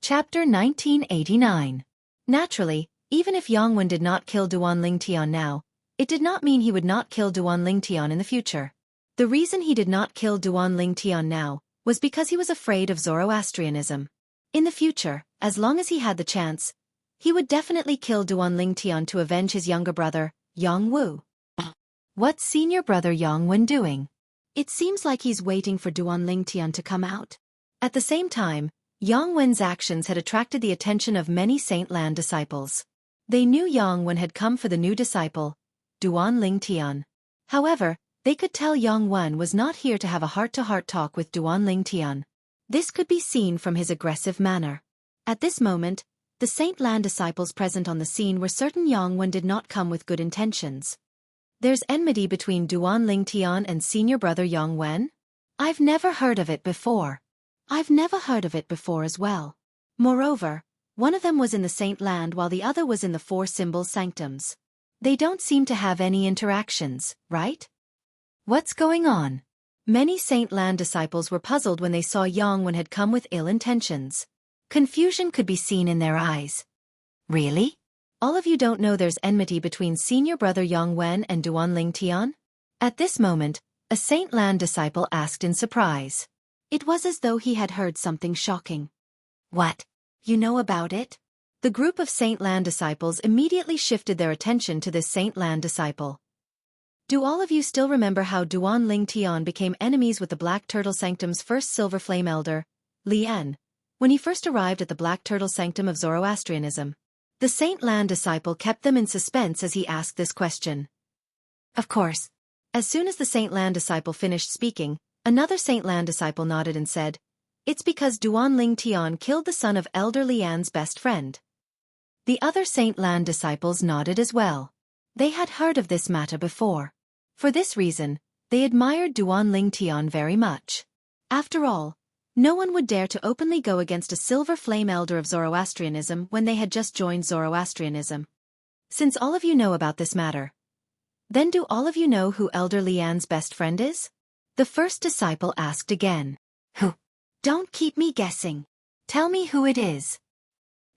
Chapter 1989. Naturally, even if Yang Wen did not kill Duan Lingtian now, it did not mean he would not kill Duan Lingtian in the future. The reason he did not kill Duan Lingtian now was because he was afraid of Zoroastrianism. In the future, as long as he had the chance, he would definitely kill Duan Lingtian to avenge his younger brother, Yang Wu. What's senior brother Yang Wen doing? It seems like he's waiting for Duan Lingtian to come out. At the same time, Yang Wen's actions had attracted the attention of many Saint Lan disciples. They knew Yang Wen had come for the new disciple, Duan Lingtian. However, they could tell Yang Wen was not here to have a heart-to-heart talk with Duan Lingtian. This could be seen from his aggressive manner. At this moment, the Saint Lan disciples present on the scene were certain Yang Wen did not come with good intentions. There's enmity between Duan Lingtian and senior brother Yang Wen? I've never heard of it before. I've never heard of it before as well. Moreover, one of them was in the Saint Land while the other was in the Four Symbols Sanctums. They don't seem to have any interactions, right? What's going on? Many Saint Land disciples were puzzled when they saw Yang Wen had come with ill intentions. Confusion could be seen in their eyes. Really? All of you don't know there's enmity between senior brother Yang Wen and Duan Lingtian? At this moment, a Saint Lan disciple asked in surprise. It was as though he had heard something shocking. What? You know about it? The group of Saint Lan disciples immediately shifted their attention to this Saint Lan disciple. Do all of you still remember how Duan Lingtian became enemies with the Black Turtle Sanctum's first Silver Flame Elder, Lian, when he first arrived at the Black Turtle Sanctum of Zoroastrianism? The Saint Lan disciple kept them in suspense as he asked this question. Of course. As soon as the Saint Lan disciple finished speaking, another Saint Lan disciple nodded and said, "It's because Duan Lingtian killed the son of Elder Lian's best friend." The other Saint Lan disciples nodded as well. They had heard of this matter before. For this reason, they admired Duan Lingtian very much. After all, no one would dare to openly go against a Silver Flame Elder of Zoroastrianism when they had just joined Zoroastrianism. Since all of you know about this matter, then do all of you know who Elder Lian's best friend is? The first disciple asked again. Who? Don't keep me guessing. Tell me who it is.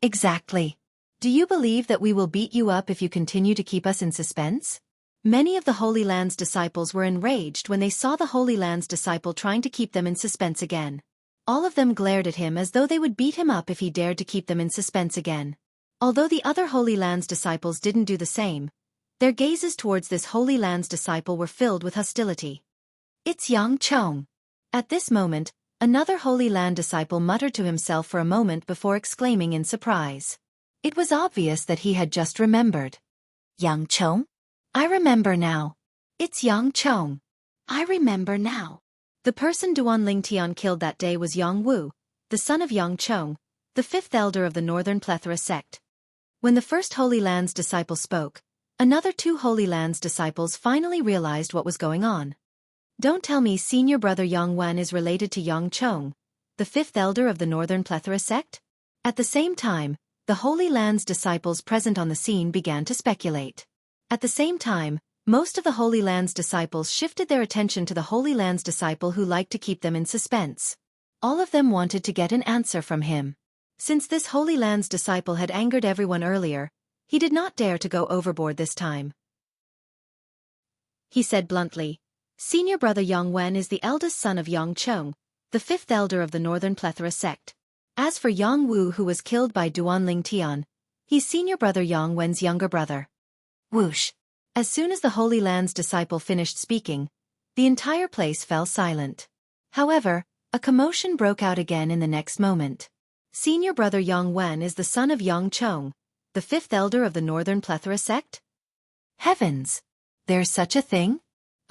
Exactly. Do you believe that we will beat you up if you continue to keep us in suspense? Many of the Holy Land's disciples were enraged when they saw the Holy Land's disciple trying to keep them in suspense again. All of them glared at him as though they would beat him up if he dared to keep them in suspense again. Although the other Holy Land's disciples didn't do the same, their gazes towards this Holy Land's disciple were filled with hostility. It's Yang Chong. At this moment, another Holy Land disciple muttered to himself for a moment before exclaiming in surprise. It was obvious that he had just remembered. Yang Chong? I remember now. It's Yang Chong. I remember now. The person Duan Lingtian killed that day was Yang Wu, the son of Yang Chong, the fifth elder of the Northern Plethora sect. When the first Holy Land's disciple spoke, another two Holy Land's disciples finally realized what was going on. Don't tell me senior brother Yang Wen is related to Yang Chong, the fifth elder of the Northern Plethora sect? At the same time, the Holy Land's disciples present on the scene began to speculate. At the same time, most of the Holy Land's disciples shifted their attention to the Holy Land's disciple who liked to keep them in suspense. All of them wanted to get an answer from him. Since this Holy Land's disciple had angered everyone earlier, he did not dare to go overboard this time. He said bluntly, "Senior brother Yang Wen is the eldest son of Yang Chong, the fifth elder of the Northern Plethora sect. As for Yang Wu who was killed by Duan Lingtian, he's senior brother Yang Wen's younger brother." Whoosh! As soon as the Holy Land's disciple finished speaking, the entire place fell silent. However, a commotion broke out again in the next moment. Senior brother Yang Wen is the son of Yang Chong, the fifth elder of the Northern Plethora sect? Heavens! There's such a thing?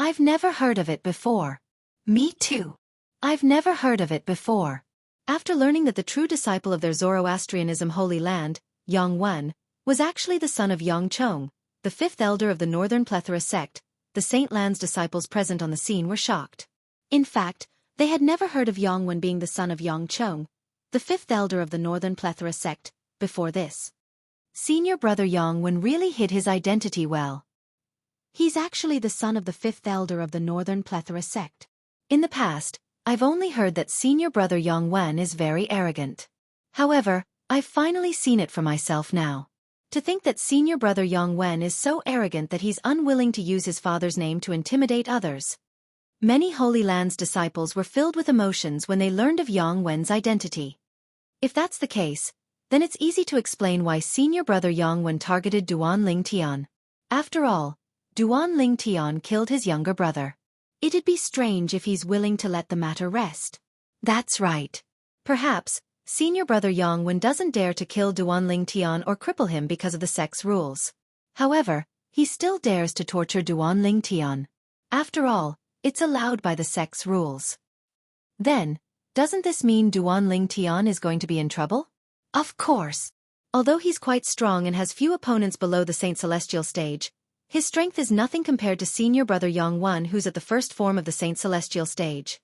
I've never heard of it before. Me too. I've never heard of it before. After learning that the true disciple of their Zoroastrianism Holy Land, Yang Wen, was actually the son of Yang Chong, the fifth elder of the Northern Plethora sect, the Saint Lan's disciples present on the scene were shocked. In fact, they had never heard of Yang Wen being the son of Yang Chong, the fifth elder of the Northern Plethora sect, before this. Senior brother Yang Wen really hid his identity well. He's actually the son of the fifth elder of the Northern Plethora sect. In the past, I've only heard that senior brother Yang Wen is very arrogant. However, I've finally seen it for myself now. To think that senior brother Yang Wen is so arrogant that he's unwilling to use his father's name to intimidate others. Many Holy Land's disciples were filled with emotions when they learned of Yang Wen's identity. If that's the case, then it's easy to explain why senior brother Yang Wen targeted Duan Ling Tian. After all, Duan Ling Tian killed his younger brother. It'd be strange if he's willing to let the matter rest. That's right. Perhaps, senior brother Yang Wen doesn't dare to kill Duan Ling Tian or cripple him because of the sex rules. However, he still dares to torture Duan Ling Tian. After all, it's allowed by the sex rules. Then, doesn't this mean Duan Ling Tian is going to be in trouble? Of course. Although he's quite strong and has few opponents below the Saint Celestial stage, his strength is nothing compared to senior brother Yang Wen, who's at the first form of the Saint Celestial stage.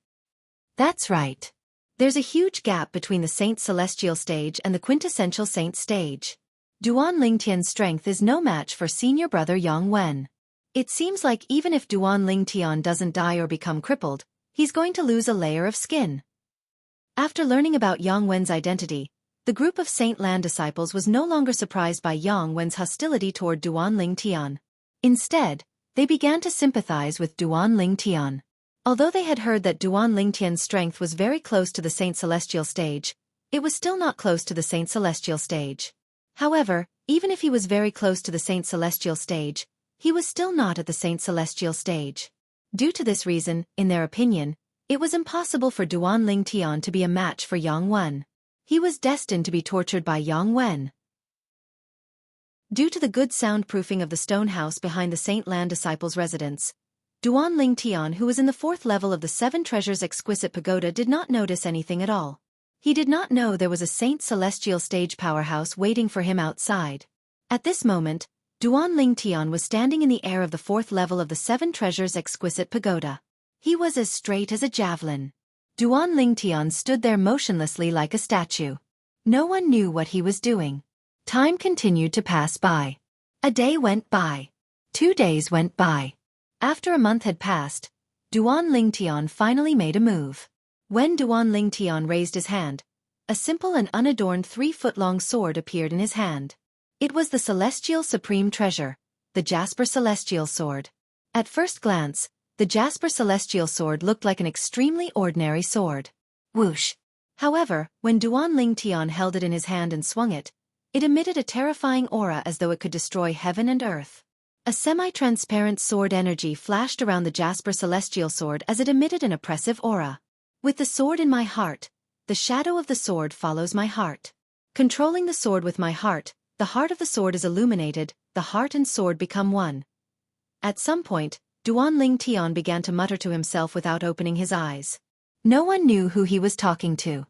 That's right. There's a huge gap between the Saint Celestial stage and the quintessential Saint stage. Duan Ling Tian's strength is no match for senior brother Yang Wen. It seems like even if Duan Ling Tian doesn't die or become crippled, he's going to lose a layer of skin. After learning about Yang Wen's identity, the group of Saint Lan disciples was no longer surprised by Yang Wen's hostility toward Duan Ling Tian. Instead, they began to sympathize with Duan Ling Tian. Although they had heard that Duan Ling Tian's strength was very close to the Saint Celestial stage, it was still not close to the Saint Celestial stage. However, even if he was very close to the Saint Celestial stage, he was still not at the Saint Celestial stage. Due to this reason, in their opinion, it was impossible for Duan Ling Tian to be a match for Yang Wen. He was destined to be tortured by Yang Wen. Due to the good soundproofing of the stone house behind the Saint Lan disciples' residence, Duan Ling Tian, who was in the 4th level of the 7 Treasures Exquisite Pagoda, did not notice anything at all. He did not know there was a Saint Celestial stage powerhouse waiting for him outside. At this moment, Duan Ling Tian was standing in the air of the 4th level of the 7 Treasures Exquisite Pagoda. He was as straight as a javelin. Duan Ling Tian stood there motionlessly like a statue. No one knew what he was doing. Time continued to pass by. A day went by. 2 days went by. After a month had passed, Duan Ling Tian finally made a move. When Duan Ling Tian raised his hand, a simple and unadorned 3-foot-long sword appeared in his hand. It was the Celestial Supreme Treasure, the Jasper Celestial Sword. At first glance, the Jasper Celestial Sword looked like an extremely ordinary sword. Whoosh! However, when Duan Ling Tian held it in his hand and swung it, it emitted a terrifying aura as though it could destroy heaven and earth. A semi-transparent sword energy flashed around the Jasper Celestial Sword as it emitted an oppressive aura. With the sword in my heart, the shadow of the sword follows my heart. Controlling the sword with my heart, the heart of the sword is illuminated, the heart and sword become one. At some point, Duan Ling Tian began to mutter to himself without opening his eyes. No one knew who he was talking to.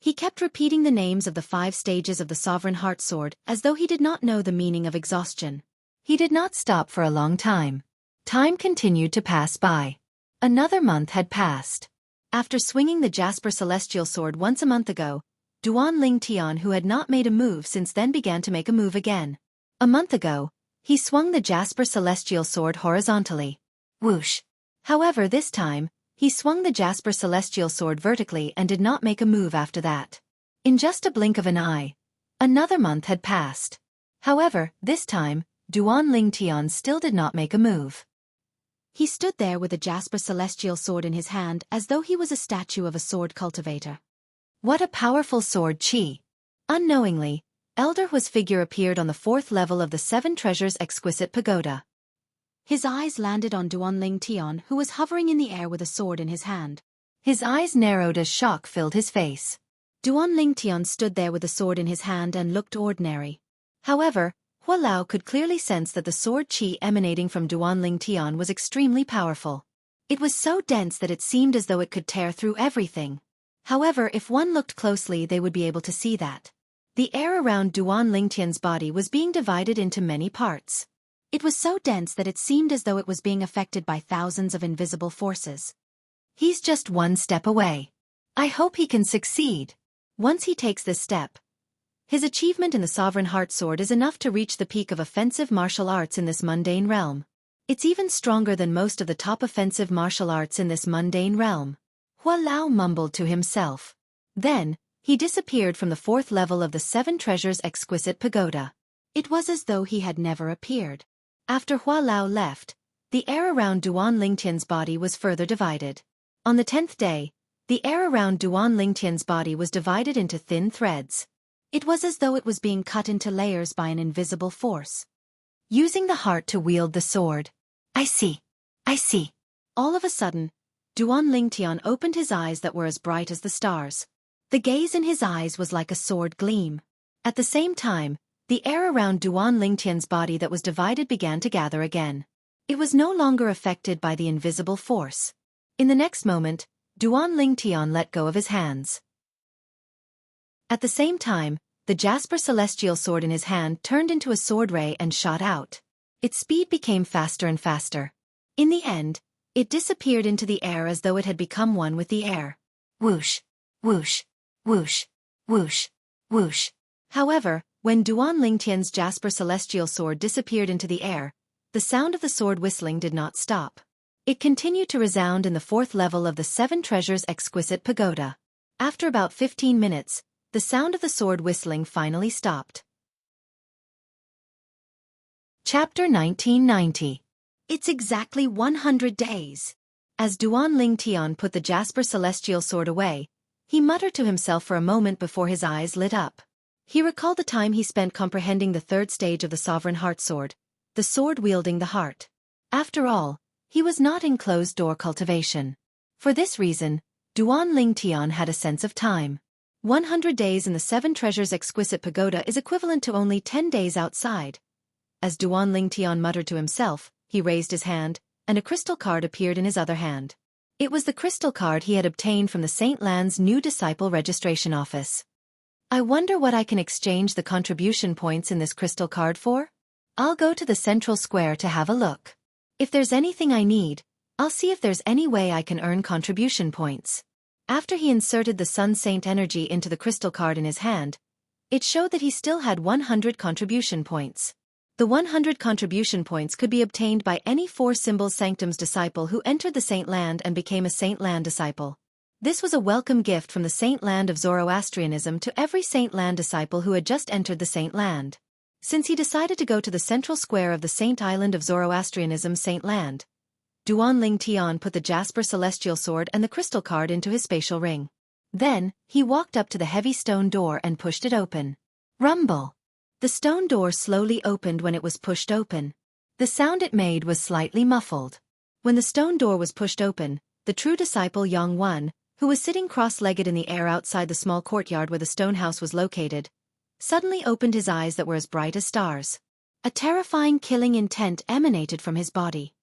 He kept repeating the names of the 5 stages of the Sovereign Heart Sword as though he did not know the meaning of exhaustion. He did not stop for a long time. Time continued to pass by. Another month had passed. After swinging the Jasper Celestial Sword once a month ago, Duan Ling Tian, who had not made a move since then, began to make a move again. A month ago, he swung the Jasper Celestial Sword horizontally. Whoosh! However, this time, he swung the Jasper Celestial Sword vertically and did not make a move after that. In just a blink of an eye, another month had passed. However, this time, Duan Ling Tian still did not make a move. He stood there with the Jasper Celestial Sword in his hand as though he was a statue of a sword cultivator. What a powerful sword chi! Unknowingly, Elder Hua's figure appeared on the 4th level of the 7 Treasures Exquisite Pagoda. His eyes landed on Duan Ling Tian, who was hovering in the air with a sword in his hand. His eyes narrowed as shock filled his face. Duan Ling Tian stood there with a sword in his hand and looked ordinary. However, Hua Lao could clearly sense that the sword chi emanating from Duan Ling Tian was extremely powerful. It was so dense that it seemed as though it could tear through everything. However, if one looked closely, they would be able to see that the air around Duan Ling Tian's body was being divided into many parts. It was so dense that it seemed as though it was being affected by thousands of invisible forces. He's just one step away. I hope he can succeed. Once he takes this step, his achievement in the Sovereign Heart Sword is enough to reach the peak of offensive martial arts in this mundane realm. It's even stronger than most of the top offensive martial arts in this mundane realm. Hua Lao mumbled to himself. Then, He disappeared from the 4th level of the 7 Treasures Exquisite Pagoda. It was as though he had never appeared. After Hua Lao left, the air around Duan Lingtian's body was further divided. On the 10th day, the air around Duan Lingtian's body was divided into thin threads. It was as though it was being cut into layers by an invisible force. Using the heart to wield the sword. I see. I see. All of a sudden, Duan Lingtian opened his eyes that were as bright as the stars. The gaze in his eyes was like a sword gleam. At the same time, the air around Duan Lingtian's body that was divided began to gather again. It was no longer affected by the invisible force. In the next moment, Duan Lingtian let go of his hands. At the same time, the Jasper Celestial Sword in his hand turned into a sword ray and shot out. Its speed became faster and faster. In the end, it disappeared into the air as though it had become one with the air. Whoosh, whoosh, whoosh, whoosh, whoosh. However, when Duan Lingtian's Jasper Celestial Sword disappeared into the air, the sound of the sword whistling did not stop. It continued to resound in the 4th level of the 7 Treasures Exquisite Pagoda. After about 15 minutes, the sound of the sword whistling finally stopped. Chapter 1990. It's exactly 100 days. As Duan Lingtian put the Jasper Celestial Sword away, he muttered to himself for a moment before his eyes lit up. He recalled the time he spent comprehending the 3rd stage of the Sovereign Heart Sword, the sword wielding the heart. After all, he was not in closed-door cultivation. For this reason, Duan Lingtian had a sense of time. 100 days in the 7 Treasures Exquisite Pagoda is equivalent to only 10 days outside. As Duan Lingtian muttered to himself, he raised his hand, and a crystal card appeared in his other hand. It was the crystal card he had obtained from the Saint Lan's new disciple registration office. I wonder what I can exchange the contribution points in this crystal card for? I'll go to the central square to have a look. If there's anything I need, I'll see if there's any way I can earn contribution points. After he inserted the Sun Saint energy into the crystal card in his hand, it showed that he still had 100 contribution points. The 100 contribution points could be obtained by any 4 Symbols Sanctum's disciple who entered the Saint Land and became a Saint Land disciple. This was a welcome gift from the Saint Land of Zoroastrianism to every Saint Land disciple who had just entered the Saint Land. Since he decided to go to the central square of the Saint Island of Zoroastrianism Saint Land, Duan Lingtian put the Jasper Celestial Sword and the crystal card into his spatial ring. Then, he walked up to the heavy stone door and pushed it open. Rumble! The stone door slowly opened when it was pushed open. The sound it made was slightly muffled. When the stone door was pushed open, the true disciple Yang Wen, who was sitting cross-legged in the air outside the small courtyard where the stone house was located, suddenly opened his eyes that were as bright as stars. A terrifying killing intent emanated from his body.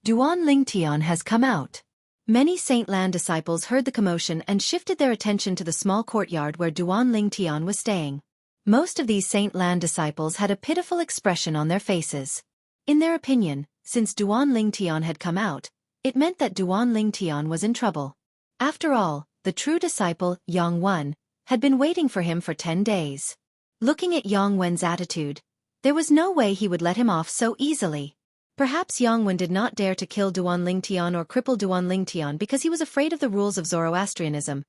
Duan Lingtian has come out. Many Saint Land disciples heard the commotion and shifted their attention to the small courtyard where Duan Lingtian was staying. Most of these Saint Land disciples had a pitiful expression on their faces. In their opinion, since Duan Lingtian had come out, it meant that Duan Lingtian was in trouble. After all, the true disciple, Yang Wen, had been waiting for him for 10 days. Looking at Yang Wen's attitude, there was no way he would let him off so easily. Perhaps Yang Wen did not dare to kill Duan Lingtian or cripple Duan Lingtian because he was afraid of the rules of Zoroastrianism,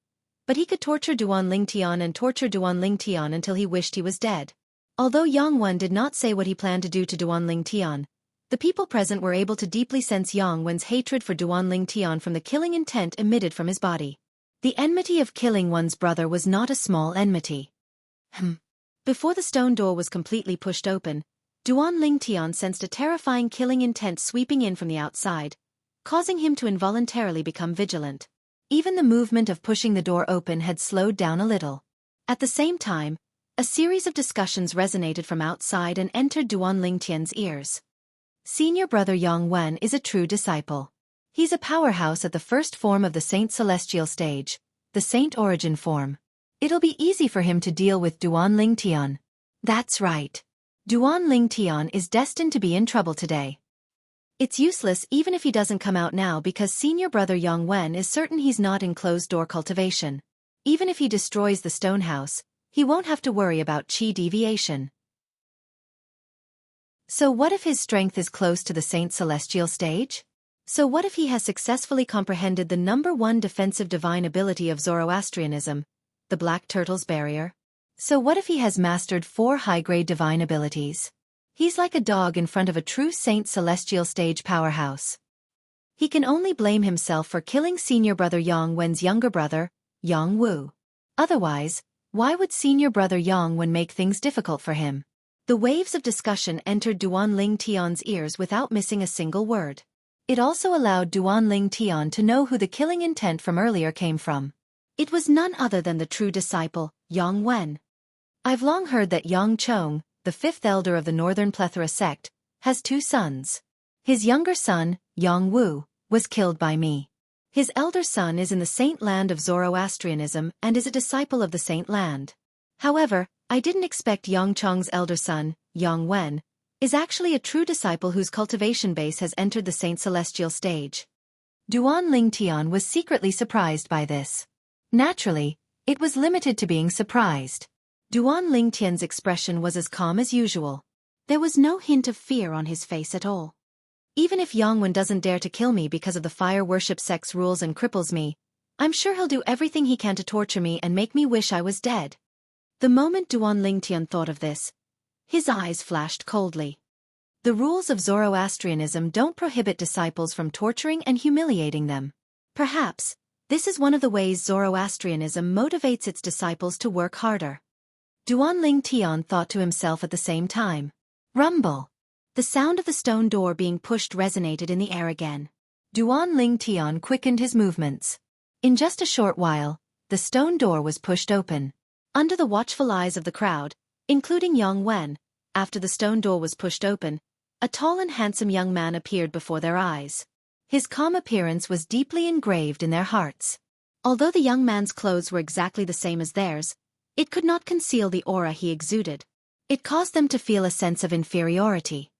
but he could torture Duan Lingtian and torture Duan Lingtian until he wished he was dead. Although Yang Wen did not say what he planned to do to Duan Lingtian, the people present were able to deeply sense Yang Wen's hatred for Duan Lingtian from the killing intent emitted from his body. The enmity of killing one's brother was not a small enmity. Before the stone door was completely pushed open, Duan Lingtian sensed a terrifying killing intent sweeping in from the outside, causing him to involuntarily become vigilant. Even the movement of pushing the door open had slowed down a little. At the same time, a series of discussions resonated from outside and entered Duan Lingtian's ears. Senior brother Yang Wen is a true disciple. He's a powerhouse at the first form of the Saint Celestial stage, the Saint Origin form. It'll be easy for him to deal with Duan Lingtian. That's right. Duan Lingtian is destined to be in trouble today. It's useless even if he doesn't come out now because senior brother Yang Wen is certain he's not in closed-door cultivation. Even if he destroys the stone house, he won't have to worry about chi deviation. So what if his strength is close to the Saint Celestial stage? So what if he has successfully comprehended the #1 defensive divine ability of Zoroastrianism, the Black Turtle's barrier? So what if he has mastered 4 high-grade divine abilities? He's like a dog in front of a true Saint Celestial stage powerhouse. He can only blame himself for killing senior brother Yang Wen's younger brother, Yang Wu. Otherwise, why would senior brother Yang Wen make things difficult for him? The waves of discussion entered Duan Ling Tian's ears without missing a single word. It also allowed Duan Ling Tian to know who the killing intent from earlier came from. It was none other than the true disciple, Yang Wen. I've long heard that Yang Chong, the 5th elder of the Northern Plethora sect, has 2 sons. His younger son, Yang Wu, was killed by me. His elder son is in the Saint Land of Zoroastrianism and is a disciple of the Saint Land. However, I didn't expect Yang Chong's elder son, Yang Wen, is actually a true disciple whose cultivation base has entered the Saint Celestial stage. Duan Ling Tian was secretly surprised by this. Naturally, it was limited to being surprised. Duan Ling Tian's expression was as calm as usual. There was no hint of fear on his face at all. Even if Yang Wen doesn't dare to kill me because of the fire worship sect's rules and cripples me, I'm sure he'll do everything he can to torture me and make me wish I was dead. The moment Duan Ling Tian thought of this, his eyes flashed coldly. The rules of Zoroastrianism don't prohibit disciples from torturing and humiliating them. Perhaps, this is one of the ways Zoroastrianism motivates its disciples to work harder. Duan Ling Tian thought to himself at the same time. Rumble. The sound of the stone door being pushed resonated in the air again. Duan Ling Tian quickened his movements. In just a short while, the stone door was pushed open. Under the watchful eyes of the crowd, including Yang Wen, after the stone door was pushed open, a tall and handsome young man appeared before their eyes. His calm appearance was deeply engraved in their hearts. Although the young man's clothes were exactly the same as theirs, it could not conceal the aura he exuded. It caused them to feel a sense of inferiority.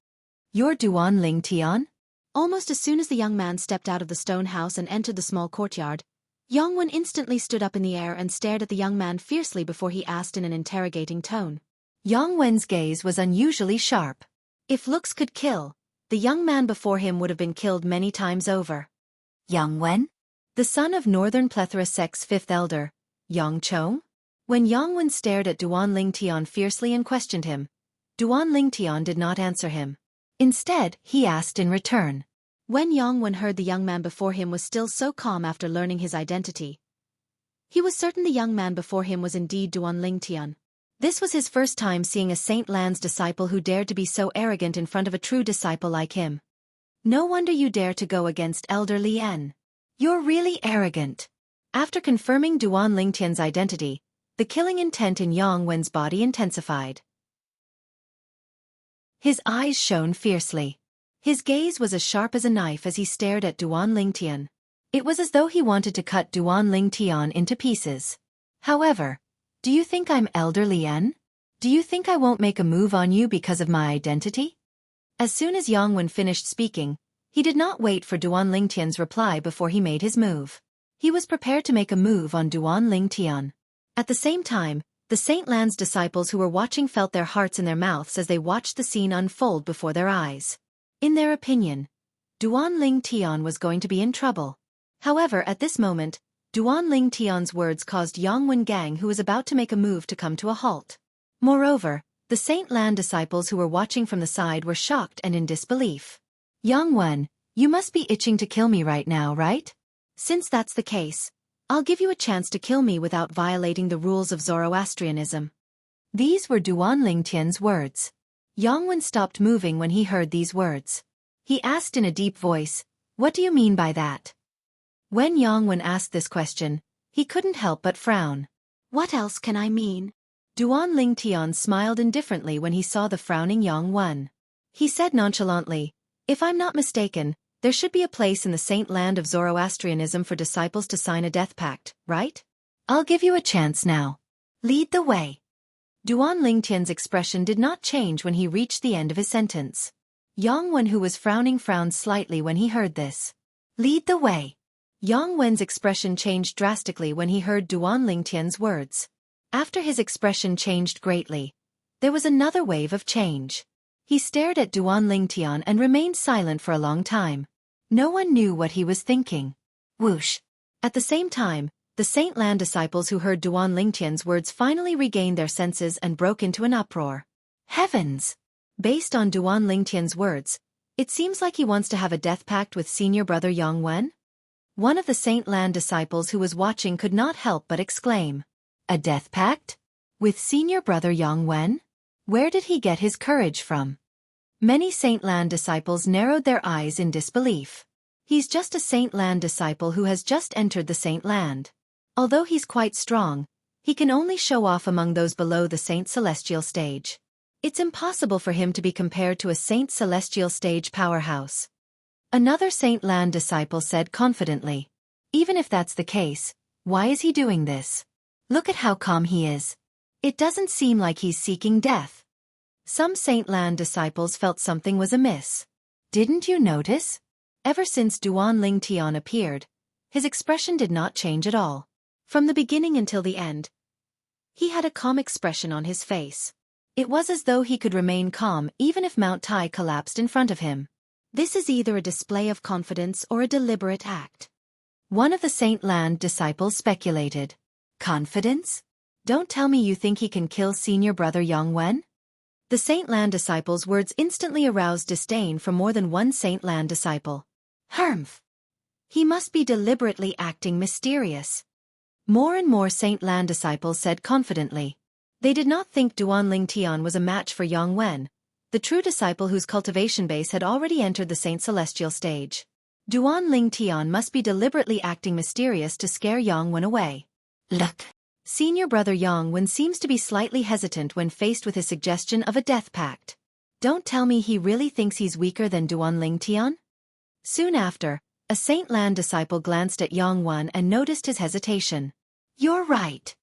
You're Duan Ling Tian? Almost as soon as the young man stepped out of the stone house and entered the small courtyard, Yang Wen instantly stood up in the air and stared at the young man fiercely before he asked in an interrogating tone. Yang Wen's gaze was unusually sharp. If looks could kill, the young man before him would have been killed many times over. Yang Wen? The son of Northern Plethora sect's 5th elder, Yang Chong? When Yang Wen stared at Duan Ling Tian fiercely and questioned him, Duan Ling Tian did not answer him. Instead, he asked in return. When Yang Wen heard the young man before him was still so calm after learning his identity, he was certain the young man before him was indeed Duan Ling Tian. This was his first time seeing a Saint Land's disciple who dared to be so arrogant in front of a true disciple like him. No wonder you dare to go against Elder Lien. You're really arrogant. After confirming Duan Ling Tian's identity, the killing intent in Yang Wen's body intensified. His eyes shone fiercely. His gaze was as sharp as a knife as he stared at Duan Ling Tian. It was as though he wanted to cut Duan Ling Tian into pieces. However, do you think I'm Elder Lien? Do you think I won't make a move on you because of my identity? As soon as Yang Wen finished speaking, he did not wait for Duan Ling Tian's reply before he made his move. He was prepared to make a move on Duan Ling Tian. At the same time, the Saint Land's disciples who were watching felt their hearts in their mouths as they watched the scene unfold before their eyes. In their opinion, Duan Ling Tian was going to be in trouble. However, at this moment, Duan Ling Tian's words caused Yang Wen gang who was about to make a move to come to a halt. Moreover, the Saint Land disciples who were watching from the side were shocked and in disbelief. Yang Wen, you must be itching to kill me right now, right? Since that's the case, I'll give you a chance to kill me without violating the rules of Zoroastrianism. These were Duan Ling Tian's words. Yang Wen stopped moving when he heard these words. He asked in a deep voice, "What do you mean by that?" When Yang Wen asked this question, he couldn't help but frown. "What else can I mean?" Duan Ling Tian smiled indifferently when he saw the frowning Yang Wen. He said nonchalantly, "If I'm not mistaken, there should be a place in the Saint Land of Zoroastrianism for disciples to sign a death pact, right? I'll give you a chance now. Lead the way." Duan Ling Tian's expression did not change when he reached the end of his sentence. Yang Wen, who was frowning, frowned slightly when he heard this. "Lead the way." Yang Wen's expression changed drastically when he heard Duan Ling Tian's words. After his expression changed greatly, there was another wave of change. He stared at Duan Ling Tian and remained silent for a long time. No one knew what he was thinking. Whoosh! At the same time, The Saint Lan disciples who heard Duan Lingtian's words finally regained their senses and broke into an uproar. Heavens! Based on Duan Lingtian's words, it seems like he wants to have a death pact with senior brother Yang Wen? One of the Saint Lan disciples who was watching could not help but exclaim. A death pact? With senior brother Yang Wen? Where did he get his courage from? Many Saint Lan disciples narrowed their eyes in disbelief. He's just a Saint Lan disciple who has just entered the Saint Land. Although he's quite strong, he can only show off among those below the Saint Celestial stage. It's impossible for him to be compared to a Saint Celestial stage powerhouse. Another Saint Lan disciple said confidently. Even if that's the case, why is he doing this? Look at how calm he is. It doesn't seem like he's seeking death. Some Saint Lan disciples felt something was amiss. Didn't you notice? Ever since Duan Lingtian appeared, his expression did not change at all. From the beginning until the end, he had a calm expression on his face. It was as though he could remain calm even if Mount Tai collapsed in front of him. This is either a display of confidence or a deliberate act. One of the Saint Lan disciples speculated. Confidence? Don't tell me you think he can kill senior brother Yang Wen? The Saint Lan disciples' words instantly aroused disdain from more than one Saint Lan disciple. Humph! He must be deliberately acting mysterious. More and more Saint Lan disciples said confidently. They did not think Duan Lingtian was a match for Yang Wen, the true disciple whose cultivation base had already entered the Saint Celestial stage. Duan Lingtian must be deliberately acting mysterious to scare Yang Wen away. Look! Senior brother Yang Wen seems to be slightly hesitant when faced with his suggestion of a death pact. Don't tell me he really thinks he's weaker than Duan Lingtian? Soon after, a Saint Lan disciple glanced at Yang Wen and noticed his hesitation. You're right.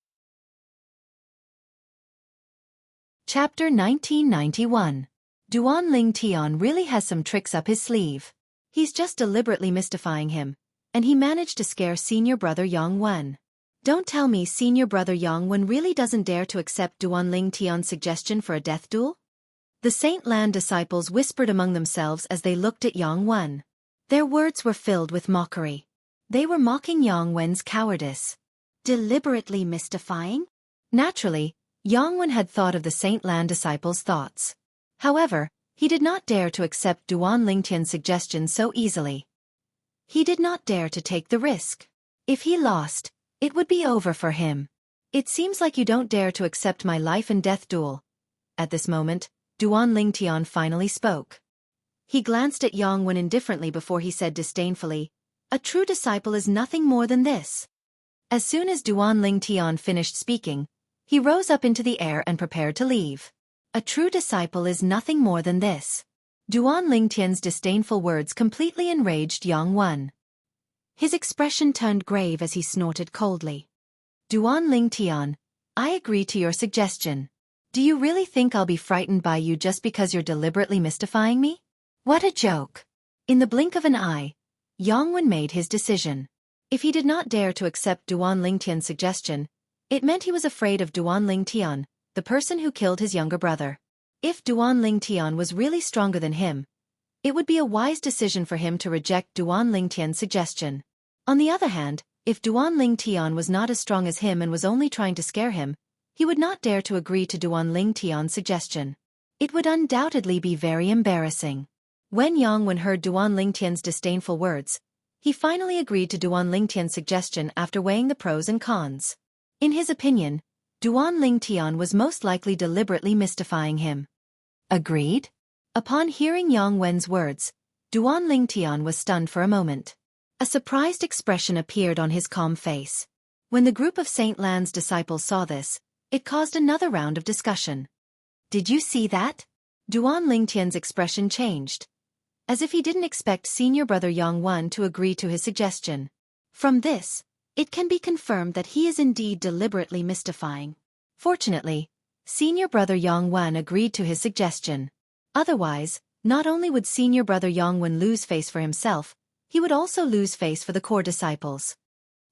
Chapter 1991. Duan Lingtian really has some tricks up his sleeve. He's just deliberately mystifying him, and he managed to scare senior brother Yang Wen. Don't tell me senior brother Yang Wen really doesn't dare to accept Duan Lingtian's suggestion for a death duel? The Saint Lan disciples whispered among themselves as they looked at Yang Wen. Their words were filled with mockery. They were mocking Yang Wen's cowardice. Deliberately mystifying? Naturally, Yang Wen had thought of the Saint Lan disciples' thoughts. However, he did not dare to accept Duan Lingtian's suggestion so easily. He did not dare to take the risk. If he lost, it would be over for him. It seems like you don't dare to accept my life and death duel. At this moment, Duan Lingtian finally spoke. He glanced at Yang Wen indifferently before he said disdainfully, a true disciple is nothing more than this. As soon as Duan Lingtian finished speaking, he rose up into the air and prepared to leave. A true disciple is nothing more than this. Duan Lingtian's disdainful words completely enraged Yang Wen. His expression turned grave as he snorted coldly. Duan Lingtian, I agree to your suggestion. Do you really think I'll be frightened by you just because you're deliberately mystifying me? What a joke. In the blink of an eye, Yang Wen made his decision. If he did not dare to accept Duan Lingtian's suggestion, it meant he was afraid of Duan Lingtian, the person who killed his younger brother. If Duan Lingtian was really stronger than him, it would be a wise decision for him to reject Duan Lingtian's suggestion. On the other hand, if Duan Lingtian was not as strong as him and was only trying to scare him, he would not dare to agree to Duan Lingtian's suggestion. It would undoubtedly be very embarrassing. When Yang Wen heard Duan Lingtian's disdainful words, he finally agreed to Duan Lingtian's suggestion after weighing the pros and cons. In his opinion, Duan Lingtian was most likely deliberately mystifying him. Agreed? Upon hearing Yang Wen's words, Duan Lingtian was stunned for a moment. A surprised expression appeared on his calm face. When the group of Saint Lan's disciples saw this, it caused another round of discussion. Did you see that? Duan Lingtian's expression changed, as if he didn't expect senior brother Yang Wen to agree to his suggestion. From this, it can be confirmed that he is indeed deliberately mystifying. Fortunately, senior brother Yang Wen agreed to his suggestion. Otherwise, not only would senior brother Yang Wen lose face for himself, he would also lose face for the core disciples.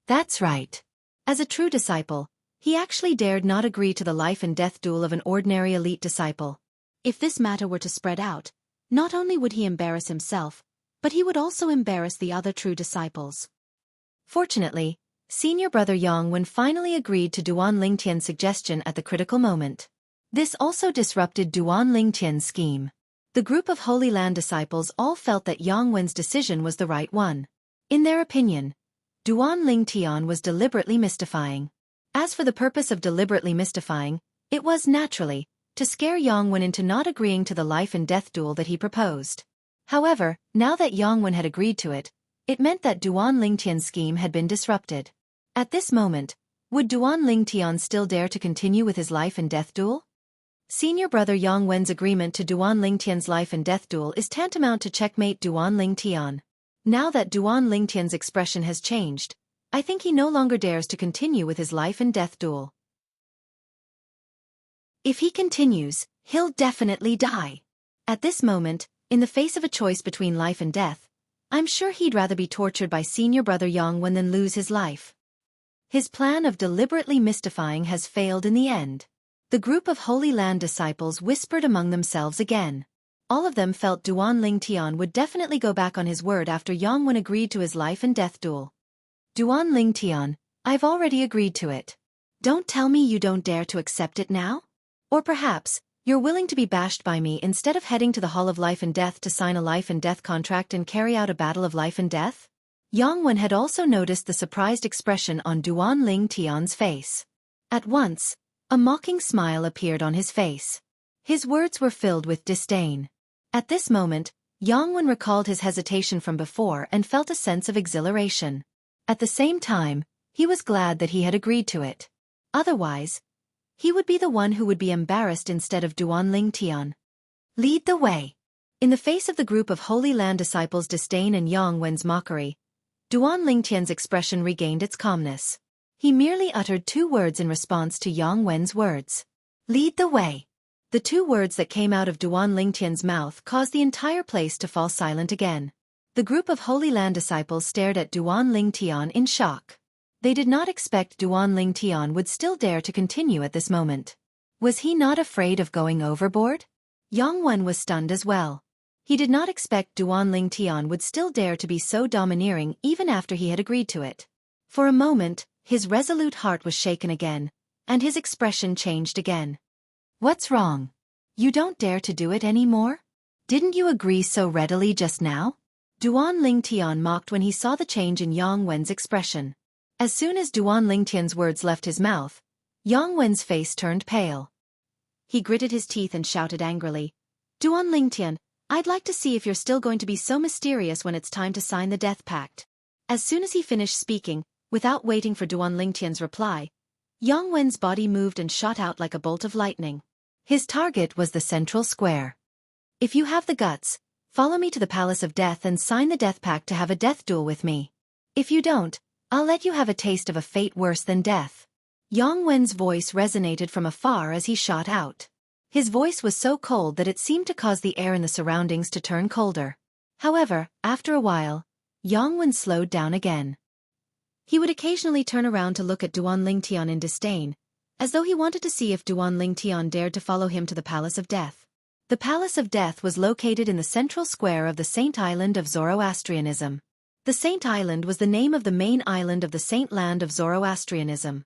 That's right. As a true disciple, he actually dared not agree to the life and death duel of an ordinary elite disciple. If this matter were to spread out, not only would he embarrass himself, but he would also embarrass the other true disciples. Fortunately, Senior brother Yangwen finally agreed to Duan Lingtian's suggestion at the critical moment. This also disrupted Duan Lingtian's scheme. The group of Holy Land disciples all felt that Yangwen's decision was the right one. In their opinion, Duan Lingtian was deliberately mystifying. As for the purpose of deliberately mystifying, it was, naturally, to scare Yangwen into not agreeing to the life and death duel that he proposed. However, now that Yangwen had agreed to it, it meant that Duan Lingtian's scheme had been disrupted. At this moment, would Duan Lingtian still dare to continue with his life and death duel? Senior brother Yangwen's agreement to Duan Lingtian's life and death duel is tantamount to checkmate Duan Lingtian. Now that Duan Lingtian's expression has changed, I think he no longer dares to continue with his life and death duel. If he continues, he'll definitely die. At this moment, in the face of a choice between life and death, I'm sure he'd rather be tortured by senior brother Yangwen than lose his life. His plan of deliberately mystifying has failed in the end. The group of Holy Land disciples whispered among themselves again. All of them felt Duan Lingtian would definitely go back on his word after Yangwen agreed to his life and death duel. Duan Lingtian, I've already agreed to it. Don't tell me you don't dare to accept it now? Or perhaps, you're willing to be bashed by me instead of heading to the Hall of Life and Death to sign a life and death contract and carry out a battle of life and death? Yangwen had also noticed the surprised expression on Duan Lingtian's face. At once, a mocking smile appeared on his face. His words were filled with disdain. At this moment, Yangwen recalled his hesitation from before and felt a sense of exhilaration. At the same time, he was glad that he had agreed to it. Otherwise, he would be the one who would be embarrassed instead of Duan Lingtian. Lead the way. In the face of the group of Holy Land disciples' disdain and Yangwen's mockery, Duan Lingtian's expression regained its calmness. He merely uttered 2 words in response to Yangwen's words. Lead the way. The 2 words that came out of Duan Lingtian's mouth caused the entire place to fall silent again. The group of Holy Land disciples stared at Duan Lingtian in shock. They did not expect Duan Lingtian would still dare to continue at this moment. Was he not afraid of going overboard? Yangwen was stunned as well. He did not expect Duan Lingtian would still dare to be so domineering even after he had agreed to it. For a moment, his resolute heart was shaken again, and his expression changed again. What's wrong? You don't dare to do it anymore? Didn't you agree so readily just now? Duan Lingtian mocked when he saw the change in Yangwen's expression. As soon as Duan Lingtian's words left his mouth, Yangwen's face turned pale. He gritted his teeth and shouted angrily, Duan Lingtian, I'd like to see if you're still going to be so mysterious when it's time to sign the death pact. As soon as he finished speaking, without waiting for Duan Lingtian's reply, Yangwen's body moved and shot out like a bolt of lightning. His target was the central square. If you have the guts, follow me to the Palace of Death and sign the death pact to have a death duel with me. If you don't, I'll let you have a taste of a fate worse than death. Yangwen's voice resonated from afar as he shot out. His voice was so cold that it seemed to cause the air in the surroundings to turn colder. However, after a while, Yangwen slowed down again. He would occasionally turn around to look at Duan Lingtian in disdain, as though he wanted to see if Duan Lingtian dared to follow him to the Palace of Death. The Palace of Death was located in the central square of the Saint Island of Zoroastrianism. The Saint Island was the name of the main island of the Saint Land of Zoroastrianism.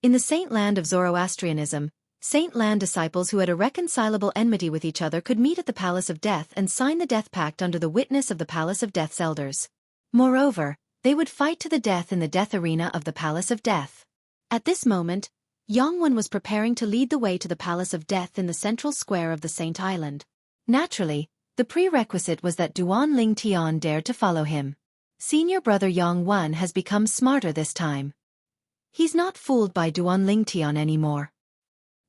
In the Saint Land of Zoroastrianism, Saint Land disciples who had irreconcilable enmity with each other could meet at the Palace of Death and sign the death pact under the witness of the Palace of Death's elders. Moreover, they would fight to the death in the death arena of the Palace of Death. At this moment, Yangwen was preparing to lead the way to the Palace of Death in the central square of the Saint Island. Naturally, the prerequisite was that Duan Lingtian dared to follow him. Senior brother Yangwen has become smarter this time. He's not fooled by Duan Lingtian anymore.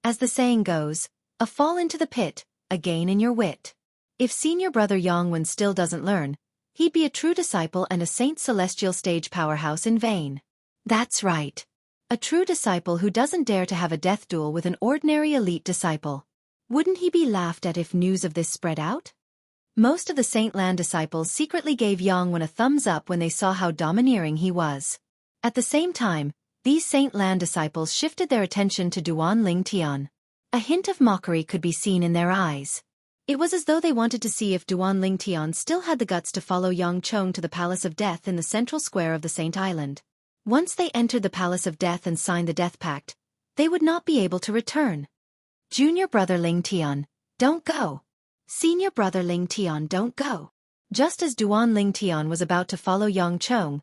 As the saying goes, a fall into the pit, a gain in your wit. If senior brother Yangwen still doesn't learn, he'd be a true disciple and a Saint Celestial stage powerhouse in vain. That's right. A true disciple who doesn't dare to have a death duel with an ordinary elite disciple. Wouldn't he be laughed at if news of this spread out? Most of the Saint Land disciples secretly gave Yangwen a thumbs up when they saw how domineering he was. At the same time, these Saint Land disciples shifted their attention to Duan Lingtian. A hint of mockery could be seen in their eyes. It was as though they wanted to see if Duan Lingtian still had the guts to follow Yang Chong to the Palace of Death in the central square of the Saint Island. Once they entered the Palace of Death and signed the Death Pact, they would not be able to return. Junior brother Lingtian, don't go. Senior brother Lingtian, don't go. Just as Duan Lingtian was about to follow Yang Chong,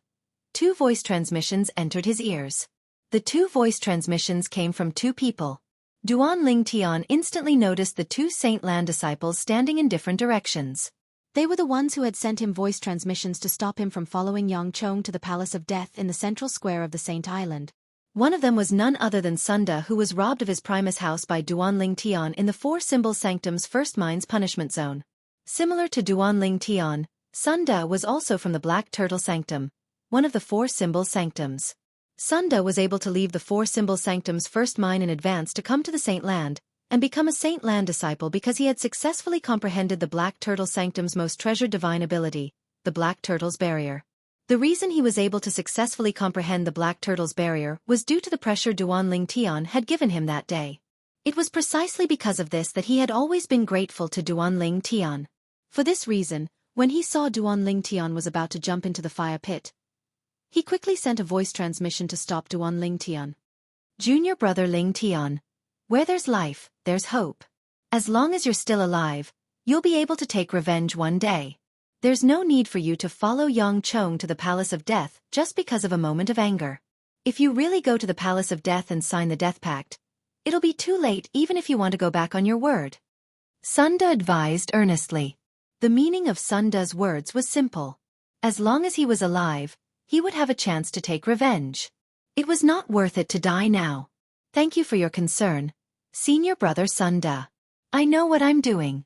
two voice transmissions entered his ears. The two voice transmissions came from two people. Duan Lingtian instantly noticed the two Saint Lan disciples standing in different directions. They were the ones who had sent him voice transmissions to stop him from following Yang Chong to the Palace of Death in the central square of the Saint Island. One of them was none other than Sunda, who was robbed of his Primus house by Duan Lingtian in the Four Symbol Sanctum's first mine's punishment zone. Similar to Duan Lingtian, Sunda was also from the Black Turtle Sanctum, one of the Four Symbol Sanctums. Sunda was able to leave the Four Symbol Sanctum's first mine in advance to come to the Saint Land and become a Saint Land disciple because he had successfully comprehended the Black Turtle Sanctum's most treasured divine ability, the Black Turtle's Barrier. The reason he was able to successfully comprehend the Black Turtle's Barrier was due to the pressure Duan Lingtian had given him that day. It was precisely because of this that he had always been grateful to Duan Lingtian. For this reason, when he saw Duan Lingtian was about to jump into the fire pit, he quickly sent a voice transmission to stop Duan Lingtian. Junior brother Lingtian, where there's life, there's hope. As long as you're still alive, you'll be able to take revenge one day. There's no need for you to follow Yang Chong to the Palace of Death just because of a moment of anger. If you really go to the Palace of Death and sign the Death Pact, it'll be too late even if you want to go back on your word. Sunda advised earnestly. The meaning of Sunda's words was simple. As long as he was alive, he would have a chance to take revenge. It was not worth it to die now. Thank you for your concern, senior brother Sunda. I know what I'm doing.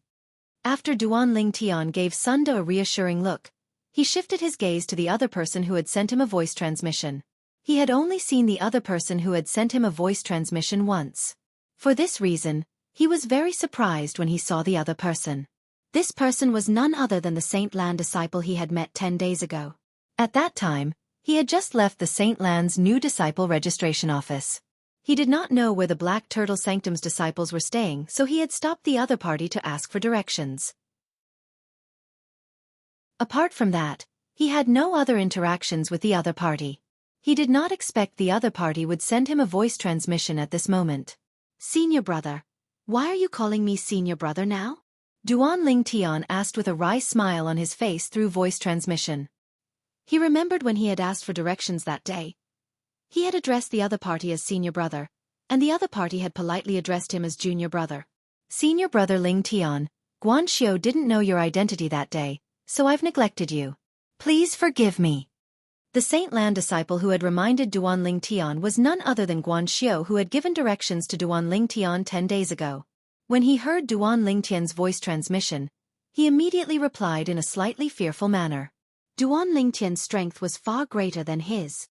After Duan Lingtian gave Sunda a reassuring look, he shifted his gaze to the other person who had sent him a voice transmission. He had only seen the other person who had sent him a voice transmission once. For this reason, he was very surprised when he saw the other person. This person was none other than the Saint Lan disciple he had met 10 days ago. At that time, he had just left the Saint Lan's new disciple registration office. He did not know where the Black Turtle Sanctum's disciples were staying, so he had stopped the other party to ask for directions. Apart from that, he had no other interactions with the other party. He did not expect the other party would send him a voice transmission at this moment. Senior brother, why are you calling me senior brother now? Duan Lingtian asked with a wry smile on his face through voice transmission. He remembered when he had asked for directions that day. He had addressed the other party as senior brother, and the other party had politely addressed him as junior brother. Senior brother Lingtian, Guanxiu didn't know your identity that day, so I've neglected you. Please forgive me. The Saint Lan disciple who had reminded Duan Lingtian was none other than Guanxiu, who had given directions to Duan Lingtian 10 days ago. When he heard Duan Lingtian's voice transmission, he immediately replied in a slightly fearful manner. Duan Lingtian's strength was far greater than his.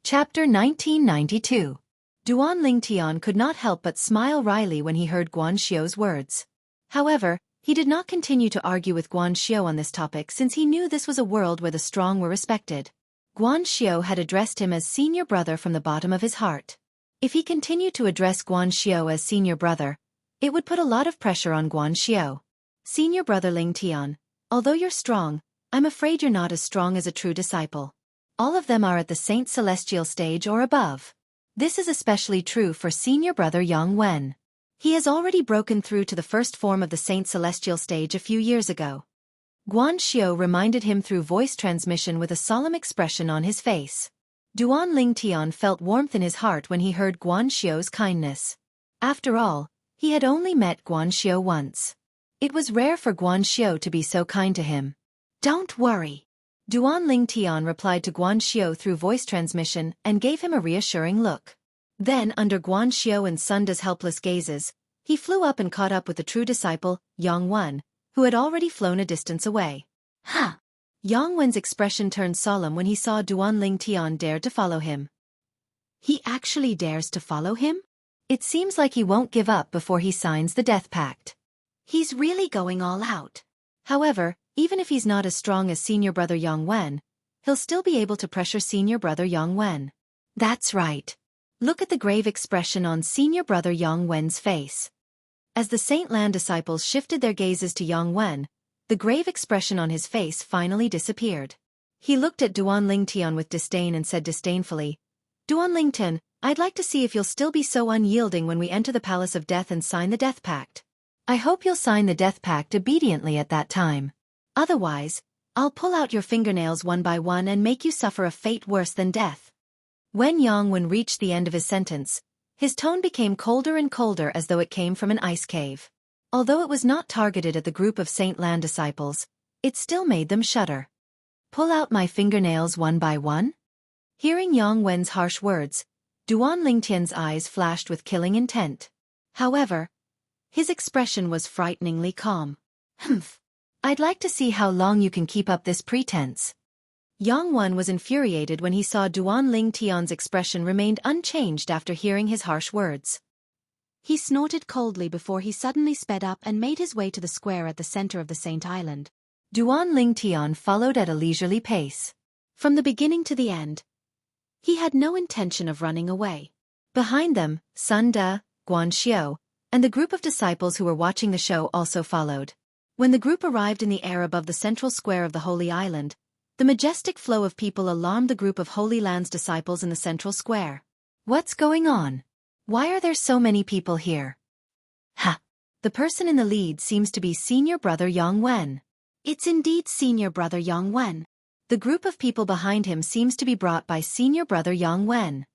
Chapter 1992. Duan Lingtian could not help but smile wryly when he heard Guanxiu's words. However, he did not continue to argue with Guanxiu on this topic since he knew this was a world where the strong were respected. Guanxiu had addressed him as senior brother from the bottom of his heart. If he continued to address Guanxiu as senior brother, it would put a lot of pressure on Guanxiu. Senior brother Lingtian, although you're strong, I'm afraid you're not as strong as a true disciple. All of them are at the Saint Celestial stage or above. This is especially true for senior brother Yang Wen. He has already broken through to the first form of the Saint Celestial stage a few years ago. Guanxiu reminded him through voice transmission with a solemn expression on his face. Duan Lingtian felt warmth in his heart when he heard Guanxiu's kindness. After all, he had only met Guanxiu once. It was rare for Guanxiu to be so kind to him. Don't worry. Duan Lingtian replied to Guanxiu through voice transmission and gave him a reassuring look. Then, under Guanxiu and Sunda's helpless gazes, he flew up and caught up with the true disciple, Yang Wen, who had already flown a distance away. Huh! Yang Wen's expression turned solemn when he saw Duan Lingtian dare to follow him. He actually dares to follow him? It seems like he won't give up before he signs the Death Pact. He's really going all out. However, even if he's not as strong as senior brother Yang Wen, he'll still be able to pressure senior brother Yang Wen. That's right. Look at the grave expression on senior brother Yang Wen's face. As the Saint Lan disciples shifted their gazes to Yang Wen, the grave expression on his face finally disappeared. He looked at Duan Lingtian with disdain and said disdainfully, "Duan Lingtian, I'd like to see if you'll still be so unyielding when we enter the Palace of Death and sign the Death Pact. I hope you'll sign the Death Pact obediently at that time. Otherwise, I'll pull out your fingernails one by one and make you suffer a fate worse than death." When Yang Wen reached the end of his sentence, his tone became colder and colder as though it came from an ice cave. Although it was not targeted at the group of Saint Lan disciples, it still made them shudder. "Pull out my fingernails one by one?" Hearing Yang Wen's harsh words, Duan Lingtian's eyes flashed with killing intent. However, his expression was frighteningly calm. "Humph. I'd like to see how long you can keep up this pretense." Yang Wen was infuriated when he saw Duan Lingtian's expression remained unchanged after hearing his harsh words. He snorted coldly before he suddenly sped up and made his way to the square at the center of the Saint Island. Duan Lingtian followed at a leisurely pace. From the beginning to the end, he had no intention of running away. Behind them, Sun De, Guan Xiao, and the group of disciples who were watching the show also followed. When the group arrived in the air above the central square of the Holy Island, the majestic flow of people alarmed the group of Holy Land's disciples in the central square. "What's going on? Why are there so many people here?" "Ha! The person in the lead seems to be Senior Brother Yang Wen." "It's indeed Senior Brother Yang Wen." The group of people behind him seems to be brought by Senior Brother Yang Wen.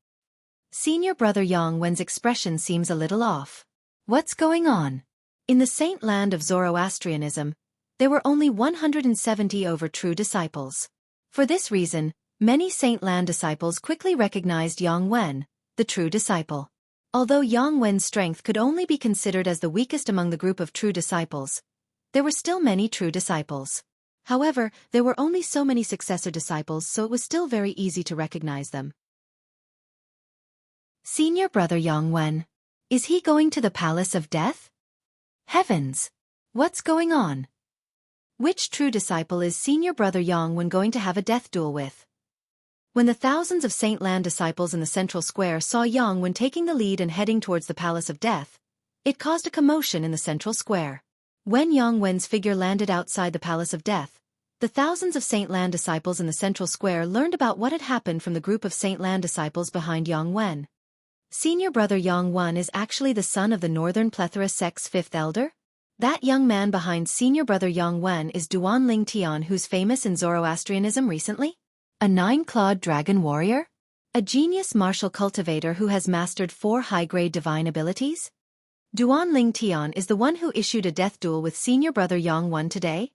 Senior Brother Yang Wen's expression seems a little off. What's going on? In the Saint Land of Zoroastrianism, there were only 170 over true disciples. For this reason, many Saint Land disciples quickly recognized Yang Wen, the true disciple. Although Yang Wen's strength could only be considered as the weakest among the group of true disciples, there were still many true disciples. However, there were only so many successor disciples, so it was still very easy to recognize them. Senior Brother Yang Wen. Is he going to the Palace of Death? Heavens! What's going on? Which true disciple is Senior Brother Yang Wen going to have a death duel with? When the thousands of Saint Lan disciples in the central square saw Yang Wen taking the lead and heading towards the Palace of Death, it caused a commotion in the central square. When Yang Wen's figure landed outside the Palace of Death, the thousands of Saint Lan disciples in the central square learned about what had happened from the group of Saint Lan disciples behind Yang Wen. Senior Brother Yang Wen is actually the son of the Northern Plethora sect's fifth elder? That young man behind Senior Brother Yang Wen is Duan Lingtian, who's famous in Zoroastrianism recently? A nine-clawed dragon warrior? A genius martial cultivator who has mastered 4 high-grade divine abilities? Duan Lingtian is the one who issued a death duel with Senior Brother Yang Wen today?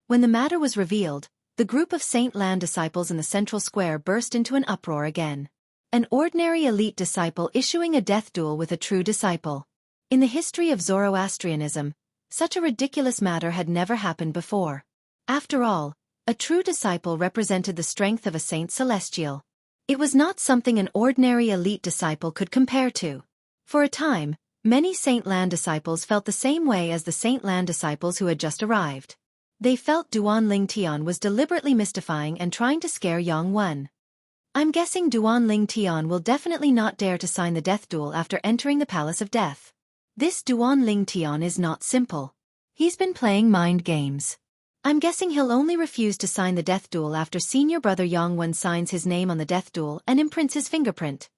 When the matter was revealed, the group of Saint Lan disciples in the central square burst into an uproar again. An ordinary elite disciple issuing a death duel with a true disciple. In the history of Zoroastrianism, such a ridiculous matter had never happened before. After all, a true disciple represented the strength of a saint celestial. It was not something an ordinary elite disciple could compare to. For a time, many Saint Lan disciples felt the same way as the Saint Lan disciples who had just arrived. They felt Duan Lingtian was deliberately mystifying and trying to scare Yang Wen. I'm guessing Duan Lingtian will definitely not dare to sign the death duel after entering the Palace of Death. This Duan Lingtian is not simple. He's been playing mind games. I'm guessing he'll only refuse to sign the death duel after Senior Brother Yang Wen signs his name on the death duel and imprints his fingerprint.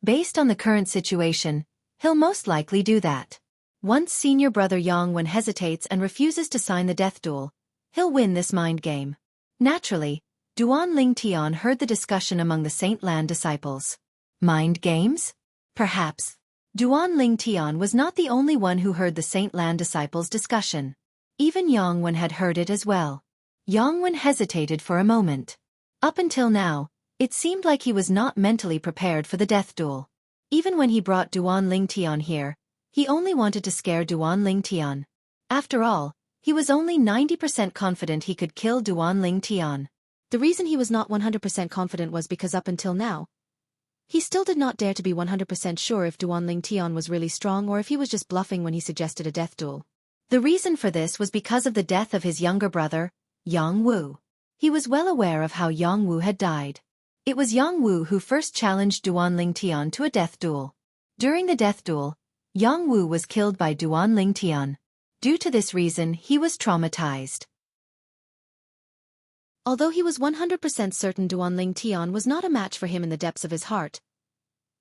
Based on the current situation, he'll most likely do that. Once Senior Brother Yang Wen hesitates and refuses to sign the death duel, he'll win this mind game. Naturally, Duan Lingtian heard the discussion among the Saint Lan disciples. Mind games? Perhaps. Duan Lingtian was not the only one who heard the Saint Lan disciples' discussion. Even Yang Wen had heard it as well. Yang Wen hesitated for a moment. Up until now, it seemed like he was not mentally prepared for the death duel. Even when he brought Duan Lingtian here, he only wanted to scare Duan Lingtian. After all, he was only 90% confident he could kill Duan Lingtian. The reason he was not 100% confident was because up until now, he still did not dare to be 100% sure if Duan Lingtian was really strong or if he was just bluffing when he suggested a death duel. The reason for this was because of the death of his younger brother, Yang Wu. He was well aware of how Yang Wu had died. It was Yang Wu who first challenged Duan Lingtian to a death duel. During the death duel, Jianghu was killed by Duan Lingtian. Due to this reason, he was traumatized. Although he was 100% certain Duan Lingtian was not a match for him in the depths of his heart,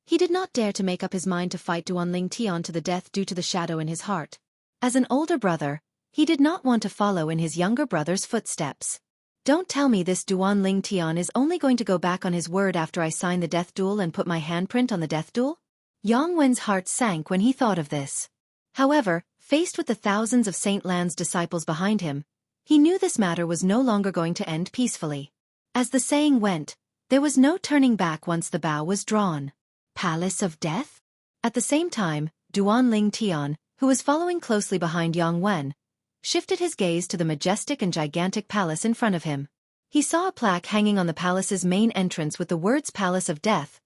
he did not dare to make up his mind to fight Duan Lingtian to the death due to the shadow in his heart. As an older brother, he did not want to follow in his younger brother's footsteps. Don't tell me this Duan Lingtian is only going to go back on his word after I sign the death duel and put my handprint on the death duel? Yang Wen's heart sank when he thought of this. However, faced with the thousands of Saint Lan's disciples behind him, he knew this matter was no longer going to end peacefully. As the saying went, there was no turning back once the bow was drawn. Palace of Death? At the same time, Duan Lingtian, who was following closely behind Yang Wen, shifted his gaze to the majestic and gigantic palace in front of him. He saw a plaque hanging on the palace's main entrance with the words Palace of Death,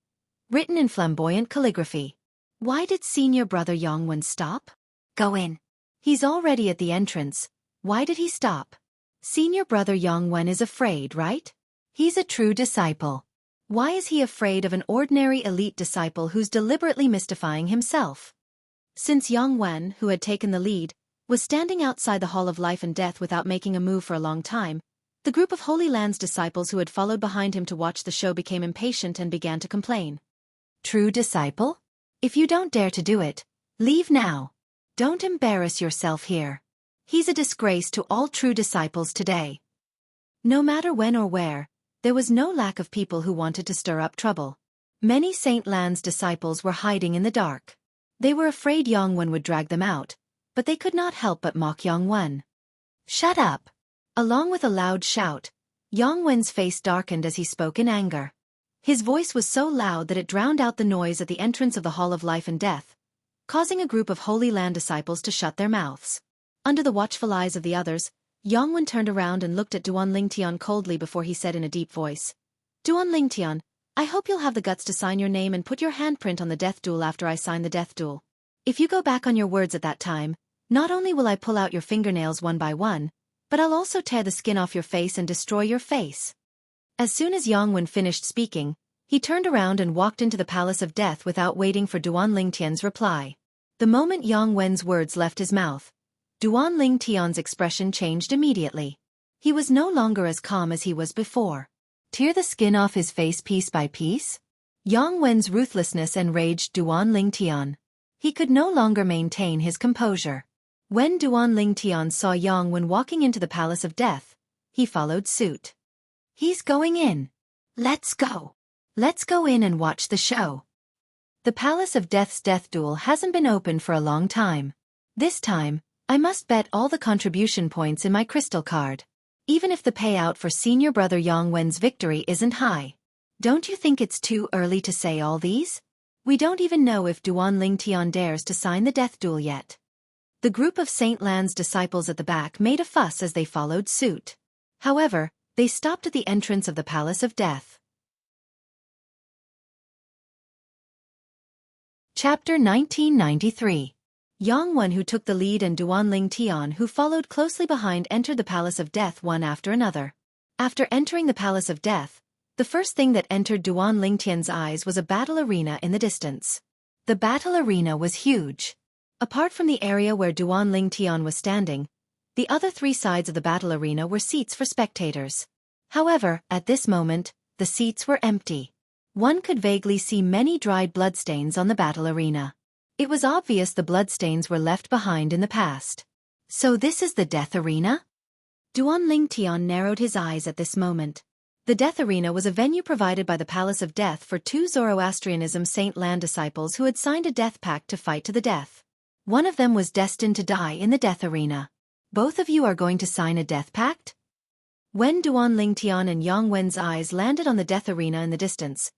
written in flamboyant calligraphy. Why did senior brother Yang Wen stop? Go in. He's already at the entrance. Why did he stop? Senior brother Yang Wen is afraid, right? He's a true disciple. Why is he afraid of an ordinary elite disciple who's deliberately mystifying himself? Since Yang Wen, who had taken the lead, was standing outside the Hall of Life and Death without making a move for a long time, the group of Holy Land's disciples who had followed behind him to watch the show became impatient and began to complain. True disciple? If you don't dare to do it, leave now. Don't embarrass yourself here. He's a disgrace to all true disciples today. No matter when or where, there was no lack of people who wanted to stir up trouble. Many Saint Lan's disciples were hiding in the dark. They were afraid Yang Wen would drag them out, but they could not help but mock Yang Wen. Shut up! Along with a loud shout, Yang Wen's face darkened as he spoke in anger. His voice was so loud that it drowned out the noise at the entrance of the Hall of Life and Death, causing a group of Holy Land disciples to shut their mouths. Under the watchful eyes of the others, Yang Wen turned around and looked at Duan Lingtian coldly before he said in a deep voice, Duan Lingtian, I hope you'll have the guts to sign your name and put your handprint on the death duel after I sign the death duel. If you go back on your words at that time, not only will I pull out your fingernails one by one, but I'll also tear the skin off your face and destroy your face. As soon as Yang Wen finished speaking, he turned around and walked into the Palace of Death without waiting for Duan Lingtian's reply. The moment Yang Wen's words left his mouth, Duan Lingtian's expression changed immediately. He was no longer as calm as he was before. Tear the skin off his face piece by piece? Yang Wen's ruthlessness enraged Duan Lingtian. He could no longer maintain his composure. When Duan Lingtian saw Yang Wen walking into the Palace of Death, he followed suit. He's going in. Let's go. Let's go in and watch the show. The Palace of Death's death duel hasn't been open for a long time. This time, I must bet all the contribution points in my crystal card. Even if the payout for senior brother Yang Wen's victory isn't high. Don't you think it's too early to say all these? We don't even know if Duan Lingtian dares to sign the death duel yet. The group of Saint Lan's disciples at the back made a fuss as they followed suit. However, they stopped at the entrance of the Palace of Death. Chapter 1993. Yang Wen, who took the lead, and Duan Lingtian, who followed closely behind, entered the Palace of Death one after another. After entering the Palace of Death, the first thing that entered Duan Lingtian's eyes was a battle arena in the distance. The battle arena was huge. Apart from the area where Duan Lingtian was standing, the other three sides of the battle arena were seats for spectators. However, at this moment, the seats were empty. One could vaguely see many dried bloodstains on the battle arena. It was obvious the bloodstains were left behind in the past. So this is the death arena? Duan Lingtian narrowed his eyes at this moment. The death arena was a venue provided by the Palace of Death for two Zoroastrianism Saint Lan disciples who had signed a death pact to fight to the death. One of them was destined to die in the death arena. Both of you are going to sign a death pact? When Duan Lingtian and Yang Wen's eyes landed on the death arena in the distance,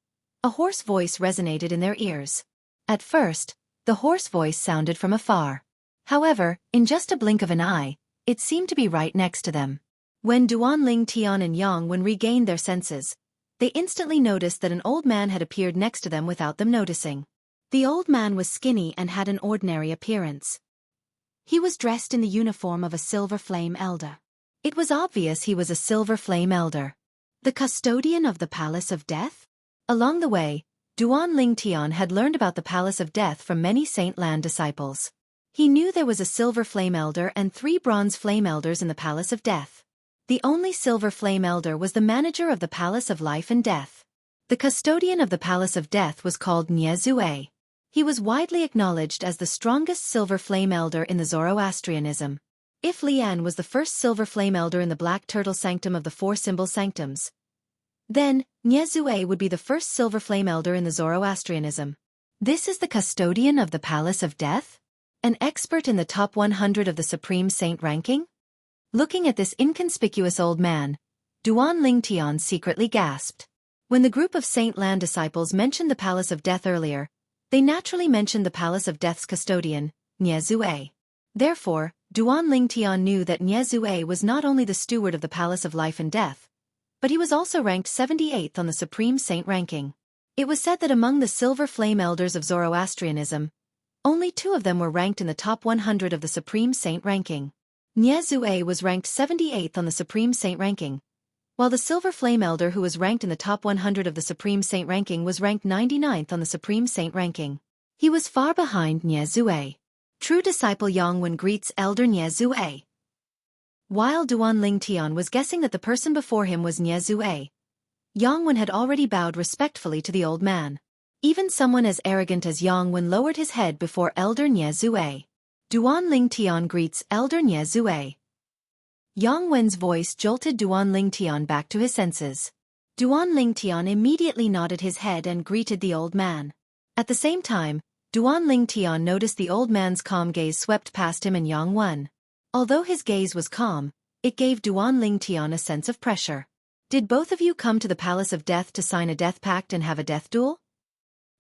a hoarse voice resonated in their ears. At first, the hoarse voice sounded from afar. However, in just a blink of an eye, it seemed to be right next to them. When Duan Lingtian and Yang Wen regained their senses, they instantly noticed that an old man had appeared next to them without them noticing. The old man was skinny and had an ordinary appearance. He was dressed in the uniform of a Silver Flame Elder. It was obvious he was a Silver Flame Elder. The custodian of the Palace of Death? Along the way, Duan Lingtian had learned about the Palace of Death from many Saint Lan disciples. He knew there was a silver flame elder and 3 bronze flame elders in the Palace of Death. The only silver flame elder was the manager of the Palace of Life and Death. The custodian of the Palace of Death was called Nye Zue. He was widely acknowledged as the strongest silver flame elder in the Zoroastrianism. If Lian was the first silver flame elder in the Black Turtle Sanctum of the 4 Symbol Sanctums, then Nye Zue would be the first silver flame elder in the Zoroastrianism. This is the custodian of the Palace of Death? An expert in the top 100 of the Supreme Saint ranking? Looking at this inconspicuous old man, Duan Lingtian secretly gasped. When the group of Saint Lan disciples mentioned the Palace of Death earlier, they naturally mentioned the Palace of Death's custodian, Nye Zue. Therefore, Duan Lingtian knew that Nye Zue was not only the steward of the Palace of Life and Death, but he was also ranked 78th on the Supreme Saint ranking. It was said that among the Silver Flame Elders of Zoroastrianism, only 2 of them were ranked in the top 100 of the Supreme Saint ranking. Nye Zue was ranked 78th on the Supreme Saint ranking, while the Silver Flame Elder who was ranked in the top 100 of the Supreme Saint ranking was ranked 99th on the Supreme Saint ranking. He was far behind Nye Zue. True disciple Yangwen greets Elder Nye Zue. While Duan Lingtian was guessing that the person before him was Nye Zue, Yangwen had already bowed respectfully to the old man. Even someone as arrogant as Yangwen lowered his head before Elder Nye Zue. Duan Lingtian greets Elder Nye Zue. Yangwen's voice jolted Duan Lingtian back to his senses. Duan Lingtian immediately nodded his head and greeted the old man. At the same time, Duan Lingtian noticed the old man's calm gaze swept past him and Yangwen. Although his gaze was calm, it gave Duan Lingtian a sense of pressure. Did both of you come to the Palace of Death to sign a death pact and have a death duel?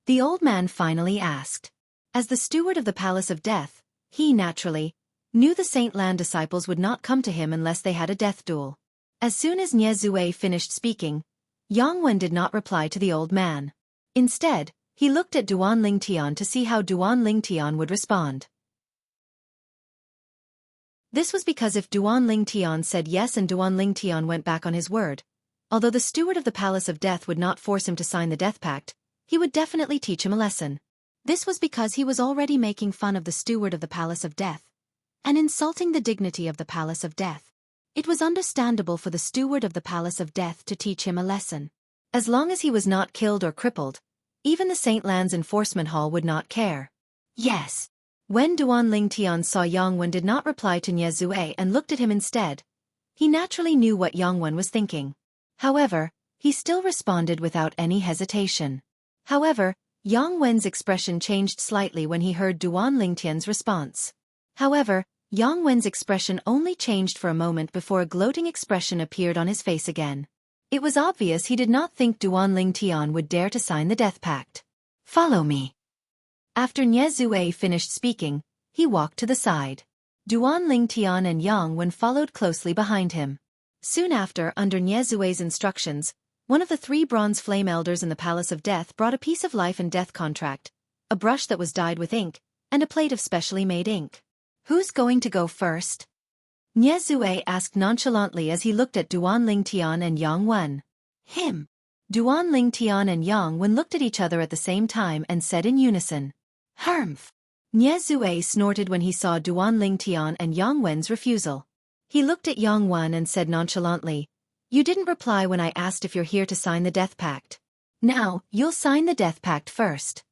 The old man finally asked. As the steward of the Palace of Death, he naturally knew the Saint Lan disciples would not come to him unless they had a death duel. As soon as Nye Zue finished speaking, Yangwen did not reply to the old man. Instead, he looked at Duan Lingtian to see how Duan Lingtian would respond. This was because if Duan Lingtian said yes and Duan Lingtian went back on his word, although the steward of the Palace of Death would not force him to sign the death pact, he would definitely teach him a lesson. This was because he was already making fun of the steward of the Palace of Death and insulting the dignity of the Palace of Death. It was understandable for the steward of the Palace of Death to teach him a lesson. As long as he was not killed or crippled, even the Saint Lan's enforcement hall would not care. Yes. When Duan Lingtian saw Yangwen did not reply to Nye Zue and looked at him instead, he naturally knew what Yangwen was thinking. However, he still responded without any hesitation. However, Yangwen's expression changed slightly when he heard Duan Lingtian's response. However, Yangwen's expression only changed for a moment before a gloating expression appeared on his face again. It was obvious he did not think Duan Lingtian would dare to sign the death pact. Follow me. After Nye Zue finished speaking, he walked to the side. Duan Lingtian and Yangwen followed closely behind him. Soon after, under Nye Zue's instructions, one of the 3 bronze flame elders in the Palace of Death brought a piece of life and death contract, a brush that was dyed with ink, and a plate of specially made ink. Who's going to go first? Nye Zue asked nonchalantly as he looked at Duan Lingtian and Yangwen. Him. Duan Lingtian and Yangwen looked at each other at the same time and said in unison. Humph. Nye Zue snorted when he saw Duan Lingtian and Yangwen's refusal. He looked at Yangwen and said nonchalantly, You didn't reply when I asked if you're here to sign the death pact. Now, you'll sign the death pact first.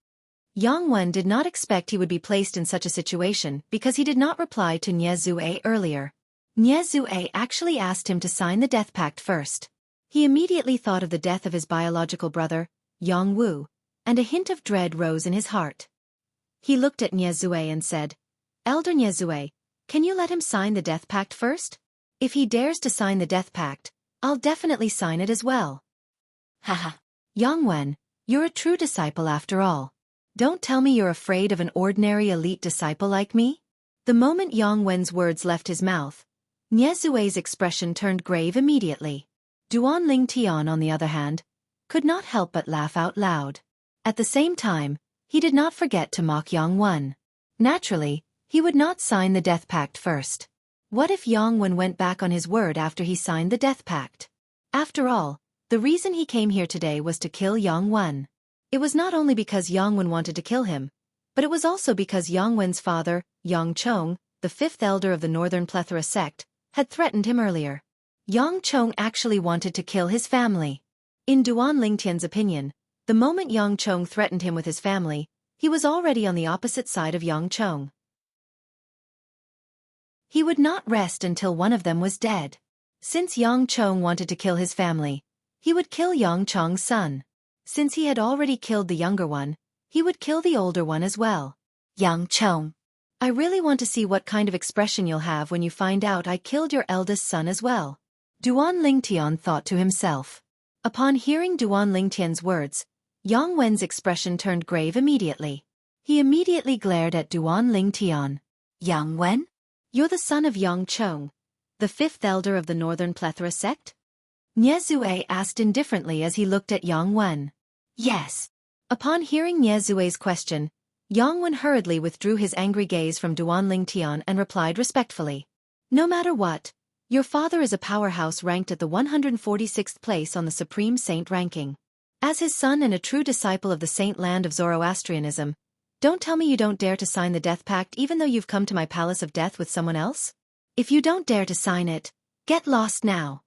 Yangwen did not expect he would be placed in such a situation because he did not reply to Nye Zue earlier. Nye Zue actually asked him to sign the death pact first. He immediately thought of the death of his biological brother, Jianghu, and a hint of dread rose in his heart. He looked at Nye Zue and said, Elder Nye Zue, can you let him sign the death pact first? If he dares to sign the death pact, I'll definitely sign it as well. Haha. Yangwen, you're a true disciple after all. Don't tell me you're afraid of an ordinary elite disciple like me? The moment Yangwen's words left his mouth, Nye Zue's expression turned grave immediately. Duan Lingtian, on the other hand, could not help but laugh out loud. At the same time, he did not forget to mock Yangwen. Naturally, he would not sign the death pact first. What if Yangwen went back on his word after he signed the death pact? After all, the reason he came here today was to kill Yangwen. It was not only because Yang Wen wanted to kill him, but it was also because Yang Wen's father, Yang Chong, the fifth elder of the Northern Plethora sect, had threatened him earlier. Yang Chong actually wanted to kill his family. In Duan Lingtian's opinion, the moment Yang Chong threatened him with his family, he was already on the opposite side of Yang Chong. He would not rest until one of them was dead. Since Yang Chong wanted to kill his family, he would kill Yang Chong's son. Since he had already killed the younger one, he would kill the older one as well. Yang Chong, I really want to see what kind of expression you'll have when you find out I killed your eldest son as well. Duan Lingtian thought to himself. Upon hearing Duan Lingtian's words, Yang Wen's expression turned grave immediately. He immediately glared at Duan Lingtian. Yang Wen? You're the son of Yang Chong, the fifth elder of the Northern Plethora sect? Nie Zue asked indifferently as he looked at Yang Wen. Yes. Upon hearing Nie Zue's question, Yang Wen hurriedly withdrew his angry gaze from Duan Lingtian and replied respectfully. No matter what, your father is a powerhouse ranked at the 146th place on the Supreme Saint ranking. As his son and a true disciple of the Saint land of Zoroastrianism, don't tell me you don't dare to sign the death pact even though you've come to my palace of death with someone else? If you don't dare to sign it, get lost now.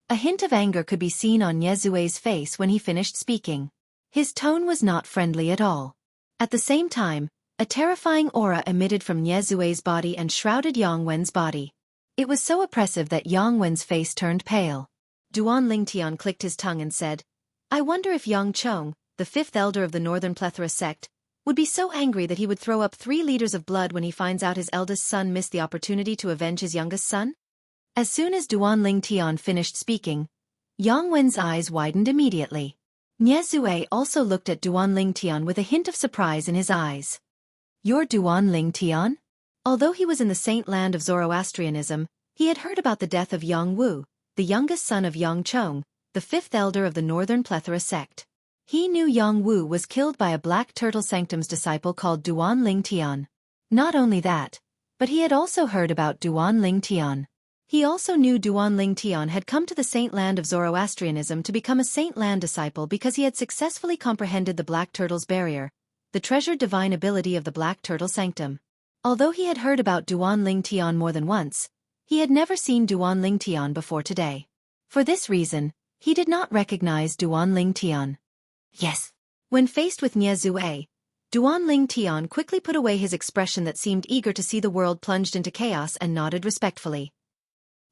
A hint of anger could be seen on Nie Zue's face when he finished speaking. His tone was not friendly at all. At the same time, a terrifying aura emitted from Nie Zue's body and shrouded Yang Wen's body. It was so oppressive that Yang Wen's face turned pale. Duan Lingtian clicked his tongue and said, I wonder if Yang Chong, the fifth elder of the Northern Plethora sect, would be so angry that he would throw up 3 liters of blood when he finds out his eldest son missed the opportunity to avenge his youngest son? As soon as Duan Lingtian finished speaking, Yang Wen's eyes widened immediately. Nie Zue also looked at Duan Lingtian with a hint of surprise in his eyes. You're Duan Lingtian? Although he was in the saint land of Zoroastrianism, he had heard about the death of Yang Wu, the youngest son of Yang Chong, the fifth elder of the Northern Plethora sect. He knew Yang Wu was killed by a Black Turtle Sanctum's disciple called Duan Lingtian. Not only that, but he had also heard about Duan Lingtian. He also knew Duan Lingtian had come to the saint land of Zoroastrianism to become a saint land disciple because he had successfully comprehended the Black Turtle's barrier, the treasured divine ability of the Black Turtle Sanctum. Although he had heard about Duan Lingtian more than once, he had never seen Duan Lingtian before today. For this reason, he did not recognize Duan Lingtian. Yes. When faced with Nie Zue, Duan Lingtian quickly put away his expression that seemed eager to see the world plunged into chaos and nodded respectfully.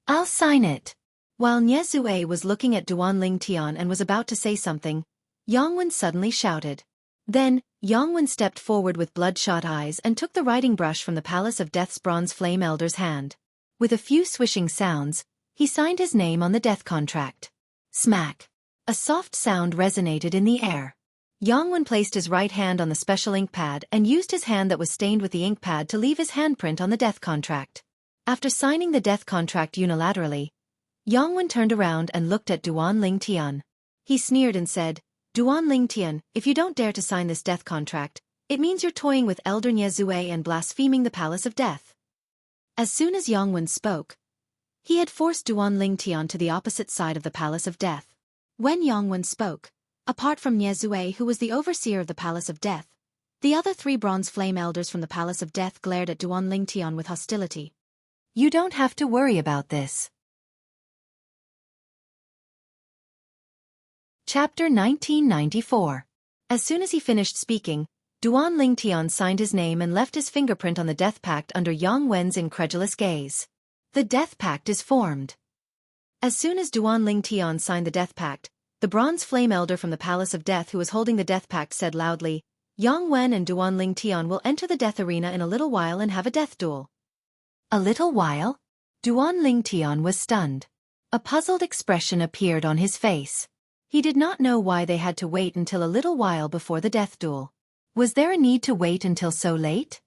I'll sign it. While Nie Zue was looking at Duan Lingtian and was about to say something, Yang Wen suddenly shouted. Then, Yang Wen stepped forward with bloodshot eyes and took the writing brush from the Palace of Death's bronze flame elder's hand. With a few swishing sounds, he signed his name on the death contract. Smack. A soft sound resonated in the air. Yang Wen placed his right hand on the special ink pad and used his hand that was stained with the ink pad to leave his handprint on the death contract. After signing the death contract unilaterally, Yang Wen turned around and looked at Duan Lingtian. He sneered and said, Duan Lingtian, if you don't dare to sign this death contract, it means you're toying with Elder Nie Zue and blaspheming the Palace of Death. As soon as Yang Wen spoke, he had forced Duan Lingtian to the opposite side of the Palace of Death. When Yang Wen spoke, apart from Nie Zue who was the overseer of the Palace of Death, the other 3 bronze flame elders from the Palace of Death glared at Duan Lingtian with hostility. You don't have to worry about this. Chapter 1994. As soon as he finished speaking, Duan Lingtian signed his name and left his fingerprint on the death pact under Yang Wen's incredulous gaze. The death pact is formed. As soon as Duan Lingtian signed the death pact, the bronze flame elder from the Palace of Death who was holding the death pact said loudly, Yang Wen and Duan Lingtian will enter the death arena in a little while and have a death duel. A little while? Duan Lingtian was stunned. A puzzled expression appeared on his face. He did not know why they had to wait until a little while before the death duel. Was there a need to wait until so late?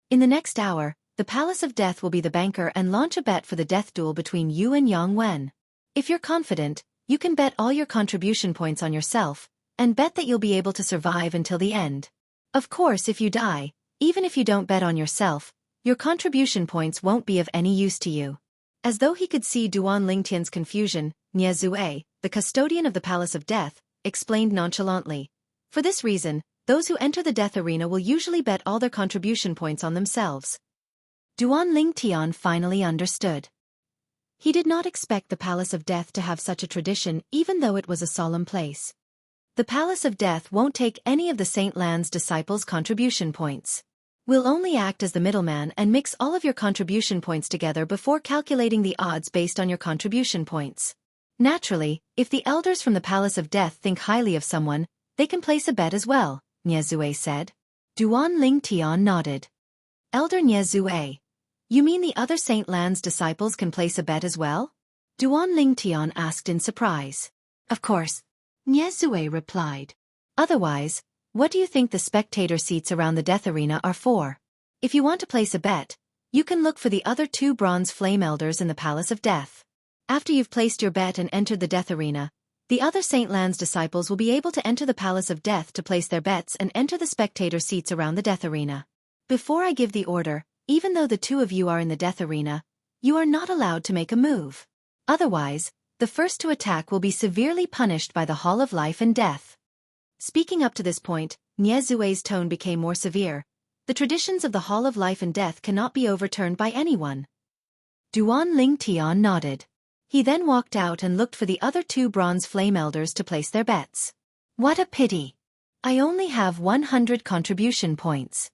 In the next hour, the Palace of Death will be the banker and launch a bet for the death duel between you and Yang Wen. If you're confident, you can bet all your contribution points on yourself, and bet that you'll be able to survive until the end. Of course, if you die, even if you don't bet on yourself, your contribution points won't be of any use to you. As though he could see Duan Lingtian's confusion, Nie Zue, the custodian of the Palace of Death, explained nonchalantly, For this reason, those who enter the death arena will usually bet all their contribution points on themselves. Duan Lingtian finally understood. He did not expect the Palace of Death to have such a tradition even though it was a solemn place. The Palace of Death won't take any of the Saint Lan's disciples' contribution points. We'll only act as the middleman and mix all of your contribution points together before calculating the odds based on your contribution points. Naturally, if the elders from the Palace of Death think highly of someone, they can place a bet as well, Niezue said. Duan Lingtian nodded. Elder Niezue, you mean the other Saint Lan's disciples can place a bet as well? Duan Lingtian asked in surprise. Of course, Niezue replied. Otherwise, what do you think the spectator seats around the death arena are for? If you want to place a bet, you can look for the other 2 bronze flame elders in the Palace of Death. After you've placed your bet and entered the death arena, the other Saint Lan's disciples will be able to enter the Palace of Death to place their bets and enter the spectator seats around the death arena. Before I give the order, even though the 2 of you are in the death arena, you are not allowed to make a move. Otherwise, the first to attack will be severely punished by the Hall of Life and Death. Speaking up to this point, Niezue's tone became more severe. The traditions of the Hall of Life and Death cannot be overturned by anyone. Duan Lingtian nodded. He then walked out and looked for the other 2 bronze flame elders to place their bets. What a pity! I only have 100 contribution points.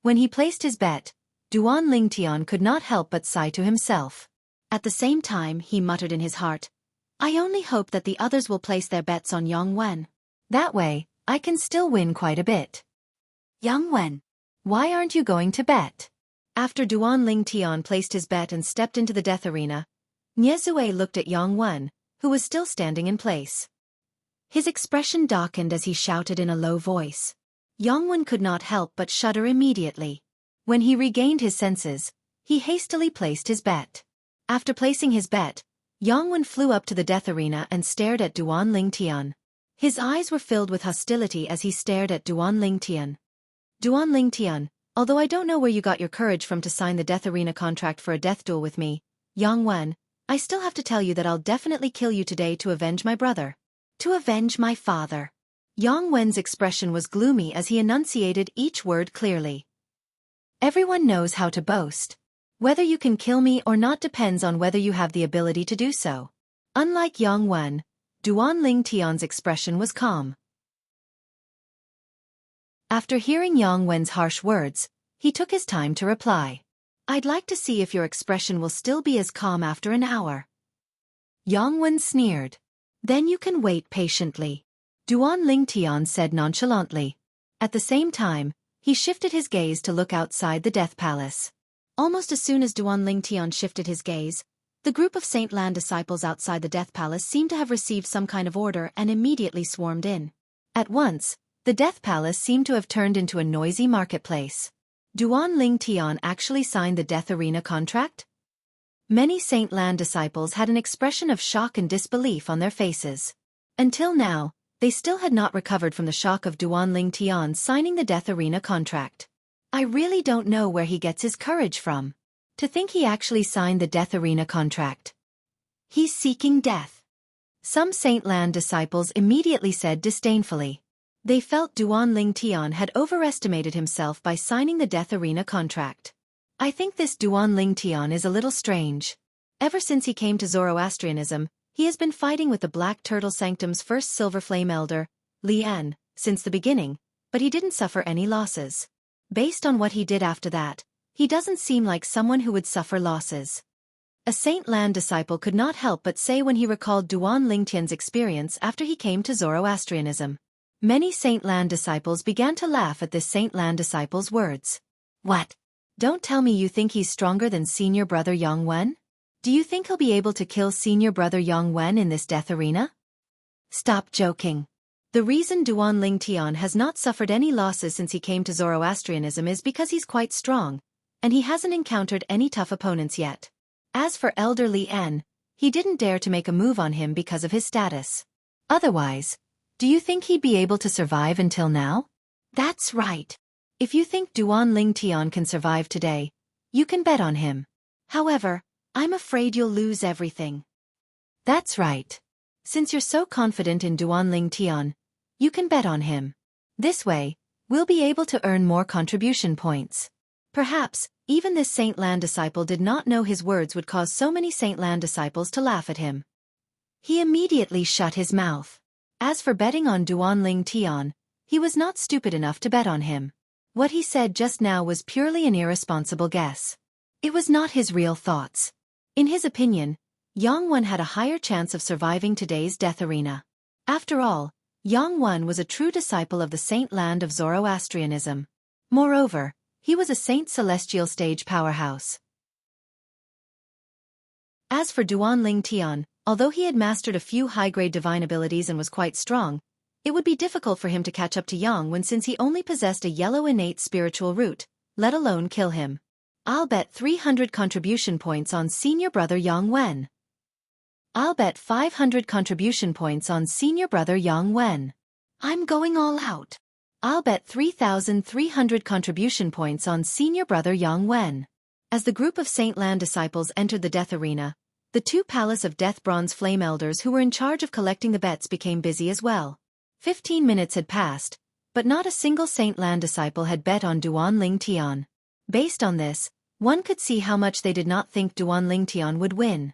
When he placed his bet, Duan Lingtian could not help but sigh to himself. At the same time, he muttered in his heart, I only hope that the others will place their bets on Yang Wen. That way, I can still win quite a bit. Yang Wen, why aren't you going to bet? After Duan Lingtian placed his bet and stepped into the death arena, Niezue looked at Yang Wen, who was still standing in place. His expression darkened as he shouted in a low voice. Yang Wen could not help but shudder immediately. When he regained his senses, he hastily placed his bet. After placing his bet, Yang Wen flew up to the death arena and stared at Duan Lingtian. His eyes were filled with hostility as he stared at Duan Lingtian. Duan Lingtian, although I don't know where you got your courage from to sign the death arena contract for a death duel with me, Yang Wen, I still have to tell you that I'll definitely kill you today to avenge my brother. To avenge my father. Yang Wen's expression was gloomy as he enunciated each word clearly. Everyone knows how to boast. Whether you can kill me or not depends on whether you have the ability to do so. Unlike Yang Wen, Duan Lingtian's expression was calm. After hearing Yang Wen's harsh words, he took his time to reply. I'd like to see if your expression will still be as calm after an hour. Yang Wen sneered. Then you can wait patiently. Duan Lingtian said nonchalantly. At the same time, he shifted his gaze to look outside the Death Palace. Almost as soon as Duan Lingtian shifted his gaze, the group of Saint Lan disciples outside the Death Palace seemed to have received some kind of order and immediately swarmed in. At once, the Death Palace seemed to have turned into a noisy marketplace. Duan Lingtian actually signed the Death Arena contract? Many Saint Lan disciples had an expression of shock and disbelief on their faces. Until now, they still had not recovered from the shock of Duan Lingtian signing the Death Arena contract. I really don't know where he gets his courage from. To think he actually signed the Death Arena contract. He's seeking death. Some Saint Lan disciples immediately said disdainfully. They felt Duan Lingtian had overestimated himself by signing the Death Arena contract. I think this Duan Lingtian is a little strange. Ever since he came to Zoroastrianism, he has been fighting with the Black Turtle Sanctum's first Silver Flame Elder, Lian, since the beginning, but he didn't suffer any losses. Based on what he did after that, he doesn't seem like someone who would suffer losses. A Saint Lan disciple could not help but say when he recalled Duan Lingtian's experience after he came to Zoroastrianism. Many Saint Lan disciples began to laugh at this Saint Lan disciple's words. What? Don't tell me you think he's stronger than senior brother Yang Wen? Do you think he'll be able to kill senior brother Yang Wen in this death arena? Stop joking. The reason Duan Lingtian has not suffered any losses since he came to Zoroastrianism is because he's quite strong, and he hasn't encountered any tough opponents yet. As for Elder Lian, he didn't dare to make a move on him because of his status. Otherwise, do you think he'd be able to survive until now? That's right. If you think Duan Lingtian can survive today, you can bet on him. However, I'm afraid you'll lose everything. That's right. Since you're so confident in Duan Lingtian, you can bet on him. This way, we'll be able to earn more contribution points. Perhaps, even this Saint Lan disciple did not know his words would cause so many Saint Lan disciples to laugh at him. He immediately shut his mouth. As for betting on Duanling Tian, he was not stupid enough to bet on him. What he said just now was purely an irresponsible guess. It was not his real thoughts. In his opinion, Yang Wen had a higher chance of surviving today's death arena. After all, Yang Wen was a true disciple of the Saint Land of Zoroastrianism. Moreover, he was a Saint Celestial stage powerhouse. As for Duanling Tian, although he had mastered a few high-grade divine abilities and was quite strong, it would be difficult for him to catch up to Yang Wen since he only possessed a yellow innate spiritual root, let alone kill him. I'll bet 300 contribution points on senior brother Yang Wen. I'll bet 500 contribution points on senior brother Yang Wen. I'm going all out. I'll bet 3,300 contribution points on senior brother Yang Wen. As the group of Saint Lan disciples entered the death arena, the two Palace of Death Bronze Flame Elders who were in charge of collecting the bets became busy as well. 15 minutes had passed, but not a single Saint Lan disciple had bet on Duanling Tian. Based on this, one could see how much they did not think Duanling Tian would win.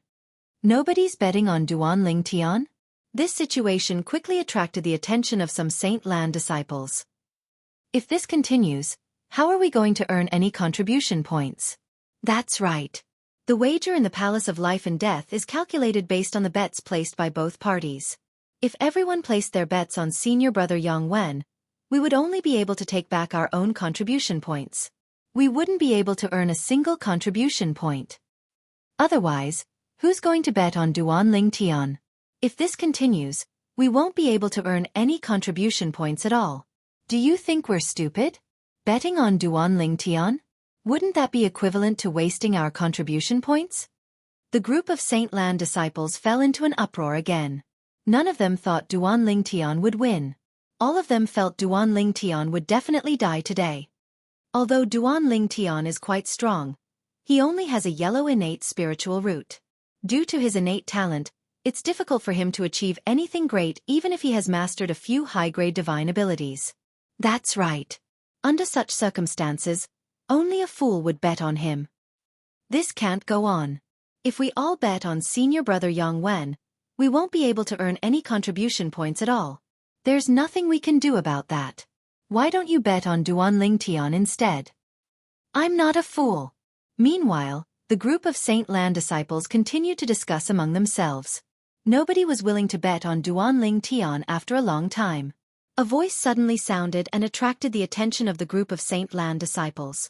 Nobody's betting on Duanling Tian? This situation quickly attracted the attention of some Saint Lan disciples. If this continues, how are we going to earn any contribution points? That's right. The wager in the Palace of Life and Death is calculated based on the bets placed by both parties. If everyone placed their bets on senior brother Yang Wen, we would only be able to take back our own contribution points. We wouldn't be able to earn a single contribution point. Otherwise, who's going to bet on Duanling Tian? If this continues, we won't be able to earn any contribution points at all. Do you think we're stupid? Betting on Duanling Tian? Wouldn't that be equivalent to wasting our contribution points? The group of Saint Lan disciples fell into an uproar again. None of them thought Duanling Tian would win. All of them felt Duanling Tian would definitely die today. Although Duanling Tian is quite strong, he only has a yellow innate spiritual root. Due to his innate talent, it's difficult for him to achieve anything great even if he has mastered a few high-grade divine abilities. That's right. Under such circumstances, only a fool would bet on him. This can't go on. If we all bet on senior brother Yang Wen, we won't be able to earn any contribution points at all. There's nothing we can do about that. Why don't you bet on Duanling Tian instead? I'm not a fool. Meanwhile, the group of Saint Lan disciples continued to discuss among themselves. Nobody was willing to bet on Duanling Tian after a long time. A voice suddenly sounded and attracted the attention of the group of Saint Lan disciples.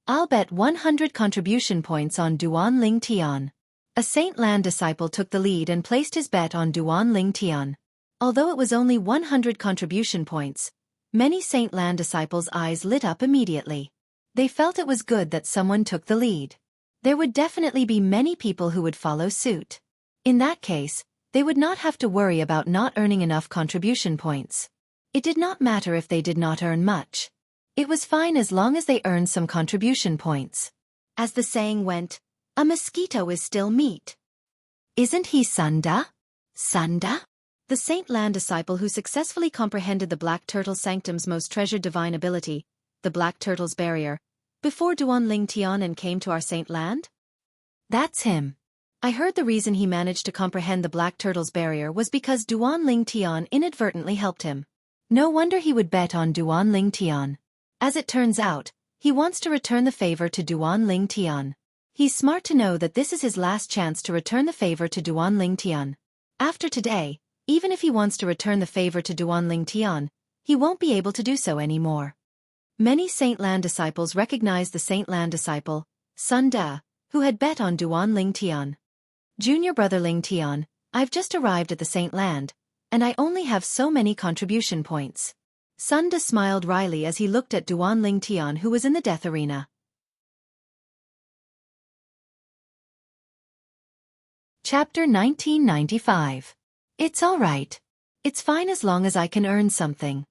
I'll bet 100 contribution points on Duanling Tian. A Saint Lan disciple took the lead and placed his bet on Duanling Tian. Although it was only 100 contribution points, many Saint Lan disciples' eyes lit up immediately. They felt it was good that someone took the lead. There would definitely be many people who would follow suit. In that case, they would not have to worry about not earning enough contribution points. It did not matter if they did not earn much. It was fine as long as they earned some contribution points. As the saying went, a mosquito is still meat. Isn't he Sunda? Sunda? The Saint Lan disciple who successfully comprehended the Black Turtle Sanctum's most treasured divine ability, the Black Turtle's Barrier, before Duanling Tian and came to our Saint Land? That's him. I heard the reason he managed to comprehend the Black Turtle's Barrier was because Duanling Tian inadvertently helped him. No wonder he would bet on Duanling Tian. As it turns out, he wants to return the favor to Duanling Tian. He's smart to know that this is his last chance to return the favor to Duanling Tian. After today, even if he wants to return the favor to Duanling Tian, he won't be able to do so anymore. Many Saint Lan disciples recognized the Saint Lan disciple, Sun Da, who had bet on Duanling Tian. Junior brother Ling Tian, I've just arrived at the Saint Land, and I only have so many contribution points. Sun Da smiled wryly as he looked at Duanling Tian who was in the death arena. Chapter 1995. It's all right. It's fine as long as I can earn something.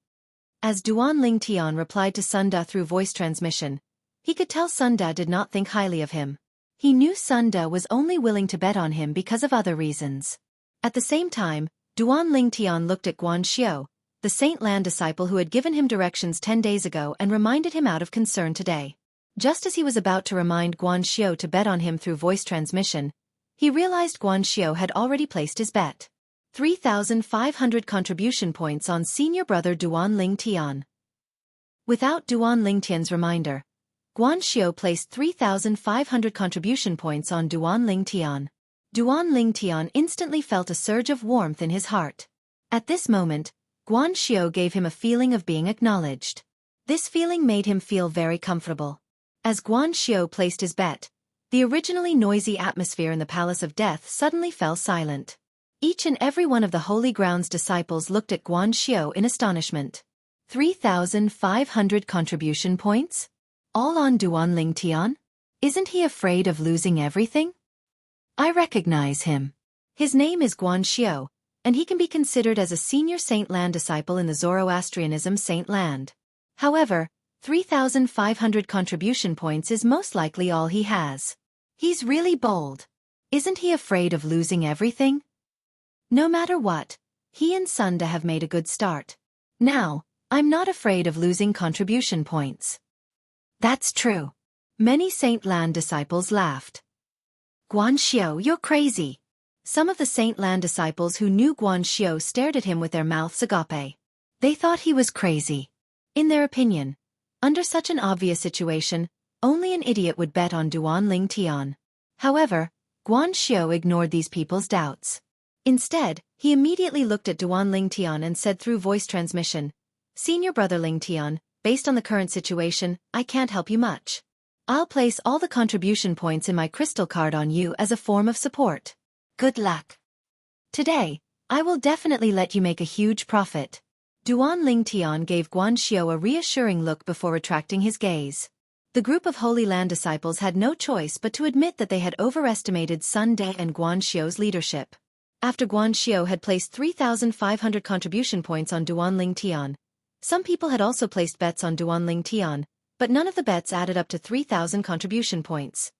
As Duanling Tian replied to Sun Da through voice transmission, he could tell Sun Da did not think highly of him. He knew Sun Da was only willing to bet on him because of other reasons. At the same time, Duanling Tian looked at Guan Xiu, the Saint Lan disciple who had given him directions 10 days ago and reminded him out of concern today. Just as he was about to remind Xianxia to bet on him through voice transmission, he realized Xianxia had already placed his bet. 3,500 contribution points on senior brother Duan Lingtian. Without Duan Lingtian's reminder, Xianxia placed 3,500 contribution points on Duan Lingtian. Duan Lingtian instantly felt a surge of warmth in his heart. At this moment, Xianxia gave him a feeling of being acknowledged. This feeling made him feel very comfortable. As Xianxia placed his bet, the originally noisy atmosphere in the Palace of Death suddenly fell silent. Each and every one of the Holy Ground's disciples looked at Xianxia in astonishment. 3,500 contribution points? All on Duan Lingtian? Isn't he afraid of losing everything? I recognize him. His name is Xianxia, and he can be considered as a senior Saint Lan disciple in the Zoroastrianism Saint Land. However, 3,500 contribution points is most likely all he has. He's really bold. Isn't he afraid of losing everything? No matter what, he and Sunda have made a good start. Now, I'm not afraid of losing contribution points. That's true. Many Saint Lan disciples laughed. Xianxia, you're crazy. Some of the Saint Lan disciples who knew Xianxia stared at him with their mouths agape. They thought he was crazy. In their opinion, under such an obvious situation, only an idiot would bet on Duan Lingtian. However, Xianxia ignored these people's doubts. Instead, he immediately looked at Duan Lingtian and said through voice transmission, "Senior brother Lingtian, based on the current situation, I can't help you much. I'll place all the contribution points in my crystal card on you as a form of support. Good luck. Today, I will definitely let you make a huge profit." Duan Lingtian gave Xianxia a reassuring look before retracting his gaze. The group of Holy Land disciples had no choice but to admit that they had overestimated Sun De and Xiao's leadership. After Xiao had placed 3,500 contribution points on Duan Lingtian, some people had also placed bets on Duan Lingtian, but none of the bets added up to 3,000 contribution points.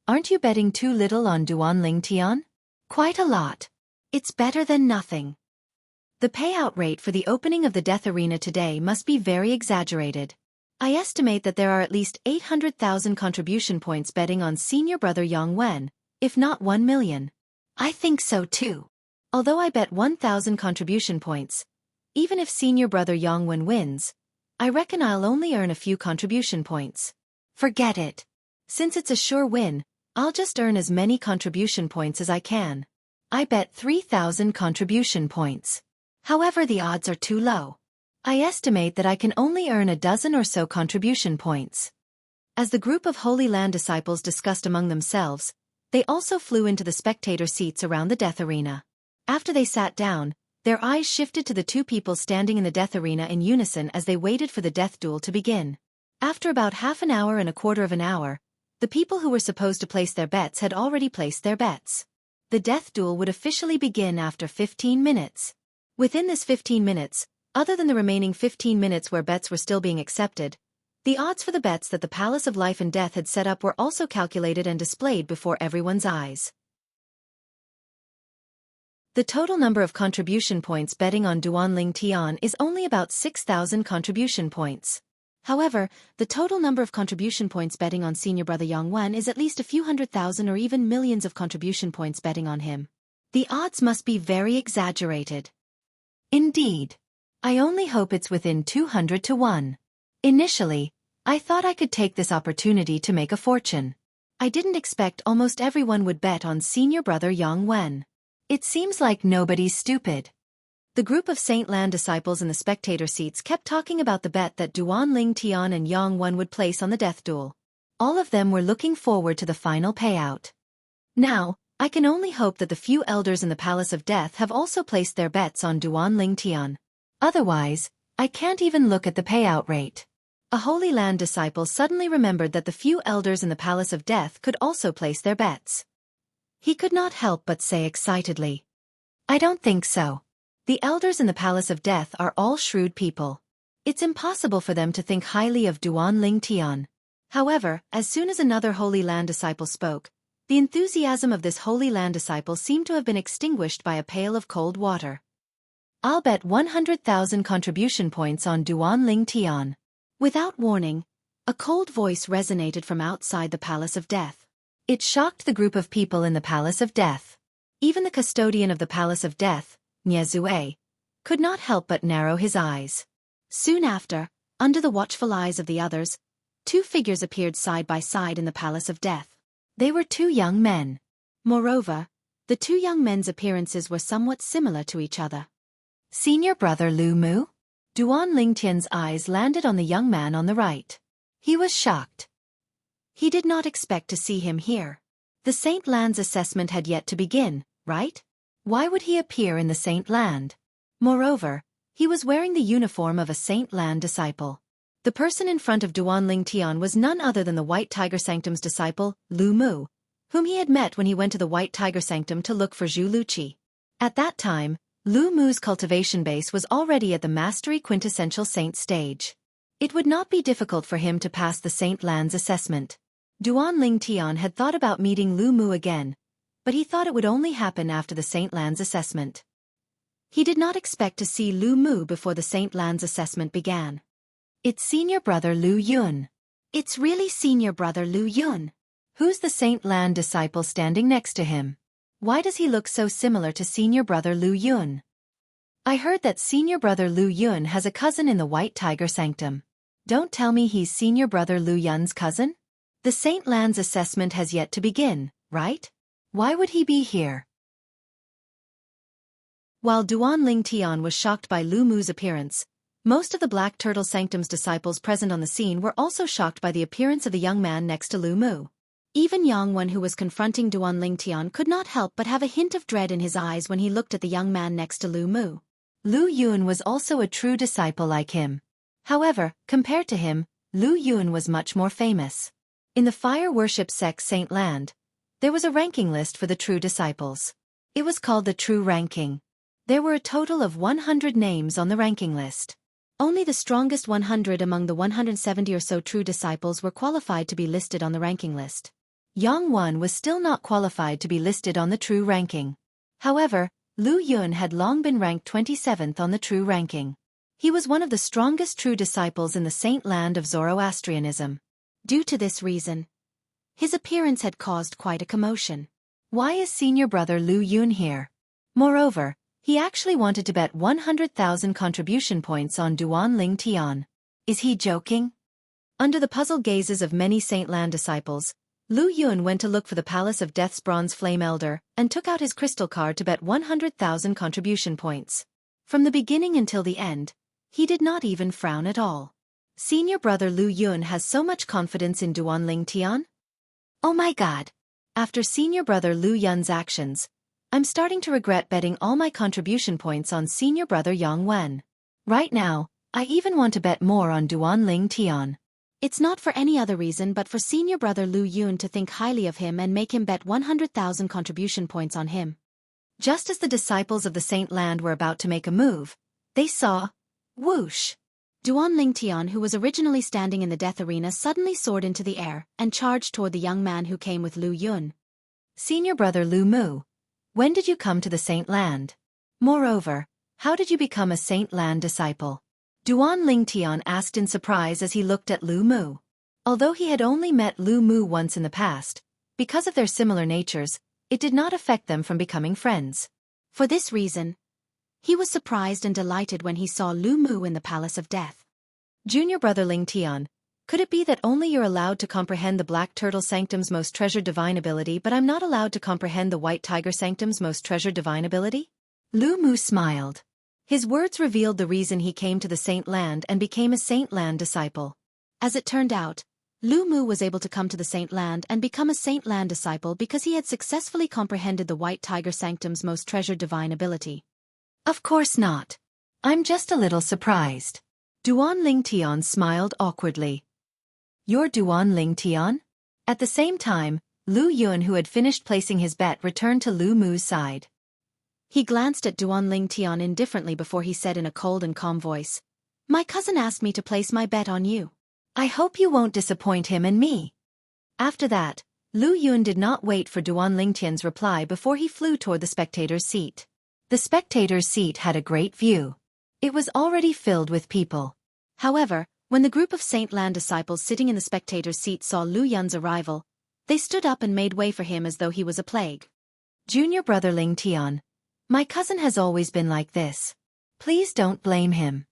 Aren't you betting too little on Duan Lingtian? Quite a lot. It's better than nothing. The payout rate for the opening of the death arena today must be very exaggerated. I estimate that there are at least 800,000 contribution points betting on senior brother Yang Wen, if not 1 million. I think so too. Although I bet 1,000 contribution points, even if senior brother Yang Wen wins, I reckon I'll only earn a few contribution points. Forget it. Since it's a sure win, I'll just earn as many contribution points as I can. I bet 3,000 contribution points. However, the odds are too low. I estimate that I can only earn a dozen or so contribution points. As the group of Holy Land disciples discussed among themselves, they also flew into the spectator seats around the death arena. After they sat down, their eyes shifted to the two people standing in the death arena in unison as they waited for the death duel to begin. After about half an hour and a quarter of an hour, the people who were supposed to place their bets had already placed their bets. The death duel would officially begin after 15 minutes. Within this 15 minutes, other than the remaining 15 minutes where bets were still being accepted, the odds for the bets that the Palace of Life and Death had set up were also calculated and displayed before everyone's eyes. The total number of contribution points betting on Duan Lingtian is only about 6,000 contribution points. However, the total number of contribution points betting on senior brother Yang Wen is at least a few 100,000 or even millions of contribution points betting on him. The odds must be very exaggerated. Indeed. I only hope it's within 200 to 1. Initially, I thought I could take this opportunity to make a fortune. I didn't expect almost everyone would bet on senior brother Yang Wen. It seems like nobody's stupid. The group of Saint Lan disciples in the spectator seats kept talking about the bet that Duan Lingtian and Yang Wen would place on the death duel. All of them were looking forward to the final payout. Now, I can only hope that the few elders in the Palace of Death have also placed their bets on Duan Lingtian. Otherwise, I can't even look at the payout rate. A Holy Land disciple suddenly remembered that the few elders in the Palace of Death could also place their bets. He could not help but say excitedly, "I don't think so. The elders in the Palace of Death are all shrewd people. It's impossible for them to think highly of Duan Lingtian." However, as soon as another Holy Land disciple spoke, the enthusiasm of this Holy Land disciple seemed to have been extinguished by a pail of cold water. I'll bet 100,000 contribution points on Duan Tian. Without warning, a cold voice resonated from outside the Palace of Death. It shocked the group of people in the Palace of Death. Even the custodian of the Palace of Death, Niezue, could not help but narrow his eyes. Soon after, under the watchful eyes of the others, two figures appeared side by side in the Palace of Death. They were two young men. Moreover, the two young men's appearances were somewhat similar to each other. Senior brother Lu Mu? Duan Lingtian's eyes landed on the young man on the right. He was shocked. He did not expect to see him here. The Saint Land's assessment had yet to begin, right? Why would he appear in the Saint Land? Moreover, he was wearing the uniform of a Saint Land disciple. The person in front of Duan Lingtian was none other than the White Tiger Sanctum's disciple, Lu Mu, whom he had met when he went to the White Tiger Sanctum to look for Zhu Luqi. At that time, Lu Mu's cultivation base was already at the Mastery Quintessential Saint stage. It would not be difficult for him to pass the Saint Land's assessment. Duan Lingtian had thought about meeting Lu Mu again, but he thought it would only happen after the Saint Land's assessment. He did not expect to see Lu Mu before the Saint Land's assessment began. It's senior brother Lu Yun. It's really senior brother Lu Yun. Who's the Saint Land disciple standing next to him? Why does he look so similar to senior brother Lu Yun? I heard that senior brother Lu Yun has a cousin in the White Tiger Sanctum. Don't tell me he's senior brother Lu Yun's cousin? The Saint Land's assessment has yet to begin, right? Why would he be here? While Duan Lingtian was shocked by Lu Mu's appearance, most of the Black Turtle Sanctum's disciples present on the scene were also shocked by the appearance of the young man next to Lu Mu. Even Yangwen, who was confronting Duan Lingtian, could not help but have a hint of dread in his eyes when he looked at the young man next to Lu Mu. Lu Yun was also a true disciple like him. However, compared to him, Lu Yun was much more famous. In the fire worship sect Saint Land, there was a ranking list for the true disciples. It was called the True Ranking. There were a total of 100 names on the ranking list. Only the strongest 100 among the 170 or so true disciples were qualified to be listed on the ranking list. Yang Wan was still not qualified to be listed on the true ranking. However, Lu Yun had long been ranked 27th on the true ranking. He was one of the strongest true disciples in the Saint Land of Zoroastrianism. Due to this reason, his appearance had caused quite a commotion. Why is senior brother Lu Yun here? Moreover, he actually wanted to bet 100,000 contribution points on Duan Lingtian. Is he joking? Under the puzzled gazes of many Saint Land disciples, Lu Yun went to look for the Palace of Death's Bronze Flame Elder and took out his crystal card to bet 100,000 contribution points. From the beginning until the end, he did not even frown at all. Senior brother Lu Yun has so much confidence in Duan Lingtian? Oh my god! After senior brother Lu Yun's actions, I'm starting to regret betting all my contribution points on senior brother Yang Wen. Right now, I even want to bet more on Duan Lingtian. It's not for any other reason but for senior brother Lu Yun to think highly of him and make him bet 100,000 contribution points on him. Just as the disciples of the Saint Land were about to make a move, they saw, whoosh! Duan Lingtian, who was originally standing in the death arena, suddenly soared into the air and charged toward the young man who came with Lu Yun. Senior brother Lu Mu, when did you come to the Saint Land? Moreover, how did you become a Saint Land disciple? Duan Lingtian asked in surprise as he looked at Lu Mu. Although he had only met Lu Mu once in the past, because of their similar natures, it did not affect them from becoming friends. For this reason, he was surprised and delighted when he saw Lu Mu in the Palace of Death. Junior brother Lingtian, could it be that only you're allowed to comprehend the Black Turtle Sanctum's most treasured divine ability, but I'm not allowed to comprehend the White Tiger Sanctum's most treasured divine ability? Lu Mu smiled. His words revealed the reason he came to the Saint Land and became a Saint Land disciple. As it turned out, Lu Mu was able to come to the Saint Land and become a Saint Land disciple because he had successfully comprehended the White Tiger Sanctum's most treasured divine ability. Of course not. I'm just a little surprised. Duan Lingtian smiled awkwardly. You're Duan Lingtian? At the same time, Lu Yun, who had finished placing his bet, returned to Lu Mu's side. He glanced at Duan Lingtian indifferently before he said in a cold and calm voice, My cousin asked me to place my bet on you. I hope you won't disappoint him and me. After that, Lu Yun did not wait for Duan Lingtian's reply before he flew toward the spectator's seat. The spectator's seat had a great view. It was already filled with people. However, when the group of Saint Lan disciples sitting in the spectator's seat saw Lu Yun's arrival, they stood up and made way for him as though he was a plague. Junior brother Ling Tian. My cousin has always been like this. Please don't blame him.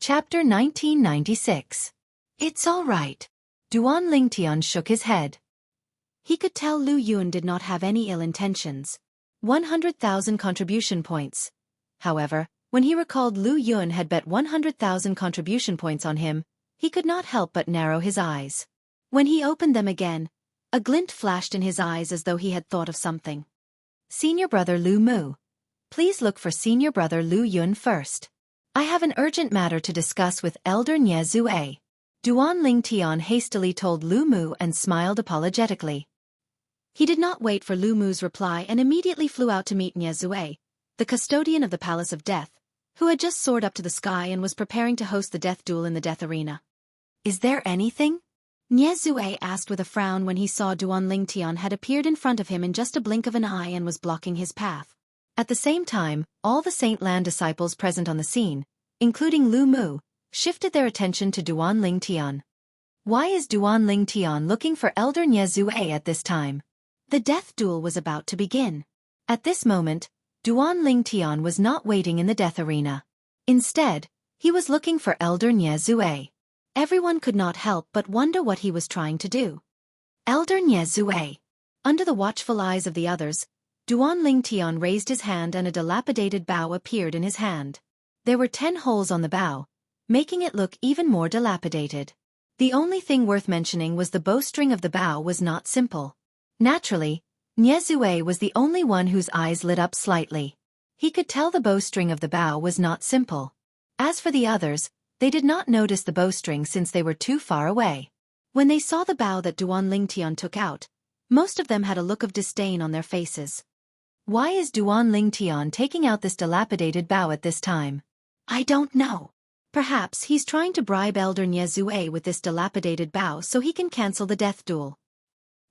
Chapter 1996. It's all right. Duan Lingtian shook his head. He could tell Lu Yun did not have any ill intentions. 100,000 contribution points. However, when he recalled Lu Yun had bet 100,000 contribution points on him, he could not help but narrow his eyes. When he opened them again, a glint flashed in his eyes as though he had thought of something. Senior brother Lu Mu. Please look for senior brother Lu Yun first. I have an urgent matter to discuss with Elder Nye Zue. Duan Lingtian hastily told Lu Mu and smiled apologetically. He did not wait for Lu Mu's reply and immediately flew out to meet Nye Zue, the custodian of the Palace of Death, who had just soared up to the sky and was preparing to host the death duel in the death arena. Is there anything? Nye Zue asked with a frown when he saw Duan Lingtian had appeared in front of him in just a blink of an eye and was blocking his path. At the same time, all the Saint Lan disciples present on the scene, including Lu Mu, shifted their attention to Duan Lingtian. Why is Duan Lingtian looking for Elder Nye Zue at this time? The death duel was about to begin. At this moment, Duan Lingtian was not waiting in the death arena. Instead, he was looking for Elder Nye Zue. Everyone could not help but wonder what he was trying to do. Elder Nye Zue. Under the watchful eyes of the others, Duan Lingtian raised his hand and a dilapidated bow appeared in his hand. There were 10 holes on the bow, making it look even more dilapidated. The only thing worth mentioning was the bowstring of the bow was not simple. Naturally, Nye Zue was the only one whose eyes lit up slightly. He could tell the bowstring of the bow was not simple. As for the others, they did not notice the bowstring since they were too far away. When they saw the bow that Duan Lingtian took out, most of them had a look of disdain on their faces. Why is Duan Lingtian taking out this dilapidated bow at this time? I don't know. Perhaps he's trying to bribe Elder Nye Zue with this dilapidated bow so he can cancel the death duel.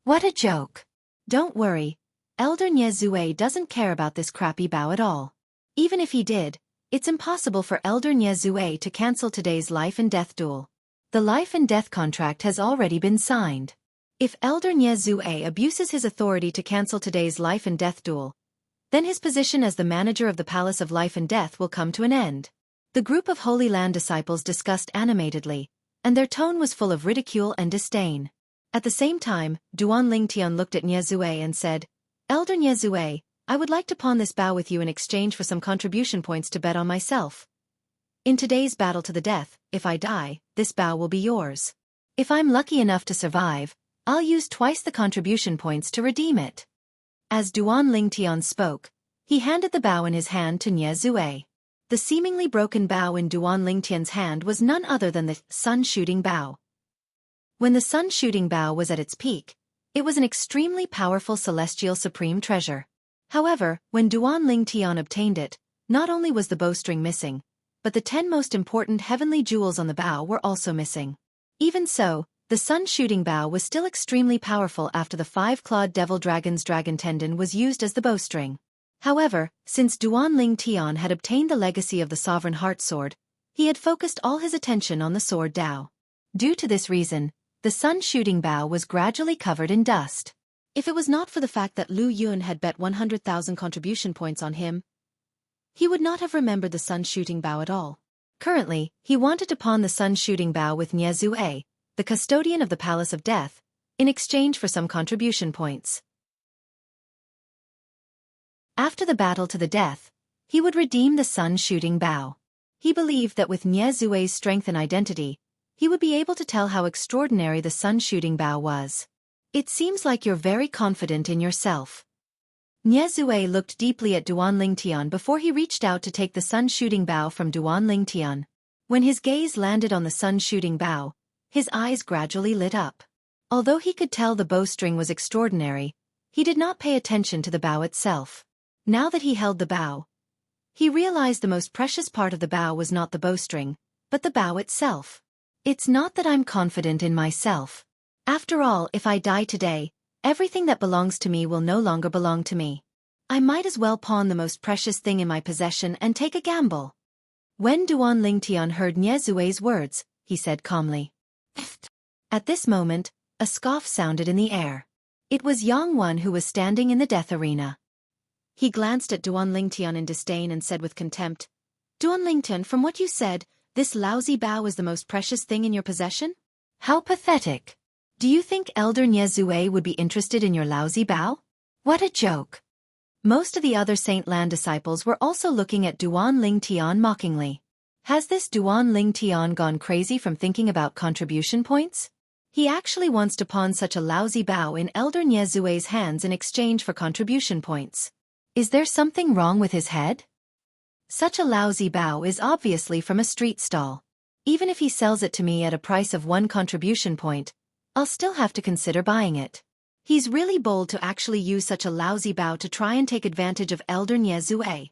What a joke. Don't worry, Elder Nye Zue doesn't care about this crappy bow at all. Even if he did, it's impossible for Elder Nye Zue to cancel today's life and death duel. The life and death contract has already been signed. If Elder Nye Zue abuses his authority to cancel today's life and death duel, then his position as the manager of the Palace of Life and Death will come to an end. The group of Holy Land disciples discussed animatedly, and their tone was full of ridicule and disdain. At the same time, Duan Lingtian looked at Nye Zue and said, Elder Nye Zue, I would like to pawn this bow with you in exchange for some contribution points to bet on myself. In today's battle to the death, if I die, this bow will be yours. If I'm lucky enough to survive, I'll use twice the contribution points to redeem it. As Duan Lingtian spoke, he handed the bow in his hand to Nye Zue. The seemingly broken bow in Duan Lingtian's hand was none other than the sun-shooting bow. When the sun-shooting bow was at its peak, it was an extremely powerful celestial supreme treasure. However, when Duan Lingtian obtained it, not only was the bowstring missing, but the 10 most important heavenly jewels on the bow were also missing. Even so, the sun-shooting bow was still extremely powerful after the 5-clawed devil dragon's dragon tendon was used as the bowstring. However, since Duan Lingtian had obtained the legacy of the Sovereign Heart Sword, he had focused all his attention on the sword Dao. Due to this reason, the sun-shooting bow was gradually covered in dust. If it was not for the fact that Lu Yun had bet 100,000 contribution points on him, he would not have remembered the sun-shooting bow at all. Currently, he wanted to pawn the sun-shooting bow with Nye Zue, the custodian of the Palace of Death, in exchange for some contribution points. After the battle to the death, he would redeem the sun-shooting bow. He believed that with Nye Zue's strength and identity, he would be able to tell how extraordinary the sun-shooting bow was. It seems like you're very confident in yourself. Nye Zue looked deeply at Duan Lingtian before he reached out to take the sun-shooting bow from Duan Lingtian. When his gaze landed on the sun-shooting bow, his eyes gradually lit up. Although he could tell the bowstring was extraordinary, he did not pay attention to the bow itself. Now that he held the bow, he realized the most precious part of the bow was not the bowstring, but the bow itself. It's not that I'm confident in myself. After all, if I die today, Everything that belongs to me will no longer belong to me. I might as well pawn the most precious thing in my possession and take a gamble. When Duan Lingtian heard Nie Zue's words, he said calmly. At this moment, a scoff sounded in the air. It was Yang Wan who was standing in the death arena. He glanced at Duan Lingtian in disdain and said with contempt, Duan Lingtian, from what you said, this lousy bow is the most precious thing in your possession? How pathetic. Do you think Elder Nie Zue would be interested in your lousy bow? What a joke. Most of the other Saint Lan disciples were also looking at Duan Lingtian mockingly. Has this Duan Lingtian gone crazy from thinking about contribution points? He actually wants to pawn such a lousy bow in Elder Nie Zue's hands in exchange for contribution points. Is there something wrong with his head? Such a lousy bow is obviously from a street stall. Even if he sells it to me at a price of 1 contribution point, I'll still have to consider buying it. He's really bold to actually use such a lousy bow to try and take advantage of Elder Nie Zue.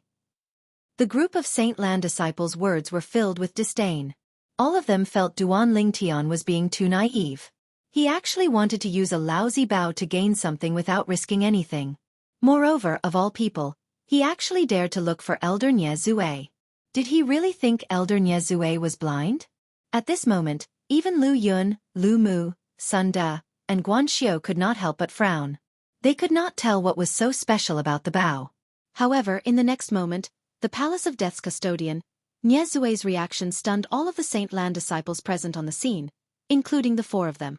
The group of Saint Lan disciples' words were filled with disdain. All of them felt Duan Lingtian was being too naive. He actually wanted to use a lousy bow to gain something without risking anything. Moreover, of all people, he actually dared to look for Elder Nie Zue. Did he really think Elder Nie Zue was blind? At this moment, even Lu Yun, Lu Mu, Sun Da, and Guan Xiu could not help but frown. They could not tell what was so special about the bow. However, in the next moment, the Palace of Death's custodian, Nie Zue's reaction stunned all of the Saint Lan disciples present on the scene, including the 4 of them.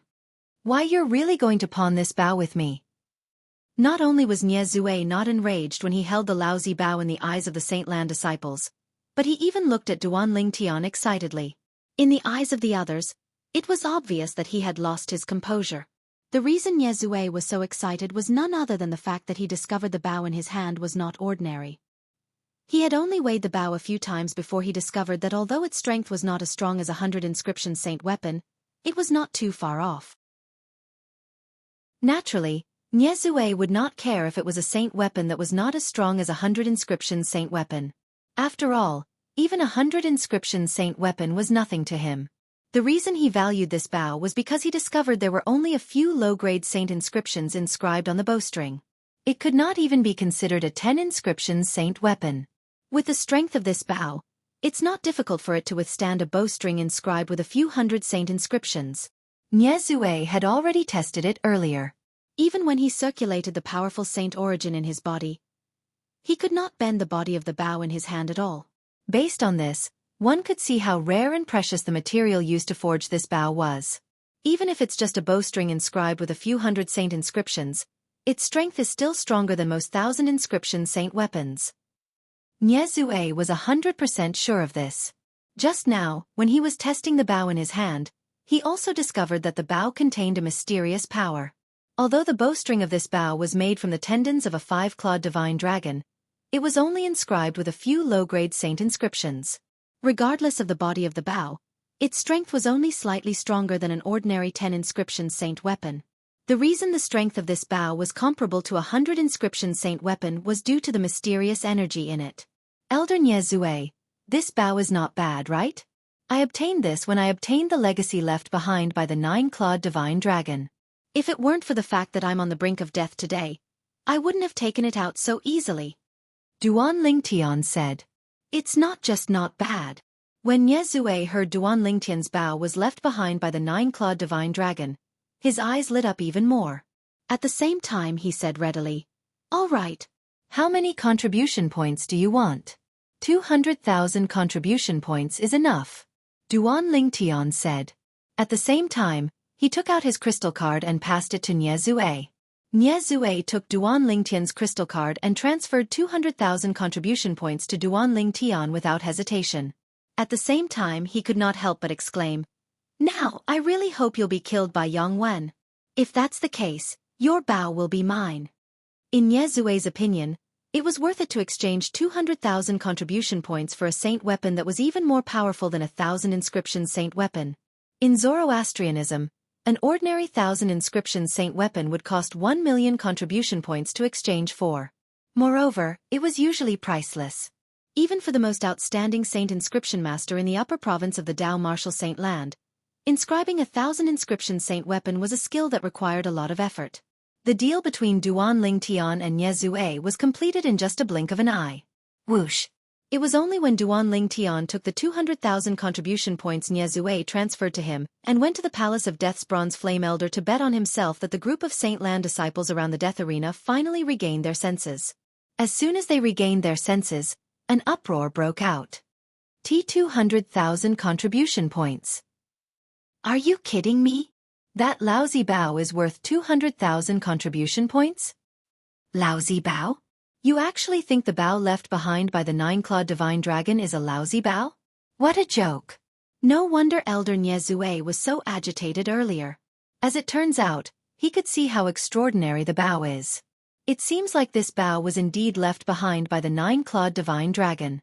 Why, you're really going to pawn this bow with me? Not only was Nie Zue not enraged when he held the lousy bow in the eyes of the Saint Lan disciples, but he even looked at Duan Lingtian excitedly. In the eyes of the others, it was obvious that he had lost his composure. The reason Nie Zue was so excited was none other than the fact that he discovered the bow in his hand was not ordinary. He had only weighed the bow a few times before he discovered that although its strength was not as strong as 100 inscription saint weapon, it was not too far off. Naturally, Nie Zue would not care if it was a saint weapon that was not as strong as 100 inscription saint weapon. After all, even 100 inscription saint weapon was nothing to him. The reason he valued this bow was because he discovered there were only a few low-grade saint inscriptions inscribed on the bowstring. It could not even be considered a 10 inscription saint weapon. With the strength of this bow, it's not difficult for it to withstand a bowstring inscribed with a few hundred saint inscriptions. Nie Zue had already tested it earlier. Even when he circulated the powerful saint origin in his body, he could not bend the body of the bow in his hand at all. Based on this, one could see how rare and precious the material used to forge this bow was. Even if it's just a bowstring inscribed with a few hundred saint inscriptions, its strength is still stronger than most 1,000 inscription saint weapons. Nie Zue was 100% sure of this. Just now, when he was testing the bow in his hand, he also discovered that the bow contained a mysterious power. Although the bowstring of this bow was made from the tendons of a 5-clawed divine dragon, it was only inscribed with a few low-grade saint inscriptions. Regardless of the body of the bow, its strength was only slightly stronger than an ordinary 10 inscription saint weapon. The reason the strength of this bow was comparable to 100 inscription saint weapon was due to the mysterious energy in it. Elder Nie Zue, this bow is not bad, right? I obtained this when I obtained the legacy left behind by the 9-clawed divine dragon. If it weren't for the fact that I'm on the brink of death today, I wouldn't have taken it out so easily. Duan Lingtian said. It's not just not bad. When Nie Zue heard Duan Lingtian's bow was left behind by the 9-clawed divine dragon, his eyes lit up even more. At the same time he said readily, all right. How many contribution points do you want? 200,000 contribution points is enough. Duan Lingtian said. At the same time, he took out his crystal card and passed it to Nie Zue. Nie Zue took Duan Lingtian's crystal card and transferred 200,000 contribution points to Duan Lingtian without hesitation. At the same time he could not help but exclaim, now I really hope you'll be killed by Yang Wen. If that's the case, your bow will be mine. In Nie Zue's opinion, it was worth it to exchange 200,000 contribution points for a saint weapon that was even more powerful than 1,000 inscription saint weapon. In Zoroastrianism, an ordinary 1,000 inscription saint weapon would cost 1 million contribution points to exchange for. Moreover, it was usually priceless. Even for the most outstanding saint inscription master in the upper province of the Dao Martial Saint Land, inscribing 1,000 inscription saint weapon was a skill that required a lot of effort. The deal between Duan Lingtian and Nie Zue was completed in just a blink of an eye. Whoosh! It was only when Duan Lingtian took the 200,000 contribution points Nie Zue transferred to him and went to the Palace of Death's Bronze Flame Elder to bet on himself that the group of Saint Lan disciples around the death arena finally regained their senses. As soon as they regained their senses, an uproar broke out. T200,000 contribution points. Are you kidding me? That lousy bow is worth 200,000 contribution points? Lousy bow? You actually think the bow left behind by the 9-clawed divine dragon is a lousy bow? What a joke. No wonder Elder Nie Zue was so agitated earlier. As it turns out, he could see how extraordinary the bow is. It seems like this bow was indeed left behind by the 9-clawed divine dragon.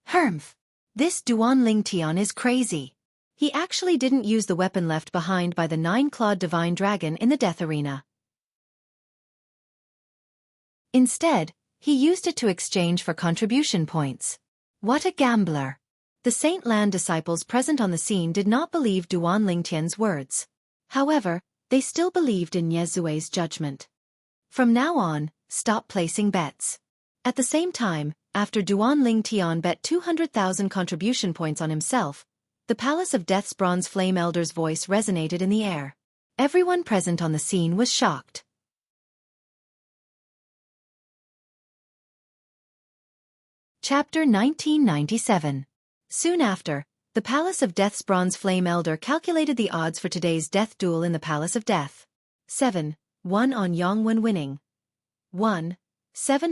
Hermph! This Duan Lingtian is crazy. He actually didn't use the weapon left behind by the 9-clawed divine dragon in the death arena. Instead, he used it to exchange for contribution points. What a gambler! The Saint Lan disciples present on the scene did not believe Duan Lingtian's words. However, they still believed in Nie Zue's judgment. From now on, stop placing bets. At the same time, after Duan Lingtian bet 200,000 contribution points on himself, the Palace of Death's Bronze Flame Elder's voice resonated in the air. Everyone present on the scene was shocked. Chapter 1997. Soon after, the Palace of Death's Bronze Flame Elder calculated the odds for today's death duel in the Palace of Death. 7-1 on Yongwen winning. 1-7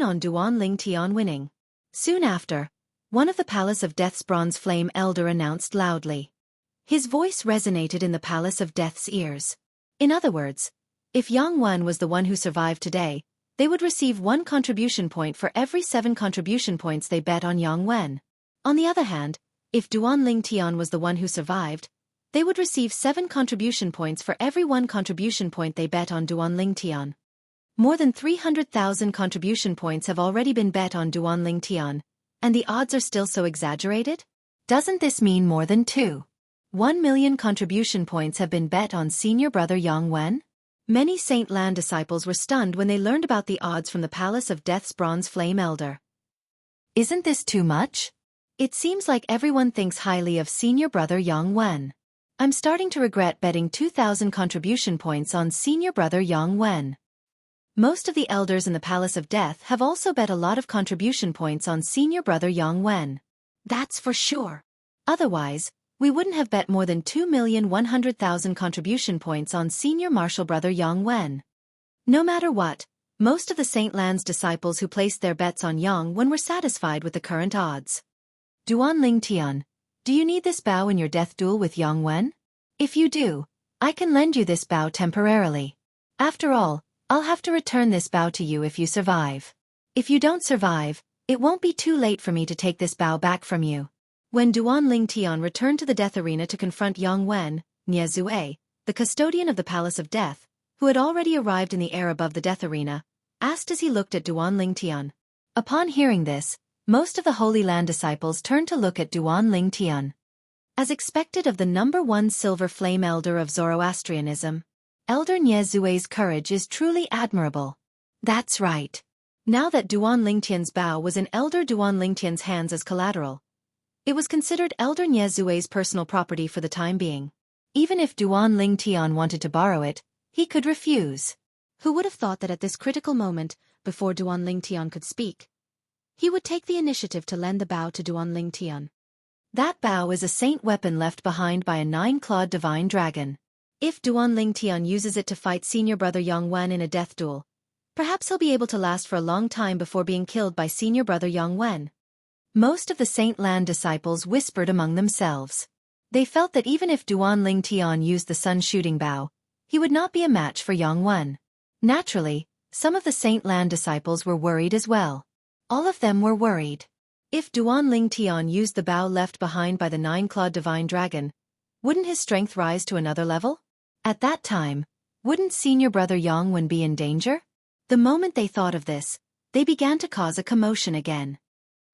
on Duan Lingtian winning. Soon after, one of the Palace of Death's Bronze Flame Elder announced loudly. His voice resonated in the Palace of Death's ears. In other words, if Yongwen was the one who survived today, they would receive 1 contribution point for every 7 contribution points they bet on Yongwen. On the other hand, if Duan Lingtian was the one who survived, they would receive 7 contribution points for every 1 contribution point they bet on Duan Lingtian. More than 300,000 contribution points have already been bet on Duan Lingtian, and the odds are still so exaggerated? Doesn't this mean more than 1 million contribution points have been bet on senior brother Yongwen? Many Saint Lan disciples were stunned when they learned about the odds from the Palace of Death's Bronze Flame Elder. Isn't this too much? It seems like everyone thinks highly of senior brother Yongwen. I'm starting to regret betting 2,000 contribution points on senior brother Yongwen. Most of the elders in the Palace of Death have also bet a lot of contribution points on senior brother Yongwen. That's for sure. Otherwise, we wouldn't have bet more than 2,100,000 contribution points on senior martial brother Yongwen. No matter what, most of the Saint Lan's disciples who placed their bets on Yongwen were satisfied with the current odds. Duan Lingtian, do you need this bow in your death duel with Yongwen? If you do, I can lend you this bow temporarily. After all, I'll have to return this bow to you if you survive. If you don't survive, it won't be too late for me to take this bow back from you. When Duan Lingtian returned to the death arena to confront Yongwen, Nie Zue, the custodian of the Palace of Death, who had already arrived in the air above the death arena, asked as he looked at Duan Lingtian. Upon hearing this, most of the Holy Land disciples turned to look at Duan Lingtian. As expected of the #1 Silver Flame Elder of Zoroastrianism, Elder Nie Zue's courage is truly admirable. That's right. Now that Duan Lingtian's bow was in Elder Duan Lingtian's hands as collateral, it was considered Elder Nie Zue's personal property for the time being. Even if Duan Lingtian wanted to borrow it, he could refuse. Who would have thought that at this critical moment, before Duan Lingtian could speak, he would take the initiative to lend the bow to Duan Lingtian. That bow is a saint weapon left behind by a 9-clawed divine dragon. If Duan Lingtian uses it to fight senior brother Yongwen in a death duel, perhaps he'll be able to last for a long time before being killed by senior brother Yongwen. Most of the Saint Lan disciples whispered among themselves. They felt that even if Duan Lingtian used the sun-shooting bow, he would not be a match for Yongwen. Naturally, some of the Saint Lan disciples were worried as well. All of them were worried. If Duan Lingtian used the bow left behind by the 9-clawed divine dragon, wouldn't his strength rise to another level? At that time, wouldn't senior brother Yongwen be in danger? The moment they thought of this, they began to cause a commotion again.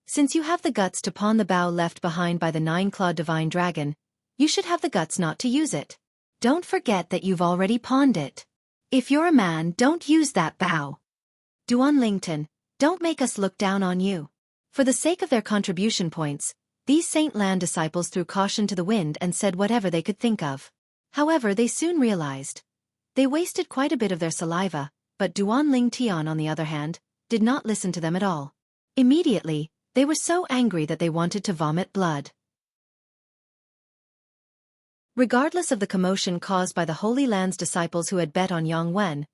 Since you have the guts to pawn the bow left behind by the 9-clawed divine dragon, you should have the guts not to use it. Don't forget that you've already pawned it. If you're a man, don't use that bow. Duan Lingtian, don't make us look down on you. For the sake of their contribution points, these Saint Lan disciples threw caution to the wind and said whatever they could think of. However, they soon realized. They wasted quite a bit of their saliva, but Duan Lingtian, on the other hand, did not listen to them at all. Immediately, they were so angry that they wanted to vomit blood. Regardless of the commotion caused by the Holy Land's disciples who had bet on Yang Wen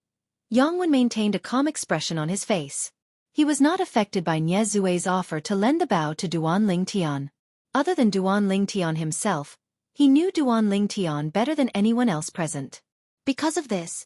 maintained a calm expression on his face. He was not affected by Nie Zue's offer to lend the bow to Duan Lingtian. Other than Duan Lingtian himself, he knew Duan Lingtian better than anyone else present. Because of this,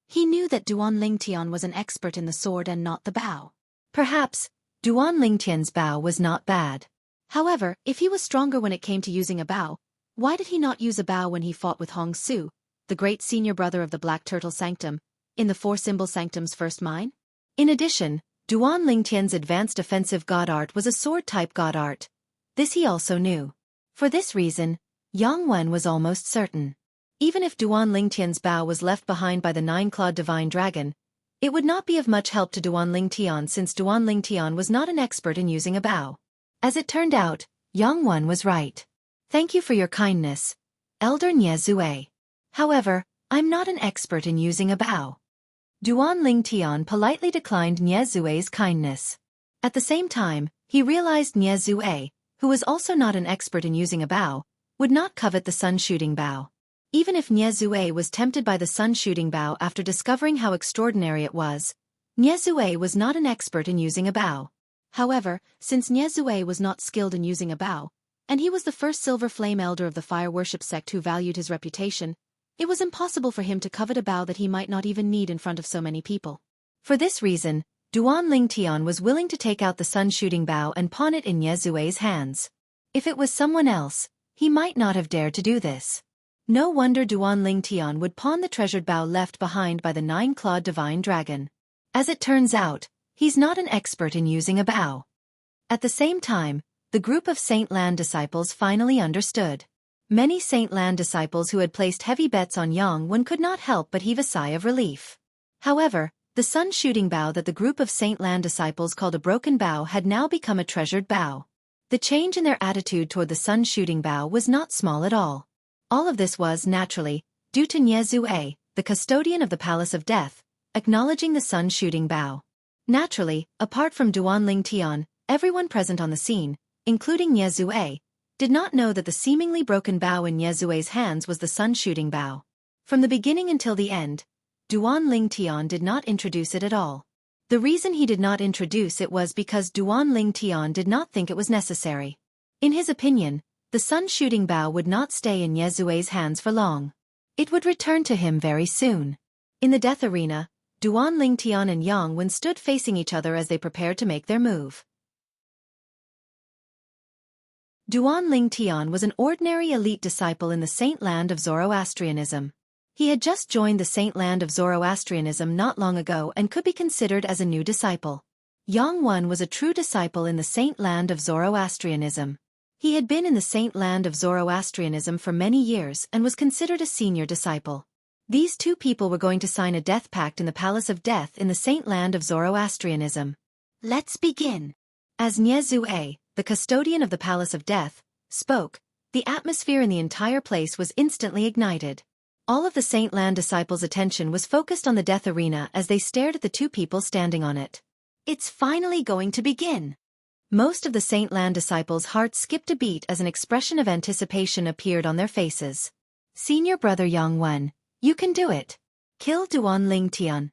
he knew that Duan Lingtian was an expert in the sword and not the bow. Perhaps, Duan Lingtian's bow was not bad. However, if he was stronger when it came to using a bow, why did he not use a bow when he fought with Hong Su, the great senior brother of the Black Turtle Sanctum, in the Four Symbol Sanctum's first mine? In addition, Duan Lingtian's advanced offensive god art was a sword-type god art. This he also knew. For this reason, Yang Wen was almost certain. Even if Duan Lingtian's bow was left behind by the nine-clawed divine dragon, it would not be of much help to Duan Lingtian since Duan Lingtian was not an expert in using a bow. As it turned out, Yang Wen was right. Thank you for your kindness, Elder Nie Zue. However, I'm not an expert in using a bow. Duan Lingtian politely declined Nie Zue's kindness. At the same time, he realized Nie Zue, who was also not an expert in using a bow, would not covet the sun-shooting bow. Even if Nie Zue was tempted by the sun-shooting bow after discovering how extraordinary it was, Nie Zue was not an expert in using a bow. However, since Nie Zue was not skilled in using a bow, and he was the first Silver Flame Elder of the Fire Worship sect who valued his reputation, it was impossible for him to covet a bow that he might not even need in front of so many people. For this reason, Duan Lingtian was willing to take out the sun-shooting bow and pawn it in Nie Zue's hands. If it was someone else, he might not have dared to do this. No wonder Duan Lingtian would pawn the treasured bow left behind by the nine-clawed divine dragon. As it turns out, he's not an expert in using a bow. At the same time, the group of Saint Lan disciples finally understood. Many Saint Lan disciples who had placed heavy bets on Yang Wen could not help but heave a sigh of relief. However, the sun-shooting bow that the group of Saint Lan disciples called a broken bow had now become a treasured bow. The change in their attitude toward the sun-shooting bow was not small at all. All of this was, naturally, due to Nie Zue, the custodian of the Palace of Death, acknowledging the sun-shooting bow. Naturally, apart from Duan Lingtian, everyone present on the scene, including Nie Zue, did not know that the seemingly broken bow in Nie Zue's hands was the sun-shooting bow. From the beginning until the end, Duan Lingtian did not introduce it at all. The reason he did not introduce it was because Duan Lingtian did not think it was necessary. In his opinion, the sun-shooting bow would not stay in Nie Zue's hands for long. It would return to him very soon. In the death arena, Duan Lingtian and Yang Wen stood facing each other as they prepared to make their move. Duan Lingtian was an ordinary elite disciple in the Saint Land of Zoroastrianism. He had just joined the Saint Land of Zoroastrianism not long ago and could be considered as a new disciple. Yang Wen was a true disciple in the Saint Land of Zoroastrianism. He had been in the Saint Land of Zoroastrianism for many years and was considered a senior disciple. These two people were going to sign a death pact in the Palace of Death in the Saint Land of Zoroastrianism. Let's begin. As Nie Zue, the custodian of the Palace of Death, spoke, the atmosphere in the entire place was instantly ignited. All of the Saint Lan disciples' attention was focused on the death arena as they stared at the two people standing on it. It's finally going to begin. Most of the Saint Lan disciples' hearts skipped a beat as an expression of anticipation appeared on their faces. Senior brother Yang Wen, you can do it. Kill Duan Lingtian.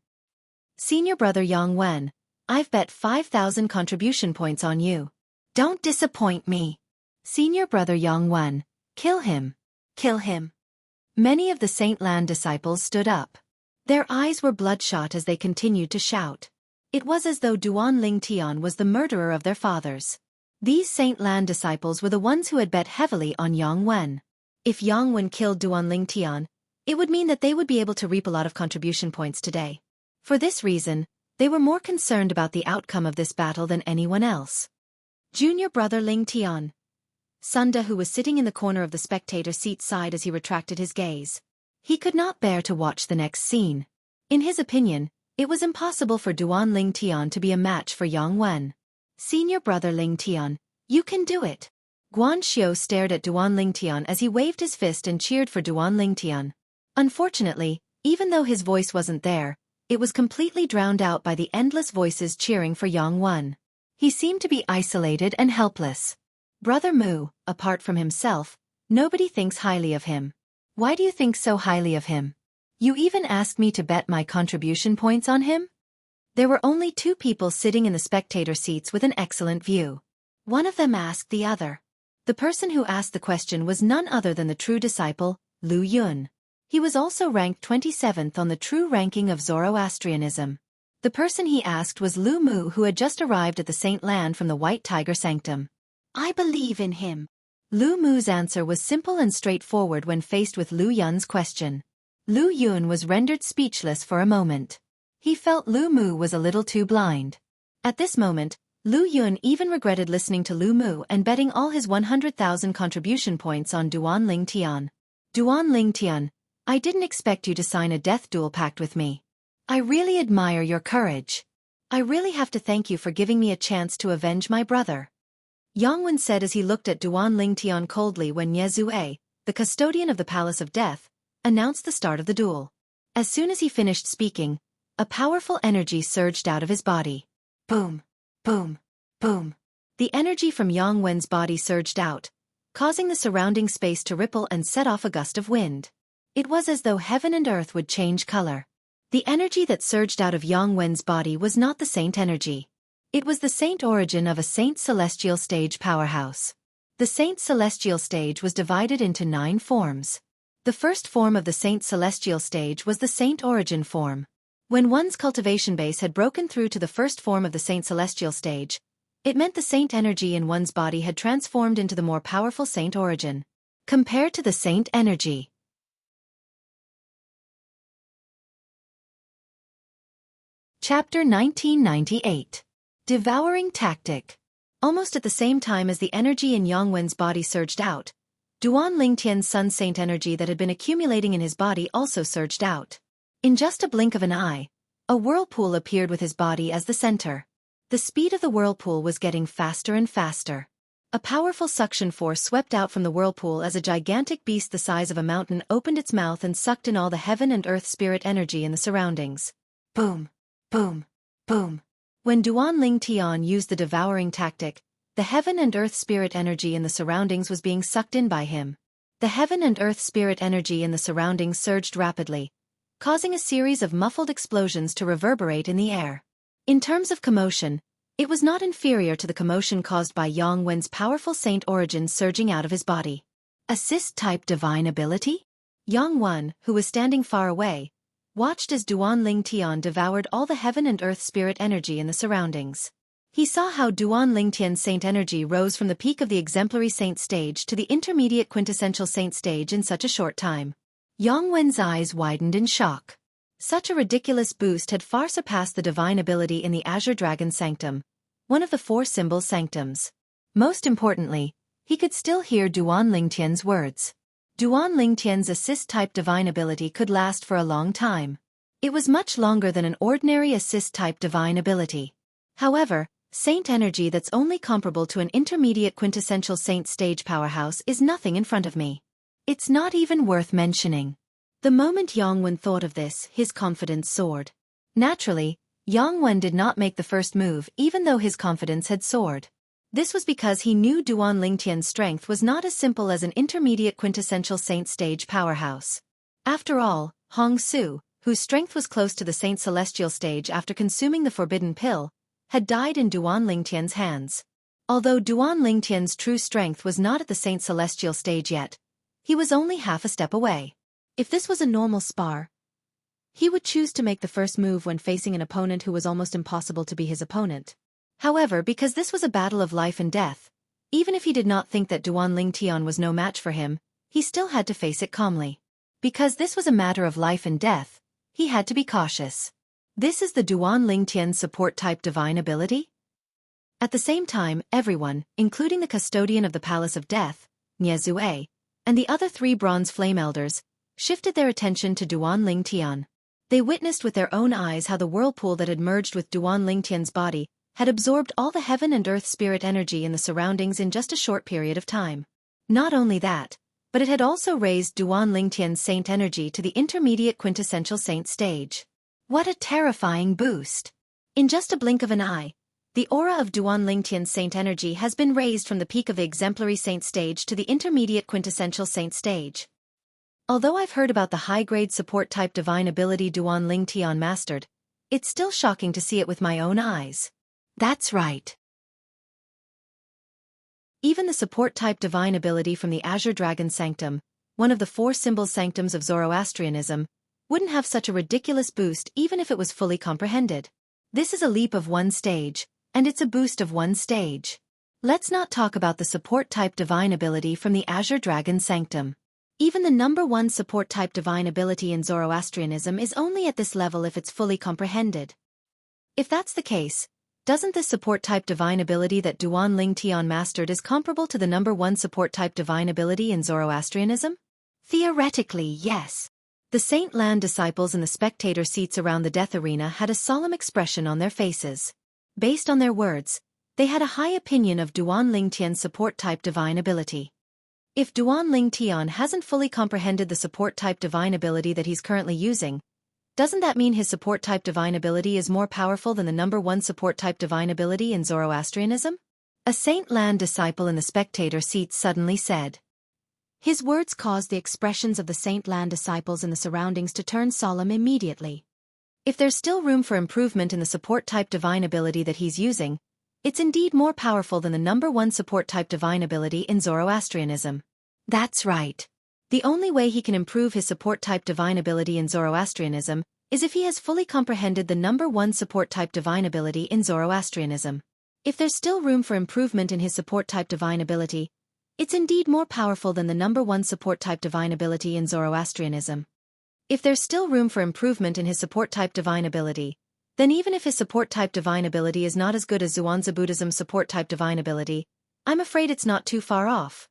Senior brother Yang Wen, I've bet 5,000 contribution points on you. Don't disappoint me. Senior brother Yang Wen, kill him. Kill him. Many of the Saint Lan disciples stood up. Their eyes were bloodshot as they continued to shout. It was as though Duan Lingtian was the murderer of their fathers. These Saint Lan disciples were the ones who had bet heavily on Yang Wen. If Yang Wen killed Duan Lingtian, it would mean that they would be able to reap a lot of contribution points today. For this reason, they were more concerned about the outcome of this battle than anyone else. Junior brother Lingtian. Sunda, who was sitting in the corner of the spectator seat, sighed as he retracted his gaze. He could not bear to watch the next scene. In his opinion, it was impossible for Duan Lingtian to be a match for Yang Wen. Senior brother Lingtian, you can do it. Guan Xiu stared at Duan Lingtian as he waved his fist and cheered for Duan Lingtian. Unfortunately, even though his voice wasn't there, it was completely drowned out by the endless voices cheering for Yang Wen. He seemed to be isolated and helpless. Brother Mu, apart from himself, nobody thinks highly of him. Why do you think so highly of him? You even asked me to bet my contribution points on him? There were only 2 people sitting in the spectator seats with an excellent view. One of them asked the other. The person who asked the question was none other than the true disciple, Lu Yun. He was also ranked 27th on the true ranking of Zoroastrianism. The person he asked was Lu Mu, who had just arrived at the Saint Land from the White Tiger Sanctum. I believe in him. Lu Mu's answer was simple and straightforward when faced with Lu Yun's question. Lu Yun was rendered speechless for a moment. He felt Lu Mu was a little too blind. At this moment, Lu Yun even regretted listening to Lu Mu and betting all his 100,000 contribution points on Duan Lingtian. Duan Lingtian, I didn't expect you to sign a death duel pact with me. I really admire your courage. I really have to thank you for giving me a chance to avenge my brother. Yang Wen said as he looked at Duan Lingtian coldly when Ye Zue, the custodian of the Palace of Death, announced the start of the duel. As soon as he finished speaking, a powerful energy surged out of his body. Boom, boom, boom. The energy from Yang Wen's body surged out, causing the surrounding space to ripple and set off a gust of wind. It was as though heaven and earth would change color. The energy that surged out of Yang Wen's body was not the saint energy. It was the saint origin of a saint celestial stage powerhouse. The saint celestial stage was divided into 9 forms. The first form of the saint celestial stage was the saint origin form. When one's cultivation base had broken through to the first form of the saint celestial stage, it meant the saint energy in one's body had transformed into the more powerful saint origin. Compared to the saint energy. Chapter 1998. Devouring Tactic. Almost at the same time as the energy in Yang Wen's body surged out, Duan Lingtian's sun saint energy that had been accumulating in his body also surged out. In just a blink of an eye, a whirlpool appeared with his body as the center. The speed of the whirlpool was getting faster and faster. A powerful suction force swept out from the whirlpool as a gigantic beast the size of a mountain opened its mouth and sucked in all the heaven and earth spirit energy in the surroundings. Boom, boom, boom. When Duan Lingtian used the devouring tactic, the heaven and earth spirit energy in the surroundings was being sucked in by him. The heaven and earth spirit energy in the surroundings surged rapidly, causing a series of muffled explosions to reverberate in the air. In terms of commotion, it was not inferior to the commotion caused by Yang Wen's powerful saint origin surging out of his body. Assist-type divine ability? Yang Wen, who was standing far away, watched as Duan Lingtian devoured all the heaven and earth spirit energy in the surroundings. He saw how Duan Lingtian's saint energy rose from the peak of the exemplary saint stage to the intermediate quintessential saint stage in such a short time. Yang Wen's eyes widened in shock. Such a ridiculous boost had far surpassed the divine ability in the Azure Dragon Sanctum, one of the 4 symbol sanctums. Most importantly, he could still hear Duan Lingtian's words. Duan Lingtian's assist-type divine ability could last for a long time. It was much longer than an ordinary assist-type divine ability. However, saint energy that's only comparable to an intermediate quintessential saint stage powerhouse is nothing in front of me. It's not even worth mentioning. The moment Yang Wen thought of this, his confidence soared. Naturally, Yang Wen did not make the first move even though his confidence had soared. This was because he knew Duan Lingtian's strength was not as simple as an intermediate quintessential saint stage powerhouse. After all, Hong Su, whose strength was close to the saint celestial stage after consuming the forbidden pill, had died in Duan Lingtian's hands. Although Duan Lingtian's true strength was not at the saint celestial stage yet, he was only half a step away. If this was a normal spar, he would choose to make the first move when facing an opponent who was almost impossible to be his opponent. However, because this was a battle of life and death, even if he did not think that Duan Lingtian was no match for him, he still had to face it calmly. Because this was a matter of life and death, he had to be cautious. This is the Duan Lingtian support-type divine ability? At the same time, everyone, including the custodian of the Palace of Death, Ye Zue, and the other 3 bronze flame elders, shifted their attention to Duan Lingtian. They witnessed with their own eyes how the whirlpool that had merged with Duan Lingtian's body had absorbed all the heaven and earth spirit energy in the surroundings in just a short period of time. Not only that, but it had also raised Duan Lingtian's saint energy to the intermediate quintessential saint stage. What a terrifying boost! In just a blink of an eye, the aura of Duan Lingtian's saint energy has been raised from the peak of the exemplary saint stage to the intermediate quintessential saint stage. Although I've heard about the high-grade support-type divine ability Duan Lingtian mastered, it's still shocking to see it with my own eyes. That's right. Even the support-type divine ability from the Azure Dragon Sanctum, one of the 4 symbol sanctums of Zoroastrianism, wouldn't have such a ridiculous boost even if it was fully comprehended. This is a leap of 1 stage, and it's a boost of 1 stage. Let's not talk about the support-type divine ability from the Azure Dragon Sanctum. Even the number 1 support-type divine ability in Zoroastrianism is only at this level if it's fully comprehended. If that's the case, doesn't this support-type divine ability that Duan Lingtian mastered is comparable to the number 1 support-type divine ability in Zoroastrianism? Theoretically, yes. The Saint Land disciples in the spectator seats around the death arena had a solemn expression on their faces. Based on their words, they had a high opinion of Duan Lingtian's support-type divine ability. If Duan Lingtian hasn't fully comprehended the support-type divine ability that he's currently using, doesn't that mean his support-type divine ability is more powerful than the number 1 support-type divine ability in Zoroastrianism? A Saint Land disciple in the spectator seat suddenly said. His words caused the expressions of the Saint Land disciples in the surroundings to turn solemn immediately. If there's still room for improvement in the support-type divine ability that he's using, it's indeed more powerful than the number 1 support-type divine ability in Zoroastrianism. That's right. The only way he can improve his support-type divine ability in Zoroastrianism is if he has fully comprehended the number 1 support-type divine ability in Zoroastrianism. If there's still room for improvement in his support-type divine ability, it's indeed more powerful than the number 1 support-type divine ability in Zoroastrianism. If there's still room for improvement in his support-type divine ability, then even if his support-type divine ability is not as good as Zhuangzi Buddhism's support-type divine ability, I'm afraid it's not too far off.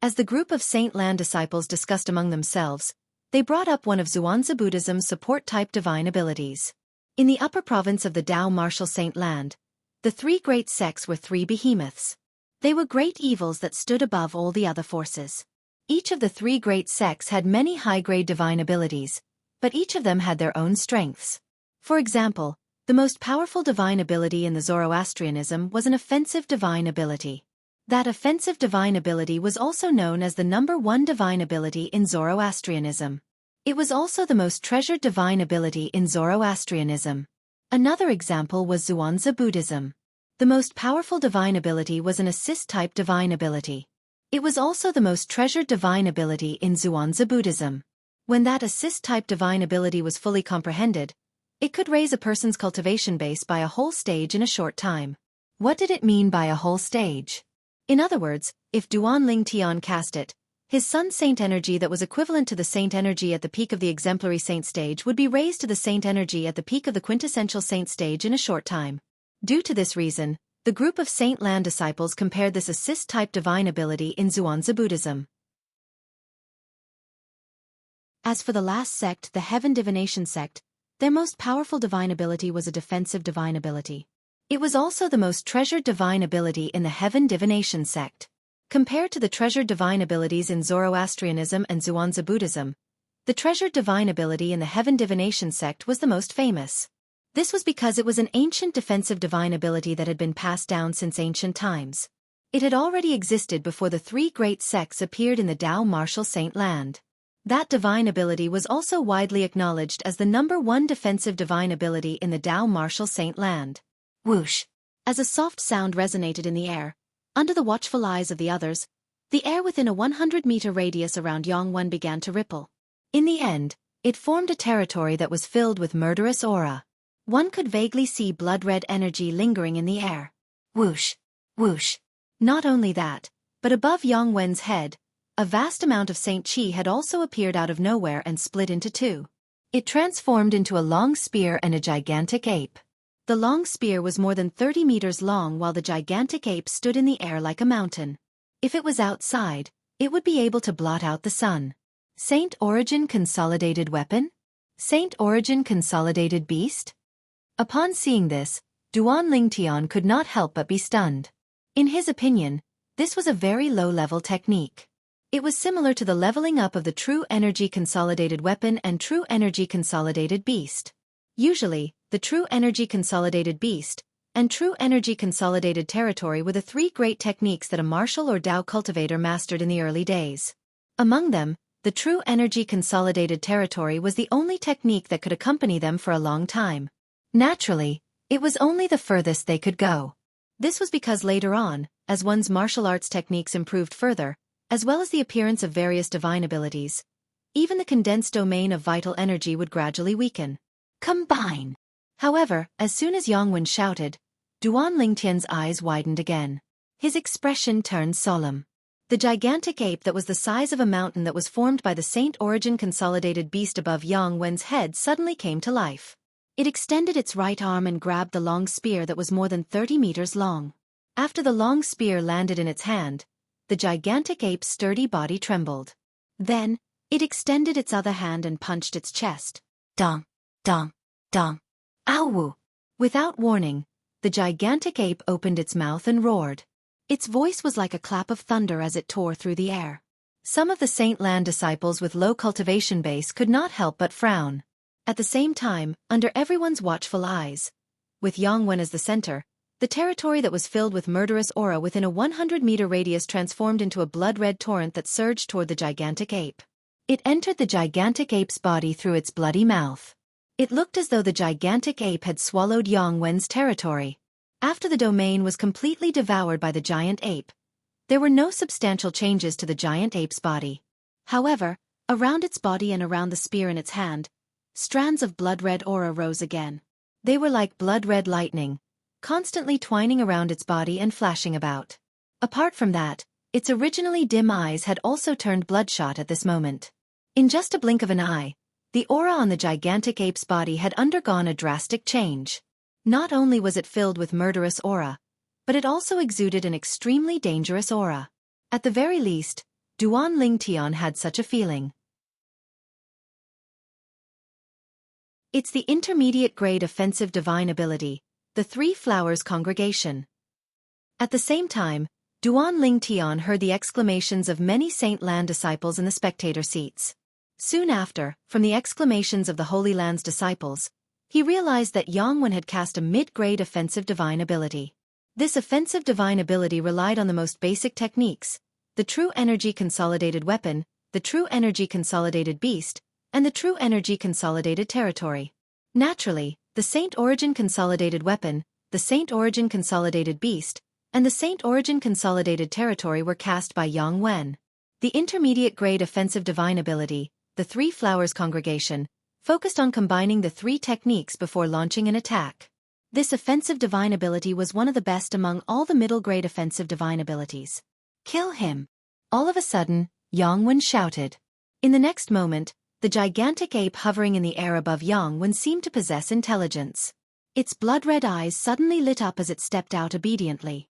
As the group of Saint Land disciples discussed among themselves, they brought up one of Zhuangzi Buddhism's support-type divine abilities. In the upper province of the Tao martial Saint Land, the 3 great sects were 3 behemoths. They were great evils that stood above all the other forces. Each of the 3 great sects had many high-grade divine abilities, but each of them had their own strengths. For example, the most powerful divine ability in the Zoroastrianism was an offensive divine ability. That offensive divine ability was also known as the number 1 divine ability in Zoroastrianism. It was also the most treasured divine ability in Zoroastrianism. Another example was Zhuangzi Buddhism. The most powerful divine ability was an assist-type divine ability. It was also the most treasured divine ability in Zhuangzi Buddhism. When that assist-type divine ability was fully comprehended, it could raise a person's cultivation base by a whole stage in a short time. What did it mean by a whole stage? In other words, if Duan Lingtian cast it, his sun saint energy that was equivalent to the saint energy at the peak of the exemplary saint stage would be raised to the saint energy at the peak of the quintessential saint stage in a short time. Due to this reason, the group of Saint Land disciples compared this assist-type divine ability in Zhuangzi Buddhism. As for the last sect, the Heaven Divination sect, their most powerful divine ability was a defensive divine ability. It was also the most treasured divine ability in the Heaven Divination sect. Compared to the treasured divine abilities in Zoroastrianism and Zhuangzi Buddhism, the treasured divine ability in the Heaven Divination sect was the most famous. This was because it was an ancient defensive divine ability that had been passed down since ancient times. It had already existed before the 3 great sects appeared in the Tao martial Saint Land. That divine ability was also widely acknowledged as the number 1 defensive divine ability in the Tao martial Saint Land. Whoosh! As a soft sound resonated in the air, under the watchful eyes of the others, the air within a 100-meter radius around Yangwan began to ripple. In the end, it formed a territory that was filled with murderous aura. One could vaguely see blood-red energy lingering in the air. Whoosh! Whoosh! Not only that, but above Yangwen's head, a vast amount of Saint Qi had also appeared out of nowhere and split into 2. It transformed into a long spear and a gigantic ape. The long spear was more than 30 meters long while the gigantic ape stood in the air like a mountain. If it was outside, it would be able to blot out the sun. Saint Origin Consolidated Weapon? Saint Origin Consolidated Beast? Upon seeing this, Duan Lingtian could not help but be stunned. In his opinion, this was a very low-level technique. It was similar to the leveling up of the True Energy Consolidated Weapon and True Energy Consolidated Beast. Usually, the True Energy Consolidated Beast and True Energy Consolidated Territory were the three great techniques that a martial or Dao cultivator mastered in the early days. Among them, the True Energy Consolidated Territory was the only technique that could accompany them for a long time. Naturally, it was only the furthest they could go. This was because later on, as one's martial arts techniques improved further, as well as the appearance of various divine abilities, even the condensed domain of vital energy would gradually weaken. Combine! However, as soon as Yangwen shouted, Duan Lingtian's eyes widened again. His expression turned solemn. The gigantic ape that was the size of a mountain that was formed by the Saint Origin Consolidated Beast above Yangwen's head suddenly came to life. It extended its right arm and grabbed the long spear that was more than 30 meters long. After the long spear landed in its hand, the gigantic ape's sturdy body trembled. Then, it extended its other hand and punched its chest. Dong, dong, dong. Ow! Without warning, the gigantic ape opened its mouth and roared. Its voice was like a clap of thunder as it tore through the air. Some of the Saint Land disciples with low cultivation base could not help but frown. At the same time, under everyone's watchful eyes, with Yangwen as the center, the territory that was filled with murderous aura within a 100-meter radius transformed into a blood-red torrent that surged toward the gigantic ape. It entered the gigantic ape's body through its bloody mouth. It looked as though the gigantic ape had swallowed Yangwen's territory. After the domain was completely devoured by the giant ape, there were no substantial changes to the giant ape's body. However, around its body and around the spear in its hand, strands of blood-red aura rose again. They were like blood-red lightning, constantly twining around its body and flashing about. Apart from that, its originally dim eyes had also turned bloodshot at this moment. In just a blink of an eye, the aura on the gigantic ape's body had undergone a drastic change. Not only was it filled with murderous aura, but it also exuded an extremely dangerous aura. At the very least, Duan Lingtian had such a feeling. It's the intermediate-grade offensive divine ability, the Three Flowers Congregation. At the same time, Duan Lingtian heard the exclamations of many Saint Land disciples in the spectator seats. Soon after, from the exclamations of the Holy Land's disciples, he realized that Yangwen had cast a mid-grade offensive divine ability. This offensive divine ability relied on the most basic techniques, the True Energy Consolidated Weapon, the True Energy Consolidated Beast, and the True Energy Consolidated Territory. Naturally, the Saint Origin Consolidated Weapon, the Saint Origin Consolidated Beast, and the Saint Origin Consolidated Territory were cast by Yangwen. The intermediate-grade offensive divine ability, the Three Flowers Congregation, focused on combining the three techniques before launching an attack. This offensive divine ability was one of the best among all the middle-grade offensive divine abilities. Kill him! All of a sudden, Yangwen shouted. In the next moment, the gigantic ape hovering in the air above Yangwen seemed to possess intelligence. Its blood-red eyes suddenly lit up as it stepped out obediently.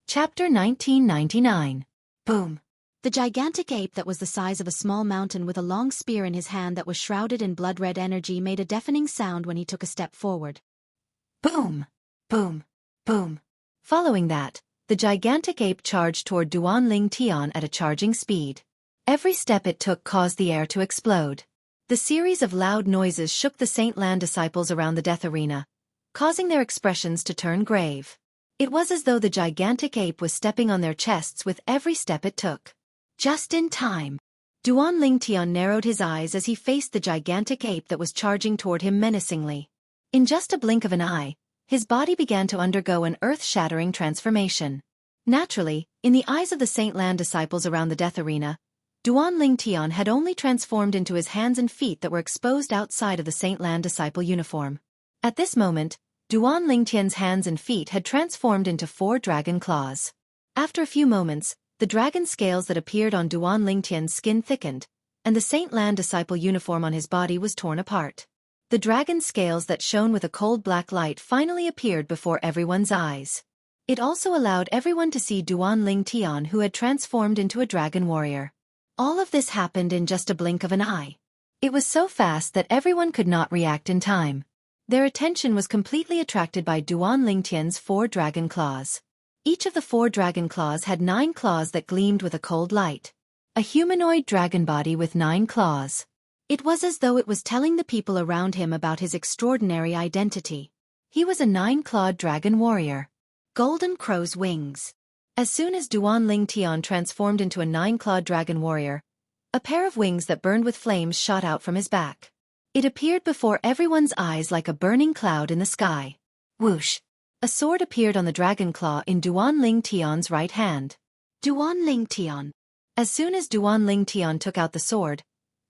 Chapter 1999. Boom! The gigantic ape that was the size of a small mountain with a long spear in his hand that was shrouded in blood-red energy made a deafening sound when he took a step forward. Boom! Boom! Boom! Following that, the gigantic ape charged toward Duan Lingtian at a charging speed. Every step it took caused the air to explode. The series of loud noises shook the Saint Land disciples around the death arena, causing their expressions to turn grave. It was as though the gigantic ape was stepping on their chests with every step it took. Just in time. Duan Lingtian narrowed his eyes as he faced the gigantic ape that was charging toward him menacingly. In just a blink of an eye, his body began to undergo an earth-shattering transformation. Naturally, in the eyes of the Saint Land disciples around the death arena, Duan Lingtian had only transformed into his hands and feet that were exposed outside of the Saint Land disciple uniform. At this moment, Duan Lingtian's hands and feet had transformed into 4 dragon claws. After a few moments, the dragon scales that appeared on Duan Lingtian's skin thickened, and the Saint Land disciple uniform on his body was torn apart. The dragon scales that shone with a cold black light finally appeared before everyone's eyes. It also allowed everyone to see Duan Lingtian, who had transformed into a dragon warrior. All of this happened in just a blink of an eye. It was so fast that everyone could not react in time. Their attention was completely attracted by Duan Lingtian's 4 dragon claws. Each of the 4 dragon claws had 9 claws that gleamed with a cold light. A humanoid dragon body with 9 claws. It was as though it was telling the people around him about his extraordinary identity. He was a 9-clawed dragon warrior. Golden crow's wings. As soon as Duan Lingtian transformed into a 9-clawed dragon warrior, a pair of wings that burned with flames shot out from his back. It appeared before everyone's eyes like a burning cloud in the sky. Whoosh! A sword appeared on the dragon claw in Duan Lingtian's right hand. Duan Lingtian. As soon as Duan Lingtian took out the sword,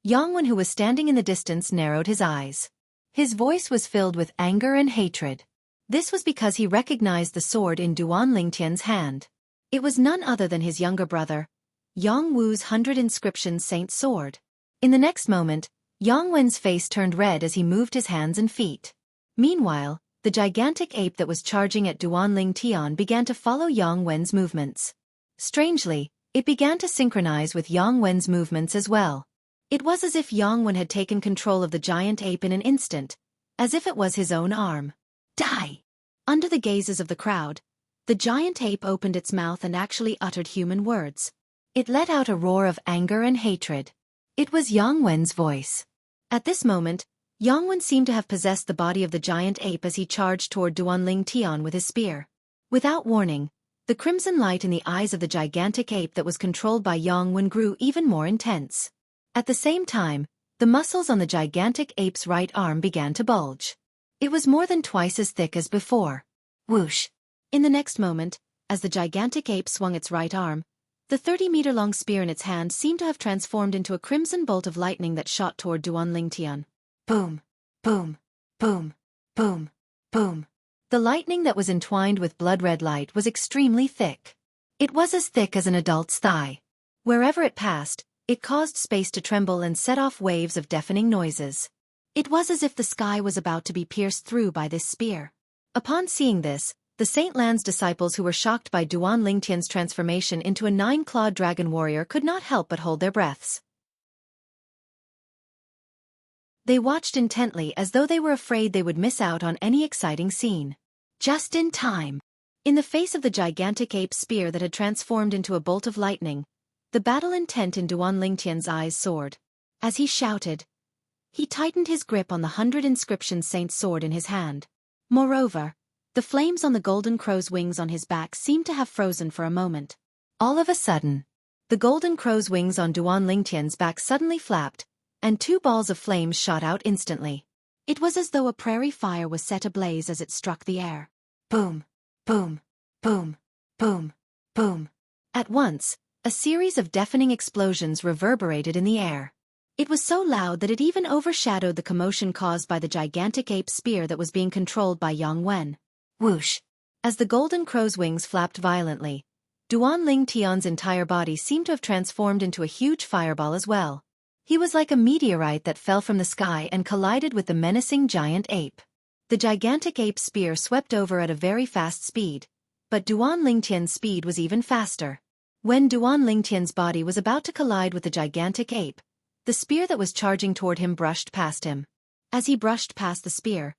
Yangwen, who was standing in the distance, narrowed his eyes. His voice was filled with anger and hatred. This was because he recognized the sword in Duan Lingtian's hand. It was none other than his younger brother, Yang Wu's 100 inscription saint sword. In the next moment, Yang Wen's face turned red as he moved his hands and feet. Meanwhile, the gigantic ape that was charging at Duan Lingtian began to follow Yang Wen's movements. Strangely, it began to synchronize with Yang Wen's movements as well. It was as if Yang Wen had taken control of the giant ape in an instant, as if it was his own arm. Die! Under the gazes of the crowd, the giant ape opened its mouth and actually uttered human words. It let out a roar of anger and hatred. It was Yang Wen's voice. At this moment, Yang Wen seemed to have possessed the body of the giant ape as he charged toward Duan Lingtian with his spear. Without warning, the crimson light in the eyes of the gigantic ape that was controlled by Yang Wen grew even more intense. At the same time, the muscles on the gigantic ape's right arm began to bulge. It was more than twice as thick as before. Whoosh! In the next moment, as the gigantic ape swung its right arm, the 30-meter-long spear in its hand seemed to have transformed into a crimson bolt of lightning that shot toward Duan Lingtian. Boom! Boom! Boom! Boom! Boom! The lightning that was entwined with blood-red light was extremely thick. It was as thick as an adult's thigh. Wherever it passed, it caused space to tremble and set off waves of deafening noises. It was as if the sky was about to be pierced through by this spear. Upon seeing this, the Saint Lan's disciples who were shocked by Duan Lingtian's transformation into a 9-clawed dragon warrior could not help but hold their breaths. They watched intently as though they were afraid they would miss out on any exciting scene. Just in time. In the face of the gigantic ape's spear that had transformed into a bolt of lightning, the battle intent in Duan Lingtian's eyes soared. As he shouted, he tightened his grip on the 100 inscription saint sword in his hand. Moreover, the flames on the golden crow's wings on his back seemed to have frozen for a moment. All of a sudden, the golden crow's wings on Duan Lingtian's back suddenly flapped, and 2 balls of flames shot out instantly. It was as though a prairie fire was set ablaze as it struck the air. Boom! Boom! Boom! Boom! Boom! At once, a series of deafening explosions reverberated in the air. It was so loud that it even overshadowed the commotion caused by the gigantic ape spear that was being controlled by Yang Wen. Whoosh! As the golden crow's wings flapped violently, Duan Lingtian's entire body seemed to have transformed into a huge fireball as well. He was like a meteorite that fell from the sky and collided with the menacing giant ape. The gigantic ape spear swept over at a very fast speed, but Duan Lingtian's speed was even faster. When Duan Lingtian's body was about to collide with the gigantic ape, the spear that was charging toward him brushed past him. As he brushed past the spear,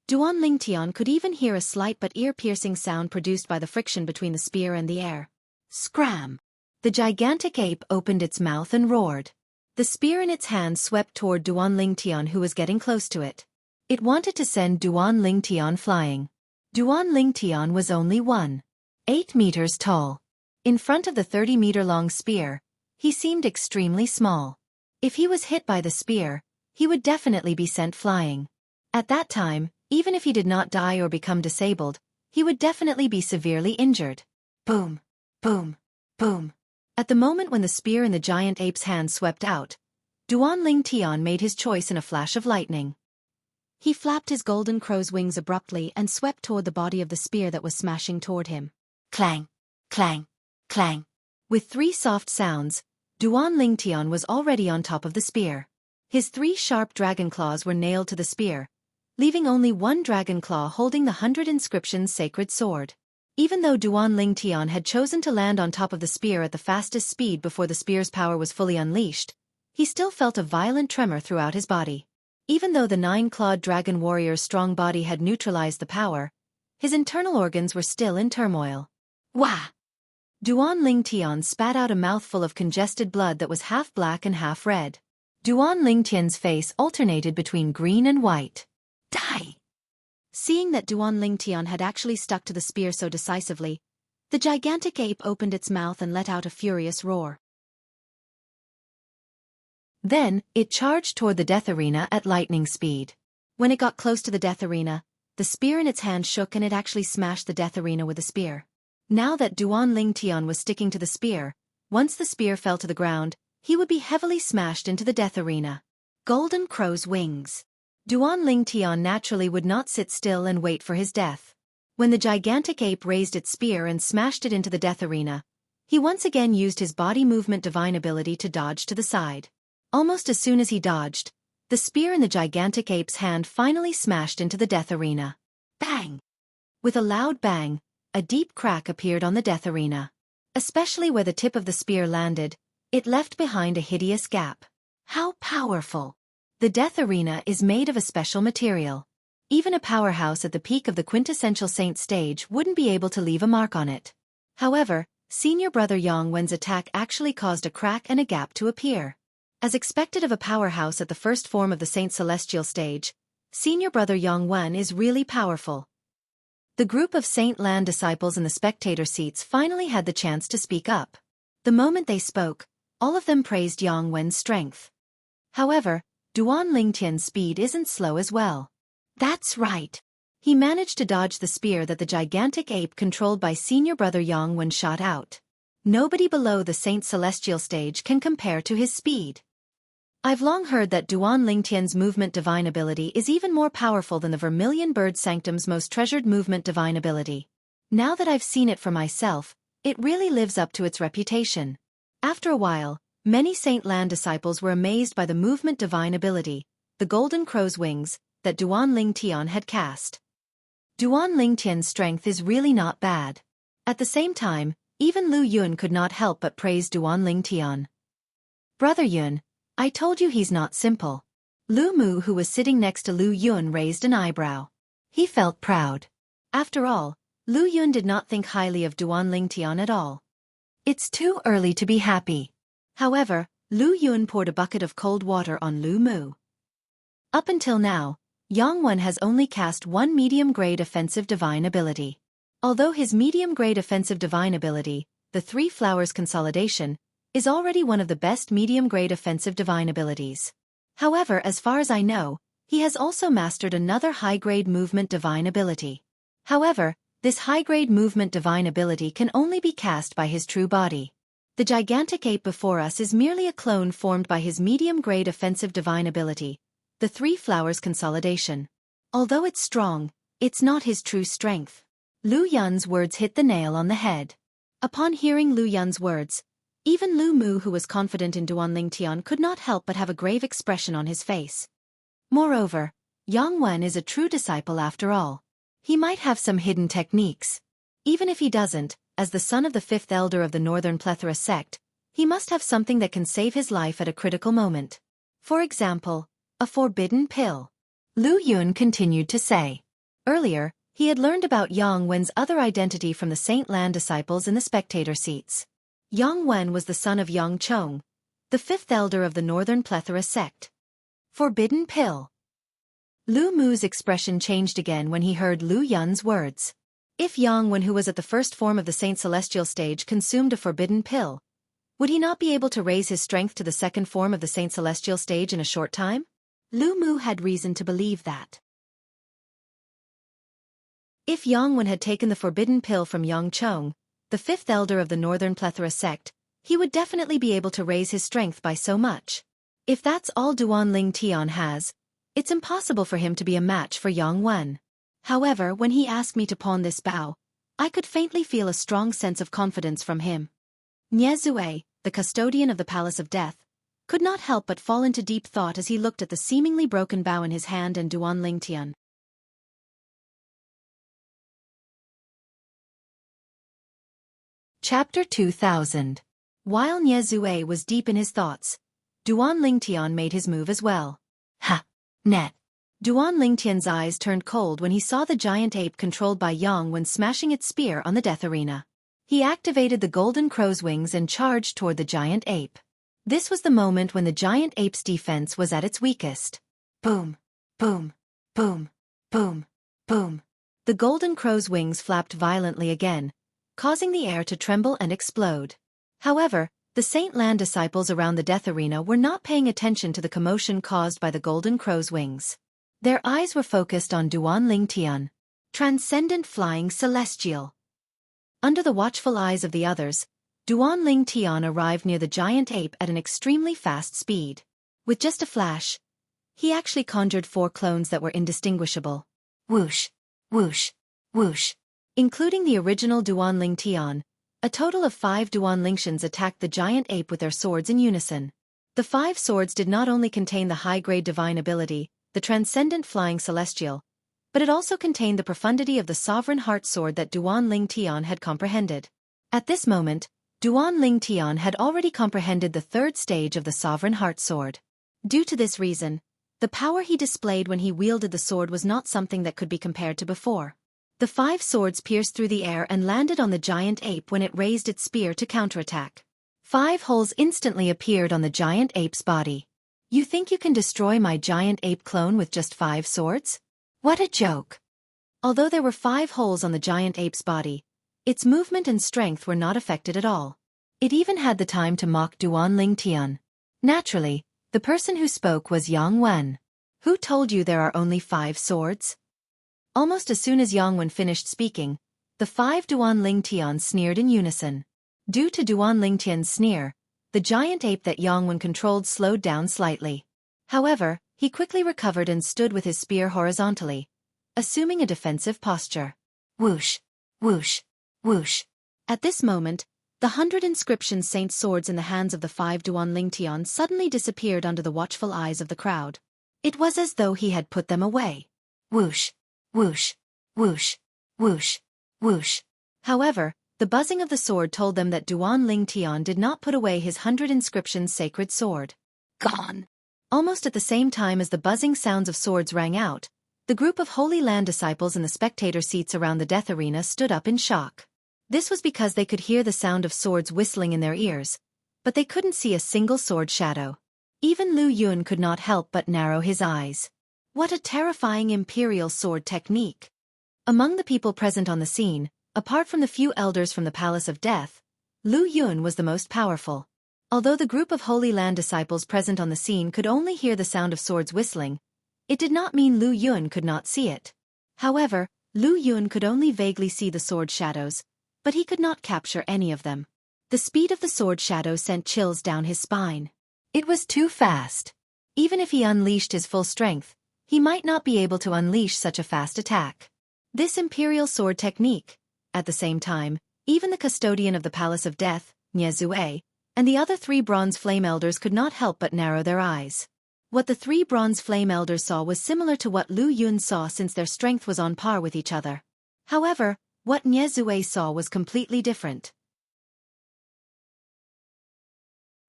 Duan Lingtian could even hear a slight but ear-piercing sound produced by the friction between the spear and the air. Scram! The gigantic ape opened its mouth and roared. The spear in its hand swept toward Duan Lingtian, who was getting close to it. It wanted to send Duan Lingtian flying. Duan Lingtian was only 1.8 meters tall. In front of the 30-meter-long spear, he seemed extremely small. If he was hit by the spear, he would definitely be sent flying. At that time, even if he did not die or become disabled, he would definitely be severely injured. Boom! Boom! Boom! At the moment when the spear in the giant ape's hand swept out, Duan Lingtian made his choice in a flash of lightning. He flapped his golden crow's wings abruptly and swept toward the body of the spear that was smashing toward him. Clang! Clang! Clang! With 3 soft sounds, Duan Lingtian was already on top of the spear. His 3 sharp dragon claws were nailed to the spear, leaving only 1 dragon claw holding the 100 inscriptions sacred sword. Even though Duan Lingtian had chosen to land on top of the spear at the fastest speed before the spear's power was fully unleashed, he still felt a violent tremor throughout his body. Even though the nine-clawed dragon warrior's strong body had neutralized the power, his internal organs were still in turmoil. Wah! Duan Lingtian spat out a mouthful of congested blood that was half black and half red. Duan Lingtian's face alternated between green and white. Die! Seeing that Duan Lingtian had actually stuck to the spear so decisively, the gigantic ape opened its mouth and let out a furious roar. Then, it charged toward the death arena at lightning speed. When it got close to the death arena, the spear in its hand shook and it actually smashed the death arena with the spear. Now that Duan Lingtian was sticking to the spear, once the spear fell to the ground, he would be heavily smashed into the death arena. Golden Crow's wings. Duan Lingtian naturally would not sit still and wait for his death. When the gigantic ape raised its spear and smashed it into the death arena, he once again used his body movement divine ability to dodge to the side. Almost as soon as he dodged, the spear in the gigantic ape's hand finally smashed into the death arena. Bang! With a loud bang, a deep crack appeared on the death arena. Especially where the tip of the spear landed, it left behind a hideous gap. How powerful! The death arena is made of a special material. Even a powerhouse at the peak of the quintessential saint stage wouldn't be able to leave a mark on it. However, senior brother Yang Wen's attack actually caused a crack and a gap to appear. As expected of a powerhouse at the first form of the Saint Celestial stage, senior brother Yang Wen is really powerful. The group of Saint Lan disciples in the spectator seats finally had the chance to speak up. The moment they spoke, all of them praised Yang Wen's strength. However, Duan Lingtian's speed isn't slow as well. That's right. He managed to dodge the spear that the gigantic ape controlled by senior brother Yang Wen shot out. Nobody below the Saint Celestial stage can compare to his speed. I've long heard that Duan Lingtian's movement divine ability is even more powerful than the Vermilion Bird Sanctum's most treasured movement divine ability. Now that I've seen it for myself, it really lives up to its reputation. After a while, many Saint Lan disciples were amazed by the movement divine ability, the Golden Crow's wings, that Duan Lingtian had cast. Duan Lingtian's strength is really not bad. At the same time, even Lu Yun could not help but praise Duan Lingtian. Brother Yun, I told you he's not simple. Lu Mu, who was sitting next to Lu Yun, raised an eyebrow. He felt proud. After all, Lu Yun did not think highly of Duan Lingtian at all. It's too early to be happy. However, Lu Yun poured a bucket of cold water on Lu Mu. Up until now, Yang Wen has only cast one medium-grade offensive divine ability. Although his medium-grade offensive divine ability, the Three Flowers Consolidation, is already one of the best medium-grade offensive divine abilities. However, as far as I know, he has also mastered another high-grade movement divine ability. However, this high-grade movement divine ability can only be cast by his true body. The gigantic ape before us is merely a clone formed by his medium-grade offensive divine ability, the Three Flowers Consolidation. Although it's strong, it's not his true strength. Lu Yun's words hit the nail on the head. Upon hearing Lu Yun's words, even Lu Mu, who was confident in Duan Lingtian, could not help but have a grave expression on his face. Moreover, Yang Wen is a true disciple after all. He might have some hidden techniques. Even if he doesn't, as the son of the fifth elder of the Northern Plethora sect, he must have something that can save his life at a critical moment. For example, a forbidden pill. Lu Yun continued to say. Earlier, he had learned about Yang Wen's other identity from the Saint Lan disciples in the spectator seats. Yang Wen was the son of Yang Chong, the fifth elder of the Northern Plethora sect. Forbidden pill. Lu Mu's expression changed again when he heard Lu Yun's words. If Yang Wen, who was at the first form of the Saint Celestial stage, consumed a forbidden pill, would he not be able to raise his strength to the second form of the Saint Celestial stage in a short time? Lu Mu had reason to believe that. If Yang Wen had taken the forbidden pill from Yang Chong, the fifth elder of the Northern Plethora sect, he would definitely be able to raise his strength by so much. If that's all Duan Lingtian has, it's impossible for him to be a match for Yang Wen. However, when he asked me to pawn this bow, I could faintly feel a strong sense of confidence from him. Nie Zue, the custodian of the Palace of Death, could not help but fall into deep thought as he looked at the seemingly broken bow in his hand and Duan Lingtian. Chapter 2000. While Nie Zue was deep in his thoughts, Duan Lingtian made his move as well. Ha! Net! Duan Lingtian's eyes turned cold when he saw the giant ape controlled by Yang when smashing its spear on the death arena. He activated the golden crow's wings and charged toward the giant ape. This was the moment when the giant ape's defense was at its weakest. Boom! Boom! Boom! Boom! Boom! The golden crow's wings flapped violently again, causing the air to tremble and explode. However, the Saint Lan disciples around the death arena were not paying attention to the commotion caused by the golden crow's wings. Their eyes were focused on Duan Lingtian, transcendent flying celestial. Under the watchful eyes of the others, Duan Lingtian arrived near the giant ape at an extremely fast speed. With just a flash, he actually conjured 4 clones that were indistinguishable. Whoosh! Whoosh! Whoosh! Including the original Duan Lingtian, a total of 5 Duan Lingtians attacked the giant ape with their swords in unison. The 5 swords did not only contain the high-grade divine ability, the transcendent flying celestial, but it also contained the profundity of the sovereign heart sword that Duan Lingtian had comprehended. At this moment, Duan Lingtian had already comprehended the 3rd stage of the sovereign heart sword. Due to this reason, the power he displayed when he wielded the sword was not something that could be compared to before. The 5 swords pierced through the air and landed on the giant ape when it raised its spear to counterattack. 5 holes instantly appeared on the giant ape's body. You think you can destroy my giant ape clone with just 5 swords? What a joke! Although there were 5 holes on the giant ape's body, its movement and strength were not affected at all. It even had the time to mock Duan Lingtian. Naturally, the person who spoke was Yang Wen. Who told you there are only 5 swords? Almost as soon as Yang Wen finished speaking, the 5 Duan Lingtian sneered in unison. Due to Duan Lingtian's sneer, the giant ape that Yang Wen controlled slowed down slightly. However, he quickly recovered and stood with his spear horizontally, assuming a defensive posture. Whoosh! Whoosh! Whoosh! At this moment, the 100 inscription saint swords in the hands of the 5 Duan Lingtian suddenly disappeared under the watchful eyes of the crowd. It was as though he had put them away. Whoosh! Whoosh! Whoosh! Whoosh! Whoosh! However, the buzzing of the sword told them that Duan Lingtian did not put away his 100 inscriptions sacred sword. Gone! Almost at the same time as the buzzing sounds of swords rang out, the group of Holy Land disciples in the spectator seats around the death arena stood up in shock. This was because they could hear the sound of swords whistling in their ears, but they couldn't see a single sword shadow. Even Lu Yun could not help but narrow his eyes. What a terrifying imperial sword technique! Among the people present on the scene, apart from the few elders from the Palace of Death, Lu Yun was the most powerful. Although the group of Holy Land disciples present on the scene could only hear the sound of swords whistling, it did not mean Lu Yun could not see it. However, Lu Yun could only vaguely see the sword shadows, but he could not capture any of them. The speed of the sword shadow sent chills down his spine. It was too fast. Even if he unleashed his full strength, he might not be able to unleash such a fast attack. This imperial sword technique, at the same time, even the custodian of the Palace of Death, Nie Zue, and the other 3 bronze flame elders could not help but narrow their eyes. What the 3 bronze flame elders saw was similar to what Lu Yun saw since their strength was on par with each other. However, what Nie Zue saw was completely different.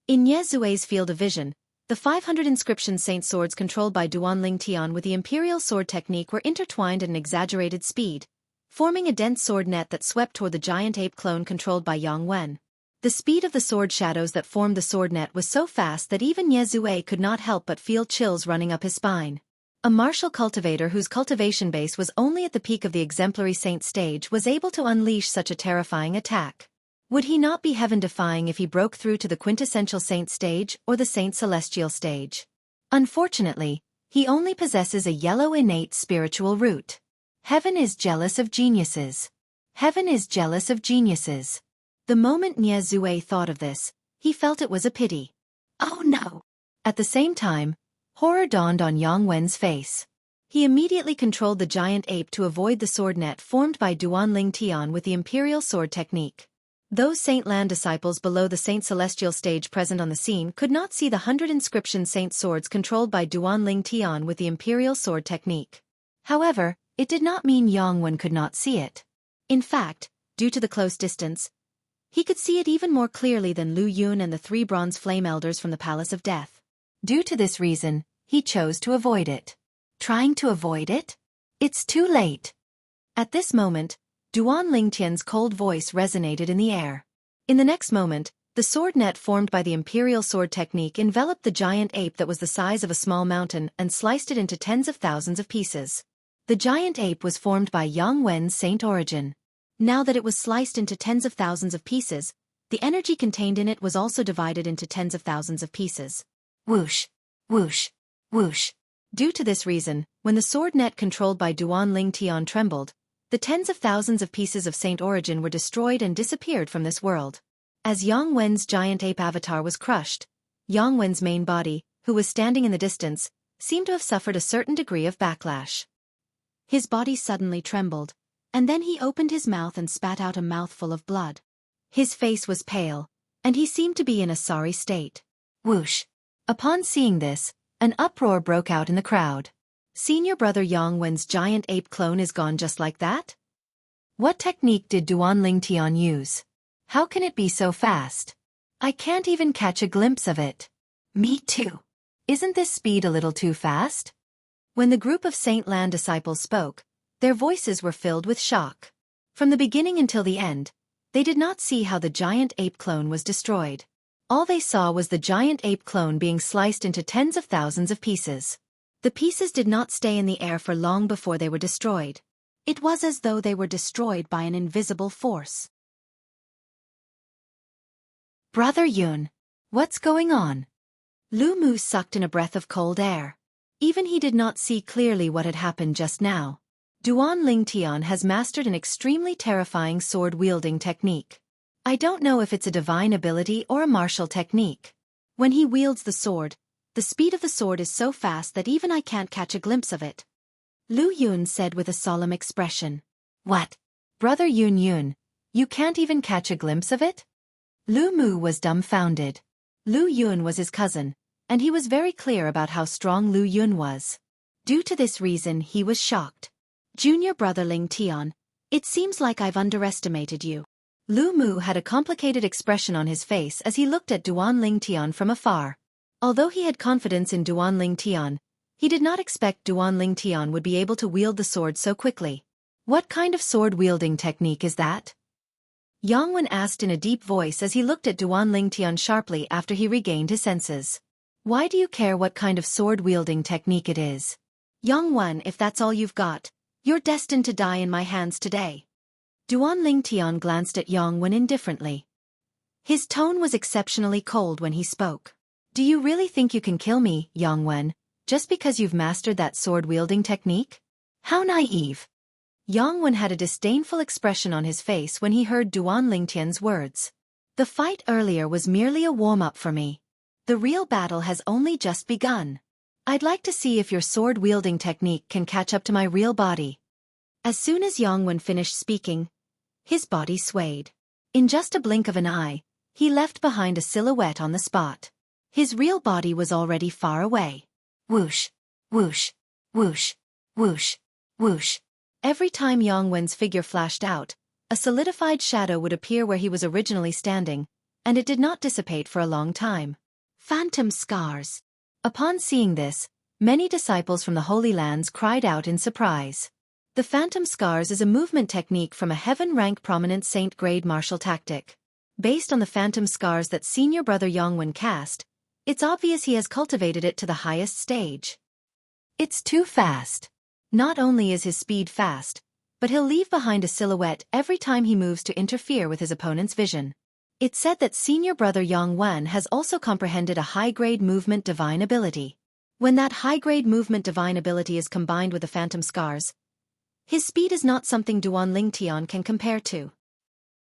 In Nie Zue's field of vision, the 500 inscription saint swords controlled by Duan Lingtian with the imperial sword technique were intertwined at an exaggerated speed, forming a dense sword net that swept toward the giant ape clone controlled by Yang Wen. The speed of the sword shadows that formed the sword net was so fast that even Nie Zue could not help but feel chills running up his spine. A martial cultivator whose cultivation base was only at the peak of the exemplary saint stage was able to unleash such a terrifying attack. Would he not be heaven-defying if he broke through to the quintessential saint stage or the saint celestial stage? Unfortunately, he only possesses a yellow innate spiritual root. Heaven is jealous of geniuses. Heaven is jealous of geniuses. The moment Nie Zue thought of this, he felt it was a pity. Oh no! At the same time, horror dawned on Yang Wen's face. He immediately controlled the giant ape to avoid the sword net formed by Duan Lingtian with the imperial sword technique. Those Saint Lan disciples below the Saint Celestial stage present on the scene could not see the 100 inscription saint swords controlled by Duan Lingtian with the imperial sword technique. However, it did not mean Yang Wen could not see it. In fact, due to the close distance, He could see it even more clearly than Lu Yun and the 3 bronze flame elders from the Palace of Death. Due to this reason, he chose to avoid it. Trying to avoid it? It's too late. At this moment, Duan Lingtian's cold voice resonated in the air. In the next moment, the sword net formed by the imperial sword technique enveloped the giant ape that was the size of a small mountain and sliced it into tens of thousands of pieces. The giant ape was formed by Yang Wen's saint origin. Now that it was sliced into tens of thousands of pieces, the energy contained in it was also divided into tens of thousands of pieces. Whoosh, whoosh, whoosh. Due to this reason, when the sword net controlled by Duan Lingtian trembled, the tens of thousands of pieces of saint origin were destroyed and disappeared from this world. As Yang Wen's giant ape avatar was crushed, Yang Wen's main body, who was standing in the distance, seemed to have suffered a certain degree of backlash. His body suddenly trembled, and then he opened his mouth and spat out a mouthful of blood. His face was pale, and he seemed to be in a sorry state. Whoosh! Upon seeing this, an uproar broke out in the crowd. Senior brother Yang Wen's giant ape clone is gone just like that? What technique did Duan Lingtian use? How can it be so fast? I can't even catch a glimpse of it. Me too. Isn't this speed a little too fast? When the group of Saint Lan disciples spoke, their voices were filled with shock. From the beginning until the end, they did not see how the giant ape clone was destroyed. All they saw was the giant ape clone being sliced into tens of thousands of pieces. The pieces did not stay in the air for long before they were destroyed. It was as though they were destroyed by an invisible force. Brother Yun, what's going on? Lu Mu sucked in a breath of cold air. Even he did not see clearly what had happened just now. Duan Lingtian has mastered an extremely terrifying sword-wielding technique. I don't know if it's a divine ability or a martial technique. When he wields the sword, the speed of the sword is so fast that even I can't catch a glimpse of it. Lu Yun said with a solemn expression. What? Brother Yun, you can't even catch a glimpse of it? Lu Mu was dumbfounded. Lu Yun was his cousin, and he was very clear about how strong Lu Yun was. Due to this reason he was shocked. Junior brother Lingtian, it seems like I've underestimated you. Lu Mu had a complicated expression on his face as he looked at Duan Lingtian from afar. Although he had confidence in Duan Lingtian, he did not expect Duan Lingtian would be able to wield the sword so quickly. What kind of sword-wielding technique is that? Yang Wen asked in a deep voice as he looked at Duan Lingtian sharply after he regained his senses. Why do you care what kind of sword-wielding technique it is? Yang Wen, if that's all you've got, you're destined to die in my hands today. Duan Lingtian glanced at Yang Wen indifferently. His tone was exceptionally cold when he spoke. Do you really think you can kill me, Yang Wen, just because you've mastered that sword-wielding technique? How naive. Yang Wen had a disdainful expression on his face when he heard Duan Lingtian's words. The fight earlier was merely a warm-up for me. The real battle has only just begun. I'd like to see if your sword-wielding technique can catch up to my real body. As soon as Yang Wen finished speaking, his body swayed. In just a blink of an eye, he left behind a silhouette on the spot. His real body was already far away. Whoosh, whoosh, whoosh, whoosh, whoosh. Every time Yang Wen's figure flashed out, a solidified shadow would appear where he was originally standing, and it did not dissipate for a long time. Phantom scars. Upon seeing this, many disciples from the Holy Lands cried out in surprise. The phantom scars is a movement technique from a heaven-rank prominent saint-grade martial tactic. Based on the phantom scars that senior brother Yang Wen cast, it's obvious he has cultivated it to the highest stage. It's too fast. Not only is his speed fast, but he'll leave behind a silhouette every time he moves to interfere with his opponent's vision. It's said that senior brother Yang Wen has also comprehended a high-grade movement divine ability. When that high-grade movement divine ability is combined with the phantom scars, his speed is not something Duan Lingtian can compare to.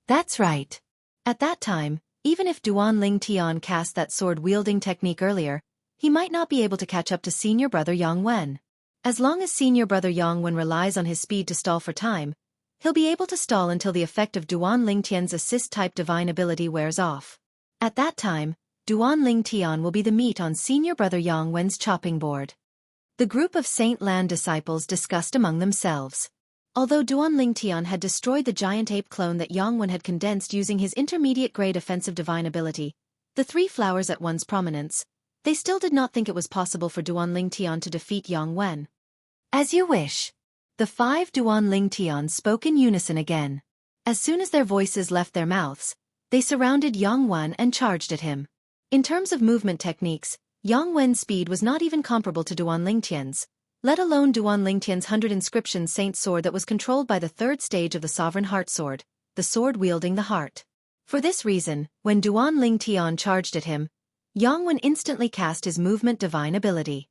That's right. At that time, even if Duan Lingtian cast that sword-wielding technique earlier, he might not be able to catch up to senior brother Yang Wen. As long as senior brother Yang Wen relies on his speed to stall for time, he'll be able to stall until the effect of Duan Lingtian's assist-type divine ability wears off. At that time, Duan Lingtian will be the meat on senior brother Yang Wen's chopping board. The group of Saint Lan disciples discussed among themselves. Although Duanling Tian had destroyed the giant ape clone that Yangwen had condensed using his intermediate-grade offensive divine ability, the three flowers at one's prominence, they still did not think it was possible for Duanling Tian to defeat Yangwen. As you wish. The five Duanling Tian spoke in unison again. As soon as their voices left their mouths, they surrounded Yangwen and charged at him. In terms of movement techniques, Yangwen's speed was not even comparable to Duanling Tian's, let alone Duanling Tian's 100 inscription saint sword that was controlled by the third stage of the sovereign heart sword, the sword wielding the heart. For this reason, when Duanling Tian charged at him, Yangwen instantly cast his movement divine ability.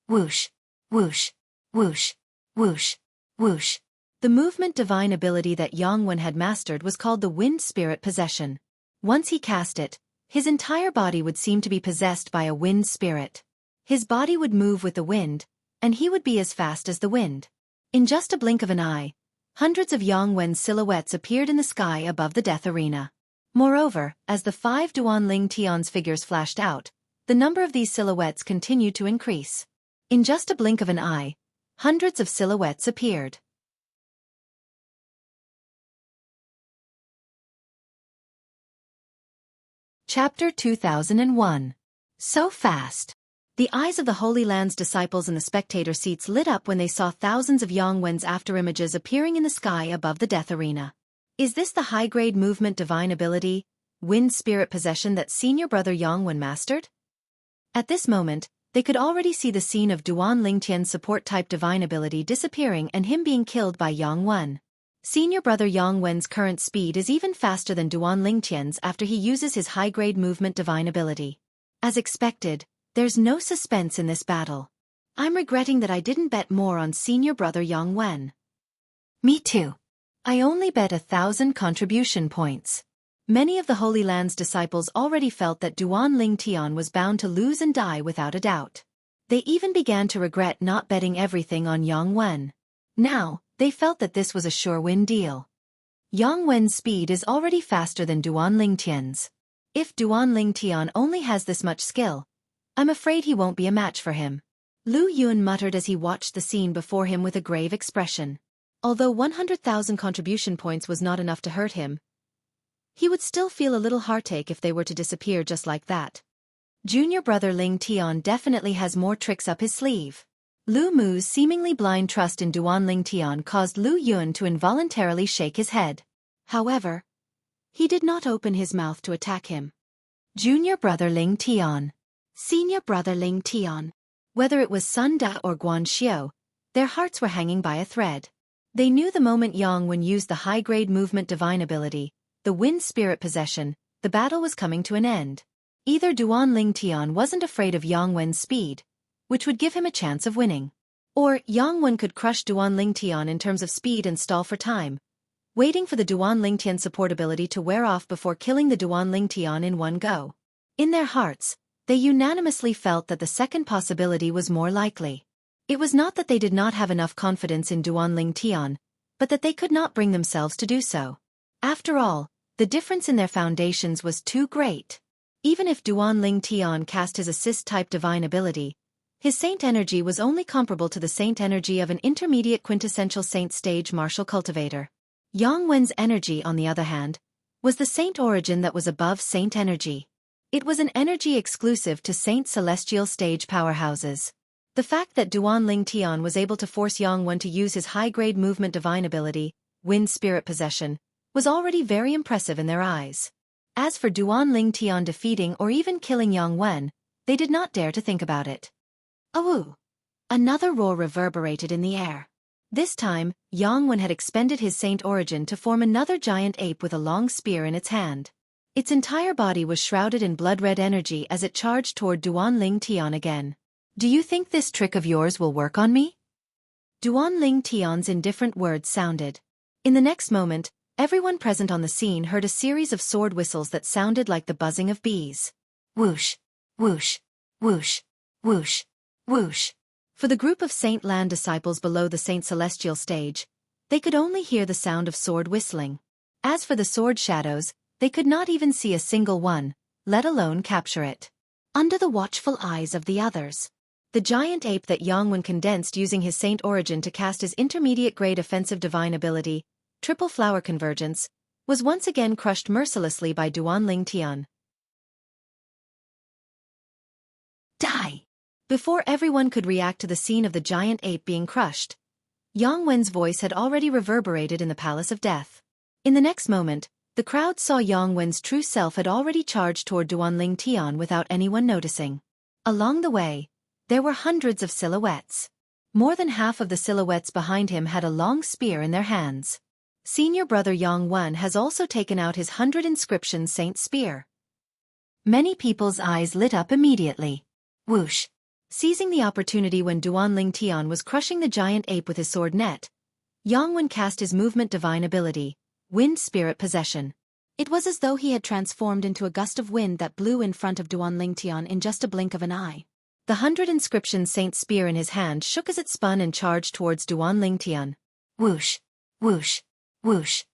Whoosh, whoosh, whoosh, whoosh, whoosh. The movement divine ability that Yangwen had mastered was called the wind spirit possession. Once he cast it, his entire body would seem to be possessed by a wind spirit. His body would move with the wind, and he would be as fast as the wind. In just a blink of an eye, hundreds of Yangwen's silhouettes appeared in the sky above the death arena. Moreover, as the five Duanling Tian's figures flashed out, the number of these silhouettes continued to increase. In just a blink of an eye, hundreds of silhouettes appeared. Chapter 2001. So fast. The eyes of the Holy Land's disciples in the spectator seats lit up when they saw thousands of Yangwen's afterimages appearing in the sky above the death arena. Is this the high-grade movement divine ability, wind spirit possession that senior brother Yangwen mastered? At this moment, they could already see the scene of Duanling Tian's support-type divine ability disappearing and him being killed by Yangwen. Senior brother Yangwen's current speed is even faster than Duanling Tian's after he uses his high-grade movement divine ability. As expected, there's no suspense in this battle. I'm regretting that I didn't bet more on senior brother Yangwen. Me too. I only bet 1,000 contribution points. Many of the Holy Land's disciples already felt that Duanling Tian was bound to lose and die without a doubt. They even began to regret not betting everything on Yangwen. Now, they felt that this was a sure-win deal. Yangwen's speed is already faster than Duanling Tian's. If Duanling Tian only has this much skill, I'm afraid he won't be a match for him. Lu Yun muttered as he watched the scene before him with a grave expression. Although 100,000 contribution points was not enough to hurt him, he would still feel a little heartache if they were to disappear just like that. Junior brother Ling Tian definitely has more tricks up his sleeve. Lu Mu's seemingly blind trust in Duanling Tian caused Lu Yun to involuntarily shake his head. However, he did not open his mouth to attack him. Junior brother Ling Tian. Senior brother Ling Tian. Whether it was Sun Da or Guan Xiao, their hearts were hanging by a thread. They knew the moment Yangwen used the high-grade movement divine ability, the wind spirit possession, the battle was coming to an end. Either Duanling Tian wasn't afraid of Yangwen's speed, which would give him a chance of winning, or Yangwen could crush Duanling Tian in terms of speed and stall for time, waiting for the Duanling Tian support ability to wear off before killing the Duanling Tian in one go. In their hearts, they unanimously felt that the second possibility was more likely. It was not that they did not have enough confidence in Duanling Tian, but that they could not bring themselves to do so. After all, the difference in their foundations was too great. Even if Duanling Tian cast his assist-type divine ability, his saint energy was only comparable to the saint energy of an intermediate quintessential saint stage martial cultivator. Yangwen's energy, on the other hand, was the saint origin that was above saint energy. It was an energy exclusive to saint celestial stage powerhouses. The fact that Duanling Tian was able to force Yangwen to use his high-grade movement divine ability, wind spirit possession, was already very impressive in their eyes. As for Duanling Tian defeating or even killing Yangwen, they did not dare to think about it. Awoo! Another roar reverberated in the air. This time, Yangwen had expended his saint origin to form another giant ape with a long spear in its hand. Its entire body was shrouded in blood-red energy as it charged toward Duanling Tian again. Do you think this trick of yours will work on me? Duanling Tian's indifferent words sounded. In the next moment, everyone present on the scene heard a series of sword whistles that sounded like the buzzing of bees. Whoosh, whoosh, whoosh, whoosh, whoosh. For the group of Saint Land disciples below the Saint Celestial stage, they could only hear the sound of sword whistling. As for the sword shadows, they could not even see a single one, let alone capture it. Under the watchful eyes of the others, The giant ape that Yangwen condensed using his saint origin to cast his intermediate-grade offensive divine ability, Triple Flower Convergence, was once again crushed mercilessly by Duanling Tian. Die! Before everyone could react to the scene of the giant ape being crushed, Yang Wen's voice had already reverberated in the Palace of Death. In the next moment, the crowd saw Yang Wen's true self had already charged toward Duanling Tian without anyone noticing. Along the way, there were hundreds of silhouettes. More than half of the silhouettes behind him had a long spear in their hands. Senior brother Yang Wen has also taken out his 100 inscription saint spear. Many people's eyes lit up immediately. Whoosh! Seizing the opportunity when Duanling Tian was crushing the giant ape with his sword net, Yang Wen cast his movement divine ability, Wind Spirit Possession. It was as though he had transformed into a gust of wind that blew in front of Duanling Tian in just a blink of an eye. The 100 inscription saint spear in his hand shook as it spun and charged towards Duanling Tian. Whoosh! Whoosh! Whoosh!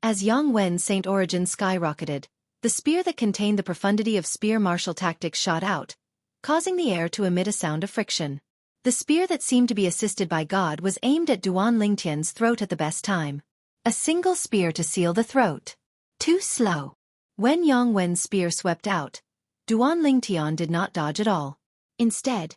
As Yang Wen's saint origin skyrocketed, the spear that contained the profundity of spear martial tactics shot out, causing the air to emit a sound of friction. The spear that seemed to be assisted by God was aimed at Duanling Tian's throat at the best time. A single spear to seal the throat. Too slow. When Yang Wen's spear swept out, Duanling Tian did not dodge at all. Instead,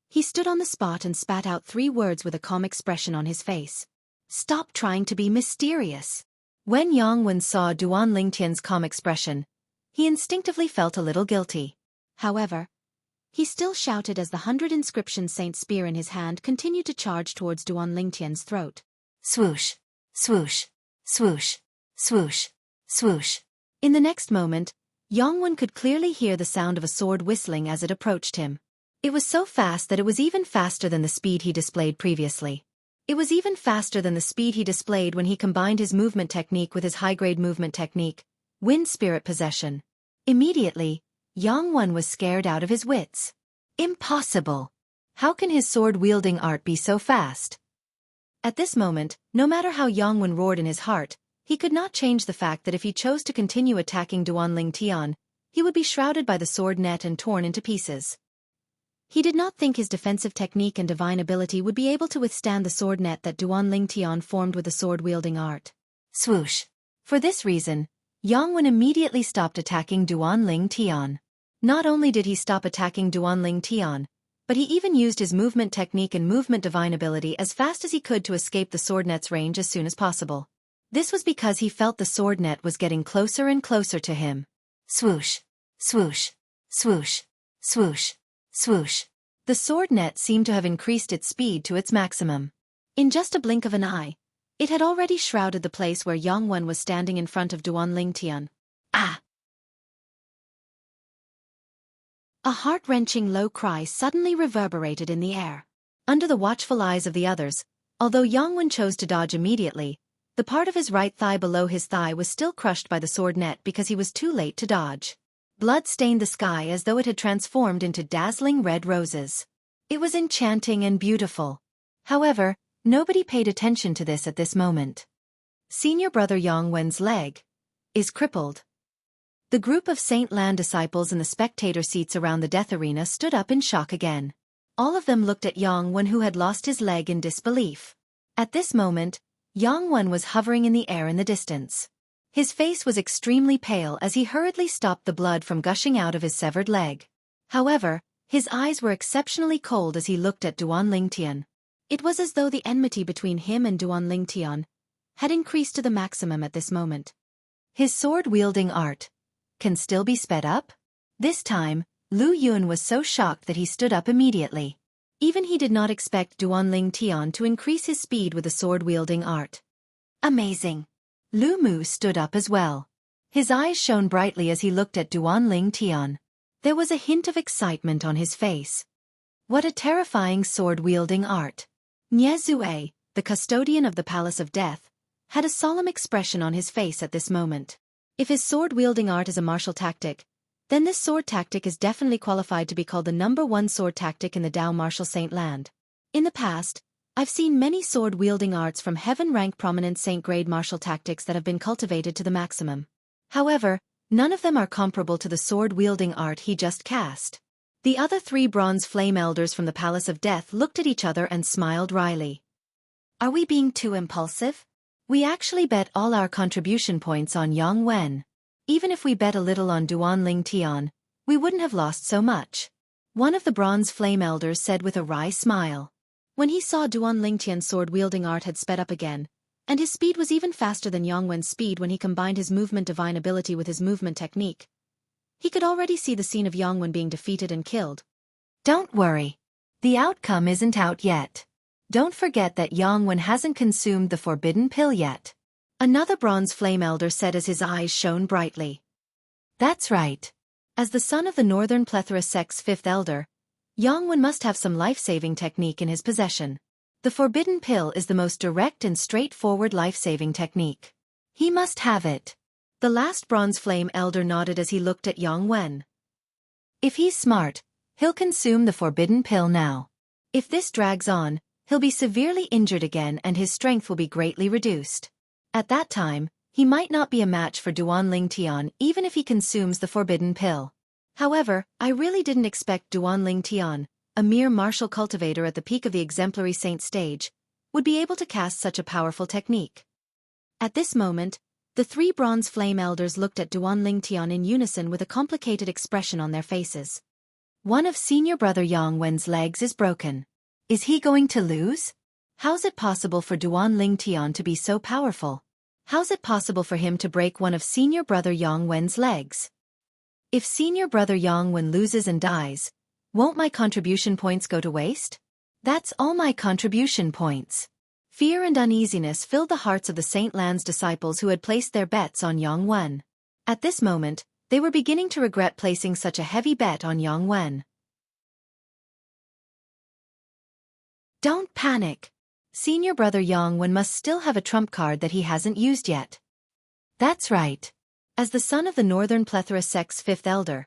he stood on the spot and spat out 3 words with a calm expression on his face. Stop trying to be mysterious. When Yang Wen saw Duanling Tian's calm expression, he instinctively felt a little guilty. However, he still shouted as the 100 inscription saint spear in his hand continued to charge towards Duanling Tian's throat. Swoosh! Swoosh! Swoosh! Swoosh! Swoosh! In the next moment, Yang Wen could clearly hear the sound of a sword whistling as it approached him. It was so fast that it was even faster than the speed he displayed previously. It was even faster than the speed he displayed when he combined his movement technique with his high-grade movement technique, Wind Spirit Possession. Immediately, Yang Wen was scared out of his wits. Impossible! How can his sword-wielding art be so fast? At this moment, no matter how Yang Wen roared in his heart, he could not change the fact that if he chose to continue attacking Duanling Tian, he would be shrouded by the sword net and torn into pieces. He did not think his defensive technique and divine ability would be able to withstand the sword net that Duanling Tian formed with the sword-wielding art. Swoosh! For this reason, Yang Wen immediately stopped attacking Duanling Tian. Not only did he stop attacking Duanling Tian, but he even used his movement technique and movement divine ability as fast as he could to escape the sword net's range as soon as possible. This was because he felt the sword net was getting closer and closer to him. Swoosh! Swoosh! Swoosh! Swoosh! Swoosh! The sword net seemed to have increased its speed to its maximum. In just a blink of an eye, it had already shrouded the place where Yang Wen was standing in front of Duanling Tian. Ah! A heart-wrenching low cry suddenly reverberated in the air. Under the watchful eyes of the others, although Yang Wen chose to dodge immediately, the part of his right thigh below his thigh was still crushed by the sword net because he was too late to dodge. Blood stained the sky as though it had transformed into dazzling red roses. It was enchanting and beautiful. However, nobody paid attention to this at this moment. Senior brother Yang Wen's leg is crippled. The group of Saint Lan disciples in the spectator seats around the death arena stood up in shock again. All of them looked at Yang Wen, who had lost his leg, in disbelief. At this moment, Yang Wen was hovering in the air in the distance. His face was extremely pale as he hurriedly stopped the blood from gushing out of his severed leg. However, his eyes were exceptionally cold as he looked at Duanling Tian. It was as though the enmity between him and Duanling Tian had increased to the maximum at this moment. His sword-wielding art can still be sped up? This time, Lu Yun was so shocked that he stood up immediately. Even he did not expect Duanling Tian to increase his speed with the sword-wielding art. Amazing! Lu Mu stood up as well. His eyes shone brightly as he looked at Duanling Tian. There was a hint of excitement on his face. What a terrifying sword-wielding art! Nie Zue, the custodian of the Palace of Death, had a solemn expression on his face at this moment. If his sword-wielding art is a martial tactic, then this sword tactic is definitely qualified to be called the #1 sword tactic in the Dao Martial Saint Land. In the past, I've seen many sword-wielding arts from heaven-rank prominent saint-grade martial tactics that have been cultivated to the maximum. However, none of them are comparable to the sword-wielding art he just cast. The other 3 bronze flame elders from the Palace of Death looked at each other and smiled wryly. Are we being too impulsive? We actually bet all our contribution points on Yang Wen. Even if we bet a little on Duanling Tian, we wouldn't have lost so much. One of the bronze flame elders said with a wry smile. When he saw Duanling Tian's sword-wielding art had sped up again, and his speed was even faster than Yang Wen's speed when he combined his movement divine ability with his movement technique, he could already see the scene of Yang Wen being defeated and killed. Don't worry. The outcome isn't out yet. Don't forget that Yang Wen hasn't consumed the forbidden pill yet. Another bronze flame elder said as his eyes shone brightly. That's right. As the son of the Northern Plethora sect's 5th elder, Yang Wen must have some life-saving technique in his possession. The forbidden pill is the most direct and straightforward life-saving technique. He must have it. The last bronze flame elder nodded as he looked at Yang Wen. If he's smart, he'll consume the forbidden pill now. If this drags on, he'll be severely injured again and his strength will be greatly reduced. At that time, he might not be a match for Duanling Tian even if he consumes the forbidden pill. However, I really didn't expect Duanling Tian, a mere martial cultivator at the peak of the exemplary saint stage, would be able to cast such a powerful technique. At this moment, the 3 bronze flame elders looked at Duanling Tian in unison with a complicated expression on their faces. One of senior brother Yang Wen's legs is broken. Is he going to lose? How's it possible for Duanling Tian to be so powerful? How's it possible for him to break one of senior brother Yang Wen's legs? If senior brother Yang Wen loses and dies, won't my contribution points go to waste? That's all my contribution points. Fear and uneasiness filled the hearts of the Saint Lan's disciples who had placed their bets on Yang Wen. At this moment, they were beginning to regret placing such a heavy bet on Yang Wen. Don't panic. Senior brother Yang Wen must still have a trump card that he hasn't used yet. That's right. As the son of the Northern Plethora sect's 5th elder,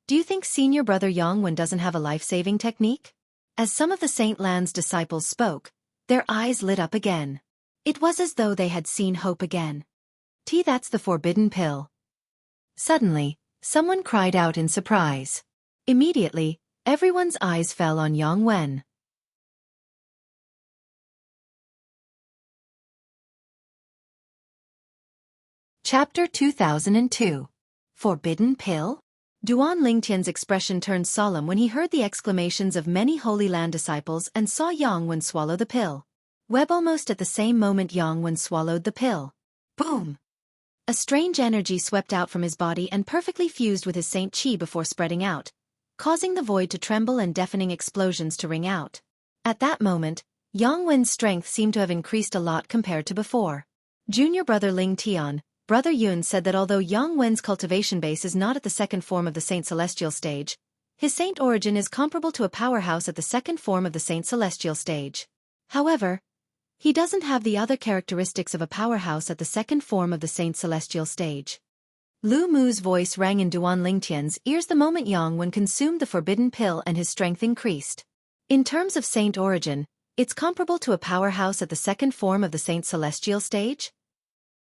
do you think senior brother Yang Wen doesn't have a life-saving technique? As some of the Saint Lan's disciples spoke, their eyes lit up again. It was as though they had seen hope again. That's the forbidden pill. Suddenly, someone cried out in surprise. Immediately, everyone's eyes fell on Yang Wen. Chapter 2002. Forbidden Pill? Duanling Tian's expression turned solemn when he heard the exclamations of many Holy Land disciples and saw Yang Wen swallow the pill. Almost at the same moment Yang Wen swallowed the pill. Boom! A strange energy swept out from his body and perfectly fused with his Saint Qi before spreading out, causing the void to tremble and deafening explosions to ring out. At that moment, Yang Wen's strength seemed to have increased a lot compared to before. Junior brother Ling Tian, Brother Yun said that although Yang Wen's cultivation base is not at the 2nd form of the Saint Celestial stage, his saint origin is comparable to a powerhouse at the 2nd form of the Saint Celestial stage. However, he doesn't have the other characteristics of a powerhouse at the 2nd form of the Saint Celestial stage. Lu Mu's voice rang in Duanling Tian's ears the moment Yang Wen consumed the forbidden pill and his strength increased. In terms of saint origin, it's comparable to a powerhouse at the 2nd form of the Saint Celestial stage?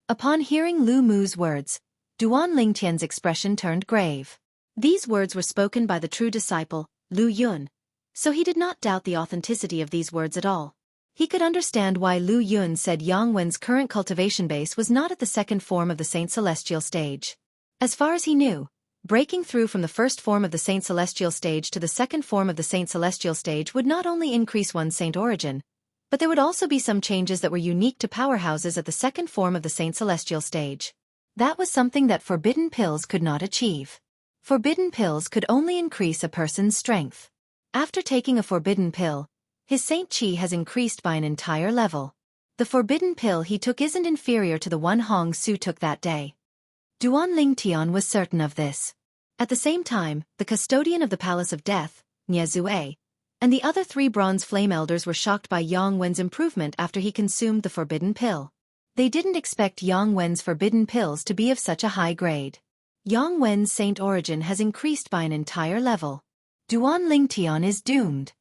Upon hearing Lu Mu's words, Duanling Tian's expression turned grave. These words were spoken by the true disciple, Lu Yun, so he did not doubt the authenticity of these words at all. He could understand why Lu Yun said Yang Wen's current cultivation base was not at the 2nd form of the Saint Celestial stage. As far as he knew, breaking through from the 1st form of the Saint Celestial stage to the 2nd form of the Saint Celestial stage would not only increase one's saint origin, but there would also be some changes that were unique to powerhouses at the 2nd form of the Saint Celestial stage. That was something that forbidden pills could not achieve. Forbidden pills could only increase a person's strength. After taking a forbidden pill, his Saint Qi has increased by an entire level. The forbidden pill he took isn't inferior to the one Hong Su took that day. Duanling Tian was certain of this. At the same time, the custodian of the Palace of Death, Nie Zue, and the other 3 bronze flame elders were shocked by Yang Wen's improvement after he consumed the forbidden pill. They didn't expect Yang Wen's forbidden pills to be of such a high grade. Yang Wen's saint origin has increased by an entire level. Duanling Tian is doomed.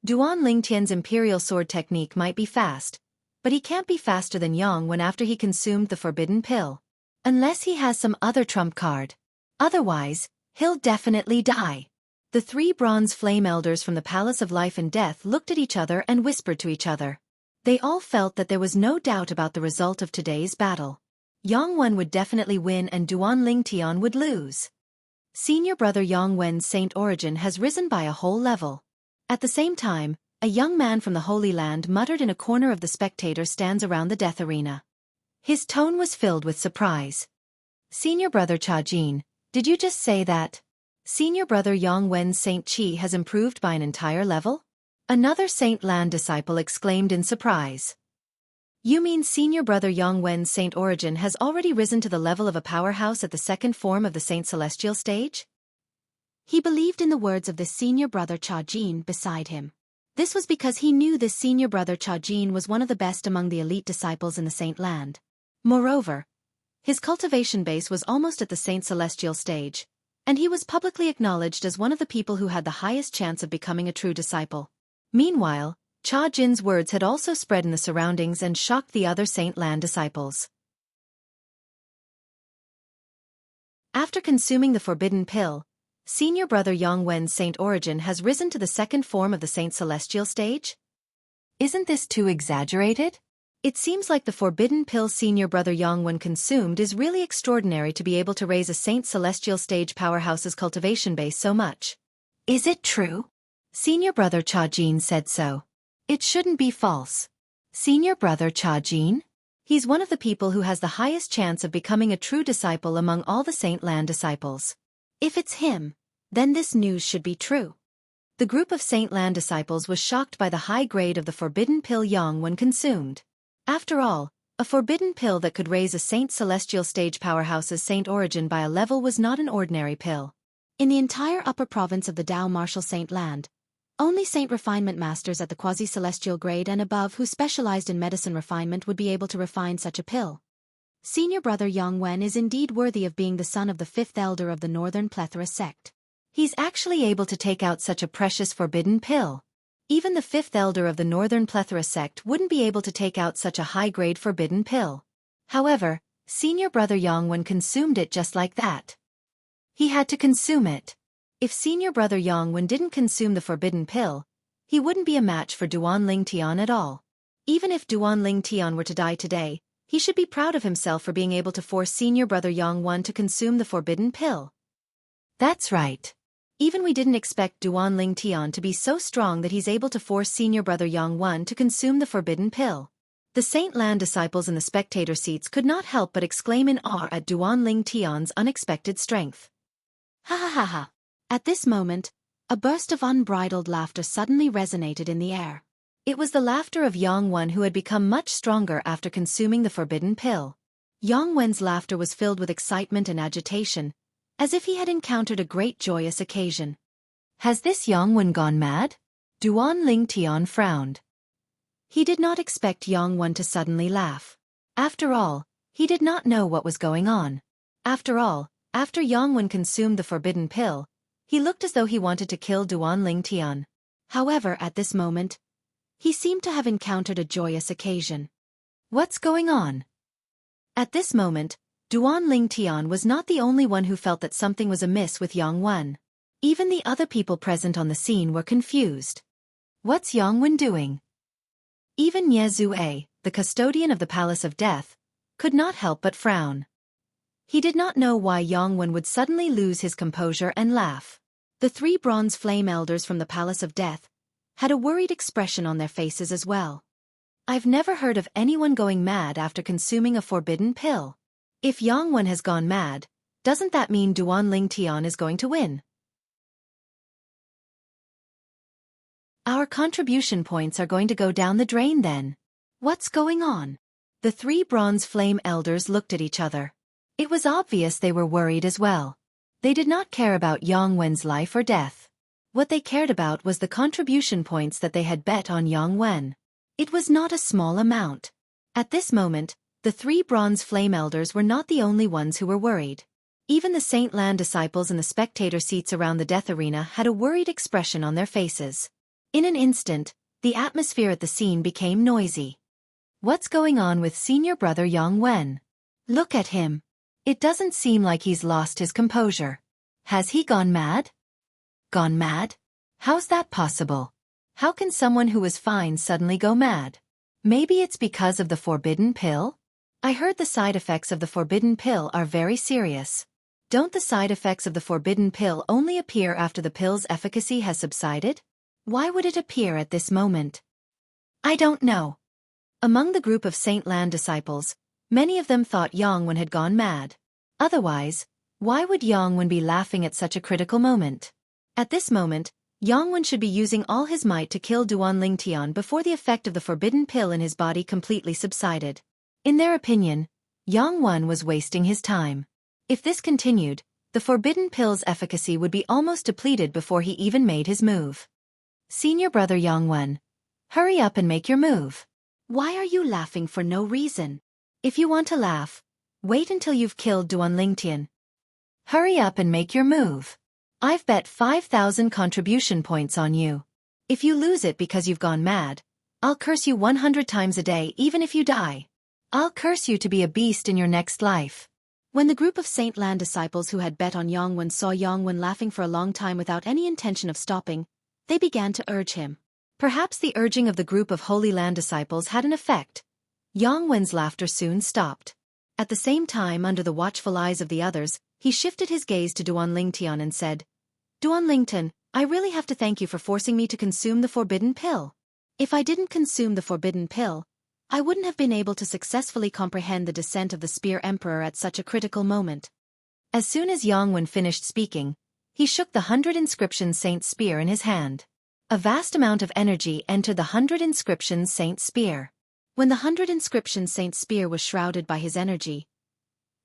Duanling Tian's imperial sword technique might be fast, but he can't be faster than Yang Wen after he consumed the forbidden pill. Unless he has some other trump card. Otherwise, he'll definitely die. The three bronze flame elders from the Palace of Life and Death looked at each other and whispered to each other. They all felt that there was no doubt about the result of today's battle. Yang Wen would definitely win and Duan Lingtian would lose. Senior brother Yang Wen's saint origin has risen by a whole level. At the same time, a young man from the Holy Land muttered in a corner of the spectator stands around the death arena. His tone was filled with surprise. Senior brother Cha Jin, did you just say that? Senior brother Yang Wen's Saint Qi has improved by an entire level? Another Saint Lan disciple exclaimed in surprise. You mean senior brother Yang Wen's Saint origin has already risen to the level of a powerhouse at the second form of the Saint Celestial stage? He believed in the words of the senior brother Cha Jin beside him. This was because he knew this senior brother Cha Jin was one of the best among the elite disciples in the Saint Land. Moreover, his cultivation base was almost at the Saint Celestial stage, and he was publicly acknowledged as one of the people who had the highest chance of becoming a true disciple. Meanwhile, Cha Jin's words had also spread in the surroundings and shocked the other Saint Lan disciples. After consuming the forbidden pill, senior brother Yang Wen's saint origin has risen to the second form of the Saint Celestial stage? Isn't this too exaggerated? It seems like the forbidden pill senior brother Yang Wen consumed is really extraordinary to be able to raise a Saint Celestial stage powerhouse's cultivation base so much. Is it true? Senior brother Cha Jin said so. It shouldn't be false. Senior brother Cha Jin? He's one of the people who has the highest chance of becoming a true disciple among all the Saint Lan disciples. If it's him, then this news should be true. The group of Saint Lan disciples was shocked by the high grade of the forbidden pill Yang Wen consumed. After all, a forbidden pill that could raise a Saint Celestial stage powerhouse's saint origin by a level was not an ordinary pill. In the entire upper province of the Dao Martial Saint Land, only Saint Refinement Masters at the quasi-celestial grade and above who specialized in medicine refinement would be able to refine such a pill. Senior brother Yang Wen is indeed worthy of being the son of the fifth elder of the Northern Plethora sect. He's actually able to take out such a precious forbidden pill. Even the fifth elder of the Northern Plethora sect wouldn't be able to take out such a high-grade forbidden pill. However, senior brother Yang Wen consumed it just like that. He had to consume it. If senior brother Yang Wen didn't consume the forbidden pill, he wouldn't be a match for Duan Lingtian at all. Even if Duan Lingtian were to die today, he should be proud of himself for being able to force senior brother Yang Wen to consume the forbidden pill. That's right. Even we didn't expect Duan Lingtian to be so strong that he's able to force senior brother Yang Wen to consume the forbidden pill. The Saint Lan disciples in the spectator seats could not help but exclaim in awe at Duan Lingtian's unexpected strength. Ha ha ha ha. At this moment, a burst of unbridled laughter suddenly resonated in the air. It was the laughter of Yang Wen, who had become much stronger after consuming the forbidden pill. Yang Wen's laughter was filled with excitement and agitation, as if he had encountered a great joyous occasion. Has this Yang Wen gone mad? Duan Lingtian frowned. He did not expect Yang Wen to suddenly laugh. After all, he did not know what was going on. After all, after Yang Wen consumed the forbidden pill, he looked as though he wanted to kill Duan Lingtian. However, at this moment, he seemed to have encountered a joyous occasion. What's going on? At this moment, Duan Lingtian was not the only one who felt that something was amiss with Yang Wen. Even the other people present on the scene were confused. What's Yang Wen doing? Even Ye Zue, the custodian of the Palace of Death, could not help but frown. He did not know why Yang Wen would suddenly lose his composure and laugh. The three bronze flame elders from the Palace of Death had a worried expression on their faces as well. I've never heard of anyone going mad after consuming a forbidden pill. If Yang Wen has gone mad, doesn't that mean Duan Lingtian is going to win? Our contribution points are going to go down the drain then. What's going on? The three bronze flame elders looked at each other. It was obvious they were worried as well. They did not care about Yang Wen's life or death. What they cared about was the contribution points that they had bet on Yang Wen. It was not a small amount. At this moment, the three bronze flame elders were not the only ones who were worried. Even the Saint Lan disciples in the spectator seats around the death arena had a worried expression on their faces. In an instant, the atmosphere at the scene became noisy. What's going on with senior brother Yang Wen? Look at him. It doesn't seem like he's lost his composure. Has he gone mad? Gone mad? How's that possible? How can someone who was fine suddenly go mad? Maybe it's because of the forbidden pill? I heard the side effects of the forbidden pill are very serious. Don't the side effects of the forbidden pill only appear after the pill's efficacy has subsided? Why would it appear at this moment? I don't know. Among the group of Saint Lan disciples, many of them thought Yangwen had gone mad. Otherwise, why would Yangwen be laughing at such a critical moment? At this moment, Yangwen should be using all his might to kill Duan Lingtian before the effect of the forbidden pill in his body completely subsided. In their opinion, Yangwen was wasting his time. If this continued, the forbidden pill's efficacy would be almost depleted before he even made his move. Senior brother Yangwen, hurry up and make your move. Why are you laughing for no reason? If you want to laugh, wait until you've killed Duan Lingtian. Hurry up and make your move. I've bet 5,000 contribution points on you. If you lose it because you've gone mad, I'll curse you 100 times a day even if you die. I'll curse you to be a beast in your next life. When the group of Saint Lan disciples who had bet on Yangwen saw Yangwen laughing for a long time without any intention of stopping, they began to urge him. Perhaps the urging of the group of Holy Land disciples had an effect. Yangwen's laughter soon stopped. At the same time, under the watchful eyes of the others, he shifted his gaze to Duan Lingtian and said, Duan Lingtian, I really have to thank you for forcing me to consume the forbidden pill. If I didn't consume the forbidden pill, I wouldn't have been able to successfully comprehend the descent of the Spear Emperor at such a critical moment. As soon as Yangwen finished speaking, he shook the 100 inscription Saint's spear in his hand. A vast amount of energy entered the 100 inscription Saint's spear. When the 100 inscription Saint's spear was shrouded by his energy,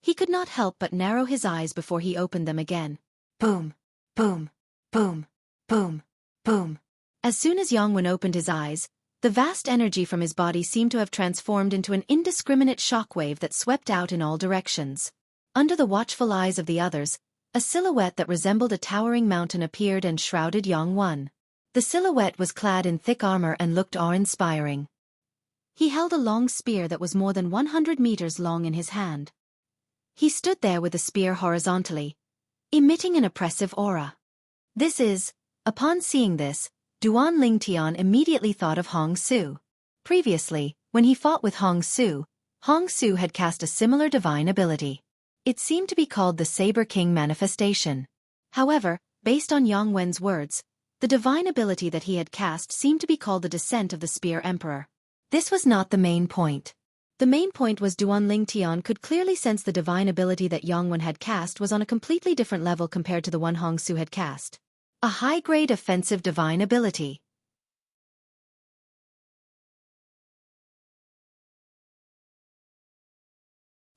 he could not help but narrow his eyes before he opened them again. Boom, boom, boom, boom, boom. As soon as Yangwen opened his eyes, the vast energy from his body seemed to have transformed into an indiscriminate shockwave that swept out in all directions. Under the watchful eyes of the others, a silhouette that resembled a towering mountain appeared and shrouded Yangwen. The silhouette was clad in thick armor and looked awe-inspiring. He held a long spear that was more than 100 meters long in his hand. He stood there with the spear horizontally, emitting an oppressive aura. Upon seeing this, Duan Lingtian immediately thought of Hong Su. Previously, when he fought with Hong Su had cast a similar divine ability. It seemed to be called the Saber King manifestation. However, based on Yangwen's words, the divine ability that he had cast seemed to be called the descent of the Spear Emperor. This was not the main point. The main point was Duan Lingtian could clearly sense the divine ability that Yangwen had cast was on a completely different level compared to the one Hong Su had cast. A high-grade offensive divine ability.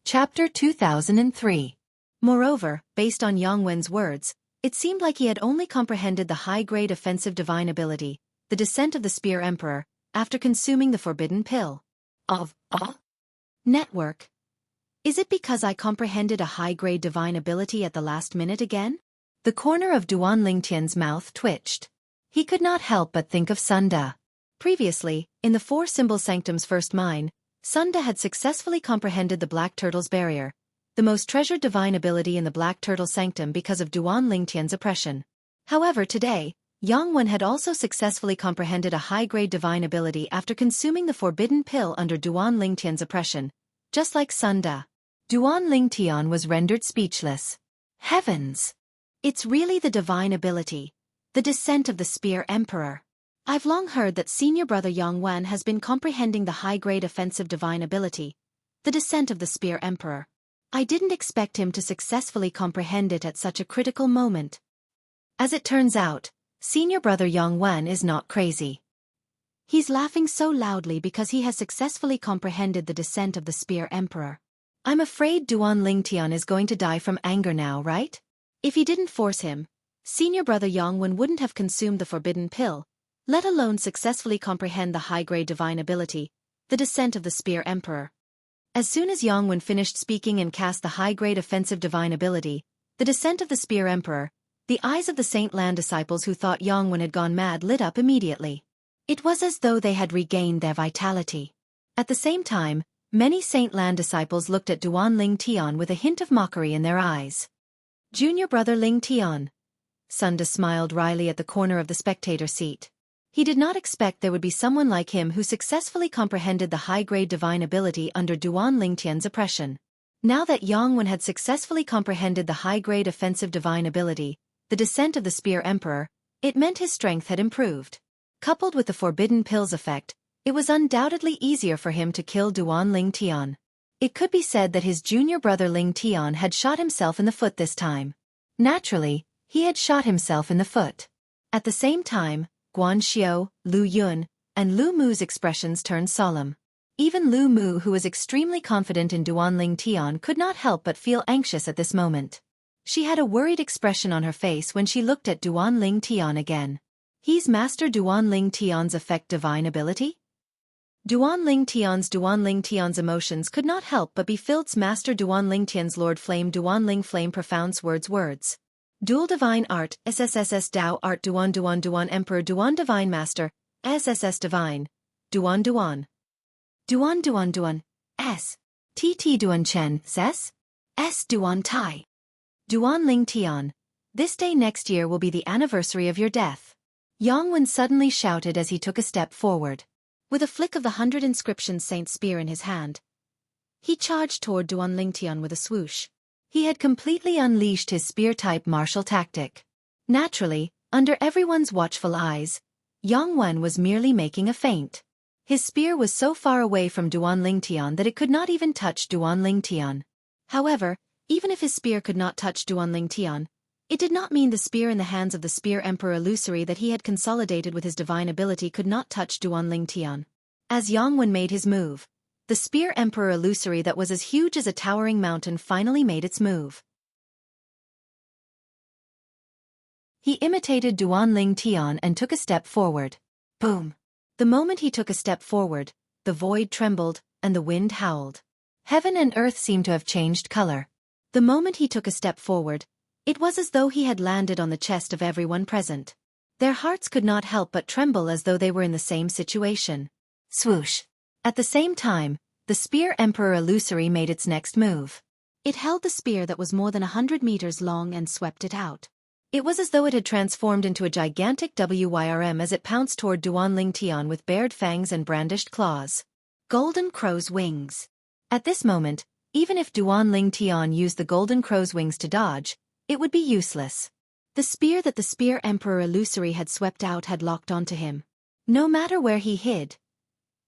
Chapter 2003. Moreover, based on Yangwen's words, it seemed like he had only comprehended the high-grade offensive divine ability, the descent of the Spear Emperor, after consuming the forbidden pill. Network. Is it because I comprehended a high-grade divine ability at the last minute again? The corner of Duan Lingtian's mouth twitched. He could not help but think of Sunda. Previously, in the Four Symbol Sanctum's first mine, Sunda had successfully comprehended the Black Turtle's barrier, the most treasured divine ability in the Black Turtle Sanctum because of Duan Lingtian's oppression. However, today, Yangwen had also successfully comprehended a high-grade divine ability after consuming the forbidden pill under Duan Lingtian's oppression, just like Sunda. Duan Lingtian was rendered speechless. Heavens! It's really the divine ability, the descent of the Spear Emperor. I've long heard that senior brother Yangwen has been comprehending the high-grade offensive divine ability, the descent of the Spear Emperor. I didn't expect him to successfully comprehend it at such a critical moment. As it turns out, senior brother Yangwen is not crazy. He's laughing so loudly because he has successfully comprehended the descent of the Spear Emperor. I'm afraid Duan Lingtian is going to die from anger now, right? If he didn't force him, senior brother Yangwen wouldn't have consumed the forbidden pill, let alone successfully comprehend the high-grade divine ability, the descent of the Spear Emperor. As soon as Yangwen finished speaking and cast the high-grade offensive divine ability, the descent of the Spear Emperor, the eyes of the Saint Lan disciples who thought Yangwen had gone mad lit up immediately. It was as though they had regained their vitality. At the same time, many Saint Lan disciples looked at Duan Lingtian with a hint of mockery in their eyes. Junior brother Lingtian, Sunda smiled wryly at the corner of the spectator seat. He did not expect there would be someone like him who successfully comprehended the high-grade divine ability under Duan Lingtian's oppression. Now that Yang Wen had successfully comprehended the high-grade offensive divine ability, the descent of the Spear Emperor, it meant his strength had improved. Coupled with the forbidden pills effect, it was undoubtedly easier for him to kill Duan Lingtian. It could be said that his junior brother Ling Tian had shot himself in the foot this time. Naturally, he had shot himself in the foot. At the same time, Guan Xiao, Lu Yun, and Lu Mu's expressions turned solemn. Even Lu Mu, who was extremely confident in Duan Lingtian, could not help but feel anxious at this moment. She had a worried expression on her face when she looked at Duan Lingtian again. He's Master Duan Lingtian's effect divine ability? Duan Lingtian's emotions could not help but be filled. Master Duan Lingtian's Lord Flame Duan Ling Flame profound words. Dual Divine Art, SSSS Dao Art Duan Emperor Duan Divine Master, SSS Divine, Duan. S. TT Duan Chen, Ses? S. Duan Tai. Duan Lingtian, this day next year will be the anniversary of your death. Yang Wen suddenly shouted as he took a step forward. With a flick of the 100 inscription saint spear in his hand, he charged toward Duan Lingtian with a swoosh. He had completely unleashed his spear-type martial tactic. Naturally, under everyone's watchful eyes, Yang Wen was merely making a feint. His spear was so far away from Duan Lingtian that it could not even touch Duan Lingtian. However, even if his spear could not touch Duan Lingtian, it did not mean the spear in the hands of the Spear Emperor illusory that he had consolidated with his divine ability could not touch Duan Lingtian. As Yang Wen made his move, the Spear Emperor illusory that was as huge as a towering mountain finally made its move. He imitated Duan Lingtian and took a step forward. Boom! The moment he took a step forward, the void trembled, and the wind howled. Heaven and earth seemed to have changed color. The moment he took a step forward, it was as though he had landed on the chest of everyone present. Their hearts could not help but tremble as though they were in the same situation. Swoosh! At the same time, the Spear Emperor illusory made its next move. It held the spear that was more than 100 meters long and swept it out. It was as though it had transformed into a gigantic WYRM as it pounced toward Duan Lingtian with bared fangs and brandished claws. Golden Crow's wings. At this moment, even if Duan Lingtian used the Golden Crow's wings to dodge, it would be useless. The spear that the Spear Emperor illusory had swept out had locked onto him. No matter where he hid,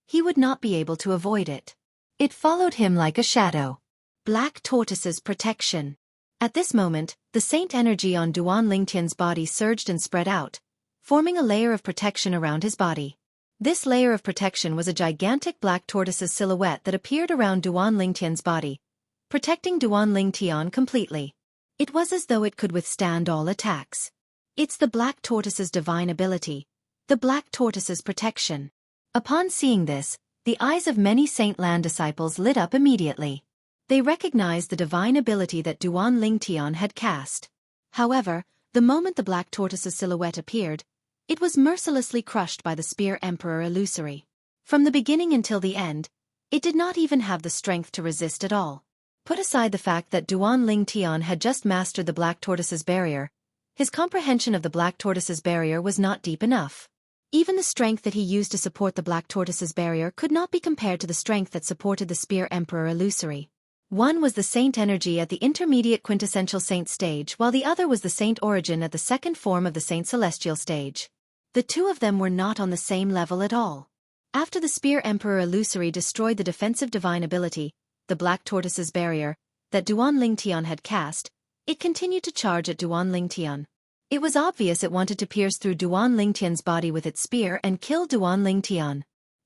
he would not be able to avoid it. It followed him like a shadow. Black Tortoise's protection. At this moment, the saint energy on Duan Lingtian's body surged and spread out, forming a layer of protection around his body. This layer of protection was a gigantic black tortoise's silhouette that appeared around Duan Lingtian's body, protecting Duan Lingtian completely. It was as though it could withstand all attacks. It's the black tortoise's divine ability, the black tortoise's protection. Upon seeing this, the eyes of many Saint Lan disciples lit up immediately. They recognized the divine ability that Duan Lingtian had cast. However, the moment the black tortoise's silhouette appeared, it was mercilessly crushed by the Spear Emperor illusory. From the beginning until the end, it did not even have the strength to resist at all. Put aside the fact that Duan Lingtian had just mastered the black tortoise's barrier, his comprehension of the black tortoise's barrier was not deep enough. Even the strength that he used to support the black tortoise's barrier could not be compared to the strength that supported the Spear Emperor illusory. One was the saint energy at the intermediate quintessential saint stage, while the other was the saint origin at the second form of the saint celestial stage. The two of them were not on the same level at all. After the Spear Emperor illusory destroyed the defensive divine ability, the black tortoise's barrier, that Duan Lingtian had cast, it continued to charge at Duan Lingtian. It was obvious it wanted to pierce through Duan Lingtian's body with its spear and kill Duan Lingtian.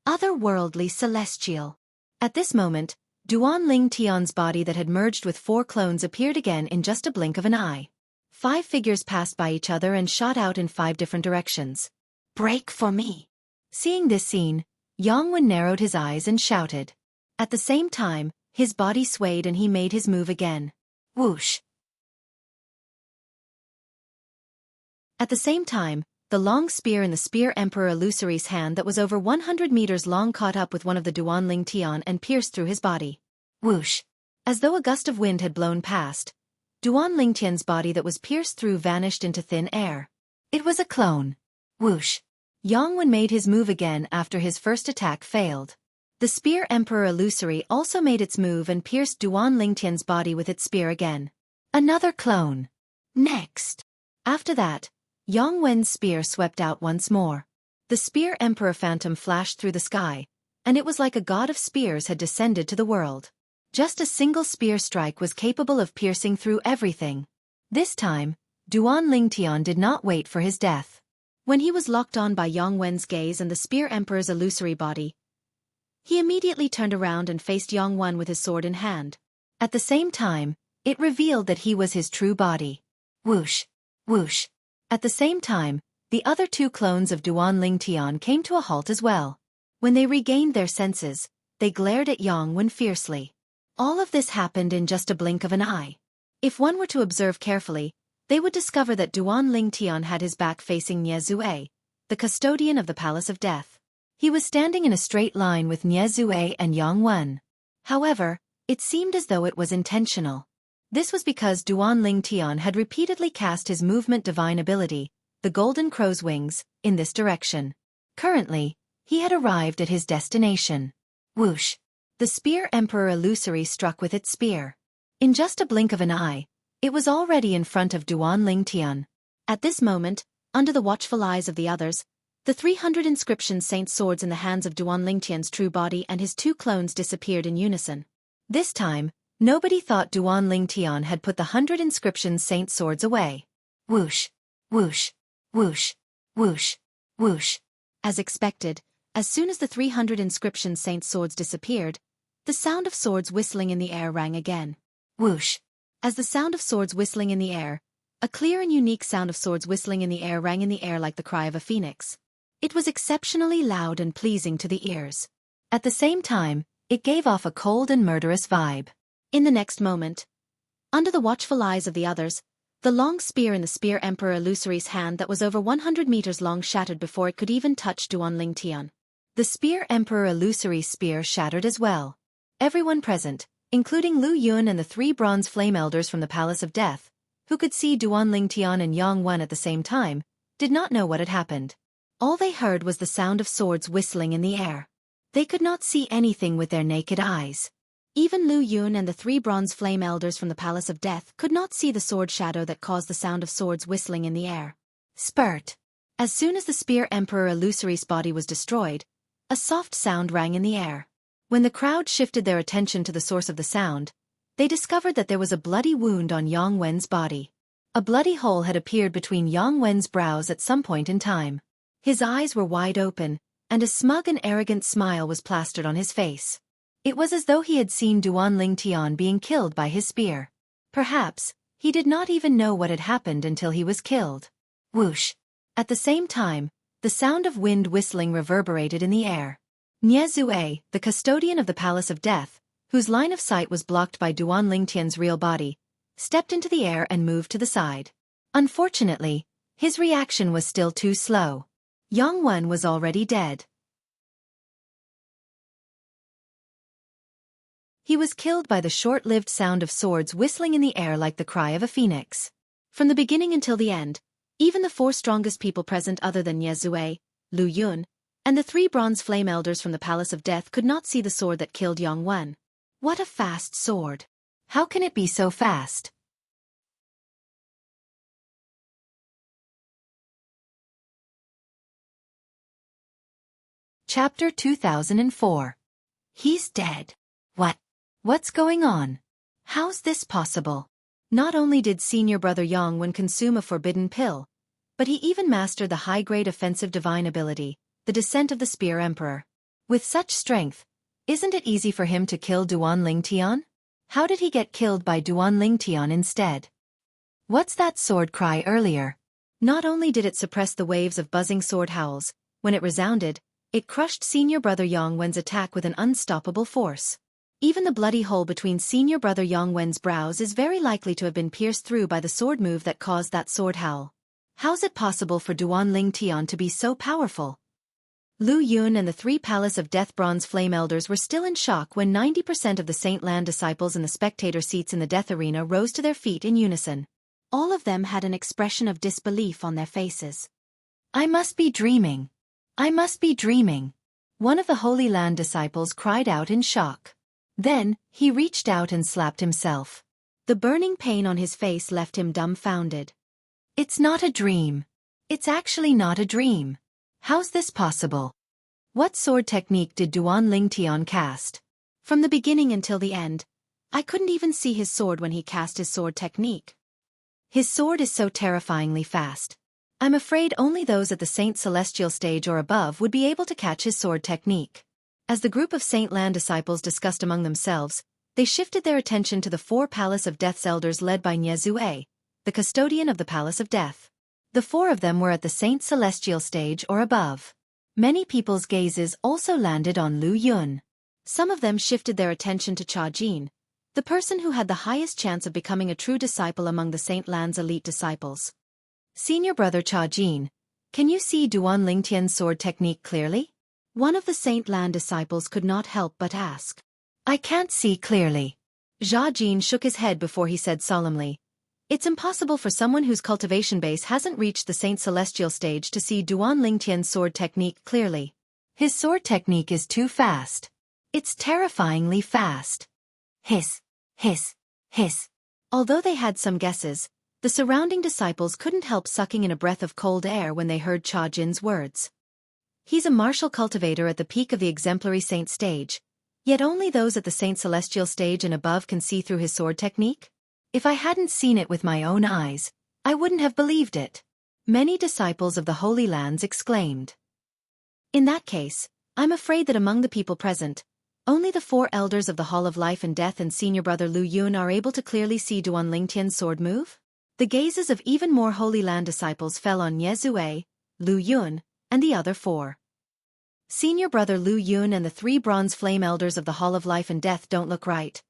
Otherworldly celestial. At this moment, Duan Lingtian's body that had merged with 4 clones appeared again in just a blink of an eye. 5 figures passed by each other and shot out in 5 different directions. Break for me. Seeing this scene, Yang Wen narrowed his eyes and shouted. At the same time, his body swayed and he made his move again. Whoosh. At the same time, the long spear in the Spear Emperor illusory's hand that was over 100 meters long caught up with one of the Duan Lingtian and pierced through his body. Whoosh! As though a gust of wind had blown past, Duan Lingtian's body that was pierced through vanished into thin air. It was a clone. Whoosh! Yangwen made his move again after his first attack failed. The Spear Emperor Illusory also made its move and pierced Duan Lingtian's body with its spear again. Another clone. Next. After that, Yangwen's spear swept out once more. The Spear Emperor Phantom flashed through the sky, and it was like a god of spears had descended to the world. Just a single spear strike was capable of piercing through everything. This time, Duan Lingtian did not wait for his death. When he was locked on by Yangwen's gaze and the Spear Emperor's illusory body, he immediately turned around and faced Yangwen with his sword in hand. At the same time, it revealed that he was his true body. Whoosh! Whoosh! At the same time, the other two clones of Duan Lingtian came to a halt as well. When they regained their senses, they glared at Yangwen fiercely. All of this happened in just a blink of an eye. If one were to observe carefully, they would discover that Duan Lingtian had his back facing Nie Zue, the custodian of the Palace of Death. He was standing in a straight line with Nie Zue and Yangwen. However, it seemed as though it was intentional. This was because Duan Lingtian had repeatedly cast his movement divine ability, the Golden Crow's Wings, in this direction. Currently, he had arrived at his destination. Whoosh! The Spear Emperor Illusory struck with its spear. In just a blink of an eye, it was already in front of Duan Lingtian. At this moment, under the watchful eyes of the others, the 300 inscription saint swords in the hands of Duan Lingtian's true body and his two clones disappeared in unison. This time, nobody thought Duan Lingtian had put the 100 inscription saint swords away. Whoosh! Whoosh! Whoosh! Whoosh! Whoosh! As expected, as soon as the 300 inscription saint swords disappeared, the sound of swords whistling in the air rang again. Whoosh! As the sound of swords whistling in the air, a clear and unique sound of swords whistling in the air rang in the air like the cry of a phoenix. It was exceptionally loud and pleasing to the ears. At the same time, it gave off a cold and murderous vibe. In the next moment, under the watchful eyes of the others, the long spear in the Spear Emperor Illusory's hand that was over 100 meters long shattered before it could even touch Duan Lingtian. The Spear Emperor Illusory's spear shattered as well. Everyone present, including Lu Yun and the 3 bronze flame elders from the Palace of Death, who could see Duan Lingtian and Yangwen at the same time, did not know what had happened. All they heard was the sound of swords whistling in the air. They could not see anything with their naked eyes. Even Lu Yun and the 3 bronze flame elders from the Palace of Death could not see the sword shadow that caused the sound of swords whistling in the air. Spurt! As soon as the Spear Emperor Illusory's body was destroyed, a soft sound rang in the air. When the crowd shifted their attention to the source of the sound, they discovered that there was a bloody wound on Yangwen's body. A bloody hole had appeared between Yangwen's brows at some point in time. His eyes were wide open, and a smug and arrogant smile was plastered on his face. It was as though he had seen Duan Lingtian being killed by his spear. Perhaps, he did not even know what had happened until he was killed. Whoosh! At the same time, the sound of wind whistling reverberated in the air. Nie Zue, the custodian of the Palace of Death, whose line of sight was blocked by Duan Lingtian's real body, stepped into the air and moved to the side. Unfortunately, his reaction was still too slow. Yangwen was already dead. He was killed by the short-lived sound of swords whistling in the air like the cry of a phoenix. From the beginning until the end, even the 4 strongest people present other than Nie Zue, Lu Yun, and the 3 bronze flame elders from the Palace of Death could not see the sword that killed Yangwen. What a fast sword! How can it be so fast? Chapter 2004. He's dead. What's going on? How's this possible? Not only did senior brother Yangwen consume a forbidden pill, but he even mastered the high-grade offensive divine ability, the Descent of the Spear Emperor. With such strength, isn't it easy for him to kill Duan Lingtian? How did he get killed by Duan Lingtian instead? What's that sword cry earlier? Not only did it suppress the waves of buzzing sword howls, when it resounded, it crushed senior brother Yangwen's attack with an unstoppable force. Even the bloody hole between senior brother Yangwen's brows is very likely to have been pierced through by the sword move that caused that sword howl. How's it possible for Duan Lingtian to be so powerful? Lu Yun and the three Palace of Death Bronze Flame Elders were still in shock when 90% of the Saint Lan disciples in the spectator seats in the death arena rose to their feet in unison. All of them had an expression of disbelief on their faces. I must be dreaming. I must be dreaming. One of the Holy Land disciples cried out in shock. Then, he reached out and slapped himself. The burning pain on his face left him dumbfounded. It's not a dream. It's actually not a dream. How's this possible? What sword technique did Duan Lingtian cast? From the beginning until the end, I couldn't even see his sword when he cast his sword technique. His sword is so terrifyingly fast. I'm afraid only those at the Saint Celestial stage or above would be able to catch his sword technique. As the group of Saint Lan disciples discussed among themselves, they shifted their attention to the four Palace of Death's elders led by Zue, the custodian of the Palace of Death. The four of them were at the Saint Celestial stage or above. Many people's gazes also landed on Lu Yun. Some of them shifted their attention to Cha Jin, the person who had the highest chance of becoming a true disciple among the Saint Lan's elite disciples. Senior brother Cha Jin, can you see Duan Lingtian's sword technique clearly? One of the Saint Lan disciples could not help but ask. I can't see clearly. Jia Jin shook his head before he said solemnly, it's impossible for someone whose cultivation base hasn't reached the Saint Celestial stage to see Duan Lingtian's sword technique clearly. His sword technique is too fast. It's terrifyingly fast. Hiss, hiss, hiss. Although they had some guesses, the surrounding disciples couldn't help sucking in a breath of cold air when they heard Cha Jin's words. He's a martial cultivator at the peak of the exemplary saint stage, yet only those at the Saint Celestial stage and above can see through his sword technique? If I hadn't seen it with my own eyes, I wouldn't have believed it. Many disciples of the Holy Lands exclaimed. In that case, I'm afraid that among the people present, only the four elders of the Hall of Life and Death and senior brother Lu Yun are able to clearly see Duan Lingtian's sword move? The gazes of even more Holy Land disciples fell on Zue, Lu Yun, and the other four. Senior brother Lu Yun and the three bronze flame elders of the Hall of Life and Death don't look right.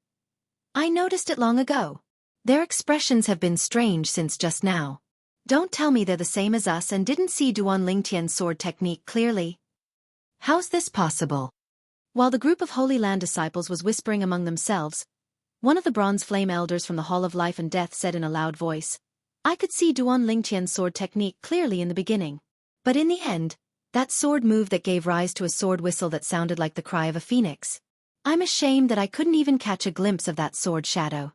I noticed it long ago. Their expressions have been strange since just now. Don't tell me they're the same as us and didn't see Duan Lingtian's sword technique clearly. How's this possible? While the group of Holy Land disciples was whispering among themselves, one of the bronze flame elders from the Hall of Life and Death said in a loud voice, I could see Duan Lingtian's sword technique clearly in the beginning. But in the end, that sword move that gave rise to a sword whistle that sounded like the cry of a phoenix. I'm ashamed that I couldn't even catch a glimpse of that sword shadow.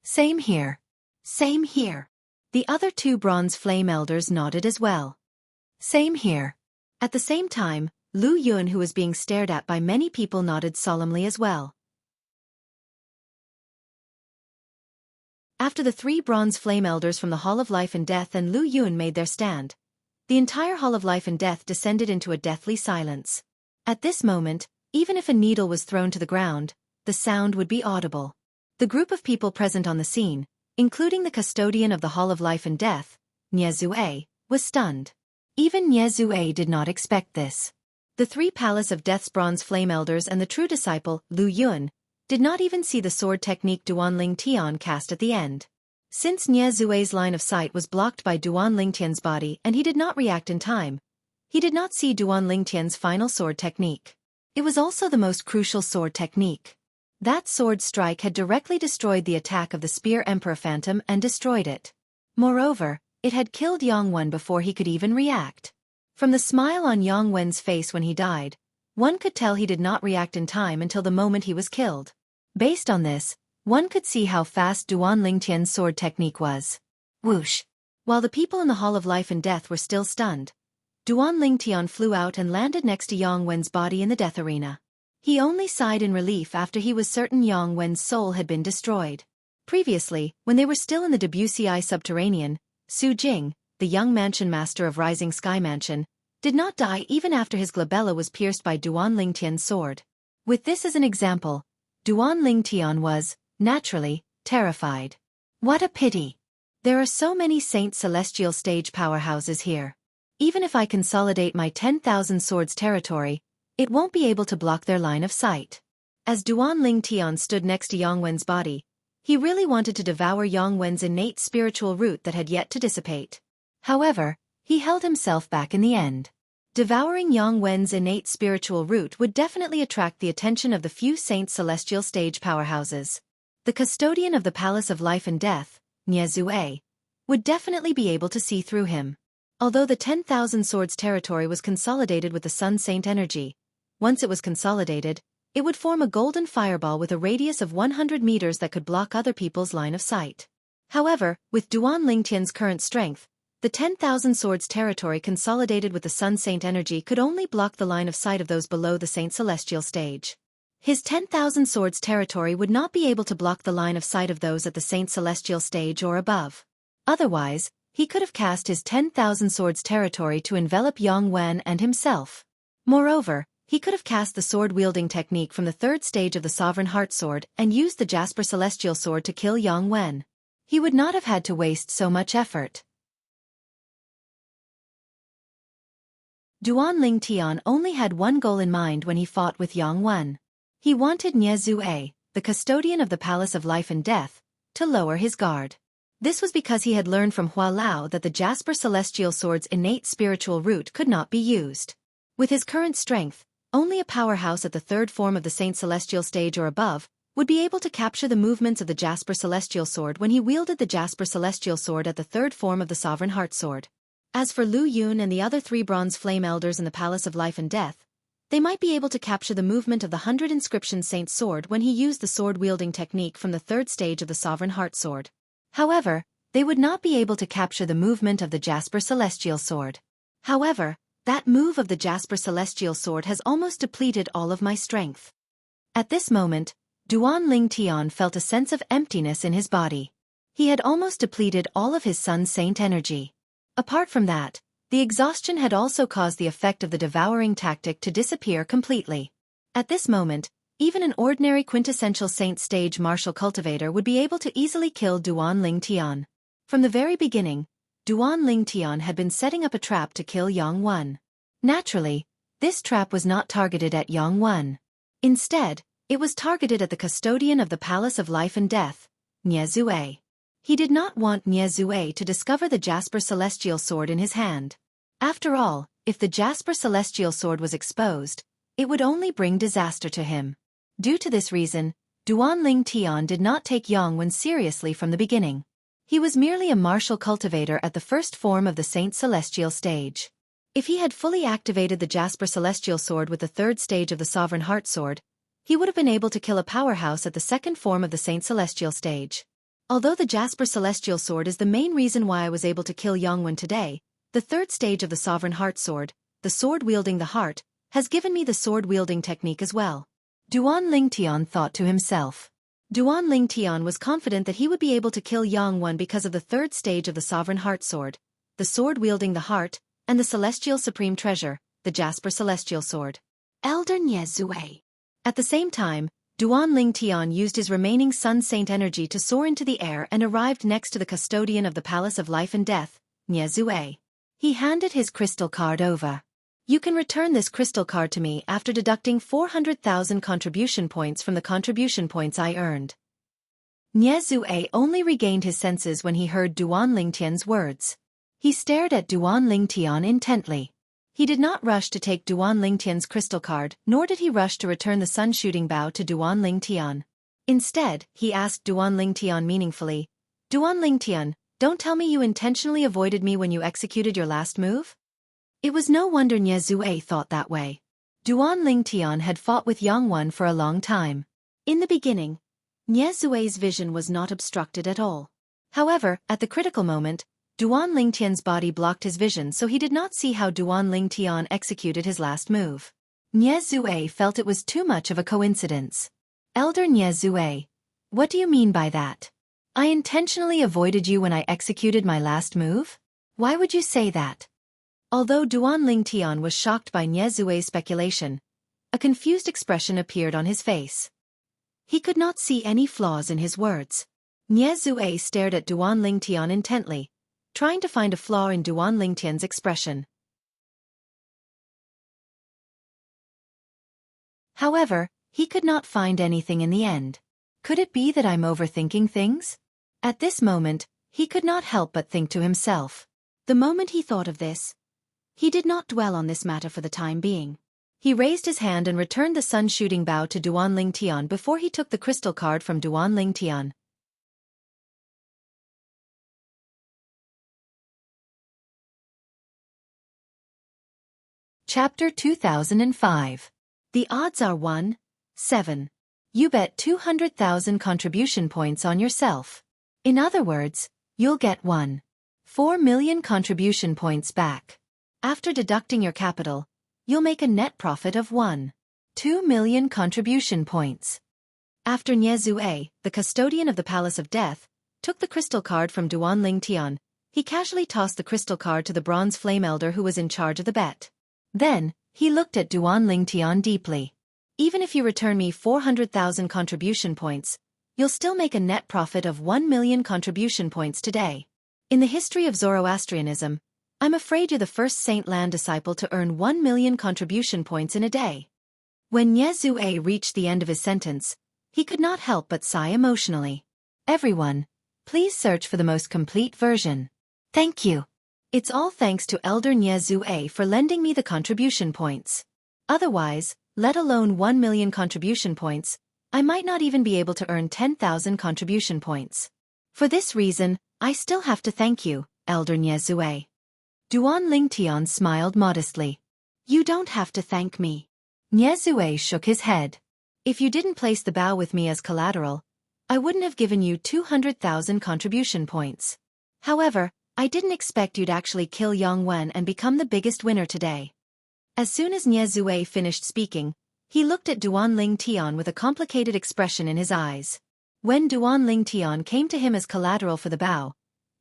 Same here. Same here. The other two bronze flame elders nodded as well. Same here. At the same time, Lu Yun, who was being stared at by many people, nodded solemnly as well. After the three bronze flame elders from the Hall of Life and Death and Lu Yun made their stand, the entire Hall of Life and Death descended into a deathly silence. At this moment, even if a needle was thrown to the ground, the sound would be audible. The group of people present on the scene, including the custodian of the Hall of Life and Death, Zue, was stunned. Even Zue did not expect this. The three Palace of Death's bronze flame elders and the true disciple, Lu Yun, did not even see the sword technique Duan Lingtian cast at the end. Since Zue's line of sight was blocked by Duan Lingtian's body and he did not react in time, he did not see Duan Lingtian's final sword technique. It was also the most crucial sword technique. That sword strike had directly destroyed the attack of the Spear Emperor Phantom and destroyed it. Moreover, it had killed Yang Wen before he could even react. From the smile on Yang Wen's face when he died, one could tell he did not react in time until the moment he was killed. Based on this, one could see how fast Duan Lingtian's sword technique was. Whoosh! While the people in the Hall of Life and Death were still stunned, Duan Lingtian flew out and landed next to Yang Wen's body in the death arena. He only sighed in relief after he was certain Yang Wen's soul had been destroyed. Previously, when they were still in the Debussy subterranean, Su Jing, the young mansion master of Rising Sky Mansion, did not die even after his glabella was pierced by Duan Lingtian's sword. With this as an example, Duan Lingtian was, naturally, terrified. What a pity! There are so many Saint Celestial stage powerhouses here. Even if I consolidate my 10,000 swords territory, it won't be able to block their line of sight. As Duan Lingtian stood next to Yang Wen's body, he really wanted to devour Yang Wen's innate spiritual root that had yet to dissipate. However, he held himself back in the end. Devouring Yang Wen's innate spiritual root would definitely attract the attention of the few Saint Celestial stage powerhouses. The custodian of the Palace of Life and Death, Zue, would definitely be able to see through him. Although the 10,000 Swords territory was consolidated with the Sun Saint energy, once it was consolidated, it would form a golden fireball with a radius of 100 meters that could block other people's line of sight. However, with Duan Lingtian's current strength, the 10,000 Swords territory consolidated with the Sun Saint energy could only block the line of sight of those below the Saint Celestial stage. His 10,000 Swords territory would not be able to block the line of sight of those at the Saint Celestial stage or above. Otherwise, he could have cast his 10,000 Swords territory to envelop Yang Wen and himself. Moreover, he could have cast the sword-wielding technique from the third stage of the Sovereign Heart Sword and used the Jasper Celestial Sword to kill Yang Wen. He would not have had to waste so much effort. Duan Lingtian only had one goal in mind when he fought with Yang Wen. He wanted Zue, the custodian of the Palace of Life and Death, to lower his guard. This was because he had learned from Hua Lao that the Jasper Celestial Sword's innate spiritual root could not be used. With his current strength, only a powerhouse at the third form of the Saint Celestial stage or above would be able to capture the movements of the Jasper Celestial Sword when he wielded the Jasper Celestial Sword at the third form of the Sovereign Heart Sword. As for Lu Yun and the other 3 Bronze Flame Elders in the Palace of Life and Death, they might be able to capture the movement of the 100 Inscription Saint's sword when he used the sword-wielding technique from the third stage of the Sovereign Heart Sword. However, they would not be able to capture the movement of the Jasper Celestial Sword. However, that move of the Jasper Celestial Sword has almost depleted all of my strength. At this moment, Duan Lingtian felt a sense of emptiness in his body. He had almost depleted all of his Sun Saint energy. Apart from that, the exhaustion had also caused the effect of the devouring tactic to disappear completely. At this moment, even an ordinary quintessential Saint stage martial cultivator would be able to easily kill Duan Lingtian. From the very beginning, Duan Lingtian had been setting up a trap to kill Yang Wen. Naturally, this trap was not targeted at Yang Wen. Instead, it was targeted at the custodian of the Palace of Life and Death, Zue. He did not want Zue to discover the Jasper Celestial Sword in his hand. After all, if the Jasper Celestial Sword was exposed, it would only bring disaster to him. Due to this reason, Duan Lingtian did not take Yang Wen seriously from the beginning. He was merely a martial cultivator at the first form of the Saint Celestial stage. If he had fully activated the Jasper Celestial Sword with the third stage of the Sovereign Heart Sword, he would have been able to kill a powerhouse at the second form of the Saint Celestial stage. Although the Jasper Celestial Sword is the main reason why I was able to kill Yang Wen today, the third stage of the Sovereign Heart Sword, the sword wielding the heart, has given me the sword-wielding technique as well. Duan Lingtian thought to himself. Duan Lingtian was confident that he would be able to kill Yang Wen because of the third stage of the Sovereign Heart Sword, the sword wielding the heart, and the Celestial Supreme Treasure, the Jasper Celestial Sword. Elder Zue. At the same time, Duan Lingtian used his remaining Sun Saint energy to soar into the air and arrived next to the custodian of the Palace of Life and Death, Zue. He handed his crystal card over. You can return this crystal card to me after deducting 400,000 contribution points from the contribution points I earned. Zue only regained his senses when he heard Duan Lingtian's words. He stared at Duan Lingtian intently. He did not rush to take Duan Lingtian's crystal card, nor did he rush to return the sun-shooting bow to Duan Lingtian. Instead, he asked Duan Lingtian meaningfully, Duan Lingtian, don't tell me you intentionally avoided me when you executed your last move? It was no wonder Zue thought that way. Duan Lingtian had fought with Yang Wen for a long time. In the beginning, Zue's vision was not obstructed at all. However, at the critical moment, Duan Lingtian's body blocked his vision, so he did not see how Duan Lingtian executed his last move. Zue felt it was too much of a coincidence. Elder Zue, what do you mean by that? I intentionally avoided you when I executed my last move? Why would you say that? Although Duan Lingtian was shocked by Zue's speculation, a confused expression appeared on his face. He could not see any flaws in his words. Zue stared at Duan Lingtian intently, trying to find a flaw in Duan Lingtian's expression. However, he could not find anything in the end. Could it be that I'm overthinking things? At this moment, he could not help but think to himself. The moment he thought of this, He did not dwell on this matter for the time being. He raised his hand and returned the sun-shooting bow to Duanling Tian before he took the crystal card from Duanling Tian. Chapter 2005. The odds are 1-7. You bet 200,000 contribution points on yourself. In other words, you'll get 1.4 million contribution points back. After deducting your capital, you'll make a net profit of 1.2 million contribution points. After Nie Zue, the custodian of the Palace of Death, took the crystal card from Duanling Tian, he casually tossed the crystal card to the bronze flame elder who was in charge of the bet. Then, he looked at Duanling Tian deeply. Even if you return me 400,000 contribution points, you'll still make a net profit of 1 million contribution points today. In the history of Zoroastrianism, I'm afraid you're the first Saint Lan disciple to earn 1 million contribution points in a day. When Nie Zue reached the end of his sentence, he could not help but sigh emotionally. Everyone, please search for the most complete version. Thank you. It's all thanks to Elder Nie Zue for lending me the contribution points. Otherwise, let alone 1 million contribution points, I might not even be able to earn 10,000 contribution points. For this reason, I still have to thank you, Elder Nie Zue. Duanling Tian smiled modestly. You don't have to thank me. Nie Zue shook his head. If you didn't place the bow with me as collateral, I wouldn't have given you 200,000 contribution points. However, I didn't expect you'd actually kill Yang Wen and become the biggest winner today. As soon as Nie Zue finished speaking, he looked at Duanling Tian with a complicated expression in his eyes. When Duanling Tian came to him as collateral for the bow,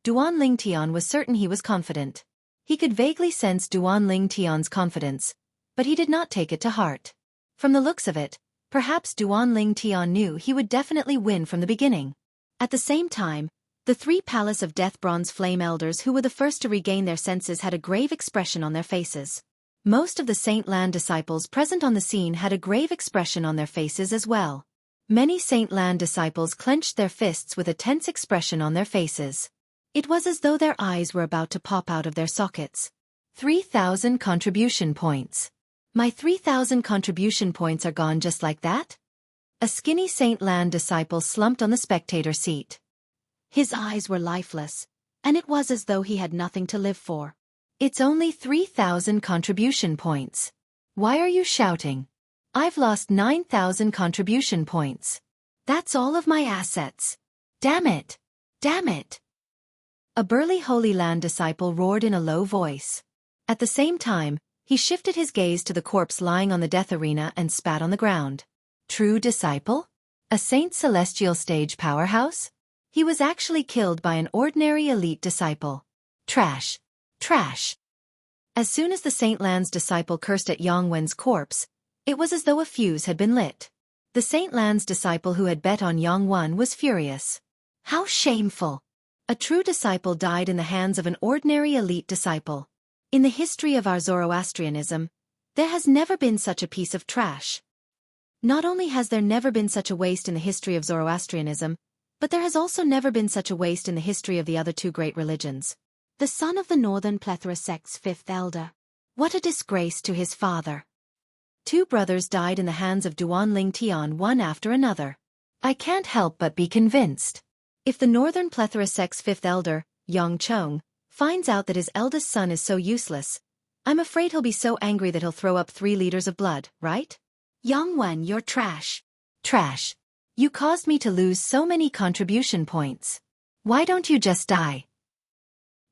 Duanling Tian was certain he was confident. He could vaguely sense Duanling Tian's confidence, but he did not take it to heart. From the looks of it, perhaps Duanling Tian knew he would definitely win from the beginning. At the same time, the 3 Palace of Death Bronze Flame Elders who were the first to regain their senses had a grave expression on their faces. Most of the Saint Lan disciples present on the scene had a grave expression on their faces as well. Many Saint Lan disciples clenched their fists with a tense expression on their faces. It was as though their eyes were about to pop out of their sockets. 3,000 contribution points. My 3,000 contribution points are gone just like that? A skinny Saint Lan disciple slumped on the spectator seat. His eyes were lifeless, and it was as though he had nothing to live for. It's only 3,000 contribution points. Why are you shouting? I've lost 9,000 contribution points. That's all of my assets. Damn it! Damn it! A burly Holy Land disciple roared in a low voice. At the same time, he shifted his gaze to the corpse lying on the death arena and spat on the ground. True disciple? A Saint Celestial stage powerhouse? He was actually killed by an ordinary elite disciple. Trash. Trash. As soon as the Saint Lan's disciple cursed at Yang Wen's corpse, it was as though a fuse had been lit. The Saint Lan's disciple who had bet on Yang Wen was furious. How shameful! A true disciple died in the hands of an ordinary elite disciple. In the history of our Zoroastrianism, there has never been such a piece of trash. Not only has there never been such a waste in the history of Zoroastrianism, but there has also never been such a waste in the history of the other 2 great religions. The son of the Northern Plethora sect's 5th elder. What a disgrace to his father. 2 brothers died in the hands of Duanling Tian one after another. I can't help but be convinced. If the Northern Plethora sect's 5th elder, Yang Chong, finds out that his eldest son is so useless, I'm afraid he'll be so angry that he'll throw up 3 liters of blood, right? Yang Wen, you're trash. Trash. You caused me to lose so many contribution points. Why don't you just die?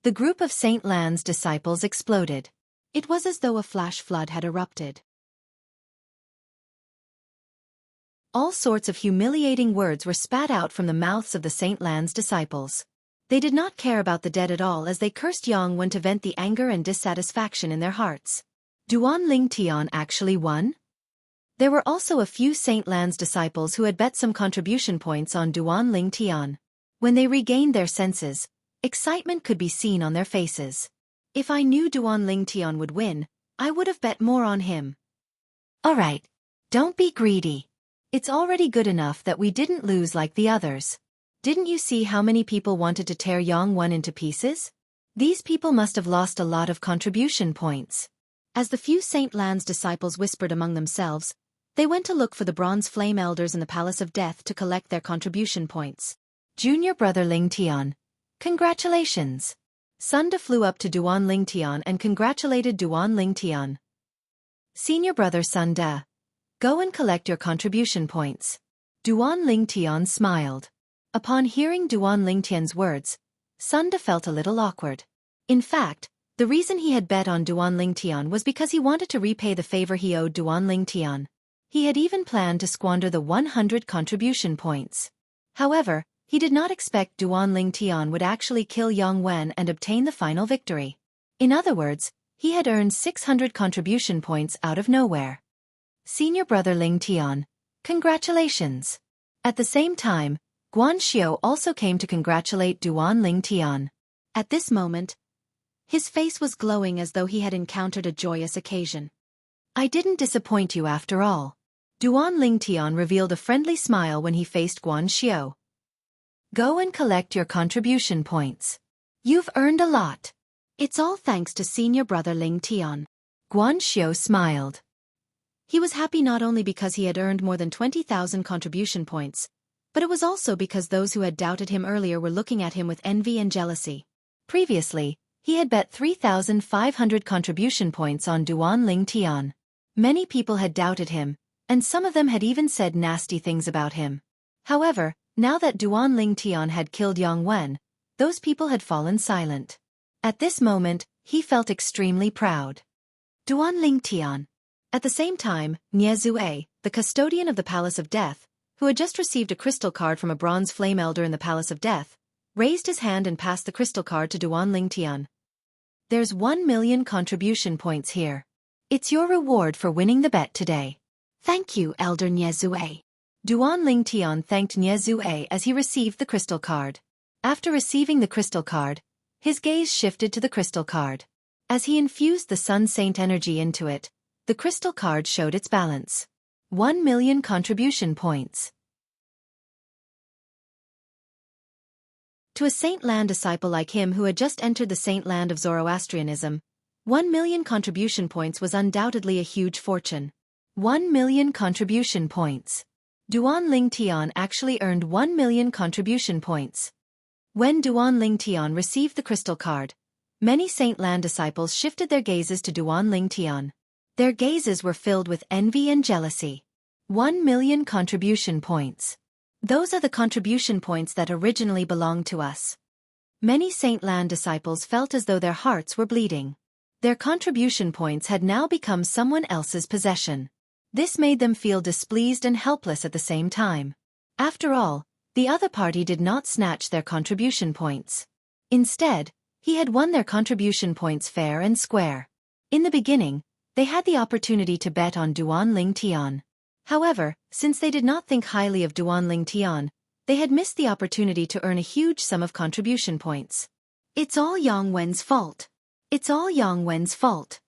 The group of Saint Lan's disciples exploded. It was as though a flash flood had erupted. All sorts of humiliating words were spat out from the mouths of the Saint Lan's disciples. They did not care about the dead at all as they cursed Yang Wen to vent the anger and dissatisfaction in their hearts. Duanling Tian actually won? There were also a few Saint Lan's disciples who had bet some contribution points on Duanling Tian. When they regained their senses, excitement could be seen on their faces. If I knew Duanling Tian would win, I would have bet more on him. Alright, don't be greedy. It's already good enough that we didn't lose like the others. Didn't you see how many people wanted to tear Yang Wen into pieces? These people must have lost a lot of contribution points. As the few Saint Lan's disciples whispered among themselves, they went to look for the bronze flame elders in the Palace of Death to collect their contribution points. Junior brother Ling Tian. Congratulations! Sunda flew up to Duan Ling Tian and congratulated Duan Ling Tian. Senior brother Sunda. Go and collect your contribution points. Duan Ling Tian smiled. Upon hearing Duan Ling Tian's words, Sunda felt a little awkward. In fact, the reason he had bet on Duan Ling Tian was because he wanted to repay the favor he owed Duan Ling Tian. He had even planned to squander the 100 contribution points. However, he did not expect Duan Ling Tian would actually kill Yang Wen and obtain the final victory. In other words, he had earned 600 contribution points out of nowhere. Senior brother Ling Tian. Congratulations! At the same time, Guan Xiao also came to congratulate Duan Ling Tian. At this moment, his face was glowing as though he had encountered a joyous occasion. I didn't disappoint you after all. Duan Ling Tian revealed a friendly smile when he faced Guan Xiao. Go and collect your contribution points. You've earned a lot. It's all thanks to senior brother Ling Tian. Guan Xiao smiled. He was happy not only because he had earned more than 20,000 contribution points, but it was also because those who had doubted him earlier were looking at him with envy and jealousy. Previously, he had bet 3,500 contribution points on Duan Ling Tian. Many people had doubted him, and some of them had even said nasty things about him. However, now that Duan Ling Tian had killed Yang Wen, those people had fallen silent. At this moment, he felt extremely proud. Duan Ling Tian. At the same time, Nie Zue, the custodian of the Palace of Death, who had just received a crystal card from a bronze flame elder in the Palace of Death, raised his hand and passed the crystal card to Duan Ling Tian. There's 1,000,000 contribution points here. It's your reward for winning the bet today. Thank you, Elder Nie Zue. Duan Ling Tian thanked Nie Zue as he received the crystal card. After receiving the crystal card, his gaze shifted to the crystal card. As he infused the Sun Saint energy into it, the crystal card showed its balance. 1,000,000 contribution points. To a Saint Lan disciple like him who had just entered the Saint Land of Zoroastrianism, 1,000,000 contribution points was undoubtedly a huge fortune. 1,000,000 contribution points. Duan Ling Tian actually earned 1,000,000 contribution points. When Duan Ling Tian received the crystal card, many Saint Lan disciples shifted their gazes to Duan Ling Tian. Their gazes were filled with envy and jealousy. 1,000,000 contribution points. Those are the contribution points that originally belonged to us. Many Saint Lan disciples felt as though their hearts were bleeding. Their contribution points had now become someone else's possession. This made them feel displeased and helpless at the same time. After all, the other party did not snatch their contribution points. Instead, he had won their contribution points fair and square. In the beginning, they had the opportunity to bet on Duan Ling Tian. However, since they did not think highly of Duan Ling Tian, they had missed the opportunity to earn a huge sum of contribution points. It's all Yang Wen's fault. It's all Yang Wen's fault.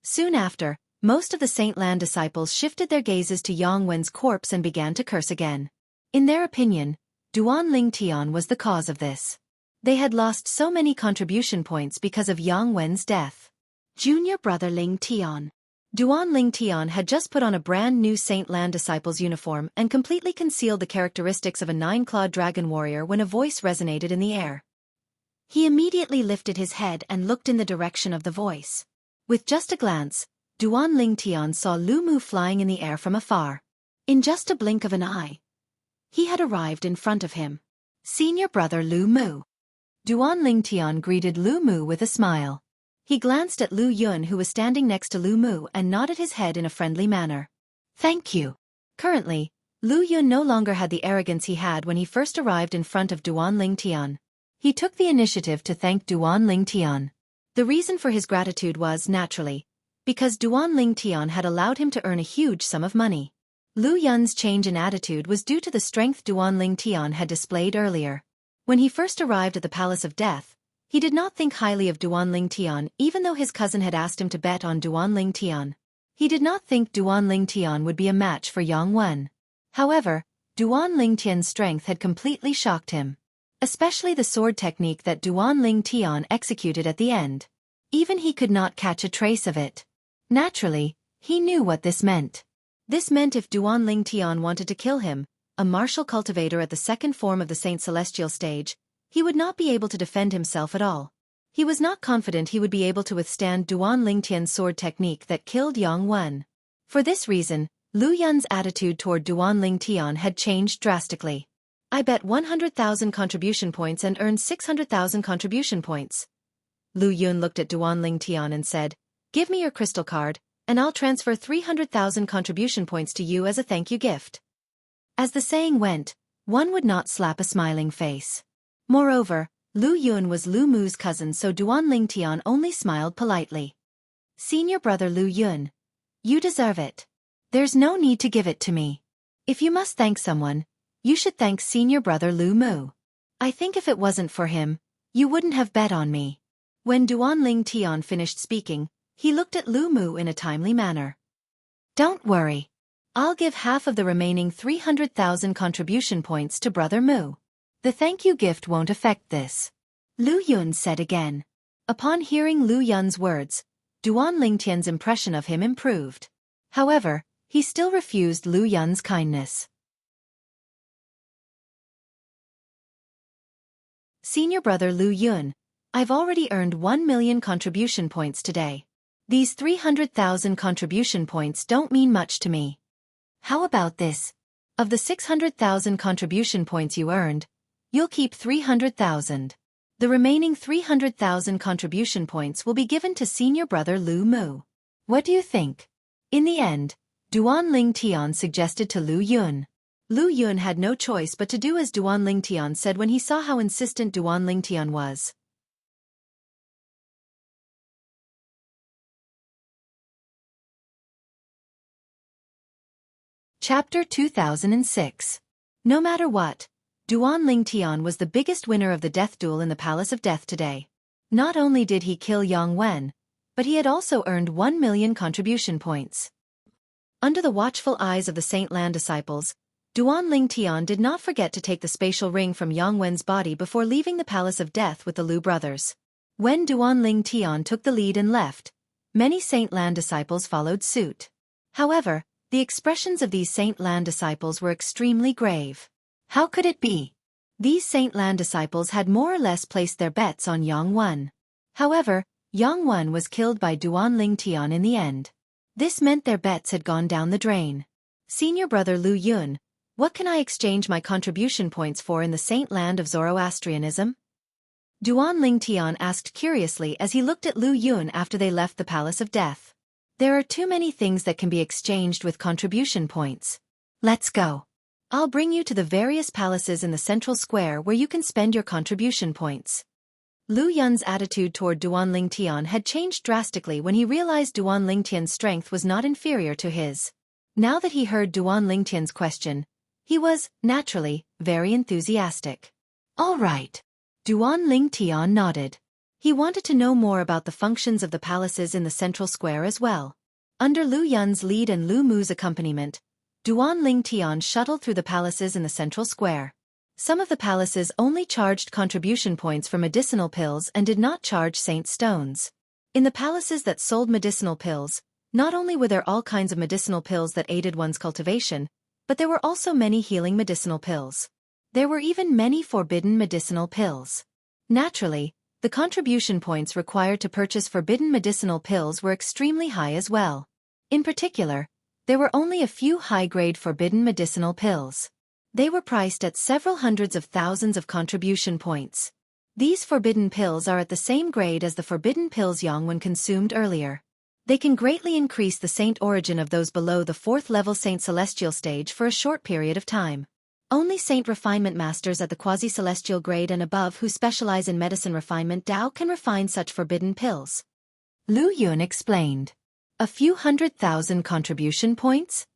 Soon after, most of the Saint Lan disciples shifted their gazes to Yang Wen's corpse and began to curse again. In their opinion, Duan Ling Tian was the cause of this. They had lost so many contribution points because of Yang Wen's death. Junior brother Ling Tian. Duan Ling Tian had just put on a brand new Saint Lan disciple's uniform and completely concealed the characteristics of a 9-clawed dragon warrior when a voice resonated in the air. He immediately lifted his head and looked in the direction of the voice. With just a glance, Duan Ling Tian saw Lu Mu flying in the air from afar. In just a blink of an eye, he had arrived in front of him. Senior brother Lu Mu. Duan Ling Tian greeted Lu Mu with a smile. He glanced at Lu Yun who was standing next to Lu Mu and nodded his head in a friendly manner. Thank you. Currently, Lu Yun no longer had the arrogance he had when he first arrived in front of Duan Ling Tian. He took the initiative to thank Duan Ling Tian. The reason for his gratitude was, naturally, because Duan Ling Tian had allowed him to earn a huge sum of money. Lu Yun's change in attitude was due to the strength Duan Ling Tian had displayed earlier. When he first arrived at the Palace of Death, he did not think highly of Duan Ling Tian even though his cousin had asked him to bet on Duan Ling Tian. He did not think Duan Ling Tian would be a match for Yang Wen. However, Duan Ling Tian's strength had completely shocked him. especially the sword technique that Duan Ling Tian executed at the end. Even he could not catch a trace of it. Naturally, he knew what this meant. This meant if Duan Ling Tian wanted to kill him, a martial cultivator at the second form of the Saint Celestial stage, he would not be able to defend himself at all. He was not confident he would be able to withstand Duan Ling Tian's sword technique that killed Yang Wen. For this reason, Lu Yun's attitude toward Duan Ling Tian had changed drastically. I bet 100,000 contribution points and earned 600,000 contribution points. Lu Yun looked at Duan Ling Tian and said, "Give me your crystal card, and I'll transfer 300,000 contribution points to you as a thank you gift." As the saying went, one would not slap a smiling face. Moreover, Lu Yun was Lu Mu's cousin, so Duan Ling Tian only smiled politely. "Senior brother Lu Yun, you deserve it. There's no need to give it to me. If you must thank someone, you should thank senior brother Lu Mu. I think if it wasn't for him, you wouldn't have bet on me." When Duan Ling Tian finished speaking, he looked at Lu Mu in a timely manner. "Don't worry. I'll give half of the remaining 300,000 contribution points to brother Mu. The thank you gift won't affect this," Lu Yun said again. Upon hearing Lu Yun's words, Duan Ling Tian's impression of him improved. However, he still refused Lu Yun's kindness. "Senior brother Lu Yun, I've already earned 1 million contribution points today. These 300,000 contribution points don't mean much to me. How about this? Of the 600,000 contribution points you earned, you'll keep 300,000. The remaining 300,000 contribution points will be given to senior brother Lu Mu. What do you think?" In the end, Duan Ling Tian suggested to Lu Yun. Lu Yun had no choice but to do as Duan Ling Tian said when he saw how insistent Duan Ling Tian was. Chapter 2006. No matter what, Duan Ling Tian was the biggest winner of the death duel in the Palace of Death today. Not only did he kill Yang Wen, but he had also earned 1 million contribution points. Under the watchful eyes of the Saint Lan disciples, Duan Ling Tian did not forget to take the spatial ring from Yang Wen's body before leaving the Palace of Death with the Lu brothers. When Duan Ling Tian took the lead and left, many Saint Lan disciples followed suit. However, the expressions of these Saint Lan disciples were extremely grave. How could it be? These Saint Lan disciples had more or less placed their bets on Yang Wen. However, Yang Wen was killed by Duan Ling Tian in the end. This meant their bets had gone down the drain. "Senior brother Lu Yun, what can I exchange my contribution points for in the Saint Land of Zoroastrianism?" Duan Ling Tian asked curiously as he looked at Lu Yun after they left the Palace of Death. "There are too many things that can be exchanged with contribution points. Let's go. I'll bring you to the various palaces in the central square where you can spend your contribution points." Lu Yun's attitude toward Duan Ling Tian had changed drastically when he realized Duan Ling Tian's strength was not inferior to his. Now that he heard Duan Ling Tian's question, he was, naturally, very enthusiastic. "All right." Duan Ling Tian nodded. He wanted to know more about the functions of the palaces in the central square as well. Under Lu Yun's lead and Lu Mu's accompaniment, Duan Ling Tian shuttled through the palaces in the central square. Some of the palaces only charged contribution points for medicinal pills and did not charge saint stones. In the palaces that sold medicinal pills, not only were there all kinds of medicinal pills that aided one's cultivation, but there were also many healing medicinal pills. There were even many forbidden medicinal pills. Naturally, the contribution points required to purchase forbidden medicinal pills were extremely high as well. In particular, there were only a few high-grade forbidden medicinal pills. They were priced at several hundreds of thousands of contribution points. These forbidden pills are at the same grade as the forbidden pills Yang Wen consumed earlier. They can greatly increase the saint origin of those below the 4th level Saint Celestial stage for a short period of time. Only saint refinement masters at the quasi-celestial grade and above who specialize in medicine refinement Dao can refine such forbidden pills. Lu Yun explained. "A few 100,000 contribution points?"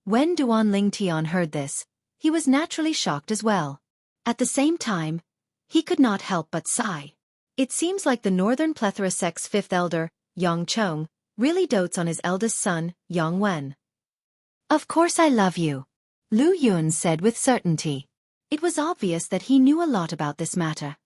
When Duan Ling Tian heard this, he was naturally shocked as well. At the same time, he could not help but sigh. It seems like the Northern Plethora sect's 5th elder, Yang Chong, really dotes on his eldest son, Yang Wen. "Of course I love you," Lu Yun said with certainty. It was obvious that he knew a lot about this matter.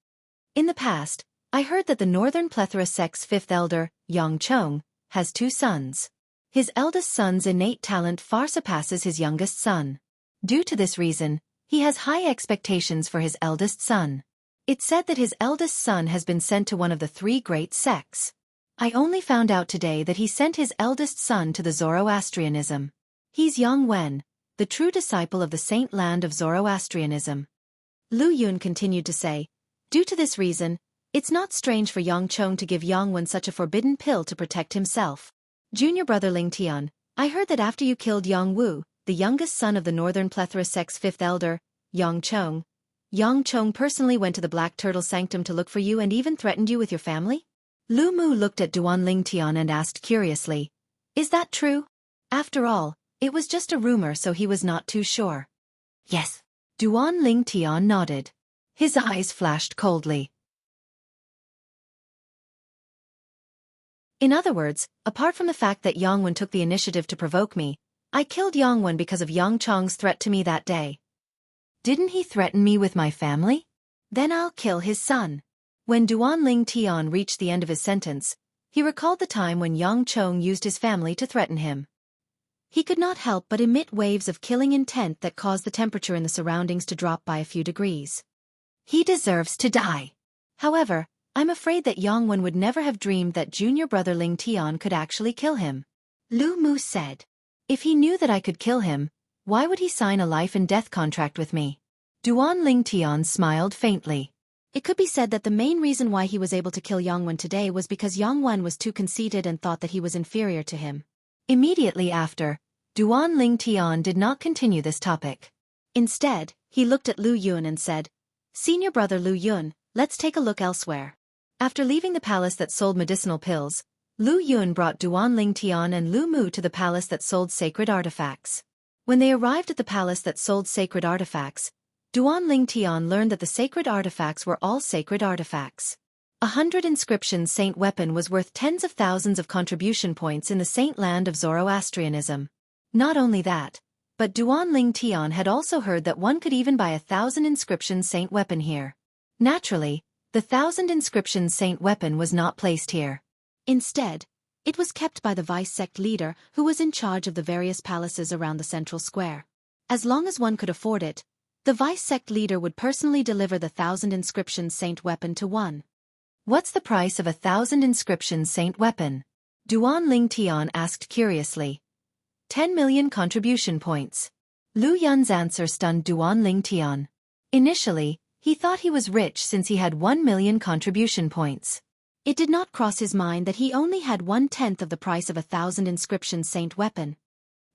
In the past, I heard that the Northern Plethora sect's fifth elder, Yang has 2 sons. His eldest son's innate talent far surpasses his youngest son. Due to this reason, he has high expectations for his eldest son. It's said that his eldest son has been sent to one of the 3 great sects. I only found out today that he sent his eldest son to the Zoroastrianism. He's Yang Wen, the true disciple of the saint land of Zoroastrianism. Lu Yun continued to say, due to this reason, it's not strange for Yang to give Yang Wen such a forbidden pill to protect himself. Junior brother Ling Tian, I heard that after you killed Yang Wu, the youngest son of the Northern Plethora sect's 5th elder, Yang Chong personally went to the Black Turtle Sanctum to look for you and even threatened you with your family? Lu Mu looked at Duan Ling Tian and asked curiously, is that true? After all, it was just a rumor, so he was not too sure. Yes. Duan Ling Tian nodded. His eyes flashed coldly. In other words, apart from the fact that Yang Wen took the initiative to provoke me, I killed Yang Wen because of Yang Chong's threat to me that day. Didn't he threaten me with my family? Then I'll kill his son. When Duan Ling Tian reached the end of his sentence, he recalled the time when Yang Chong used his family to threaten him. He could not help but emit waves of killing intent that caused the temperature in the surroundings to drop by a few degrees. He deserves to die. However, I'm afraid that Yang Wen would never have dreamed that junior brother Ling Tian could actually kill him. Lu Mu said. If he knew that I could kill him, why would he sign a life and death contract with me? Duan Ling Tian smiled faintly. It could be said that the main reason why he was able to kill Yang Wen today was because Yang Wen was too conceited and thought that he was inferior to him. Immediately after, Duan Ling Tian did not continue this topic. Instead, he looked at Lu Yun and said, Senior brother Lu Yun, let's take a look elsewhere. After leaving the palace that sold medicinal pills, Lu Yun brought Duan Ling Tian and Lu Mu to the palace that sold sacred artifacts. When they arrived at the palace that sold sacred artifacts, Duan Ling Tian learned that the sacred artifacts were all sacred artifacts. 100 inscription saint weapon was worth tens of thousands of contribution points in the saint land of Zoroastrianism. Not only that, but Duan Ling Tian had also heard that one could even buy 1,000 inscription saint weapon here. Naturally, the 1,000 inscription saint weapon was not placed here. Instead, it was kept by the vice sect leader who was in charge of the various palaces around the central square. As long as one could afford it, the vice sect leader would personally deliver the 1,000 inscription saint weapon to one. What's the price of 1,000 inscription saint weapon? Duan Ling Tian asked curiously. 10 million contribution points. Lu Yun's answer stunned Duan Ling Tian. Initially, he thought he was rich since he had 1 million contribution points. It did not cross his mind that he only had 1/10 of the price of 1,000 inscription saint weapon.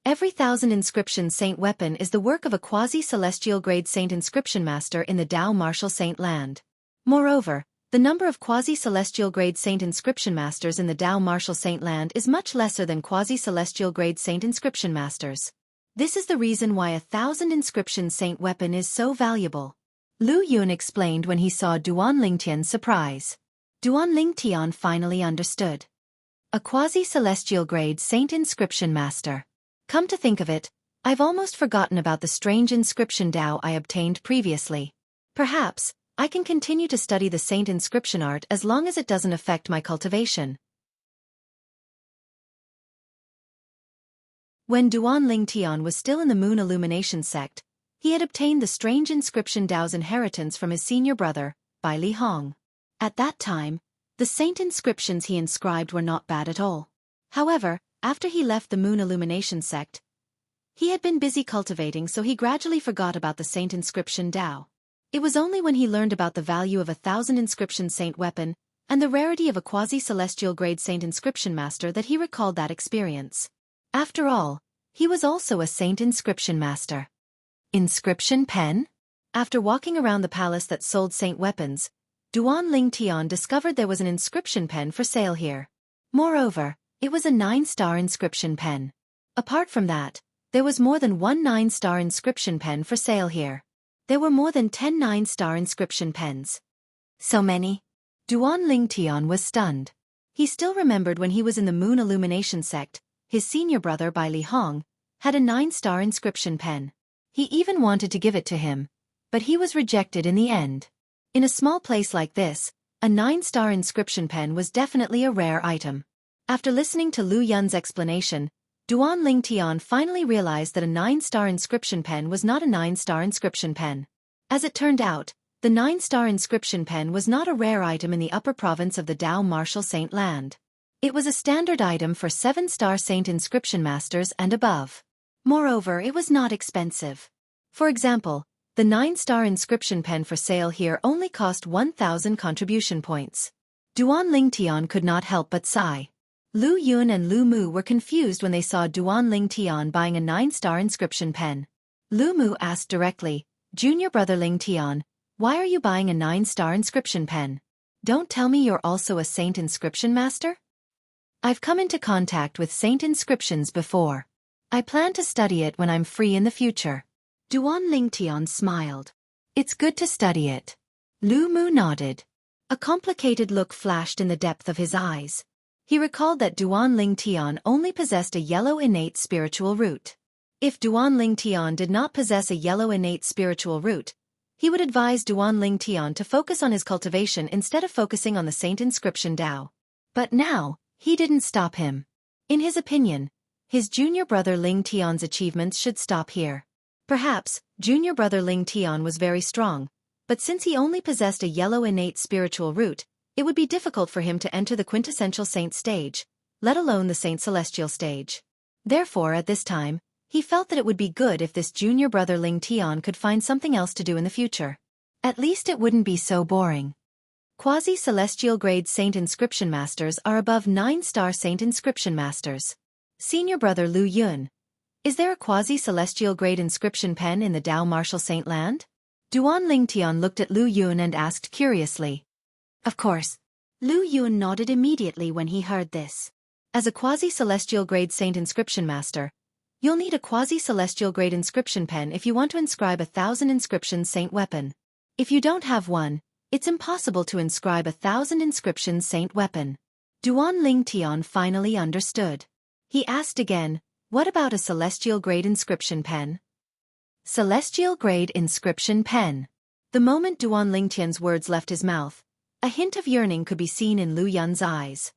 Every 1,000 inscription saint weapon is the work of a quasi-celestial grade saint inscription master in the Dao martial saint land. Moreover, the number of quasi-celestial grade saint inscription masters in the Dao martial saint land is much lesser than quasi-celestial grade saint inscription masters. This is the reason why 1,000 inscription saint weapon is so valuable. Lu Yun explained when he saw Duan Ling Tian's surprise. Duan Ling Tian finally understood. A quasi-celestial grade saint inscription master. Come to think of it, I've almost forgotten about the strange inscription Dao I obtained previously. Perhaps, I can continue to study the saint inscription art as long as it doesn't affect my cultivation. When Duan Ling Tian was still in the Moon Illumination sect, he had obtained the strange inscription Dao's inheritance from his senior brother, Bai Li Hong. At that time, the saint inscriptions he inscribed were not bad at all. However, after he left the Moon Illumination sect, he had been busy cultivating, so he gradually forgot about the saint inscription Dao. It was only when he learned about the value of 1,000 inscription saint weapon and the rarity of a quasi-celestial grade saint inscription master that he recalled that experience. After all, he was also a saint inscription master. Inscription pen? After walking around the palace that sold saint weapons, Duan Ling Tian discovered there was an inscription pen for sale here. Moreover, it was a 9-star inscription pen. Apart from that, there was more than one 9-star inscription pen for sale here. There were more than 10 9-star inscription pens. So many? Duan Ling Tian was stunned. He still remembered when he was in the Moon Illumination sect, his senior brother Bai Li Hong had a 9-star inscription pen. He even wanted to give it to him, but he was rejected in the end. In a small place like this, a 9-star inscription pen was definitely a rare item. After listening to Lu Yun's explanation, Duan Lingtian finally realized that a 9-star inscription pen was not a 9-star inscription pen. As it turned out, the 9-star inscription pen was not a rare item in the upper province of the Dao Martial Saint Land. It was a standard item for 7-star Saint inscription masters and above. Moreover, it was not expensive. For example, the 9-star inscription pen for sale here only cost 1,000 contribution points. Duan Lingtian could not help but sigh. Lu Yun and Lu Mu were confused when they saw Duan Lingtian buying a 9-star inscription pen. Lu Mu asked directly, "Junior brother Lingtian, why are you buying a 9-star inscription pen? Don't tell me you're also a saint inscription master?" "I've come into contact with saint inscriptions before. I plan to study it when I'm free in the future." Duan Lingtian smiled. "It's good to study it." Lu Mu nodded. A complicated look flashed in the depth of his eyes. He recalled that Duan Lingtian only possessed a yellow innate spiritual root. If Duan Lingtian did not possess a yellow innate spiritual root, he would advise Duan Lingtian to focus on his cultivation instead of focusing on the saint inscription Dao. But now, he didn't stop him. In his opinion, his junior brother Lingtian's achievements should stop here. Perhaps, junior brother Lingtian was very strong, but since he only possessed a yellow innate spiritual root, it would be difficult for him to enter the quintessential saint stage, let alone the saint celestial stage. Therefore, at this time, he felt that it would be good if this junior brother Lingtian could find something else to do in the future. At least it wouldn't be so boring. Quasi-celestial grade saint inscription masters are above 9-star saint inscription masters. Senior brother Lu Yun, is there a quasi-celestial grade inscription pen in the Dao Martial Saint Land? Duan Lingtian looked at Lu Yun and asked curiously. Of course. Lu Yun nodded immediately when he heard this. As a quasi-celestial grade saint inscription master, you'll need a quasi-celestial grade inscription pen if you want to inscribe 1,000 inscriptions saint weapon. If you don't have one, it's impossible to inscribe 1,000 inscriptions saint weapon. Duan Lingtian finally understood. He asked again, what about a celestial grade inscription pen? Celestial grade inscription pen. The moment Duan Lingtian's words left his mouth, a hint of yearning could be seen in Lu Yun's eyes.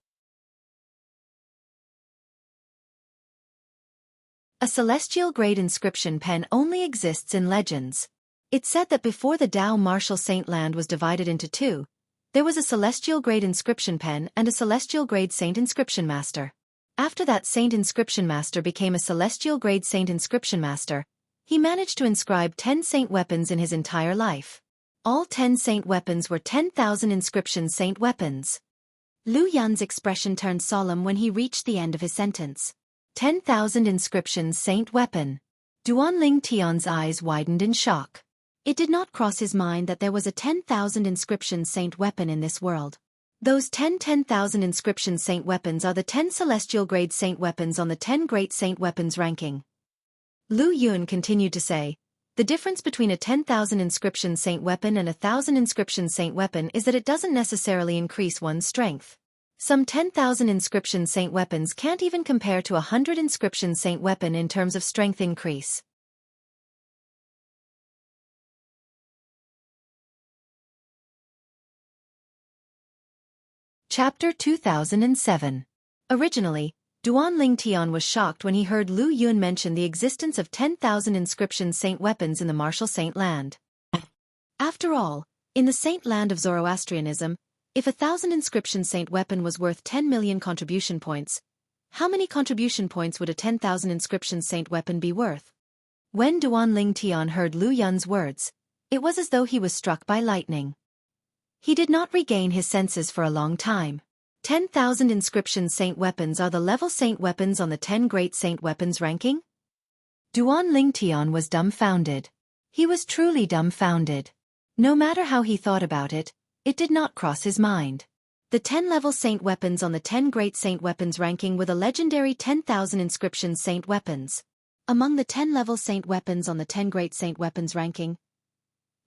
A celestial grade inscription pen only exists in legends. It's said that before the Dao Martial Saint Land was divided into two, there was a celestial grade inscription pen and a celestial grade saint inscription master. After that saint inscription master became a celestial grade saint inscription master, he managed to inscribe 10 saint weapons in his entire life. All 10 saint weapons were 10,000 inscription saint weapons. Lu Yun's expression turned solemn when he reached the end of his sentence. 10,000 inscriptions saint weapon. Duan Lingtian's eyes widened in shock. It did not cross his mind that there was a 10,000 inscription saint weapon in this world. Those 10,000 inscription saint weapons are the 10 celestial grade saint weapons on the 10 great saint weapons ranking. Lu Yun continued to say, the difference between a 10,000 inscription saint weapon and a 1,000 inscription saint weapon is that it doesn't necessarily increase one's strength. Some 10,000 inscription saint weapons can't even compare to 100 inscription saint weapon in terms of strength increase. Chapter 2007. Originally, Duan Lingtian was shocked when he heard Lu Yun mention the existence of 10,000 inscription saint weapons in the Martial Saint Land. After all, in the Saint Land of Zoroastrianism, if 1,000 inscription saint weapon was worth 10 million contribution points, how many contribution points would a 10,000 inscription saint weapon be worth? When Duan Lingtian heard Lu Yun's words, it was as though he was struck by lightning. He did not regain his senses for a long time. 10,000 inscription saint weapons are the level saint weapons on the 10 great saint weapons ranking? Duan Lingtian was dumbfounded. He was truly dumbfounded. No matter how he thought about it, it did not cross his mind. The 10 level saint weapons on the 10 great saint weapons ranking were the legendary 10,000 inscription saint weapons. Among the 10 level saint weapons on the 10 great saint weapons ranking,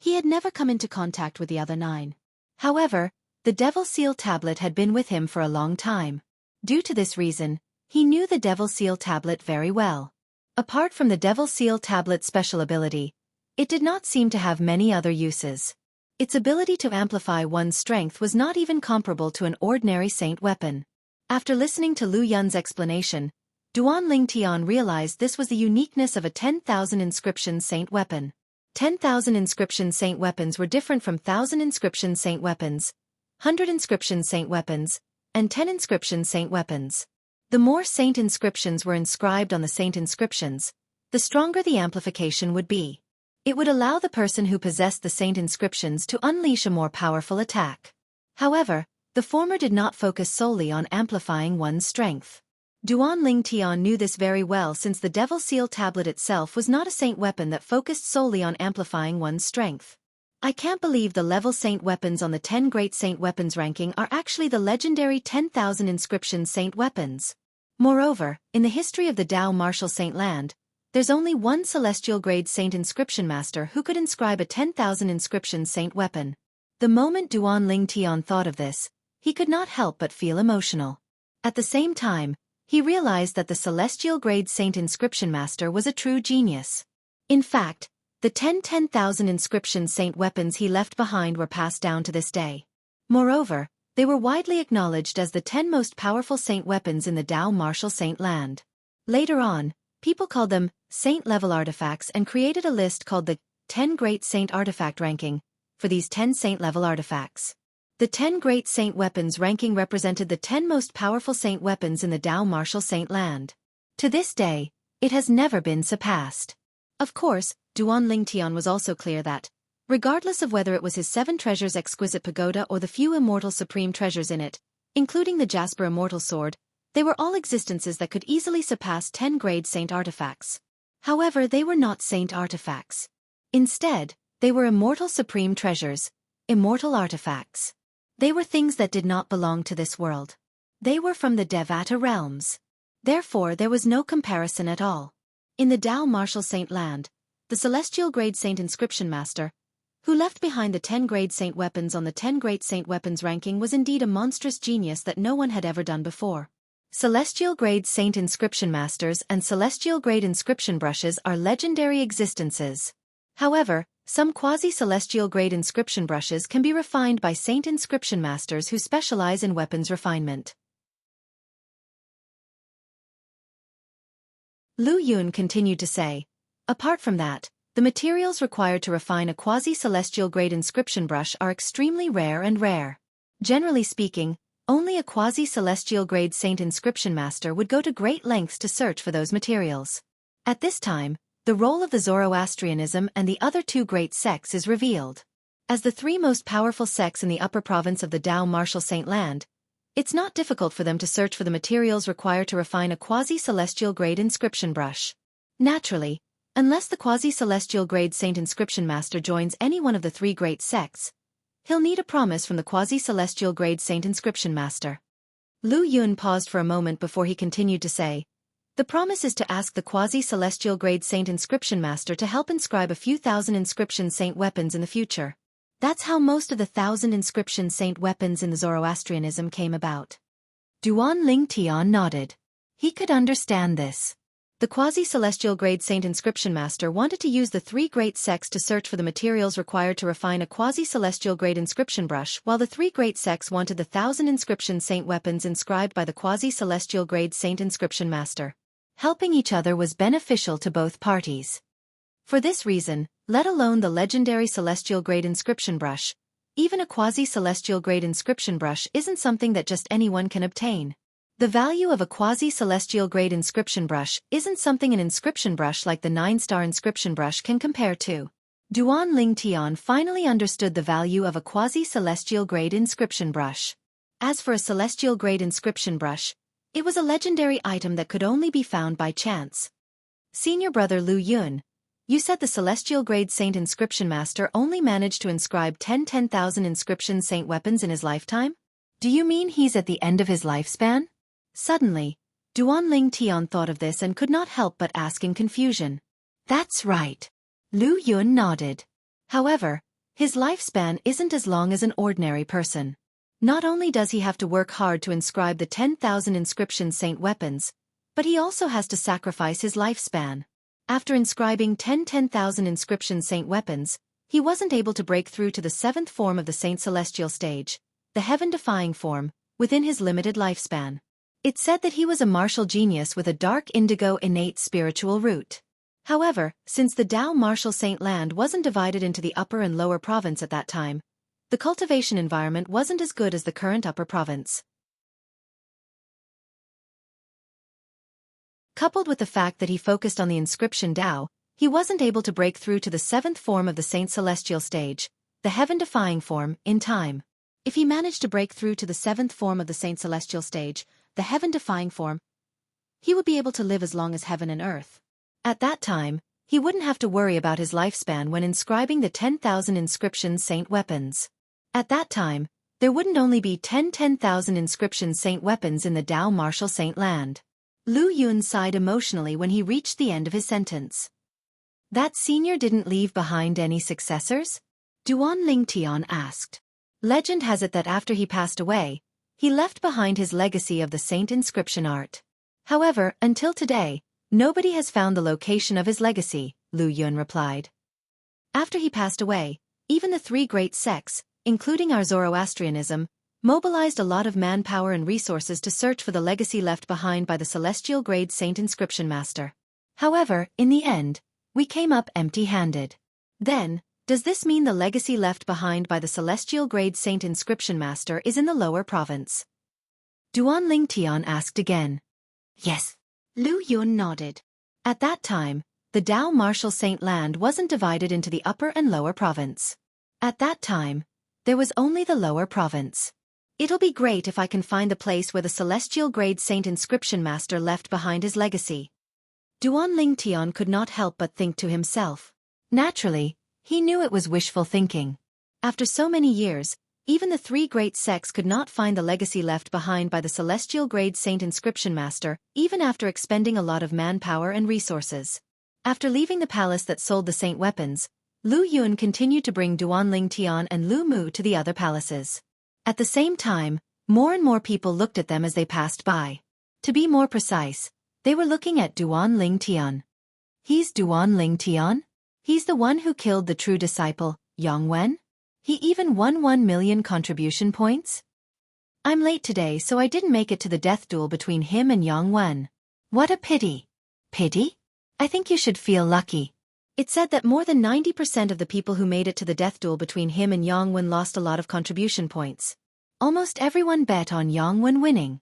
he had never come into contact with the other 9. However, the Devil Seal tablet had been with him for a long time. Due to this reason, he knew the Devil Seal tablet very well. Apart from the Devil Seal tablet's special ability, It did not seem to have many other uses. Its ability to amplify one's strength was not even comparable to an ordinary saint weapon. After listening to Lu Yun's explanation, Duan Tian realized this was the uniqueness of a 10,000 inscription saint weapon. 10,000 inscription saint weapons were different from 1,000 inscription saint weapons, 100 inscription saint weapons, and 10 inscription saint weapons. The more saint inscriptions were inscribed on the saint inscriptions, the stronger the amplification would be. It would allow the person who possessed the saint inscriptions to unleash a more powerful attack. However, the former did not focus solely on amplifying one's strength. Duan Tian knew this very well, since the Devil Seal tablet itself was not a saint weapon that focused solely on amplifying one's strength. I can't believe the level saint weapons on the 10 great saint weapons ranking are actually the legendary 10,000 inscription saint weapons. Moreover, in the history of the Dao martial saint land, there's only one celestial grade saint inscription master who could inscribe a 10,000 inscription saint weapon. The moment Duan Tian thought of this, he could not help but feel emotional. At the same time, he realized that the celestial grade saint inscription master was a true genius. In fact, the 10,000 inscription saint weapons he left behind were passed down to this day. Moreover, they were widely acknowledged as the 10 most powerful saint weapons in the Dao martial saint land. Later on, people called them saint-level artifacts and created a list called the 10 Great Saint Artifact Ranking for these 10 saint-level artifacts. The 10 Great Saint Weapons ranking represented the 10 most powerful saint weapons in the Dao martial saint land. To this day, it has never been surpassed. Of course, Duan Tian was also clear that, regardless of whether it was his 7 treasures exquisite pagoda or the few immortal supreme treasures in it, including the Jasper immortal sword, they were all existences that could easily surpass 10 grade saint artifacts. However, they were not saint artifacts. Instead, they were immortal supreme treasures, immortal artifacts. They were things that did not belong to this world. They were from the Devata realms. Therefore, there was no comparison at all. In the Dao martial saint land, the celestial grade saint inscription master, who left behind the 10 grade saint weapons on the 10 great saint weapons ranking, was indeed a monstrous genius that no one had ever done before. Celestial grade saint inscription masters and celestial grade inscription brushes are legendary existences. However, some quasi-celestial grade inscription brushes can be refined by saint inscription masters who specialize in weapons refinement. Lu Yun continued to say, apart from that, the materials required to refine a quasi-celestial grade inscription brush are extremely rare and rare. Generally speaking, only a quasi-celestial grade saint inscription master would go to great lengths to search for those materials. At this time, the role of the Zoroastrianism and the other 2 great sects is revealed. As the 3 most powerful sects in the upper province of the Dao martial saint land, it's not difficult for them to search for the materials required to refine a quasi-celestial grade inscription brush. Naturally, unless the quasi-celestial grade saint inscription master joins any one of the 3 great sects, he'll need a promise from the quasi-celestial grade saint inscription master. Lu Yun paused for a moment before he continued to say, the promise is to ask the quasi-celestial grade saint inscription master to help inscribe a few thousand inscription saint weapons in the future. That's how most of the 1,000 inscription saint weapons in the Zoroastrianism came about. Duan Tian nodded. He could understand this. The quasi-celestial grade saint inscription master wanted to use the 3 great sects to search for the materials required to refine a quasi-celestial grade inscription brush, while the 3 great sects wanted the 1,000 inscription saint weapons inscribed by the quasi-celestial grade saint inscription master. Helping each other was beneficial to both parties. For this reason, let alone the legendary celestial grade inscription brush, even a quasi-celestial grade inscription brush isn't something that just anyone can obtain. The value of a quasi-celestial grade inscription brush isn't something an inscription brush like the 9-star inscription brush can compare to. Duan Tian finally understood the value of a quasi-celestial grade inscription brush. As for a celestial grade inscription brush, it was a legendary item that could only be found by chance. Senior brother Lu Yun, you said the celestial grade saint inscription master only managed to inscribe 10,000 inscription saint weapons in his lifetime? Do you mean he's at the end of his lifespan? Suddenly, Duan Tian thought of this and could not help but ask in confusion. That's right. Lu Yun nodded. However, his lifespan isn't as long as an ordinary person. Not only does he have to work hard to inscribe the 10,000 inscription saint weapons, but he also has to sacrifice his lifespan. After inscribing 10,000 inscription saint weapons, he wasn't able to break through to the seventh form of the saint celestial stage, the heaven-defying form, within his limited lifespan. It said that he was a martial genius with a dark indigo innate spiritual root. However, since the Dao martial saint land wasn't divided into the upper and lower province at that time, the cultivation environment wasn't as good as the current upper province. Coupled with the fact that he focused on the inscription Dao, he wasn't able to break through to the seventh form of the saint celestial stage, the heaven-defying form, in time. If he managed to break through to the seventh form of the saint celestial stage, the heaven-defying form, he would be able to live as long as heaven and earth. At that time, he wouldn't have to worry about his lifespan when inscribing the 10,000 inscription saint weapons. At that time, there wouldn't only be 10,000 inscription saint weapons in the Dao martial saint land. Lu Yun sighed emotionally when he reached the end of his sentence. That senior didn't leave behind any successors? Duan Lingtian asked. Legend has it that after he passed away, he left behind his legacy of the saint inscription art. However, until today, nobody has found the location of his legacy, Lu Yun replied. After he passed away, even the three great sects, including our Zoroastrianism, mobilized a lot of manpower and resources to search for the legacy left behind by the celestial grade saint inscription master. However, in the end, we came up empty-handed. Then, does this mean the legacy left behind by the celestial grade saint inscription master is in the lower province? Duan Lingtian asked again. Yes. Lu Yun nodded. At that time, the Dao martial saint land wasn't divided into the upper and lower province. At that time, there was only the lower province. It'll be great if I can find the place where the celestial grade saint inscription master left behind his legacy. Duan Lingtian could not help but think to himself. Naturally, he knew it was wishful thinking. After so many years, even the three great sects could not find the legacy left behind by the celestial grade saint inscription master, even after expending a lot of manpower and resources. After leaving the palace that sold the saint weapons, Lu Yun continued to bring Duan Lingtian and Lu Mu to the other palaces. At the same time, more and more people looked at them as they passed by. To be more precise, they were looking at Duan Lingtian. He's Duan Lingtian? He's the one who killed the true disciple, Yang Wen? He even won 1 million contribution points? I'm late today, so I didn't make it to the death duel between him and Yang Wen. What a pity. Pity? I think you should feel lucky. It said that more than 90% of the people who made it to the death duel between him and Yang Wen lost a lot of contribution points. Almost everyone bet on Yang Wen winning.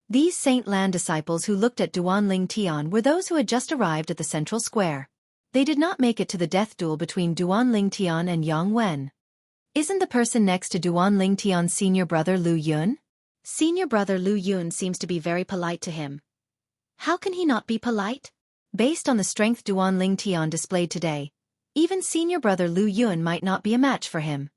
These Saint Land disciples who looked at Duan Lingtian were those who had just arrived at the central square. They did not make it to the death duel between Duan Lingtian and Yang Wen. Isn't the person next to Duan Lingtian's senior brother Lu Yun? Senior brother Lu Yun seems to be very polite to him. How can he not be polite? Based on the strength Duan Lingtian displayed today, even senior brother Lu Yun might not be a match for him.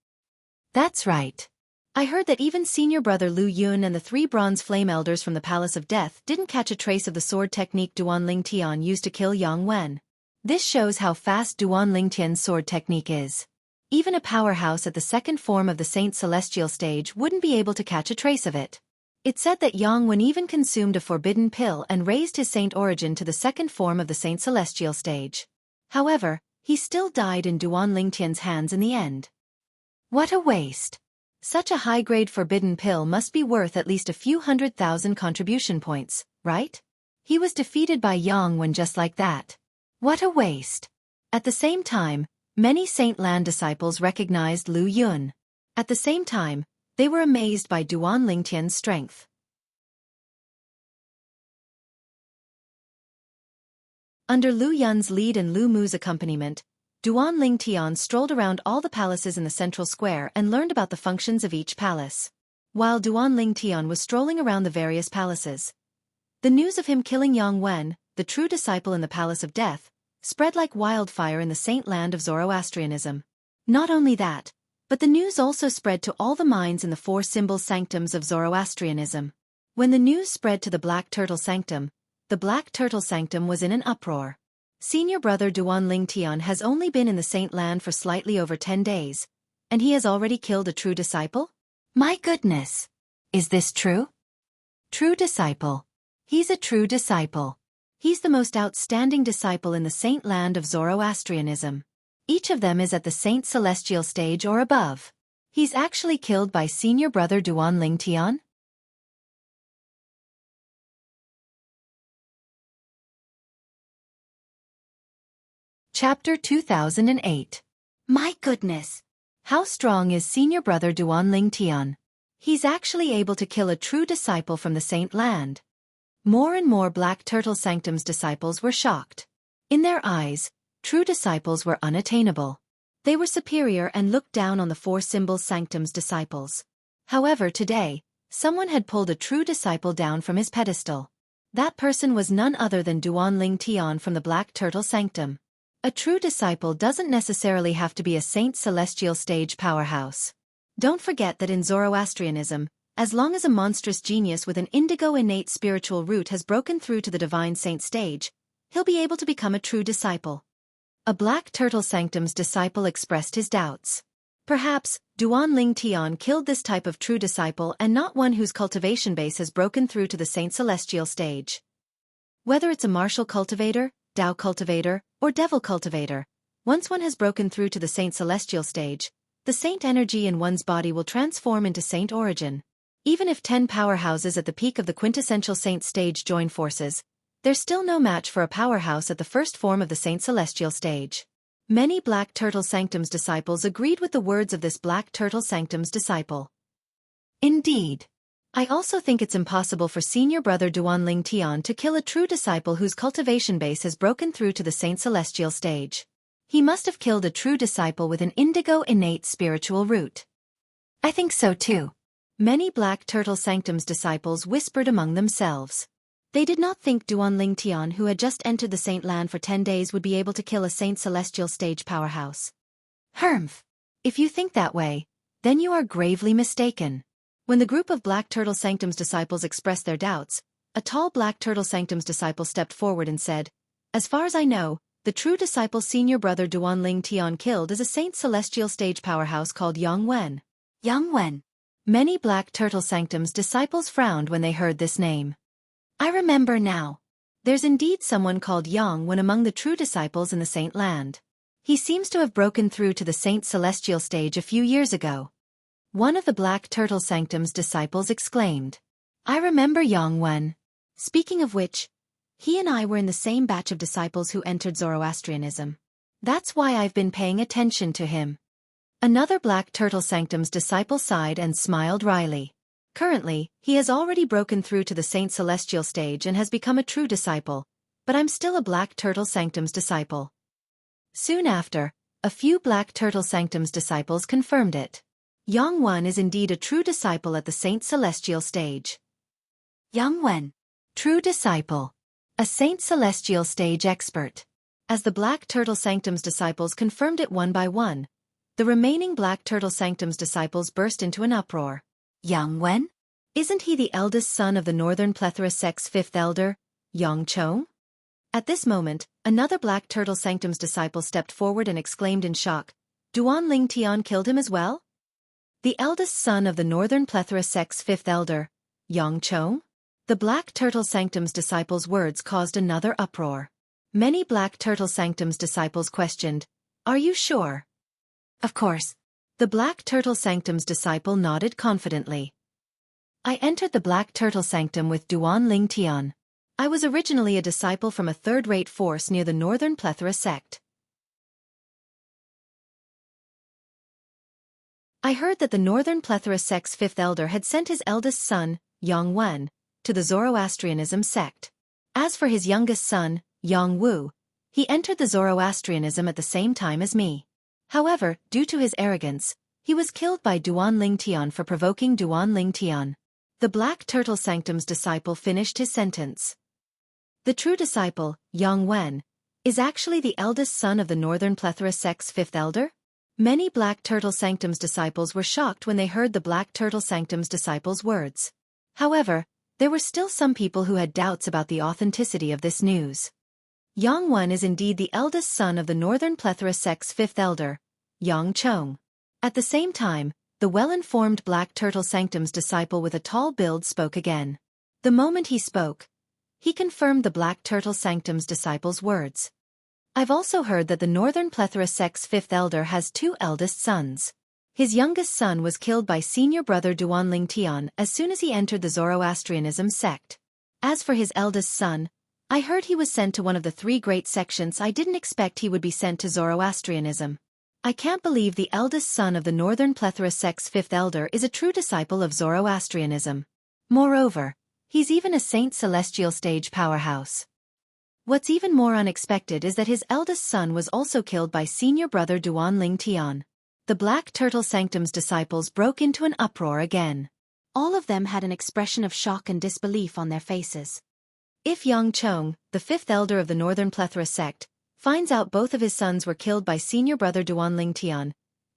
That's right. I heard that even senior brother Lu Yun and the 3 bronze flame elders from the Palace of Death didn't catch a trace of the sword technique Duan Lingtian used to kill Yang Wen. This shows how fast Duan Lingtian's sword technique is. Even a powerhouse at the second form of the Saint Celestial stage wouldn't be able to catch a trace of it. It said that Yang Wen even consumed a forbidden pill and raised his saint origin to the second form of the Saint Celestial stage. However, he still died in Duan Lingtian's hands in the end. What a waste! Such a high-grade forbidden pill must be worth at least a few 100,000 contribution points, right? He was defeated by Yang Wen just like that. What a waste! At the same time, many Saint Land disciples recognized Lu Yun. At the same time, they were amazed by Duan Lingtian's strength. Under Lu Yun's lead and Lu Mu's accompaniment, Duan Lingtian strolled around all the palaces in the central square and learned about the functions of each palace. While Duan Lingtian was strolling around the various palaces, the news of him killing Yang Wen, the true disciple in the Palace of Death, spread like wildfire in the Saint Land of Zoroastrianism. Not only that, but the news also spread to all the minds in the 4 symbol sanctums of Zoroastrianism. When the news spread to the Black Turtle Sanctum, the Black Turtle Sanctum was in an uproar. Senior brother Duan Lingtian has only been in the Saint Land for slightly over 10 days, and he has already killed a true disciple? My goodness! Is this true? True disciple. He's a true disciple. He's the most outstanding disciple in the saint land of Zoroastrianism. Each of them is at the saint celestial stage or above. He's actually killed by senior brother Duan Lingtian? Chapter 2008. My goodness! How strong is senior brother Duan Lingtian? He's actually able to kill a true disciple from the saint land. More and more Black Turtle Sanctum's disciples were shocked. In their eyes, true disciples were unattainable. They were superior and looked down on the four symbols Sanctum's disciples. However, today, someone had pulled a true disciple down from his pedestal. That person was none other than Duan Lingtian from the Black Turtle Sanctum. A true disciple doesn't necessarily have to be a saint celestial stage powerhouse. Don't forget that in Zoroastrianism, as long as a monstrous genius with an indigo innate spiritual root has broken through to the divine saint stage, he'll be able to become a true disciple. A Black Turtle Sanctum's disciple expressed his doubts. Perhaps, Duan Lingtian killed this type of true disciple and not one whose cultivation base has broken through to the saint celestial stage. Whether it's a martial cultivator, Tao cultivator, or devil cultivator, once one has broken through to the saint celestial stage, the saint energy in one's body will transform into saint origin. Even if 10 powerhouses at the peak of the quintessential saint stage join forces, there's still no match for a powerhouse at the first form of the saint celestial stage. Many Black Turtle Sanctum's disciples agreed with the words of this Black Turtle Sanctum's disciple. Indeed. I also think it's impossible for senior brother Duan Lingtian to kill a true disciple whose cultivation base has broken through to the saint celestial stage. He must have killed a true disciple with an indigo innate spiritual root. I think so too. Many Black Turtle Sanctum's disciples whispered among themselves. They did not think Duan Lingtian, who had just entered the saint land for 10 days, would be able to kill a saint celestial stage powerhouse. Hermf! If you think that way, then you are gravely mistaken. When the group of Black Turtle Sanctum's disciples expressed their doubts, a tall Black Turtle Sanctum's disciple stepped forward and said, "As far as I know, the true disciple senior brother Duan Lingtian killed is a saint celestial stage powerhouse called Yang Wen." Yang Wen. Many Black Turtle Sanctum's disciples frowned when they heard this name. I remember now. There's indeed someone called Yang Wen among the true disciples in the saint land. He seems to have broken through to the saint celestial stage a few years ago. One of the Black Turtle Sanctum's disciples exclaimed, "I remember Yang Wen. Speaking of which, he and I were in the same batch of disciples who entered Zoroastrianism. That's why I've been paying attention to him." Another Black Turtle Sanctum's disciple sighed and smiled wryly. Currently, he has already broken through to the saint celestial stage and has become a true disciple, but I'm still a Black Turtle Sanctum's disciple. Soon after, a few Black Turtle Sanctum's disciples confirmed it. Yang Wen is indeed a true disciple at the saint celestial stage. Yang Wen. True disciple. A saint celestial stage expert. As the Black Turtle Sanctum's disciples confirmed it one by one, the remaining Black Turtle Sanctum's disciples burst into an uproar. Yang Wen? Isn't he the eldest son of the Northern Plethora sect's fifth elder, Yang Chong? At this moment, another Black Turtle Sanctum's disciple stepped forward and exclaimed in shock, "Duan Lingtian killed him as well? The eldest son of the Northern Plethora sect's fifth elder, Yang Chong?" The Black Turtle Sanctum's disciples' words caused another uproar. Many Black Turtle Sanctum's disciples questioned, "Are you sure?" Of course. The Black Turtle Sanctum's disciple nodded confidently. I entered the Black Turtle Sanctum with Duan Lingtian. I was originally a disciple from a third-rate force near the Northern Plethora sect. I heard that the Northern Plethora sect's fifth elder had sent his eldest son, Yang Wen, to the Zoroastrianism sect. As for his youngest son, Yang Wu, he entered the Zoroastrianism at the same time as me. However, due to his arrogance, he was killed by Duan Lingtian for provoking Duan Lingtian. The Black Turtle Sanctum's disciple finished his sentence. The true disciple, Yang Wen, is actually the eldest son of the Northern Plethora sect's fifth elder? Many Black Turtle Sanctum's disciples were shocked when they heard the Black Turtle Sanctum's disciples' words. However, there were still some people who had doubts about the authenticity of this news. Yang Wen is indeed the eldest son of the Northern Plethora sect's fifth elder, Yang Chong. At the same time, the well-informed Black Turtle Sanctum's disciple with a tall build spoke again. The moment he spoke, He confirmed the Black Turtle Sanctum's disciples' words. I've also heard that the Northern Plethora sect's fifth elder has two eldest sons. His youngest son was killed by senior brother Duanling Tian as soon as he entered the Zoroastrianism sect. As for his eldest son, I heard he was sent to one of the three great sections. I didn't expect he would be sent to Zoroastrianism. I can't believe the eldest son of the Northern Plethora sect's fifth elder is a true disciple of Zoroastrianism. Moreover, he's even a Saint Celestial stage powerhouse. What's even more unexpected is that his eldest son was also killed by senior brother Duanling Tian. The Black Turtle Sanctum's disciples broke into an uproar again. All of them had an expression of shock and disbelief on their faces. If Yang Chong, the fifth elder of the Northern Plethora sect, finds out both of his sons were killed by senior brother Duanling Tian,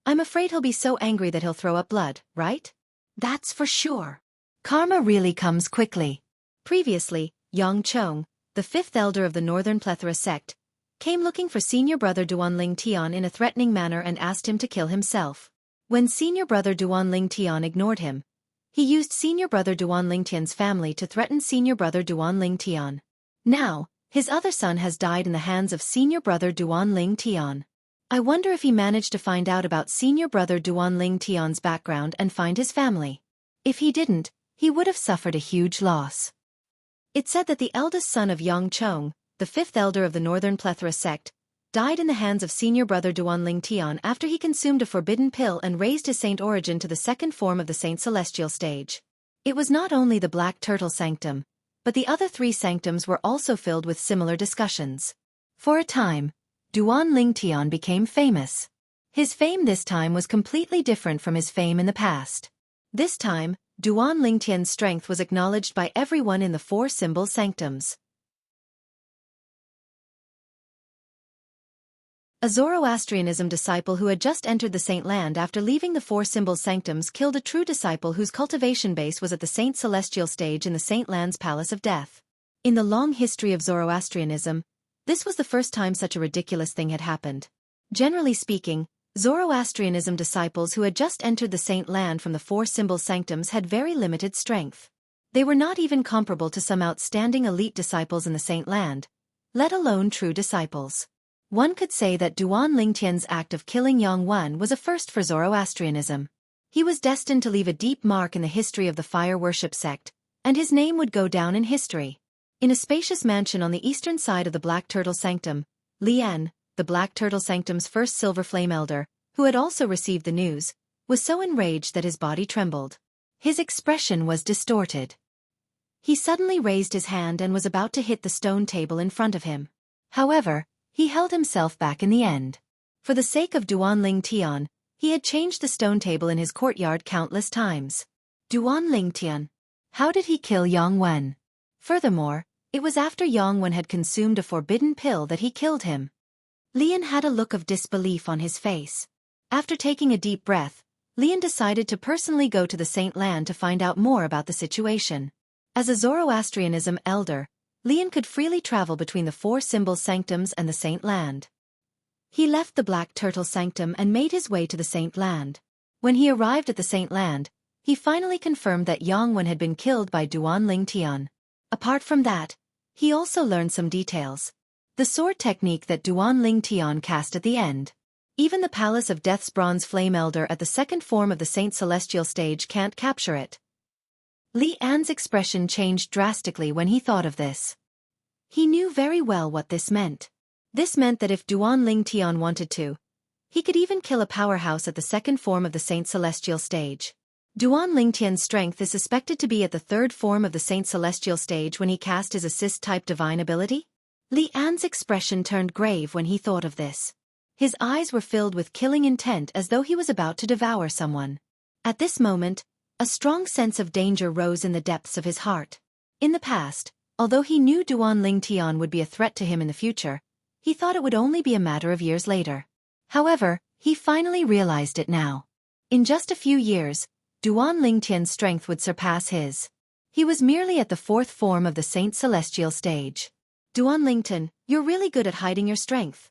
I'm afraid he'll be so angry that he'll throw up blood, right? That's for sure. Karma really comes quickly. Previously, Yang Chong, the fifth elder of the Northern Plethora sect, came looking for senior brother Duanling Tian in a threatening manner and asked him to kill himself. When senior brother Duanling Tian ignored him, he used senior brother Duanling Tian's family to threaten senior brother Duanling Tian. Now, his other son has died in the hands of senior brother Duanling Tian. I wonder if he managed to find out about senior brother Duanling Tian's background and find his family. If he didn't, he would have suffered a huge loss. It said that the eldest son of Yang Chong, the fifth elder of the Northern Plethora sect, died in the hands of senior brother Duanling Tian after he consumed a forbidden pill and raised his saint origin to the second form of the Saint Celestial stage. It was not only the Black Turtle Sanctum, but the other three sanctums were also filled with similar discussions. For a time, Duanling Tian became famous. His fame this time was completely different from his fame in the past. This time, Duanling Tian's strength was acknowledged by everyone in the four symbol sanctums. A Zoroastrianism disciple who had just entered the Saint Land after leaving the four symbol sanctums killed a true disciple whose cultivation base was at the Saint Celestial stage in the Saint Land's Palace of Death. In the long history of Zoroastrianism, this was the first time such a ridiculous thing had happened. Generally speaking, Zoroastrianism disciples who had just entered the Saint Land from the four symbol sanctums had very limited strength. They were not even comparable to some outstanding elite disciples in the Saint Land, let alone true disciples. One could say that Duanling Tian's act of killing Yang Wen was a first for Zoroastrianism. He was destined to leave a deep mark in the history of the fire worship sect, and his name would go down in history. In a spacious mansion on the eastern side of the Black Turtle Sanctum, Lian, the Black Turtle Sanctum's first Silver Flame Elder, who had also received the news, was so enraged that his body trembled. His expression was distorted. He suddenly raised his hand and was about to hit the stone table in front of him. However, he held himself back in the end. For the sake of Duanling Tian, he had changed the stone table in his courtyard countless times. Duanling Tian. How did he kill Yang Wen? Furthermore, it was after Yang Wen had consumed a forbidden pill that he killed him. Lian had a look of disbelief on his face. After taking a deep breath, Lian decided to personally go to the Saint Land to find out more about the situation. As a Zoroastrianism elder, Lian could freely travel between the four symbol sanctums and the Saint Land. He left the Black Turtle Sanctum and made his way to the Saint Land. When he arrived at the Saint Land, he finally confirmed that Yang Wen had been killed by Duanling Tian. Apart from that, he also learned some details. The sword technique that Duanling Tian cast at the end. Even the Palace of Death's Bronze Flame Elder at the second form of the Saint Celestial stage can't capture it. Li An's expression changed drastically when he thought of this. He knew very well what this meant. This meant that if Duanling Tian wanted to, he could even kill a powerhouse at the second form of the Saint Celestial stage. Duanling Tian's strength is suspected to be at the third form of the Saint Celestial stage when he cast his assist-type divine ability. Li An's expression turned grave when he thought of this. His eyes were filled with killing intent as though he was about to devour someone. At this moment, a strong sense of danger rose in the depths of his heart. In the past, although he knew Duanling Tian would be a threat to him in the future, he thought it would only be a matter of years later. However, he finally realized it now. In just a few years, Duanling Tian's strength would surpass his. He was merely at the fourth form of the Saint Celestial stage. Duanling Tian, you're really good at hiding your strength.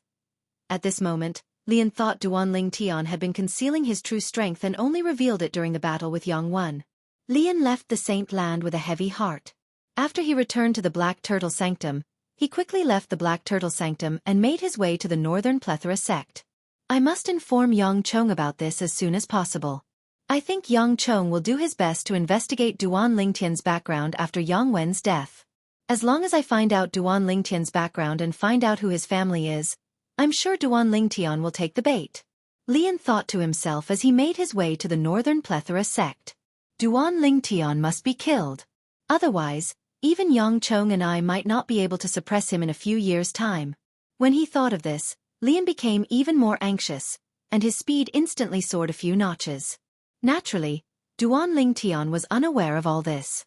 At this moment, Lian thought Duanling Tian had been concealing his true strength and only revealed it during the battle with Yang Wen. Lian left the Saint Land with a heavy heart. After he returned to the Black Turtle Sanctum, he quickly left the Black Turtle Sanctum and made his way to the Northern Plethora sect. I must inform Yang Chong about this as soon as possible. I think Yang Chong will do his best to investigate Duan Lingtian's background after Yang Wen's death. As long as I find out Duan Lingtian's background and find out who his family is, I'm sure Duan Lingtian will take the bait. Lian thought to himself as he made his way to the Northern Plethora sect. Duan Lingtian must be killed. Otherwise, even Yang Chong and I might not be able to suppress him in a few years' time. When he thought of this, Lian became even more anxious, and his speed instantly soared a few notches. Naturally, Duan Lingtian was unaware of all this.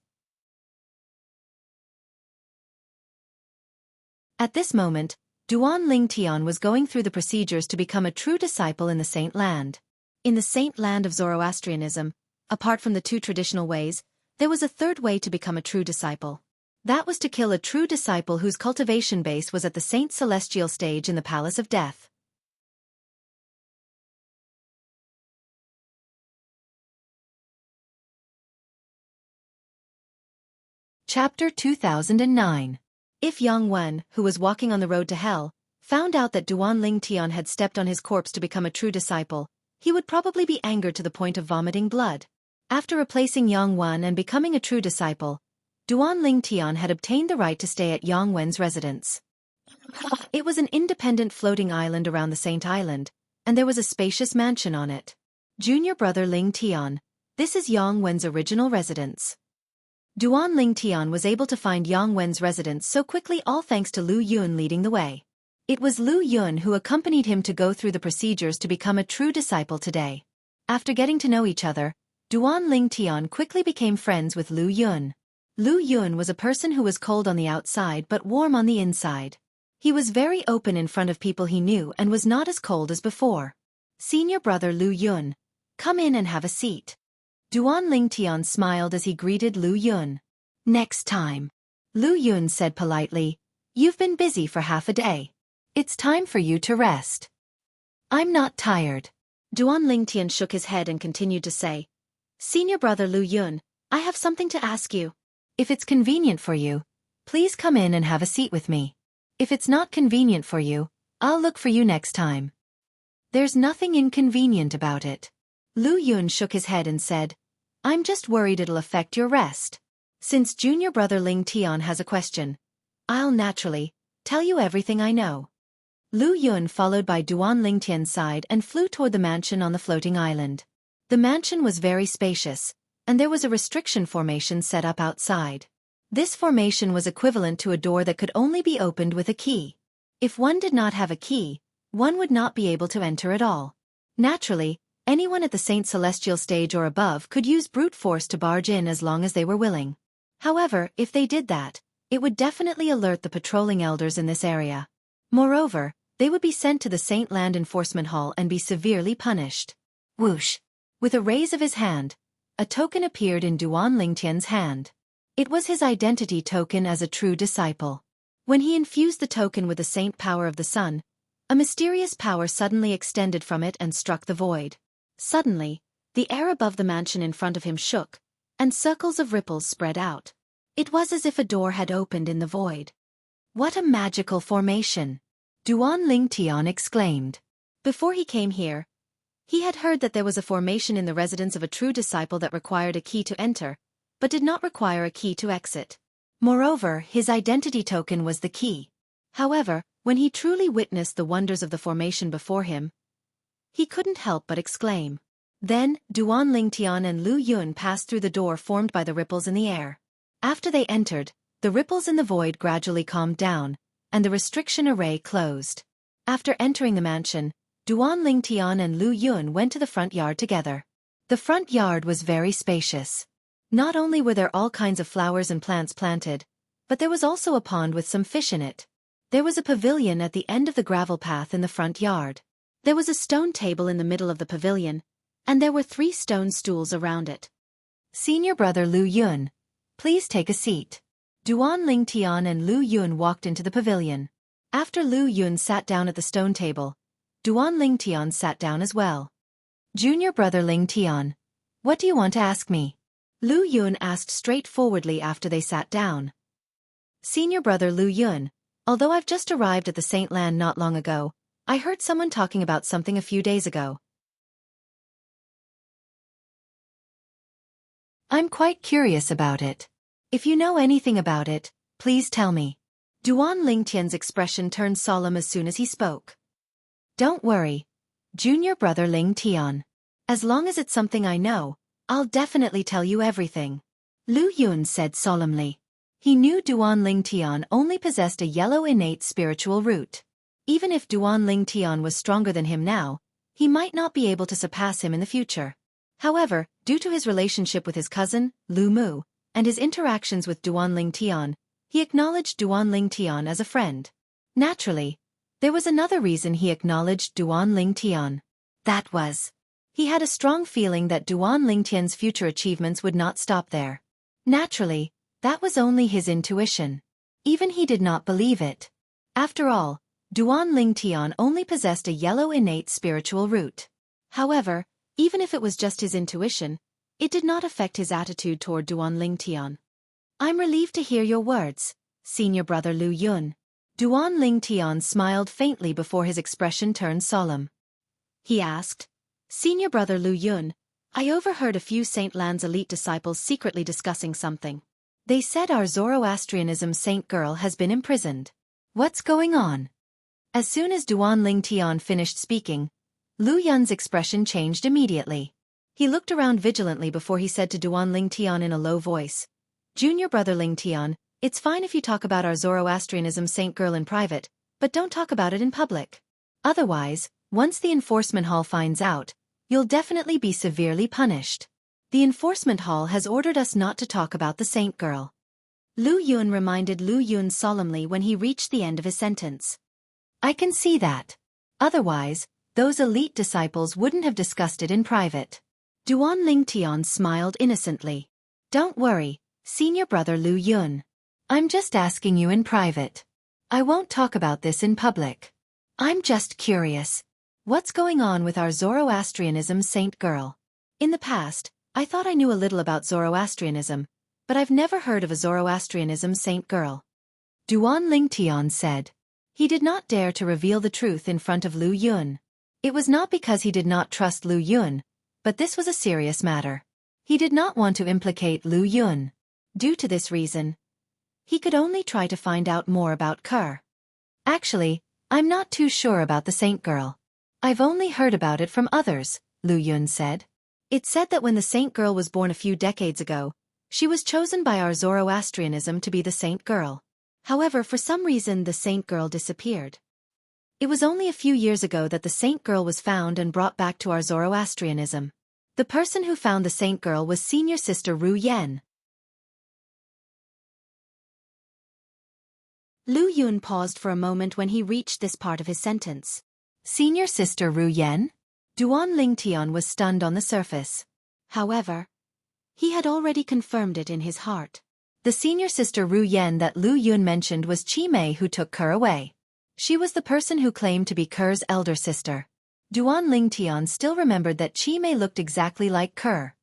At this moment, Duan Lingtian was going through the procedures to become a true disciple in the Saint Land. In the Saint Land of Zoroastrianism, apart from the two traditional ways, there was a third way to become a true disciple. That was to kill a true disciple whose cultivation base was at the Saint Celestial stage in the Palace of Death. Chapter 2009. If Yang Wen, who was walking on the road to hell, found out that Duan Lingtian had stepped on his corpse to become a true disciple, he would probably be angered to the point of vomiting blood. After replacing Yang Wen and becoming a true disciple, Duan Lingtian had obtained the right to stay at Yang Wen's residence. It was an independent floating island around the Saint Island, and there was a spacious mansion on it. Junior brother Lingtian, this is Yang Wen's original residence. Duan Lingtian was able to find Yang Wen's residence so quickly, all thanks to Lu Yun leading the way. It was Lu Yun who accompanied him to go through the procedures to become a true disciple today. After getting to know each other, Duan Lingtian quickly became friends with Lu Yun. Lu Yun was a person who was cold on the outside but warm on the inside. He was very open in front of people he knew and was not as cold as before. Senior brother Lu Yun, come in and have a seat. Duan Lingtian smiled as he greeted Lu Yun. Next time. Lu Yun said politely, you've been busy for half a day. It's time for you to rest. I'm not tired. Duan Lingtian shook his head and continued to say, Senior brother Lu Yun, I have something to ask you. If it's convenient for you, please come in and have a seat with me. If it's not convenient for you, I'll look for you next time. There's nothing inconvenient about it. Lu Yun shook his head and said, I'm just worried it'll affect your rest. Since junior brother Lingtian has a question, I'll naturally tell you everything I know. Lu Yun followed by Duan Lingtian's side and flew toward the mansion on the floating island. The mansion was very spacious, and there was a restriction formation set up outside. This formation was equivalent to a door that could only be opened with a key. If one did not have a key, one would not be able to enter at all. Naturally, anyone at the Saint Celestial stage or above could use brute force to barge in as long as they were willing. However, if they did that, it would definitely alert the patrolling elders in this area. Moreover, they would be sent to the Saint Land Enforcement Hall and be severely punished. Whoosh! With a raise of his hand, a token appeared in Duan Lingtian's hand. It was his identity token as a true disciple. When he infused the token with the saint power of the sun, a mysterious power suddenly extended from it and struck the void. Suddenly, the air above the mansion in front of him shook, and circles of ripples spread out. It was as if a door had opened in the void. What a magical formation! Duan Lingtian exclaimed. Before he came here, he had heard that there was a formation in the residence of a true disciple that required a key to enter, but did not require a key to exit. Moreover, his identity token was the key. However, when he truly witnessed the wonders of the formation before him, he couldn't help but exclaim. Then, Duan Lingtian and Lu Yun passed through the door formed by the ripples in the air. After they entered, the ripples in the void gradually calmed down, and the restriction array closed. After entering the mansion, Duan Lingtian and Lu Yun went to the front yard together. The front yard was very spacious. Not only were there all kinds of flowers and plants planted, but there was also a pond with some fish in it. There was a pavilion at the end of the gravel path in the front yard. There was a stone table in the middle of the pavilion, and there were 3 stone stools around it. Senior brother Lu Yun, please take a seat. Duan Lingtian and Lu Yun walked into the pavilion. After Lu Yun sat down at the stone table, Duan Lingtian sat down as well. Junior brother Lingtian, what do you want to ask me? Lu Yun asked straightforwardly after they sat down. Senior brother Lu Yun, although I've just arrived at the Saint Land not long ago, I heard someone talking about something a few days ago. I'm quite curious about it. If you know anything about it, please tell me. Duan Lingtian's expression turned solemn as soon as he spoke. Don't worry, junior brother Ling Tian. As long as it's something I know, I'll definitely tell you everything. Lu Yun said solemnly. He knew Duan Lingtian only possessed a yellow innate spiritual root. Even if Duan Lingtian was stronger than him now, he might not be able to surpass him in the future. However, due to his relationship with his cousin, Lu Mu, and his interactions with Duan Lingtian, he acknowledged Duan Lingtian as a friend. Naturally, there was another reason he acknowledged Duan Lingtian. That was, he had a strong feeling that Duan Lingtian's future achievements would not stop there. Naturally, that was only his intuition. Even he did not believe it. After all, Duan Lingtian only possessed a yellow innate spiritual root. However, even if it was just his intuition, it did not affect his attitude toward Duan Lingtian. I'm relieved to hear your words, senior brother Lu Yun. Duan Lingtian smiled faintly before his expression turned solemn. He asked, Senior brother Lu Yun, I overheard a few Saint Lan's elite disciples secretly discussing something. They said our Zoroastrianism saint girl has been imprisoned. What's going on? As soon as Duan Lingtian finished speaking, Lu Yun's expression changed immediately. He looked around vigilantly before he said to Duan Lingtian in a low voice, Junior brother Lingtian, it's fine if you talk about our Zoroastrianism saint girl in private, but don't talk about it in public. Otherwise, once the enforcement hall finds out, you'll definitely be severely punished. The enforcement hall has ordered us not to talk about the saint girl. Lu Yun reminded Lu Yun solemnly when he reached the end of his sentence. I can see that. Otherwise, those elite disciples wouldn't have discussed it in private. Duan Lingtian smiled innocently. Don't worry, senior brother Lu Yun. I'm just asking you in private. I won't talk about this in public. I'm just curious. What's going on with our Zoroastrianism saint girl? In the past, I thought I knew a little about Zoroastrianism, but I've never heard of a Zoroastrianism saint girl. Duan Lingtian said. He did not dare to reveal the truth in front of Lu Yun. It was not because he did not trust Lu Yun, but this was a serious matter. He did not want to implicate Lu Yun. Due to this reason, he could only try to find out more about Kerr. Actually, I'm not too sure about the saint girl. I've only heard about it from others, Lu Yun said. It's said that when the saint girl was born a few decades ago, she was chosen by our Zoroastrianism to be the saint girl. However, for some reason the saint girl disappeared. It was only a few years ago that the saint girl was found and brought back to our Zoroastrianism. The person who found the saint girl was senior sister Ru Yen. Lu Yun paused for a moment when he reached this part of his sentence. Senior sister Ru Yen? Duan Lingtian was stunned on the surface. However, he had already confirmed it in his heart. The senior sister Ru Yen that Lu Yun mentioned was Chi Mei, who took Kerr away. She was the person who claimed to be Kerr's elder sister. Duan Lingtian still remembered that Chi Mei looked exactly like Kerr.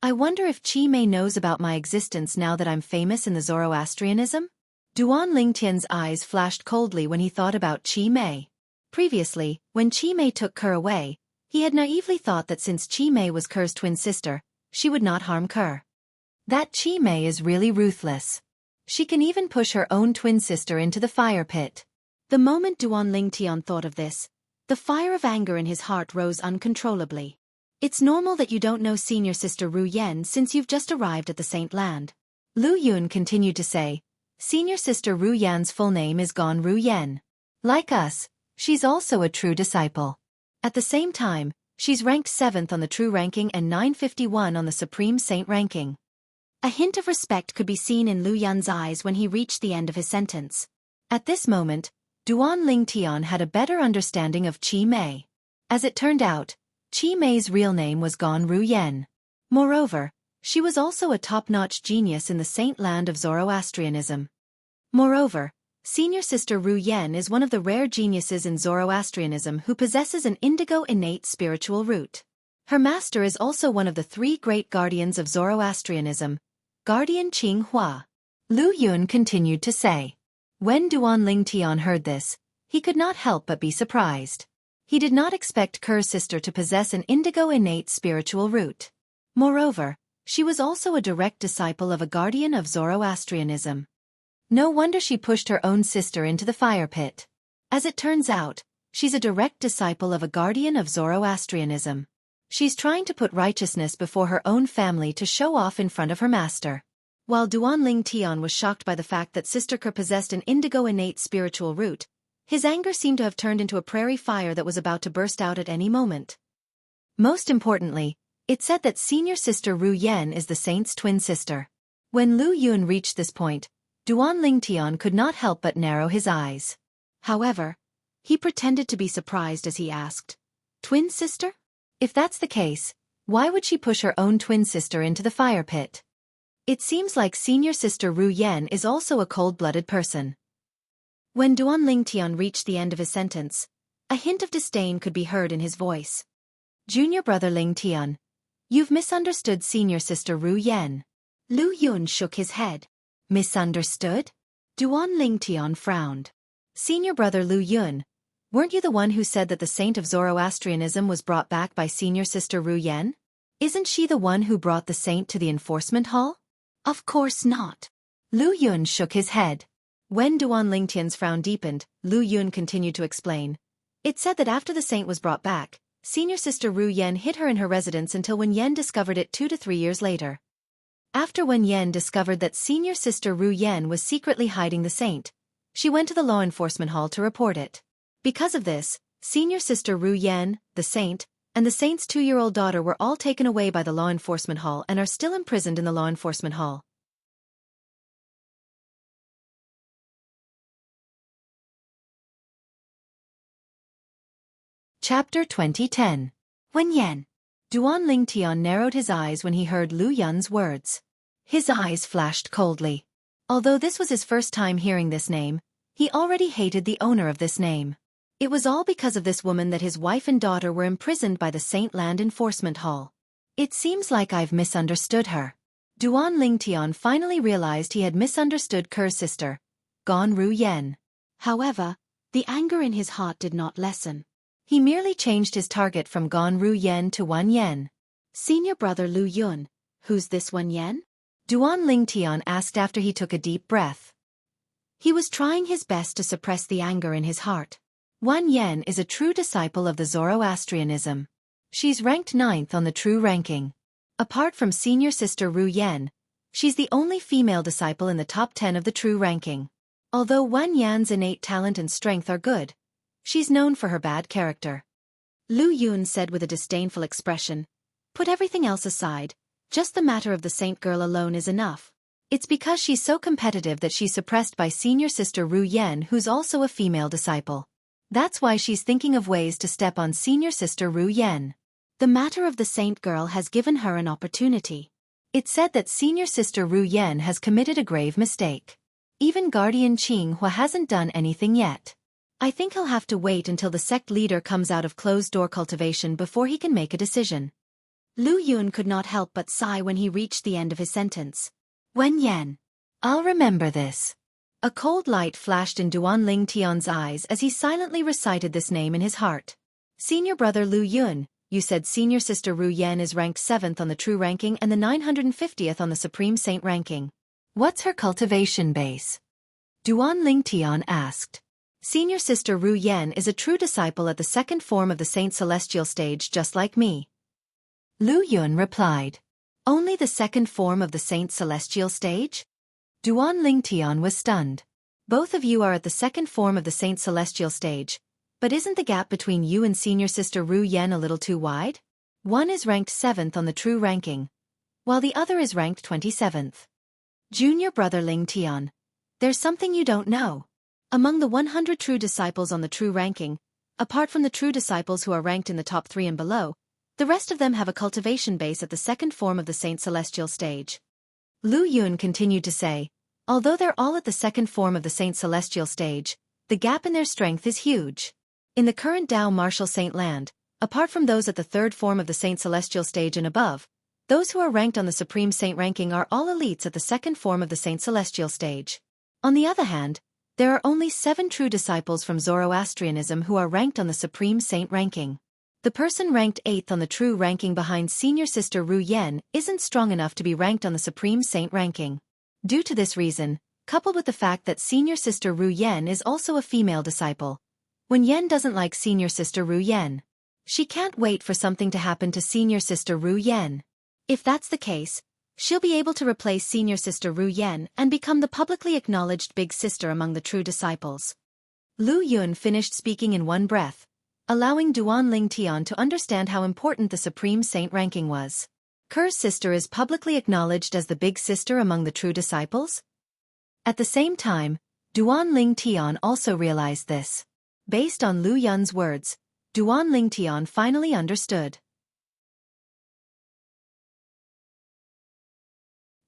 I wonder if Chi Mei knows about my existence now that I'm famous in the Zoroastrianism? Duan Lingtian's eyes flashed coldly when he thought about Chi Mei. Previously, when Chi Mei took Kerr away, he had naively thought that since Chi Mei was Kerr's twin sister, she would not harm Kerr. That Chi Mei is really ruthless. She can even push her own twin sister into the fire pit. The moment Duan Lingtian thought of this, the fire of anger in his heart rose uncontrollably. It's normal that you don't know senior sister Ru Yen since you've just arrived at the Saint Land. Lu Yun continued to say, senior sister Ru Yan's full name is Gon Ru Yen. Like us, she's also a true disciple. At the same time, she's ranked 7th on the true ranking and 951 on the supreme saint ranking. A hint of respect could be seen in Lu Yun's eyes when he reached the end of his sentence. At this moment, Duan Lingtian had a better understanding of Chi Mei. As it turned out, Chi Mei's real name was Gon Ru Yen. Moreover, she was also a top-notch genius in the saint land of Zoroastrianism. Moreover, senior sister Ru Yen is one of the rare geniuses in Zoroastrianism who possesses an indigo innate spiritual root. Her master is also one of the three great guardians of Zoroastrianism, Guardian Qinghua. Lu Yun continued to say. When Duan Lingtian heard this, he could not help but be surprised. He did not expect Ker's sister to possess an indigo innate spiritual root. Moreover, she was also a direct disciple of a guardian of Zoroastrianism. No wonder she pushed her own sister into the fire pit. As it turns out, she's a direct disciple of a guardian of Zoroastrianism. She's trying to put righteousness before her own family to show off in front of her master. While Duan Lingtian was shocked by the fact that Sister Ke possessed an indigo innate spiritual root, his anger seemed to have turned into a prairie fire that was about to burst out at any moment. Most importantly, it said that senior sister Ru Yan is the saint's twin sister. When Lu Yun reached this point, Duan Lingtian could not help but narrow his eyes. However, he pretended to be surprised as he asked, "Twin sister? If that's the case, why would she push her own twin sister into the fire pit?" It seems like senior sister Ru Yan is also a cold-blooded person. When Duan Lingtian reached the end of his sentence, a hint of disdain could be heard in his voice. "Junior brother Lingtian, you've misunderstood senior sister Ru Yan." Lu Yun shook his head. "Misunderstood?" Duan Lingtian frowned. "Senior brother Lu Yun, weren't you the one who said that the saint of Zoroastrianism was brought back by senior sister Ru Yan? Isn't she the one who brought the saint to the enforcement hall?" "Of course not." Lu Yun shook his head. When Duan Lingtian's frown deepened, Lu Yun continued to explain. "It said that after the saint was brought back, senior sister Ru Yan hid her in her residence until Wen Yan discovered it 2 to 3 years later. After Wen Yan discovered that senior sister Ru Yan was secretly hiding the saint, she went to the law enforcement hall to report it. Because of this, senior sister Ru Yan, the saint, and the saint's 2-year-old daughter were all taken away by the law enforcement hall and are still imprisoned in the law enforcement hall." Chapter 2010. Wen Yan. Duan Lingtian narrowed his eyes when he heard Lu Yun's words. His eyes flashed coldly. Although this was his first time hearing this name, he already hated the owner of this name. It was all because of this woman that his wife and daughter were imprisoned by the Saint Land Enforcement Hall. "It seems like I've misunderstood her." Duan Lingtian finally realized he had misunderstood Ker's sister, Gan Ru Yan. However, the anger in his heart did not lessen. He merely changed his target from Gan Ru Yan to Wan Yan. "Senior brother Lu Yun, who's this Wan Yan?" Duan Lingtian asked after he took a deep breath. He was trying his best to suppress the anger in his heart. Wan Yan is a true disciple of the Zoroastrianism. She's ranked 9th on the true ranking. Apart from senior sister Ru Yan, she's the only female disciple in the top 10 of the true ranking. Although Wan Yan's innate talent and strength are good, she's known for her bad character. Lu Yun said with a disdainful expression, "Put everything else aside, just the matter of the saint girl alone is enough. It's because she's so competitive that she's suppressed by senior sister Ru Yan, who's also a female disciple. That's why she's thinking of ways to step on senior sister Ru Yan. The matter of the saint girl has given her an opportunity. It's said that senior sister Ru Yan has committed a grave mistake. Even Guardian Qinghua hasn't done anything yet. I think he'll have to wait until the sect leader comes out of closed-door cultivation before he can make a decision." Lu Yun could not help but sigh when he reached the end of his sentence. "Wen Yan. I'll remember this." A cold light flashed in Duan Lingtian's eyes as he silently recited this name in his heart. "Senior brother Lu Yun, you said senior sister Ru Yan is ranked 7th on the true ranking and the 950th on the supreme saint ranking. What's her cultivation base?" Duan Lingtian asked. "Senior sister Ru Yan is a true disciple at the 2nd form of the Saint Celestial stage just like me." Lu Yun replied. "Only the 2nd form of the Saint Celestial stage?" Duan Lingtian was stunned. "Both of you are at the 2nd form of the Saint Celestial stage, but isn't the gap between you and senior sister Ru Yan a little too wide? One is ranked 7th on the true ranking, while the other is ranked 27th. Junior brother Lingtian, there's something you don't know. Among the 100 true disciples on the true ranking, apart from the true disciples who are ranked in the top 3 and below, the rest of them have a cultivation base at the 2nd form of the Saint Celestial stage." Lu Yun continued to say, "Although they're all at the 2nd form of the Saint Celestial stage, the gap in their strength is huge. In the current Dao Martial Saint Land, Apart from those at the third form of the Saint Celestial stage and above, those who are ranked on the Supreme Saint ranking are all elites at the second form of the Saint Celestial stage. On the other hand, there are only 7 true disciples from Zoroastrianism who are ranked on the Supreme Saint ranking. The person ranked 8th on the true ranking behind Senior Sister Ru Yen isn't strong enough to be ranked on the Supreme Saint ranking. Due to this reason, coupled with the fact that Senior Sister Ru Yen is also a female disciple, when Yen doesn't like Senior Sister Ru Yen, she can't wait for something to happen to Senior Sister Ru Yen. If that's the case, she'll be able to replace Senior Sister Ru Yen and become the publicly acknowledged big sister among the true disciples. Lu Yun finished speaking in one breath, allowing Duan Ling Tian to understand how important the Supreme Saint ranking was. Ker's sister is publicly acknowledged as the big sister among the true disciples? At the same time, Duan Ling Tian also realized this. Based on Lu Yun's words, Duan Ling Tian finally understood.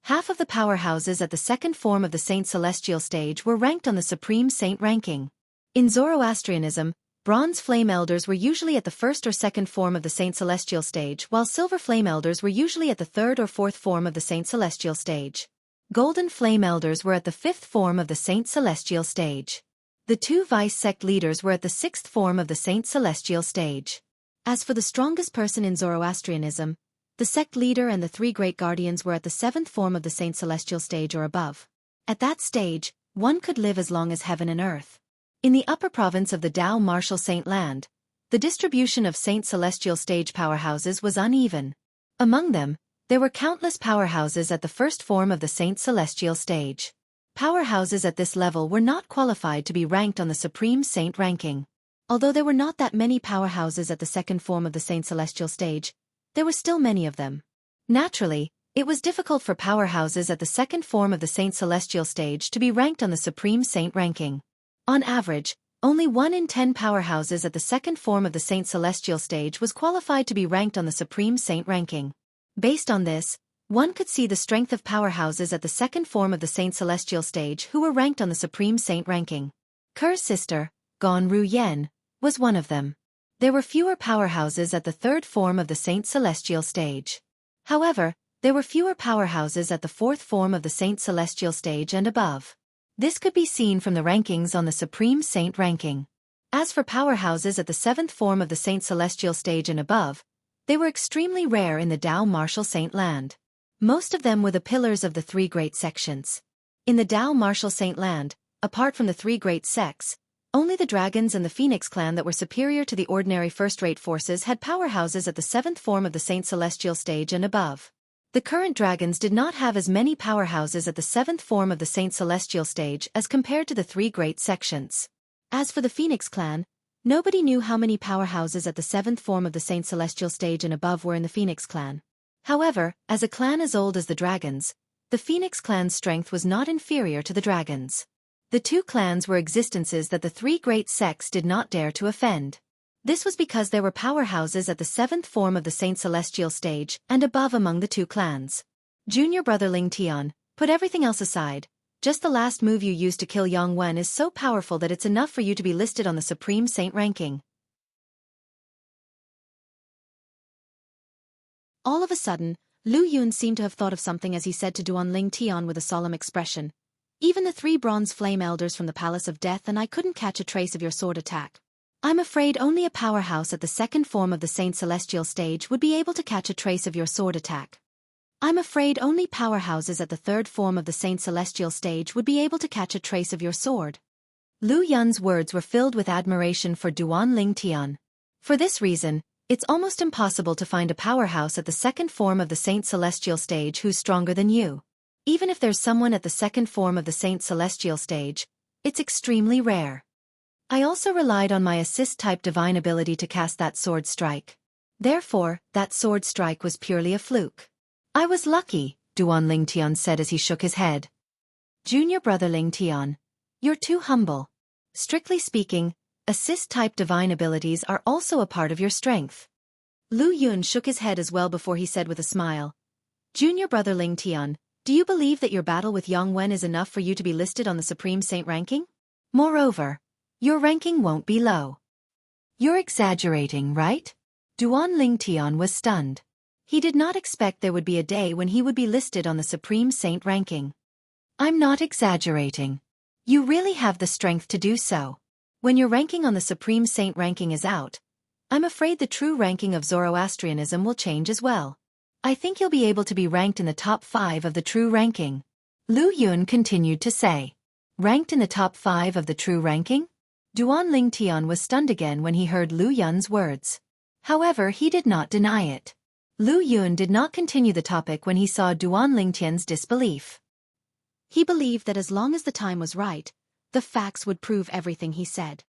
Half of the powerhouses at the second form of the Saint Celestial stage were ranked on the Supreme Saint ranking. In Zoroastrianism, Bronze Flame Elders were usually at the first or second form of the Saint Celestial stage, while Silver Flame Elders were usually at the third or fourth form of the Saint Celestial stage. Golden Flame Elders were at the fifth form of the Saint Celestial stage. The 2 vice sect leaders were at the sixth form of the Saint Celestial stage. As for the strongest person in Zoroastrianism, the sect leader and the 3 great guardians were at the 7th form of the Saint Celestial stage or above. At that stage, one could live as long as heaven and earth. In the upper province of the Dao Martial Saint Land, the distribution of Saint Celestial stage powerhouses was uneven. Among them, there were countless powerhouses at the first form of the Saint Celestial stage. Powerhouses at this level were not qualified to be ranked on the Supreme Saint ranking. Although there were not that many powerhouses at the second form of the Saint Celestial stage, there were still many of them. Naturally, it was difficult for powerhouses at the second form of the Saint Celestial stage to be ranked on the Supreme Saint ranking. On average, only 1 in 10 powerhouses at the second form of the Saint Celestial stage was qualified to be ranked on the Supreme Saint ranking. Based on this, one could see the strength of powerhouses at the second form of the Saint Celestial stage who were ranked on the Supreme Saint ranking. Ker's sister, Gon Ru Yen, was one of them. There were fewer powerhouses at the third form of the Saint Celestial stage. However, there were fewer powerhouses at the fourth form of the Saint Celestial stage and above. This could be seen from the rankings on the Supreme Saint ranking. As for powerhouses at the seventh form of the Saint Celestial stage and above, they were extremely rare in the Dao Martial Saint Land. Most of them were the pillars of the 3 great sections. In the Dao Martial Saint Land, apart from the 3 great sects, only the dragons and the Phoenix clan that were superior to the ordinary first-rate forces had powerhouses at the 7th form of the Saint Celestial stage and above. The current dragons did not have as many powerhouses at the 7th form of the Saint Celestial stage as compared to the 3 great sections. As for the Phoenix clan, nobody knew how many powerhouses at the 7th form of the Saint Celestial stage and above were in the Phoenix clan. However, as a clan as old as the dragons, the Phoenix clan's strength was not inferior to the dragons. The 2 clans were existences that the 3 great sects did not dare to offend. This was because there were powerhouses at the 7th form of the Saint Celestial stage and above among the 2 clans. Junior brother Ling Tian, put everything else aside. Just the last move you used to kill Yang Wen is so powerful that it's enough for you to be listed on the Supreme Saint ranking. All of a sudden, Lu Yun seemed to have thought of something as he said to Duan Ling Tian with a solemn expression. Even the 3 bronze flame elders from the Palace of Death and I couldn't catch a trace of your sword attack. I'm afraid only a powerhouse at the 2nd form of the Saint Celestial stage would be able to catch a trace of your sword attack. I'm afraid only powerhouses at the 3rd form of the Saint Celestial stage would be able to catch a trace of your sword. Lu Yun's words were filled with admiration for Duan Ling Tian. For this reason, it's almost impossible to find a powerhouse at the 2nd form of the Saint Celestial stage who's stronger than you. Even if there's someone at the 2nd form of the Saint Celestial stage, it's extremely rare. I also relied on my assist-type divine ability to cast that sword strike. Therefore, that sword strike was purely a fluke. I was lucky, Duan Ling Tian said as he shook his head. Junior brother Ling Tian, you're too humble. Strictly speaking, assist-type divine abilities are also a part of your strength. Lu Yun shook his head as well before he said with a smile. Junior brother Ling Tian, do you believe that your battle with Yang Wen is enough for you to be listed on the Supreme Saint ranking? Moreover, your ranking won't be low. You're exaggerating, right? Duan Lingtian was stunned. He did not expect there would be a day when he would be listed on the Supreme Saint ranking. I'm not exaggerating. You really have the strength to do so. When your ranking on the Supreme Saint ranking is out, I'm afraid the true ranking of Zoroastrianism will change as well. I think you'll be able to be ranked in the top 5 of the true ranking. Lu Yun continued to say. Ranked in the top 5 of the true ranking? Duan Lingtian was stunned again when he heard Lu Yun's words. However, he did not deny it. Lu Yun did not continue the topic when he saw Duan Lingtian's disbelief. He believed that as long as the time was right, the facts would prove everything he said.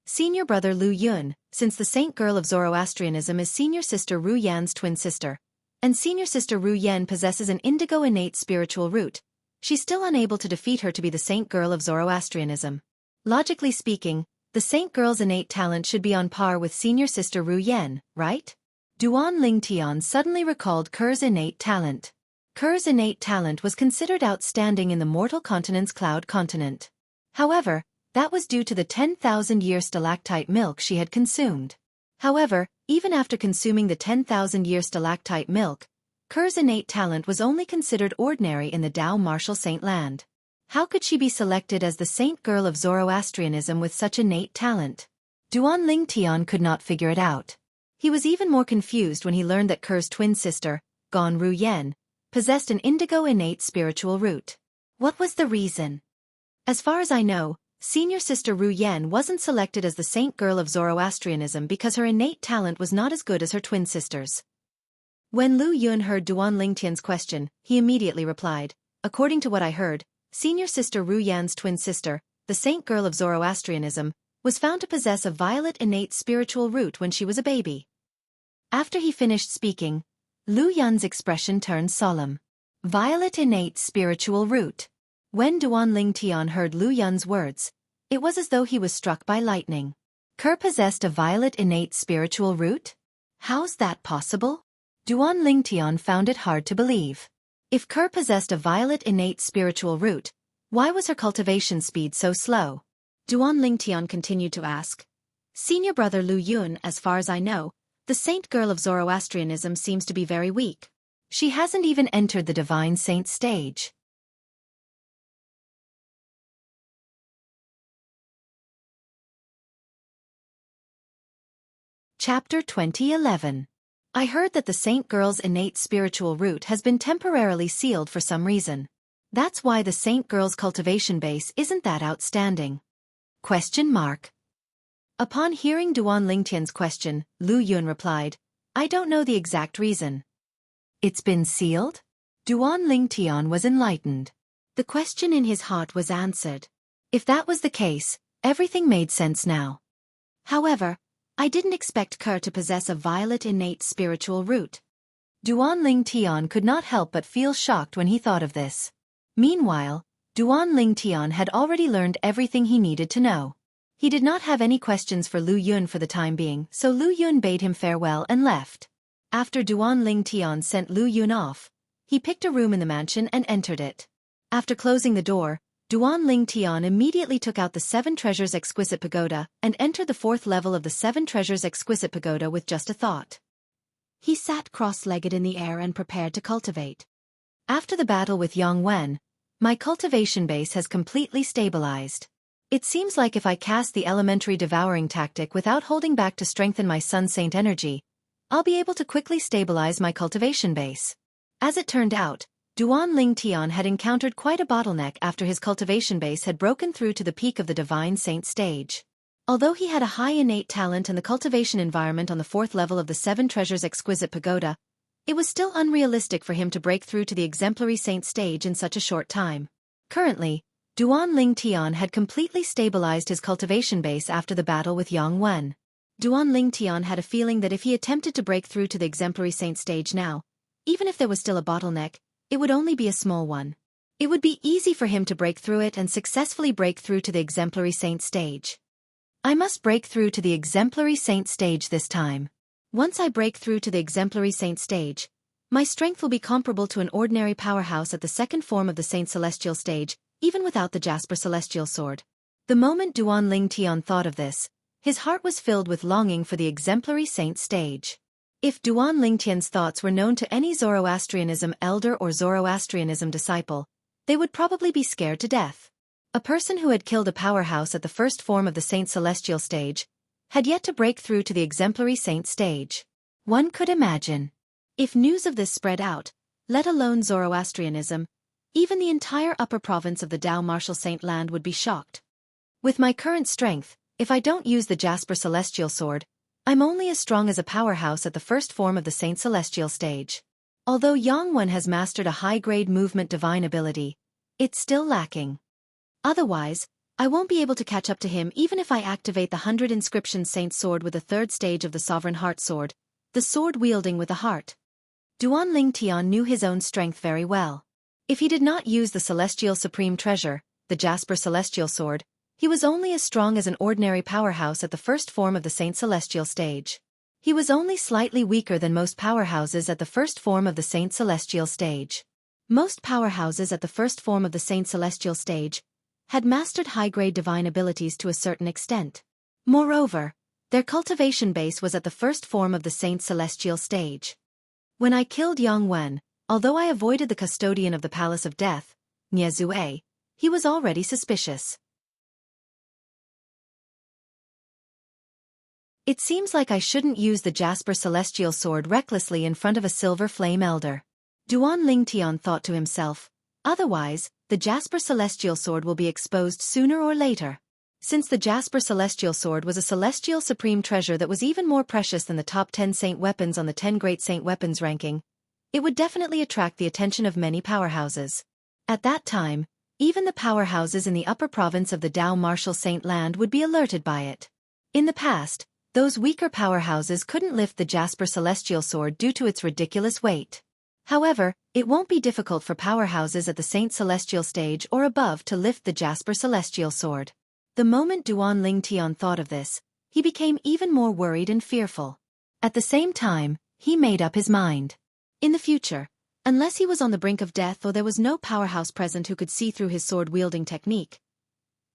Senior brother Lu Yun, since the saint girl of Zoroastrianism is senior sister Ru Yan's twin sister, and senior sister Ru Yan possesses an indigo innate spiritual root, she's still unable to defeat her to be the saint girl of Zoroastrianism. Logically speaking, the saint girl's innate talent should be on par with senior sister Ru Yan, right? Duan Lingtian suddenly recalled Ker's innate talent. Ker's innate talent was considered outstanding in the mortal continent's cloud continent. However, that was due to the 10,000-year stalactite milk she had consumed. However, even after consuming the 10,000-year stalactite milk, Ker's innate talent was only considered ordinary in the Dao martial saint land. How could she be selected as the saint girl of Zoroastrianism with such innate talent? Duan Lingtian could not figure it out. He was even more confused when he learned that Ker's twin sister, Gon Ru Yan, possessed an indigo innate spiritual root. What was the reason? As far as I know, senior sister Ru Yan wasn't selected as the saint girl of Zoroastrianism because her innate talent was not as good as her twin sisters. When Lu Yun heard Duan Lingtian's question, he immediately replied, according to what I heard, senior sister Ru Yan's twin sister, the saint girl of Zoroastrianism, was found to possess a violet innate spiritual root when she was a baby. After he finished speaking, Lu Yun's expression turned solemn. Violet innate spiritual root. When Duan Lingtian heard Lu Yun's words, it was as though he was struck by lightning. Ker possessed a violet innate spiritual root? How's that possible? Duan Lingtian found it hard to believe. If Ker possessed a violet innate spiritual root, why was her cultivation speed so slow? Duan Lingtian continued to ask. Senior brother Lu Yun, as far as I know, the saint girl of Zoroastrianism seems to be very weak. She hasn't even entered the divine saint stage. Chapter 2011. I heard that the saint girl's innate spiritual root has been temporarily sealed for some reason. That's why the saint girl's cultivation base isn't that outstanding. Question mark. Upon hearing Duan Lingtian's question, Lu Yun replied, I don't know the exact reason. It's been sealed? Duan Lingtian was enlightened. The question in his heart was answered. If that was the case, everything made sense now. However, I didn't expect Ker to possess a violet innate spiritual root. Duan Lingtian could not help but feel shocked when he thought of this. Meanwhile, Duan Lingtian had already learned everything he needed to know. He did not have any questions for Lu Yun for the time being, so Lu Yun bade him farewell and left. After Duan Lingtian sent Lu Yun off, he picked a room in the mansion and entered it. After closing the door, Duan Lingtian immediately took out the 7 Treasures Exquisite Pagoda and entered the 4th level of the 7 Treasures Exquisite Pagoda with just a thought. He sat cross-legged in the air and prepared to cultivate. After the battle with Yang Wen, my cultivation base has completely stabilized. It seems like if I cast the elementary devouring tactic without holding back to strengthen my Sun Saint energy, I'll be able to quickly stabilize my cultivation base. As it turned out, Duan Lingtian had encountered quite a bottleneck after his cultivation base had broken through to the peak of the Divine Saint stage. Although he had a high innate talent in the cultivation environment on the 4th level of the 7 Treasures Exquisite Pagoda, it was still unrealistic for him to break through to the Exemplary Saint stage in such a short time. Currently, Duan Lingtian had completely stabilized his cultivation base after the battle with Yang Wen. Duan Lingtian had a feeling that if he attempted to break through to the Exemplary Saint stage now, even if there was still a bottleneck, it would only be a small one. It would be easy for him to break through it and successfully break through to the Exemplary Saint stage. I must break through to the Exemplary Saint stage this time. Once I break through to the Exemplary Saint stage, my strength will be comparable to an ordinary powerhouse at the 2nd form of the Saint Celestial stage, even without the Jasper Celestial Sword. The moment Duan Lingtian thought of this, his heart was filled with longing for the Exemplary Saint stage. If Duan Lingtian's thoughts were known to any Zoroastrianism elder or Zoroastrianism disciple, they would probably be scared to death. A person who had killed a powerhouse at the first form of the Saint Celestial stage had yet to break through to the exemplary saint stage. One could imagine. If news of this spread out, let alone Zoroastrianism, even the entire upper province of the Tao Martial Saint land would be shocked. With my current strength, if I don't use the Jasper Celestial Sword, I'm only as strong as a powerhouse at the first form of the Saint Celestial stage. Although Yangwen has mastered a high-grade movement divine ability, it's still lacking. Otherwise, I won't be able to catch up to him even if I activate the 100 Inscription Saint Sword with the third stage of the Sovereign Heart Sword, the sword wielding with a heart. Duan Lingtian knew his own strength very well. If he did not use the Celestial Supreme Treasure, the Jasper Celestial Sword, he was only as strong as an ordinary powerhouse at the first form of the Saint Celestial stage. He was only slightly weaker than most powerhouses at the first form of the Saint Celestial stage. Most powerhouses at the first form of the Saint Celestial stage had mastered high-grade divine abilities to a certain extent. Moreover, their cultivation base was at the first form of the Saint Celestial stage. When I killed Yang Wen, although I avoided the custodian of the Palace of Death, Nie Zue, he was already suspicious. It seems like I shouldn't use the Jasper Celestial Sword recklessly in front of a Silver Flame Elder. Duan Lingtian thought to himself, otherwise, the Jasper Celestial Sword will be exposed sooner or later. Since the Jasper Celestial Sword was a celestial supreme treasure that was even more precious than the top 10 saint weapons on the 10 Great Saint Weapons ranking, it would definitely attract the attention of many powerhouses. At that time, even the powerhouses in the upper province of the Tao Martial Saint land would be alerted by it. In the past, those weaker powerhouses couldn't lift the Jasper Celestial Sword due to its ridiculous weight. However, it won't be difficult for powerhouses at the Saint Celestial stage or above to lift the Jasper Celestial Sword. The moment Duan Lingtian thought of this, he became even more worried and fearful. At the same time, he made up his mind. In the future, unless he was on the brink of death or there was no powerhouse present who could see through his sword-wielding technique,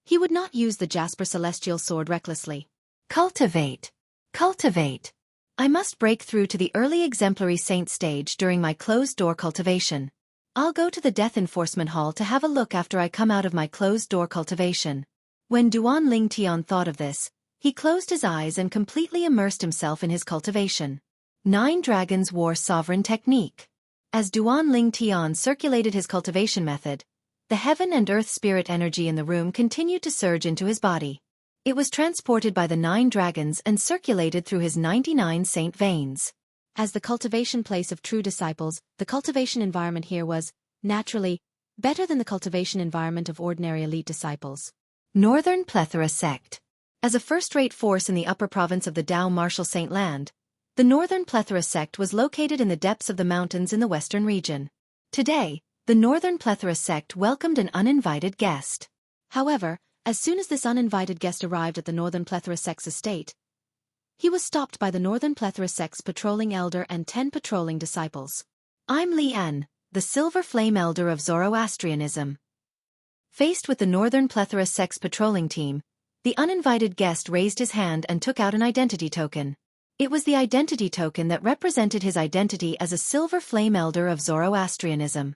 he would not use the Jasper Celestial Sword recklessly. Cultivate. Cultivate. I must break through to the early exemplary saint stage during my closed-door cultivation. I'll go to the Death Enforcement Hall to have a look after I come out of my closed-door cultivation. When Duan Lingtian thought of this, he closed his eyes and completely immersed himself in his cultivation. 9 Dragons War Sovereign Technique. As Duan Lingtian circulated his cultivation method, the heaven and earth spirit energy in the room continued to surge into his body. It was transported by the 9 dragons and circulated through his 99 saint veins. As the cultivation place of true disciples, the cultivation environment here was, naturally, better than the cultivation environment of ordinary elite disciples. Northern Plethora Sect. As a first-rate force in the upper province of the Tao Martial Saint land, the Northern Plethora Sect was located in the depths of the mountains in the western region. Today, the Northern Plethora Sect welcomed an uninvited guest. However, as soon as this uninvited guest arrived at the Northern Plethora Sect's estate, he was stopped by the Northern Plethora Sect's patrolling elder and 10 patrolling disciples. I'm Li En, the Silver Flame Elder of Zoroastrianism. Faced with the Northern Plethora Sect's patrolling team, the uninvited guest raised his hand and took out an identity token. It was the identity token that represented his identity as a Silver Flame Elder of Zoroastrianism.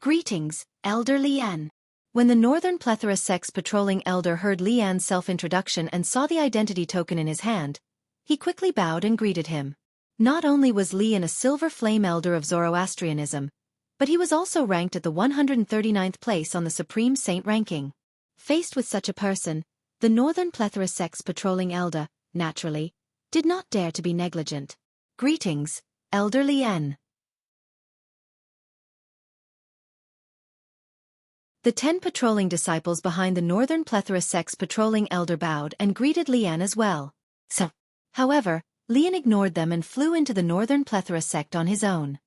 Greetings, Elder Li En. When the Northern Plethora Sect's patrolling elder heard Li En's self-introduction and saw the identity token in his hand, he quickly bowed and greeted him. Not only was Li En a Silver Flame Elder of Zoroastrianism, but he was also ranked at the 139th place on the Supreme Saint ranking. Faced with such a person, the Northern Plethora Sect's patrolling elder, naturally, did not dare to be negligent. Greetings, Elder Li En. The 10 patrolling disciples behind the Northern Plethora Sect's patrolling elder bowed and greeted Li En as well. However, Li En ignored them and flew into the Northern Plethora Sect on his own.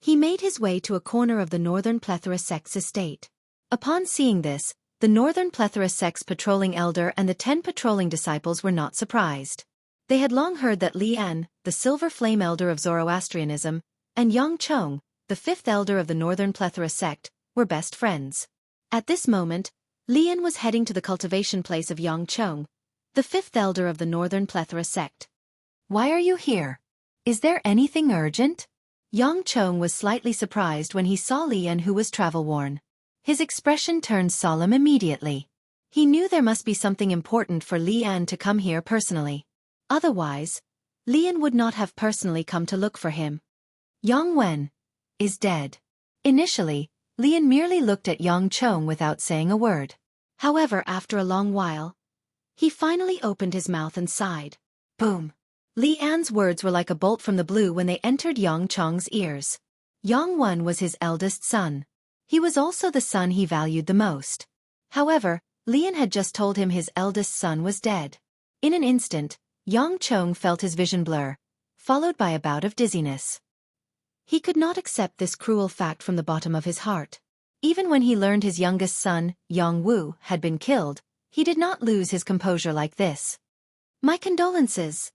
He made his way to a corner of the Northern Plethora Sect's estate. Upon seeing this, the Northern Plethora Sect's patrolling elder and the 10 patrolling disciples were not surprised. They had long heard that Li En, the Silver Flame Elder of Zoroastrianism, and Yang Chong, the 5th elder of the Northern Plethora Sect, were best friends. At this moment, Li En was heading to the cultivation place of Yang Chong, the 5th elder of the Northern Plethora Sect. Why are you here? Is there anything urgent? Yang Chong was slightly surprised when he saw Lian, who was travel-worn. His expression turned solemn immediately. He knew there must be something important for Lian to come here personally. Otherwise, Lian would not have personally come to look for him. Yang Wen is dead. Initially, Lian merely looked at Yang Chong without saying a word. However, after a long while, he finally opened his mouth and sighed. Boom! Lian's words were like a bolt from the blue when they entered Yang Chong's ears. Yang Wen was his eldest son. He was also the son he valued the most. However, Lian had just told him his eldest son was dead. In an instant, Yang Chong felt his vision blur, followed by a bout of dizziness. He could not accept this cruel fact from the bottom of his heart. Even when he learned his youngest son, Yang Wu, had been killed, he did not lose his composure like this. My condolences.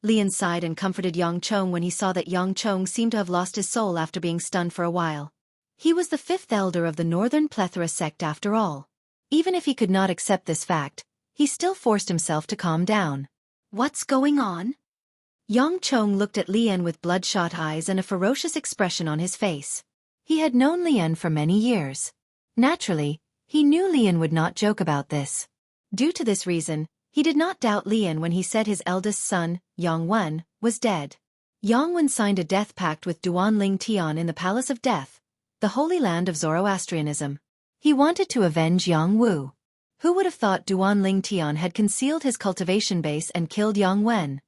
Lian sighed and comforted Yang Chong when he saw that Yang Chong seemed to have lost his soul after being stunned for a while. He was the fifth elder of the Northern Plethora sect after all. Even if he could not accept this fact, he still forced himself to calm down. What's going on? Yang Chong looked at Lian with bloodshot eyes and a ferocious expression on his face. He had known Lian for many years. Naturally, he knew Lian would not joke about this. Due to this reason, he did not doubt Lian when he said his eldest son, Yang Wen, was dead. Yang Wen signed a death pact with Duan Ling Tian in the Palace of Death, the holy land of Zoroastrianism. He wanted to avenge Yang Wu. Who would have thought Duan Ling Tian had concealed his cultivation base and killed Yang Wen?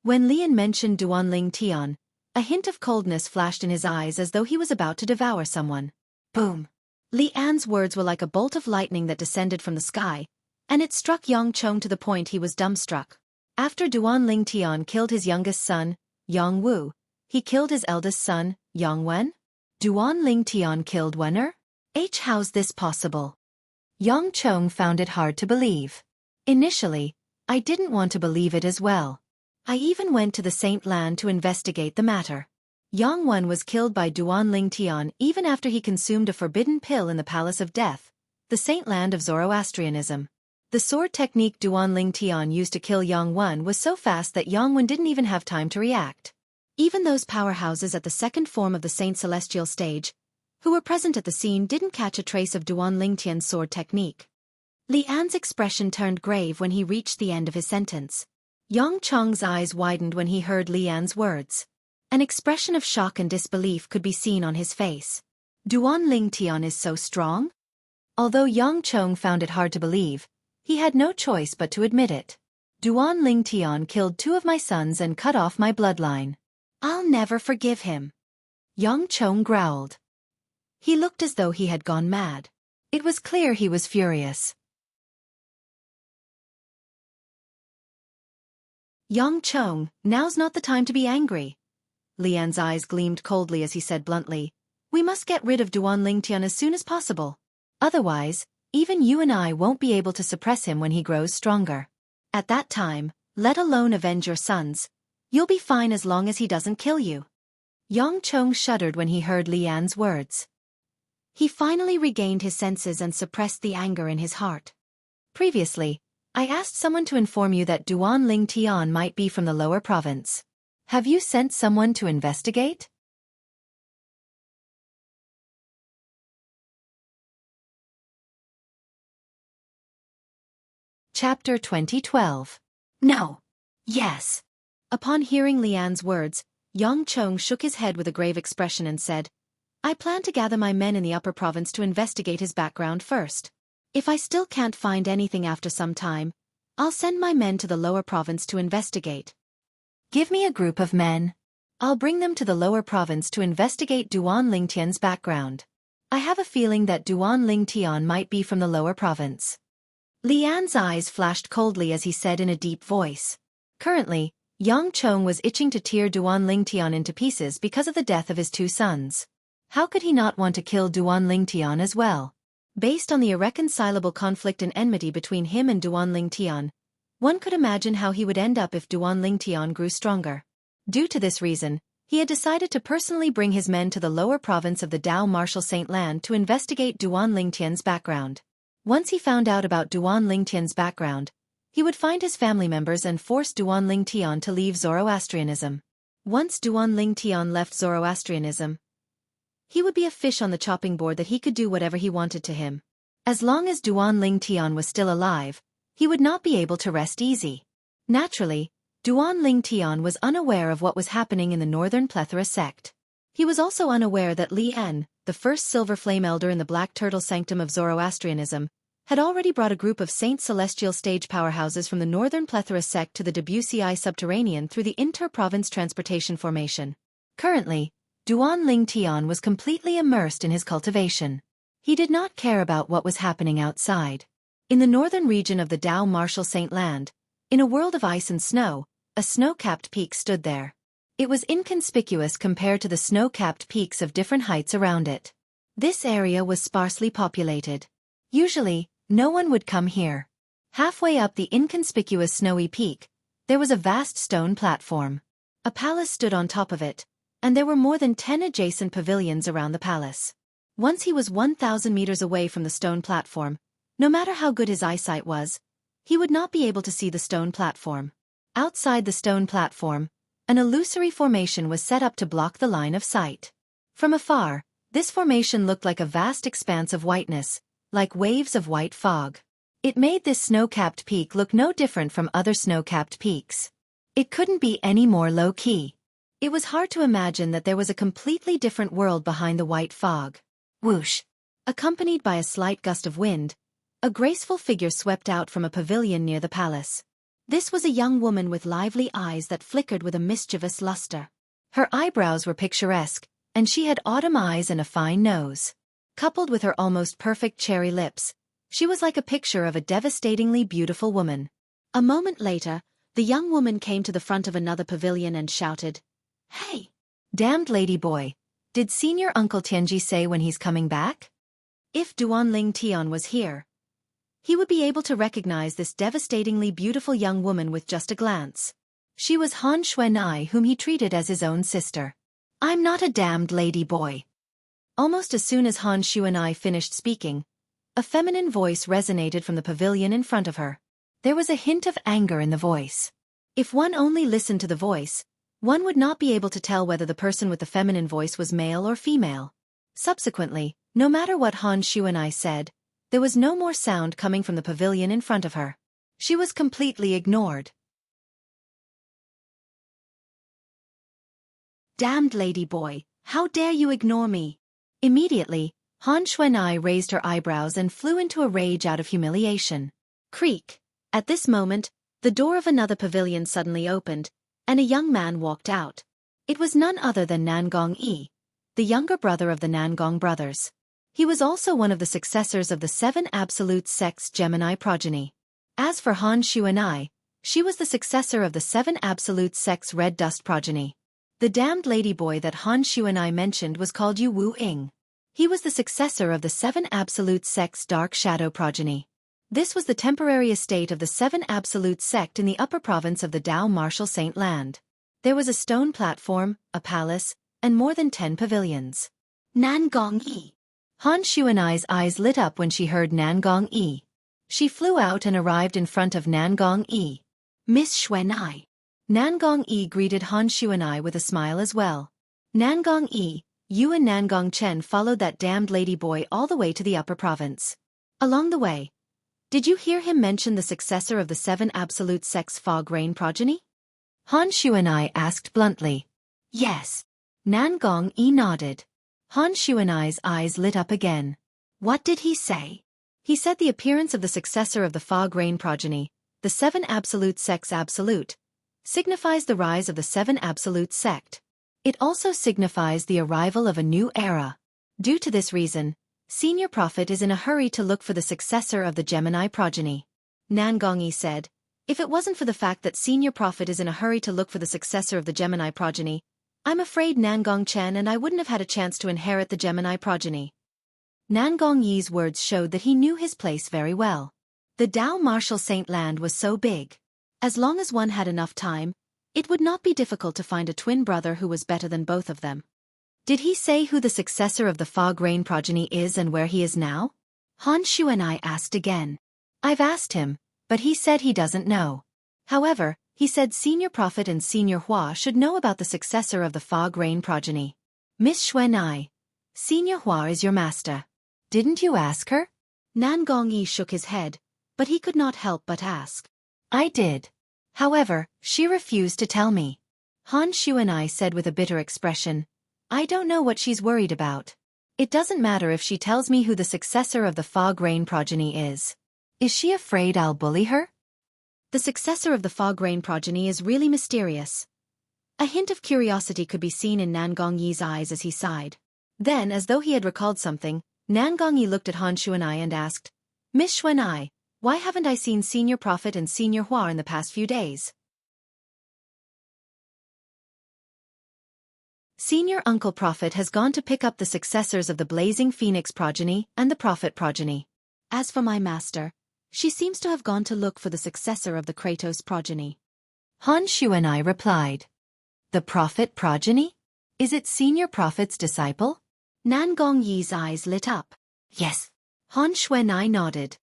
When Lian mentioned Duan Ling Tian, a hint of coldness flashed in his eyes as though he was about to devour someone. Boom! Lian's words were like a bolt of lightning that descended from the sky, and it struck Yang Chong to the point he was dumbstruck. After Duan Ling Tian killed his youngest son, Yang Wu, he killed his eldest son, Yang Wen? Duan Ling Tian killed Wen'er? How's this possible? Yang Chong found it hard to believe. Initially, I didn't want to believe it as well. I even went to the Saint Land to investigate the matter. Yang Wen was killed by Duan Ling Tian even after he consumed a forbidden pill in the Palace of Death, the Saint Land of Zoroastrianism. The sword technique Duan Ling Tian used to kill Yang Wen was so fast that Yang Wen didn't even have time to react. Even those powerhouses at the second form of the Saint Celestial stage, who were present at the scene, didn't catch a trace of Duan Ling Tian's sword technique. Lian's expression turned grave when he reached the end of his sentence. Yang Chong's eyes widened when he heard Lian's words. An expression of shock and disbelief could be seen on his face. Duan Ling Tian is so strong? Although Yang Chong found it hard to believe, he had no choice but to admit it. Duan Ling Tian killed 2 of my sons and cut off my bloodline. I'll never forgive him. Yang Chong growled. He looked as though he had gone mad. It was clear he was furious. Yang Chong, now's not the time to be angry. Lian's eyes gleamed coldly as he said bluntly, we must get rid of Duan Ling Tian as soon as possible. Otherwise, even you and I won't be able to suppress him when he grows stronger. At that time, let alone avenge your sons, you'll be fine as long as he doesn't kill you. Yang Chong shuddered when he heard Lian's words. He finally regained his senses and suppressed the anger in his heart. Previously, I asked someone to inform you that Duan Ling Tian might be from the lower province. Have you sent someone to investigate? Chapter 2012. No. Yes. Upon hearing Lian's words, Yang Chong shook his head with a grave expression and said, I plan to gather my men in the upper province to investigate his background first. If I still can't find anything after some time, I'll send my men to the lower province to investigate. Give me a group of men. I'll bring them to the lower province to investigate Duan Ling Tian's background. I have a feeling that Duan Ling Tian might be from the lower province. Lian's eyes flashed coldly as he said in a deep voice. Currently, Yang Chong was itching to tear Duan Ling Tian into pieces because of the death of his 2 sons. How could he not want to kill Duan Ling Tian as well? Based on the irreconcilable conflict and enmity between him and Duan Ling Tian, one could imagine how he would end up if Duan Ling Tian grew stronger. Due to this reason, he had decided to personally bring his men to the lower province of the Dao Martial Saint Land to investigate Duan Ling Tian's background. Once he found out about Duan Ling Tian's background, he would find his family members and force Duan Ling Tian to leave Zoroastrianism. Once Duan Ling Tian left Zoroastrianism, he would be a fish on the chopping board that he could do whatever he wanted to him. As long as Duan Ling Tian was still alive, he would not be able to rest easy. Naturally, Duan Ling Tian was unaware of what was happening in the Northern Plethora sect. He was also unaware that Li En, the first Silver Flame Elder in the Black Turtle Sanctum of Zoroastrianism, had already brought a group of Saint Celestial stage powerhouses from the Northern Plethora sect to the Debussy subterranean through the inter-province transportation formation. Currently, Duan Ling Tian was completely immersed in his cultivation. He did not care about what was happening outside. In the northern region of the Dao Martial Saint Land, in a world of ice and snow, a snow-capped peak stood there. It was inconspicuous compared to the snow-capped peaks of different heights around it. This area was sparsely populated. Usually, no one would come here. Halfway up the inconspicuous snowy peak, there was a vast stone platform. A palace stood on top of it, and there were more than 10 adjacent pavilions around the palace. Once he was 1,000 meters away from the stone platform, no matter how good his eyesight was, he would not be able to see the stone platform. Outside the stone platform, an illusory formation was set up to block the line of sight. From afar, this formation looked like a vast expanse of whiteness, like waves of white fog. It made this snow-capped peak look no different from other snow-capped peaks. It couldn't be any more low-key. It was hard to imagine that there was a completely different world behind the white fog. Whoosh! Accompanied by a slight gust of wind, a graceful figure swept out from a pavilion near the palace. This was a young woman with lively eyes that flickered with a mischievous luster. Her eyebrows were picturesque, and she had autumn eyes and a fine nose. Coupled with her almost perfect cherry lips, she was like a picture of a devastatingly beautiful woman. A moment later, the young woman came to the front of another pavilion and shouted, "Hey! Damned lady boy, did Senior Uncle Tianji say when he's coming back?" If Duan Ling Tian was here, he would be able to recognize this devastatingly beautiful young woman with just a glance. She was Han Xuanai, whom he treated as his own sister. "I'm not a damned lady boy." Almost as soon as Han Xuanai finished speaking, a feminine voice resonated from the pavilion in front of her. There was a hint of anger in the voice. If one only listened to the voice, one would not be able to tell whether the person with the feminine voice was male or female. Subsequently, no matter what Han Xuanai said, there was no more sound coming from the pavilion in front of her. She was completely ignored. "Damned lady boy, how dare you ignore me?" Immediately, Han Xuanai raised her eyebrows and flew into a rage out of humiliation. Creak! At this moment, the door of another pavilion suddenly opened, and a young man walked out. It was none other than Nangong Yi, the younger brother of the Nangong brothers. He was also one of the successors of the 7 Absolute Sect's Gemini progeny. As for Han Xuanai, she was the successor of the 7 Absolute Sect's Red Dust progeny. The damned ladyboy that Han Xuanai mentioned was called Yu Wu Ying. He was the successor of the 7 Absolute Sect's Dark Shadow progeny. This was the temporary estate of the 7 Absolute Sect in the upper province of the Dao Martial Saint Land. There was a stone platform, a palace, and more than 10 pavilions. Nangong Yi. Han Xuanai's eyes lit up when she heard Nangong Yi. She flew out and arrived in front of Nangong Yi. "Miss Xuanai." Nangong Yi greeted Han Xuanai with a smile as well. "Nangong Yi, you and Nangong Chen followed that damned ladyboy all the way to the upper province. Along the way, did you hear him mention the successor of the 7 Absolute Sect's Fog Rain progeny?" Han Xuanai asked bluntly. "Yes." Nangong Yi nodded. Han Xuanai's eyes lit up again. "What did he say?" "He said the appearance of the successor of the Fog Rain progeny, the 7 Absolute Sect's Absolute, signifies the rise of the 7 Absolute Sect. It also signifies the arrival of a new era. Due to this reason, Senior Prophet is in a hurry to look for the successor of the Gemini progeny." Nangong Yi said, "If it wasn't for the fact that Senior Prophet is in a hurry to look for the successor of the Gemini progeny, I'm afraid Nangong Chen and I wouldn't have had a chance to inherit the Gemini progeny." Nangong Yi's words showed that he knew his place very well. The Dao Martial Saint Land was so big. As long as one had enough time, it would not be difficult to find a twin brother who was better than both of them. "Did he say who the successor of the Fog Rain progeny is and where he is now?" Han Xuanai asked again. "I've asked him, but he said he doesn't know. However, He said Senior Prophet and Senior Hua should know about the successor of the Fog Rain progeny. Miss Xuanai, Senior Hua is your master. Didn't you ask her? Nan Gongyi shook his head, but he could not help but ask. I did. However, she refused to tell me. Han Xuanai said with a bitter expression. I don't know what she's worried about. It doesn't matter if she tells me who the successor of the Fog Rain progeny is. Is she afraid I'll bully her? The successor of the Fog Rain progeny is really mysterious. A hint of curiosity could be seen in Nan Gongyi's eyes as he sighed. Then, as though he had recalled something, Nan Gongyi looked at Han Xuanai and asked, Miss Xuanai, why haven't I seen Senior Prophet and Senior Hua in the past few days? Senior Uncle Prophet has gone to pick up the successors of the Blazing Phoenix progeny and the Prophet progeny. As for my master, she seems to have gone to look for the successor of the Kratos progeny. Han Xuanai replied. The Prophet progeny? Is it Senior Prophet's disciple? Nan Gongyi's eyes lit up. Yes. Han Xuanai nodded.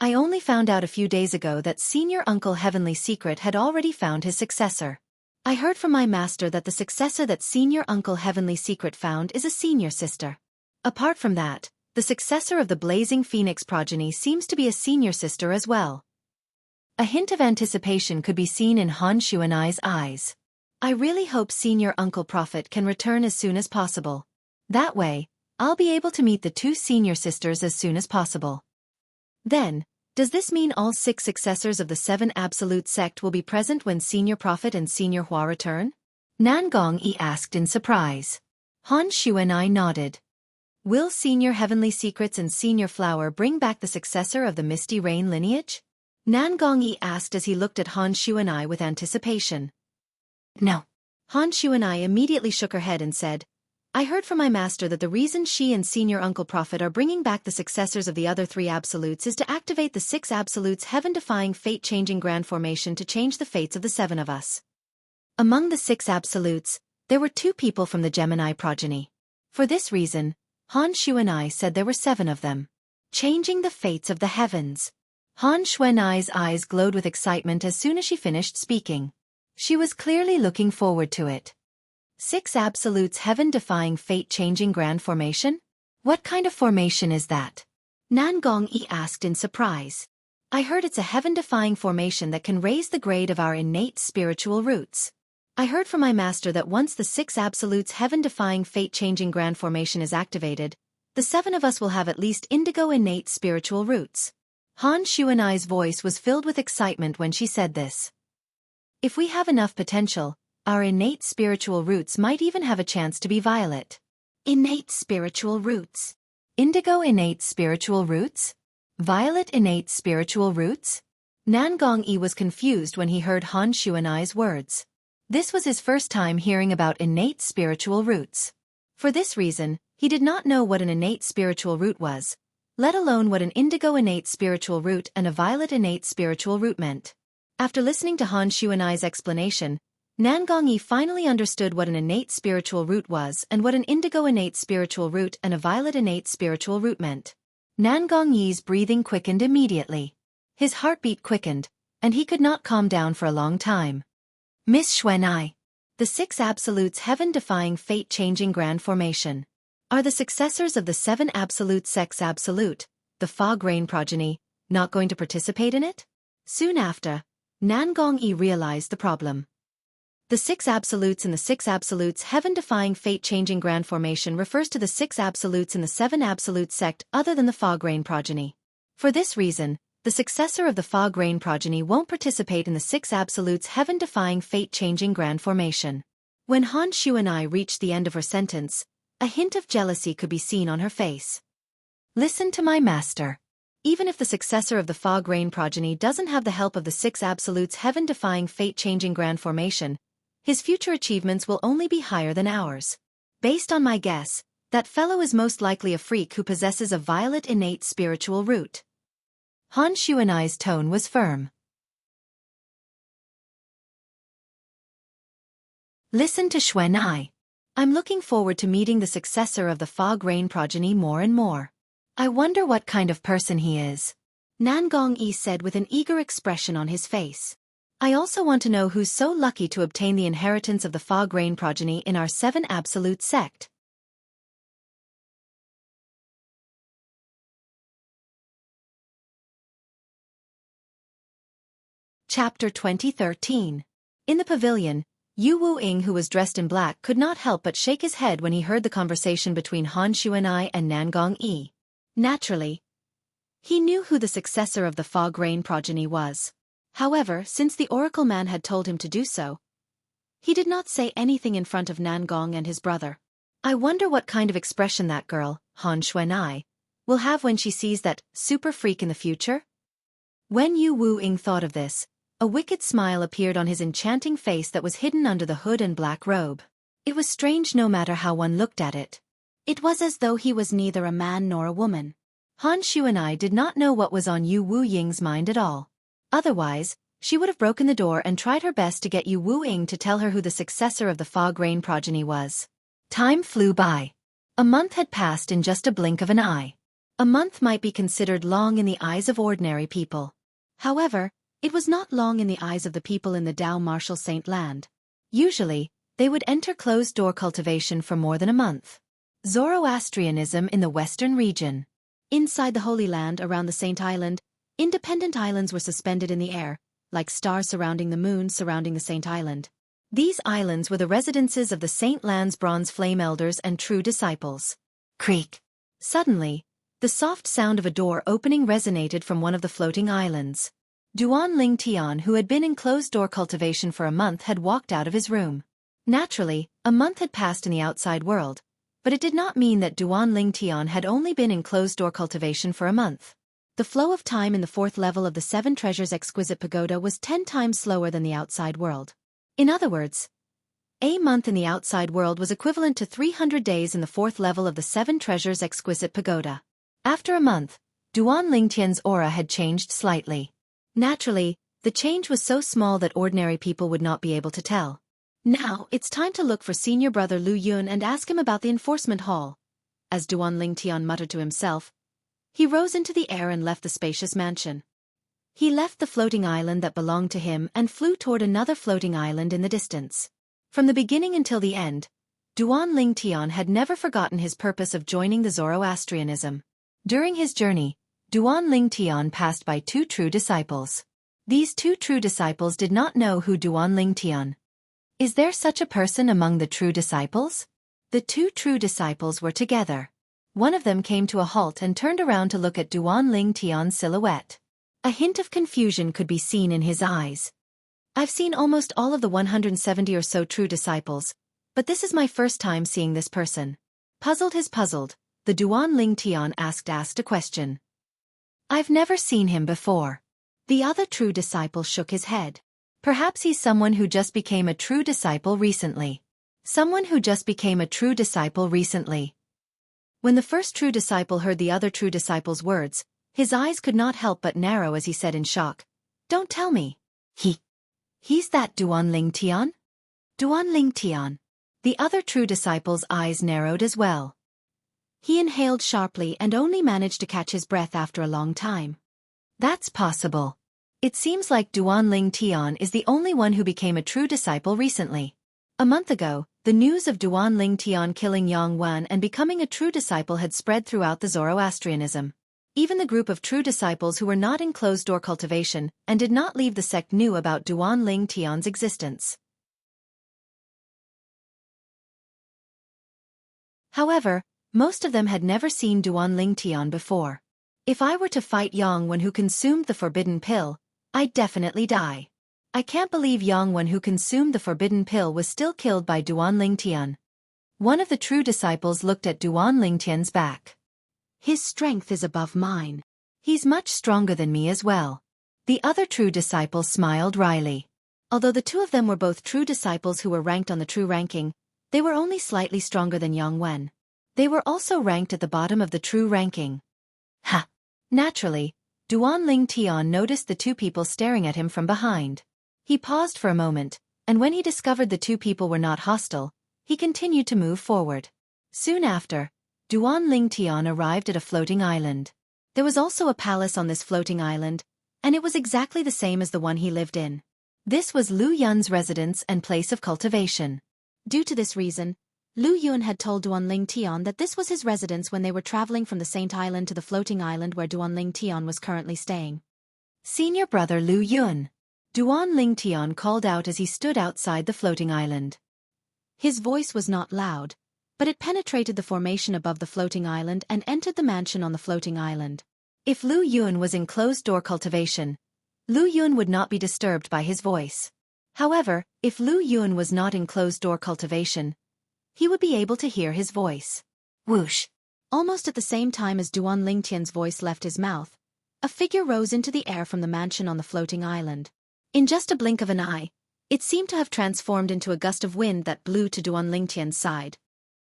I only found out a few days ago that Senior Uncle Heavenly Secret had already found his successor. I heard from my master that the successor that Senior Uncle Heavenly Secret found is a senior sister. Apart from that, the successor of the Blazing Phoenix progeny seems to be a senior sister as well. A hint of anticipation could be seen in Han Xuanai's eyes. I really hope Senior Uncle Prophet can return as soon as possible. That way, I'll be able to meet the two senior sisters as soon as possible. Then, does this mean all 6 successors of the 7 Absolute sect will be present when Senior Prophet and Senior Hua return? Nan Gongyi asked in surprise. Han Xuanai nodded. Will Senior Heavenly Secrets and Senior Flower bring back the successor of the Misty Rain lineage? Nan Gongyi asked as he looked at Han Xuanai with anticipation. No. Han Xuanai immediately shook her head and said, I heard from my master that the reason she and Senior Uncle Prophet are bringing back the successors of the other 3 Absolutes is to activate the 6 Absolutes' heaven-defying fate-changing grand formation to change the fates of the 7 of us. Among the 6 Absolutes, there were 2 people from the Gemini progeny. For this reason, Han Xuanai said there were 7 of them. Changing the fates of the heavens. Han Xuanai's eyes glowed with excitement as soon as she finished speaking. She was clearly looking forward to it. 6 Absolutes heaven-defying fate-changing grand formation? What kind of formation is that? Nan Gongyi asked in surprise. I heard it's a heaven-defying formation that can raise the grade of our innate spiritual roots. I heard from my master that once the 6 Absolutes heaven-defying fate-changing grand formation is activated, the 7 of us will have at least indigo innate spiritual roots. Han Xuanai's voice was filled with excitement when she said this. If we have enough potential, our innate spiritual roots might even have a chance to be violet. Innate spiritual roots. Indigo innate spiritual roots? Violet innate spiritual roots? Nan Gongyi was confused when he heard Han Xuanai's words. This was his first time hearing about innate spiritual roots. For this reason, he did not know what an innate spiritual root was, let alone what an indigo innate spiritual root and a violet innate spiritual root meant. After listening to Han Xuanai's explanation, Nan Gongyi finally understood what an innate spiritual root was and what an indigo innate spiritual root and a violet innate spiritual root meant. Nan Gongyi's breathing quickened immediately. His heartbeat quickened, and he could not calm down for a long time. Miss Xuanai, the 6 Absolutes heaven-defying fate-changing grand formation. Are the successors of the 7 Absolute sects Absolute, the Fog Rain progeny, not going to participate in it? Soon after, Nan Gongyi realized the problem. The 6 Absolutes in the 6 Absolutes heaven-defying fate-changing grand formation refers to the 6 Absolutes in the 7 Absolute sect other than the Fog Rain progeny. For this reason, the successor of the Fog Rain progeny won't participate in the 6 Absolutes heaven-defying fate-changing grand formation. When Han Xuanai reached the end of her sentence, a hint of jealousy could be seen on her face. Listen to my master. Even if the successor of the Fog Rain progeny doesn't have the help of the 6 Absolutes heaven-defying fate-changing grand formation, his future achievements will only be higher than ours. Based on my guess, that fellow is most likely a freak who possesses a violet innate spiritual root. Han Xuanai's tone was firm. Listen to Xuanai. I'm looking forward to meeting the successor of the Fog Rain progeny more and more. I wonder what kind of person he is. Nan Gongyi said with an eager expression on his face. I also want to know who's so lucky to obtain the inheritance of the fog rain progeny in our 7 absolute sect. Chapter 2013. In the pavilion, Yu Wu-ing, who was dressed in black, could not help but shake his head when he heard the conversation between Han Xuan'ai and Nangong Yi. Naturally, he knew who the successor of the fog rain progeny was. However, since the oracle man had told him to do so, he did not say anything in front of Nangong and his brother. I wonder what kind of expression that girl, Han Xuan'ai, will have when she sees that super freak in the future? When Yu Wu-ing thought of this, a wicked smile appeared on his enchanting face that was hidden under the hood and black robe. It was strange no matter how one looked at it. It was as though he was neither a man nor a woman. Han Xuan'ai did not know what was on Yu Wu-ying's mind at all. Otherwise, she would have broken the door and tried her best to get Yu Wu-ing to tell her who the successor of the fog rain progeny was. Time flew by. A month had passed in just a blink of an eye. A month might be considered long in the eyes of ordinary people. However, it was not long in the eyes of the people in the Dao Martial Saint Land. Usually, they would enter closed-door cultivation for more than a month. Zoroastrianism in the Western region. Inside the Holy Land around the Saint Island, independent islands were suspended in the air, like stars surrounding the moon surrounding the Saint Island. These islands were the residences of the Saint Land's bronze flame elders and true disciples. Creak. Suddenly, the soft sound of a door opening resonated from one of the floating islands. Duan Ling Tian, who had been in closed-door cultivation for a month, had walked out of his room. Naturally, a month had passed in the outside world, but it did not mean that Duan Ling Tian had only been in closed-door cultivation for a month. The flow of time in the 4th level of the 7 Treasures Exquisite Pagoda was 10 times slower than the outside world. In other words, a month in the outside world was equivalent to 300 days in the 4th level of the 7 Treasures Exquisite Pagoda. After a month, Duan Ling Tian's aura had changed slightly. Naturally, the change was so small that ordinary people would not be able to tell. Now, it's time to look for senior brother Lu Yun and ask him about the enforcement hall. As Duan Ling Tian muttered to himself, he rose into the air and left the spacious mansion. He left the floating island that belonged to him and flew toward another floating island in the distance. From the beginning until the end, Duan Ling Tian had never forgotten his purpose of joining the Zoroastrianism. During his journey, Duan Ling Tian passed by 2 true disciples. These 2 true disciples did not know who Duan Ling Tian. Is there such a person among the true disciples? The 2 true disciples were together. One of them came to a halt and turned around to look at Duan Ling Tian's silhouette. A hint of confusion could be seen in his eyes. I've seen almost all of the 170 or so true disciples, but this is my first time seeing this person. Puzzled, the Duan Ling Tian asked a question. I've never seen him before. The other true disciple shook his head. Perhaps he's someone who just became a true disciple recently. Someone who just became a true disciple recently. When the first true disciple heard the other true disciple's words, his eyes could not help but narrow as he said in shock, "Don't tell me. He's that Duan Ling Tian?" Duan Ling Tian. The other true disciple's eyes narrowed as well. He inhaled sharply and only managed to catch his breath after a long time. That's possible. It seems like Duan Ling Tian is the only one who became a true disciple recently. A month ago, the news of Duan Ling Tian killing Yang Wan and becoming a true disciple had spread throughout the Zoroastrianism. Even the group of true disciples who were not in closed-door cultivation and did not leave the sect knew about Duan Ling Tian's existence. However, most of them had never seen Duan Ling Tian before. If I were to fight Yang Wan who consumed the forbidden pill, I'd definitely die. I can't believe Yang Wan who consumed the forbidden pill was still killed by Duan Ling Tian. One of the true disciples looked at Duan Ling Tian's back. His strength is above mine. He's much stronger than me as well. The other true disciple smiled wryly. Although the 2 of them were both true disciples who were ranked on the true ranking, they were only slightly stronger than Yang Wan. They were also ranked at the bottom of the true ranking. Ha! Naturally, Duan Ling Tian noticed the 2 people staring at him from behind. He paused for a moment, and when he discovered the 2 people were not hostile, he continued to move forward. Soon after, Duan Ling Tian arrived at a floating island. There was also a palace on this floating island, and it was exactly the same as the one he lived in. This was Lu Yun's residence and place of cultivation. Due to this reason, Lu Yun had told Duanling Tian that this was his residence when they were traveling from the Saint Island to the floating island where Duanling Tian was currently staying. Senior brother Lu Yun. Duanling Tian called out as he stood outside the floating island. His voice was not loud, but it penetrated the formation above the floating island and entered the mansion on the floating island. If Lu Yun was in closed-door cultivation, Lu Yun would not be disturbed by his voice. However, if Lu Yun was not in closed-door cultivation, he would be able to hear his voice. Whoosh! Almost at the same time as Duanling Tian's voice left his mouth, a figure rose into the air from the mansion on the floating island. In just a blink of an eye, it seemed to have transformed into a gust of wind that blew to Duanling Tian's side.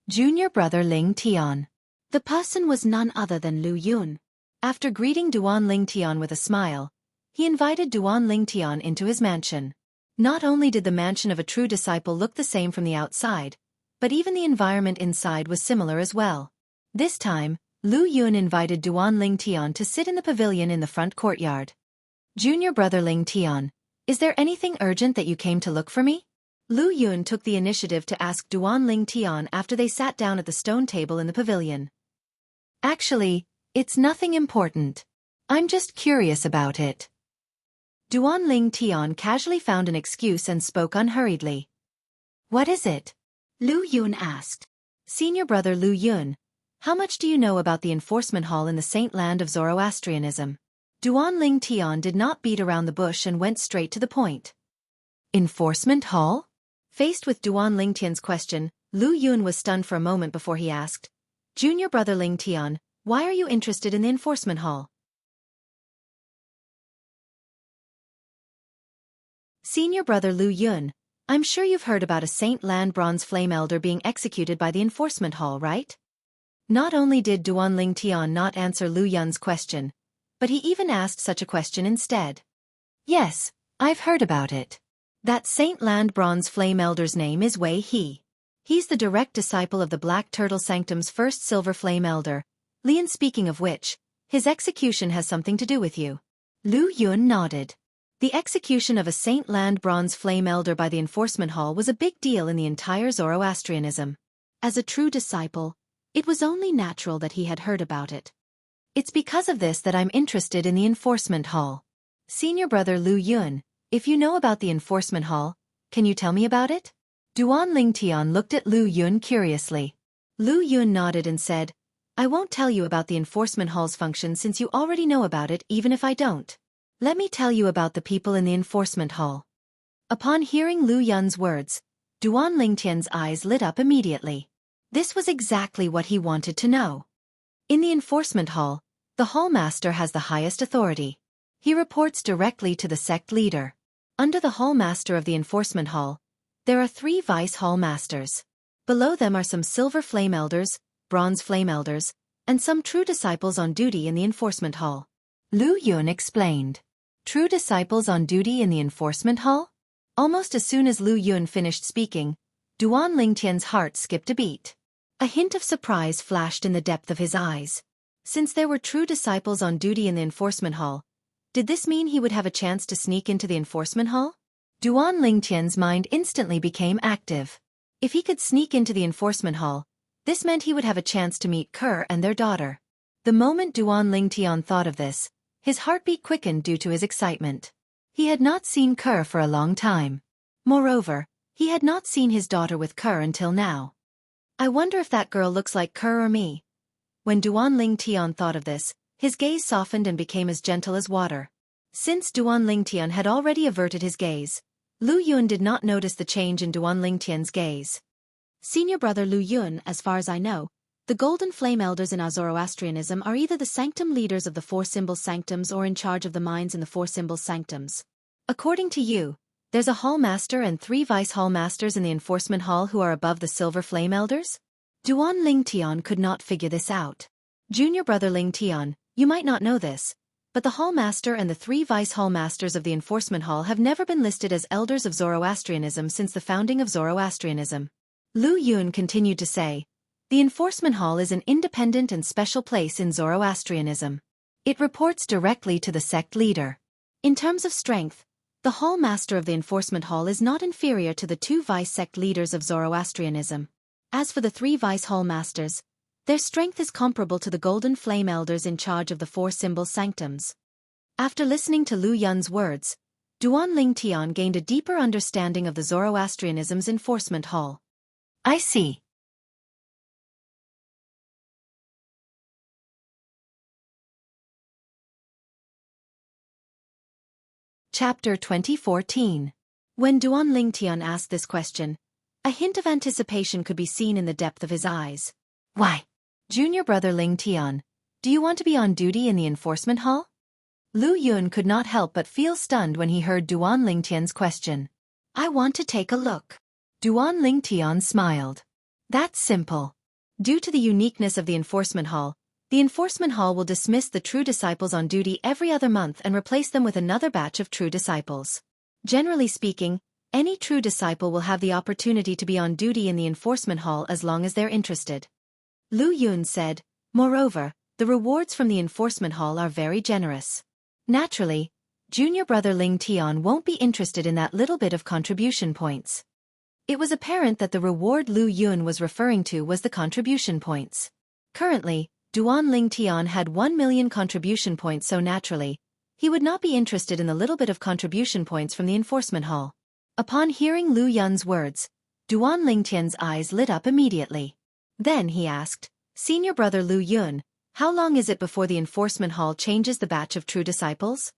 Junior brother Ling Tian. The person was none other than Lu Yun. After greeting Duanling Tian with a smile, he invited Duanling Tian into his mansion. Not only did the mansion of a true disciple look the same from the outside, but even the environment inside was similar as well. This time, Lu Yun invited Duanling Tian to sit in the pavilion in the front courtyard. Junior brother Ling Tian, is there anything urgent that you came to look for me? Lu Yun took the initiative to ask Duanling Tian after they sat down at the stone table in the pavilion. Actually, it's nothing important. I'm just curious about it. Duanling Tian casually found an excuse and spoke unhurriedly. What is it? Lu Yun asked. Senior brother Lu Yun, how much do you know about the enforcement hall in the Saint Land of Zoroastrianism? Duanling Tian did not beat around the bush and went straight to the point. Enforcement hall? Faced with Duanling Tian's question, Lu Yun was stunned for a moment before he asked, Junior brother Ling Tian, why are you interested in the enforcement hall? Senior brother Lu Yun, I'm sure you've heard about a Saint Land Bronze Flame Elder being executed by the enforcement hall, right? Not only did Duanling Tian not answer Lu Yun's question, but he even asked such a question instead. Yes, I've heard about it. That Saint Land Bronze Flame Elder's name is Wei He. He's the direct disciple of the Black Turtle Sanctum's first Silver Flame Elder, Lian. Speaking of which, his execution has something to do with you. Lu Yun nodded. The execution of a Saint Land Bronze Flame Elder by the enforcement hall was a big deal in the entire Zoroastrianism. As a true disciple, it was only natural that he had heard about it. It's because of this that I'm interested in the enforcement hall. Senior brother Lu Yun, if you know about the enforcement hall, can you tell me about it? Duanling Tian looked at Lu Yun curiously. Lu Yun nodded and said, I won't tell you about the enforcement hall's function since you already know about it even if I don't. Let me tell you about the people in the enforcement hall. Upon hearing Lu Yun's words, Duanling Tian's eyes lit up immediately. This was exactly what he wanted to know. In the enforcement hall, the hall master has the highest authority. He reports directly to the sect leader. Under the hall master of the enforcement hall, there are 3 vice hall masters. Below them are some silver flame elders, bronze flame elders, and some true disciples on duty in the enforcement hall. Lu Yun explained. True disciples on duty in the enforcement hall? Almost as soon as Lu Yun finished speaking, Duanling Tian's heart skipped a beat. A hint of surprise flashed in the depth of his eyes. Since there were true disciples on duty in the enforcement hall, did this mean he would have a chance to sneak into the enforcement hall? Duanling Tian's mind instantly became active. If he could sneak into the enforcement hall, this meant he would have a chance to meet Kerr and their daughter. The moment Duanling Tian thought of this, his heartbeat quickened due to his excitement. He had not seen Kerr for a long time. Moreover, he had not seen his daughter with Kerr until now. I wonder if that girl looks like Kerr or me. When Duanling Tian thought of this, his gaze softened and became as gentle as water. Since Duanling Tian had already averted his gaze, Lu Yun did not notice the change in Duanling Tian's gaze. Senior brother Lu Yun, as far as I know, the Golden Flame Elders in our Zoroastrianism are either the sanctum leaders of the 4 symbol sanctums or in charge of the minds in the 4 symbol sanctums. According to you, there's a hall master and 3 vice hall masters in the enforcement hall who are above the silver flame elders? Duanling Tian could not figure this out. Junior brother Ling Tian, you might not know this, but the hall master and the 3 vice hall masters of the enforcement hall have never been listed as elders of Zoroastrianism since the founding of Zoroastrianism. Lu Yun continued to say, the enforcement hall is an independent and special place in Zoroastrianism. It reports directly to the sect leader. In terms of strength, The Hall Master of the Enforcement Hall is not inferior to the 2 vice-sect leaders of Zoroastrianism. As for the 3 vice-hall masters, their strength is comparable to the Golden Flame Elders in charge of the 4 symbol sanctums. After listening to Lu Yun's words, Duan Lingtian gained a deeper understanding of the Zoroastrianism's enforcement hall. I see. Chapter 2014. When Duan Lingtian asked this question, a hint of anticipation could be seen in the depth of his eyes. Why, junior brother Lingtian, do you want to be on duty in the enforcement hall? Lu Yun could not help but feel stunned when he heard Duan Lingtian's question. I want to take a look. Duan Lingtian smiled. That's simple. Due to the uniqueness of the enforcement hall will dismiss the true disciples on duty every other month and replace them with another batch of true disciples. Generally speaking, any true disciple will have the opportunity to be on duty in the enforcement hall as long as they're interested. Lu Yun said, moreover, the rewards from the enforcement hall are very generous. Naturally, junior brother Lingtian won't be interested in that little bit of contribution points. It was apparent that the reward Lu Yun was referring to was the contribution points. Currently, Duan Lingtian had 1 million contribution points, so naturally, he would not be interested in the little bit of contribution points from the enforcement hall. Upon hearing Lu Yun's words, Duan Lingtian's eyes lit up immediately. Then he asked, Senior brother Lu Yun, how long is it before the enforcement hall changes the batch of true disciples?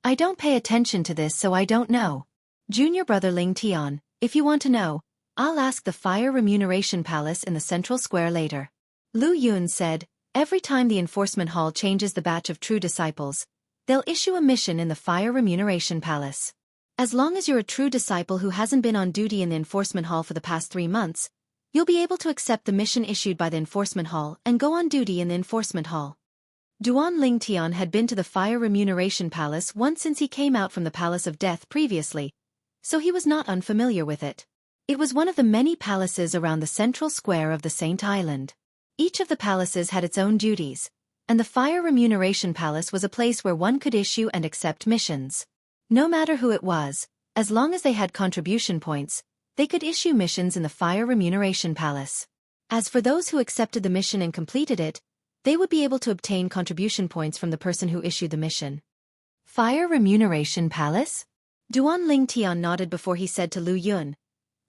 I don't pay attention to this, so I don't know. Junior brother Lingtian, if you want to know, I'll ask the Fire Remuneration Palace in the central square later. Lu Yun said, every time the enforcement hall changes the batch of true disciples, they'll issue a mission in the Fire Remuneration Palace. As long as you're a true disciple who hasn't been on duty in the enforcement hall for the past 3 months, you'll be able to accept the mission issued by the enforcement hall and go on duty in the enforcement hall. Duan Lingtian had been to the Fire Remuneration Palace once since he came out from the Palace of Death previously, so he was not unfamiliar with it. It was one of the many palaces around the central square of the Saint Island. Each of the palaces had its own duties, and the Fire Remuneration Palace was a place where one could issue and accept missions. No matter who it was, as long as they had contribution points, they could issue missions in the Fire Remuneration Palace. As for those who accepted the mission and completed it, they would be able to obtain contribution points from the person who issued the mission. Fire Remuneration Palace? Duan Lingtian nodded before he said to Lu Yun,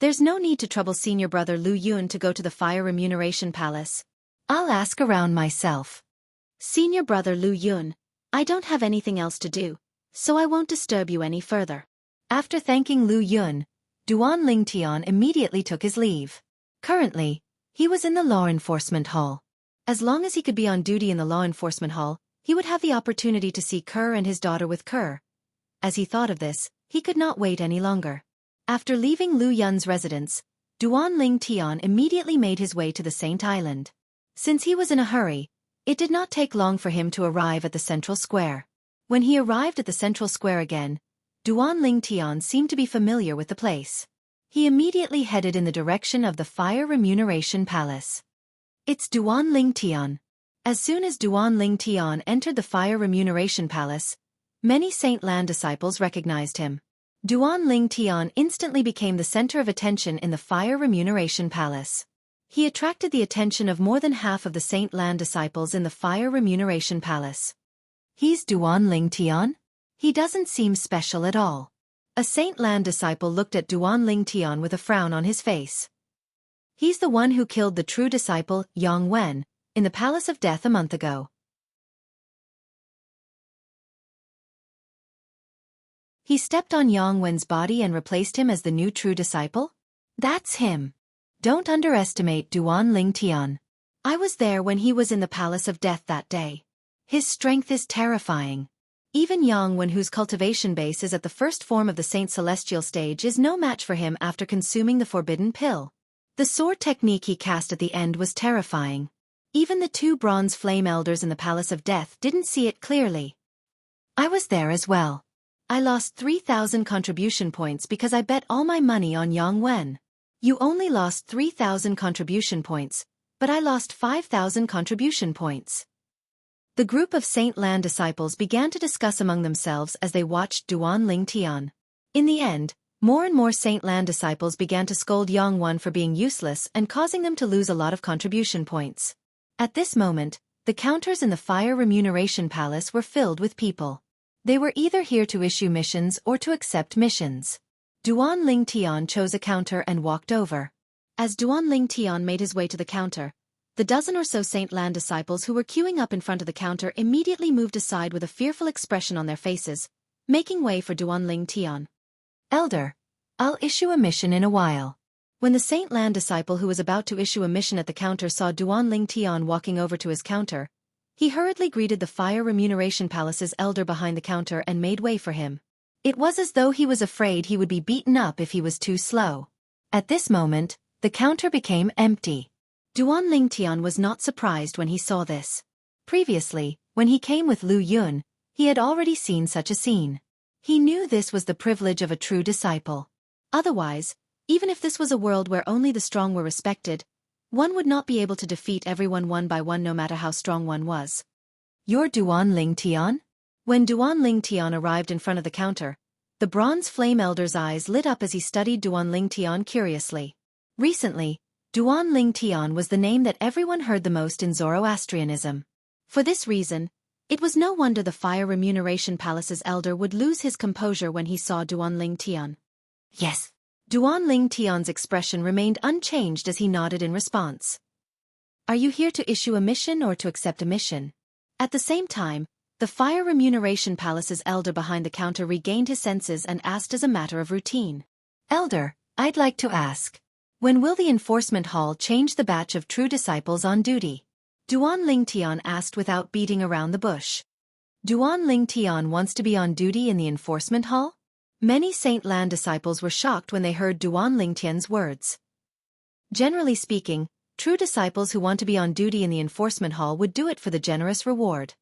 there's no need to trouble senior brother Lu Yun to go to the Fire Remuneration Palace. I'll ask around myself. Senior brother Lu Yun, I don't have anything else to do, so I won't disturb you any further. After thanking Lu Yun, Duan Lingtian immediately took his leave. Currently, he was in the Law Enforcement Hall. As long as he could be on duty in the Law Enforcement Hall, he would have the opportunity to see Kerr and his daughter with Kerr. As he thought of this, he could not wait any longer. After leaving Lu Yun's residence, Duan Lingtian immediately made his way to the Saint Island. Since he was in a hurry, it did not take long for him to arrive at the central square. When he arrived at the central square again, Duan Lingtian seemed to be familiar with the place. He immediately headed in the direction of the Fire Remuneration Palace. It's Duan Lingtian. As soon as Duan Lingtian entered the Fire Remuneration Palace, many Saint Lan disciples recognized him. Duan Lingtian instantly became the center of attention in the Fire Remuneration Palace. He attracted the attention of more than half of the Saint Lan disciples in the Fire Remuneration Palace. He's Duan Lingtian? He doesn't seem special at all. A Saint Lan disciple looked at Duan Lingtian with a frown on his face. He's the one who killed the true disciple, Yang Wen, in the Palace of Death a month ago. He stepped on Yang Wen's body and replaced him as the new true disciple? That's him. Don't underestimate Duan Lingtian. I was there when he was in the Palace of Death that day. His strength is terrifying. Even Yang Wen, whose cultivation base is at the first form of the Saint Celestial stage, is no match for him after consuming the forbidden pill. The sword technique he cast at the end was terrifying. Even the 2 bronze flame elders in the Palace of Death didn't see it clearly. I was there as well. I lost 3,000 contribution points because I bet all my money on Yang Wen. You only lost 3,000 contribution points, but I lost 5,000 contribution points. The group of Saint Lan disciples began to discuss among themselves as they watched Duan Lingtian. In the end, more and more Saint Lan disciples began to scold Yangwan for being useless and causing them to lose a lot of contribution points. At this moment, the counters in the Fire Remuneration Palace were filled with people. They were either here to issue missions or to accept missions. Duan Ling Tian chose a counter and walked over. As Duan Ling Tian made his way to the counter, the dozen or so Saint Lan disciples who were queuing up in front of the counter immediately moved aside with a fearful expression on their faces, making way for Duan Ling Tian. Elder, I'll issue a mission in a while. When the Saint Lan disciple who was about to issue a mission at the counter saw Duan Ling Tian walking over to his counter, he hurriedly greeted the Fire Remuneration Palace's elder behind the counter and made way for him. It was as though he was afraid he would be beaten up if he was too slow. At this moment, the counter became empty. Duan Ling Tian was not surprised when he saw this. Previously, when he came with Lu Yun, he had already seen such a scene. He knew this was the privilege of a true disciple. Otherwise, even if this was a world where only the strong were respected, one would not be able to defeat everyone one by one no matter how strong one was. You're Duan Ling Tian? When Duan Ling Tian arrived in front of the counter, the bronze flame elder's eyes lit up as he studied Duan Ling Tian curiously. Recently, Duan Ling Tian was the name that everyone heard the most in Zoroastrianism. For this reason, it was no wonder the Fire Remuneration Palace's elder would lose his composure when he saw Duan Ling Tian. Yes. Duan Ling Tian's expression remained unchanged as he nodded in response. Are you here to issue a mission or to accept a mission? At the same time, the Fire Remuneration Palace's elder behind the counter regained his senses and asked as a matter of routine. Elder, I'd like to ask. When will the enforcement hall change the batch of true disciples on duty? Duan Ling Tian asked without beating around the bush. Duan Ling Tian wants to be on duty in the enforcement hall? Many Saint Lan disciples were shocked when they heard Duan Ling Tian's words. Generally speaking, true disciples who want to be on duty in the enforcement hall would do it for the generous reward.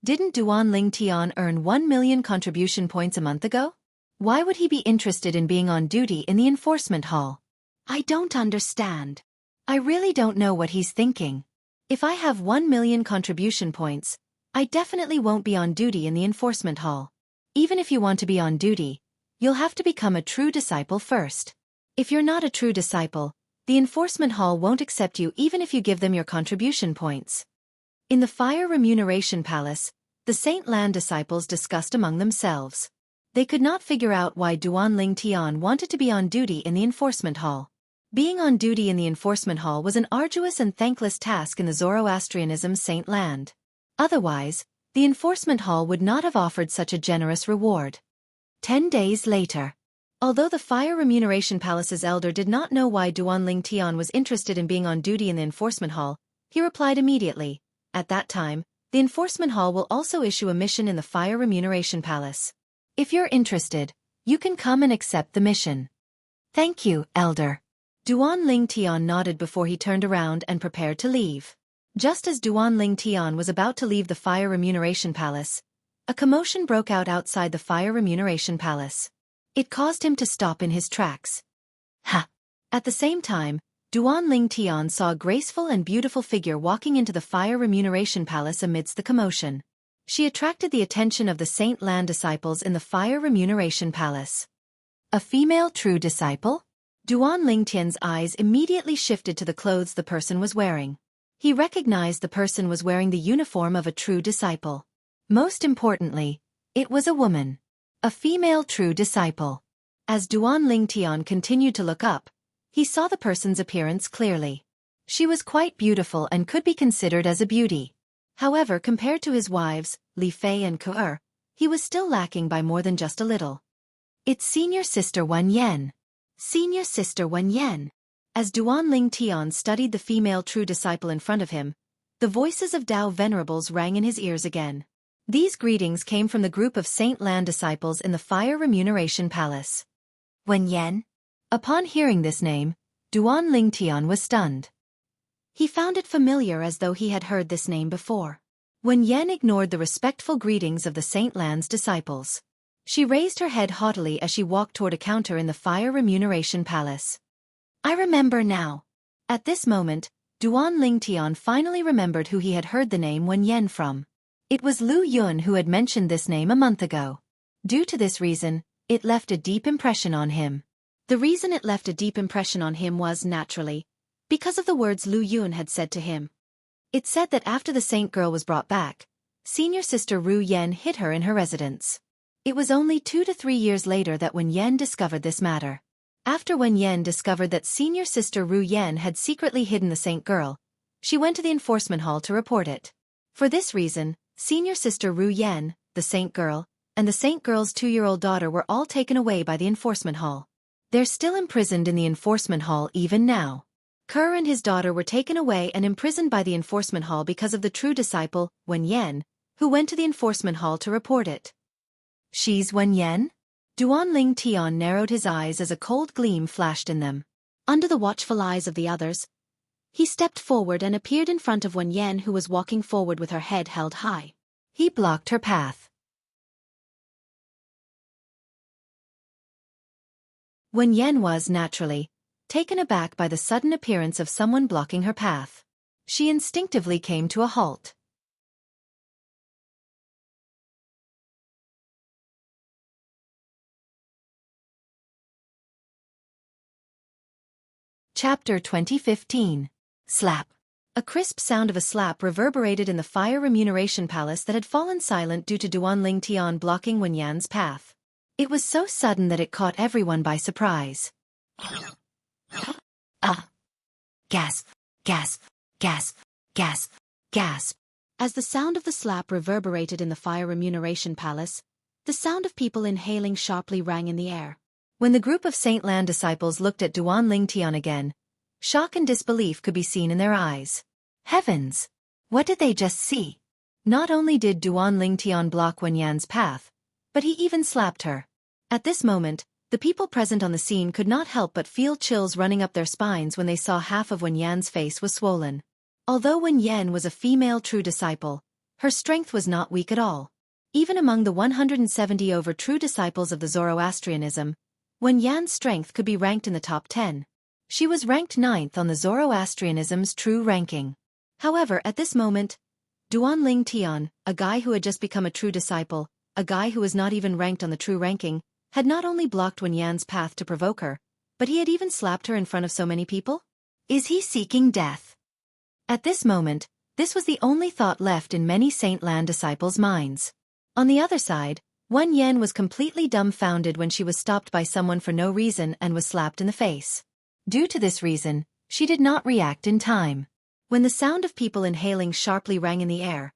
Didn't Duan Ling Tian earn 1 million contribution points a month ago? Why would he be interested in being on duty in the enforcement hall? I don't understand. I really don't know what he's thinking. If I have 1 million contribution points, I definitely won't be on duty in the enforcement hall. Even if you want to be on duty, you'll have to become a true disciple first. If you're not a true disciple, the enforcement hall won't accept you even if you give them your contribution points. In the Fire Remuneration Palace, the Saint Lan disciples discussed among themselves. They could not figure out why Duan Ling Tian wanted to be on duty in the enforcement hall. Being on duty in the enforcement hall was an arduous and thankless task in the Zoroastrianism Saint Land. Otherwise, the enforcement hall would not have offered such a generous reward. 10 days later. Although the Fire Remuneration Palace's elder did not know why Duan Ling Tian was interested in being on duty in the enforcement hall, he replied immediately, at that time, the enforcement hall will also issue a mission in the Fire Remuneration Palace. If you're interested, you can come and accept the mission. Thank you, elder. Duan Ling Tian nodded before he turned around and prepared to leave. Just as Duan Ling Tian was about to leave the Fire Remuneration Palace, a commotion broke out outside the Fire Remuneration Palace. It caused him to stop in his tracks. Ha! At the same time, Duan Ling Tian saw a graceful and beautiful figure walking into the Fire Remuneration Palace amidst the commotion. She attracted the attention of the Saint Lan disciples in the Fire Remuneration Palace. A female true disciple? Duan Ling Tian's eyes immediately shifted to the clothes the person was wearing. He recognized the person was wearing the uniform of a true disciple. Most importantly, it was a woman. A female true disciple. As Duan Ling Tian continued to look up, he saw the person's appearance clearly. She was quite beautiful and could be considered as a beauty. However, compared to his wives, Li Fei and Conqueror, he was still lacking by more than just a little. It's senior sister Wen Yan. Senior sister Wen Yan. As Duan Ling Tian studied the female true disciple in front of him, the voices of Tao venerables rang in his ears again. These greetings came from the group of Saint Lan disciples in the Fire Remuneration Palace. Wen Yan? Upon hearing this name, Duan Ling Tian was stunned. He found it familiar as though he had heard this name before. Wen Yan ignored the respectful greetings of the Saint Lan's disciples. She raised her head haughtily as she walked toward a counter in the Fire Remuneration Palace. I remember now. At this moment, Duan Ling Tian finally remembered who he had heard the name Wen Yan from. It was Lu Yun who had mentioned this name a month ago. Due to this reason, it left a deep impression on him. The reason it left a deep impression on him was, naturally, because of the words Lu Yun had said to him. It said that after the saint girl was brought back, senior sister Ru Yen hid her in her residence. It was only 2 to 3 years later that Wen Yen discovered this matter. After Wen Yen discovered that senior sister Ru Yen had secretly hidden the saint girl, she went to the enforcement hall to report it. For this reason, senior sister Ru Yen, the saint girl, and the saint girl's 2-year-old daughter were all taken away by the enforcement hall. They're still imprisoned in the enforcement hall even now. Kerr and his daughter were taken away and imprisoned by the enforcement hall because of the true disciple, Wen Yen, who went to the enforcement hall to report it. She's Wen Yen? Duanling Tian narrowed his eyes as a cold gleam flashed in them. Under the watchful eyes of the others, he stepped forward and appeared in front of Wen Yen, who was walking forward with her head held high. He blocked her path. Wen Yen was, naturally, taken aback by the sudden appearance of someone blocking her path. She instinctively came to a halt. Chapter 2015. Slap. A crisp sound of a slap reverberated in the fire remuneration palace that had fallen silent due to Duanling Tian blocking Wen Yan's path. It was so sudden that it caught everyone by surprise. Gasp, gasp, gasp, gasp, gasp. As the sound of the slap reverberated in the fire remuneration palace, the sound of people inhaling sharply rang in the air. When the group of Saint Lan disciples looked at Duanling Tian again, shock and disbelief could be seen in their eyes. Heavens! What did they just see? Not only did Duanling Tian block Wen Yan's path, but he even slapped her. At this moment, the people present on the scene could not help but feel chills running up their spines when they saw half of Wen Yan's face was swollen. Although Wen Yan was a female true disciple, her strength was not weak at all. Even among the 170 over true disciples of the Zoroastrianism, Wen Yan's strength could be ranked in the top 10. She was ranked 9th on the Zoroastrianism's true ranking. However, at this moment, Duanling Tian, a guy who had just become a true disciple, a guy who was not even ranked on the true ranking, had not only blocked Wen Yan's path to provoke her, but he had even slapped her in front of so many people? Is he seeking death? At this moment, this was the only thought left in many Saint Lan disciples' minds. On the other side, Wen Yan was completely dumbfounded when she was stopped by someone for no reason and was slapped in the face. Due to this reason, she did not react in time. When the sound of people inhaling sharply rang in the air,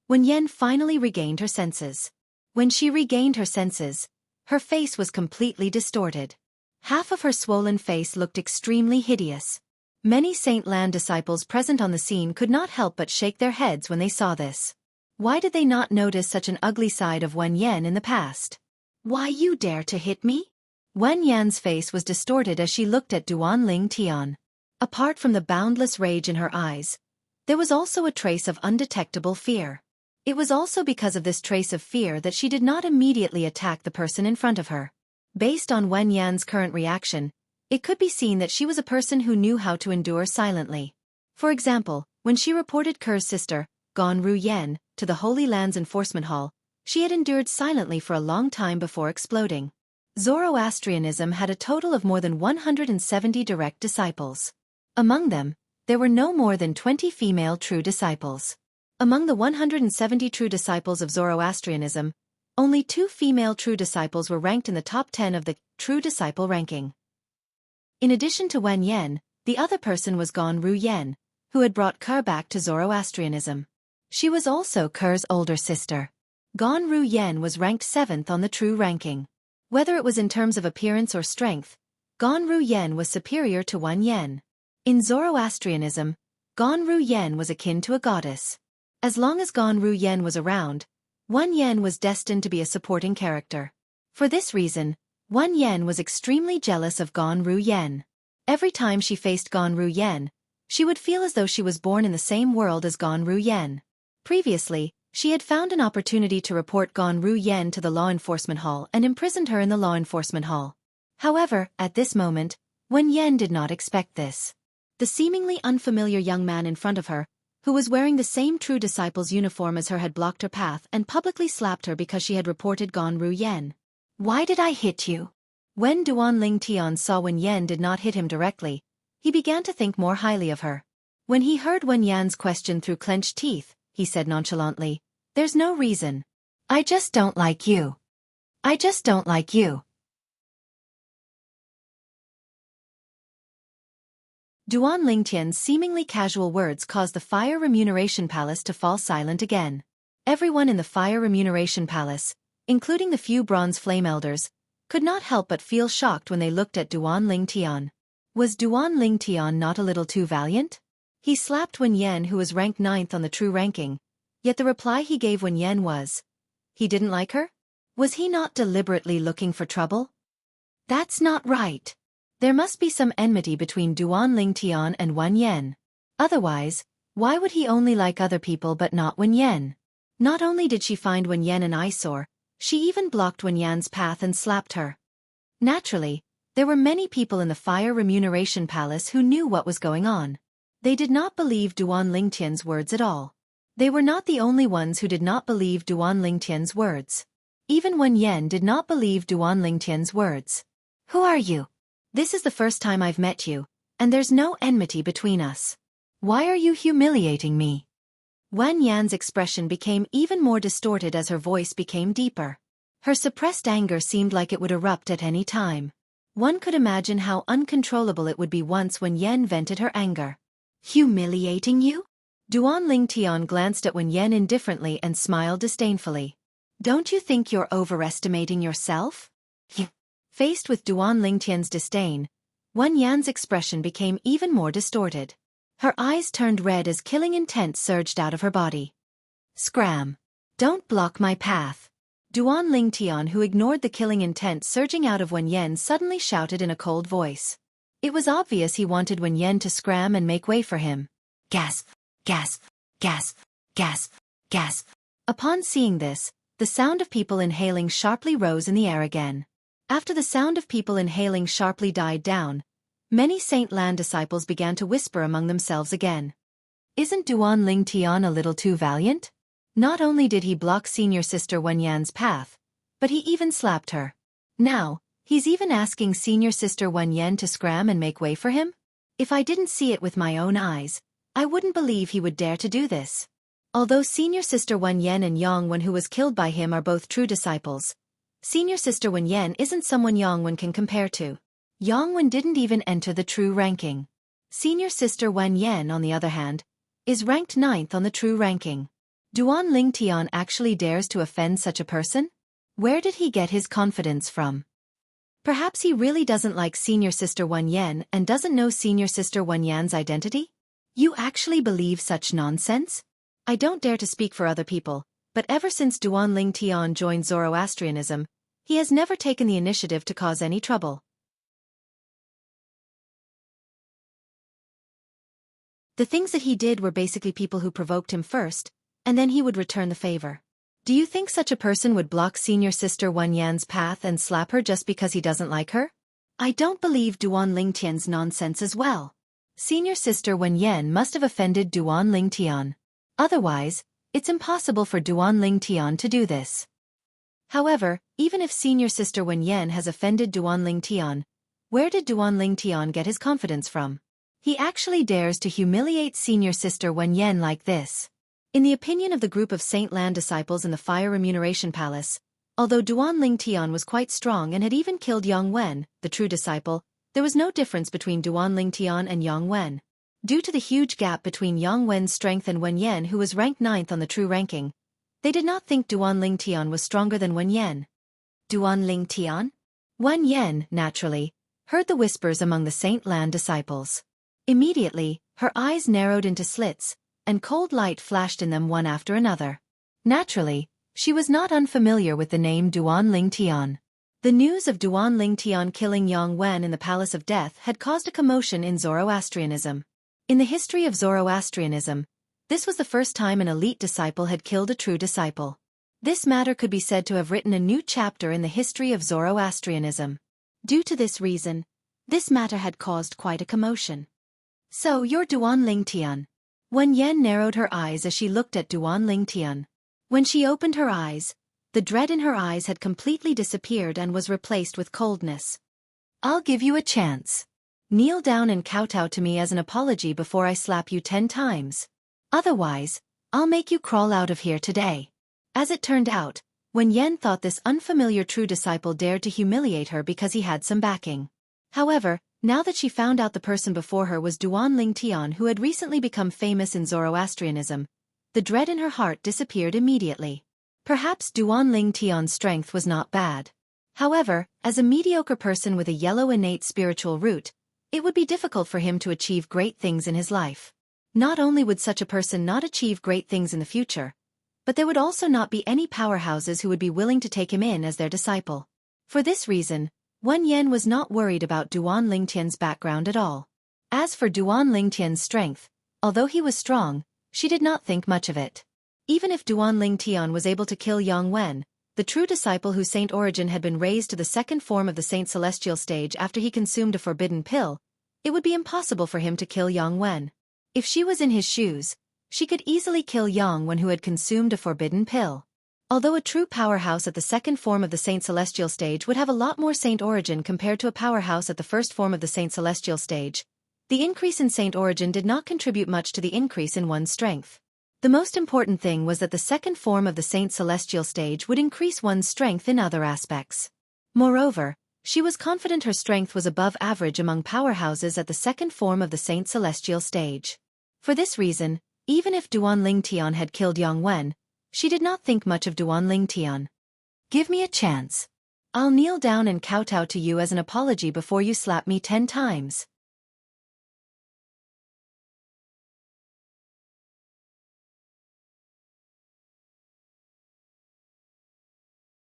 Wen Yan finally regained her senses. When she regained her senses, her face was completely distorted. Half of her swollen face looked extremely hideous. Many Saint Lan disciples present on the scene could not help but shake their heads when they saw this. Why did they not notice such an ugly side of Wen Yan in the past? Why you dare to hit me? Wen Yan's face was distorted as she looked at Duanling Tian. Apart from the boundless rage in her eyes, there was also a trace of undetectable fear. It was also because of this trace of fear that she did not immediately attack the person in front of her. Based on Wen Yan's current reaction, it could be seen that she was a person who knew how to endure silently. For example, when she reported Ker's sister, Gan Ru Yen, to the Holy Land's enforcement hall, she had endured silently for a long time before exploding. Zoroastrianism had a total of more than 170 direct disciples. Among them, there were no more than 20 female true disciples. Among the 170 true disciples of Zoroastrianism, only 2 female true disciples were ranked in the top 10 of the true disciple ranking. In addition to Wen Yan, the other person was Gan Ru Yen, who had brought Ker back to Zoroastrianism. She was also Ker's older sister. Gan Ru Yen was ranked 7th on the true ranking. Whether it was in terms of appearance or strength, Gan Ru Yen was superior to Wen Yan. In Zoroastrianism, Gan Ru Yen was akin to a goddess. As long as Gan Ru Yen was around, Wen Yan was destined to be a supporting character. For this reason, Wen Yan was extremely jealous of Gan Ru Yen. Every time she faced Gan Ru Yen, she would feel as though she was born in the same world as Gan Ru Yen. Previously, she had found an opportunity to report Gan Ru Yen to the law enforcement hall and imprisoned her in the law enforcement hall. However, at this moment, Wen Yan did not expect this. The seemingly unfamiliar young man in front of her, who was wearing the same true disciple's uniform as her, had blocked her path and publicly slapped her because she had reported Ganru Yen. Why did I hit you? When Duan Lingtian saw Wen Yan did not hit him directly, he began to think more highly of her. When he heard Wen Yan's question through clenched teeth, he said nonchalantly, "There's no reason. I just don't like you. I just don't like you." Duan Lingtian's seemingly casual words caused the Fire Remuneration Palace to fall silent again. Everyone in the Fire Remuneration Palace, including the few bronze flame elders, could not help but feel shocked when they looked at Duan Lingtian. Was Duan Lingtian not a little too valiant? He slapped Wen Yan, who was ranked 9th on the true ranking, yet the reply he gave Wen Yan was, he didn't like her? Was he not deliberately looking for trouble? That's not right. There must be some enmity between Duan Lingtian and Wen Yan. Otherwise, why would he only like other people but not Wen Yan? Not only did she find Wen Yan an eyesore, she even blocked Wen Yan's path and slapped her. Naturally, there were many people in the Fire Remuneration Palace who knew what was going on. They did not believe Duan Lingtian's words at all. They were not the only ones who did not believe Duan Lingtian's words. Even Wen Yan did not believe Duan Lingtian's words. Who are you? This is the first time I've met you, and there's no enmity between us. Why are you humiliating me? Wen Yan's expression became even more distorted as her voice became deeper. Her suppressed anger seemed like it would erupt at any time. One could imagine how uncontrollable it would be once Wen Yan vented her anger. Humiliating you? Duan Lingtian glanced at Wen Yan indifferently and smiled disdainfully. Don't you think you're overestimating yourself? Faced with Duan Lingtian's disdain, Wen Yan's expression became even more distorted. Her eyes turned red as killing intent surged out of her body. Scram! Don't block my path! Duan Lingtian, who ignored the killing intent surging out of Wen Yan, suddenly shouted in a cold voice. It was obvious he wanted Wen Yan to scram and make way for him. Gasp! Gasp! Gasp! Gasp! Gasp! Upon seeing this, the sound of people inhaling sharply rose in the air again. After the sound of people inhaling sharply died down, many Saint Lan disciples began to whisper among themselves again. Isn't Duan Lingtian a little too valiant? Not only did he block senior sister Wen Yan's path, but he even slapped her. Now, he's even asking senior sister Wen Yan to scram and make way for him? If I didn't see it with my own eyes, I wouldn't believe he would dare to do this. Although senior sister Wen Yan and Yang Wen, who was killed by him, are both true disciples, senior sister Wen Yan isn't someone Yang Wen can compare to. Yang Wen didn't even enter the true ranking. Senior sister Wen Yan, on the other hand, is ranked 9th on the true ranking. Duan Lingtian actually dares to offend such a person? Where did he get his confidence from? Perhaps he really doesn't like senior sister Wen Yan and doesn't know senior sister Wen Yan's identity? You actually believe such nonsense? I don't dare to speak for other people, but ever since Duan Lingtian joined Zoroastrianism, he has never taken the initiative to cause any trouble. The things that he did were basically people who provoked him first, and then he would return the favor. Do you think such a person would block senior sister Wen Yan's path and slap her just because he doesn't like her? I don't believe Duan Lingtian's nonsense as well. Senior sister Wen Yan must have offended Duan Lingtian. Otherwise, it's impossible for Duan Lingtian to do this. However, even if senior sister Wen Yan has offended Duan Lingtian, where did Duan Lingtian get his confidence from? He actually dares to humiliate senior sister Wen Yan like this. In the opinion of the group of Saint Lan disciples in the Fire Remuneration Palace, although Duan Lingtian was quite strong and had even killed Yang Wen, the true disciple, there was no difference between Duan Lingtian and Yang Wen. Due to the huge gap between Yang Wen's strength and Wen Yan, who was ranked 9th on the true ranking, they did not think Duan Lingtian was stronger than Wen Yan. Duan Lingtian? Wen Yan, naturally, heard the whispers among the Saint Lan disciples. Immediately, her eyes narrowed into slits, and cold light flashed in them one after another. Naturally, she was not unfamiliar with the name Duan Lingtian. The news of Duan Lingtian killing Yang Wen in the Palace of Death had caused a commotion in Zoroastrianism. In the history of Zoroastrianism, this was the first time an elite disciple had killed a true disciple. This matter could be said to have written a new chapter in the history of Zoroastrianism. Due to this reason, this matter had caused quite a commotion. So you're Duan Lingtian. Wen Yan narrowed her eyes as she looked at Duan Lingtian. When she opened her eyes, the dread in her eyes had completely disappeared and was replaced with coldness. I'll give you a chance. Kneel down and kowtow to me as an apology before I slap you 10 times. Otherwise, I'll make you crawl out of here today. As it turned out, Wen Yan thought this unfamiliar true disciple dared to humiliate her because he had some backing. However, now that she found out the person before her was Duan Lingtian, who had recently become famous in Zoroastrianism, the dread in her heart disappeared immediately. Perhaps Duan Lingtian's strength was not bad. However, as a mediocre person with a yellow innate spiritual root, it would be difficult for him to achieve great things in his life. Not only would such a person not achieve great things in the future, but there would also not be any powerhouses who would be willing to take him in as their disciple. For this reason, Wen Yan was not worried about Duan Lingtian's background at all. As for Duan Lingtian's strength, although he was strong, she did not think much of it. Even if Duan Lingtian was able to kill Yang Wen, the true disciple whose saint origin had been raised to the second form of the saint celestial stage after he consumed a forbidden pill, it would be impossible for him to kill Yang Wen. If she was in his shoes, she could easily kill Yang Wen, who had consumed a forbidden pill. Although a true powerhouse at the second form of the saint celestial stage would have a lot more saint origin compared to a powerhouse at the first form of the saint celestial stage, the increase in saint origin did not contribute much to the increase in one's strength. The most important thing was that the second form of the saint celestial stage would increase one's strength in other aspects. Moreover, she was confident her strength was above average among powerhouses at the second form of the saint celestial stage. For this reason, even if Duan Lingtian had killed Yang Wen, she did not think much of Duan Lingtian. Give me a chance. I'll kneel down and kowtow to you as an apology before you slap me 10 times.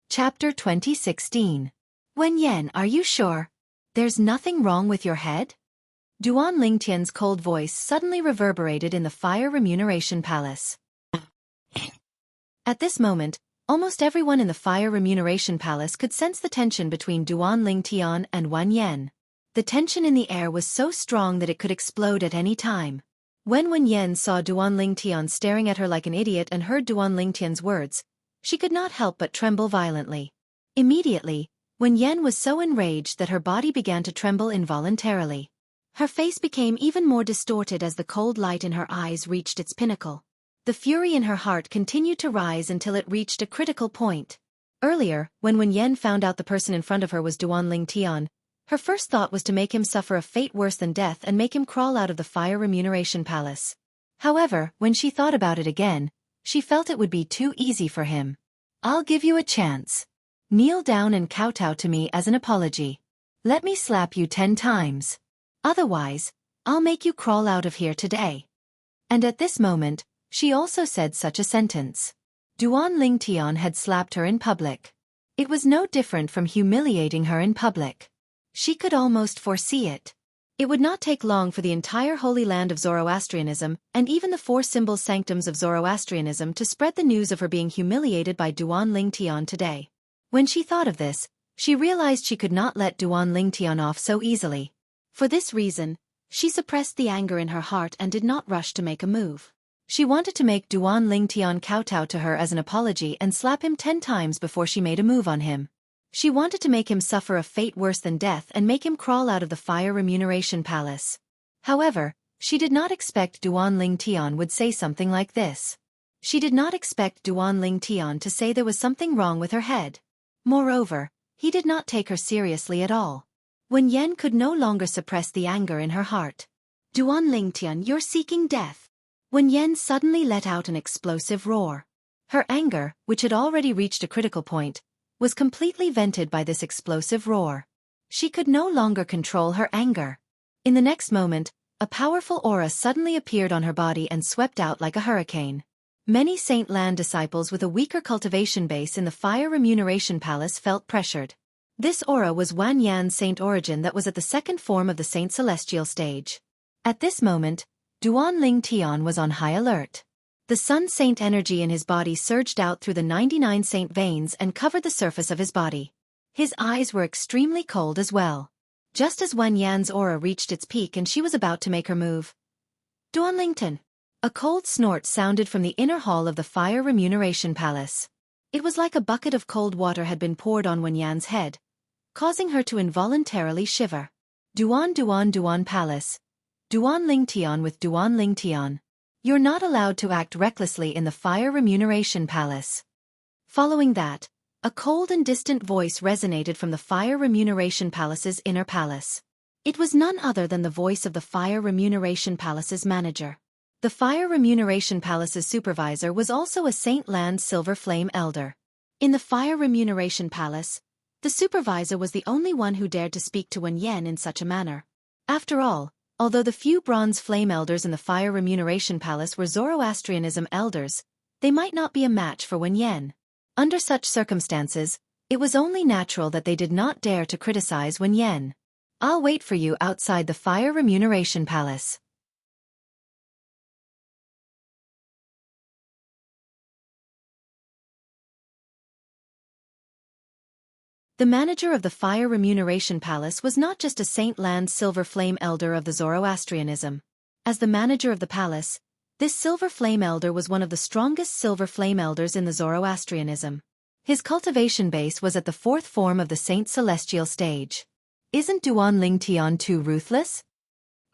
Chapter 2016. Wen Yan, are you sure? There's nothing wrong with your head? Duan Lingtian's cold voice suddenly reverberated in the Fire Remuneration Palace. At this moment, almost everyone in the Fire Remuneration Palace could sense the tension between Duan Lingtian and Wen Yan. The tension in the air was so strong that it could explode at any time. When Wen Yan saw Duan Lingtian staring at her like an idiot and heard Duan Lingtian's words, she could not help but tremble violently. Immediately, Wen Yan was so enraged that her body began to tremble involuntarily. Her face became even more distorted as the cold light in her eyes reached its pinnacle. The fury in her heart continued to rise until it reached a critical point. Earlier, when Wen Yan found out the person in front of her was Duan Lingtian, her first thought was to make him suffer a fate worse than death and make him crawl out of the Fire Remuneration Palace. However, when she thought about it again, she felt it would be too easy for him. I'll give you a chance. Kneel down and kowtow to me as an apology. Let me slap you 10 times. Otherwise, I'll make you crawl out of here today. And at this moment, she also said such a sentence. Duan Lingtian had slapped her in public. It was no different from humiliating her in public. She could almost foresee it. It would not take long for the entire Holy Land of Zoroastrianism, and even the 4 symbol sanctums of Zoroastrianism, to spread the news of her being humiliated by Duan Lingtian today. When she thought of this, she realized she could not let Duan Lingtian off so easily. For this reason, she suppressed the anger in her heart and did not rush to make a move. She wanted to make Duan Lingtian kowtow to her as an apology and slap him 10 times before she made a move on him. She wanted to make him suffer a fate worse than death and make him crawl out of the Fire Remuneration Palace. However, she did not expect Duan Lingtian would say something like this. She did not expect Duan Lingtian to say there was something wrong with her head. Moreover, he did not take her seriously at all. Wen Yan could no longer suppress the anger in her heart. Duan Lingtian, you're seeking death. Wen Yan suddenly let out an explosive roar. Her anger, which had already reached a critical point, was completely vented by this explosive roar. She could no longer control her anger. In the next moment, a powerful aura suddenly appeared on her body and swept out like a hurricane. Many Saint Land disciples with a weaker cultivation base in the Fire Remuneration Palace felt pressured. This aura was Wan Yan's saint origin that was at the second form of the Saint Celestial stage. At this moment, Duan Lingtian was on high alert. The Sun Saint energy in his body surged out through the 99 Saint veins and covered the surface of his body. His eyes were extremely cold as well. Just as Wan Yan's aura reached its peak and she was about to make her move, Duan Lingtian, A cold snort sounded from the inner hall of the Fire Remuneration Palace. It was like a bucket of cold water had been poured on Wenyan's head, causing her to involuntarily shiver. Duan Palace. Duan Lingtian with Duan Lingtian. You're not allowed to act recklessly in the Fire Remuneration Palace. Following that, a cold and distant voice resonated from the Fire Remuneration Palace's inner palace. It was none other than the voice of the Fire Remuneration Palace's manager. The Fire Remuneration Palace's supervisor was also a Saint Land Silver Flame Elder. In the Fire Remuneration Palace, the supervisor was the only one who dared to speak to Wenyan in such a manner. After all, although the few Bronze Flame Elders in the Fire Remuneration Palace were Zoroastrianism elders, they might not be a match for Wenyan. Under such circumstances, it was only natural that they did not dare to criticize Wenyan. I'll wait for you outside the Fire Remuneration Palace. The manager of the Fire Remuneration Palace was not just a Saint Land Silver Flame Elder of the Zoroastrianism. As the manager of the palace, this Silver Flame Elder was one of the strongest Silver Flame Elders in the Zoroastrianism. His cultivation base was at the fourth form of the Saint Celestial stage. Isn't Duan Lingtian too ruthless?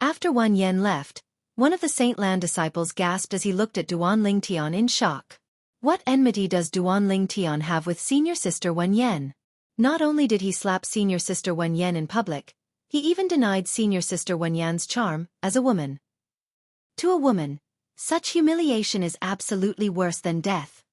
After Wenyan left, one of the Saint Land disciples gasped as he looked at Duan Lingtian in shock. What enmity does Duan Lingtian have with senior sister Wenyan? Not only did he slap senior sister Wenyan in public, he even denied senior sister Wenyan's charm as a woman. To a woman, such humiliation is absolutely worse than death.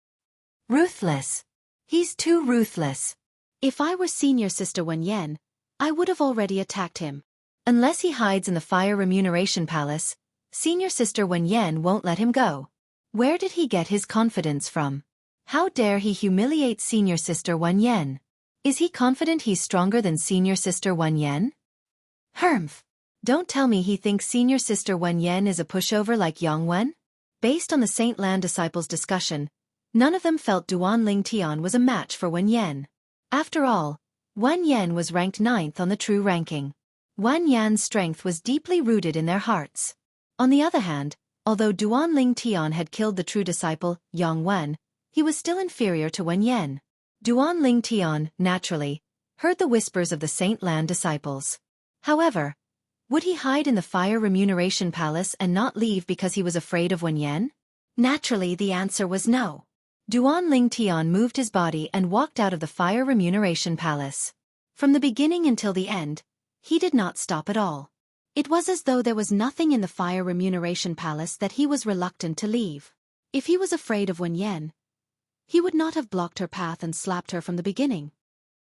Ruthless. He's too ruthless. If I were senior sister Wenyan, I would have already attacked him. Unless he hides in the Fire Remuneration Palace, senior sister Wenyan won't let him go. Where did he get his confidence from? How dare he humiliate senior sister Wenyan? Is he confident he's stronger than senior sister Wenyan? Humph. Don't tell me he thinks senior sister Wenyan is a pushover like Yongwen? Based on the Saint Land disciples' discussion, none of them felt Duan Lingtian was a match for Wenyan. After all, Wenyan was ranked 9th on the true ranking. Wenyan's strength was deeply rooted in their hearts. On the other hand, although Duan Lingtian had killed the true disciple, Yongwen, he was still inferior to Wenyan. Duan Lingtian, naturally, heard the whispers of the Saint Land disciples. However, would he hide in the Fire Remuneration Palace and not leave because he was afraid of Wenyan? Naturally, the answer was no. Duan Lingtian moved his body and walked out of the Fire Remuneration Palace. From the beginning until the end, he did not stop at all. It was as though there was nothing in the Fire Remuneration Palace that he was reluctant to leave. If he was afraid of Wenyan, he would not have blocked her path and slapped her from the beginning.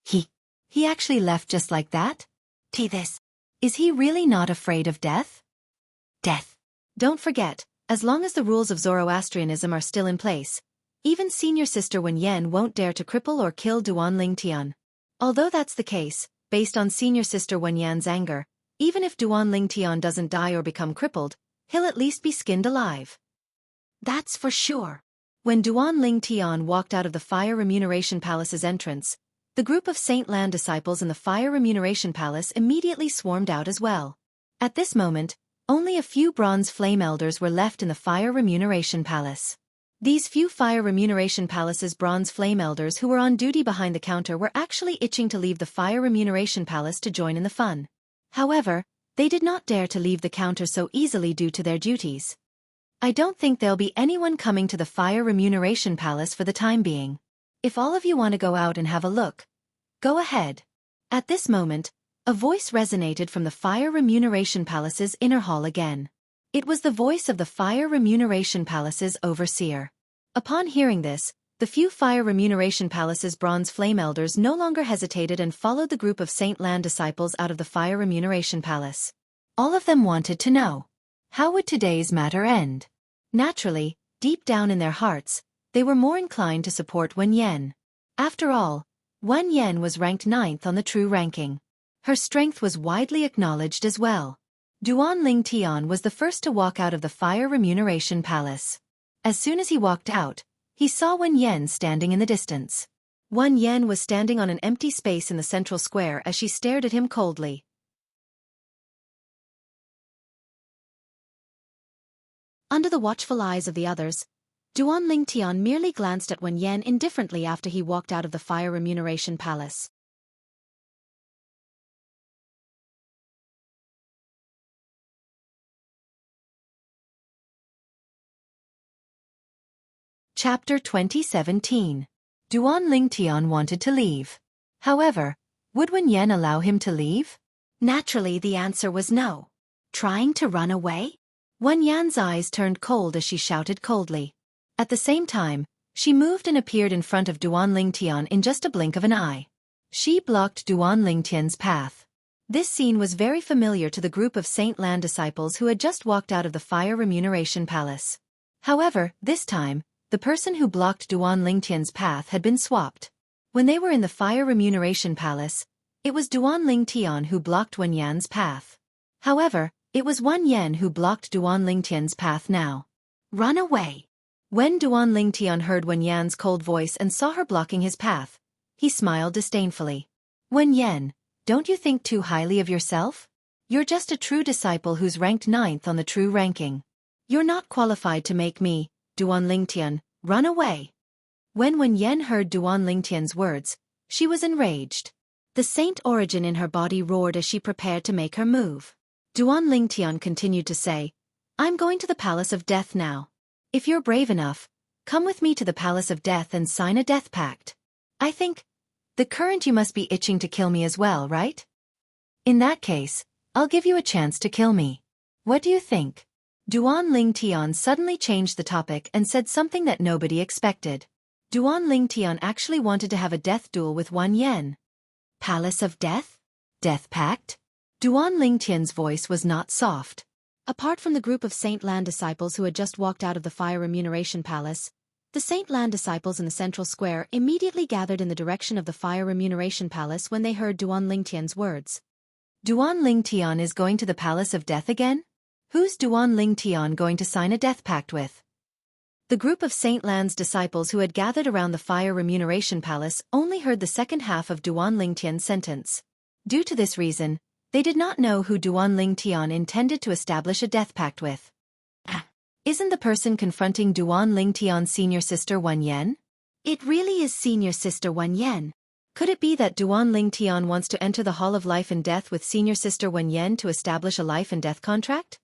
He actually left just like that? This. Is he really not afraid of death? Death. Don't forget, as long as the rules of Zoroastrianism are still in place, even senior sister Wenyan won't dare to cripple or kill Duan Lingtian. Although that's the case, based on senior sister Wenyan's anger, even if Duan Lingtian doesn't die or become crippled, he'll at least be skinned alive. That's for sure. When Duan Lingtian walked out of the Fire Remuneration Palace's entrance, the group of Saint Land disciples in the Fire Remuneration Palace immediately swarmed out as well. At this moment, only a few Bronze Flame Elders were left in the Fire Remuneration Palace. These few Fire Remuneration Palace's Bronze Flame Elders who were on duty behind the counter were actually itching to leave the Fire Remuneration Palace to join in the fun. However, they did not dare to leave the counter so easily due to their duties. I don't think there'll be anyone coming to the Fire Remuneration Palace for the time being. If all of you want to go out and have a look, go ahead. At this moment, a voice resonated from the Fire Remuneration Palace's inner hall again. It was the voice of the Fire Remuneration Palace's overseer. Upon hearing this, the few Fire Remuneration Palace's Bronze Flame Elders no longer hesitated and followed the group of Saint Land disciples out of the Fire Remuneration Palace. All of them wanted to know, how would today's matter end? Naturally, deep down in their hearts, they were more inclined to support Wenyan. After all, Wenyan was ranked 9th on the true ranking. Her strength was widely acknowledged as well. Duan Lingtian was the first to walk out of the Fire Remuneration Palace. As soon as he walked out, he saw Wenyan standing in the distance. Wenyan was standing on an empty space in the central square as she stared at him coldly. Under the watchful eyes of the others, Duan Lingtian merely glanced at Wen Yan indifferently after he walked out of the fire remuneration palace. Chapter 2017. Duan Lingtian wanted to leave. However, would Wen Yan allow him to leave? Naturally, the answer was no. Trying to run away? Wen Yan's eyes turned cold as she shouted coldly. At the same time, she moved and appeared in front of Duan Lingtian in just a blink of an eye. She blocked Duan Lingtian's path. This scene was very familiar to the group of Saint Lan disciples who had just walked out of the fire remuneration palace. However, this time, the person who blocked Duan Lingtian's path had been swapped. When they were in the fire remuneration palace, it was Duan Lingtian who blocked Wen Yan's path. However, it was Wen Yan who blocked Duan Lingtian's path now. Run away. When Duan Lingtian heard Wen Yan's cold voice and saw her blocking his path, he smiled disdainfully. Wen Yan, don't you think too highly of yourself? You're just a true disciple who's ranked 9th on the true ranking. You're not qualified to make me, Duan Lingtian, run away. When Wen Yan heard Duan Lingtian's words, she was enraged. The saint origin in her body roared as she prepared to make her move. Duan Lingtian continued to say, I'm going to the Palace of Death now. If you're brave enough, come with me to the Palace of Death and sign a death pact. I think, the current you must be itching to kill me as well, right? In that case, I'll give you a chance to kill me. What do you think? Duan Lingtian suddenly changed the topic and said something that nobody expected. Duan Lingtian actually wanted to have a death duel with Wen Yan. Palace of Death? Death Pact? Duan Lingtian's voice was not soft. Apart from the group of Saint Lan disciples who had just walked out of the fire remuneration palace, the Saint Lan disciples in the central square immediately gathered in the direction of the fire remuneration palace when they heard Duan Lingtian's words. Duan Lingtian is going to the Palace of Death again? Who's Duan Lingtian going to sign a death pact with? The group of Saint Lan's disciples who had gathered around the fire remuneration palace only heard the second half of Duan Lingtian's sentence. Due to this reason, they did not know who Duan Lingtian intended to establish a death pact with. Isn't the person confronting Duan Lingtian's senior sister Wen Yan? It really is senior sister Wen Yan. Could it be that Duan Lingtian wants to enter the Hall of Life and Death with senior sister Wen Yan to establish a life and death contract?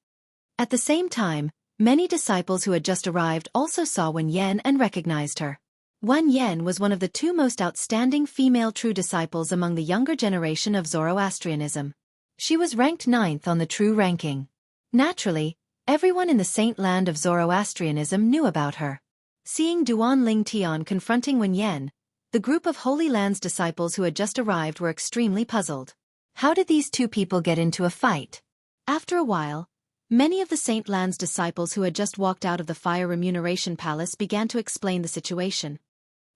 At the same time, many disciples who had just arrived also saw Wen Yan and recognized her. Wen Yan was one of the 2 most outstanding female true disciples among the younger generation of Zoroastrianism. She was ranked 9th on the true ranking. Naturally, everyone in the Saint Land of Zoroastrianism knew about her. Seeing Duan Lingtian confronting Wen Yan, the group of Holy Land's disciples who had just arrived were extremely puzzled. How did these 2 people get into a fight? After a while, many of the Saint Lan's disciples who had just walked out of the fire remuneration palace began to explain the situation.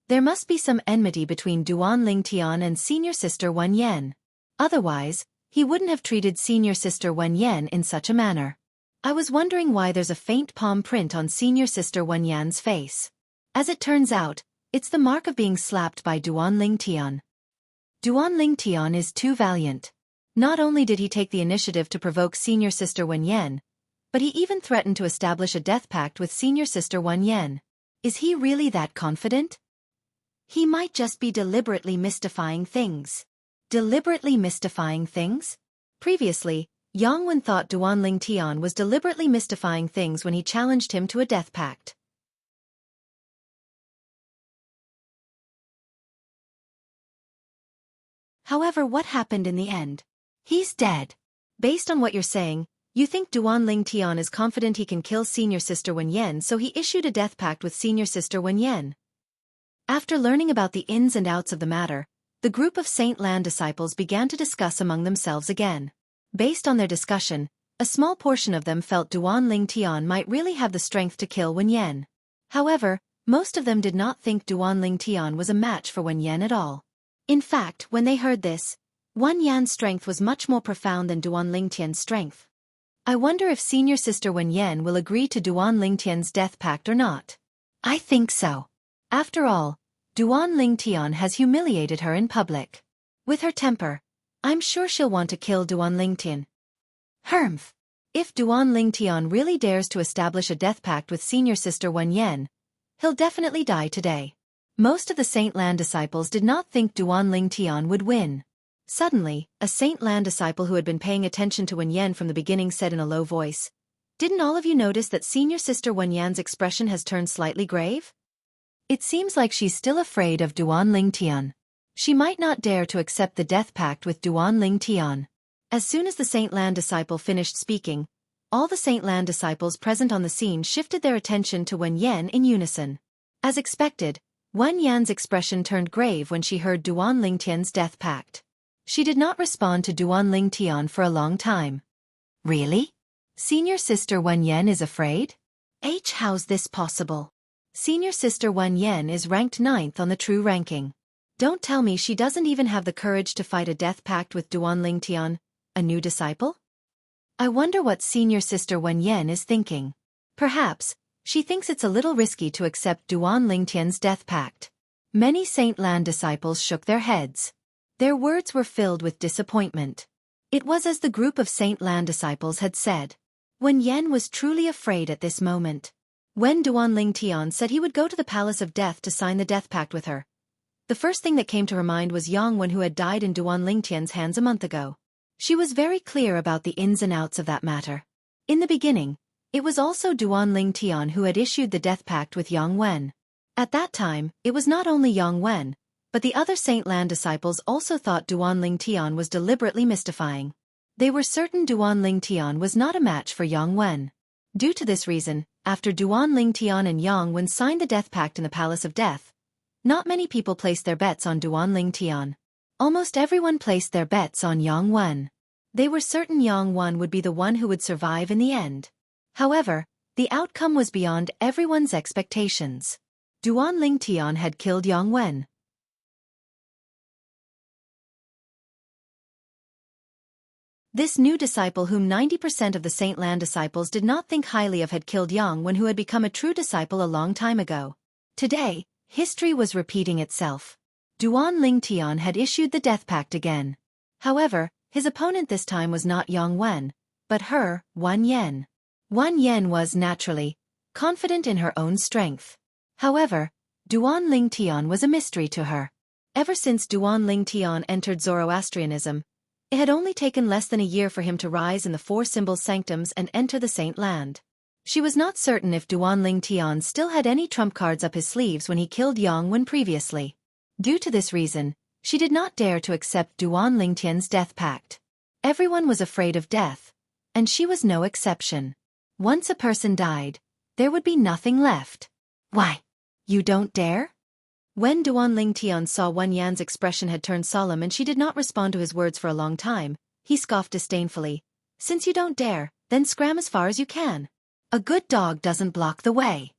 There must be some enmity between Duan Lingtian and senior sister Wen Yan. Otherwise, he wouldn't have treated senior sister Wen Yan in such a manner. I was wondering why there's a faint palm print on senior sister Wen Yan's face. As it turns out, it's the mark of being slapped by Duan Lingtian. Duan Lingtian is too valiant. Not only did he take the initiative to provoke senior sister Wen Yan, but he even threatened to establish a death pact with senior sister Wen Yan. Is he really that confident? He might just be deliberately mystifying things. Deliberately mystifying things? Previously, Yang Wen thought Duan Lingtian was deliberately mystifying things when he challenged him to a death pact. However, what happened in the end? He's dead. Based on what you're saying, you think Duan Lingtian is confident he can kill senior sister Wen Yan, so he issued a death pact with senior sister Wen Yan. After learning about the ins and outs of the matter, the group of Saint Lan disciples began to discuss among themselves again. Based on their discussion, a small portion of them felt Duan Lingtian might really have the strength to kill Wen Yan. However, most of them did not think Duan Lingtian was a match for Wen Yan at all. In fact, when they heard this, Wen Yan's strength was much more profound than Duan Lingtian's strength. I wonder if senior sister Wen Yan will agree to Duan Lingtian's death pact or not. I think so. After all, Duan Lingtian has humiliated her in public. With her temper, I'm sure she'll want to kill Duan Lingtian. Humph! If Duan Lingtian really dares to establish a death pact with senior sister Wen Yan, he'll definitely die today. Most of the Saint Lan disciples did not think Duan Lingtian would win. Suddenly, a Saint Lan disciple who had been paying attention to Wen Yan from the beginning said in a low voice, "Didn't all of you notice that senior sister Wen Yan's expression has turned slightly grave? It seems like she's still afraid of Duan Lingtian. She might not dare to accept the death pact with Duan Lingtian." As soon as the Saint Lan disciple finished speaking, all the Saint Lan disciples present on the scene shifted their attention to Wen Yan in unison. As expected, Wen Yan's expression turned grave when she heard Duan Lingtian's death pact. She did not respond to Duan Lingtian for a long time. "Really? Senior sister Wen Yan is afraid? How's this possible? Senior sister Wen Yan is ranked 9th on the true ranking. Don't tell me she doesn't even have the courage to fight a death pact with Duan Lingtian, a new disciple? I wonder what senior sister Wen Yan is thinking. Perhaps she thinks it's a little risky to accept Duan Lingtian's death pact." Many Saint Lan disciples shook their heads. Their words were filled with disappointment. It was as the group of Saint Lan disciples had said. Wen Yan was truly afraid at this moment. When Duan Lingtian said he would go to the Palace of Death to sign the death pact with her, the first thing that came to her mind was Jianghu, who had died in Duan Lingtian's hands a month ago. She was very clear about the ins and outs of that matter. In the beginning, it was also Duan Lingtian who had issued the death pact with Yang Wen. At that time, it was not only Yang Wen, but the other Saint Lan disciples also thought Duan Lingtian was deliberately mystifying. They were certain Duan Lingtian was not a match for Yang Wen. Due to this reason, after Duan Lingtian and Yang Wen signed the death pact in the Palace of Death, not many people placed their bets on Duan Lingtian. Almost everyone placed their bets on Yang Wen. They were certain Yang Wen would be the one who would survive in the end. However, the outcome was beyond everyone's expectations. Duan Lingtian had killed Yang Wen. This new disciple, whom 90% of the Saint Lan disciples did not think highly of, had killed Yang Wen, who had become a true disciple a long time ago. Today, history was repeating itself. Duan Lingtian had issued the death pact again. However, his opponent this time was not Yang Wen, but her, Wen Yan. Wen Yan was, naturally, confident in her own strength. However, Duan Lingtian was a mystery to her. Ever since Duan Lingtian entered Zoroastrianism, it had only taken less than a year for him to rise in the Four Symbols Sanctums and enter the Saint Land. She was not certain if Duan Lingtian still had any trump cards up his sleeves when he killed Yang Wen previously. Due to this reason, she did not dare to accept Duan Lingtian's death pact. Everyone was afraid of death, and she was no exception. Once a person died, there would be nothing left. "Why? You don't dare?" When Duan Lingtian saw Wen Yan's expression had turned solemn and she did not respond to his words for a long time, he scoffed disdainfully. "Since you don't dare, then scram as far as you can. A good dog doesn't block the way."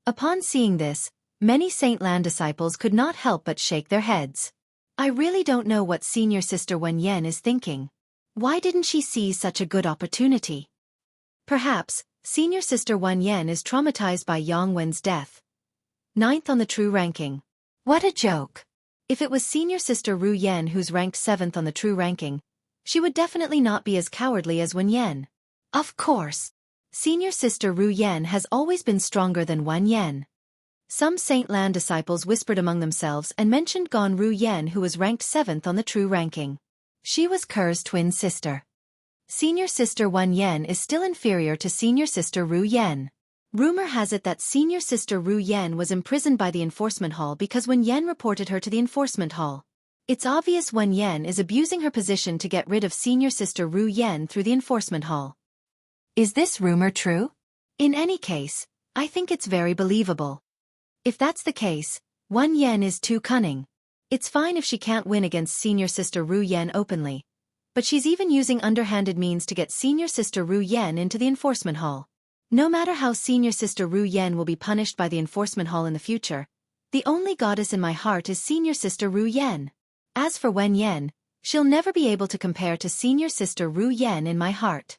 Upon seeing this, many Saint Lan disciples could not help but shake their heads. I really don't know what senior sister Wen Yan is thinking. Why didn't she seize such a good opportunity? Perhaps, senior sister Wen Yan is traumatized by Yang Wen's death. 9th on the true ranking. What a joke. If it was senior sister Ru Yan who's ranked 7th on the true ranking, she would definitely not be as cowardly as Wen Yan. Of course. Senior sister Ru Yan has always been stronger than Wen Yan. Some Saint Lan disciples whispered among themselves and mentioned Gon Ru Yan, who was ranked 7th on the true ranking. She was Ker's twin sister. Senior sister Wen Yan is still inferior to senior sister Ru Yan. Rumor has it that senior sister Ru Yan was imprisoned by the enforcement hall because Wen Yan reported her to the enforcement hall. It's obvious Wen Yan is abusing her position to get rid of senior sister Ru Yan through the enforcement hall. Is this rumor true? In any case, I think it's very believable. If that's the case, Wen Yan is too cunning. It's fine if she can't win against senior sister Ru Yan openly, but she's even using underhanded means to get senior sister Ru Yan into the enforcement hall. No matter how senior sister Ru Yan will be punished by the enforcement hall in the future, the only goddess in my heart is senior sister Ru Yan. As for Wen Yan, she'll never be able to compare to senior sister Ru Yan in my heart.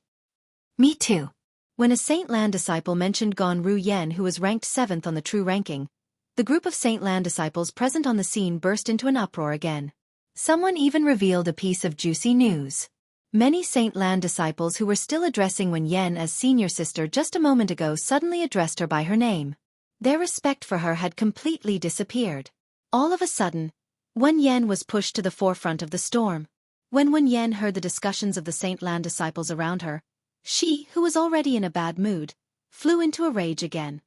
Me too. When a Saint Lan disciple mentioned Gon Ru Yan, who was ranked 7th on the true ranking, the group of Saint Lan disciples present on the scene burst into an uproar again. Someone even revealed a piece of juicy news. Many Saint Lan disciples who were still addressing Wen Yan as senior sister just a moment ago suddenly addressed her by her name. Their respect for her had completely disappeared. All of a sudden, Wen Yan was pushed to the forefront of the storm. When Wen Yan heard the discussions of the Saint Lan disciples around her, she, who was already in a bad mood, flew into a rage again.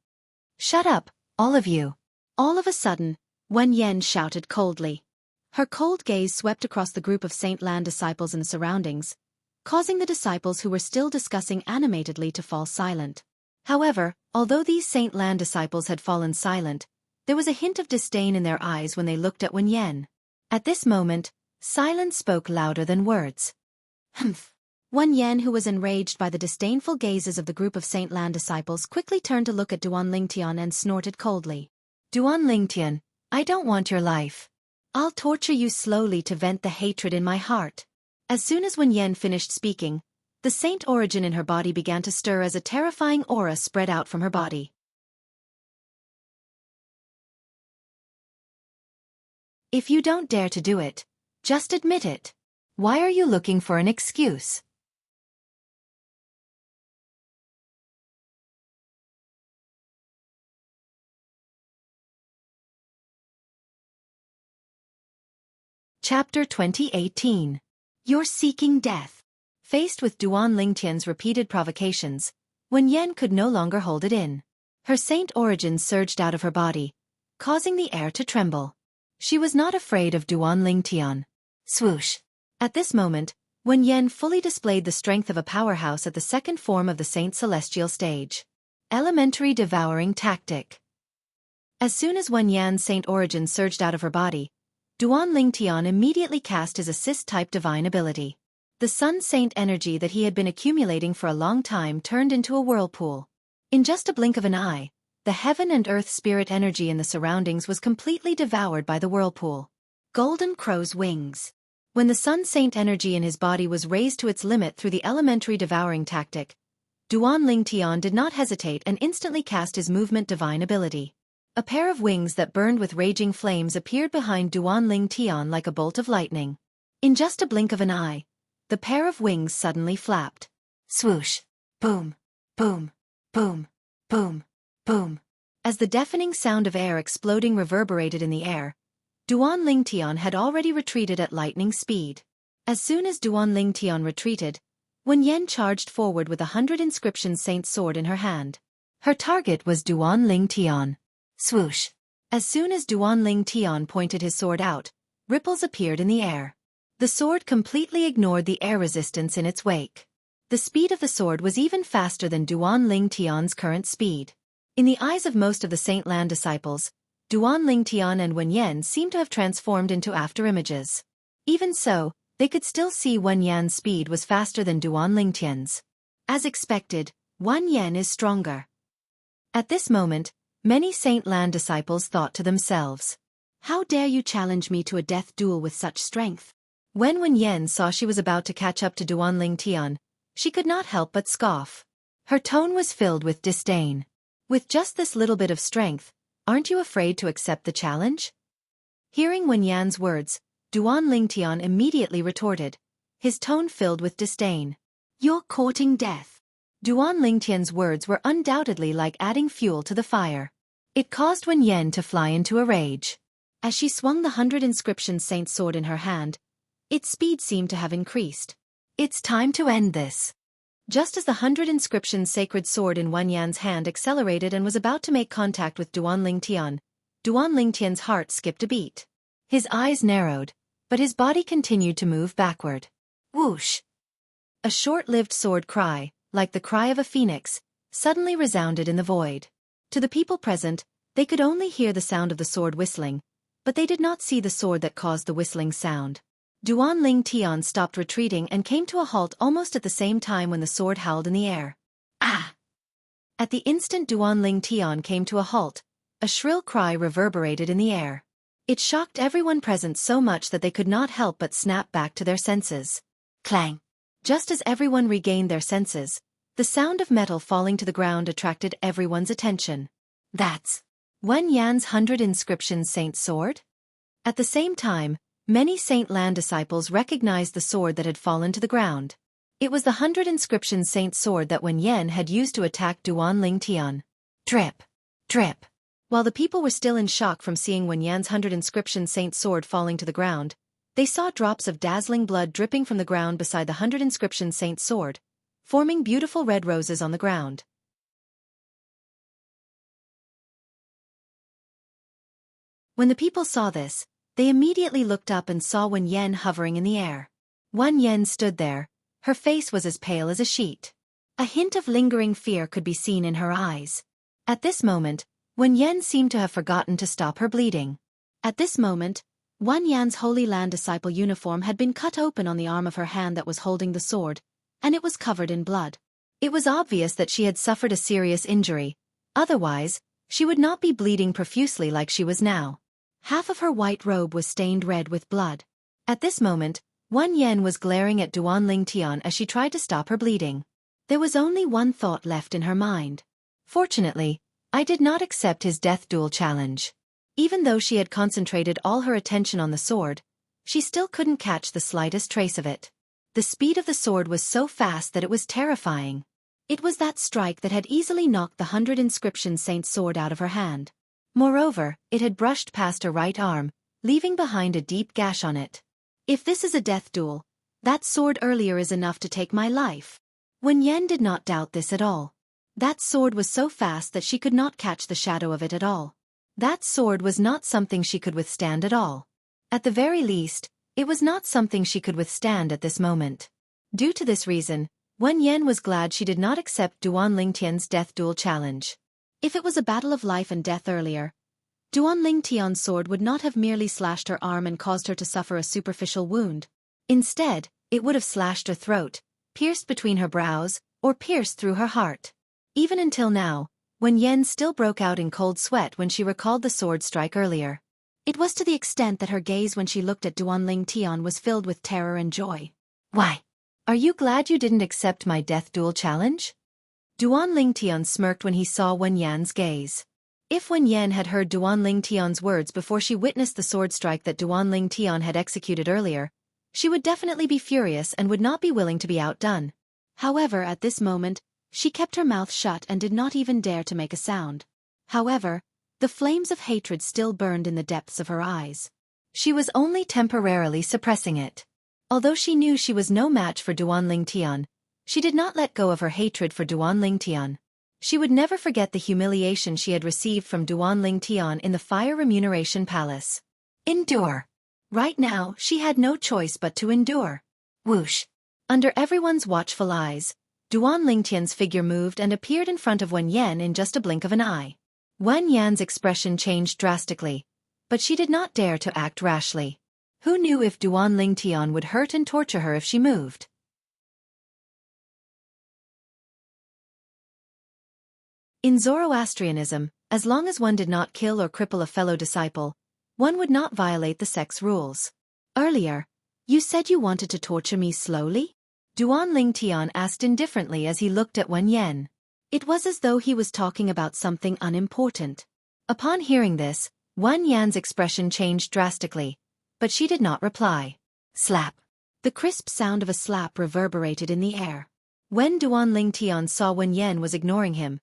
"Shut up, all of you." All of a sudden, Wen Yan shouted coldly. Her cold gaze swept across the group of Saint Lan disciples and surroundings, causing the disciples who were still discussing animatedly to fall silent. However, although these Saint Lan disciples had fallen silent, there was a hint of disdain in their eyes when they looked at Wen Yan. At this moment, silence spoke louder than words. Humph. Wen Yan, who was enraged by the disdainful gazes of the group of Saint Lan disciples, quickly turned to look at Duan Lingtian and snorted coldly. "Duan Lingtian, I don't want your life. I'll torture you slowly to vent the hatred in my heart." As soon as Wen Yan finished speaking, the saint origin in her body began to stir as a terrifying aura spread out from her body. If you don't dare to do it, just admit it. Why are you looking for an excuse? Chapter 2018. You're seeking death. Faced with Duan Lingtian's repeated provocations, Wen Yan could no longer hold it in. Her saint origin surged out of her body, causing the air to tremble. She was not afraid of Duan Lingtian. Swoosh. At this moment, Wen Yan fully displayed the strength of a powerhouse at the second form of the Saint Celestial stage. Elementary Devouring Tactic. As soon as Wen Yan's saint origin surged out of her body, Duan Lingtian immediately cast his assist-type divine ability. The Sun Saint energy that he had been accumulating for a long time turned into a whirlpool. In just a blink of an eye, the heaven and earth spirit energy in the surroundings was completely devoured by the whirlpool. Golden Crow's Wings. When the Sun Saint energy in his body was raised to its limit through the elementary devouring tactic, Duan Lingtian did not hesitate and instantly cast his movement divine ability. A pair of wings that burned with raging flames appeared behind Duan Lingtian like a bolt of lightning. In just a blink of an eye, the pair of wings suddenly flapped. Swoosh. Boom, boom, boom, boom, boom. As the deafening sound of air exploding reverberated in the air, Duan Lingtian had already retreated at lightning speed. As soon as Duan Lingtian retreated, Wen Yan charged forward with 100 inscription saint sword in her hand. Her target was Duan Lingtian. Swoosh. As soon as Duan Lingtian pointed his sword out, ripples appeared in the air. The sword completely ignored the air resistance in its wake. The speed of the sword was even faster than Duan Lingtian's current speed. In the eyes of most of the Saint Lan disciples, Duan Lingtian and Wen Yan seemed to have transformed into afterimages. Even so, they could still see Wen Yan's speed was faster than Duan Lingtian's. As expected, Wen Yan is stronger. At this moment, many Saint Lan disciples thought to themselves, "How dare you challenge me to a death duel with such strength?" When Wen Yan saw she was about to catch up to Duan Lingtian, she could not help but scoff. Her tone was filled with disdain. "With just this little bit of strength, aren't you afraid to accept the challenge?" Hearing Wen Yan's words, Duan Lingtian immediately retorted, his tone filled with disdain. "You're courting death." Duan Lingtian's words were undoubtedly like adding fuel to the fire. It caused Wen Yan to fly into a rage. As she swung the 100 inscription saint sword in her hand, its speed seemed to have increased. "It's time to end this." Just as the 100 inscription sacred sword in Wen Yan's hand accelerated and was about to make contact with Duan Lingtian's heart skipped a beat. His eyes narrowed, but his body continued to move backward. Whoosh! A short-lived sword cry, like the cry of a phoenix, suddenly resounded in the void. To the people present, they could only hear the sound of the sword whistling, but they did not see the sword that caused the whistling sound. Duan Lingtian stopped retreating and came to a halt almost at the same time when the sword howled in the air. Ah! At the instant Duan Lingtian came to a halt, a shrill cry reverberated in the air. It shocked everyone present so much that they could not help but snap back to their senses. Clang! Just as everyone regained their senses, the sound of metal falling to the ground attracted everyone's attention. That's Wen Yan's 100 inscription saint sword? At the same time, Many Saint Lan disciples recognized the sword that had fallen to the ground. It was the 100 inscription saint sword that Wen Yan had used to attack Duan Ling Tian. Drip! Drip! While the people were still in shock from seeing Wen Yan's 100 inscription saint sword falling to the ground, they saw drops of dazzling blood dripping from the ground beside the 100 inscription saint sword, forming beautiful red roses on the ground. When the people saw this, they immediately looked up and saw Wen Yan hovering in the air. Wen Yan stood there. Her face was as pale as a sheet. A hint of lingering fear could be seen in her eyes. At this moment, Wen Yan seemed to have forgotten to stop her bleeding. At this moment, Wen Yan's Holy Land disciple uniform had been cut open on the arm of her hand that was holding the sword, and it was covered in blood. It was obvious that she had suffered a serious injury. Otherwise, she would not be bleeding profusely like she was now. Half of her white robe was stained red with blood. At this moment, Wen Yan was glaring at Duan Ling Tian as she tried to stop her bleeding. There was only one thought left in her mind. Fortunately, I did not accept his death duel challenge. Even though she had concentrated all her attention on the sword, she still couldn't catch the slightest trace of it. The speed of the sword was so fast that it was terrifying. It was that strike that had easily knocked the 100 inscription saint sword out of her hand. Moreover, it had brushed past her right arm, leaving behind a deep gash on it. If this is a death duel, that sword earlier is enough to take my life. Wen Yan did not doubt this at all. That sword was so fast that she could not catch the shadow of it at all. That sword was not something she could withstand at all. At the very least, it was not something she could withstand at this moment. Due to this reason, Wen Yan was glad she did not accept Duan Ling Tian's death duel challenge. If it was a battle of life and death earlier, Duan Ling Tian's sword would not have merely slashed her arm and caused her to suffer a superficial wound. Instead, it would have slashed her throat, pierced between her brows, or pierced through her heart. Even until now, Wen Yan still broke out in cold sweat when she recalled the sword strike earlier. It was to the extent that her gaze when she looked at Duan Ling Tian was filled with terror and joy. Why? Are you glad you didn't accept my death duel challenge? Duan Ling Tian smirked when he saw Wen Yan's gaze. If Wen Yan had heard Duan Ling Tian's words before she witnessed the sword strike that Duan Ling Tian had executed earlier, she would definitely be furious and would not be willing to be outdone. However, at this moment, she kept her mouth shut and did not even dare to make a sound. However, the flames of hatred still burned in the depths of her eyes. She was only temporarily suppressing it. Although she knew she was no match for Duan Ling Tian, she did not let go of her hatred for Duan Ling Tian. She would never forget the humiliation she had received from Duan Ling Tian in the Fire Remuneration Palace. Endure. Right now, she had no choice but to endure. Whoosh. Under everyone's watchful eyes, Duan Ling Tian's figure moved and appeared in front of Wen Yan in just a blink of an eye. Wen Yan's expression changed drastically, but she did not dare to act rashly. Who knew if Duan Ling Tian would hurt and torture her if she moved? In Zoroastrianism, as long as one did not kill or cripple a fellow disciple, one would not violate the sex rules. Earlier, you said you wanted to torture me slowly? Duan Ling Tian asked indifferently as he looked at Wen Yan. It was as though he was talking about something unimportant. Upon hearing this, Wen Yan's expression changed drastically, but she did not reply. Slap. The crisp sound of a slap reverberated in the air. When Duan Ling Tian saw Wen Yan was ignoring him,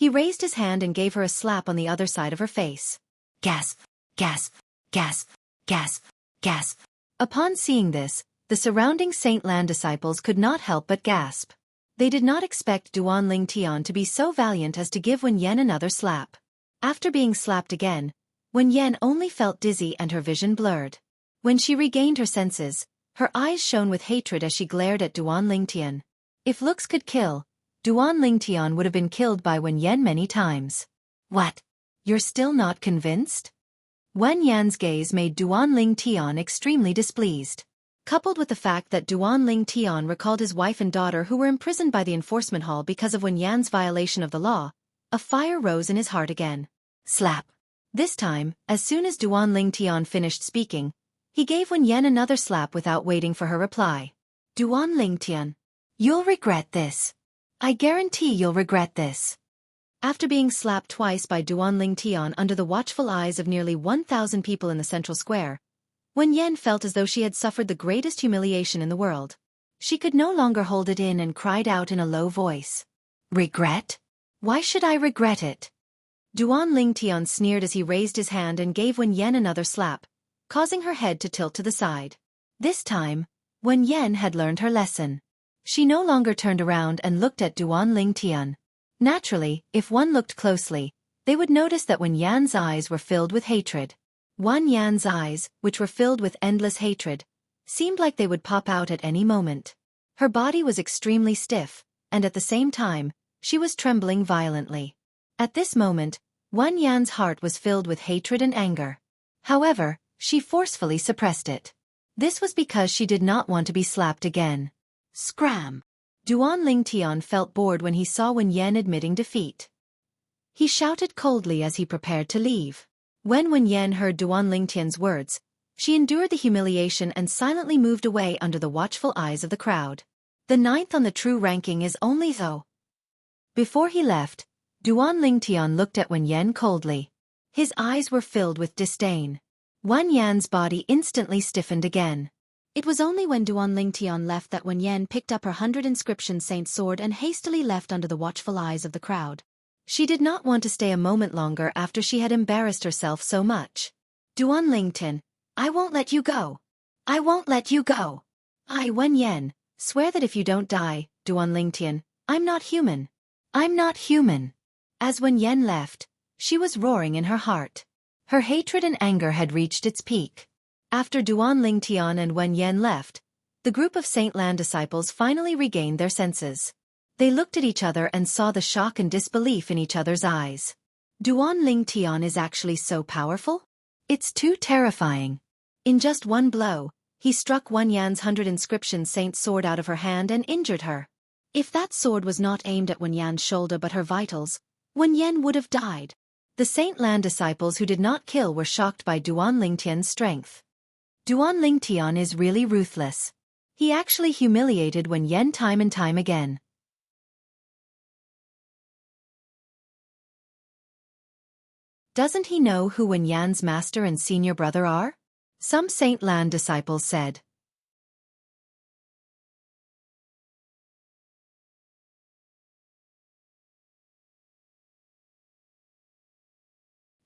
he raised his hand and gave her a slap on the other side of her face. Gasp, gasp, gasp, gasp, gasp. Upon seeing this, the surrounding Saint Lan disciples could not help but gasp. They did not expect Duan Ling Tian to be so valiant as to give Wen Yan another slap. After being slapped again, Wen Yan only felt dizzy and her vision blurred. When she regained her senses, her eyes shone with hatred as she glared at Duan Ling Tian. If looks could kill, Duan Ling Tian would have been killed by Wen Yan many times. What? You're still not convinced? Wen Yan's gaze made Duan Ling Tian extremely displeased. Coupled with the fact that Duan Ling Tian recalled his wife and daughter who were imprisoned by the enforcement hall because of Wen Yan's violation of the law, a fire rose in his heart again. Slap. This time, as soon as Duan Ling Tian finished speaking, he gave Wen Yan another slap without waiting for her reply. Duan Ling Tian, you'll regret this. I guarantee you'll regret this. After being slapped twice by Duan Ling Tian under the watchful eyes of nearly 1,000 people in the central square, Wen Yan felt as though she had suffered the greatest humiliation in the world. She could no longer hold it in and cried out in a low voice. Regret? Why should I regret it? Duan Lingtian sneered as he raised his hand and gave Wen Yan another slap, causing her head to tilt to the side. This time, Wen Yan had learned her lesson. She no longer turned around and looked at Duan Lingtian. Naturally, if one looked closely, they would notice that Wen Yan's eyes were filled with hatred. Wen Yan's eyes, which were filled with endless hatred, seemed like they would pop out at any moment. Her body was extremely stiff, and at the same time, she was trembling violently. At this moment, Wen Yan's heart was filled with hatred and anger. However, she forcefully suppressed it. This was because she did not want to be slapped again. Scram! Duan Lingtian felt bored when he saw Wen Yan admitting defeat. He shouted coldly as he prepared to leave. When Wen Yan heard Duan Lingtian's words, she endured the humiliation and silently moved away under the watchful eyes of the crowd. The 9th on the true ranking is only though. Before he left, Duan Lingtian looked at Wen Yan coldly. His eyes were filled with disdain. Wen Yan's body instantly stiffened again. It was only when Duan Lingtian left that Wen Yan picked up her 100 inscription saint sword and hastily left under the watchful eyes of the crowd. She did not want to stay a moment longer after she had embarrassed herself so much. Duan Lingtian, I won't let you go. I won't let you go. Wen Yan, swear that if you don't die, Duan Lingtian, I'm not human. I'm not human. As Wen Yan left, she was roaring in her heart. Her hatred and anger had reached its peak. After Duan Lingtian and Wen Yan left, the group of Saint Lan disciples finally regained their senses. They looked at each other and saw the shock and disbelief in each other's eyes. Duan Lingtian is actually so powerful? It's too terrifying. In just one blow, he struck Wen Yan's 100 inscription saint sword out of her hand and injured her. If that sword was not aimed at Wen Yan's shoulder but her vitals, Wen Yan would have died. The Saint Lan disciples who did not kill were shocked by Duan Lingtian's strength. Duan Lingtian is really ruthless. He actually humiliated Wen Yan time and time again. Doesn't he know who Wen Yan's master and senior brother are? Some Saint Lan disciples said.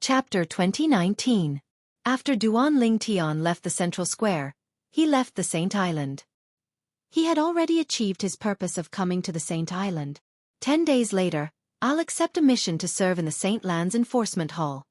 Chapter 2019. After Duan Lingtian left the central square, he left the Saint Island. He had already achieved his purpose of coming to the Saint Island. 10 days later, I'll accept a mission to serve in the Saint Lan's enforcement hall.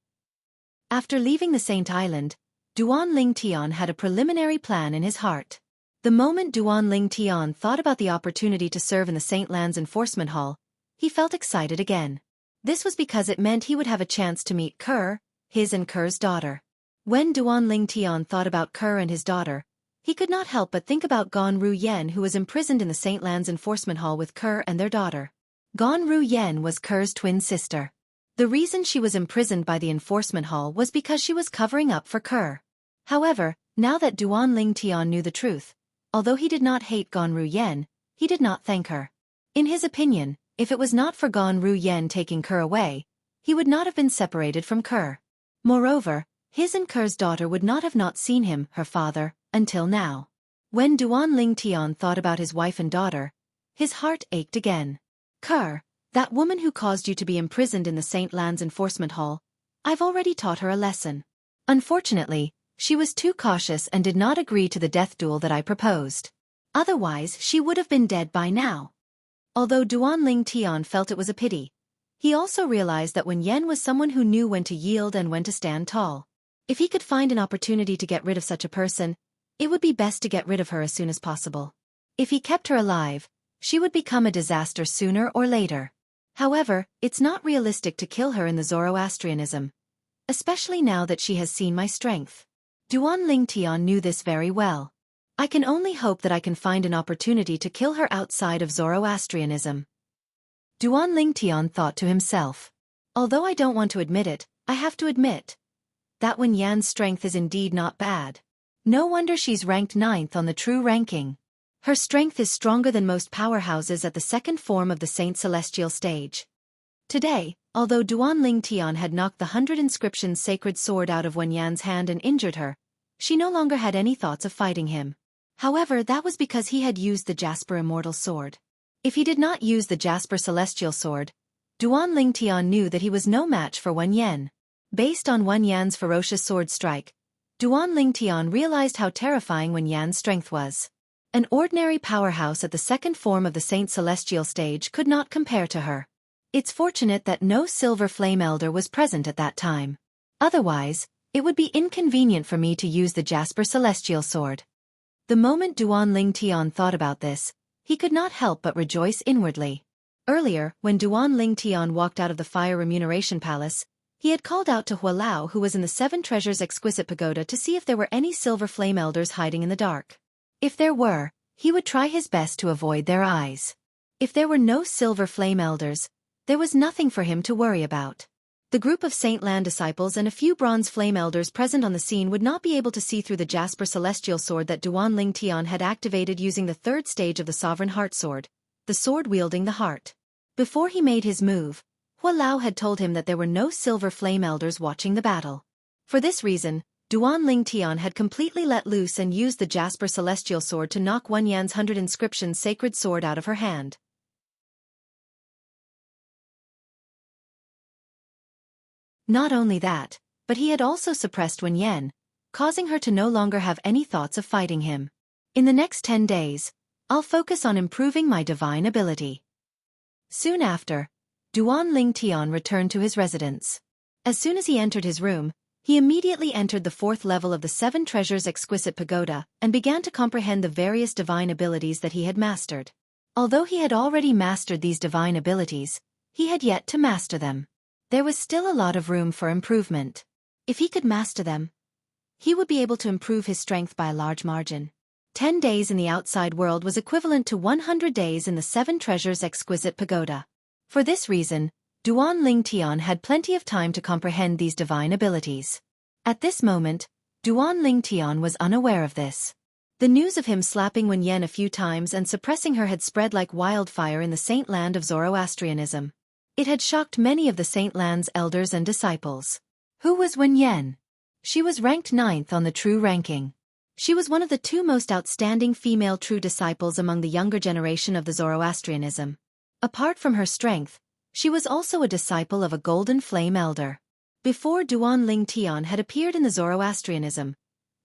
After leaving the Saint Island, Duan Lingtian had a preliminary plan in his heart. The moment Duan Lingtian thought about the opportunity to serve in the Saint Lan's enforcement hall, he felt excited again. This was because it meant he would have a chance to meet Ker, his and Ker's daughter. When Duan Lingtian thought about Ker and his daughter, he could not help but think about Gan Ru Yen, who was imprisoned in the Saint Lan's enforcement hall with Ker and their daughter. Gan Ru Yen was Ker's twin sister. The reason she was imprisoned by the enforcement hall was because she was covering up for Ker. However, now that Duan Lingtian knew the truth, although he did not hate Gan Ru Yen, he did not thank her. In his opinion, if it was not for Gan Ru Yen taking Ker away, he would not have been separated from Ker. Moreover, his and Ker's daughter would not have not seen him, her father, until now. When Duan Lingtian thought about his wife and daughter, his heart ached again. Ker, that woman who caused you to be imprisoned in the Saint Lan's enforcement hall, I've already taught her a lesson. Unfortunately, she was too cautious and did not agree to the death duel that I proposed. Otherwise, she would have been dead by now. Although Duan Lingtian felt it was a pity, he also realized that Wen Yan was someone who knew when to yield and when to stand tall. If he could find an opportunity to get rid of such a person, it would be best to get rid of her as soon as possible. If he kept her alive, she would become a disaster sooner or later. However, it's not realistic to kill her in the Zoroastrianism, especially now that she has seen my strength. Duan Lingtian knew this very well. I can only hope that I can find an opportunity to kill her outside of Zoroastrianism. Duan Lingtian thought to himself. Although I don't want to admit it, I have to admit that Wen Yan's strength is indeed not bad. No wonder she's ranked 9th on the true ranking. Her strength is stronger than most powerhouses at the second form of the Saint Celestial stage. Today, although Duan Lingtian had knocked the 100 inscription sacred sword out of Wen Yan's hand and injured her, She no longer had any thoughts of fighting him. However, that was because he had used the Jasper Immortal Sword. If he did not use the Jasper Celestial Sword, Duan Lingtian knew that he was no match for Wen Yan. Based on Wen Yan's ferocious sword strike, Duan Lingtian realized how terrifying Wen Yan's strength was. An ordinary powerhouse at the second form of the Saint Celestial stage could not compare to her. It's fortunate that no Silver Flame Elder was present at that time. Otherwise, it would be inconvenient for me to use the Jasper Celestial Sword. The moment Duan Lingtian thought about this, he could not help but rejoice inwardly. Earlier, when Duan Lingtian walked out of the Fire Remuneration Palace, he had called out to Hualao, who was in the Seven Treasures Exquisite Pagoda, to see if there were any Silver Flame Elders hiding in the dark. If there were, he would try his best to avoid their eyes. If there were no Silver Flame Elders, there was nothing for him to worry about. The group of Saint Lan disciples and a few Bronze Flame Elders present on the scene would not be able to see through the Jasper Celestial Sword that Duan Lingtian had activated using the third stage of the Sovereign Heart Sword, the sword wielding the heart. Before he made his move, Hualao had told him that there were no Silver Flame Elders watching the battle. For this reason, Duan Lingtian had completely let loose and used the Jasper Celestial Sword to knock Wen Yan's 100 Inscriptions sacred sword out of her hand. Not only that, but he had also suppressed Wen Yan, causing her to no longer have any thoughts of fighting him. In the next 10 days, I'll focus on improving my divine ability. Soon after, Duan Lingtian returned to his residence. As soon as he entered his room, he immediately entered the 4th level of the Seven Treasures Exquisite Pagoda and began to comprehend the various divine abilities that he had mastered. Although he had already mastered these divine abilities, he had yet to master them. There was still a lot of room for improvement. If he could master them, he would be able to improve his strength by a large margin. 10 days in the outside world was equivalent to 100 days in the Seven Treasures Exquisite Pagoda. For this reason, Duan Lingtian had plenty of time to comprehend these divine abilities. At this moment, Duan Lingtian was unaware of this. The news of him slapping Wen Yan a few times and suppressing her had spread like wildfire in the Saint Land of Zoroastrianism. It had shocked many of the Saint Land's elders and disciples. Who was Wen Yan? She was ranked 9th on the true ranking. She was one of the 2 most outstanding female true disciples among the younger generation of the Zoroastrianism. Apart from her strength, she was also a disciple of a Golden Flame Elder. Before Duan Lingtian had appeared in the Zoroastrianism,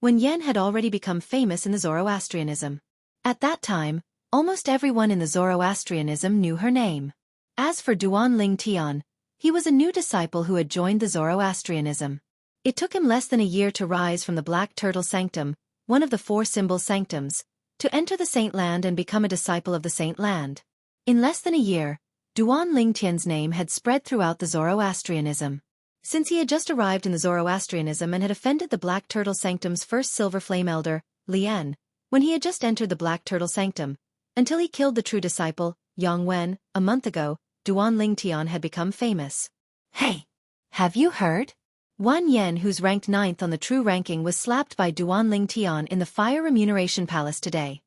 Wen Yan had already become famous in the Zoroastrianism. At that time, almost everyone in the Zoroastrianism knew her name. As for Duan Lingtian, he was a new disciple who had joined the Zoroastrianism. It took him less than a year to rise from the Black Turtle Sanctum, one of the 4 symbol sanctums, to enter the Saint Land and become a disciple of the Saint Land. In less than a year, Duan Lingtian's name had spread throughout the Zoroastrianism. Since he had just arrived in the Zoroastrianism and had offended the Black Turtle Sanctum's first Silver Flame Elder, Lian, when he had just entered the Black Turtle Sanctum, until he killed the true disciple, Yang Wen, a month ago, Duan Lingtian had become famous. Hey! Have you heard? Wen Yan, who's ranked 9th on the true ranking, was slapped by Duan Lingtian in the Fire Remuneration Palace today.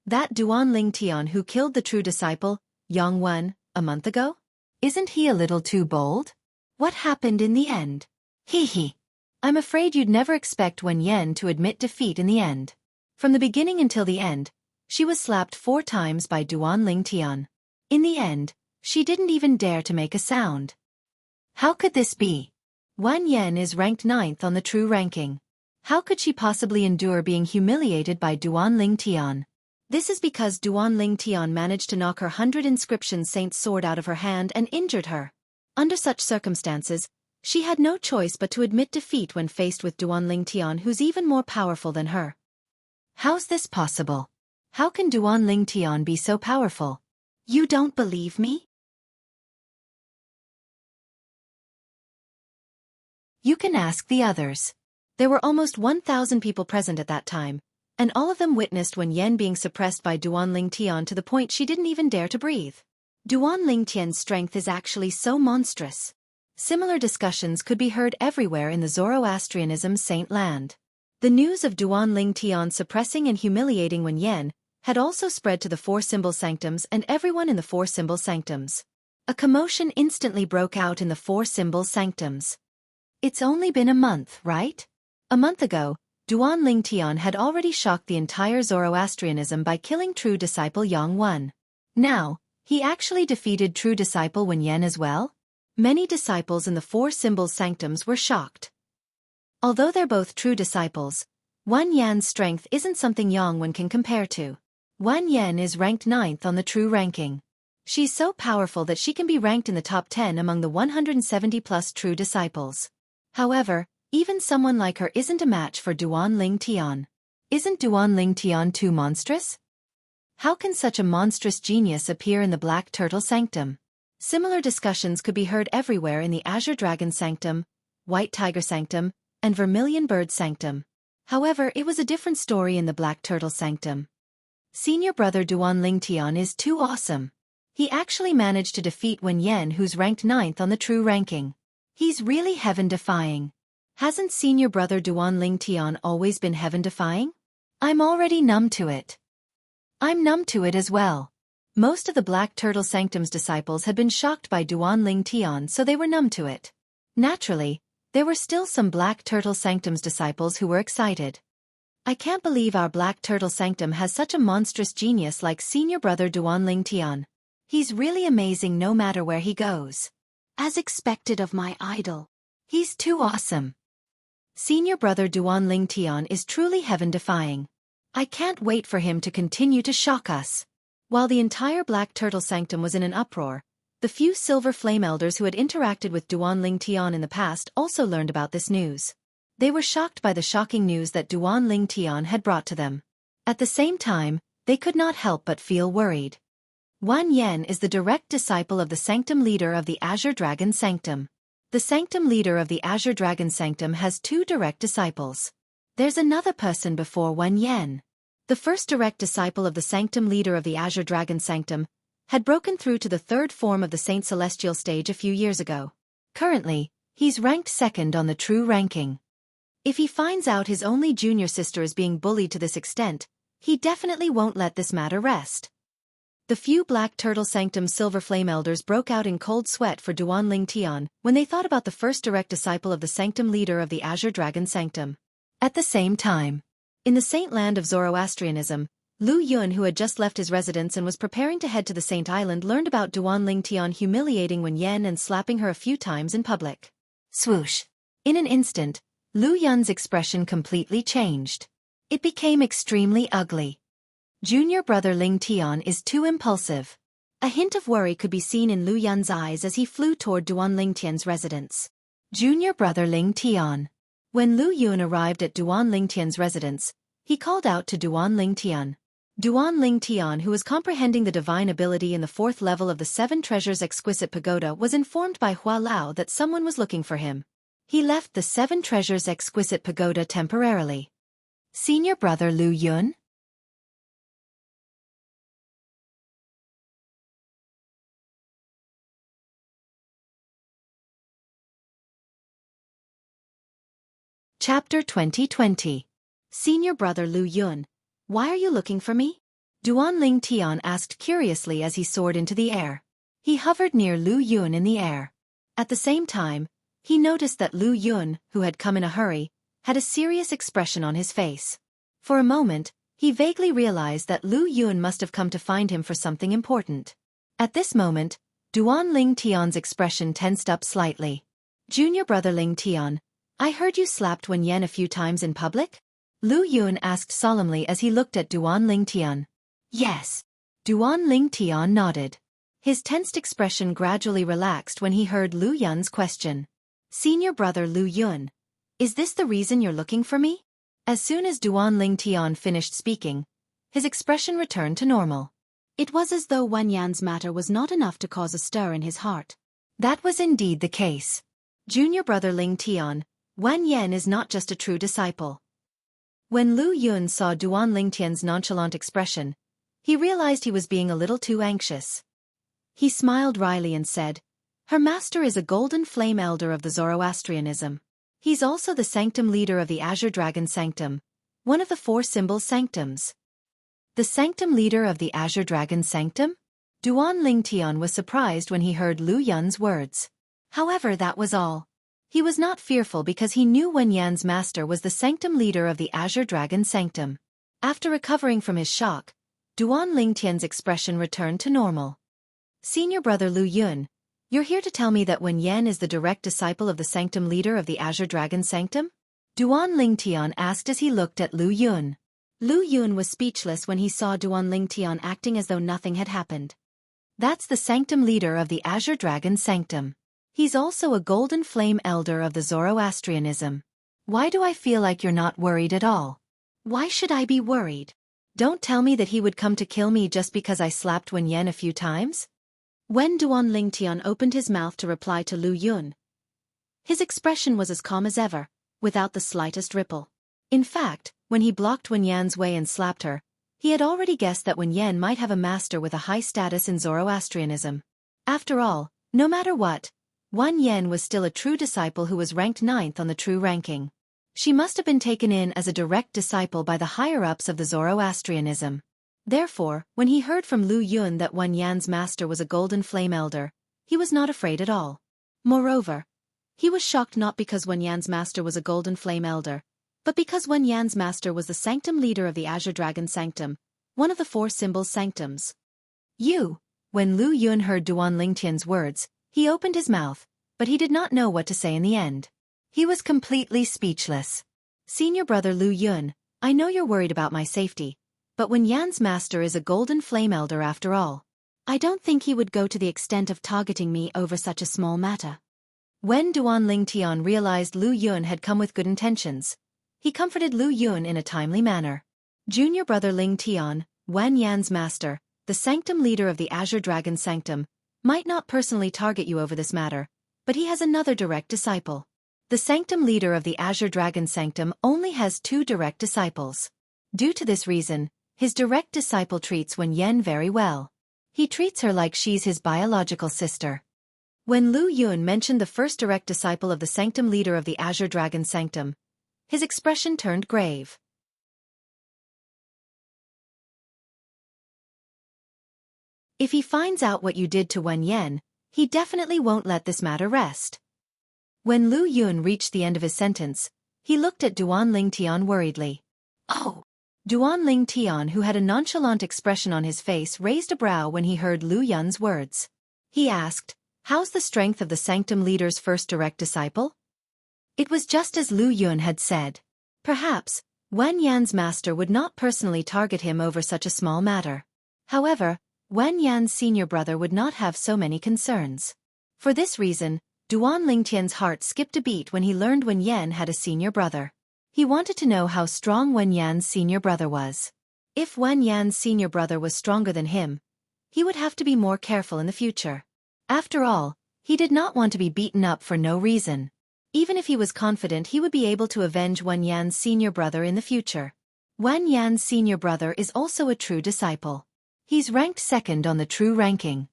That Duan Lingtian who killed the true disciple, Yang Wen, a month ago? Isn't he a little too bold? What happened in the end? Hee. I'm afraid you'd never expect Wen Yan to admit defeat in the end. From the beginning until the end, she was slapped 4 times by Duan Lingtian. In the end, she didn't even dare to make a sound. How could this be? Wen Yan is ranked 9th on the true ranking. How could she possibly endure being humiliated by Duan Lingtian? This is because Duan Lingtian managed to knock her 100 Inscriptions Saint's sword out of her hand and injured her. Under such circumstances, she had no choice but to admit defeat when faced with Duan Lingtian, who's even more powerful than her. How's this possible? How can Duan Lingtian be so powerful? You don't believe me? You can ask the others. There were almost 1,000 people present at that time, and all of them witnessed Wen Yan being suppressed by Duan Lingtian to the point she didn't even dare to breathe. Duan Lingtian's strength is actually so monstrous. Similar discussions could be heard everywhere in the Zoroastrianism Saint Land. The news of Duan Lingtian suppressing and humiliating Wen Yan had also spread to the 4 symbol sanctums and everyone in the 4 symbol sanctums. A commotion instantly broke out in the 4 symbol sanctums. It's only been a month, right? A month ago, Duan Lingtian had already shocked the entire Zoroastrianism by killing true disciple Yang Wen. Now, he actually defeated true disciple Wen Yan as well? Many disciples in the Four Symbols Sanctums were shocked. Although they're both true disciples, Wen Yan's strength isn't something Yang Wen can compare to. Wen Yan is ranked 9th on the true ranking. She's so powerful that she can be ranked in the top 10 among the 170-plus true disciples. However, even someone like her isn't a match for Duan Lingtian. Isn't Duan Lingtian too monstrous? How can such a monstrous genius appear in the Black Turtle Sanctum? Similar discussions could be heard everywhere in the Azure Dragon Sanctum, White Tiger Sanctum, and Vermilion Bird Sanctum. However, it was a different story in the Black Turtle Sanctum. Senior brother Duan Lingtian is too awesome. He actually managed to defeat Wen Yan, who's ranked 9th on the true ranking. He's really heaven-defying. Hasn't senior brother Duan Lingtian always been heaven-defying? I'm already numb to it. I'm numb to it as well. Most of the Black Turtle Sanctum's disciples had been shocked by Duan Lingtian, so they were numb to it. Naturally, there were still some Black Turtle Sanctum's disciples who were excited. I can't believe our Black Turtle Sanctum has such a monstrous genius like senior brother Duan Lingtian. He's really amazing no matter where he goes. As expected of my idol. He's too awesome. Senior brother Duan Lingtian is truly heaven-defying. I can't wait for him to continue to shock us. While the entire Black Turtle Sanctum was in an uproar, the few Silver Flame Elders who had interacted with Duan Lingtian in the past also learned about this news. They were shocked by the shocking news that Duan Lingtian had brought to them. At the same time, they could not help but feel worried. Wen Yan is the direct disciple of the Sanctum Leader of the Azure Dragon Sanctum. The Sanctum Leader of the Azure Dragon Sanctum has 2 direct disciples. There's another person before Wen Yan. The first direct disciple of the Sanctum Leader of the Azure Dragon Sanctum had broken through to the 3rd form of the Saint Celestial stage a few years ago. Currently, he's ranked 2nd on the true ranking. If he finds out his only junior sister is being bullied to this extent, he definitely won't let this matter rest. The few Black Turtle Sanctum Silver Flame Elders broke out in cold sweat for Duan Lingtian when they thought about the first direct disciple of the Sanctum Leader of the Azure Dragon Sanctum. At the same time, in the Saint Land of Zoroastrianism, Lu Yun, who had just left his residence and was preparing to head to the Saint Island, learned about Duan Lingtian humiliating Wen Yan and slapping her a few times in public. Swoosh! In an instant, Lu Yun's expression completely changed. It became extremely ugly. Junior brother Lingtian is too impulsive. A hint of worry could be seen in Lu Yun's eyes as he flew toward Duan Lingtian's residence. Junior brother Lingtian. When Lu Yun arrived at Duan Lingtian's residence, he called out to Duan Lingtian. Duan Lingtian, who was comprehending the divine ability in the 4th level of the 7 Treasures Exquisite Pagoda, was informed by Hua Lao that someone was looking for him. He left the 7 Treasures Exquisite Pagoda temporarily. Senior brother Lu Yun? Chapter 2020. Senior brother Lu Yun, why are you looking for me? Duan Lingtian asked curiously as he soared into the air. He hovered near Lu Yun in the air. At the same time, he noticed that Lu Yun, who had come in a hurry, had a serious expression on his face. For a moment, he vaguely realized that Lu Yun must have come to find him for something important. At this moment, Duan Lingtian's expression tensed up slightly. Junior brother Lingtian, I heard you slapped Wen Yan a few times in public? Lu Yun asked solemnly as he looked at Duan Lingtian. Yes. Duan Lingtian nodded. His tensed expression gradually relaxed when he heard Lu Yun's question. Senior brother Lu Yun, is this the reason you're looking for me? As soon as Duan Lingtian finished speaking, his expression returned to normal. It was as though Wen Yan's matter was not enough to cause a stir in his heart. That was indeed the case. Junior brother Lingtian, Wen Yan is not just a true disciple. When Lu Yun saw Duan Lingtian's nonchalant expression, he realized he was being a little too anxious. He smiled wryly and said, her master is a golden flame elder of the Zoroastrianism. He's also the Sanctum Leader of the Azure Dragon Sanctum, one of the 4 Symbols Sanctums. The Sanctum Leader of the Azure Dragon Sanctum? Duan Lingtian was surprised when he heard Lu Yun's words. However, that was all. He was not fearful because he knew Wen Yan's master was the sanctum leader of the Azure Dragon Sanctum. After recovering from his shock, Duan Lingtian's expression returned to normal. Senior brother Lu Yun, you're here to tell me that Wen Yan is the direct disciple of the sanctum leader of the Azure Dragon Sanctum? Duan Lingtian asked as he looked at Lu Yun. Lu Yun was speechless when he saw Duan Lingtian acting as though nothing had happened. That's the sanctum leader of the Azure Dragon Sanctum. He's also a golden flame elder of the Zoroastrianism. Why do I feel like you're not worried at all? Why should I be worried? Don't tell me that he would come to kill me just because I slapped Wen Yan a few times? When Duan Lingtian opened his mouth to reply to Lu Yun, his expression was as calm as ever, without the slightest ripple. In fact, when he blocked Wen Yan's way and slapped her, he had already guessed that Wen Yan might have a master with a high status in Zoroastrianism. After all, no matter what, Wen Yan was still a true disciple who was ranked 9th on the true ranking. She must have been taken in as a direct disciple by the higher-ups of the Zoroastrianism. Therefore, when he heard from Lu Yun that Wen Yan's master was a golden flame elder, he was not afraid at all. Moreover, he was shocked not because Wen Yan's master was a golden flame elder, but because Wen Yan's master was the sanctum leader of the Azure Dragon Sanctum, one of the 4 symbols sanctums. When Lu Yun heard Duan Lingtian's words, he opened his mouth, but he did not know what to say in the end. He was completely speechless. Senior brother Lu Yun, I know you're worried about my safety, but Wen Yan's master is a golden flame elder after all. I don't think he would go to the extent of targeting me over such a small matter. When Duan Lingtian realized Lu Yun had come with good intentions, he comforted Lu Yun in a timely manner. Junior brother Lingtian, Wen Yan's master, the sanctum leader of the Azure Dragon Sanctum, might not personally target you over this matter, but he has another direct disciple. The sanctum leader of the Azure Dragon Sanctum only has 2 direct disciples. Due to this reason, his direct disciple treats Wen Yan very well. He treats her like she's his biological sister. When Lu Yun mentioned the first direct disciple of the sanctum leader of the Azure Dragon Sanctum, his expression turned grave. If he finds out what you did to Wen Yan, he definitely won't let this matter rest. When Lu Yun reached the end of his sentence, he looked at Duan Lingtian worriedly. Oh! Duan Lingtian, who had a nonchalant expression on his face, raised a brow when he heard Lu Yun's words. He asked, how's the strength of the sanctum leader's first direct disciple? It was just as Lu Yun had said. Perhaps, Wen Yan's master would not personally target him over such a small matter. However, Wen Yan's senior brother would not have so many concerns. For this reason, Duan Lingtian's heart skipped a beat when he learned Wen Yan had a senior brother. He wanted to know how strong Wen Yan's senior brother was. If Wen Yan's senior brother was stronger than him, he would have to be more careful in the future. After all, he did not want to be beaten up for no reason. Even if he was confident he would be able to avenge Wen Yan's senior brother in the future. Wen Yan's senior brother is also a true disciple. He's ranked 2nd on the true ranking.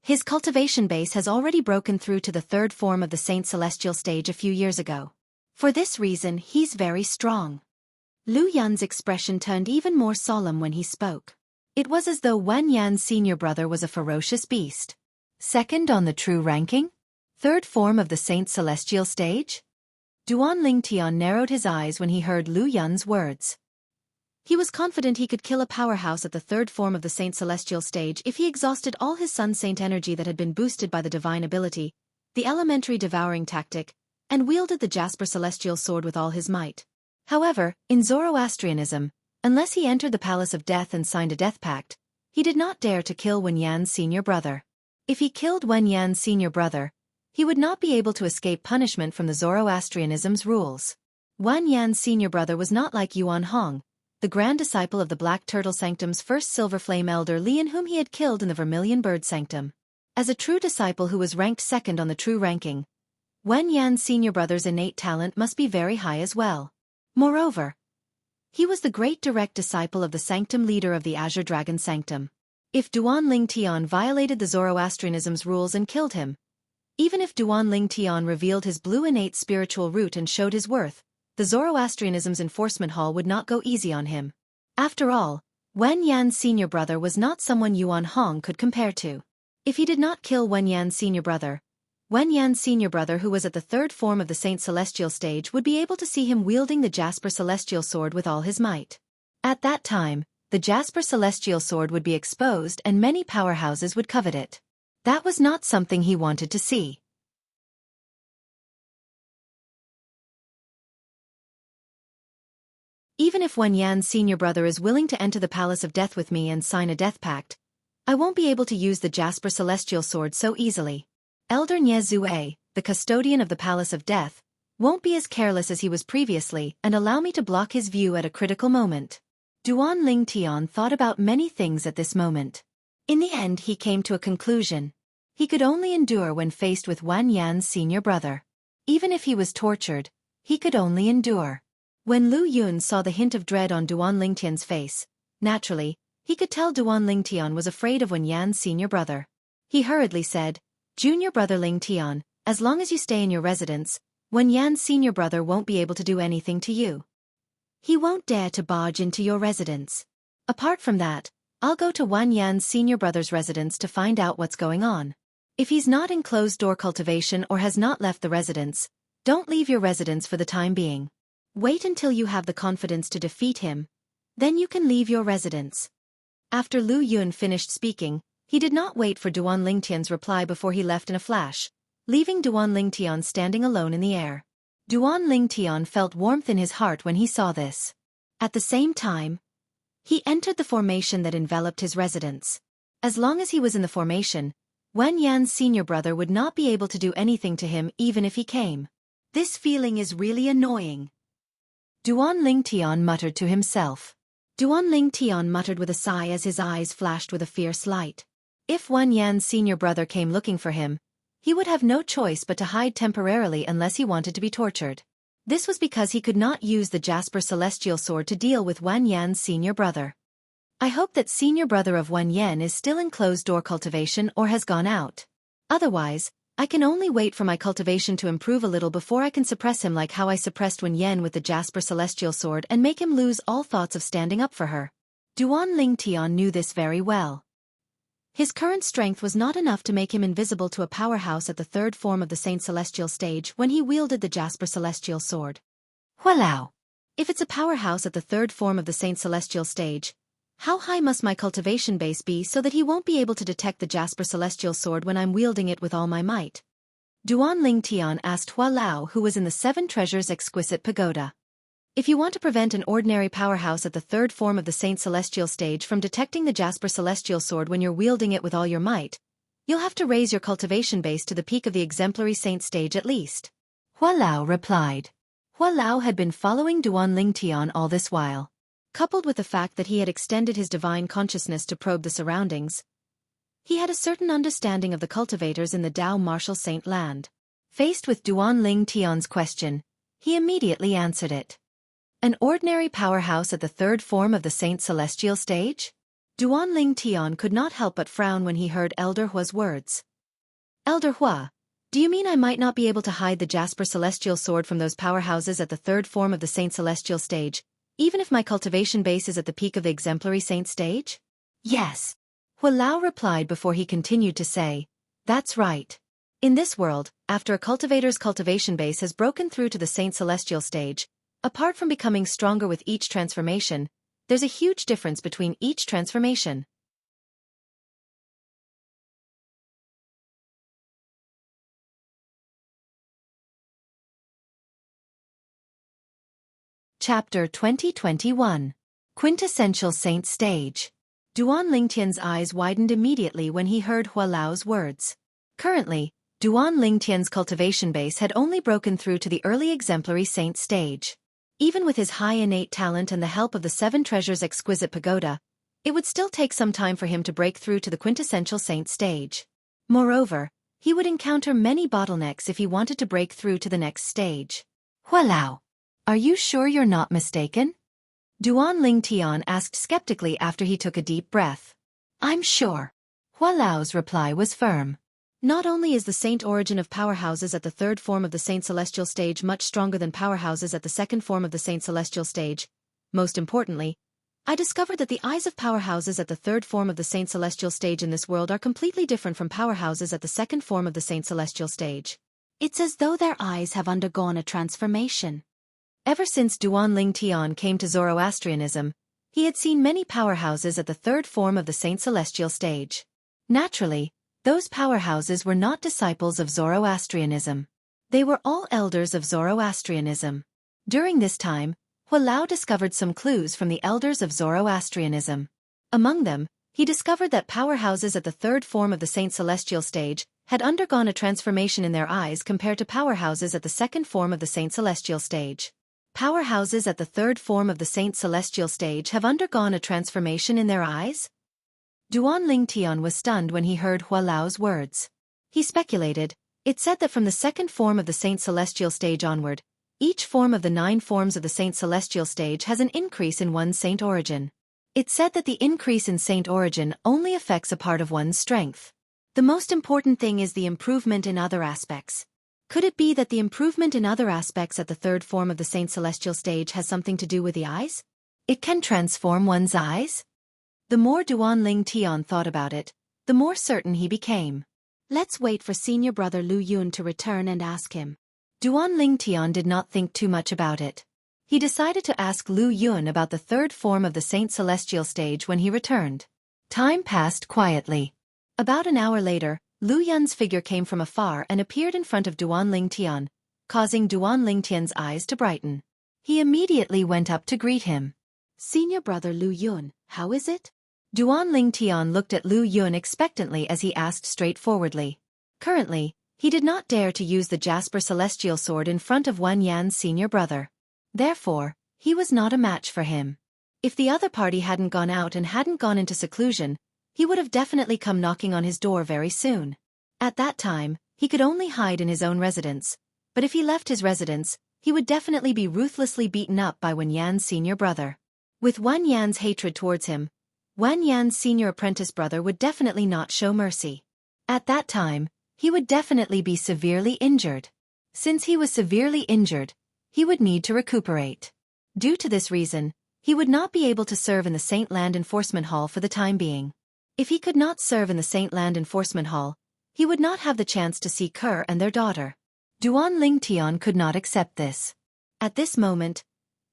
His cultivation base has already broken through to the 3rd form of the Saint Celestial stage a few years ago. For this reason, he's very strong. Lu Yun's expression turned even more solemn when he spoke. It was as though Wen Yan's senior brother was a ferocious beast. 2nd on the true ranking? 3rd form of the Saint Celestial stage? Duan Lingtian narrowed his eyes when he heard Lu Yun's words. He was confident he could kill a powerhouse at the 3rd form of the Saint Celestial stage if he exhausted all his Sun Saint energy that had been boosted by the divine ability, the elementary devouring tactic, and wielded the Jasper Celestial Sword with all his might. However, in Zoroastrianism, unless he entered the Palace of Death and signed a death pact, he did not dare to kill Wen Yan's senior brother. If he killed Wen Yan's senior brother, he would not be able to escape punishment from the Zoroastrianism's rules. Wen Yan's senior brother was not like Yuan Hong, the grand disciple of the Black Turtle Sanctum's first Silver Flame Elder Lian, whom he had killed in the Vermilion Bird Sanctum. As a true disciple who was ranked 2nd on the true ranking, Wen Yan's senior brother's innate talent must be very high as well. Moreover, he was the great direct disciple of the sanctum leader of the Azure Dragon Sanctum. If Duan Lingtian violated the Zoroastrianism's rules and killed him, even if Duan Lingtian revealed his blue innate spiritual root and showed his worth, the Zoroastrianism's enforcement hall would not go easy on him. After all, Wen Yan's senior brother was not someone Yuan Hong could compare to. If he did not kill Wen Yan's senior brother, Wen Yan's senior brother, who was at the third form of the Saint Celestial stage, would be able to see him wielding the Jasper Celestial Sword with all his might. At that time, the Jasper Celestial Sword would be exposed and many powerhouses would covet it. That was not something he wanted to see. Even if Wen Yan's senior brother is willing to enter the Palace of Death with me and sign a death pact, I won't be able to use the Jasper Celestial Sword so easily. Elder Nie Zue, the custodian of the Palace of Death, won't be as careless as he was previously and allow me to block his view at a critical moment. Duan Lingtian thought about many things at this moment. In the end, he came to a conclusion. He could only endure when faced with Wen Yan's senior brother. Even if he was tortured, he could only endure. When Lu Yun saw the hint of dread on Duan Lingtian's face, naturally, he could tell Duan Lingtian was afraid of Wen Yan's senior brother. He hurriedly said, "Junior brother Lingtian, as long as you stay in your residence, Wen Yan's senior brother won't be able to do anything to you. He won't dare to barge into your residence. Apart from that, I'll go to Wen Yan's senior brother's residence to find out what's going on. If he's not in closed-door cultivation or has not left the residence, don't leave your residence for the time being. Wait until you have the confidence to defeat him, then you can leave your residence." After Lu Yun finished speaking, he did not wait for Duan Lingtian's reply before he left in a flash, leaving Duan Lingtian standing alone in the air. Duan Lingtian felt warmth in his heart when he saw this. At the same time, he entered the formation that enveloped his residence. As long as he was in the formation, Wen Yan's senior brother would not be able to do anything to him even if he came. This feeling is really annoying. Duan Lingtian muttered to himself. Duan Lingtian muttered with a sigh as his eyes flashed with a fierce light. If Wen Yan's senior brother came looking for him, he would have no choice but to hide temporarily unless he wanted to be tortured. This was because he could not use the Jasper Celestial Sword to deal with Wen Yan's senior brother. I hope that senior brother of Wen Yan is still in closed-door cultivation or has gone out. Otherwise, I can only wait for my cultivation to improve a little before I can suppress him like how I suppressed Wen Yan with the Jasper Celestial Sword and make him lose all thoughts of standing up for her. Duan Lingtian knew this very well. His current strength was not enough to make him invisible to a powerhouse at the third form of the Saint Celestial stage when he wielded the Jasper Celestial Sword. Walao! If it's a powerhouse at the third form of the Saint Celestial stage, how high must my cultivation base be so that he won't be able to detect the Jasper Celestial Sword when I'm wielding it with all my might? Duan Lingtian asked Hua Lao, who was in the Seven Treasures Exquisite Pagoda. If you want to prevent an ordinary powerhouse at the third form of the Saint Celestial stage from detecting the Jasper Celestial Sword when you're wielding it with all your might, you'll have to raise your cultivation base to the peak of the Exemplary Saint stage at least. Hua Lao replied. Hua Lao had been following Duan Lingtian all this while. Coupled with the fact that he had extended his divine consciousness to probe the surroundings, he had a certain understanding of the cultivators in the Dao Martial Saint land. Faced with Duan Lingtian's question, he immediately answered it. An ordinary powerhouse at the third form of the Saint Celestial stage? Duan Lingtian could not help but frown when he heard Elder Hua's words. Elder Hua, do you mean I might not be able to hide the Jasper Celestial Sword from those powerhouses at the third form of the Saint Celestial stage, even if my cultivation base is at the peak of the Exemplary Saint stage? Yes. Hua Lao replied before he continued to say, that's right. In this world, after a cultivator's cultivation base has broken through to the Saint Celestial stage, apart from becoming stronger with each transformation, there's a huge difference between each transformation. Chapter 2021. Quintessential Saint Stage. Duan Lingtian's eyes widened immediately when he heard Hua Lao's words. Currently, Duan Lingtian's cultivation base had only broken through to the early Exemplary Saint stage. Even with his high innate talent and the help of the Seven Treasures Exquisite Pagoda, it would still take some time for him to break through to the Quintessential Saint stage. Moreover, he would encounter many bottlenecks if he wanted to break through to the next stage. Hua Lao, are you sure you're not mistaken? Duan Lingtian asked skeptically after he took a deep breath. I'm sure. Hua Lao's reply was firm. Not only is the saint origin of powerhouses at the third form of the Saint Celestial stage much stronger than powerhouses at the second form of the Saint Celestial stage, most importantly, I discovered that the eyes of powerhouses at the third form of the Saint Celestial stage in this world are completely different from powerhouses at the second form of the Saint Celestial stage. It's as though their eyes have undergone a transformation. Ever since Duan Ling Tian came to Zoroastrianism, he had seen many powerhouses at the third form of the Saint Celestial stage. Naturally, those powerhouses were not disciples of Zoroastrianism. They were all elders of Zoroastrianism. During this time, Lao discovered some clues from the elders of Zoroastrianism. Among them, he discovered that powerhouses at the third form of the Saint Celestial stage had undergone a transformation in their eyes compared to powerhouses at the second form of the Saint Celestial stage. Powerhouses at the third form of the Saint Celestial stage have undergone a transformation in their eyes? Duan Ling Tian was stunned when he heard Hua Lao's words. He speculated. It said that from the second form of the Saint Celestial stage onward, each form of the 9 forms of the Saint Celestial stage has an increase in one's saint origin. It said that the increase in saint origin only affects a part of one's strength. The most important thing is the improvement in other aspects. Could it be that the improvement in other aspects at the third form of the Saint Celestial stage has something to do with the eyes? It can transform one's eyes? The more Duan Ling Tian thought about it, the more certain he became. Let's wait for senior brother Lu Yun to return and ask him. Duan Ling Tian did not think too much about it. He decided to ask Lu Yun about the third form of the Saint Celestial stage when he returned. Time passed quietly. About an hour later, Lu Yun's figure came from afar and appeared in front of Duan Ling Tian, causing Duan Ling Tian's eyes to brighten. He immediately went up to greet him. Senior brother Lu Yun, how is it? Duan Ling Tian looked at Lu Yun expectantly as he asked straightforwardly. Currently, he did not dare to use the Jasper Celestial Sword in front of Wan Yan's senior brother. Therefore, he was not a match for him. If the other party hadn't gone out and hadn't gone into seclusion, he would have definitely come knocking on his door very soon. At that time, he could only hide in his own residence, but if he left his residence, he would definitely be ruthlessly beaten up by Wan Yan's senior brother. With Wan Yan's hatred towards him, Wan Yan's senior apprentice brother would definitely not show mercy. At that time, he would definitely be severely injured. Since he was severely injured, he would need to recuperate. Due to this reason, he would not be able to serve in the Saint Land Enforcement Hall for the time being. If he could not serve in the Saint Land Enforcement Hall, he would not have the chance to see Kerr and their daughter. Duan Ling Tian could not accept this. At this moment,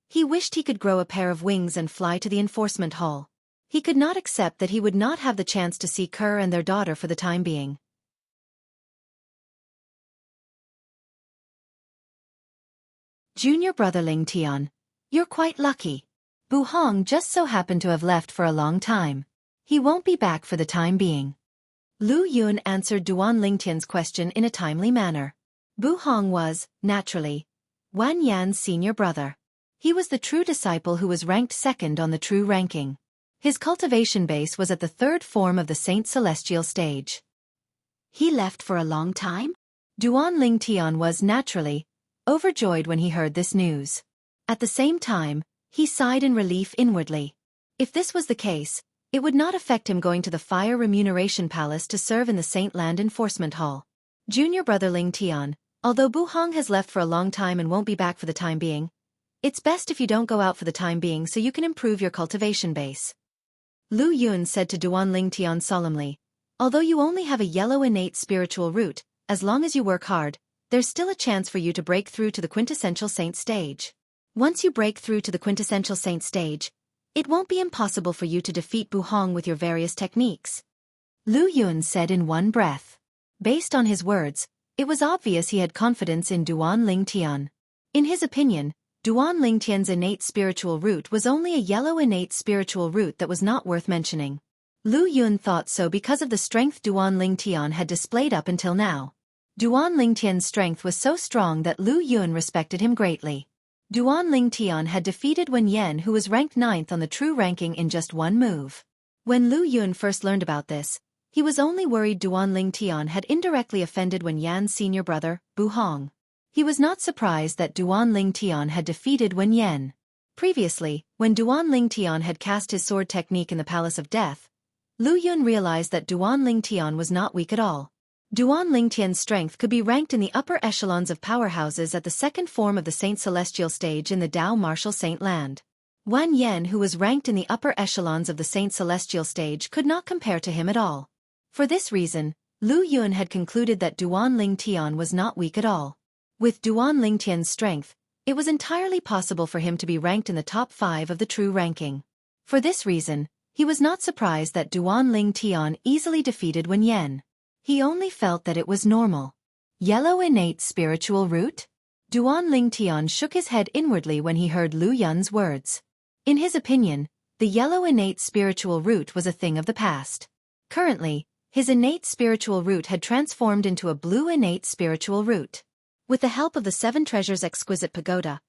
he wished he could grow a pair of wings and fly to the Enforcement Hall. He could not accept that he would not have the chance to see Kerr and their daughter for the time being. Junior brother Ling Tian, you're quite lucky. Bu Hong just so happened to have left for a long time. He won't be back for the time being. Lu Yun answered Duan Ling Tian's question in a timely manner. Bu Hong was, naturally, Wan Yan's senior brother. He was the true disciple who was ranked second on the true ranking. His cultivation base was at the third form of the Saint Celestial stage. He left for a long time? Duan Ling Tian was, naturally, overjoyed when he heard this news. At the same time, he sighed in relief inwardly. If this was the case, it would not affect him going to the Fire Remuneration Palace to serve in the Saint Land Enforcement Hall. Junior brother Ling Tian, although Bu Hong has left for a long time and won't be back for the time being, it's best if you don't go out for the time being so you can improve your cultivation base. Lu Yun said to Duan Ling Tian solemnly, although you only have a yellow innate spiritual root, as long as you work hard, there's still a chance for you to break through to the quintessential saint stage. Once you break through to the quintessential saint stage, it won't be impossible for you to defeat Bu Hong with your various techniques. Lu Yun said in one breath. Based on his words, it was obvious he had confidence in Duan Ling Tian. In his opinion, Duan Ling Tian's innate spiritual root was only a yellow innate spiritual root that was not worth mentioning. Lu Yun thought so because of the strength Duan Ling Tian had displayed up until now. Duan Ling Tian's strength was so strong that Lu Yun respected him greatly. Duan Ling Tian had defeated Wen Yan, who was ranked 9th on the true ranking, in just one move. When Lu Yun first learned about this, he was only worried Duan Ling Tian had indirectly offended Wen Yan's senior brother, Bu Hong. He was not surprised that Duan Ling Tian had defeated Wen Yan. Previously, when Duan Ling Tian had cast his sword technique in the Palace of Death, Lu Yun realized that Duan Ling Tian was not weak at all. Duan Ling Tian's strength could be ranked in the upper echelons of powerhouses at the second form of the Saint Celestial stage in the Dao Martial Saint Land. Wan Yen, who was ranked in the upper echelons of the Saint Celestial stage, could not compare to him at all. For this reason, Lu Yun had concluded that Duan Ling Tian was not weak at all. With Duan Ling Tian's strength, it was entirely possible for him to be ranked in the top 5 of the true ranking. For this reason, he was not surprised that Duan Ling Tian easily defeated Wan Yen. He only felt that it was normal. Yellow innate spiritual root? Duan Ling Tian shook his head inwardly when he heard Lu Yun's words. In his opinion, the yellow innate spiritual root was a thing of the past. Currently, his innate spiritual root had transformed into a blue innate spiritual root. With the help of the 7 treasures exquisite pagoda,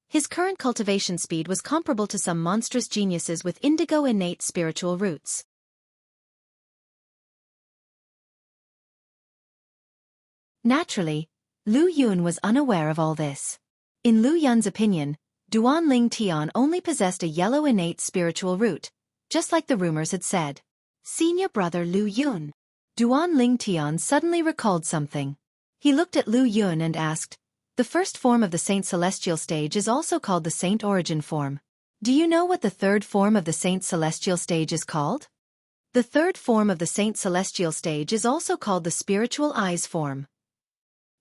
his current cultivation speed was comparable to some monstrous geniuses with indigo innate spiritual roots. Naturally, Lu Yun was unaware of all this. In Lu Yun's opinion, Duan Ling Tian only possessed a yellow innate spiritual root, just like the rumors had said. Senior brother Lu Yun. Duan Ling Tian suddenly recalled something. He looked at Lu Yun and asked, "The first form of the Saint Celestial stage is also called the Saint Origin form. Do you know what the third form of the Saint Celestial stage is called?" The third form of the Saint Celestial stage is also called the Spiritual Eyes form.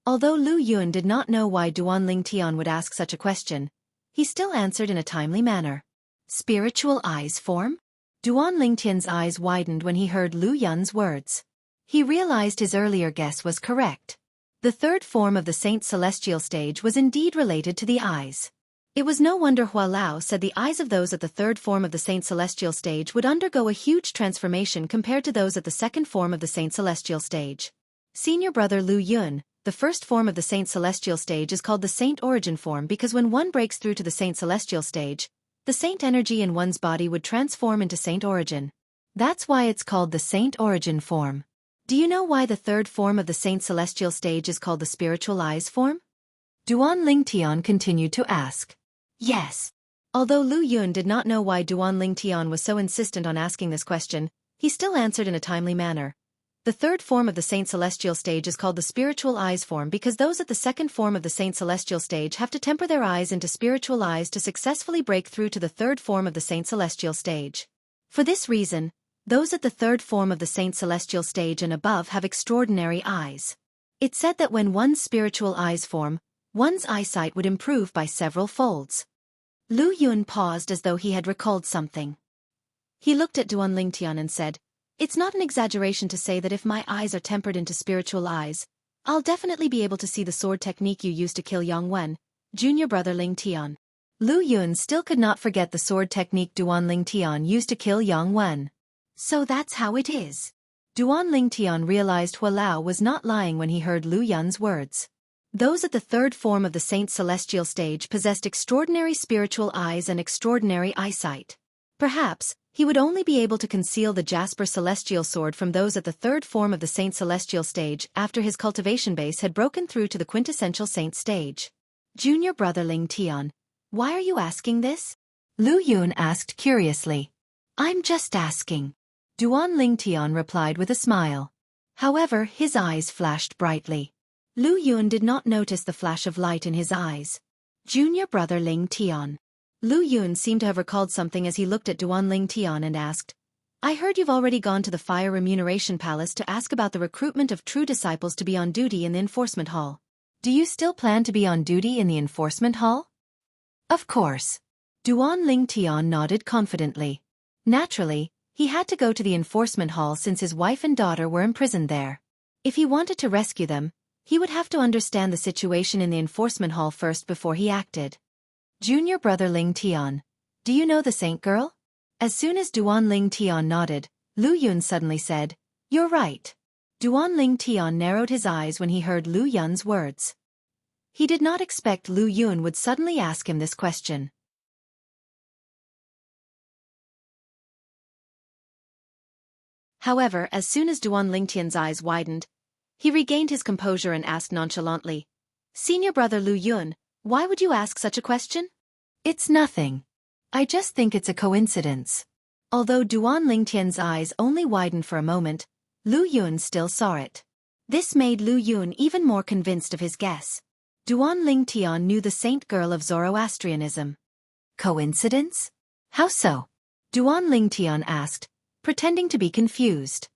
Although Lu Yun did not know why Duan Ling Tian would ask such a question, he still answered in a timely manner. Spiritual Eyes form? Duan Ling Tian's eyes widened when he heard Lu Yun's words. He realized his earlier guess was correct. The third form of the Saint Celestial stage was indeed related to the eyes. It was no wonder Hua Lao said the eyes of those at the third form of the Saint Celestial stage would undergo a huge transformation compared to those at the second form of the Saint Celestial stage. Senior brother Lu Yun, the first form of the Saint Celestial stage is called the Saint Origin form because when one breaks through to the Saint Celestial stage, the Saint energy in one's body would transform into Saint Origin. That's why it's called the Saint Origin form. Do you know why the third form of the Saint Celestial stage is called the Spiritual Eyes form? Duan Ling Tian continued to ask. Yes. Although Lu Yun did not know why Duan Ling Tian was so insistent on asking this question, he still answered in a timely manner. The third form of the Saint Celestial stage is called the Spiritual Eyes form because those at the second form of the Saint Celestial stage have to temper their eyes into spiritual eyes to successfully break through to the third form of the Saint Celestial stage. For this reason, those at the third form of the Saint Celestial stage and above have extraordinary eyes. It's said that when one's spiritual eyes form, one's eyesight would improve by several folds. Lu Yun paused as though he had recalled something. He looked at Duan Ling Tian and said, "It's not an exaggeration to say that if my eyes are tempered into spiritual eyes, I'll definitely be able to see the sword technique you used to kill Yang Wen, junior brother Ling Tian." Lu Yun still could not forget the sword technique Duan Ling Tian used to kill Yang Wen. So that's how it is. Duan Ling Tian realized Hua Lao was not lying when he heard Lu Yun's words. Those at the third form of the Saint Celestial stage possessed extraordinary spiritual eyes and extraordinary eyesight. Perhaps, he would only be able to conceal the Jasper Celestial Sword from those at the third form of the Saint Celestial stage after his cultivation base had broken through to the quintessential Saint stage. Junior brother Ling Tian, why are you asking this? Lu Yun asked curiously. I'm just asking. Duan Ling Tian replied with a smile. However, his eyes flashed brightly. Lu Yun did not notice the flash of light in his eyes. Junior brother Ling Tian. Lu Yun seemed to have recalled something as he looked at Duan Ling Tian and asked, I heard you've already gone to the Fire Remuneration Palace to ask about the recruitment of true disciples to be on duty in the Enforcement Hall. Do you still plan to be on duty in the Enforcement Hall? Of course. Duan Ling Tian nodded confidently. Naturally, he had to go to the Enforcement Hall since his wife and daughter were imprisoned there. If he wanted to rescue them, he would have to understand the situation in the Enforcement Hall first before he acted. Junior brother Ling Tian, do you know the Saint girl? As soon as Duan Ling Tian nodded, Lu Yun suddenly said, You're right. Duan Ling Tian narrowed his eyes when he heard Lu Yun's words. He did not expect Lu Yun would suddenly ask him this question. However, as soon as Duan Ling Tian's eyes widened, he regained his composure and asked nonchalantly, Senior brother Lu Yun, why would you ask such a question? It's nothing. I just think it's a coincidence. Although Duan Ling Tian's eyes only widened for a moment, Lu Yun still saw it. This made Lu Yun even more convinced of his guess. Duan Ling Tian knew the saint girl of Zoroastrianism. Coincidence? How so? Duan Lingtian asked, pretending to be confused.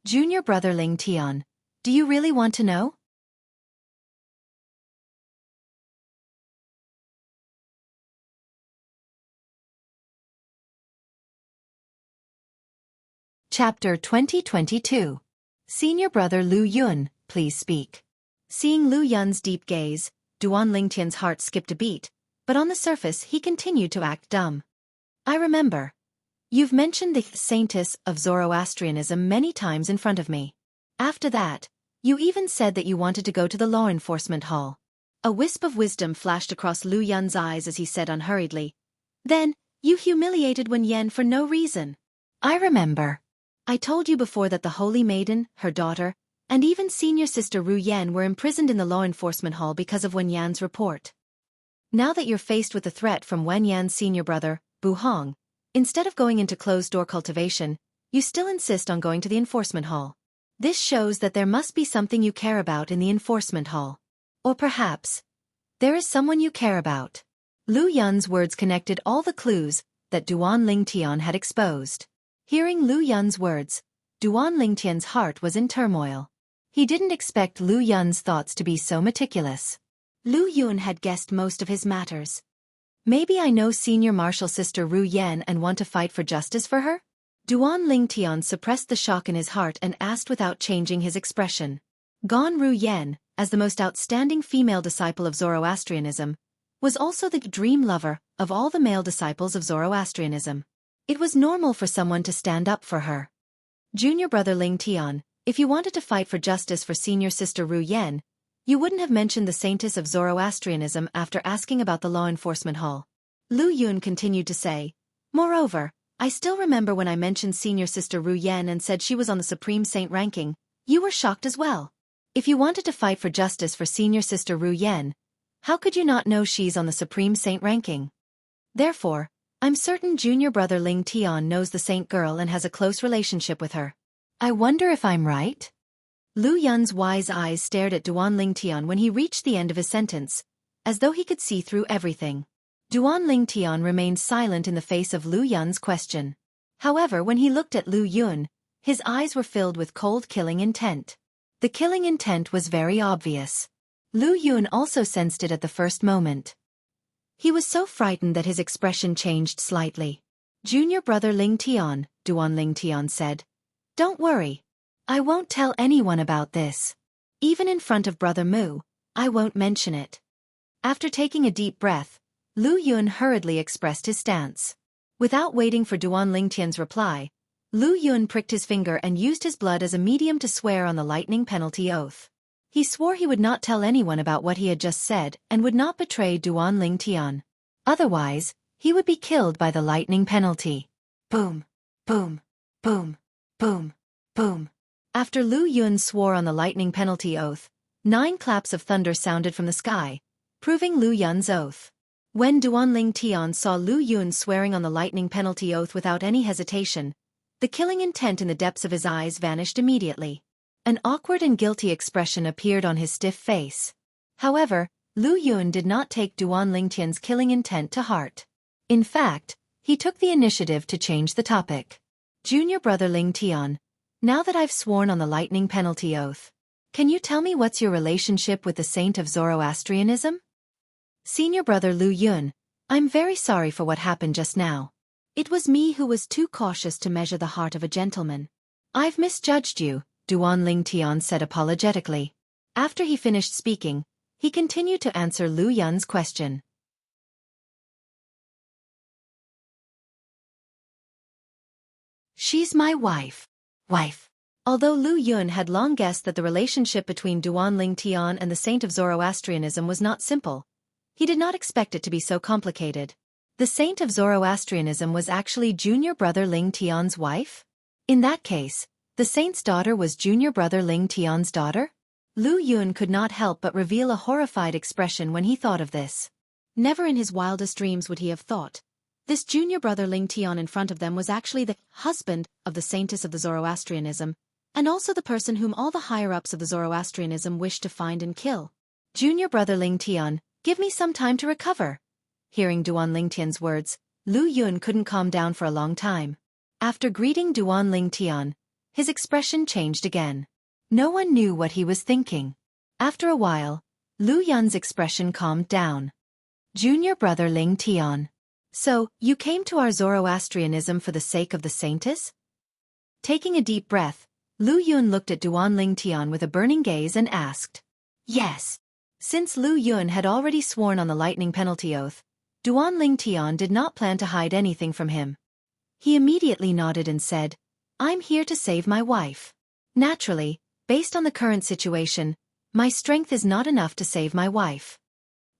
Junior brother Lingtian, do you really want to know? Chapter 2022. Senior brother Lu Yun, please speak. Seeing Lu Yun's deep gaze, Duan Lingtian's heart skipped a beat, but on the surface he continued to act dumb. I remember. You've mentioned the saintess of Zoroastrianism many times in front of me. After that, you even said that you wanted to go to the law enforcement hall. A wisp of wisdom flashed across Lu Yun's eyes as he said unhurriedly. Then, you humiliated Wen Yan for no reason. I remember. I told you before that the Holy Maiden, her daughter, and even senior sister Ru Yan were imprisoned in the law enforcement hall because of Wen Yan's report. Now that you're faced with the threat from Wen Yan's senior brother, Bu Hong, instead of going into closed-door cultivation, you still insist on going to the enforcement hall. This shows that there must be something you care about in the enforcement hall. Or perhaps, there is someone you care about. Lu Yun's words connected all the clues that Duan Lingtian had exposed. Hearing Lu Yun's words, Duan Lingtian's heart was in turmoil. He didn't expect Lu Yun's thoughts to be so meticulous. Lu Yun had guessed most of his matters. Maybe I know senior martial sister Ru Yan and want to fight for justice for her? Duan Lingtian suppressed the shock in his heart and asked without changing his expression. Gon Ru Yan, as the most outstanding female disciple of Zoroastrianism, was also the dream lover of all the male disciples of Zoroastrianism. It was normal for someone to stand up for her. Junior brother Lingtian, if you wanted to fight for justice for senior sister Ru Yan, you wouldn't have mentioned the saintess of Zoroastrianism after asking about the law enforcement hall. Lu Yun continued to say, moreover, I still remember when I mentioned senior sister Ru Yan and said she was on the supreme saint ranking, you were shocked as well. If you wanted to fight for justice for senior sister Ru Yan, how could you not know she's on the supreme saint ranking? Therefore, I'm certain junior brother Lingtian knows the saint girl and has a close relationship with her. I wonder if I'm right? Lu Yun's wise eyes stared at Duan Lingtian when he reached the end of his sentence, as though he could see through everything. Duan Lingtian remained silent in the face of Lu Yun's question. However, when he looked at Lu Yun, his eyes were filled with cold killing intent. The killing intent was very obvious. Lu Yun also sensed it at the first moment. He was so frightened that his expression changed slightly. Junior brother Lingtian, Duan Lingtian said. Don't worry. I won't tell anyone about this. Even in front of brother Mu, I won't mention it. After taking a deep breath, Lu Yun hurriedly expressed his stance. Without waiting for Duan Lingtian's reply, Lu Yun pricked his finger and used his blood as a medium to swear on the lightning penalty oath. He swore he would not tell anyone about what he had just said and would not betray Duan Lingtian. Otherwise, he would be killed by the lightning penalty. Boom, boom, boom, boom, boom. After Lu Yun swore on the lightning penalty oath, 9 claps of thunder sounded from the sky, proving Lu Yun's oath. When Duan Lingtian saw Lu Yun swearing on the lightning penalty oath without any hesitation, the killing intent in the depths of his eyes vanished immediately. An awkward and guilty expression appeared on his stiff face. However, Lu Yun did not take Duan Lingtian's killing intent to heart. In fact, he took the initiative to change the topic. Junior brother Lingtian, now that I've sworn on the lightning penalty oath, can you tell me what's your relationship with the saint of Zoroastrianism? Senior brother Lu Yun, I'm very sorry for what happened just now. It was me who was too cautious to measure the heart of a gentleman. I've misjudged you, Duan Lingtian said apologetically. After he finished speaking, he continued to answer Lu Yun's question. She's my wife. Although Lu Yun had long guessed that the relationship between Duan Lingtian and the saint of Zoroastrianism was not simple, he did not expect it to be so complicated. The saint of Zoroastrianism was actually junior brother Lingtian's wife? In that case, the saint's daughter was junior brother Lingtian's daughter? Lu Yun could not help but reveal a horrified expression when he thought of this. Never in his wildest dreams would he have thought this junior brother Lingtian in front of them was actually the husband of the saintess of the Zoroastrianism, and also the person whom all the higher-ups of the Zoroastrianism wished to find and kill. Junior brother Lingtian, give me some time to recover. Hearing Duan Lingtian's words, Lu Yun couldn't calm down for a long time. After greeting Duan Lingtian, his expression changed again. No one knew what he was thinking. After a while, Lu Yun's expression calmed down. Junior brother Lingtian. So, you came to our Zoroastrianism for the sake of the saintess? Taking a deep breath, Lu Yun looked at Duan Lingtian with a burning gaze and asked. Yes. Since Lu Yun had already sworn on the lightning penalty oath, Duan Lingtian did not plan to hide anything from him. He immediately nodded and said, I'm here to save my wife. Naturally, based on the current situation, my strength is not enough to save my wife.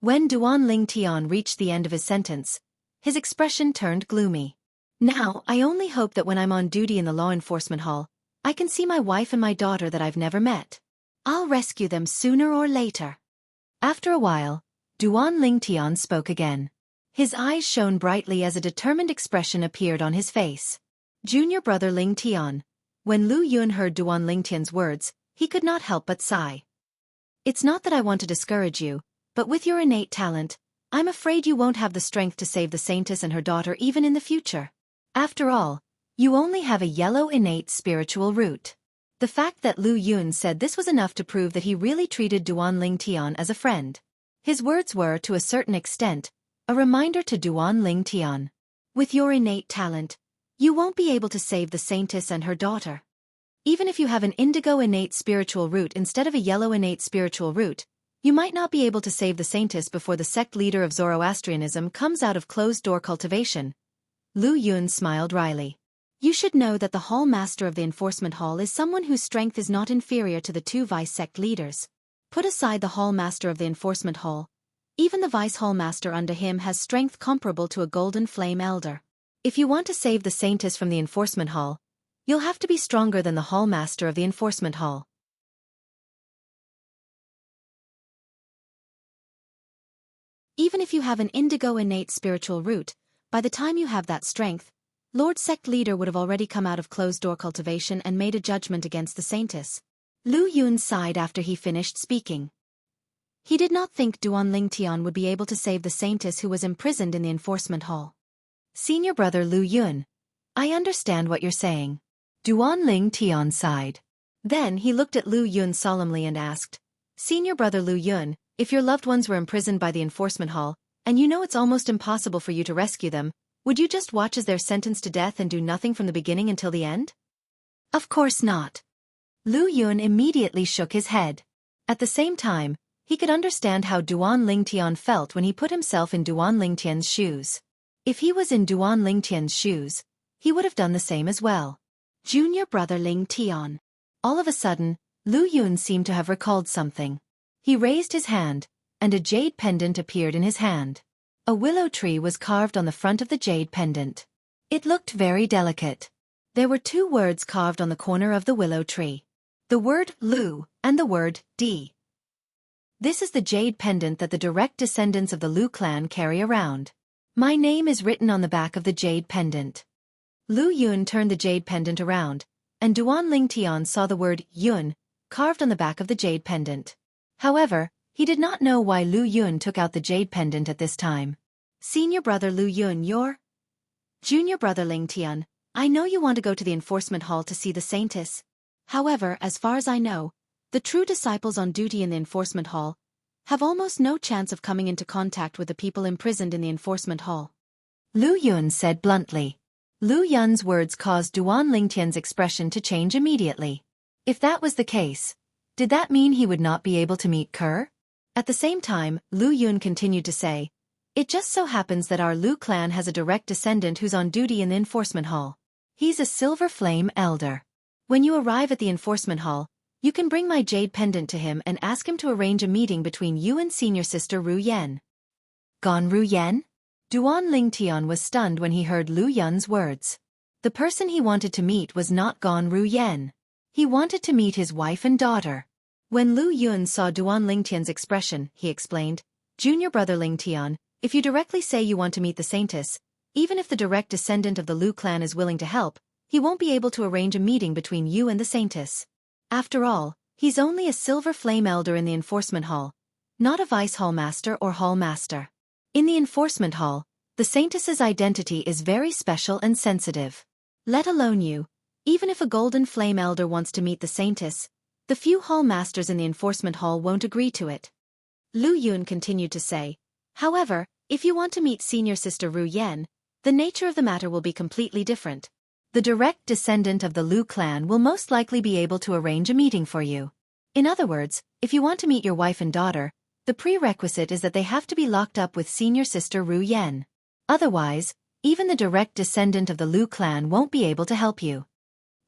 When Duan Lingtian reached the end of his sentence, his expression turned gloomy. Now, I only hope that when I'm on duty in the law enforcement hall, I can see my wife and my daughter that I've never met. I'll rescue them sooner or later. After a while, Duan Lingtian spoke again. His eyes shone brightly as a determined expression appeared on his face. Junior brother Lingtian. When Lu Yun heard Duan Lingtian's words, he could not help but sigh. It's not that I want to discourage you, but with your innate talent, I'm afraid you won't have the strength to save the saintess and her daughter even in the future. After all, you only have a yellow innate spiritual root. The fact that Lu Yun said this was enough to prove that he really treated Duan Lingtian as a friend. His words were, to a certain extent, a reminder to Duan Lingtian. With your innate talent, you won't be able to save the saintess and her daughter. Even if you have an indigo innate spiritual root instead of a yellow innate spiritual root, you might not be able to save the saintess before the sect leader of Zoroastrianism comes out of closed-door cultivation. Lu Yun smiled wryly. You should know that the hall master of the enforcement hall is someone whose strength is not inferior to the two vice sect leaders. Put aside the hall master of the enforcement hall, even the vice hall master under him has strength comparable to a golden flame elder. If you want to save the saintess from the enforcement hall, you'll have to be stronger than the hall master of the enforcement hall. Even if you have an indigo innate spiritual root, by the time you have that strength, Lord Sect Leader would have already come out of closed-door cultivation and made a judgment against the saintess. Lu Yun sighed after he finished speaking. He did not think Duan Lingtian would be able to save the saintess who was imprisoned in the enforcement hall. Senior brother Lu Yun, I understand what you're saying. Duan Lingtian sighed. Then he looked at Lu Yun solemnly and asked, Senior brother Lu Yun, if your loved ones were imprisoned by the enforcement hall, and you know it's almost impossible for you to rescue them, would you just watch as they're sentenced to death and do nothing from the beginning until the end? Of course not. Lu Yun immediately shook his head. At the same time, he could understand how Duan Lingtian felt when he put himself in Duan Lingtian's shoes. If he was in Duan Lingtian's shoes, he would have done the same as well. Junior brother Lingtian. All of a sudden, Lu Yun seemed to have recalled something. He raised his hand, and a jade pendant appeared in his hand. A willow tree was carved on the front of the jade pendant. It looked very delicate. There were two words carved on the corner of the willow tree. The word Lu and the word Di. This is the jade pendant that the direct descendants of the Lu clan carry around. My name is written on the back of the jade pendant. Lu Yun turned the jade pendant around, and Duan Lingtian saw the word Yun carved on the back of the jade pendant. However, he did not know why Lu Yun took out the jade pendant at this time. Senior brother Lu Yun, your junior brother Lingtian, I know you want to go to the enforcement hall to see the saintess. However, as far as I know, the true disciples on duty in the enforcement hall have almost no chance of coming into contact with the people imprisoned in the enforcement hall. Lu Yun said bluntly. Lu Yun's words caused Duan Lingtian's expression to change immediately. If that was the case, did that mean he would not be able to meet Kerr? At the same time, Lu Yun continued to say, It just so happens that our Lu clan has a direct descendant who's on duty in the enforcement hall. He's a silver flame elder. When you arrive at the enforcement hall, you can bring my jade pendant to him and ask him to arrange a meeting between you and senior sister Ru Yen. Gone Ru Yen? Duan Lingtian was stunned when he heard Lu Yun's words. The person he wanted to meet was not Gone Ru Yen. He wanted to meet his wife and daughter. When Lu Yun saw Duan Lingtian's expression, he explained, Junior brother Lingtian, if you directly say you want to meet the saintess, even if the direct descendant of the Lu clan is willing to help, he won't be able to arrange a meeting between you and the saintess. After all, he's only a silver flame elder in the enforcement hall, not a vice hall master or hall master. In the enforcement hall, the saintess's identity is very special and sensitive. Let alone you. Even if a golden flame elder wants to meet the saintess, the few hall masters in the enforcement hall won't agree to it. Lu Yun continued to say, however, if you want to meet senior sister Ru Yen, the nature of the matter will be completely different. The direct descendant of the Lu clan will most likely be able to arrange a meeting for you. In other words, if you want to meet your wife and daughter, the prerequisite is that they have to be locked up with senior sister Ru Yen. Otherwise, even the direct descendant of the Lu clan won't be able to help you.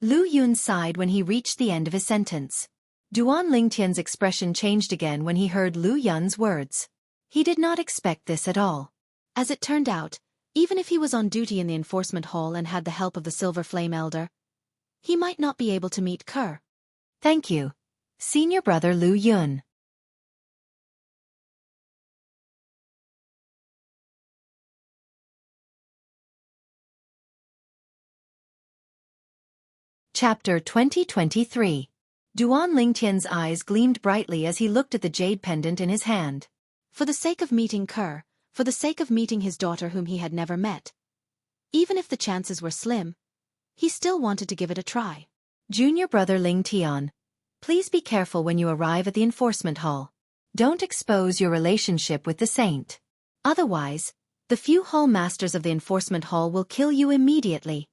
Lu Yun sighed when he reached the end of his sentence. Duan Lingtian's expression changed again when he heard Lu Yun's words. He did not expect this at all. As it turned out, even if he was on duty in the enforcement hall and had the help of the Silver Flame Elder, he might not be able to meet Kerr. Thank you, senior brother Lu Yun. Chapter 2023. Duan Lingtian's eyes gleamed brightly as he looked at the jade pendant in his hand. For the sake of meeting Kerr, for the sake of meeting his daughter whom he had never met. Even if the chances were slim, he still wanted to give it a try. Junior brother Lingtian, please be careful when you arrive at the enforcement hall. Don't expose your relationship with the saint. Otherwise, the few hall masters of the enforcement hall will kill you immediately.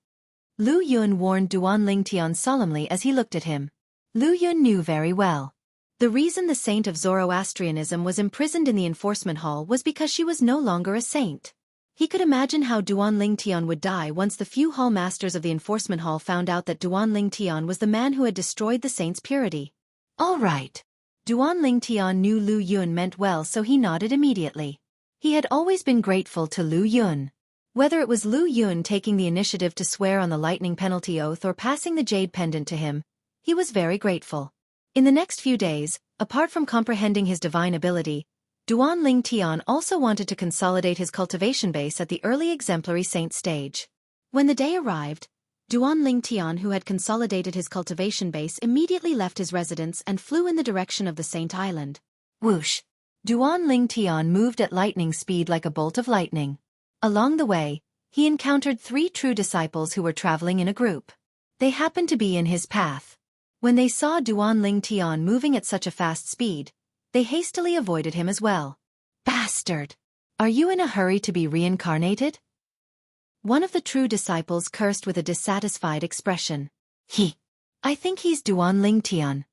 Lu Yun warned Duan Lingtian solemnly as he looked at him. Lu Yun knew very well. The reason the saint of Zoroastrianism was imprisoned in the enforcement hall was because she was no longer a saint. He could imagine how Duan Lingtian would die once the few hall masters of the enforcement hall found out that Duan Lingtian was the man who had destroyed the saint's purity. All right. Duan Lingtian knew Lu Yun meant well, so he nodded immediately. He had always been grateful to Lu Yun. Whether it was Lu Yun taking the initiative to swear on the lightning penalty oath or passing the jade pendant to him, he was very grateful. In the next few days, apart from comprehending his divine ability, Duan Lingtian also wanted to consolidate his cultivation base at the early exemplary saint stage. When the day arrived, Duan Lingtian, who had consolidated his cultivation base, immediately left his residence and flew in the direction of the Saint Island. Whoosh! Duan Lingtian moved at lightning speed like a bolt of lightning. Along the way, he encountered 3 true disciples who were traveling in a group. They happened to be in his path. When they saw Duan Lingtian moving at such a fast speed, they hastily avoided him as well. Bastard! Are you in a hurry to be reincarnated? One of the true disciples cursed with a dissatisfied expression. I think he's Duan Lingtian.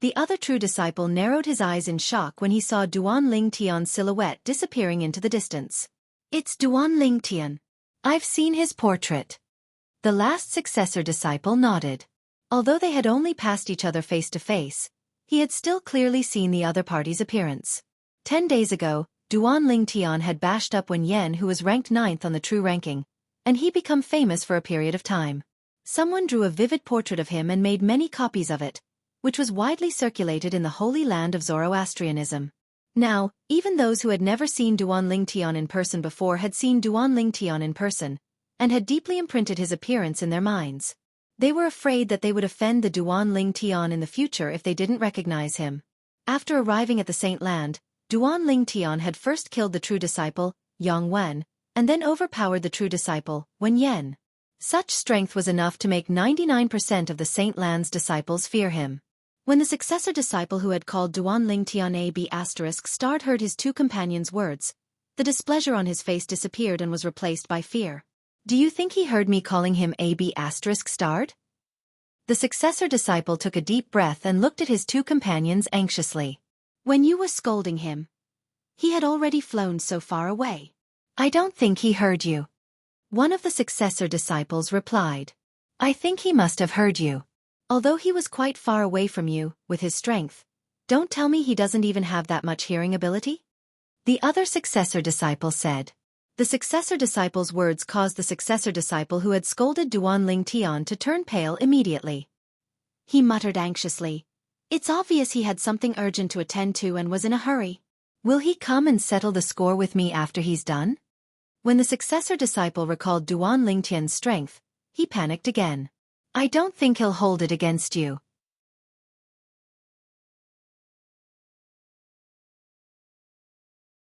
The other true disciple narrowed his eyes in shock when he saw Duan Lingtian's silhouette disappearing into the distance. It's Duan Lingtian. I've seen his portrait. The last successor disciple nodded. Although they had only passed each other face to face, he had still clearly seen the other party's appearance. 10 days ago, Duan Lingtian had bashed up Wen Yen, who was ranked 9th on the true ranking, and he become famous for a period of time. Someone drew a vivid portrait of him and made many copies of it, which was widely circulated in the holy land of Zoroastrianism. Now, even those who had never seen Duan Lingtian in person before had seen Duan Lingtian in person, and had deeply imprinted his appearance in their minds. They were afraid that they would offend the Duan Lingtian in the future if they didn't recognize him. After arriving at the Saint Land, Duan Lingtian had first killed the true disciple, Yang Wen, and then overpowered the true disciple, Wen Yen. Such strength was enough to make 99% of the Saint Land's disciples fear him. When the successor disciple who had called Duan Lingtian AB** heard his 2 companions' words, the displeasure on his face disappeared and was replaced by fear. Do you think he heard me calling him AB***? The successor disciple took a deep breath and looked at his 2 companions anxiously. When you were scolding him, he had already flown so far away. I don't think he heard you. One of the successor disciples replied. I think he must have heard you. Although he was quite far away from you, with his strength, don't tell me he doesn't even have that much hearing ability? The other successor disciple said. The successor disciple's words caused the successor disciple who had scolded Duan Lingtian to turn pale immediately. He muttered anxiously. It's obvious he had something urgent to attend to and was in a hurry. Will he come and settle the score with me after he's done? When the successor disciple recalled Duan Lingtian's strength, he panicked again. I don't think he'll hold it against you.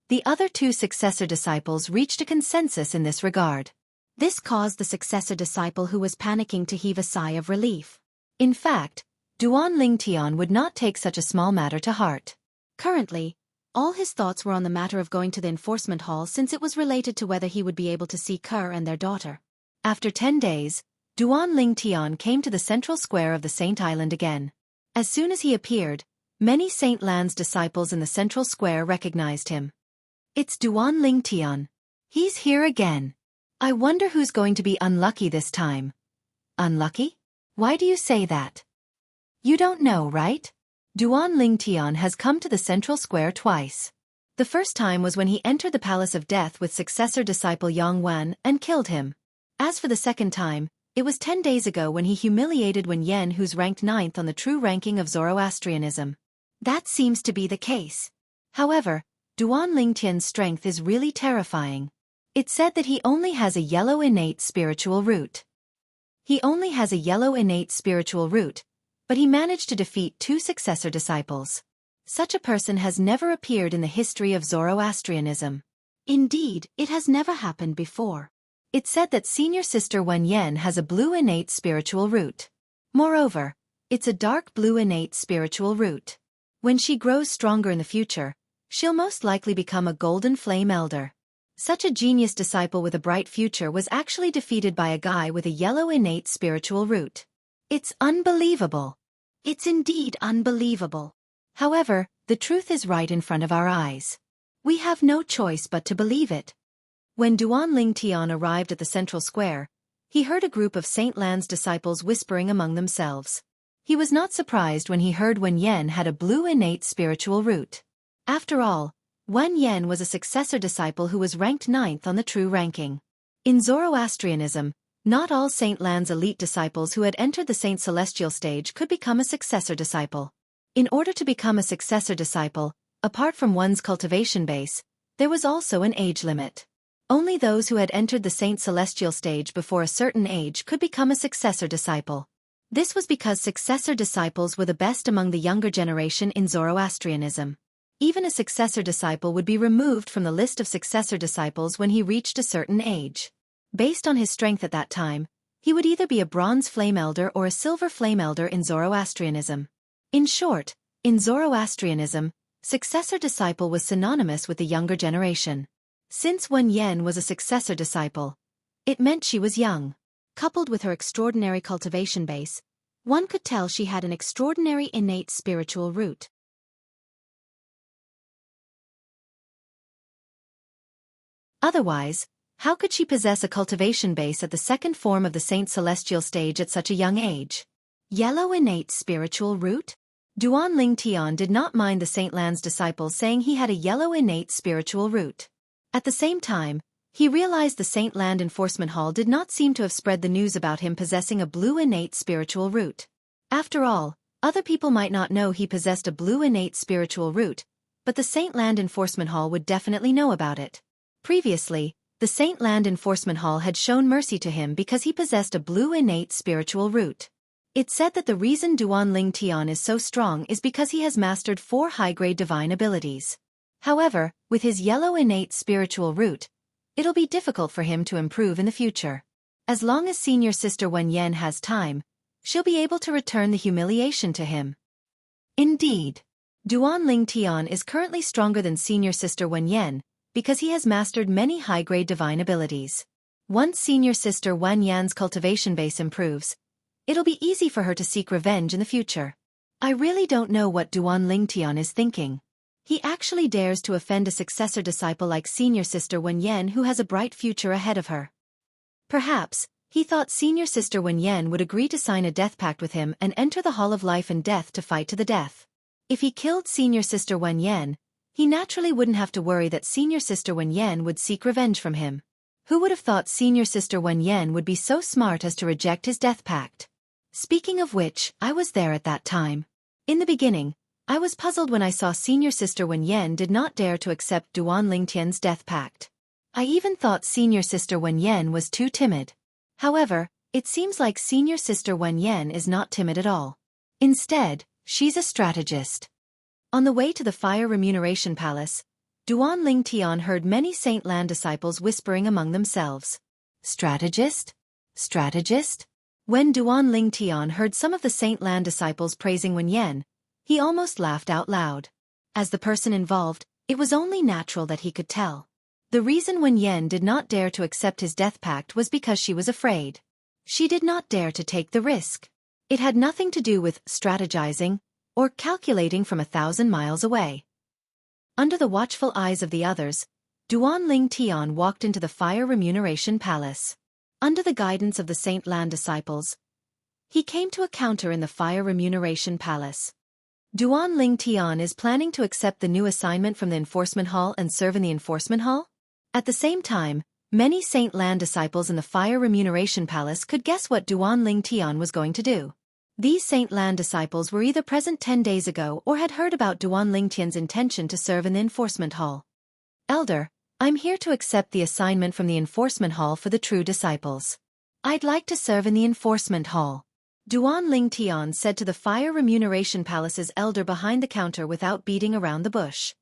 The other two successor disciples reached a consensus in this regard. This caused the successor disciple who was panicking to heave a sigh of relief. In fact, Duan Lingtian would not take such a small matter to heart. Currently, all his thoughts were on the matter of going to the enforcement hall since it was related to whether he would be able to see Kerr and their daughter. After 10 days, Duan Lingtian came to the central square of the Saint Island again. As soon as he appeared, many Saint Lan's disciples in the central square recognized him. It's Duan Lingtian. He's here again. I wonder who's going to be unlucky this time. Unlucky? Why do you say that? You don't know, right? Duan Lingtian has come to the central square twice. The first time was when he entered the Palace of Death with successor disciple Yang Wan and killed him. As for the second time, it was 10 days ago when he humiliated Wen Yen, who's ranked 9th on the true ranking of Zoroastrianism. That seems to be the case. However, Duan Lingtian's strength is really terrifying. It's said that he only has a yellow innate spiritual root. He only has a yellow innate spiritual root, but he managed to defeat 2 successor disciples. Such a person has never appeared in the history of Zoroastrianism. Indeed, it has never happened before. It's said that senior sister Wen Yen has a blue innate spiritual root. Moreover, it's a dark blue innate spiritual root. When she grows stronger in the future, she'll most likely become a golden flame elder. Such a genius disciple with a bright future was actually defeated by a guy with a yellow innate spiritual root. It's unbelievable. It's indeed unbelievable. However, the truth is right in front of our eyes. We have no choice but to believe it. When Duan Lingtian arrived at the central square, he heard a group of Saint Lan's disciples whispering among themselves. He was not surprised when he heard Wen Yen had a blue innate spiritual root. After all, Wen Yen was a successor disciple who was ranked 9th on the true ranking. In Zoroastrianism, not all Saint Lan's elite disciples who had entered the Saint Celestial stage could become a successor disciple. In order to become a successor disciple, apart from one's cultivation base, there was also an age limit. Only those who had entered the Saint Celestial stage before a certain age could become a successor disciple. This was because successor disciples were the best among the younger generation in Zoroastrianism. Even a successor disciple would be removed from the list of successor disciples when he reached a certain age. Based on his strength at that time, he would either be a bronze flame elder or a silver flame elder in Zoroastrianism. In short, in Zoroastrianism, successor disciple was synonymous with the younger generation. Since Wen Yen was a successor disciple, it meant she was young. Coupled with her extraordinary cultivation base, one could tell she had an extraordinary innate spiritual root. Otherwise, how could she possess a cultivation base at the second form of the Saint Celestial stage at such a young age? Yellow innate spiritual root? Duan Lingtian did not mind the Saint Lan's disciples saying he had a yellow innate spiritual root. At the same time, he realized the Saint Land Enforcement Hall did not seem to have spread the news about him possessing a blue innate spiritual root. After all, other people might not know he possessed a blue innate spiritual root, but the Saint Land Enforcement Hall would definitely know about it. Previously, the Saint Land Enforcement Hall had shown mercy to him because he possessed a blue innate spiritual root. It's said that the reason Duan Lingtian is so strong is because he has mastered 4 high-grade divine abilities. However, with his yellow innate spiritual root, it'll be difficult for him to improve in the future. As long as senior sister Wen Yen has time, she'll be able to return the humiliation to him. Indeed, Duan Lingtian is currently stronger than senior sister Wen Yen because he has mastered many high-grade divine abilities. Once senior sister Wen Yan's cultivation base improves, it'll be easy for her to seek revenge in the future. I really don't know what Duan Lingtian is thinking. He actually dares to offend a successor disciple like senior sister Wen Yen who has a bright future ahead of her. Perhaps, he thought senior sister Wen Yen would agree to sign a death pact with him and enter the Hall of Life and Death to fight to the death. If he killed senior sister Wen Yen, he naturally wouldn't have to worry that senior sister Wen Yen would seek revenge from him. Who would have thought senior sister Wen Yen would be so smart as to reject his death pact? Speaking of which, I was there at that time. In the beginning, I was puzzled when I saw senior sister Wen Yen did not dare to accept Duan Lingtian's death pact. I even thought senior sister Wen Yen was too timid. However, it seems like senior sister Wen Yen is not timid at all. Instead, she's a strategist. On the way to the Fire Remuneration Palace, Duan Ling Tian heard many Saint Lan disciples whispering among themselves. Strategist? Strategist? When Duan Ling Tian heard some of the Saint Lan disciples praising Wen Yan, he almost laughed out loud. As the person involved, it was only natural that he could tell. The reason Wen Yan did not dare to accept his death pact was because she was afraid. She did not dare to take the risk. It had nothing to do with strategizing or calculating from 1,000 miles away. Under the watchful eyes of the others, Duan Ling Tian walked into the Fire Remuneration Palace. Under the guidance of the Saint Lan disciples, he came to a counter in the Fire Remuneration Palace. Duan Ling Tian is planning to accept the new assignment from the Enforcement Hall and serve in the Enforcement Hall? At the same time, many Saint Lan disciples in the Fire Remuneration Palace could guess what Duan Ling Tian was going to do. These Saint Lan disciples were either present 10 days ago or had heard about Duan Ling Tian's intention to serve in the Enforcement Hall. Elder, I'm here to accept the assignment from the Enforcement Hall for the true disciples. I'd like to serve in the Enforcement Hall. Duan Ling Tian said to the Fire Remuneration Palace's elder behind the counter without beating around the bush.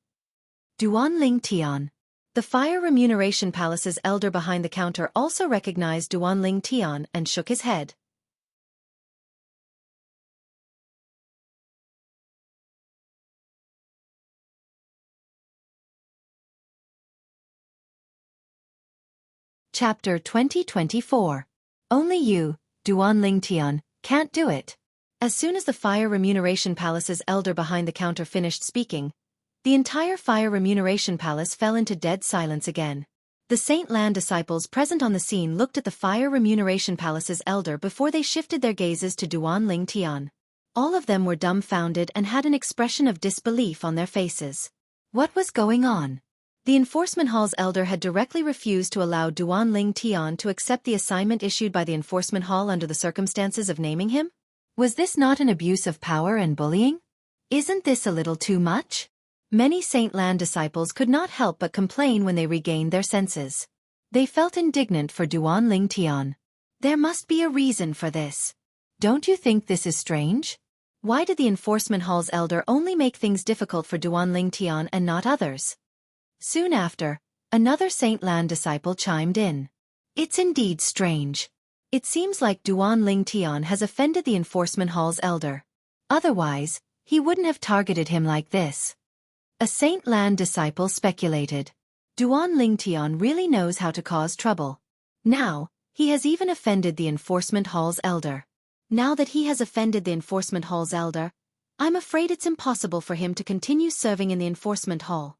Duan Ling Tian. The Fire Remuneration Palace's elder behind the counter also recognized Duan Ling Tian and shook his head. Chapter 2024. Only you, Duan Ling Tian, can't do it. As soon as the Fire Remuneration Palace's elder behind the counter finished speaking, the entire Fire Remuneration Palace fell into dead silence again. The Saint Lan disciples present on the scene looked at the Fire Remuneration Palace's elder before they shifted their gazes to Duan Ling Tian. All of them were dumbfounded and had an expression of disbelief on their faces. What was going on? The Enforcement Hall's elder had directly refused to allow Duan Ling Tian to accept the assignment issued by the Enforcement Hall under the circumstances of naming him? Was this not an abuse of power and bullying? Isn't this a little too much? Many Saint Lan disciples could not help but complain when they regained their senses. They felt indignant for Duan Ling Tian. There must be a reason for this. Don't you think this is strange? Why did the Enforcement Hall's elder only make things difficult for Duan Ling Tian and not others? Soon after, another Saint Lan disciple chimed in. It's indeed strange. It seems like Duan Ling Tian has offended the Enforcement Hall's elder. Otherwise, he wouldn't have targeted him like this. A Saint Lan disciple speculated. Duan Ling Tian really knows how to cause trouble. Now, he has even offended the Enforcement Hall's elder. Now that he has offended the Enforcement Hall's elder, I'm afraid it's impossible for him to continue serving in the Enforcement Hall.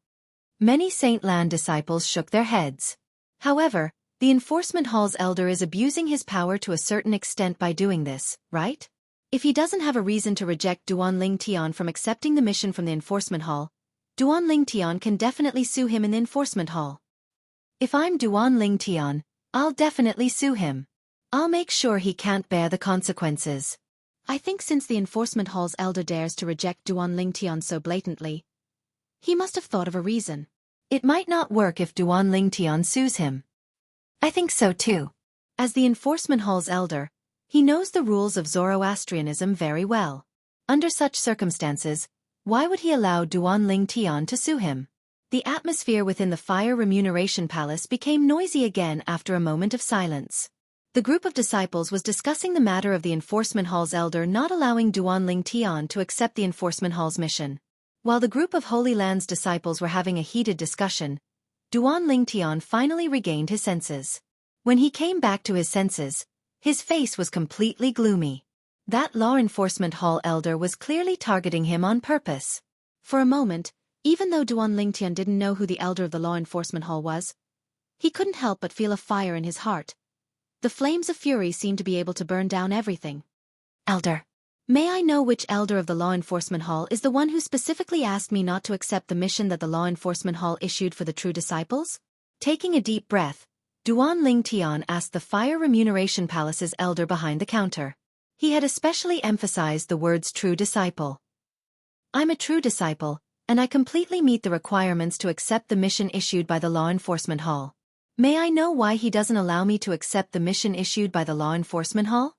Many Saint Lan disciples shook their heads. However, the Enforcement Hall's elder is abusing his power to a certain extent by doing this, right? If he doesn't have a reason to reject Duan Ling Tian from accepting the mission from the Enforcement Hall, Duan Ling Tian can definitely sue him in the Enforcement Hall. If I'm Duan Ling Tian, I'll definitely sue him. I'll make sure he can't bear the consequences. I think since the Enforcement Hall's elder dares to reject Duan Ling Tian so blatantly, he must have thought of a reason. It might not work if Duan Ling Tian sues him. I think so too. As the Enforcement Hall's elder, he knows the rules of Zoroastrianism very well. Under such circumstances, why would he allow Duan Ling Tian to sue him? The atmosphere within the Fire Remuneration Palace became noisy again after a moment of silence. The group of disciples was discussing the matter of the Enforcement Hall's elder not allowing Duan Ling Tian to accept the Enforcement Hall's mission. While the group of Holy Land's disciples were having a heated discussion, Duan Ling Tian finally regained his senses. When he came back to his senses, his face was completely gloomy. That Law Enforcement Hall elder was clearly targeting him on purpose. For a moment, even though Duan Ling Tian didn't know who the elder of the Law Enforcement Hall was, he couldn't help but feel a fire in his heart. The flames of fury seemed to be able to burn down everything. Elder. May I know which elder of the Law Enforcement Hall is the one who specifically asked me not to accept the mission that the Law Enforcement Hall issued for the true disciples? Taking a deep breath, Duan Ling Tian asked the Fire Remuneration Palace's elder behind the counter. He had especially emphasized the words true disciple. I'm a true disciple, and I completely meet the requirements to accept the mission issued by the Law Enforcement Hall. May I know why he doesn't allow me to accept the mission issued by the Law Enforcement Hall?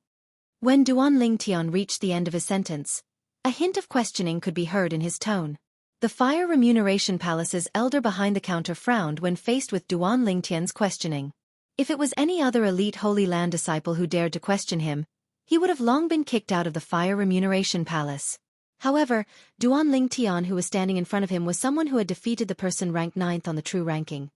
When Duan Ling Tian reached the end of his sentence, a hint of questioning could be heard in his tone. The Fire Remuneration Palace's elder behind the counter frowned when faced with Duan Lingtian's questioning. If it was any other elite Holy Land disciple who dared to question him, he would have long been kicked out of the Fire Remuneration Palace. However, Duan Lingtian, who was standing in front of him, was someone who had defeated the person ranked 9th on the true ranking.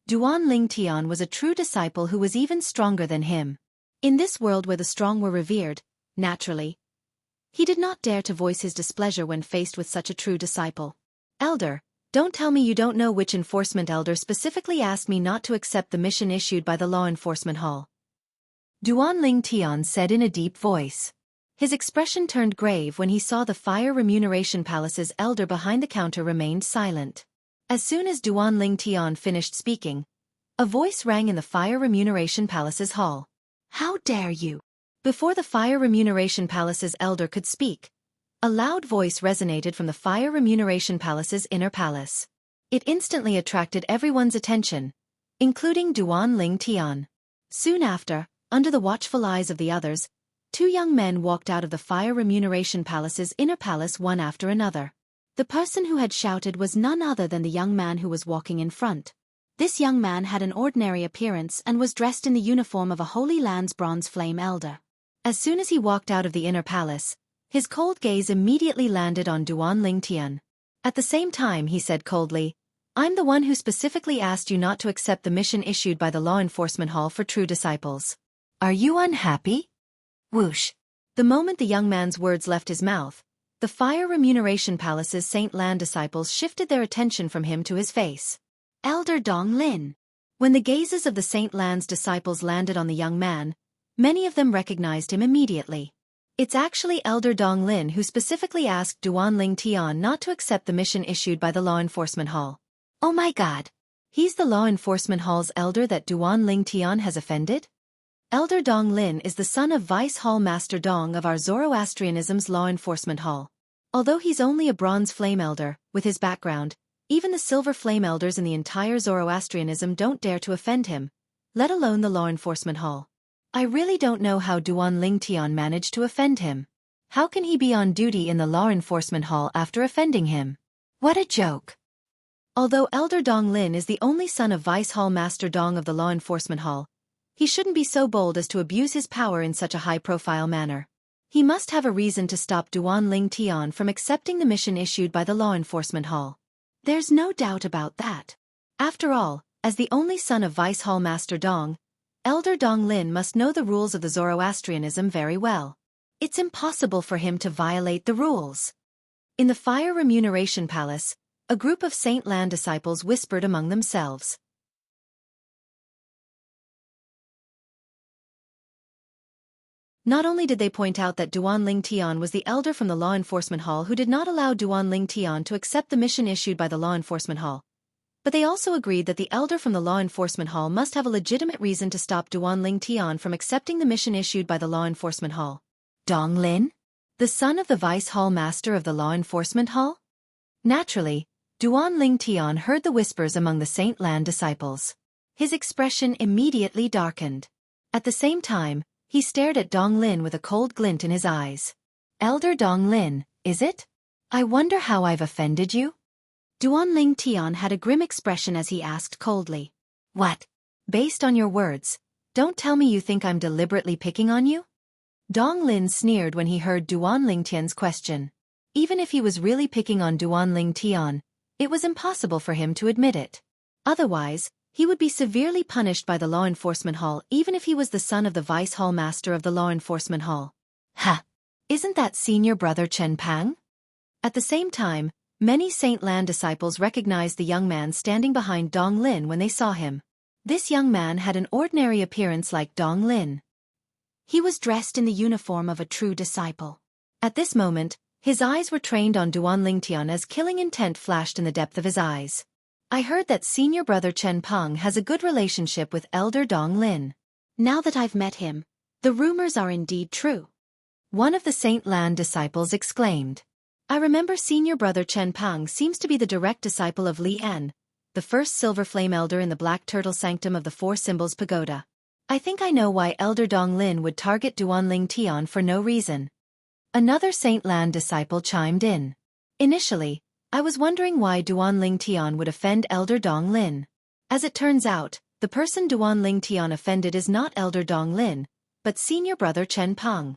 Duan Lingtian was a true disciple who was even stronger than him. In this world where the strong were revered, naturally, he did not dare to voice his displeasure when faced with such a true disciple. Elder, don't tell me you don't know which enforcement elder specifically asked me not to accept the mission issued by the Law Enforcement Hall. Duan Lingtian said in a deep voice. His expression turned grave when he saw the Fire Remuneration Palace's elder behind the counter remained silent. As soon as Duan Lingtian finished speaking, a voice rang in the Fire Remuneration Palace's hall. How dare you! Before the Fire Remuneration Palace's elder could speak, a loud voice resonated from the Fire Remuneration Palace's inner palace. It instantly attracted everyone's attention, including Duan Lingtian. Soon after, under the watchful eyes of the others, 2 young men walked out of the Fire Remuneration Palace's inner palace one after another. The person who had shouted was none other than the young man who was walking in front. This young man had an ordinary appearance and was dressed in the uniform of a Holy Land's bronze flame elder. As soon as he walked out of the inner palace, his cold gaze immediately landed on Duan Lingtian. At the same time he said coldly, I'm the one who specifically asked you not to accept the mission issued by the Law Enforcement Hall for true disciples. Are you unhappy? Whoosh. The moment the young man's words left his mouth, the Fire Remuneration Palace's Saint Lan disciples shifted their attention from him to his face. Elder Dong Lin. When the gazes of the Saint Lan's disciples landed on the young man, many of them recognized him immediately. It's actually Elder Dong Lin who specifically asked Duan Lingtian not to accept the mission issued by the Law Enforcement Hall. Oh my god! He's the Law Enforcement Hall's elder that Duan Lingtian has offended? Elder Dong Lin is the son of Vice Hall Master Dong of our Zoroastrianism's Law Enforcement Hall. Although he's only a bronze flame elder, with his background, even the silver flame elders in the entire Zoroastrianism don't dare to offend him, let alone the Law Enforcement Hall. I really don't know how Duan Lingtian managed to offend him. How can he be on duty in the Law Enforcement Hall after offending him? What a joke! Although Elder Dong Lin is the only son of Vice Hall Master Dong of the Law Enforcement Hall, he shouldn't be so bold as to abuse his power in such a high-profile manner. He must have a reason to stop Duan Lingtian from accepting the mission issued by the Law Enforcement Hall. There's no doubt about that. After all, as the only son of Vice Hall Master Dong, Elder Dong Lin must know the rules of the Zoroastrianism very well. It's impossible for him to violate the rules. In the Fire Remuneration Palace, a group of Saint Lan disciples whispered among themselves. Not only did they point out that Duan Lingtian was the elder from the Law Enforcement Hall who did not allow Duan Lingtian to accept the mission issued by the Law Enforcement Hall, but they also agreed that the elder from the Law Enforcement Hall must have a legitimate reason to stop Duan Lingtian from accepting the mission issued by the Law Enforcement Hall. Dong Lin? The son of the Vice Hall Master of the Law Enforcement Hall? Naturally, Duan Lingtian heard the whispers among the Saint Lan disciples. His expression immediately darkened. At the same time, he stared at Dong Lin with a cold glint in his eyes. Elder Dong Lin, is it? I wonder how I've offended you? Duan Lingtian had a grim expression as he asked coldly. What? Based on your words, don't tell me you think I'm deliberately picking on you? Dong Lin sneered when he heard Duan Lingtian's question. Even if he was really picking on Duan Lingtian, it was impossible for him to admit it. Otherwise, he would be severely punished by the Law Enforcement Hall even if he was the son of the Vice Hall Master of the Law Enforcement Hall. Ha! Isn't that senior brother Chen Pang? At the same time, many Saint Lan disciples recognized the young man standing behind Dong Lin when they saw him. This young man had an ordinary appearance like Dong Lin. He was dressed in the uniform of a true disciple. At this moment, his eyes were trained on Duan Lingtian as killing intent flashed in the depth of his eyes. I heard that senior brother Chen Peng has a good relationship with Elder Dong Lin. Now that I've met him, the rumors are indeed true. One of the Saint Lan disciples exclaimed. I remember senior brother Chen Peng seems to be the direct disciple of Li En, the first silver flame elder in the Black Turtle Sanctum of the Four Symbols Pagoda. I think I know why Elder Donglin would target Duanling Tian for no reason. Another Saint Lan disciple chimed in. Initially, I was wondering why Duanling Tian would offend Elder Donglin. As it turns out, the person Duanling Tian offended is not Elder Donglin, but senior brother Chen Peng.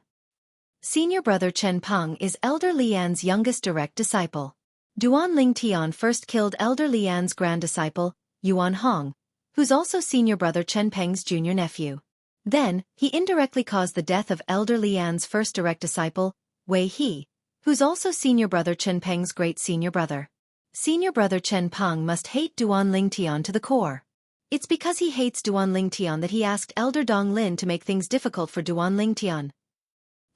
Senior brother Chen Peng is Elder Lian's youngest direct disciple. Duanling Tian first killed Elder Lian's grand disciple, Yuan Hong, who's also senior brother Chen Peng's junior nephew. Then, he indirectly caused the death of Elder Lian's first direct disciple, Wei He, who's also senior brother Chen Peng's great senior brother. Senior brother Chen Peng must hate Duanling Tian to the core. It's because he hates Duanling Tian that he asked Elder Donglin to make things difficult for Duanling Tian.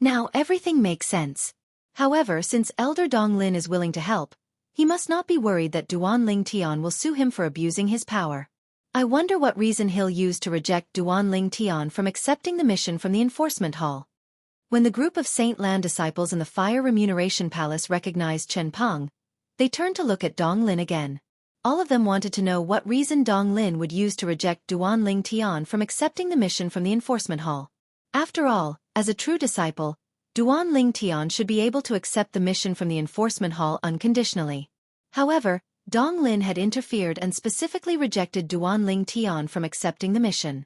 Now everything makes sense. However, since Elder Donglin is willing to help, he must not be worried that Duanling Tian will sue him for abusing his power. I wonder what reason he'll use to reject Duanling Tian from accepting the mission from the enforcement hall. When the group of Saint Lan disciples in the Fire Remuneration Palace recognized Chen Peng, they turned to look at Donglin again. All of them wanted to know what reason Donglin would use to reject Duanling Tian from accepting the mission from the enforcement hall. After all, as a true disciple, Duanling Tian should be able to accept the mission from the enforcement hall unconditionally. However, Donglin had interfered and specifically rejected Duanling Tian from accepting the mission.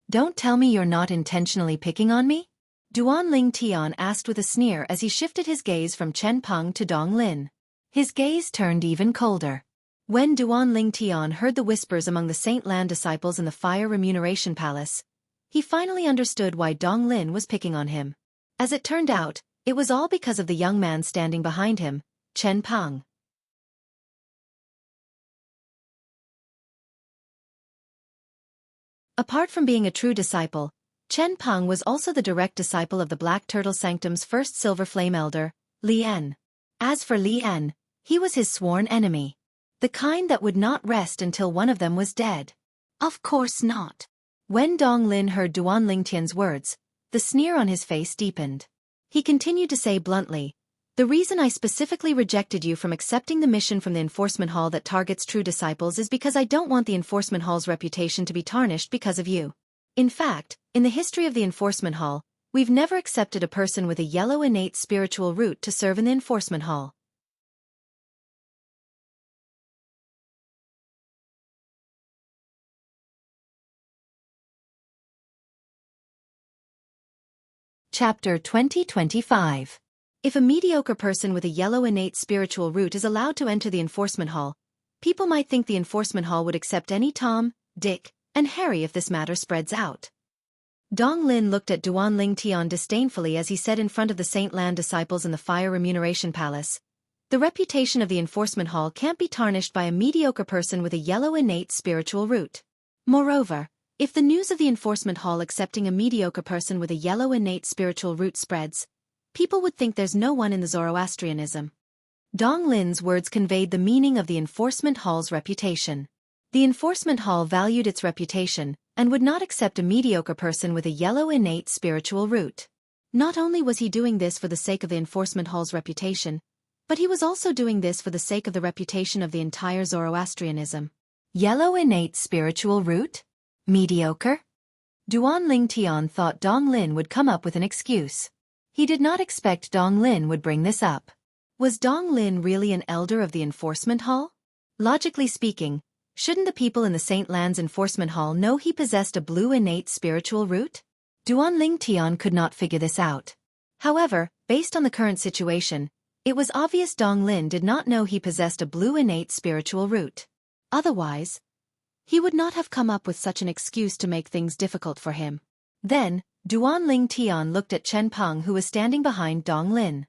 Don't tell me you're not intentionally picking on me? Duanling Tian asked with a sneer as he shifted his gaze from Chen Peng to Donglin. His gaze turned even colder. When Duanling Tian heard the whispers among the Saint Lan disciples in the Fire Remuneration Palace, he finally understood why Donglin was picking on him. As it turned out, it was all because of the young man standing behind him, Chen Peng. Apart from being a true disciple, Chen Peng was also the direct disciple of the Black Turtle Sanctum's first Silver Flame Elder, Lian. As for Lian, he was his sworn enemy. The kind that would not rest until one of them was dead. Of course not. When Donglin heard Duanling Tian's words, the sneer on his face deepened. He continued to say bluntly, "The reason I specifically rejected you from accepting the mission from the enforcement hall that targets true disciples is because I don't want the enforcement hall's reputation to be tarnished because of you. In fact, in the history of the enforcement hall, we've never accepted a person with a yellow innate spiritual root to serve in the enforcement hall." Chapter 2025. If a mediocre person with a yellow innate spiritual root is allowed to enter the enforcement hall, people might think the enforcement hall would accept any Tom, Dick, and Harry if this matter spreads out. Donglin looked at Duanling Tian disdainfully as he said in front of the Saint Lan disciples in the Fire Remuneration Palace, "The reputation of the enforcement hall can't be tarnished by a mediocre person with a yellow innate spiritual root. Moreover, if the news of the enforcement hall accepting a mediocre person with a yellow innate spiritual root spreads, people would think there's no one in the Zoroastrianism." Donglin's words conveyed the meaning of the enforcement hall's reputation. The enforcement hall valued its reputation, and would not accept a mediocre person with a yellow innate spiritual root. Not only was he doing this for the sake of the enforcement hall's reputation, but he was also doing this for the sake of the reputation of the entire Zoroastrianism. Yellow innate spiritual root? Mediocre? Duanling Tian thought Donglin would come up with an excuse. He did not expect Donglin would bring this up. Was Donglin really an elder of the enforcement hall? Logically speaking, shouldn't the people in the Saint Lan's enforcement hall know he possessed a blue innate spiritual root? Duanling Tian could not figure this out. However, based on the current situation, it was obvious Donglin did not know he possessed a blue innate spiritual root. Otherwise, he would not have come up with such an excuse to make things difficult for him. Then, Duanling Tian looked at Chen Peng who was standing behind Donglin.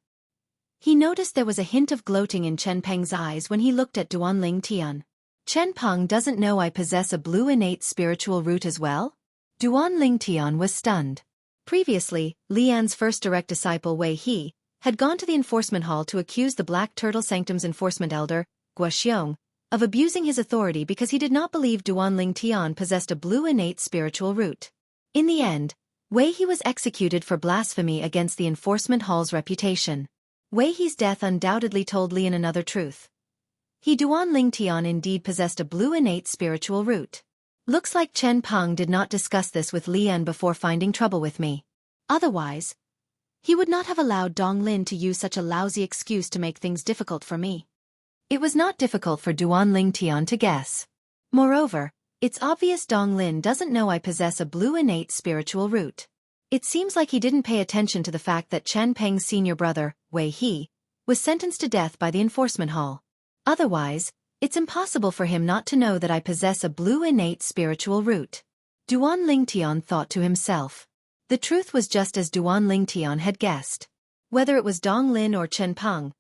He noticed there was a hint of gloating in Chen Peng's eyes when he looked at Duanling Tian. Chen Peng doesn't know I possess a blue innate spiritual root as well? Duanling Tian was stunned. Previously, Lian's first direct disciple Wei He had gone to the enforcement hall to accuse the Black Turtle Sanctum's enforcement elder, Guoxiong, of abusing his authority because he did not believe Duanling Tian possessed a blue innate spiritual root. In the end, Wei He was executed for blasphemy against the enforcement hall's reputation. Wei He's death undoubtedly told Lian another truth. Duanling Tian indeed possessed a blue innate spiritual root. Looks like Chen Peng did not discuss this with Lian before finding trouble with me. Otherwise, he would not have allowed Dong Lin to use such a lousy excuse to make things difficult for me. It was not difficult for Duan Lingtian to guess. Moreover, it's obvious Dong Lin doesn't know I possess a blue innate spiritual root. It seems like he didn't pay attention to the fact that Chen Peng's senior brother, Wei He, was sentenced to death by the enforcement hall. Otherwise, it's impossible for him not to know that I possess a blue innate spiritual root. Duan Lingtian thought to himself. The truth was just as Duan Lingtian had guessed. Whether it was Dong Lin or Chen Peng,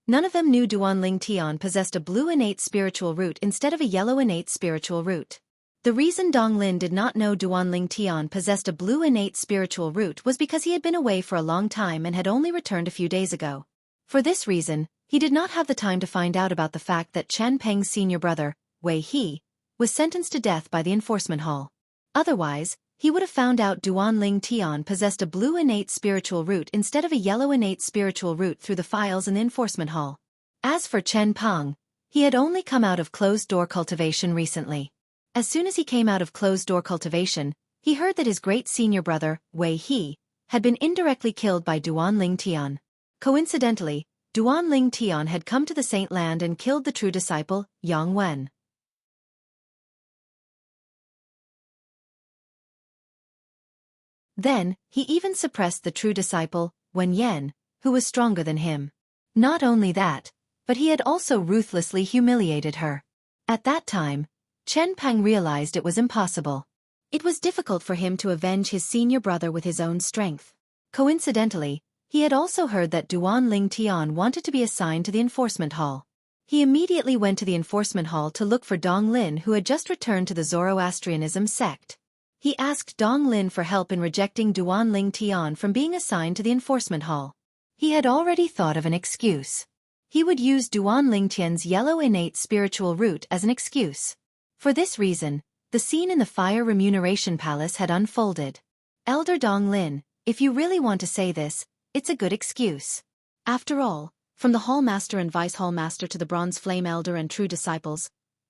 none of them knew Duan Lingtian possessed a blue innate spiritual root instead of a yellow innate spiritual root. The reason Dong Lin did not know Duan Lingtian possessed a blue innate spiritual root was because he had been away for a long time and had only returned a few days ago. For this reason, he did not have the time to find out about the fact that Chen Peng's senior brother, Wei He, was sentenced to death by the enforcement hall. Otherwise, he would have found out Duan Lingtian possessed a blue innate spiritual root instead of a yellow innate spiritual root through the files in the enforcement hall. As for Chen Peng, he had only come out of closed-door cultivation recently. As soon as he came out of closed-door cultivation, he heard that his great senior brother, Wei He, had been indirectly killed by Duan Lingtian. Coincidentally, Duan Lingtian had come to the Saint Land and killed the true disciple, Yang Wen. Then, he even suppressed the true disciple, Wen Yan, who was stronger than him. Not only that, but he had also ruthlessly humiliated her. At that time, Chen Peng realized it was impossible. It was difficult for him to avenge his senior brother with his own strength. Coincidentally, he had also heard that Duan Lingtian wanted to be assigned to the enforcement hall. He immediately went to the enforcement hall to look for Dong Lin, who had just returned to the Zoroastrianism sect. He asked Dong Lin for help in rejecting Duan Lingtian from being assigned to the enforcement hall. He had already thought of an excuse. He would use Duan Lingtian's yellow innate spiritual root as an excuse. For this reason, the scene in the Fire Remuneration Palace had unfolded. Elder Dong Lin, if you really want to say this, it's a good excuse. After all, from the Hallmaster and Vice Hallmaster to the Bronze Flame Elder and True Disciples,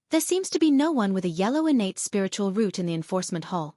there seems to be no one with a yellow innate spiritual root in the enforcement hall.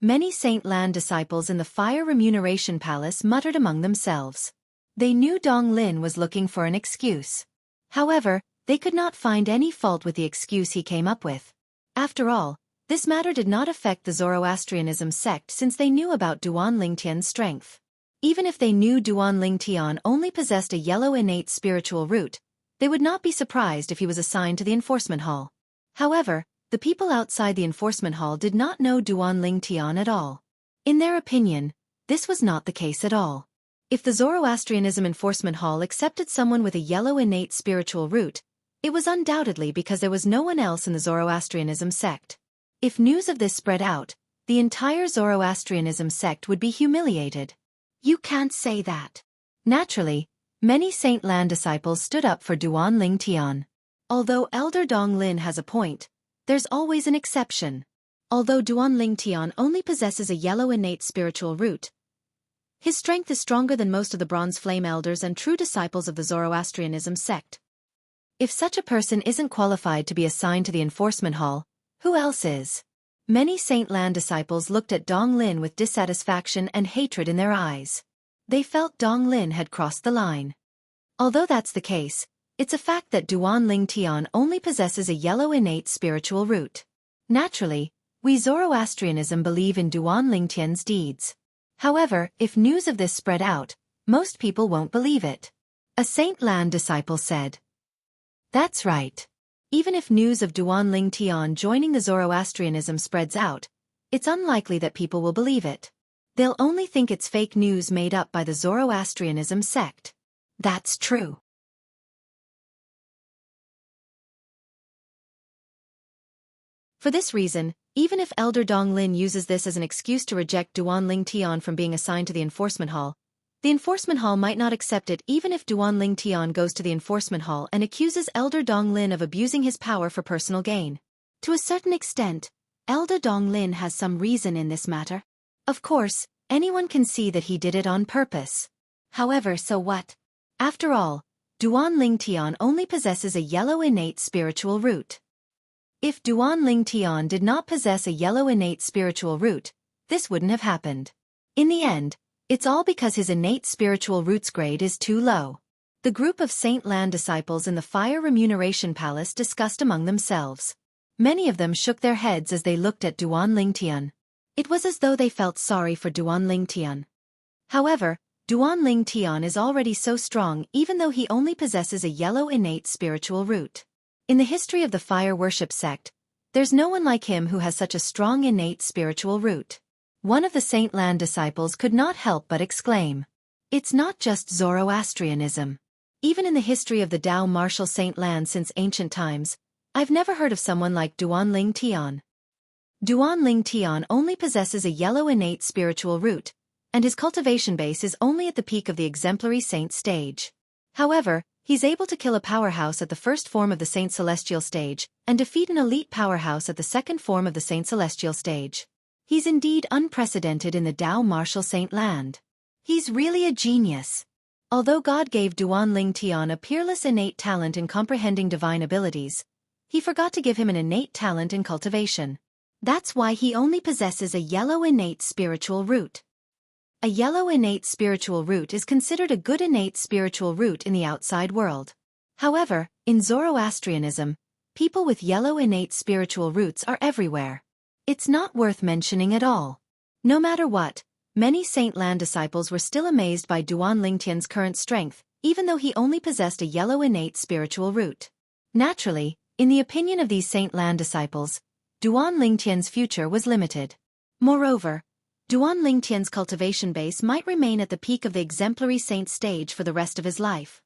Many Saint Land disciples in the Fire Remuneration Palace muttered among themselves. They knew Dong Lin was looking for an excuse. However, they could not find any fault with the excuse he came up with. After all, this matter did not affect the Zoroastrianism sect since they knew about Duan Lingtian's strength. Even if they knew Duan Lingtian only possessed a yellow innate spiritual root, they would not be surprised if he was assigned to the enforcement hall. However, the people outside the enforcement hall did not know Duan Lingtian at all. In their opinion, this was not the case at all. If the Zoroastrianism enforcement hall accepted someone with a yellow innate spiritual root, it was undoubtedly because there was no one else in the Zoroastrianism sect. If news of this spread out, the entire Zoroastrianism sect would be humiliated. You can't say that. Naturally, many Saint Land disciples stood up for Duan Lingtian. Although Elder Dong Lin has a point, there's always an exception. Although Duan Lingtian only possesses a yellow innate spiritual root, his strength is stronger than most of the Bronze Flame Elders and true disciples of the Zoroastrianism sect. If such a person isn't qualified to be assigned to the enforcement hall, who else is? Many Saint Land disciples looked at Dong Lin with dissatisfaction and hatred in their eyes. They felt Dong Lin had crossed the line. Although that's the case, it's a fact that Duan Lingtian only possesses a yellow innate spiritual root. Naturally, we Zoroastrianism believe in Duan Lingtian's deeds. However, if news of this spread out, most people won't believe it. A Saint Land disciple said. That's right. Even if news of Duan Lingtian joining the Zoroastrianism spreads out, it's unlikely that people will believe it. They'll only think it's fake news made up by the Zoroastrianism sect. That's true. For this reason, even if Elder Dong Lin uses this as an excuse to reject Duan Lingtian from being assigned to the enforcement hall, the enforcement hall might not accept it even if Duan Lingtian goes to the enforcement hall and accuses Elder Dong Lin of abusing his power for personal gain. To a certain extent, Elder Dong Lin has some reason in this matter. Of course, anyone can see that he did it on purpose. However, so what? After all, Duan Lingtian only possesses a yellow innate spiritual root. If Duan Ling Tian did not possess a yellow innate spiritual root, this wouldn't have happened. In the end, it's all because his innate spiritual root's grade is too low. The group of Saint Lan disciples in the Fire Remuneration Palace discussed among themselves. Many of them shook their heads as they looked at Duan Ling Tian. It was as though they felt sorry for Duan Ling Tian. However, Duan Ling Tian is already so strong even though he only possesses a yellow innate spiritual root. In the history of the fire worship sect, there's no one like him who has such a strong innate spiritual root. One of the Saint Lan disciples could not help but exclaim, "It's not just Zoroastrianism. Even in the history of the Tao martial Saint Lan since ancient times, I've never heard of someone like Duan Ling Tian." Duan Ling Tian only possesses a yellow innate spiritual root, and his cultivation base is only at the peak of the exemplary saint stage. However, he's able to kill a powerhouse at the first form of the Saint Celestial stage, and defeat an elite powerhouse at the second form of the Saint Celestial stage. He's indeed unprecedented in the Tao martial Saint Land. He's really a genius. Although God gave Duan Ling Tian a peerless innate talent in comprehending divine abilities, he forgot to give him an innate talent in cultivation. That's why he only possesses a yellow innate spiritual root. A yellow innate spiritual root is considered a good innate spiritual root in the outside world. However, in Zoroastrianism, people with yellow innate spiritual roots are everywhere. It's not worth mentioning at all. No matter what, many Saint Lan disciples were still amazed by Duan Ling Tian's current strength, even though he only possessed a yellow innate spiritual root. Naturally, in the opinion of these Saint Lan disciples, Duan Ling Tian's future was limited. Moreover, Duan Ling Tian's cultivation base might remain at the peak of the exemplary saint stage for the rest of his life.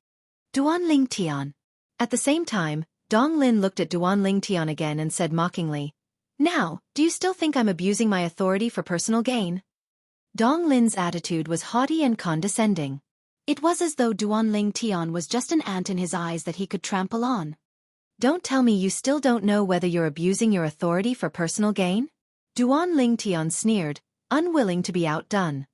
Duan Ling Tian. At the same time, Dong Lin looked at Duan Ling Tian again and said mockingly, "Now, do you still think I'm abusing my authority for personal gain?" Dong Lin's attitude was haughty and condescending. It was as though Duan Ling Tian was just an ant in his eyes that he could trample on. "Don't tell me you still don't know whether you're abusing your authority for personal gain?" Duan Ling Tian sneered, unwilling to be outdone.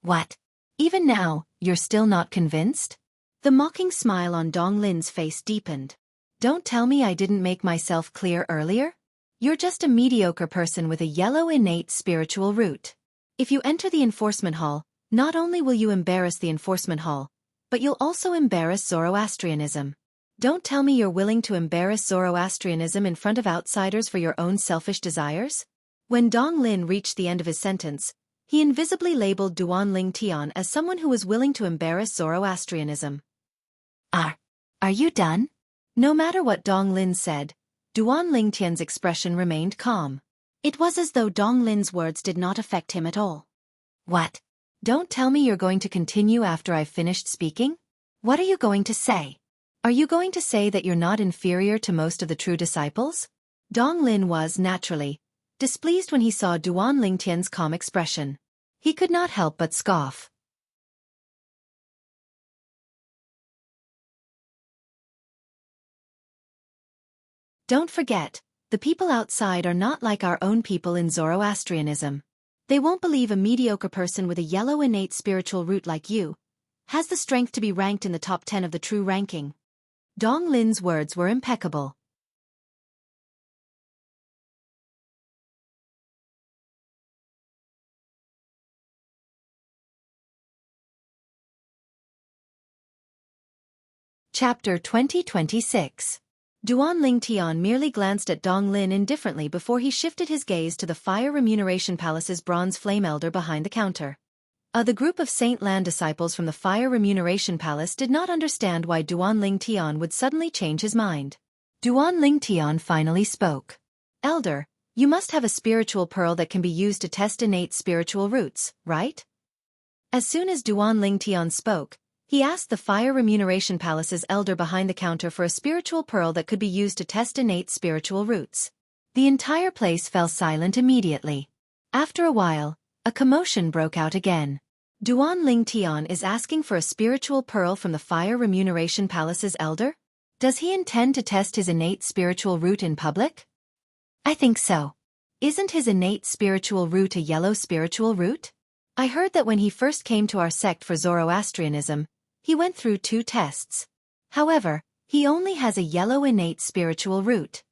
"What? Even now, you're still not convinced?" The mocking smile on Dong Lin's face deepened. "Don't tell me I didn't make myself clear earlier? You're just a mediocre person with a yellow innate spiritual root. If you enter the enforcement hall, not only will you embarrass the enforcement hall, but you'll also embarrass Zoroastrianism. Don't tell me you're willing to embarrass Zoroastrianism in front of outsiders for your own selfish desires?" When Dong Lin reached the end of his sentence, he invisibly labeled Duan Ling Tian as someone who was willing to embarrass Zoroastrianism. Are you done?" No matter what Dong Lin said, Duan Ling Tian's expression remained calm. It was as though Dong Lin's words did not affect him at all. "What? Don't tell me you're going to continue after I've finished speaking? What are you going to say? Are you going to say that you're not inferior to most of the true disciples?" Dong Lin was, naturally, displeased when he saw Duan Ling Tian's calm expression. He could not help but scoff. Don't forget, the people outside are not like our own people in Zoroastrianism. They won't believe a mediocre person with a yellow innate spiritual root like you has the strength to be ranked in the top 10 of the true ranking. Dong Lin's words were impeccable. Chapter 2026. Duan Ling Tian merely glanced at Dong Lin indifferently before he shifted his gaze to the Fire Remuneration Palace's bronze flame elder behind the counter. The group of Saint Lan disciples from the Fire Remuneration Palace did not understand why Duan Ling Tian would suddenly change his mind. Duan Ling Tian finally spoke. "Elder, you must have a spiritual pearl that can be used to test innate spiritual roots, right?" As soon as Duan Ling Tian spoke, he asked the Fire Remuneration Palace's elder behind the counter for a spiritual pearl that could be used to test innate spiritual roots. The entire place fell silent immediately. After a while, a commotion broke out again. Duan Ling Tian is asking for a spiritual pearl from the Fire Remuneration Palace's elder? Does he intend to test his innate spiritual root in public? I think so. Isn't his innate spiritual root a yellow spiritual root? I heard that when he first came to our sect for Zoroastrianism, he went through 2 tests. However, he only has a yellow innate spiritual root.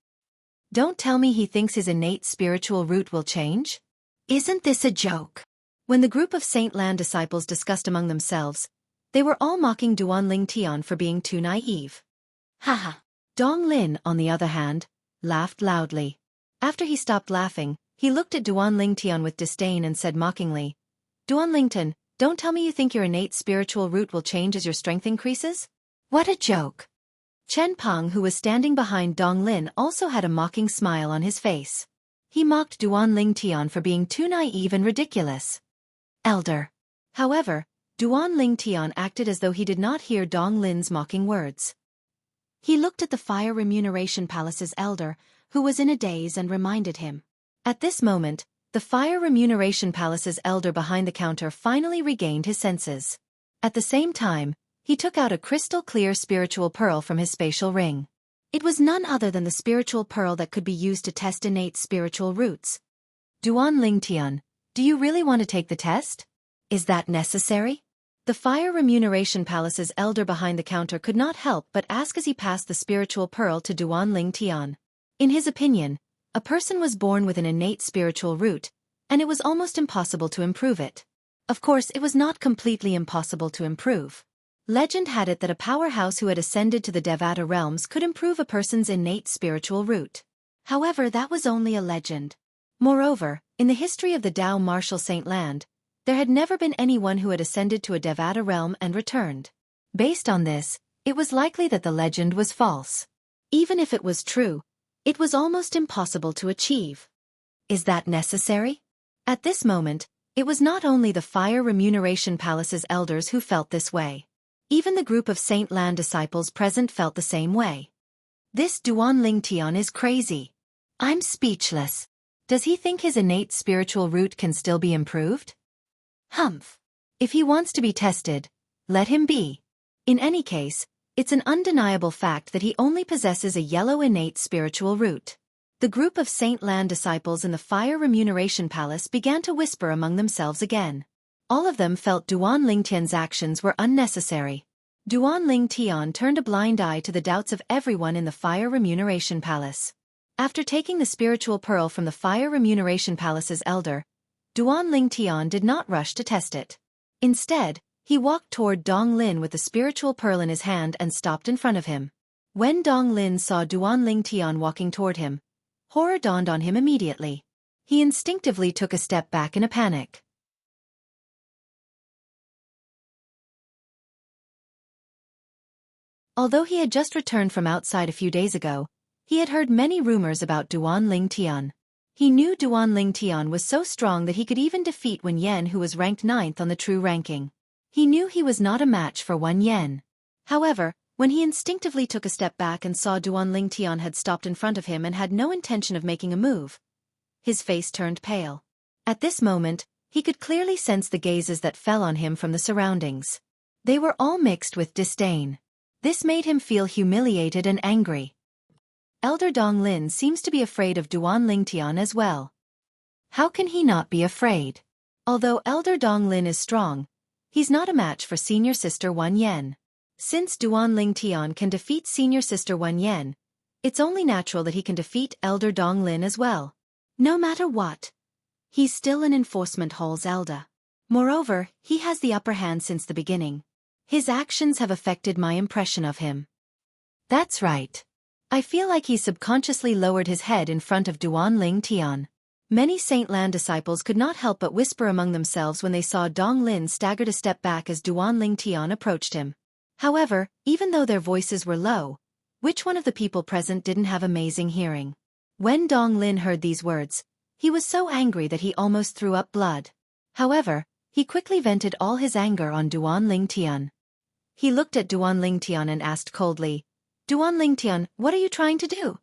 Don't tell me he thinks his innate spiritual root will change? Isn't this a joke? When the group of Saint Lan disciples discussed among themselves, they were all mocking Duan Lingtian for being too naive. Haha. Dong Lin, on the other hand, laughed loudly. After he stopped laughing, he looked at Duan Lingtian with disdain and said mockingly, Duan Lingtian, don't tell me you think your innate spiritual root will change as your strength increases? What a joke. Chen Peng, who was standing behind Dong Lin, also had a mocking smile on his face. He mocked Duan Lingtian for being too naive and ridiculous. Elder. However, Duan Lingtian acted as though he did not hear Dong Lin's mocking words. He looked at the Fire Remuneration Palace's elder, who was in a daze, and reminded him. At this moment, the Fire Remuneration Palace's elder behind the counter finally regained his senses. At the same time, he took out a crystal-clear spiritual pearl from his spatial ring. It was none other than the spiritual pearl that could be used to test innate spiritual roots. Duan Lingtian, do you really want to take the test? Is that necessary? The Fire Remuneration Palace's elder behind the counter could not help but ask as he passed the spiritual pearl to Duan Lingtian. In his opinion, a person was born with an innate spiritual root, and it was almost impossible to improve it. Of course, it was not completely impossible to improve. Legend had it that a powerhouse who had ascended to the Devata realms could improve a person's innate spiritual root. However, that was only a legend. Moreover, in the history of the Tao Martial Saint Land, there had never been anyone who had ascended to a Devata realm and returned. Based on this, it was likely that the legend was false. Even if it was true, it was almost impossible to achieve. Is that necessary? At this moment, it was not only the Fire Remuneration Palace's elders who felt this way. Even the group of Saint Lan disciples present felt the same way. This Duan Lingtian is crazy. I'm speechless. Does he think his innate spiritual root can still be improved? Humph. If he wants to be tested, let him be. In any case, it's an undeniable fact that he only possesses a yellow innate spiritual root. The group of Saint Lan disciples in the Fire Remuneration Palace began to whisper among themselves again. All of them felt Duan Lingtian's actions were unnecessary. Duan Lingtian turned a blind eye to the doubts of everyone in the Fire Remuneration Palace. After taking the spiritual pearl from the Fire Remuneration Palace's elder, Duan Lingtian did not rush to test it. Instead, he walked toward Dong Lin with the spiritual pearl in his hand and stopped in front of him. When Dong Lin saw Duan Lingtian walking toward him, horror dawned on him immediately. He instinctively took a step back in a panic. Although he had just returned from outside a few days ago, he had heard many rumors about Duan Lingtian. He knew Duan Lingtian was so strong that he could even defeat Wen Yan, who was ranked 9th on the true ranking. He knew he was not a match for Wen Yan. However, when he instinctively took a step back and saw Duan Lingtian had stopped in front of him and had no intention of making a move, his face turned pale. At this moment, he could clearly sense the gazes that fell on him from the surroundings. They were all mixed with disdain. This made him feel humiliated and angry. Elder Dong Lin seems to be afraid of Duan Lingtian as well. How can he not be afraid? Although Elder Dong Lin is strong, he's not a match for senior sister Wen Yan. Since Duan Lingtian can defeat senior sister Wen Yan, it's only natural that he can defeat Elder Dong Lin as well. No matter what, he's still an enforcement hall's elder. Moreover, he has the upper hand since the beginning. His actions have affected my impression of him. That's right. I feel like he subconsciously lowered his head in front of Duan Lingtian. Many Saint Lan disciples could not help but whisper among themselves when they saw Dong Lin stagger a step back as Duan Lingtian approached him. However, even though their voices were low, which one of the people present didn't have amazing hearing? When Dong Lin heard these words, he was so angry that he almost threw up blood. However, he quickly vented all his anger on Duan Lingtian. He looked at Duan Lingtian and asked coldly, Duan Lingtian, what are you trying to do?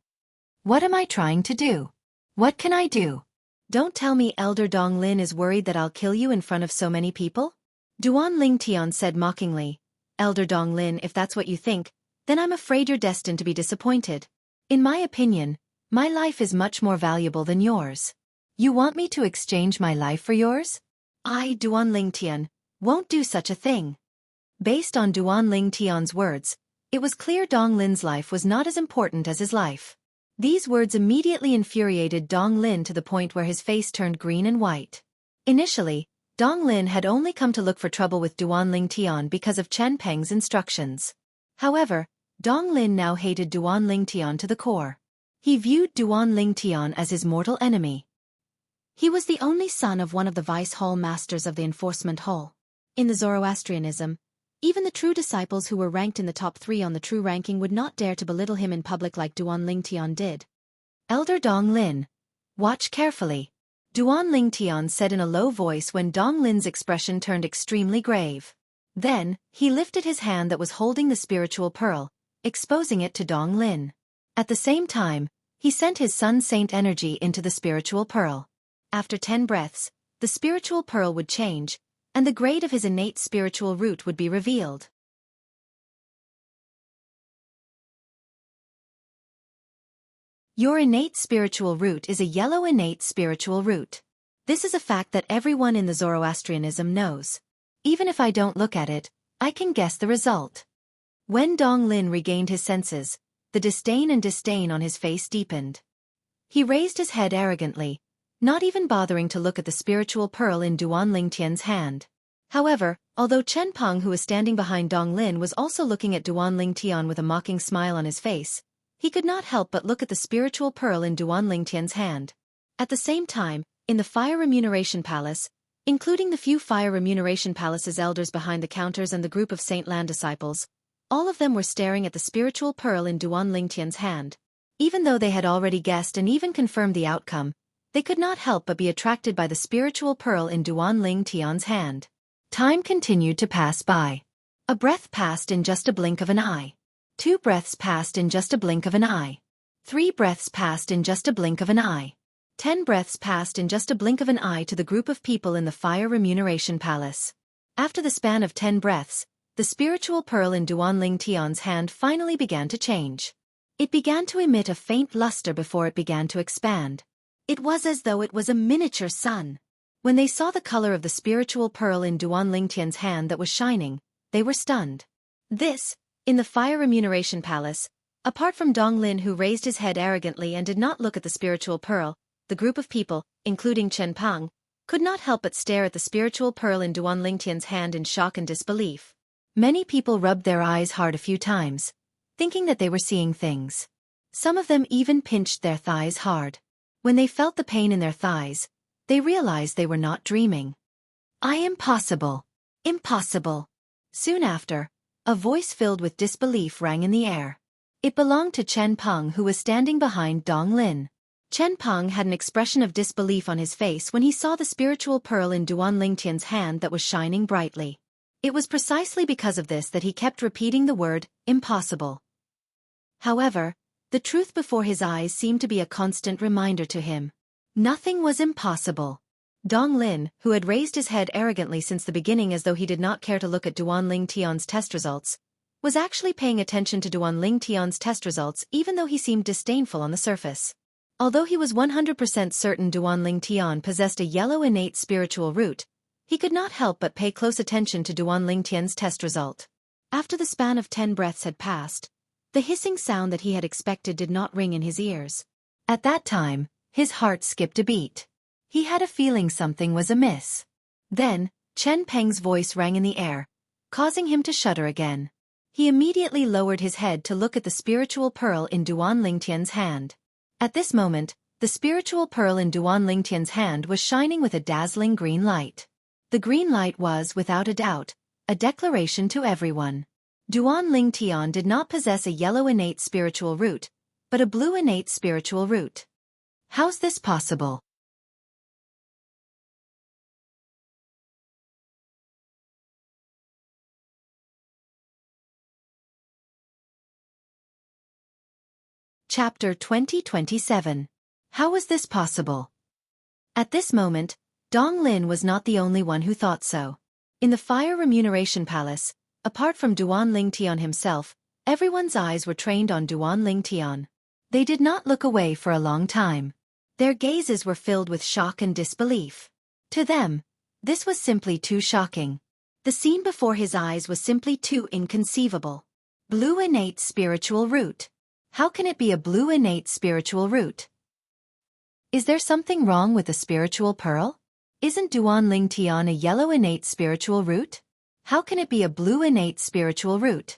What am I trying to do? What can I do? Don't tell me Elder Dong Lin is worried that I'll kill you in front of so many people? Duan Lingtian said mockingly, Elder Dong Lin, if that's what you think, then I'm afraid you're destined to be disappointed. In my opinion, my life is much more valuable than yours. You want me to exchange my life for yours? I, Duan Lingtian, won't do such a thing. Based on Duan Lingtian's words, it was clear Dong Lin's life was not as important as his life. These words immediately infuriated Dong Lin to the point where his face turned green and white. Initially, Dong Lin had only come to look for trouble with Duan Lingtian because of Chen Peng's instructions. However, Dong Lin now hated Duan Lingtian to the core. He viewed Duan Lingtian as his mortal enemy. He was the only son of one of the vice hall masters of the enforcement hall. In the Zoroastrianism, even the true disciples who were ranked in the top 3 on the true ranking would not dare to belittle him in public like Duan Lingtian did. Elder Dong Lin, watch carefully, Duan Lingtian said in a low voice when Dong Lin's expression turned extremely grave. Then, he lifted his hand that was holding the spiritual pearl, exposing it to Dong Lin. At the same time, he sent his Sun Saint energy into the spiritual pearl. After 10 breaths, the spiritual pearl would change, and the grade of his innate spiritual root would be revealed. Your innate spiritual root is a yellow innate spiritual root. This is a fact that everyone in the Zoroastrianism knows. Even if I don't look at it, I can guess the result. When Dong Lin regained his senses, the disdain on his face deepened. He raised his head arrogantly, not even bothering to look at the spiritual pearl in Duan Lingtian's hand. However, although Chen Peng, who was standing behind Dong Lin, was also looking at Duan Lingtian with a mocking smile on his face, he could not help but look at the spiritual pearl in Duan Lingtian's hand. At the same time, in the Fire Remuneration Palace, including the few Fire Remuneration Palace's elders behind the counters and the group of Saint Lan disciples, all of them were staring at the spiritual pearl in Duan Lingtian's hand. Even though they had already guessed and even confirmed the outcome, they could not help but be attracted by the spiritual pearl in Duan Lingtian's hand. Time continued to pass by. A breath passed in just a blink of an eye. 2 breaths passed in just a blink of an eye. 3 breaths passed in just a blink of an eye. 10 breaths passed in just a blink of an eye to the group of people in the Fire Remuneration Palace. After the span of 10 breaths, the spiritual pearl in Duan Lingtian's hand finally began to change. It began to emit a faint luster before it began to expand. It was as though it was a miniature sun. When they saw the color of the spiritual pearl in Duan Lingtian's hand that was shining, they were stunned. This, in the Fire Remuneration Palace, apart from Dong Lin, who raised his head arrogantly and did not look at the spiritual pearl, the group of people, including Chen Peng, could not help but stare at the spiritual pearl in Duan Lingtian's hand in shock and disbelief. Many people rubbed their eyes hard a few times, thinking that they were seeing things. Some of them even pinched their thighs hard. When they felt the pain in their thighs, they realized they were not dreaming. Impossible. Impossible. Soon after, a voice filled with disbelief rang in the air. It belonged to Chen Peng, who was standing behind Dong Lin. Chen Peng had an expression of disbelief on his face when he saw the spiritual pearl in Duan Lingtian's hand that was shining brightly. It was precisely because of this that he kept repeating the word, impossible. However, the truth before his eyes seemed to be a constant reminder to him. Nothing was impossible. Dong Lin, who had raised his head arrogantly since the beginning as though he did not care to look at Duan Lingtian's test results, was actually paying attention to Duan Lingtian's test results even though he seemed disdainful on the surface. Although he was 100% certain Duan Lingtian possessed a yellow innate spiritual root, he could not help but pay close attention to Duan Lingtian's test result. After the span of 10 breaths had passed, the hissing sound that he had expected did not ring in his ears. At that time, his heart skipped a beat. He had a feeling something was amiss. Then, Chen Peng's voice rang in the air, causing him to shudder again. He immediately lowered his head to look at the spiritual pearl in Duan Lingtian's hand. At this moment, the spiritual pearl in Duan Lingtian's hand was shining with a dazzling green light. The green light was, without a doubt, a declaration to everyone. Duan Lingtian did not possess a yellow innate spiritual root, but a blue innate spiritual root. How's this possible? Chapter 2027. How was this possible? At this moment, Dong Lin was not the only one who thought so. In the Fire Remuneration Palace, apart from Duan Lingtian himself, everyone's eyes were trained on Duan Lingtian. They did not look away for a long time. Their gazes were filled with shock and disbelief. To them, this was simply too shocking. The scene before his eyes was simply too inconceivable. Blue innate spiritual root. How can it be a blue innate spiritual root? Is there something wrong with the spiritual pearl? Isn't Duanling Tian a yellow innate spiritual root? How can it be a blue innate spiritual root?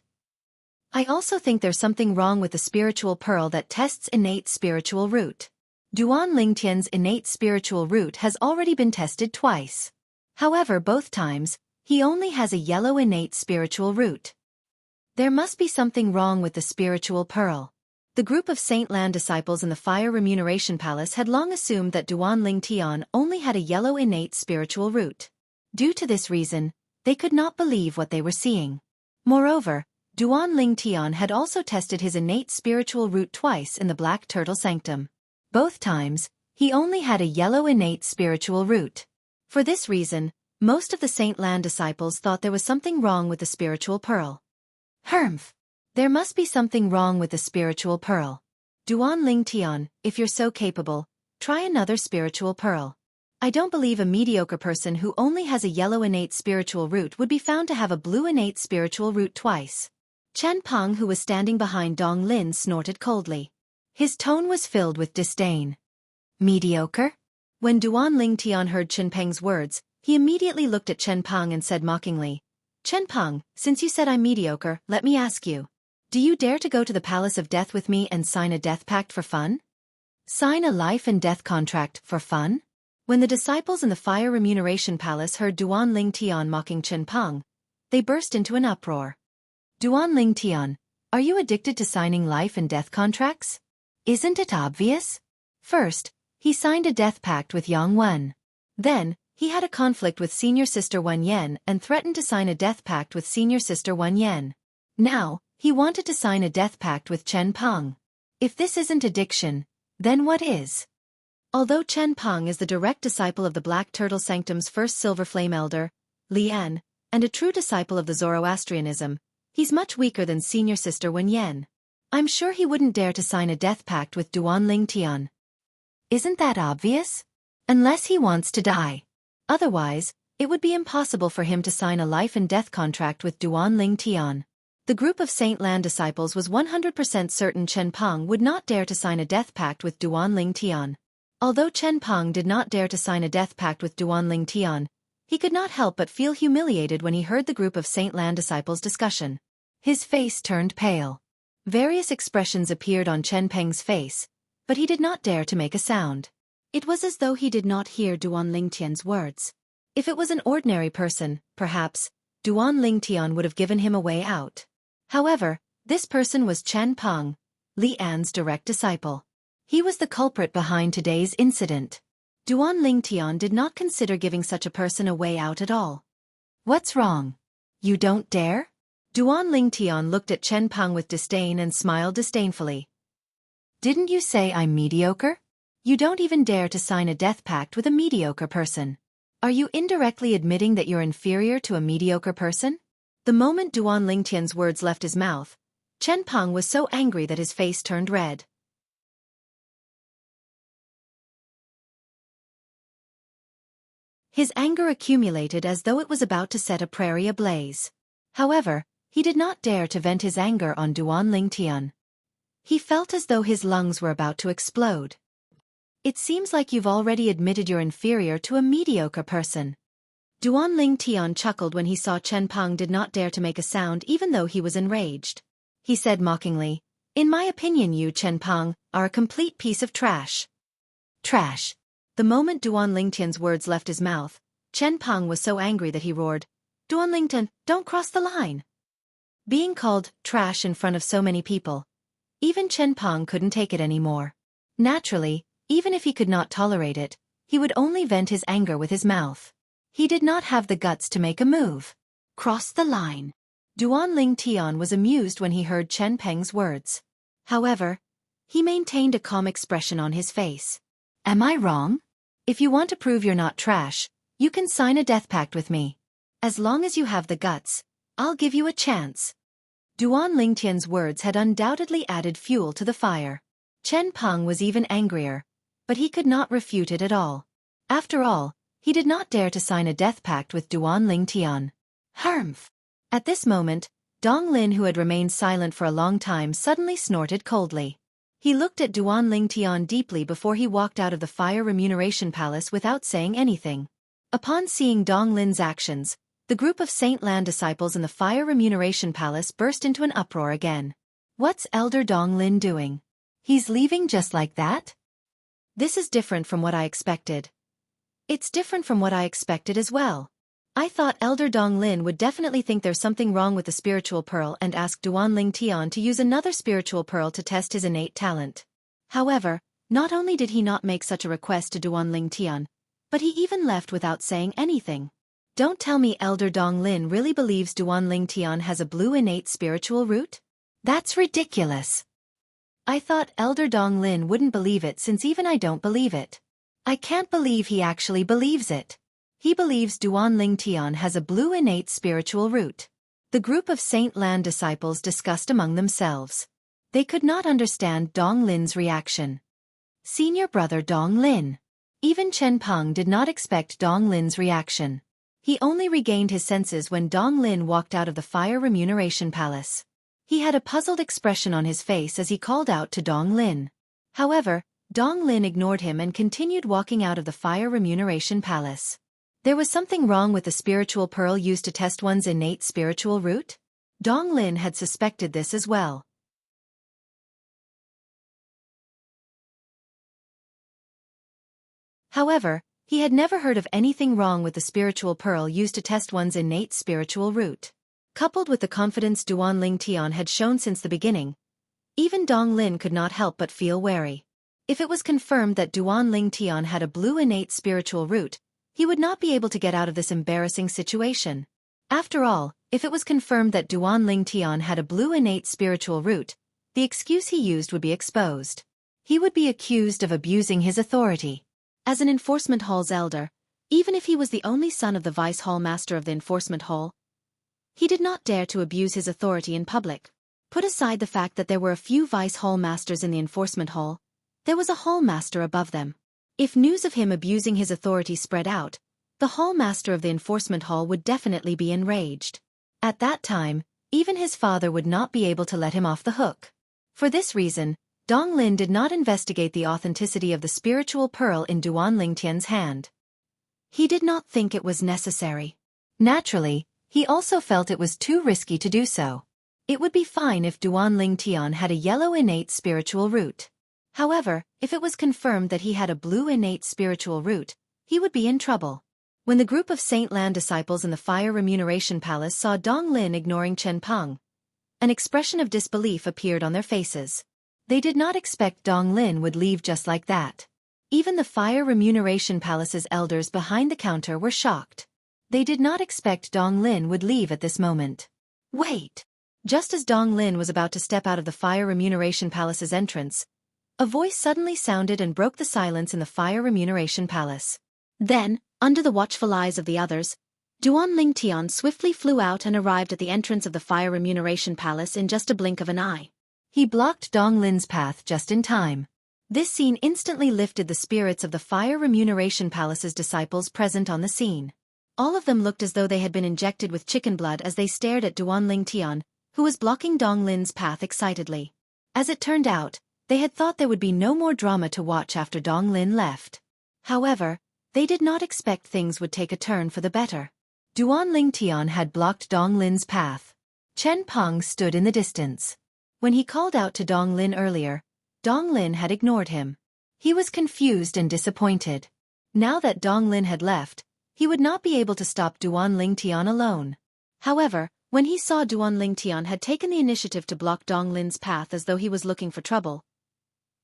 I also think there's something wrong with the spiritual pearl that tests innate spiritual root. Duanling Tian's innate spiritual root has already been tested twice. However, both times, he only has a yellow innate spiritual root. There must be something wrong with the spiritual pearl. The group of Saint Lan disciples in the Fire Remuneration Palace had long assumed that Duanling Tian only had a yellow innate spiritual root. Due to this reason, they could not believe what they were seeing. Moreover, Duanling Tian had also tested his innate spiritual root twice in the Black Turtle Sanctum. Both times, he only had a yellow innate spiritual root. For this reason, most of the Saint Lan disciples thought there was something wrong with the spiritual pearl. Humph! There must be something wrong with the spiritual pearl. Duanling Tian, if you're so capable, try another spiritual pearl. I don't believe a mediocre person who only has a yellow innate spiritual root would be found to have a blue innate spiritual root twice. Chen Peng, who was standing behind Dong Lin, snorted coldly. His tone was filled with disdain. Mediocre? When Duanling Tian heard Chen Peng's words, he immediately looked at Chen Peng and said mockingly, Chen Peng, since you said I'm mediocre, let me ask you. Do you dare to go to the Palace of Death with me and sign a death pact for fun? Sign a life and death contract for fun? When the disciples in the Fire Remuneration Palace heard Duanling Tian mocking Chen Peng, they burst into an uproar. Duanling Tian, are you addicted to signing life and death contracts? Isn't it obvious? First, he signed a death pact with Yang Wen. Then, he had a conflict with senior sister Wen Yan and threatened to sign a death pact with senior sister Wen Yan. Now, he wanted to sign a death pact with Chen Peng. If this isn't addiction, then what is? Although Chen Peng is the direct disciple of the Black Turtle Sanctum's first Silver Flame Elder, Lian, and a true disciple of the Zoroastrianism, he's much weaker than senior sister Wen Yan. I'm sure he wouldn't dare to sign a death pact with Duanling Tian. Isn't that obvious? Unless he wants to die. Otherwise, it would be impossible for him to sign a life and death contract with Duanling Tian. The group of Saint Lan disciples was 100% certain Chen Peng would not dare to sign a death pact with Duanling Tian. Although Chen Peng did not dare to sign a death pact with Duanling Tian, he could not help but feel humiliated when he heard the group of Saint Lan disciples' discussion. His face turned pale. Various expressions appeared on Chen Peng's face, but he did not dare to make a sound. It was as though he did not hear Duanling Tian's words. If it was an ordinary person, perhaps, Duanling Tian would have given him a way out. However, this person was Chen Peng, Li An's direct disciple. He was the culprit behind today's incident. Duanling Tian did not consider giving such a person a way out at all. What's wrong? You don't dare? Duanling Tian looked at Chen Peng with disdain and smiled disdainfully. Didn't you say I'm mediocre? You don't even dare to sign a death pact with a mediocre person. Are you indirectly admitting that you're inferior to a mediocre person? The moment Duanling Tian's words left his mouth, Chen Peng was so angry that his face turned red. His anger accumulated as though it was about to set a prairie ablaze. However, he did not dare to vent his anger on Duanling Tian. He felt as though his lungs were about to explode. It seems like you've already admitted you're inferior to a mediocre person. Duanling Tian chuckled when he saw Chen Peng did not dare to make a sound even though he was enraged. He said mockingly, In my opinion you, Chen Peng, are a complete piece of trash. Trash. The moment Duanling Tian's words left his mouth, Chen Peng was so angry that he roared, Duanling Tian, don't cross the line. Being called trash in front of so many people, even Chen Peng couldn't take it anymore. Naturally, even if he could not tolerate it, he would only vent his anger with his mouth. He did not have the guts to make a move. Cross the line. Duanling Tian was amused when he heard Chen Peng's words. However, he maintained a calm expression on his face. Am I wrong? If you want to prove you're not trash, you can sign a death pact with me. As long as you have the guts, I'll give you a chance. Duanling Tian's words had undoubtedly added fuel to the fire. Chen Peng was even angrier, but he could not refute it at all. After all, he did not dare to sign a death pact with Duanling Tian. Humph! At this moment, Dong Lin, who had remained silent for a long time, suddenly snorted coldly. He looked at Duan Lingtian deeply before he walked out of the Fire Remuneration Palace without saying anything. Upon seeing Dong Lin's actions, the group of Saint Lan disciples in the Fire Remuneration Palace burst into an uproar again. What's Elder Dong Lin doing? He's leaving just like that? This is different from what I expected. It's different from what I expected as well. I thought Elder Dong Lin would definitely think there's something wrong with the spiritual pearl and ask Duan Lingtian to use another spiritual pearl to test his innate talent. However, not only did he not make such a request to Duan Lingtian, but he even left without saying anything. Don't tell me Elder Dong Lin really believes Duan Lingtian has a blue innate spiritual root? That's ridiculous. I thought Elder Dong Lin wouldn't believe it, since even I don't believe it. I can't believe he actually believes it. He believes Duan Lingtian has a blue innate spiritual root. The group of Saint Lan disciples discussed among themselves. They could not understand Dong Lin's reaction. Senior brother Dong Lin. Even Chen Peng did not expect Dong Lin's reaction. He only regained his senses when Dong Lin walked out of the Fire Remuneration Palace. He had a puzzled expression on his face as he called out to Dong Lin. However, Dong Lin ignored him and continued walking out of the Fire Remuneration Palace. There was something wrong with the spiritual pearl used to test one's innate spiritual root? Dong Lin had suspected this as well. However, he had never heard of anything wrong with the spiritual pearl used to test one's innate spiritual root. Coupled with the confidence Duan Lingtian had shown since the beginning, even Dong Lin could not help but feel wary. If it was confirmed that Duan Lingtian had a blue innate spiritual root, he would not be able to get out of this embarrassing situation. After all, if it was confirmed that Duan Lingtian had a blue innate spiritual root, the excuse he used would be exposed. He would be accused of abusing his authority. As an enforcement hall's elder, even if he was the only son of the vice hall master of the enforcement hall, he did not dare to abuse his authority in public. Put aside the fact that there were a few vice hall masters in the enforcement hall, there was a hall master above them. If news of him abusing his authority spread out, the hall master of the enforcement hall would definitely be enraged. At that time, even his father would not be able to let him off the hook. For this reason, Dong Lin did not investigate the authenticity of the spiritual pearl in Duan Lingtian's hand. He did not think it was necessary. Naturally, he also felt it was too risky to do so. It would be fine if Duan Lingtian had a yellow innate spiritual root. However, if it was confirmed that he had a blue innate spiritual root, he would be in trouble. When the group of Saint Lan disciples in the Fire Remuneration Palace saw Dong Lin ignoring Chen Peng, an expression of disbelief appeared on their faces. They did not expect Dong Lin would leave just like that. Even the Fire Remuneration Palace's elders behind the counter were shocked. They did not expect Dong Lin would leave at this moment. Wait! Just as Dong Lin was about to step out of the Fire Remuneration Palace's entrance, a voice suddenly sounded and broke the silence in the Fire Remuneration Palace. Then, under the watchful eyes of the others, Duan Lingtian swiftly flew out and arrived at the entrance of the Fire Remuneration Palace in just a blink of an eye. He blocked Dong Lin's path just in time. This scene instantly lifted the spirits of the Fire Remuneration Palace's disciples present on the scene. All of them looked as though they had been injected with chicken blood as they stared at Duan Lingtian, who was blocking Dong Lin's path excitedly. As it turned out, they had thought there would be no more drama to watch after Dong Lin left. However, they did not expect things would take a turn for the better. Duan Lingtian had blocked Dong Lin's path. Chen Peng stood in the distance. When he called out to Dong Lin earlier, Dong Lin had ignored him. He was confused and disappointed. Now that Dong Lin had left, he would not be able to stop Duan Lingtian alone. However, when he saw Duan Lingtian had taken the initiative to block Dong Lin's path as though he was looking for trouble,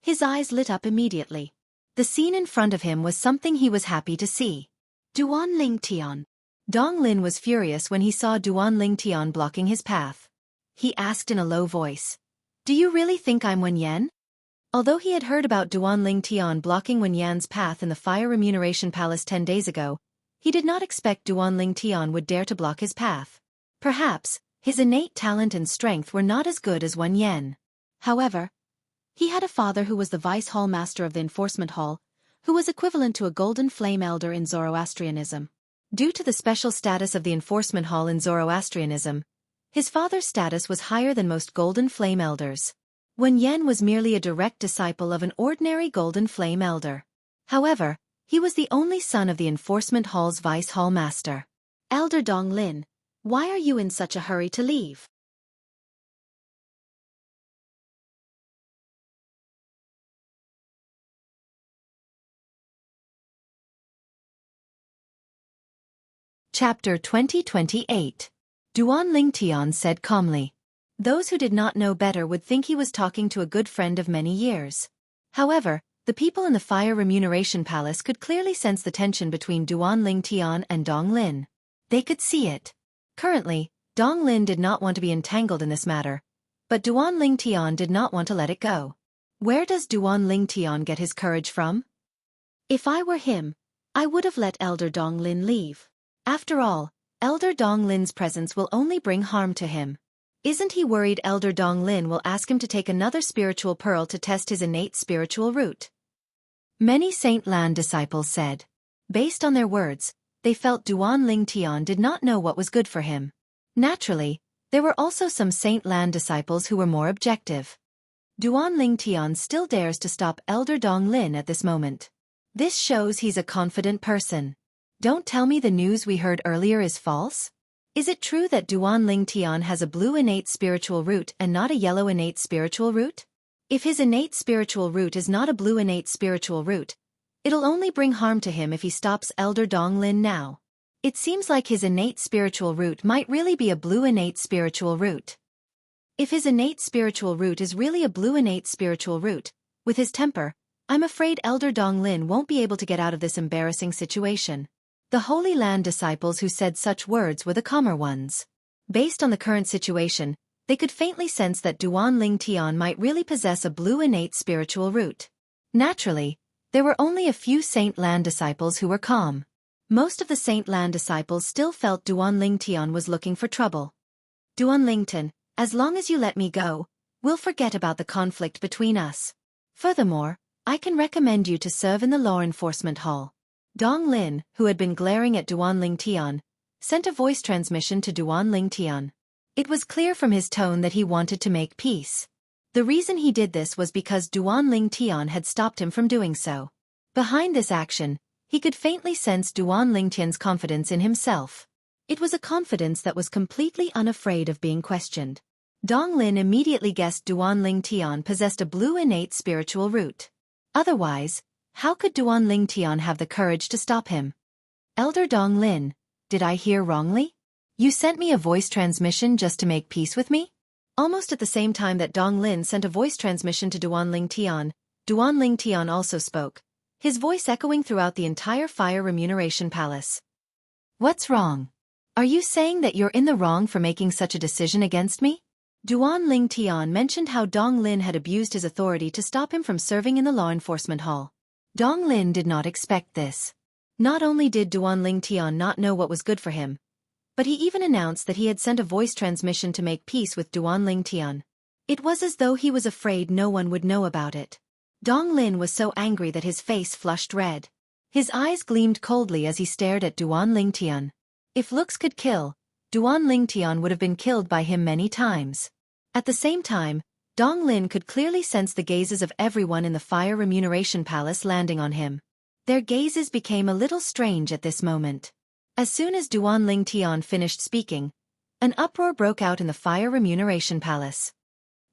his eyes lit up immediately. The scene in front of him was something he was happy to see. Duan Lingtian. Dong Lin was furious when he saw Duan Lingtian blocking his path. He asked in a low voice, "Do you really think I'm Wen Yan?" Although he had heard about Duan Lingtian blocking Wen Yan's path in the Fire Remuneration Palace 10 days ago, he did not expect Duan Lingtian would dare to block his path. Perhaps, his innate talent and strength were not as good as Wen Yan. However, he had a father who was the vice hall master of the enforcement hall, who was equivalent to a golden flame elder in Zoroastrianism. Due to the special status of the enforcement hall in Zoroastrianism, His father's status was higher than most Golden Flame elders. Wen Yan was merely a direct disciple of an ordinary Golden Flame elder. However, he was the only son of the Enforcement Hall's Vice Hall Master. Elder Donglin, why are you in such a hurry to leave? Chapter 2028. Duan Lingtian said calmly. Those who did not know better would think he was talking to a good friend of many years. However, the people in the Fire Remuneration Palace could clearly sense the tension between Duan Lingtian and Dong Lin. They could see it. Currently, Dong Lin did not want to be entangled in this matter, but Duan Lingtian did not want to let it go. Where does Duan Lingtian get his courage from? If I were him, I would have let Elder Dong Lin leave. After all, Elder Dong Lin's presence will only bring harm to him. Isn't he worried Elder Dong Lin will ask him to take another spiritual pearl to test his innate spiritual root? Many Saint Lan disciples said. Based on their words, they felt Duan Lingtian did not know what was good for him. Naturally, there were also some Saint Lan disciples who were more objective. Duan Lingtian still dares to stop Elder Dong Lin at this moment. This shows he's a confident person. Don't tell me the news we heard earlier is false? Is it true that Duan Lingtian has a blue innate spiritual root and not a yellow innate spiritual root? If his innate spiritual root is not a blue innate spiritual root, it'll only bring harm to him if he stops Elder Dong Lin now. It seems like his innate spiritual root might really be a blue innate spiritual root. If his innate spiritual root is really a blue innate spiritual root, with his temper, I'm afraid Elder Dong Lin won't be able to get out of this embarrassing situation. The Holy Land disciples who said such words were the calmer ones. Based on the current situation, they could faintly sense that Duan Lingtian might really possess a blue innate spiritual root. Naturally, there were only a few Saint Lan disciples who were calm. Most of the Saint Lan disciples still felt Duan Lingtian was looking for trouble. Duan Lingtian, as long as you let me go, we'll forget about the conflict between us. Furthermore, I can recommend you to serve in the Law Enforcement Hall. Dong Lin, who had been glaring at Duan Lingtian, sent a voice transmission to Duan Lingtian. It was clear from his tone that he wanted to make peace. The reason he did this was because Duan Lingtian had stopped him from doing so. Behind this action, he could faintly sense Duan Lingtian's confidence in himself. It was a confidence that was completely unafraid of being questioned. Dong Lin immediately guessed Duan Lingtian possessed a blue innate spiritual root. Otherwise, how could Duan Lingtian have the courage to stop him? Elder Dong Lin, did I hear wrongly? You sent me a voice transmission just to make peace with me? Almost at the same time that Dong Lin sent a voice transmission to Duan Lingtian also spoke, his voice echoing throughout the entire Fire Remuneration Palace. What's wrong? Are you saying that you're in the wrong for making such a decision against me? Duan Lingtian mentioned how Dong Lin had abused his authority to stop him from serving in the Law Enforcement Hall. Dong Lin did not expect this. Not only did Duan Lingtian not know what was good for him, but he even announced that he had sent a voice transmission to make peace with Duan Lingtian. It was as though he was afraid no one would know about it. Dong Lin was so angry that his face flushed red. His eyes gleamed coldly as he stared at Duan Lingtian. If looks could kill, Duan Lingtian would have been killed by him many times. At the same time, Dong Lin could clearly sense the gazes of everyone in the Fire Remuneration Palace landing on him. Their gazes became a little strange at this moment. As soon as Duan Lingtian finished speaking, an uproar broke out in the Fire Remuneration Palace.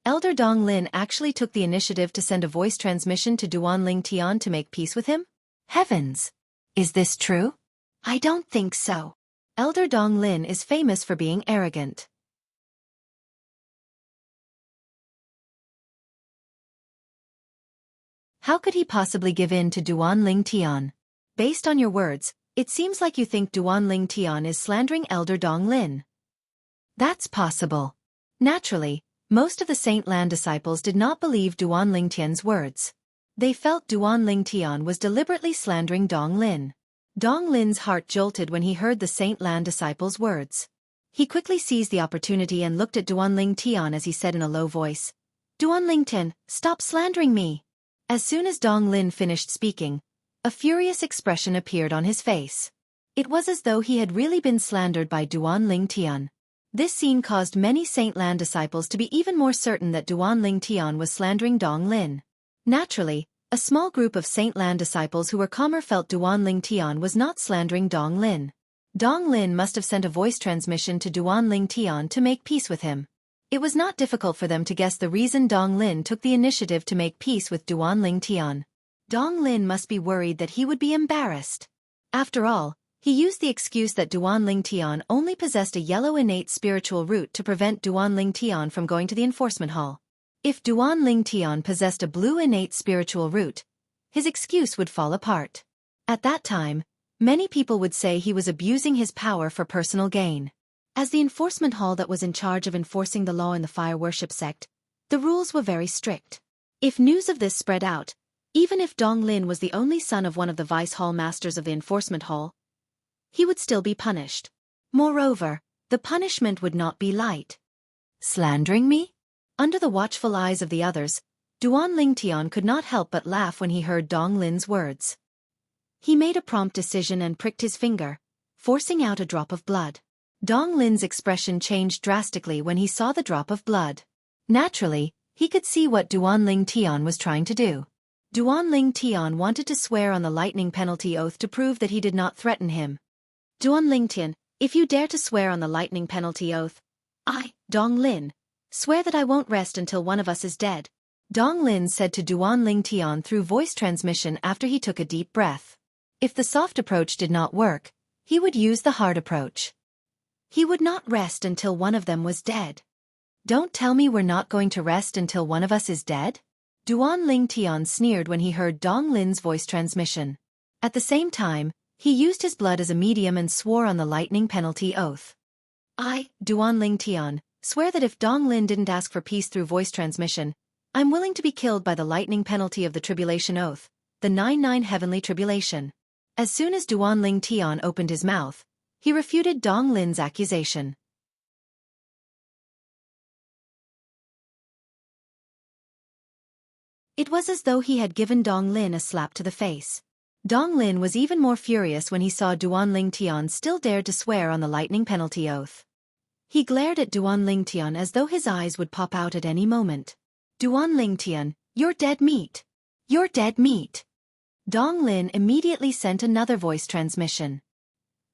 Elder Dong Lin actually took the initiative to send a voice transmission to Duan Lingtian to make peace with him? Heavens! Is this true? I don't think so. Elder Dong Lin is famous for being arrogant. How could he possibly give in to Duan Lingtian? Based on your words, it seems like you think Duan Lingtian is slandering Elder Dong Lin. That's possible. Naturally, most of the Saint Lan disciples did not believe Duan Lingtian's words. They felt Duan Lingtian was deliberately slandering Dong Lin. Dong Lin's heart jolted when he heard the Saint Lan disciples' words. He quickly seized the opportunity and looked at Duan Lingtian as he said in a low voice, Duan Lingtian, stop slandering me. As soon as Dong Lin finished speaking, a furious expression appeared on his face. It was as though he had really been slandered by Duan Lingtian. This scene caused many Saint Lan disciples to be even more certain that Duan Ling Tian was slandering Dong Lin. Naturally, a small group of Saint Lan disciples who were calmer felt Duan Ling Tian was not slandering Dong Lin. Dong Lin must have sent a voice transmission to Duan Ling Tian to make peace with him. It was not difficult for them to guess the reason Dong Lin took the initiative to make peace with Duan Ling Tian. Dong Lin must be worried that he would be embarrassed. After all, he used the excuse that Duan Ling Tian only possessed a yellow innate spiritual root to prevent Duan Ling Tian from going to the enforcement hall. If Duan Ling Tian possessed a blue innate spiritual root, his excuse would fall apart. At that time, many people would say he was abusing his power for personal gain. As the enforcement hall that was in charge of enforcing the law in the fire worship sect, the rules were very strict. If news of this spread out, even if Dong Lin was the only son of one of the vice hall masters of the enforcement hall, he would still be punished. Moreover, the punishment would not be light. Slandering me? Under the watchful eyes of the others, Duan Ling Tian could not help but laugh when he heard Dong Lin's words. He made a prompt decision and pricked his finger, forcing out a drop of blood. Dong Lin's expression changed drastically when he saw the drop of blood. Naturally, he could see what Duan Ling Tian was trying to do. Duan Ling Tian wanted to swear on the lightning penalty oath to prove that he did not threaten him. Duan Ling Tian, if you dare to swear on the lightning penalty oath, I, Dong Lin, swear that I won't rest until one of us is dead, Dong Lin said to Duan Ling Tian through voice transmission after he took a deep breath. If the soft approach did not work, he would use the hard approach. He would not rest until one of them was dead. Don't tell me we're not going to rest until one of us is dead? Duan Ling Tian sneered when he heard Dong Lin's voice transmission. At the same time, he used his blood as a medium and swore on the lightning penalty oath. I, Duan Ling Tian, swear that if Dong Lin didn't ask for peace through voice transmission, I'm willing to be killed by the lightning penalty of the tribulation oath, the 99 heavenly tribulation. As soon as Duan Ling Tian opened his mouth, he refuted Dong Lin's accusation. It was as though he had given Dong Lin a slap to the face. Dong Lin was even more furious when he saw Duan Ling Tian still dared to swear on the lightning penalty oath. He glared at Duan Ling Tian as though his eyes would pop out at any moment. Duan Ling Tian, you're dead meat. You're dead meat. Dong Lin immediately sent another voice transmission.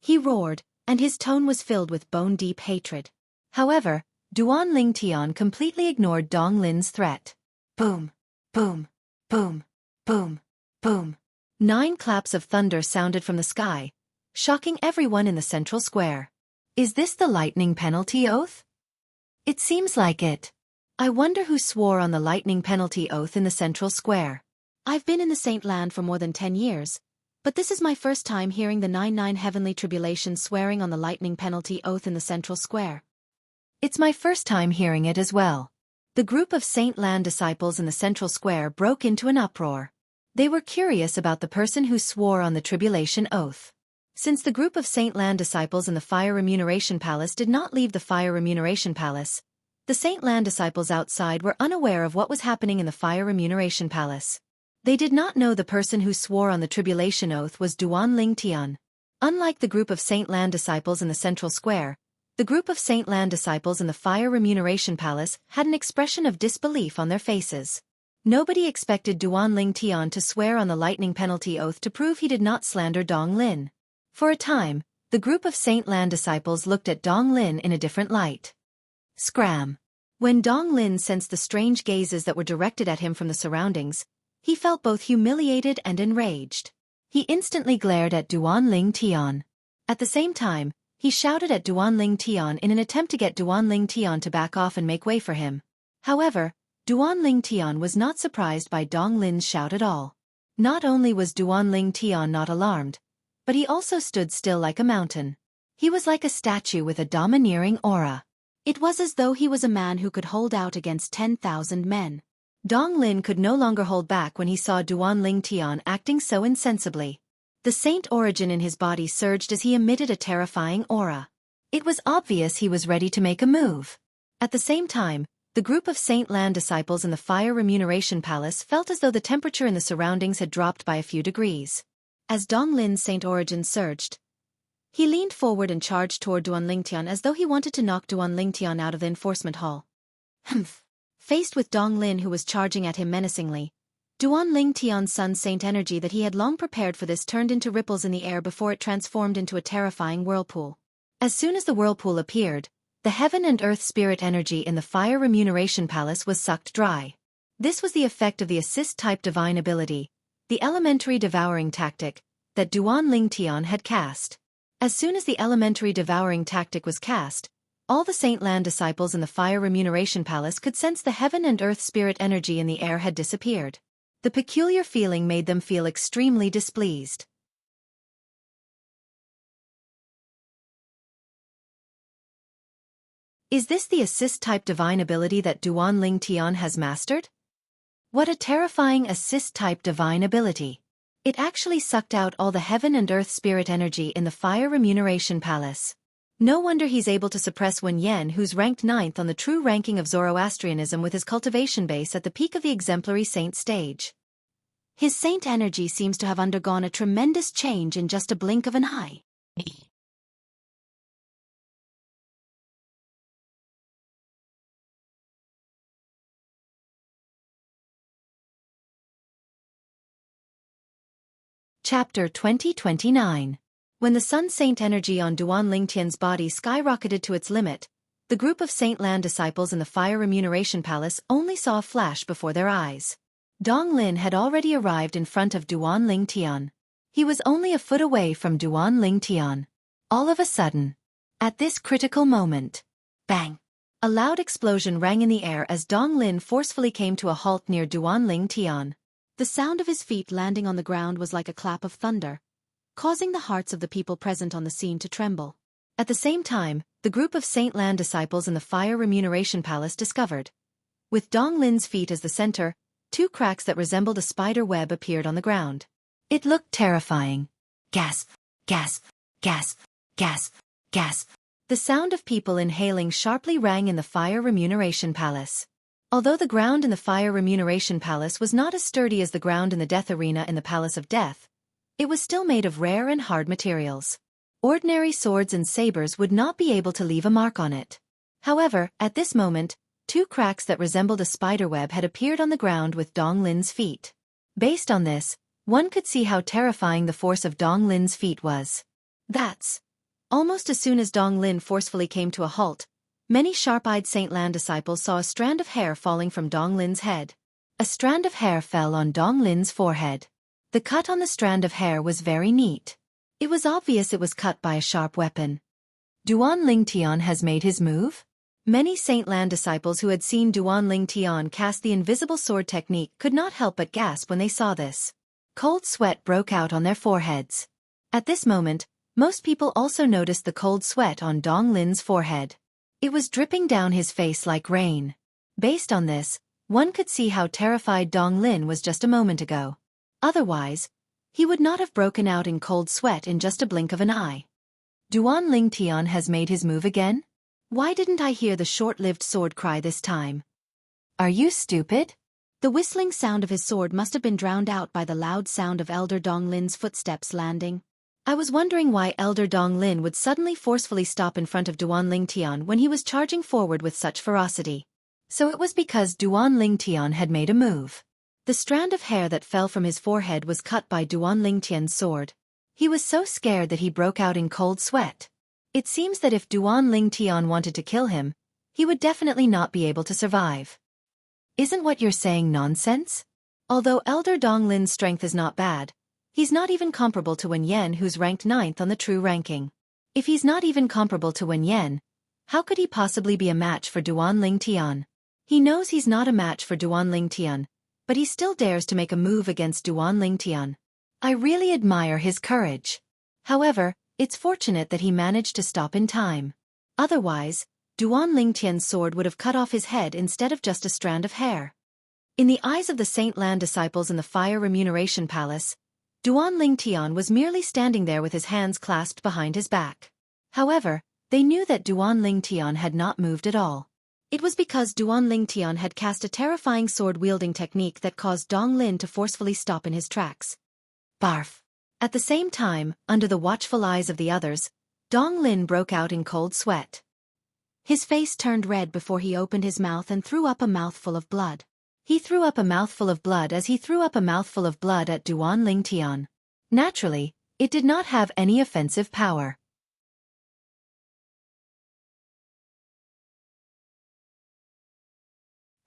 He roared, and his tone was filled with bone-deep hatred. However, Duan Ling Tian completely ignored Dong Lin's threat. Boom, boom, boom, boom, boom. 9 claps of thunder sounded from the sky, shocking everyone in the central square. Is this the lightning penalty oath? It seems like it. I wonder who swore on the lightning penalty oath in the central square. I've been in the Saint Land for more than 10 years, but this is my first time hearing the 99 heavenly tribulation swearing on the lightning penalty oath in the central square. It's my first time hearing it as well. The group of Saint Land disciples in the central square broke into an uproar. They were curious about the person who swore on the tribulation oath. Since the group of Saint Lan disciples in the Fire Remuneration Palace did not leave the Fire Remuneration Palace, the Saint Lan disciples outside were unaware of what was happening in the Fire Remuneration Palace. They did not know the person who swore on the tribulation oath was Duan Ling Tian. Unlike the group of Saint Lan disciples in the central square, the group of Saint Lan disciples in the Fire Remuneration Palace had an expression of disbelief on their faces. Nobody expected Duan Ling Tian to swear on the lightning penalty oath to prove he did not slander Dong Lin. For a time, the group of Saint Lan disciples looked at Dong Lin in a different light. Scram. When Dong Lin sensed the strange gazes that were directed at him from the surroundings, he felt both humiliated and enraged. He instantly glared at Duan Ling Tian. At the same time, he shouted at Duan Ling Tian in an attempt to get Duan Ling Tian to back off and make way for him. However, Duan Ling Tian was not surprised by Dong Lin's shout at all. Not only was Duan Ling Tian not alarmed, but he also stood still like a mountain. He was like a statue with a domineering aura. It was as though he was a man who could hold out against 10,000 men. Dong Lin could no longer hold back when he saw Duan Ling Tian acting so insensibly. The saint origin in his body surged as he emitted a terrifying aura. It was obvious he was ready to make a move. At the same time, the group of Saint Lan disciples in the Fire Remuneration Palace felt as though the temperature in the surroundings had dropped by a few degrees. As Dong Lin's saint origin surged, He leaned forward and charged toward Duan Lingtian as though he wanted to knock Duan Lingtian out of the enforcement hall. Humph. Faced with Dong Lin who was charging at him menacingly, Duan Lingtian's Sun Saint energy that he had long prepared for this turned into ripples in the air before it transformed into a terrifying whirlpool. As soon as the whirlpool appeared, the heaven and earth spirit energy in the fire remuneration palace was sucked dry. This was the effect of the assist-type divine ability, the elementary devouring tactic, that Duan Lingtian had cast. As soon as the elementary devouring tactic was cast, all the Saint Lan disciples in the fire remuneration palace could sense the heaven and earth spirit energy in the air had disappeared. The peculiar feeling made them feel extremely displeased. Is this the assist-type divine ability that Duan Lingtian has mastered? What a terrifying assist-type divine ability! It actually sucked out all the heaven and earth spirit energy in the fire remuneration palace. No wonder he's able to suppress Wen Yan, who's ranked 9th on the true ranking of Zoroastrianism with his cultivation base at the peak of the exemplary saint stage. His saint energy seems to have undergone a tremendous change in just a blink of an eye. Chapter 2029. When the Sun Saint energy on Duan Lingtian's body skyrocketed to its limit, the group of Saint Lan disciples in the fire remuneration palace only saw a flash before their eyes. Dong Lin had already arrived in front of Duan Lingtian. He was only a foot away from Duan Lingtian. All of a sudden, at this critical moment, bang! A loud explosion rang in the air as Dong Lin forcefully came to a halt near Duan Lingtian. The sound of his feet landing on the ground was like a clap of thunder, causing the hearts of the people present on the scene to tremble. At the same time, the group of Saint Lan disciples in the fire remuneration palace discovered, with Dong Lin's feet as the center, 2 cracks that resembled a spider web appeared on the ground. It looked terrifying. Gasp, gasp, gasp, gasp, gasp. The sound of people inhaling sharply rang in the fire remuneration palace. Although the ground in the fire remuneration palace was not as sturdy as the ground in the death arena in the Palace of Death, it was still made of rare and hard materials. Ordinary swords and sabers would not be able to leave a mark on it. However, at this moment, 2 cracks that resembled a spiderweb had appeared on the ground with Dong Lin's feet. Based on this, one could see how terrifying the force of Dong Lin's feet was. Almost as soon as Dong Lin forcefully came to a halt, many sharp-eyed Saint Lan disciples saw a strand of hair falling from Dong Lin's head. A strand of hair fell on Dong Lin's forehead. The cut on the strand of hair was very neat. It was obvious it was cut by a sharp weapon. Duan Lingtian has made his move? Many Saint Lan disciples who had seen Duan Lingtian cast the invisible sword technique could not help but gasp when they saw this. Cold sweat broke out on their foreheads. At this moment, most people also noticed the cold sweat on Dong Lin's forehead. It was dripping down his face like rain. Based on this, one could see how terrified Dong Lin was just a moment ago. Otherwise, he would not have broken out in cold sweat in just a blink of an eye. Duan Lingtian has made his move again? Why didn't I hear the short-lived sword cry this time? Are you stupid? The whistling sound of his sword must have been drowned out by the loud sound of Elder Dong Lin's footsteps landing. I was wondering why Elder Dong Lin would suddenly forcefully stop in front of Duan Lingtian when he was charging forward with such ferocity. So it was because Duan Lingtian had made a move. The strand of hair that fell from his forehead was cut by Duan Lingtian's sword. He was so scared that he broke out in cold sweat. It seems that if Duan Lingtian wanted to kill him, he would definitely not be able to survive. Isn't what you're saying nonsense? Although Elder Dong Lin's strength is not bad, he's not even comparable to Wen Yan, who's ranked 9th on the true ranking. If he's not even comparable to Wen Yan, how could he possibly be a match for Duan Lingtian? He knows he's not a match for Duan Lingtian, but he still dares to make a move against Duan Lingtian. I really admire his courage. However, it's fortunate that he managed to stop in time. Otherwise, Duan Lingtian's sword would have cut off his head instead of just a strand of hair. In the eyes of the Saint Lan disciples in the fire remuneration palace, Duan Lingtian was merely standing there with his hands clasped behind his back. However, they knew that Duan Lingtian had not moved at all. It was because Duan Lingtian had cast a terrifying sword-wielding technique that caused Dong Lin to forcefully stop in his tracks. Barf! At the same time, under the watchful eyes of the others, Dong Lin broke out in cold sweat. His face turned red before he opened his mouth and threw up a mouthful of blood. He threw up a mouthful of blood as he threw up a mouthful of blood at Duan Lingtian. Naturally, it did not have any offensive power.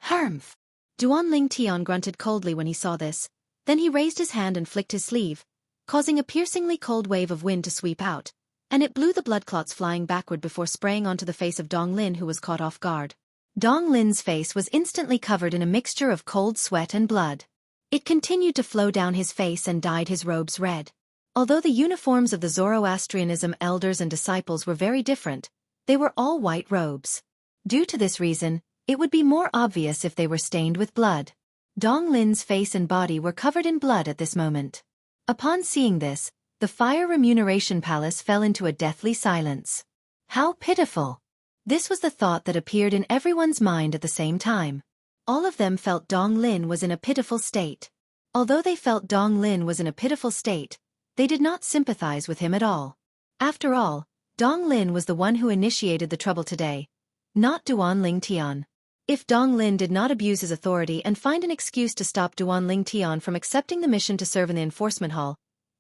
Humph! Duan Lingtian grunted coldly when he saw this. Then he raised his hand and flicked his sleeve, causing a piercingly cold wave of wind to sweep out, and it blew the blood clots flying backward before spraying onto the face of Dong Lin, who was caught off guard. Dong Lin's face was instantly covered in a mixture of cold sweat and blood. It continued to flow down his face and dyed his robes red. Although the uniforms of the Zoroastrianism elders and disciples were very different, they were all white robes. Due to this reason, it would be more obvious if they were stained with blood. Dong Lin's face and body were covered in blood at this moment. Upon seeing this, the Fire Remuneration Palace fell into a deathly silence. How pitiful! This was the thought that appeared in everyone's mind at the same time. All of them felt Dong Lin was in a pitiful state. Although they felt Dong Lin was in a pitiful state, they did not sympathize with him at all. After all, Dong Lin was the one who initiated the trouble today, not Duan Lingtian. If Dong Lin did not abuse his authority and find an excuse to stop Duan Lingtian from accepting the mission to serve in the enforcement hall,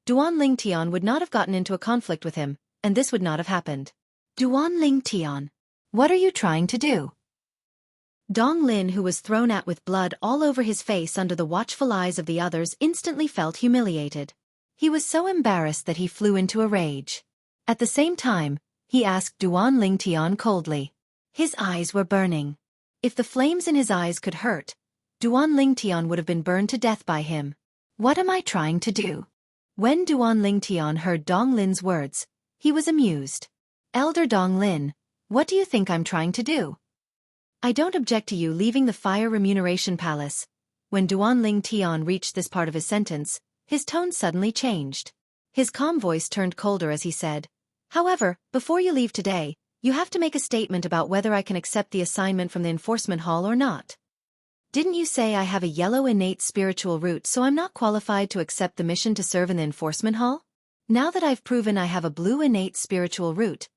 Duan Lingtian would not have gotten into a conflict with him, and this would not have happened. Duan Lingtian, what are you trying to do? Dong Lin, who was thrown at with blood all over his face under the watchful eyes of the others, instantly felt humiliated. He was so embarrassed that he flew into a rage. At the same time, he asked Duan Lingtian coldly. His eyes were burning. If the flames in his eyes could hurt, Duan Lingtian would have been burned to death by him. What am I trying to do? When Duan Lingtian heard Dong Lin's words, he was amused. Elder Dong Lin, what do you think I'm trying to do? I don't object to you leaving the Fire Remuneration Palace. When Duan Lingtian reached this part of his sentence, his tone suddenly changed. His calm voice turned colder as he said, however, before you leave today, you have to make a statement about whether I can accept the assignment from the enforcement hall or not. Didn't you say I have a yellow innate spiritual root, so I'm not qualified to accept the mission to serve in the enforcement hall? Now that I've proven I have a blue innate spiritual root,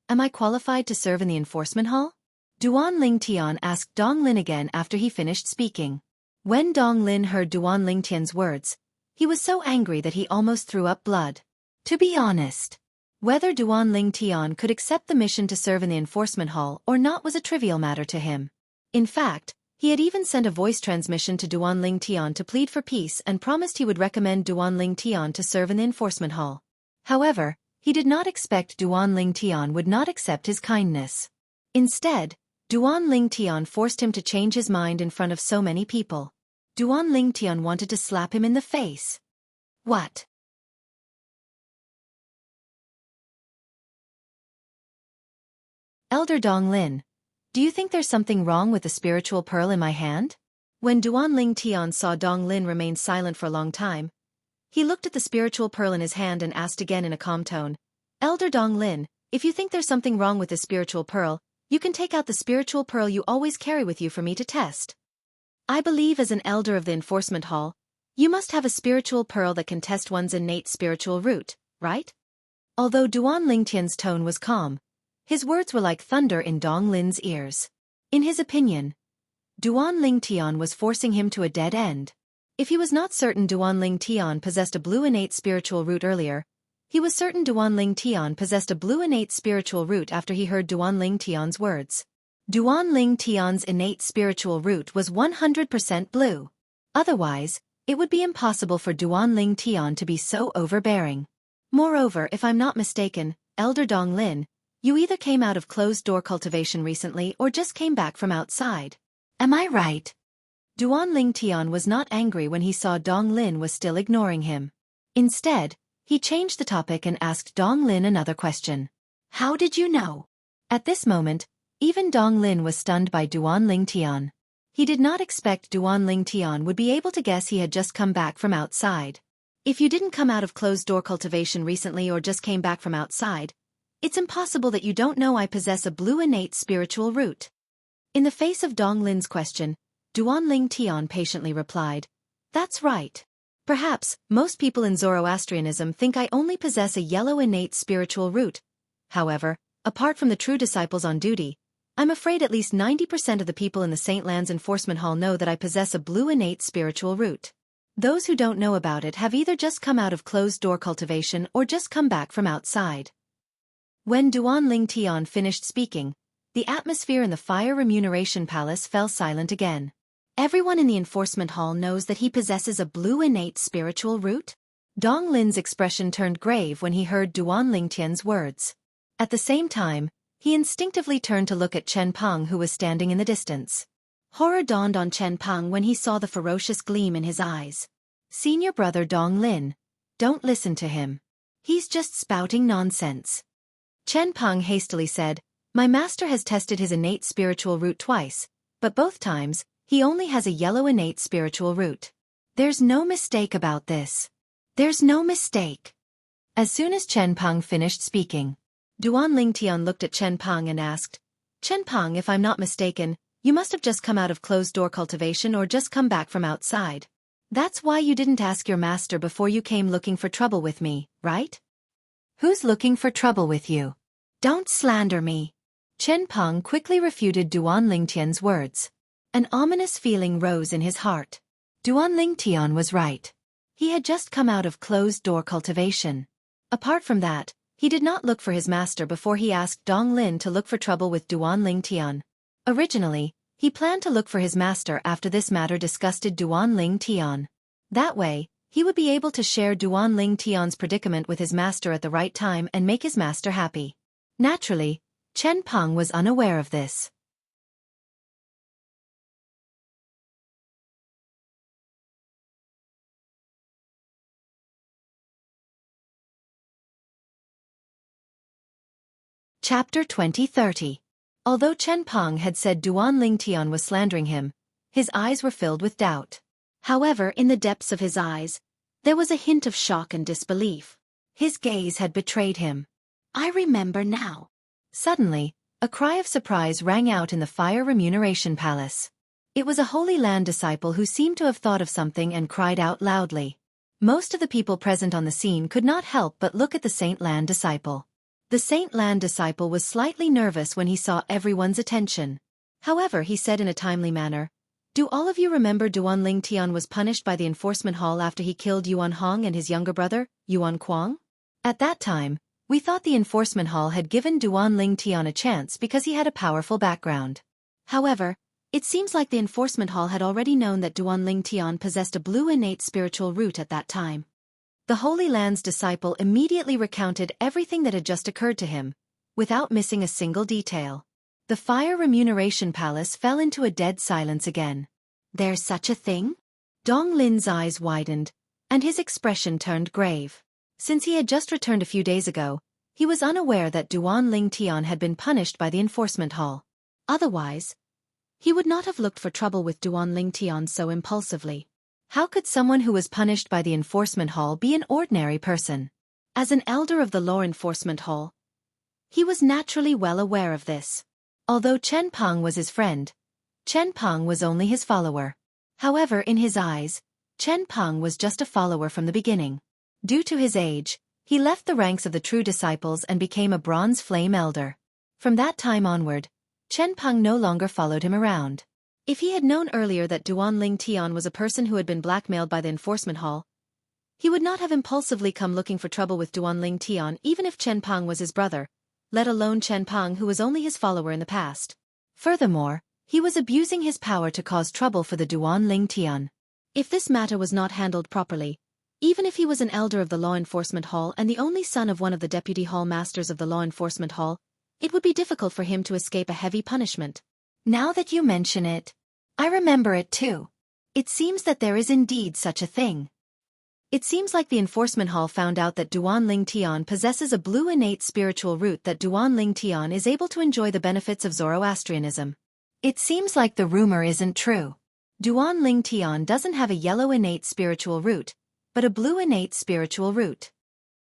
am I qualified to serve in the enforcement hall? Duan Lingtian asked Dong Lin again after he finished speaking. When Dong Lin heard Duan Lingtian's words, he was so angry that he almost threw up blood. To be honest, whether Duan Lingtian could accept the mission to serve in the enforcement hall or not was a trivial matter to him. In fact, he had even sent a voice transmission to Duan Lingtian to plead for peace and promised he would recommend Duan Lingtian to serve in the enforcement hall. However, he did not expect Duan Lingtian would not accept his kindness. Instead, Duan Lingtian forced him to change his mind in front of so many people. Duan Lingtian wanted to slap him in the face. What? Elder Dong Lin, do you think there's something wrong with the spiritual pearl in my hand? When Duan Lingtian saw Dong Lin remain silent for a long time, he looked at the spiritual pearl in his hand and asked again in a calm tone, Elder Dong Lin, if you think there's something wrong with the spiritual pearl, you can take out the spiritual pearl you always carry with you for me to test. I believe as an elder of the enforcement hall, you must have a spiritual pearl that can test one's innate spiritual root, right? Although Duan Lingtian's tone was calm, his words were like thunder in Dong Lin's ears. In his opinion, Duan Lingtian was forcing him to a dead end. If he was not certain Duan Lingtian possessed a blue innate spiritual root earlier, he was certain Duan Lingtian possessed a blue innate spiritual root after he heard Duan Lingtian's words. Duan Lingtian's innate spiritual root was 100% blue. Otherwise, it would be impossible for Duan Lingtian to be so overbearing. Moreover, if I'm not mistaken, Elder Dong Lin, you either came out of closed-door cultivation recently or just came back from outside. Am I right? Duan Lingtian was not angry when he saw Dong Lin was still ignoring him. Instead, he changed the topic and asked Dong Lin another question. How did you know? At this moment, even Dong Lin was stunned by Duan Lingtian. He did not expect Duan Lingtian would be able to guess he had just come back from outside. If you didn't come out of closed-door cultivation recently or just came back from outside, it's impossible that you don't know I possess a blue innate spiritual root. In the face of Dong Lin's question, Duan Lingtian patiently replied, That's right. Perhaps, most people in Zoroastrianism think I only possess a yellow innate spiritual root. however, apart from the true disciples on duty, I'm afraid at least 90% of the people in the Saint Land's Enforcement Hall know that I possess a blue innate spiritual root. Those who don't know about it have either just come out of closed-door cultivation or just come back from outside. When Duan Ling Tian finished speaking, the atmosphere in the Fire Remuneration Palace fell silent again. Everyone in the Enforcement Hall knows that he possesses a blue innate spiritual root? Dong Lin's expression turned grave when he heard Duan Ling Tian's words. At the same time, he instinctively turned to look at Chen Peng, who was standing in the distance. Horror dawned on Chen Peng when he saw the ferocious gleam in his eyes. Senior brother Dong Lin, don't listen to him. He's just spouting nonsense. Chen Peng hastily said, my master has tested his innate spiritual root twice, but both times, he only has a yellow innate spiritual root. There's no mistake about this. There's no mistake. As soon as Chen Peng finished speaking, Duan Ling Tian looked at Chen Peng and asked, Chen Peng, if I'm not mistaken, you must have just come out of closed-door cultivation or just come back from outside. That's why you didn't ask your master before you came looking for trouble with me, right? Who's looking for trouble with you? Don't slander me. Chen Peng quickly refuted Duan Ling Tian's words. An ominous feeling rose in his heart. Duan Ling Tian was right. He had just come out of closed-door cultivation. Apart from that, he did not look for his master before he asked Dong Lin to look for trouble with Duan Ling Tian. Originally, he planned to look for his master after this matter disgusted Duan Ling Tian. That way, he would be able to share Duan Ling Tian's predicament with his master at the right time and make his master happy. Naturally, Chen Peng was unaware of this. Chapter 2030. Although Chen Peng had said Duan Ling Tian was slandering him, his eyes were filled with doubt. However, in the depths of his eyes, there was a hint of shock and disbelief. His gaze had betrayed him. I remember now. Suddenly, a cry of surprise rang out in the Fire Remuneration Palace. It was a Holy Land disciple who seemed to have thought of something and cried out loudly. Most of the people present on the scene could not help but look at the Saint Land disciple. The Saint Land disciple was slightly nervous when he saw everyone's attention. However, he said in a timely manner, do all of you remember Duan Ling Tian was punished by the Enforcement Hall after he killed Yuan Hong and his younger brother, Yuan Kuang? At that time, we thought the Enforcement Hall had given Duan Ling Tian a chance because he had a powerful background. However, it seems like the Enforcement Hall had already known that Duan Ling Tian possessed a blue innate spiritual root at that time. The Holy Land's disciple immediately recounted everything that had just occurred to him, without missing a single detail. The Fire Remuneration Palace fell into a dead silence again. There's such a thing? Dong Lin's eyes widened, and his expression turned grave. Since he had just returned a few days ago, he was unaware that Duan Ling Tian had been punished by the Enforcement Hall. Otherwise, he would not have looked for trouble with Duan Ling Tian so impulsively. How could someone who was punished by the Enforcement Hall be an ordinary person? As an elder of the Law Enforcement Hall, he was naturally well aware of this. Although Chen Peng was his friend, Chen Peng was only his follower. However, in his eyes, Chen Peng was just a follower from the beginning. Due to his age, he left the ranks of the true disciples and became a bronze flame elder. From that time onward, Chen Peng no longer followed him around. If he had known earlier that Duan Ling Tian was a person who had been blackmailed by the Enforcement Hall, he would not have impulsively come looking for trouble with Duan Ling Tian even if Chen Peng was his brother, let alone Chen Peng who was only his follower in the past. Furthermore, he was abusing his power to cause trouble for the Duan Ling Tian. If this matter was not handled properly, even if he was an elder of the Law Enforcement Hall and the only son of one of the Deputy Hall Masters of the Law Enforcement Hall, it would be difficult for him to escape a heavy punishment. Now that you mention it, I remember it too. It seems that there is indeed such a thing. It seems like the Enforcement Hall found out that Duan Ling Tian possesses a blue innate spiritual root that Duan Ling Tian is able to enjoy the benefits of Zoroastrianism. It seems like the rumor isn't true. Duan Ling Tian doesn't have a yellow innate spiritual root, but a blue innate spiritual root.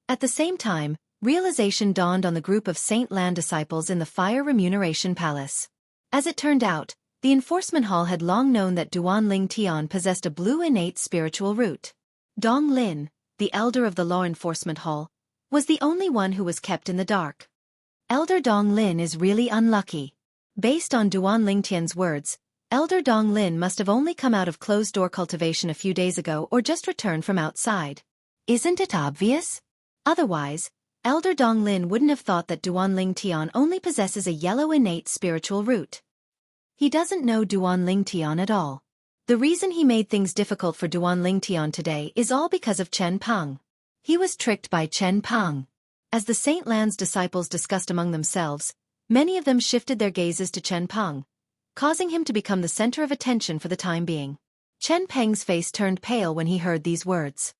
At the same time, realization dawned on the group of Saint Land disciples in the Fire Remuneration Palace. As it turned out, the Enforcement Hall had long known that Duan Ling Tian possessed a blue innate spiritual root. Dong Lin, the elder of the Law Enforcement Hall, was the only one who was kept in the dark. Elder Dong Lin is really unlucky. Based on Duan Lingtian's words, Elder Dong Lin must have only come out of closed-door cultivation a few days ago or just returned from outside. Isn't it obvious? Otherwise, Elder Dong Lin wouldn't have thought that Duan Lingtian only possesses a yellow innate spiritual root. He doesn't know Duan Lingtian at all. The reason he made things difficult for Duan Lingtian today is all because of Chen Peng. He was tricked by Chen Peng. As the Saint Lan's disciples discussed among themselves, many of them shifted their gazes to Chen Peng, causing him to become the center of attention for the time being. Chen Peng's face turned pale when he heard these words.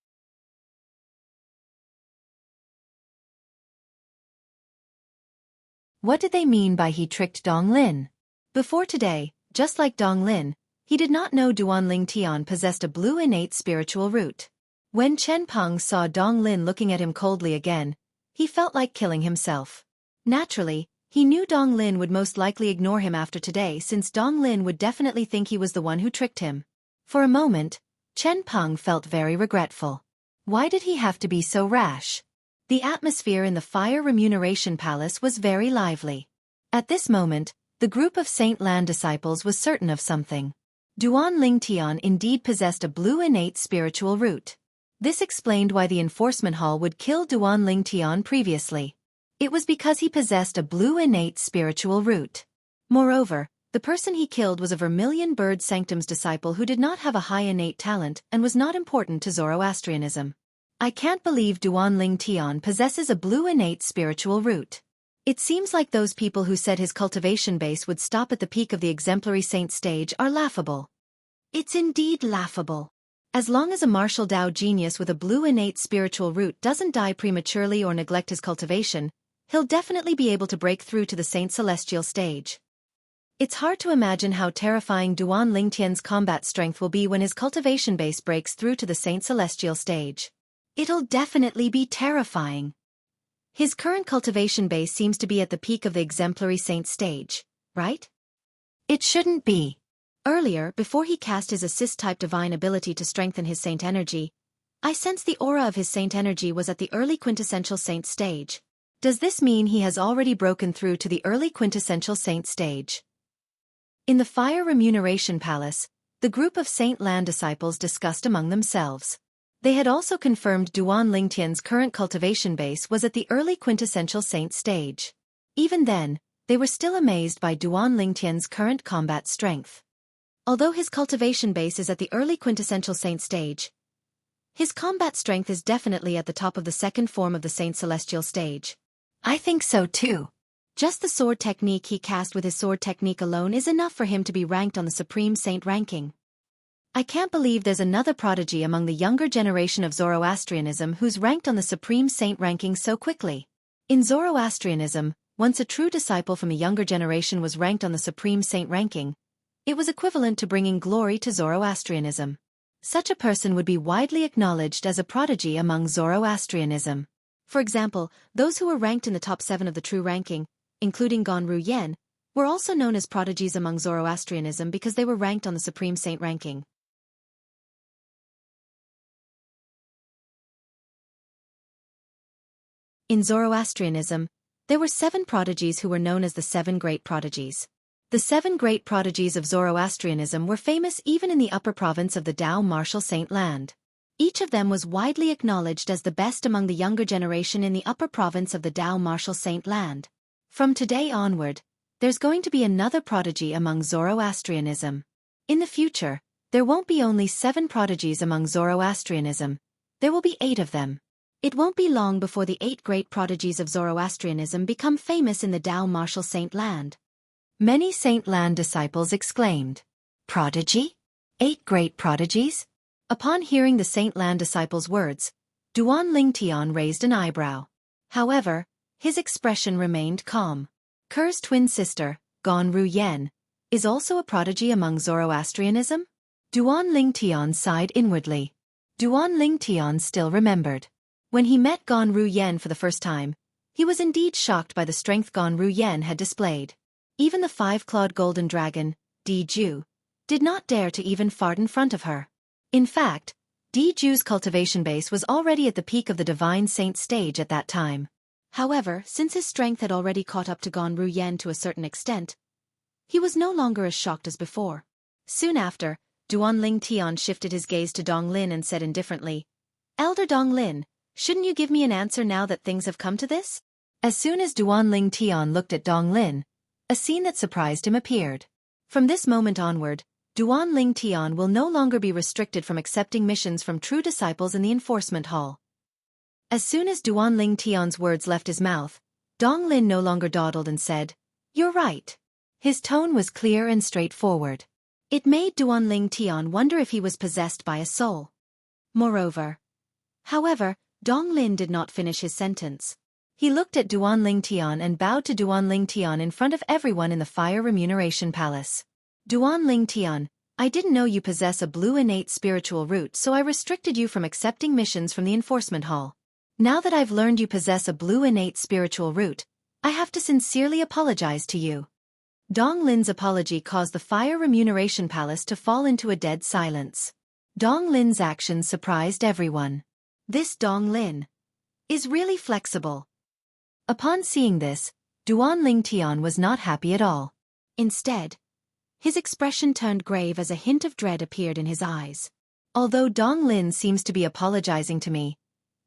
What did they mean by he tricked Dong Lin? Before today, just like Dong Lin, he did not know Duan Lingtian possessed a blue innate spiritual root. When Chen Peng saw Dong Lin looking at him coldly again, he felt like killing himself. Naturally, he knew Dong Lin would most likely ignore him after today since Dong Lin would definitely think he was the one who tricked him. For a moment, Chen Peng felt very regretful. Why did he have to be so rash? The atmosphere in the Fire Remuneration Palace was very lively. At this moment, the group of Saint Lan disciples was certain of something. Duan Lingtian indeed possessed a blue innate spiritual root. This explained why the enforcement hall would kill Duan Lingtian previously. It was because he possessed a blue innate spiritual root. Moreover, the person he killed was a Vermilion Bird Sanctum's disciple who did not have a high innate talent and was not important to Zoroastrianism. I can't believe Duan Lingtian possesses a blue innate spiritual root. It seems like those people who said his cultivation base would stop at the peak of the exemplary saint stage are laughable. It's indeed laughable. As long as a martial Dao genius with a blue innate spiritual root doesn't die prematurely or neglect his cultivation, he'll definitely be able to break through to the Saint Celestial stage. It's hard to imagine how terrifying Duan Lingtian's combat strength will be when his cultivation base breaks through to the Saint Celestial stage. It'll definitely be terrifying. His current cultivation base seems to be at the peak of the exemplary saint stage, right? It shouldn't be. Earlier, before he cast his assist-type divine ability to strengthen his saint energy, I sensed the aura of his saint energy was at the early quintessential saint stage. Does this mean he has already broken through to the early quintessential saint stage? In the Fire Remuneration Palace, the group of Saint Lan disciples discussed among themselves. They had also confirmed Duan Lingtian's current cultivation base was at the early quintessential saint stage. Even then, they were still amazed by Duan Lingtian's current combat strength. Although his cultivation base is at the early quintessential saint stage, his combat strength is definitely at the top of the second form of the Saint Celestial stage. I think so too. Just the sword technique he cast with his sword technique alone is enough for him to be ranked on the Supreme Saint ranking. I can't believe there's another prodigy among the younger generation of Zoroastrianism who's ranked on the Supreme Saint ranking so quickly. In Zoroastrianism, once a true disciple from a younger generation was ranked on the Supreme Saint ranking, it was equivalent to bringing glory to Zoroastrianism. Such a person would be widely acknowledged as a prodigy among Zoroastrianism. For example, those who were ranked in the top 7 of the true ranking, including Ganru Yen, were also known as prodigies among Zoroastrianism because they were ranked on the Supreme Saint ranking. In Zoroastrianism, there were 7 prodigies who were known as the 7 Great Prodigies. The 7 Great Prodigies of Zoroastrianism were famous even in the upper province of the Dao Martial Saint Land. Each of them was widely acknowledged as the best among the younger generation in the upper province of the Dao Martial Saint Land. From today onward, there's going to be another prodigy among Zoroastrianism. In the future, there won't be only 7 prodigies among Zoroastrianism, there will be 8 of them. It won't be long before the 8 great prodigies of Zoroastrianism become famous in the Dao Martial Saint Land. Many Saint Land disciples exclaimed, "Prodigy? 8 great prodigies?" Upon hearing the Saint Land disciples' words, Duan Lingtian raised an eyebrow. However, his expression remained calm. Ker's twin sister, Ganru Yen, is also a prodigy among Zoroastrianism? Duan Lingtian sighed inwardly. Duan Lingtian still remembered. When he met Ganru Yen for the first time, he was indeed shocked by the strength Ganru Yen had displayed. Even the 5-clawed golden dragon, Di Ju, did not dare to even fart in front of her. In fact, Di Ju's cultivation base was already at the peak of the Divine Saint stage at that time. However, since his strength had already caught up to Gonru Yen to a certain extent, he was no longer as shocked as before. Soon after, Duanling Tian shifted his gaze to Dong Lin and said indifferently, "Elder Dong Lin, shouldn't you give me an answer now that things have come to this?" As soon as Duanling Tian looked at Dong Lin, a scene that surprised him appeared. From this moment onward, Duanling Tian will no longer be restricted from accepting missions from true disciples in the enforcement hall. As soon as Duanling Tian's words left his mouth, Dong Lin no longer dawdled and said, "You're right." His tone was clear and straightforward. It made Duanling Tian wonder if he was possessed by a soul. However, Dong Lin did not finish his sentence. He looked at Duanling Tian and bowed to Duanling Tian in front of everyone in the Fire Remuneration Palace. "Duanling Tian, I didn't know you possess a blue innate spiritual root, so I restricted you from accepting missions from the enforcement hall. Now that I've learned you possess a blue innate spiritual root, I have to sincerely apologize to you." Dong Lin's apology caused the Fire Remuneration Palace to fall into a dead silence. Dong Lin's actions surprised everyone. This Dong Lin is really flexible. Upon seeing this, Duanling Tian was not happy at all. Instead, his expression turned grave as a hint of dread appeared in his eyes. Although Dong Lin seems to be apologizing to me,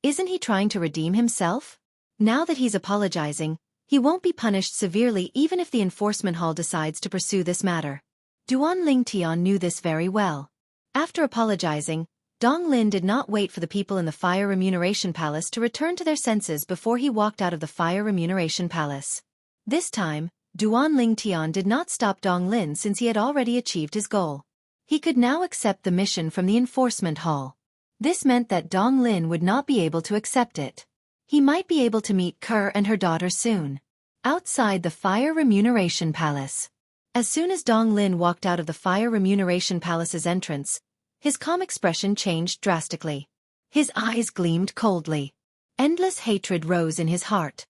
isn't he trying to redeem himself? Now that he's apologizing, he won't be punished severely even if the enforcement hall decides to pursue this matter. Duanling Tian knew this very well. After apologizing, Dong Lin did not wait for the people in the Fire Remuneration Palace to return to their senses before he walked out of the Fire Remuneration Palace. This time, Duanling Tian did not stop Dong Lin since he had already achieved his goal. He could now accept the mission from the enforcement hall. This meant that Dong Lin would not be able to accept it. He might be able to meet Kerr and her daughter soon. Outside the Fire Remuneration Palace. As soon as Dong Lin walked out of the Fire Remuneration Palace's entrance, his calm expression changed drastically. His eyes gleamed coldly. Endless hatred rose in his heart.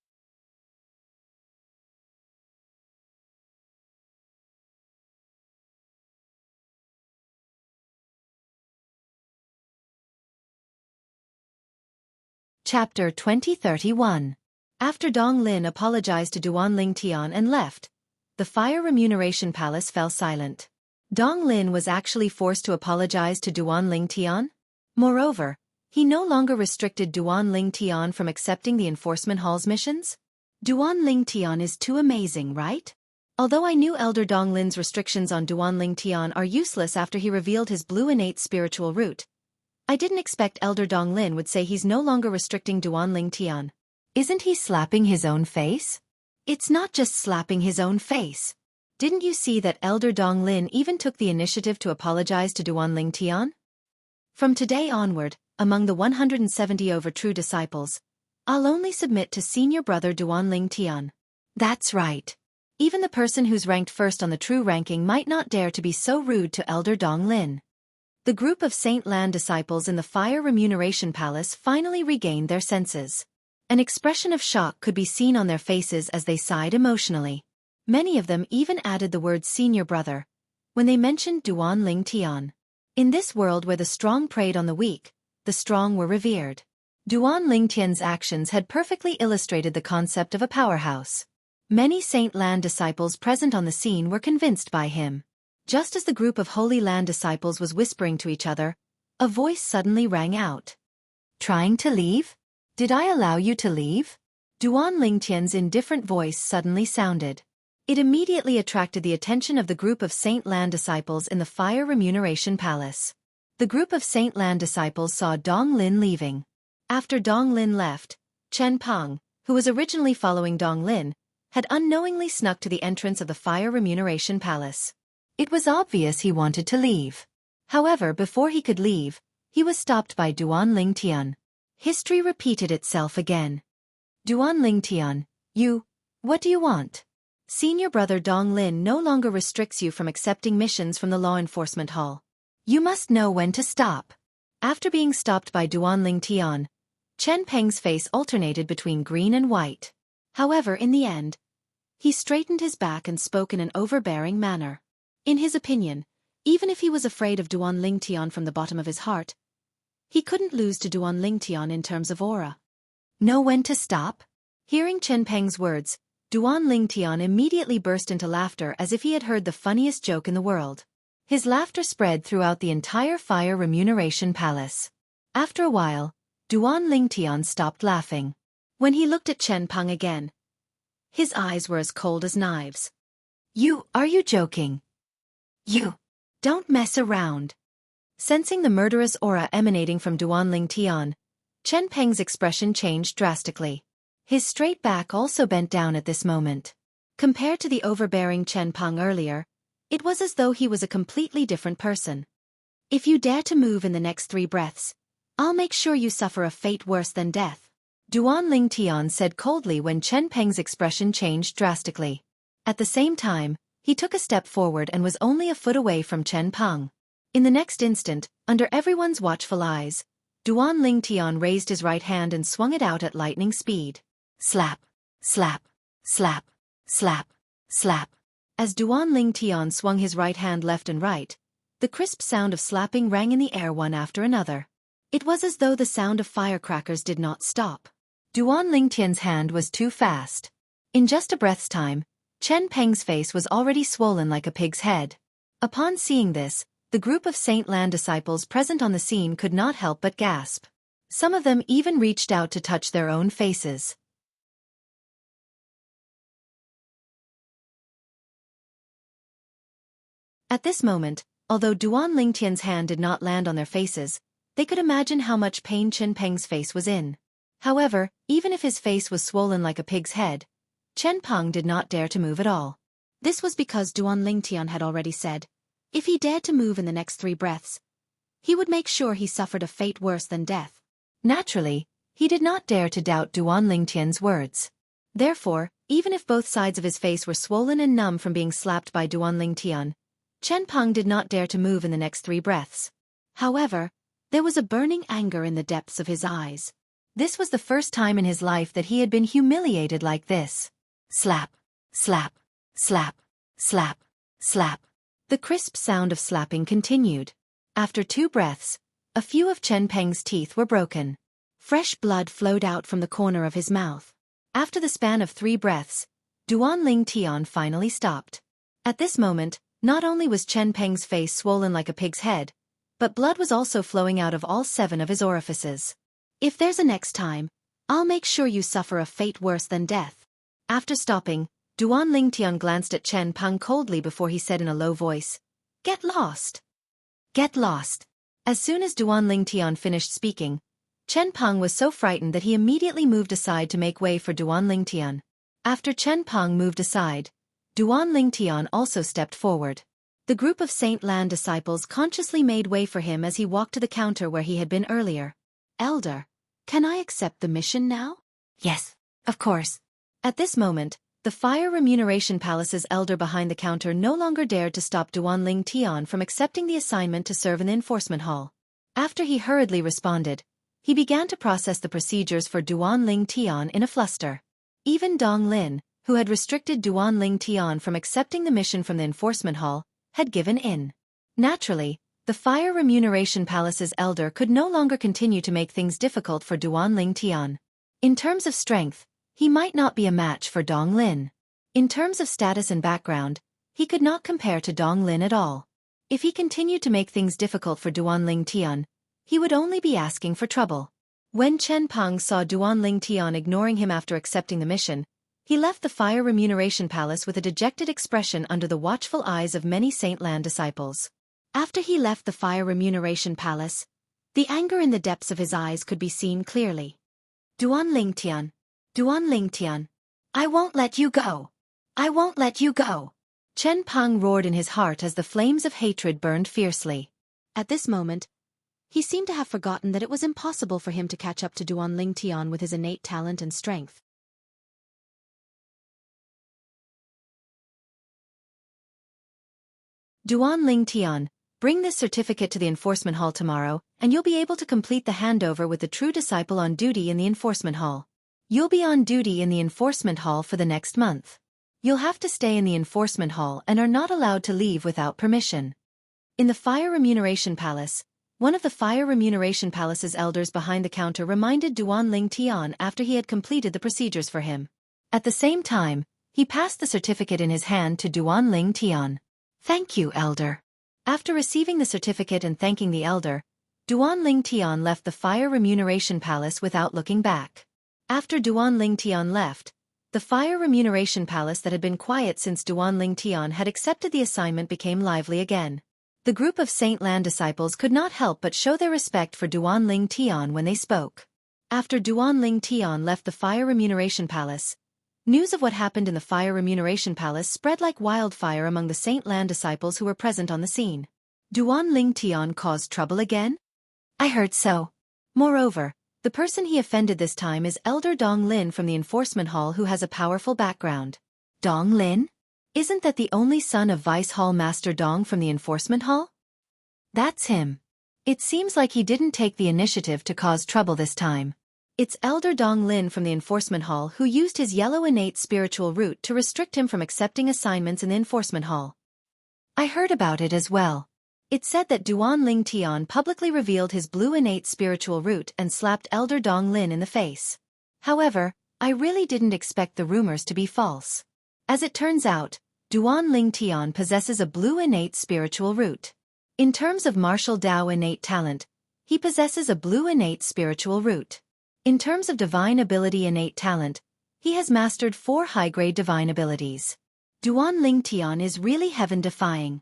Chapter 2031. After Dong Lin apologized to Duanling Tian and left, the Fire Remuneration Palace fell silent. Dong Lin was actually forced to apologize to Duanling Tian. Moreover, he no longer restricted Duanling Tian from accepting the enforcement hall's missions. Duanling Tian is too amazing, right? Although I knew Elder Dong Lin's restrictions on Duanling Tian are useless after he revealed his blue innate spiritual root, I didn't expect Elder Dong Lin would say he's no longer restricting Duanling Tian. Isn't he slapping his own face? It's not just slapping his own face. Didn't you see that Elder Dong Lin even took the initiative to apologize to Duanling Tian? From today onward, among the 170 over true disciples, I'll only submit to senior brother Duanling Tian. That's right. Even the person who's ranked first on the true ranking might not dare to be so rude to Elder Dong Lin. The group of Saint Lan disciples in the Fire Remuneration Palace finally regained their senses. An expression of shock could be seen on their faces as they sighed emotionally. Many of them even added the word senior brother when they mentioned Duanling Tian. In this world where the strong preyed on the weak, the strong were revered. Duanling Tian's actions had perfectly illustrated the concept of a powerhouse. Many Saint Lan disciples present on the scene were convinced by him. Just as the group of Holy Land disciples was whispering to each other, a voice suddenly rang out. "Trying to leave? Did I allow you to leave?" Duanling Tian's indifferent voice suddenly sounded. It immediately attracted the attention of the group of Saint Lan disciples in the Fire Remuneration Palace. The group of Saint Lan disciples saw Dong Lin leaving. After Dong Lin left, Chen Peng, who was originally following Dong Lin, had unknowingly snuck to the entrance of the Fire Remuneration Palace. It was obvious he wanted to leave. However, before he could leave, he was stopped by Duanling Tian. History repeated itself again. "Duanling Tian, what do you want? Senior brother Dong Lin no longer restricts you from accepting missions from the law enforcement hall. You must know when to stop." After being stopped by Duanling Tian, Chen Peng's face alternated between green and white. However, in the end, he straightened his back and spoke in an overbearing manner. In his opinion, even if he was afraid of Duanling Tian from the bottom of his heart, he couldn't lose to Duanling Tian in terms of aura. "Know when to stop?" Hearing Chen Peng's words, Duan Lingtian immediately burst into laughter as if he had heard the funniest joke in the world. His laughter spread throughout the entire fire remuneration palace. After a while, Duan Lingtian stopped laughing. When he looked at Chen Peng again, his eyes were as cold as knives. Are you joking? You don't mess around. Sensing the murderous aura emanating from Duan Lingtian, Chen Peng's expression changed drastically. His straight back also bent down at this moment. Compared to the overbearing Chen Peng earlier, it was as though he was a completely different person. If you dare to move in the next 3 breaths, I'll make sure you suffer a fate worse than death, Duan Lingtian said coldly when Chen Peng's expression changed drastically. At the same time, he took a step forward and was only a foot away from Chen Peng. In the next instant, under everyone's watchful eyes, Duan Lingtian raised his right hand and swung it out at lightning speed. Slap, slap, slap, slap, slap. As Duan Lingtian swung his right hand left and right, the crisp sound of slapping rang in the air one after another. It was as though the sound of firecrackers did not stop. Duan Lingtian's hand was too fast. In just a breath's time, Chen Peng's face was already swollen like a pig's head. Upon seeing this, the group of Saint Lan disciples present on the scene could not help but gasp. Some of them even reached out to touch their own faces. At this moment, although Duan Lingtian's hand did not land on their faces, they could imagine how much pain Chen Peng's face was in. However, even if his face was swollen like a pig's head, Chen Peng did not dare to move at all. This was because Duan Lingtian had already said, if he dared to move in the next 3 breaths, he would make sure he suffered a fate worse than death. Naturally, he did not dare to doubt Duan Lingtian's words. Therefore, even if both sides of his face were swollen and numb from being slapped by Duan Lingtian, Chen Peng did not dare to move in the next 3 breaths. However, there was a burning anger in the depths of his eyes. This was the first time in his life that he had been humiliated like this. Slap, slap, slap, slap, slap. The crisp sound of slapping continued. After 2 breaths, a few of Chen Peng's teeth were broken. Fresh blood flowed out from the corner of his mouth. After the span of 3 breaths, Duan Lingtian finally stopped. At this moment, not only was Chen Peng's face swollen like a pig's head, but blood was also flowing out of all 7 of his orifices. If there's a next time, I'll make sure you suffer a fate worse than death. After stopping, Duan Lingtian glanced at Chen Peng coldly before he said in a low voice, "Get lost. Get lost." As soon as Duan Lingtian finished speaking, Chen Peng was so frightened that he immediately moved aside to make way for Duan Lingtian. After Chen Peng moved aside, Duan Lingtian also stepped forward. The group of Saint Lan disciples consciously made way for him as he walked to the counter where he had been earlier. "Elder, can I accept the mission now?" "Yes, of course." At this moment, the Fire Remuneration Palace's elder behind the counter no longer dared to stop Duan Lingtian from accepting the assignment to serve in the enforcement hall. After he hurriedly responded, he began to process the procedures for Duan Lingtian in a fluster. Even Dong Lin, who had restricted Duan Lingtian from accepting the mission from the enforcement hall, had given in. Naturally, the Fire Remuneration Palace's elder could no longer continue to make things difficult for Duan Lingtian. In terms of strength, he might not be a match for Dong Lin. In terms of status and background, he could not compare to Dong Lin at all. If he continued to make things difficult for Duan Lingtian, he would only be asking for trouble. When Chen Peng saw Duan Lingtian ignoring him after accepting the mission, he left the Fire Remuneration Palace with a dejected expression under the watchful eyes of many Saint Lan disciples. After he left the Fire Remuneration Palace, the anger in the depths of his eyes could be seen clearly. "Duan Lingtian, Duan Lingtian, I won't let you go. I won't let you go." Chen Peng roared in his heart as the flames of hatred burned fiercely. At this moment, he seemed to have forgotten that it was impossible for him to catch up to Duan Lingtian with his innate talent and strength. "Duan Lingtian, bring this certificate to the enforcement hall tomorrow, and you'll be able to complete the handover with the true disciple on duty in the enforcement hall. You'll be on duty in the enforcement hall for the next month. You'll have to stay in the enforcement hall and are not allowed to leave without permission." In the Fire Remuneration Palace, One of the Fire Remuneration Palace's elders behind the counter reminded Duan Ling Tian after he had completed the procedures for him. At the same time, he passed the certificate in his hand to Duan Ling Tian. "Thank you, elder." After receiving the certificate and thanking the elder, Duan Ling Tian left the Fire Remuneration Palace without looking back. After Duan Ling Tian left, the Fire Remuneration Palace that had been quiet since Duan Ling Tian had accepted the assignment became lively again. The group of Saint Lan disciples could not help but show their respect for Duan Ling Tian when they spoke. After Duan Ling Tian left the Fire Remuneration Palace, news of what happened in the Fire Remuneration Palace spread like wildfire among the Saint Lan disciples who were present on the scene. Duan Ling Tian caused trouble again? I heard so. Moreover, the person he offended this time is Elder Dong Lin from the Enforcement Hall, who has a powerful background. Dong Lin? Isn't that the only son of Vice Hall Master Dong from the Enforcement Hall? That's him. It seems like he didn't take the initiative to cause trouble this time. It's Elder Dong Lin from the Enforcement Hall who used his yellow innate spiritual root to restrict him from accepting assignments in the Enforcement Hall. I heard about it as well. It said that Duan Ling Tian publicly revealed his blue innate spiritual root and slapped Elder Dong Lin in the face. However, I really didn't expect the rumors to be false. As it turns out, Duan Ling Tian possesses a blue innate spiritual root. In terms of martial Dao innate talent, he possesses a blue innate spiritual root. In terms of divine ability innate talent, he has mastered 4 high-grade divine abilities. Duan Ling Tian is really heaven-defying.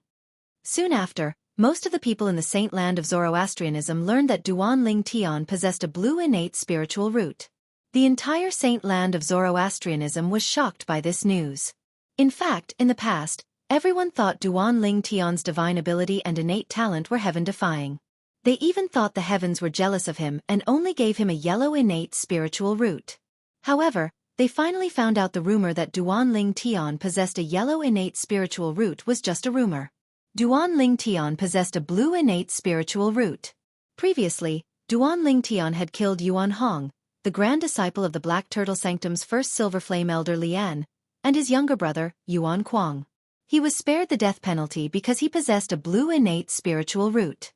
Soon after, most of the people in the Saint Land of Zoroastrianism learned that Duan Ling Tian possessed a blue innate spiritual root. The entire Saint Land of Zoroastrianism was shocked by this news. In fact, in the past, everyone thought Duan Ling Tian's divine ability and innate talent were heaven-defying. They even thought the heavens were jealous of him and only gave him a yellow innate spiritual root. However, they finally found out the rumor that Duan Ling Tian possessed a yellow innate spiritual root was just a rumor. Duan Ling Tian possessed a blue innate spiritual root. Previously, Duan Ling Tian had killed Yuan Hong, the grand disciple of the Black Turtle Sanctum's first Silver Flame elder Lian, and his younger brother, Yuan Kuang. He was spared the death penalty because he possessed a blue innate spiritual root.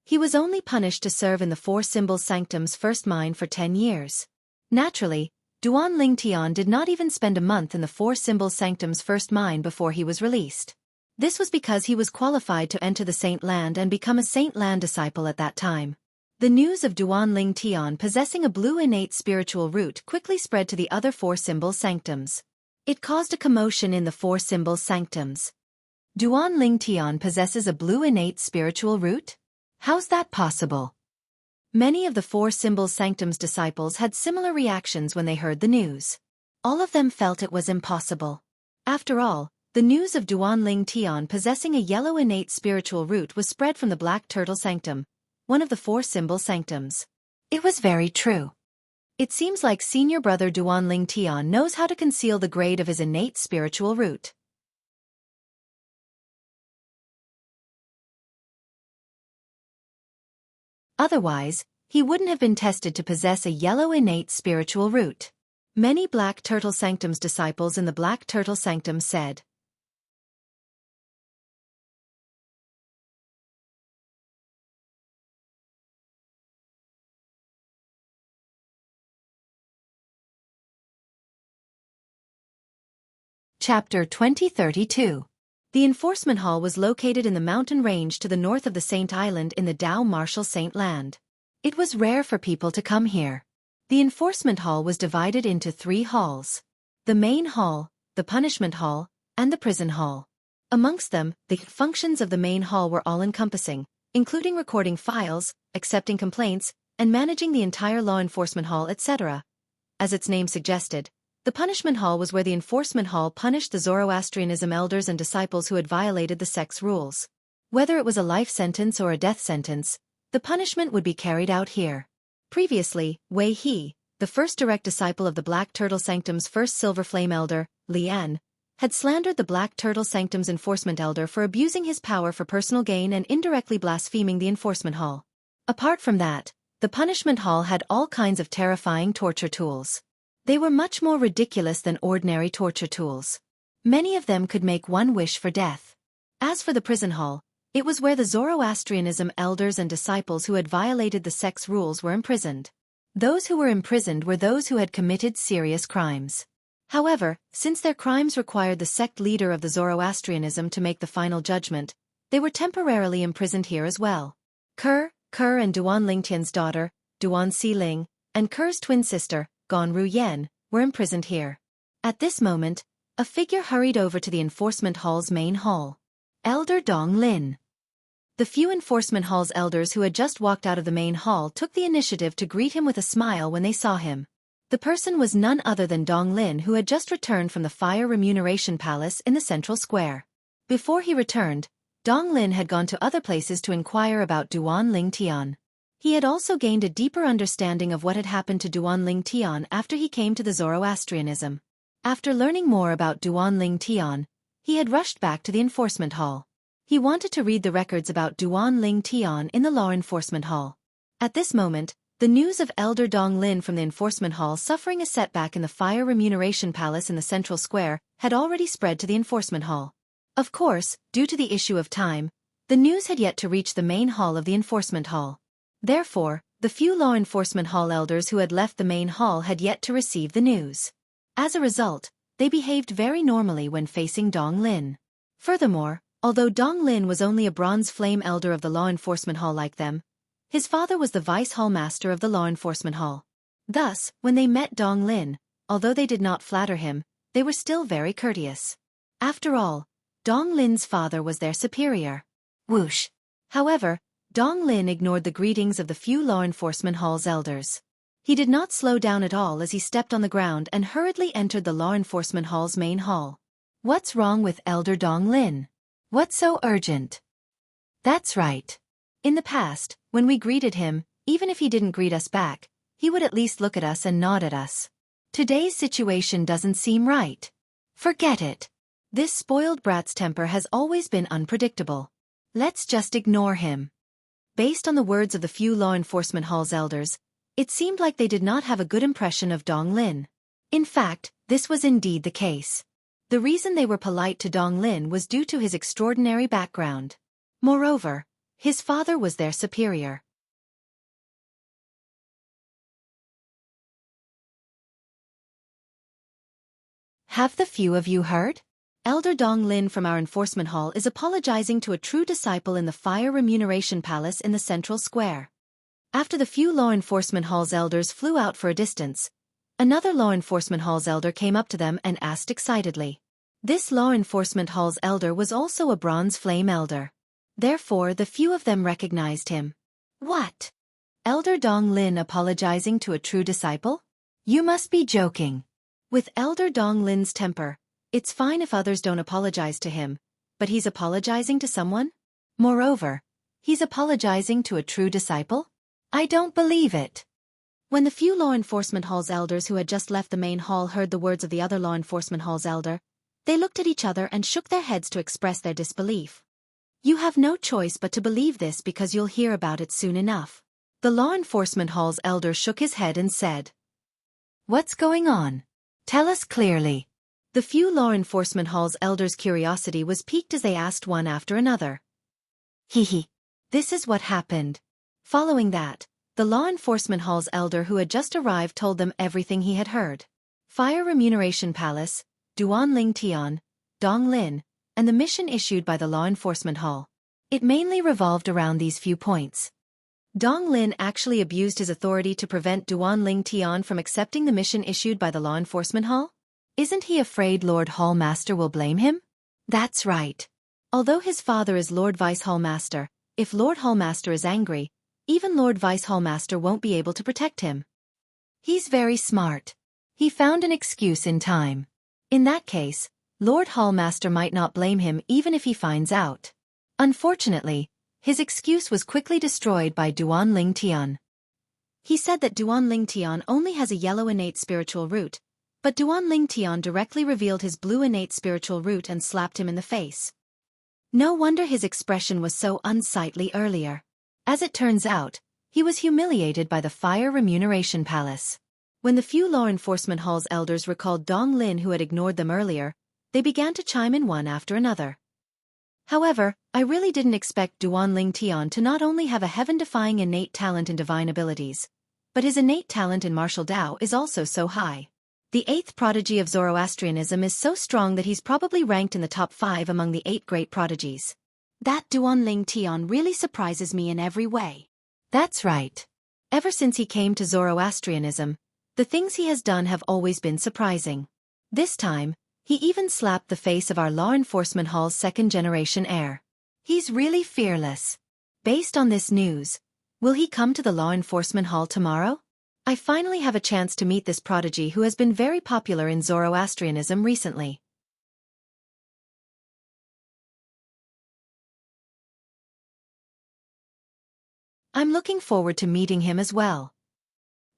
He was only punished to serve in the Four Symbols Sanctum's first mine for 10 years. Naturally, Duan Ling Tian did not even spend a month in the Four Symbols Sanctum's first mine before he was released. This was because he was qualified to enter the Saint Land and become a Saint Land disciple at that time. The news of Duan Ling Tian possessing a blue innate spiritual root quickly spread to the other Four Symbols Sanctums. It caused a commotion in the Four Symbols Sanctums. Duan Ling Tian possesses a blue innate spiritual root? How's that possible? Many of the Four Symbols Sanctum's disciples had similar reactions when they heard the news. All of them felt it was impossible. After all, the news of Duan Ling Tian possessing a yellow innate spiritual root was spread from the Black Turtle Sanctum, one of the Four Symbols Sanctums. It was very true. It seems like senior brother Duan Ling Tian knows how to conceal the grade of his innate spiritual root. Otherwise, he wouldn't have been tested to possess a yellow innate spiritual root. Many Black Turtle Sanctum's disciples in the Black Turtle Sanctum said, Chapter 2032. The Enforcement Hall was located in the mountain range to the north of the Saint Island in the Dao Martial Saint Land. It was rare for people to come here. The Enforcement Hall was divided into 3 halls: the Main Hall, the Punishment Hall, and the Prison Hall. Amongst them, the functions of the Main Hall were all-encompassing, including recording files, accepting complaints, and managing the entire law enforcement hall, etc. As its name suggested, the Punishment Hall was where the Enforcement Hall punished the Zoroastrianism elders and disciples who had violated the sect's rules. Whether it was a life sentence or a death sentence, the punishment would be carried out here. Previously, Wei He, the first direct disciple of the Black Turtle Sanctum's first Silver Flame elder, Lian, had slandered the Black Turtle Sanctum's enforcement elder for abusing his power for personal gain and indirectly blaspheming the Enforcement Hall. Apart from that, the Punishment Hall had all kinds of terrifying torture tools. They were much more ridiculous than ordinary torture tools. Many of them could make one wish for death. As for the Prison Hall, It was where the Zoroastrianism elders and disciples who had violated the sect's rules were imprisoned. Those who were imprisoned were those who had committed serious crimes. However, since their crimes required the sect leader of the Zoroastrianism to make the final judgment, they were temporarily imprisoned here as well. Ker and Duan Lingtian's daughter, Duan Xiling, and Ker's twin sister, Gan Ruyen, were imprisoned here. At this moment, a figure hurried over to the enforcement hall's main hall. Elder Dong Lin. The few enforcement hall's elders who had just walked out of the main hall took the initiative to greet him with a smile when they saw him. The person was none other than Dong Lin, who had just returned from the Fire Remuneration Palace in the central square. Before he returned, Dong Lin had gone to other places to inquire about Duan Lingtian. He had also gained a deeper understanding of what had happened to Duan Lingtian after he came to the Zoroastrianism. After learning more about Duan Lingtian, he had rushed back to the enforcement hall. He wanted to read the records about Duan Lingtian in the law enforcement hall. At this moment, the news of Elder Dong Lin from the enforcement hall suffering a setback in the Fire Remuneration Palace in the central square had already spread to the enforcement hall. Of course, due to the issue of time, the news had yet to reach the main hall of the enforcement hall. Therefore, the few law enforcement hall elders who had left the main hall had yet to receive the news. As a result, they behaved very normally when facing Dong Lin. Furthermore, although Dong Lin was only a bronze flame elder of the law enforcement hall like them, his father was the vice hall master of the law enforcement hall. Thus, when they met Dong Lin, although they did not flatter him, they were still very courteous. After all, Dong Lin's father was their superior. Whoosh! However, Dong Lin ignored the greetings of the few law enforcement hall's elders. He did not slow down at all as he stepped on the ground and hurriedly entered the law enforcement hall's main hall. What's wrong with Elder Dong Lin? What's so urgent? That's right. In the past, when we greeted him, even if he didn't greet us back, he would at least look at us and nod at us. Today's situation doesn't seem right. Forget it. This spoiled brat's temper has always been unpredictable. Let's just ignore him. Based on the words of the few law enforcement hall's elders, it seemed like they did not have a good impression of Dong Lin. In fact, this was indeed the case. The reason they were polite to Dong Lin was due to his extraordinary background. Moreover, his father was their superior. Have the few of you heard? Elder Dong Lin from our enforcement hall is apologizing to a true disciple in the Fire Remuneration Palace in the central square. After the few law enforcement hall's elders flew out for a distance, another law enforcement hall's elder came up to them and asked excitedly. This law enforcement hall's elder was also a bronze flame elder. Therefore, the few of them recognized him. What? Elder Dong Lin apologizing to a true disciple? You must be joking. With Elder Dong Lin's temper, it's fine if others don't apologize to him, but he's apologizing to someone? Moreover, he's apologizing to a true disciple? I don't believe it. When the few law enforcement hall's elders who had just left the main hall heard the words of the other law enforcement hall's elder, they looked at each other and shook their heads to express their disbelief. You have no choice but to believe this because you'll hear about it soon enough. The law enforcement hall's elder shook his head and said, What's going on? Tell us clearly. The few law enforcement hall's elders' curiosity was piqued as they asked one after another. Hee. This is what happened. Following that, the law enforcement hall's elder who had just arrived told them everything he had heard. Fire Remuneration Palace, Duan Lingtian, Dong Lin, and the mission issued by the law enforcement hall. It mainly revolved around these few points. Dong Lin actually abused his authority to prevent Duan Lingtian from accepting the mission issued by the law enforcement hall? Isn't he afraid Lord Hall Master will blame him? That's right. Although his father is Lord Vice Hall Master, if Lord Hall Master is angry, even Lord Vice Hall Master won't be able to protect him. He's very smart. He found an excuse in time. In that case, Lord Hall Master might not blame him even if he finds out. Unfortunately, his excuse was quickly destroyed by Duan Lingtian. He said that Duan Lingtian only has a yellow innate spiritual root, but Duan Lingtian directly revealed his blue innate spiritual root and slapped him in the face. No wonder his expression was so unsightly earlier. As it turns out, he was humiliated by the Fire Remuneration Palace. When the few law enforcement hall's elders recalled Dong Lin who had ignored them earlier, they began to chime in one after another. However, I really didn't expect Duan Lingtian to not only have a heaven-defying innate talent in divine abilities, but his innate talent in martial Dao is also so high. The eighth prodigy of Zoroastrianism is so strong that he's probably ranked in the top 5 among the 8 great prodigies. That Duan Lingtian really surprises me in every way. That's right. Ever since he came to Zoroastrianism, the things he has done have always been surprising. This time, he even slapped the face of our law enforcement hall's second-generation heir. He's really fearless. Based on this news, will he come to the law enforcement hall tomorrow? I finally have a chance to meet this prodigy who has been very popular in Zoroastrianism recently. I'm looking forward to meeting him as well.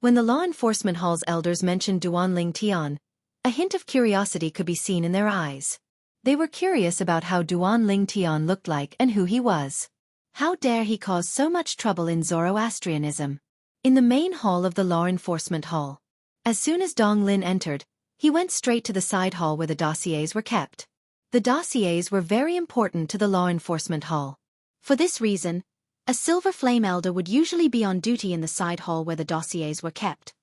When the law enforcement hall's elders mentioned Duan Lingtian, a hint of curiosity could be seen in their eyes. They were curious about how Duan Lingtian looked like and who he was. How dare he cause so much trouble in Zoroastrianism? In the main hall of the law enforcement hall. As soon as Dong Lin entered, he went straight to the side hall where the dossiers were kept. The dossiers were very important to the law enforcement hall. For this reason, a Silver Flame Elder would usually be on duty in the side hall where the dossiers were kept.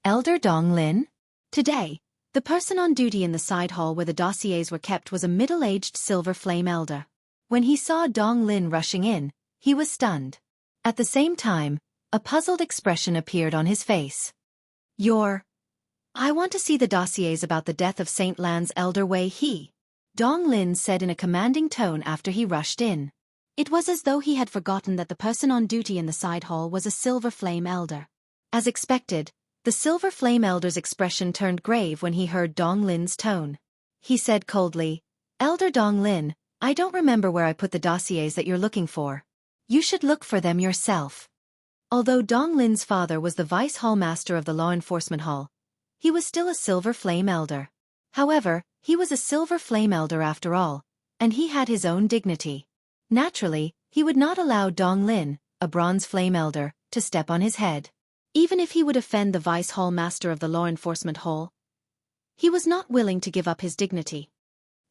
Elder Dong Lin? Today, the person on duty in the side hall where the dossiers were kept was a middle-aged Silver Flame Elder. When he saw Dong Lin rushing in, he was stunned. At the same time, a puzzled expression appeared on his face. I want to see the dossiers about the death of Saint Lan's Elder Wei He, Dong Lin said in a commanding tone after he rushed in. It was as though he had forgotten that the person on duty in the side hall was a Silver Flame Elder. As expected, the Silver Flame Elder's expression turned grave when he heard Dong Lin's tone. He said coldly, "Elder Dong Lin, I don't remember where I put the dossiers that you're looking for. You should look for them yourself." Although Dong Lin's father was the vice hall master of the law enforcement hall, he was still a Silver Flame Elder. However, he was a Silver Flame Elder after all, and he had his own dignity. Naturally, he would not allow Dong Lin, a Bronze Flame Elder, to step on his head. Even if he would offend the vice hall master of the law enforcement hall, he was not willing to give up his dignity.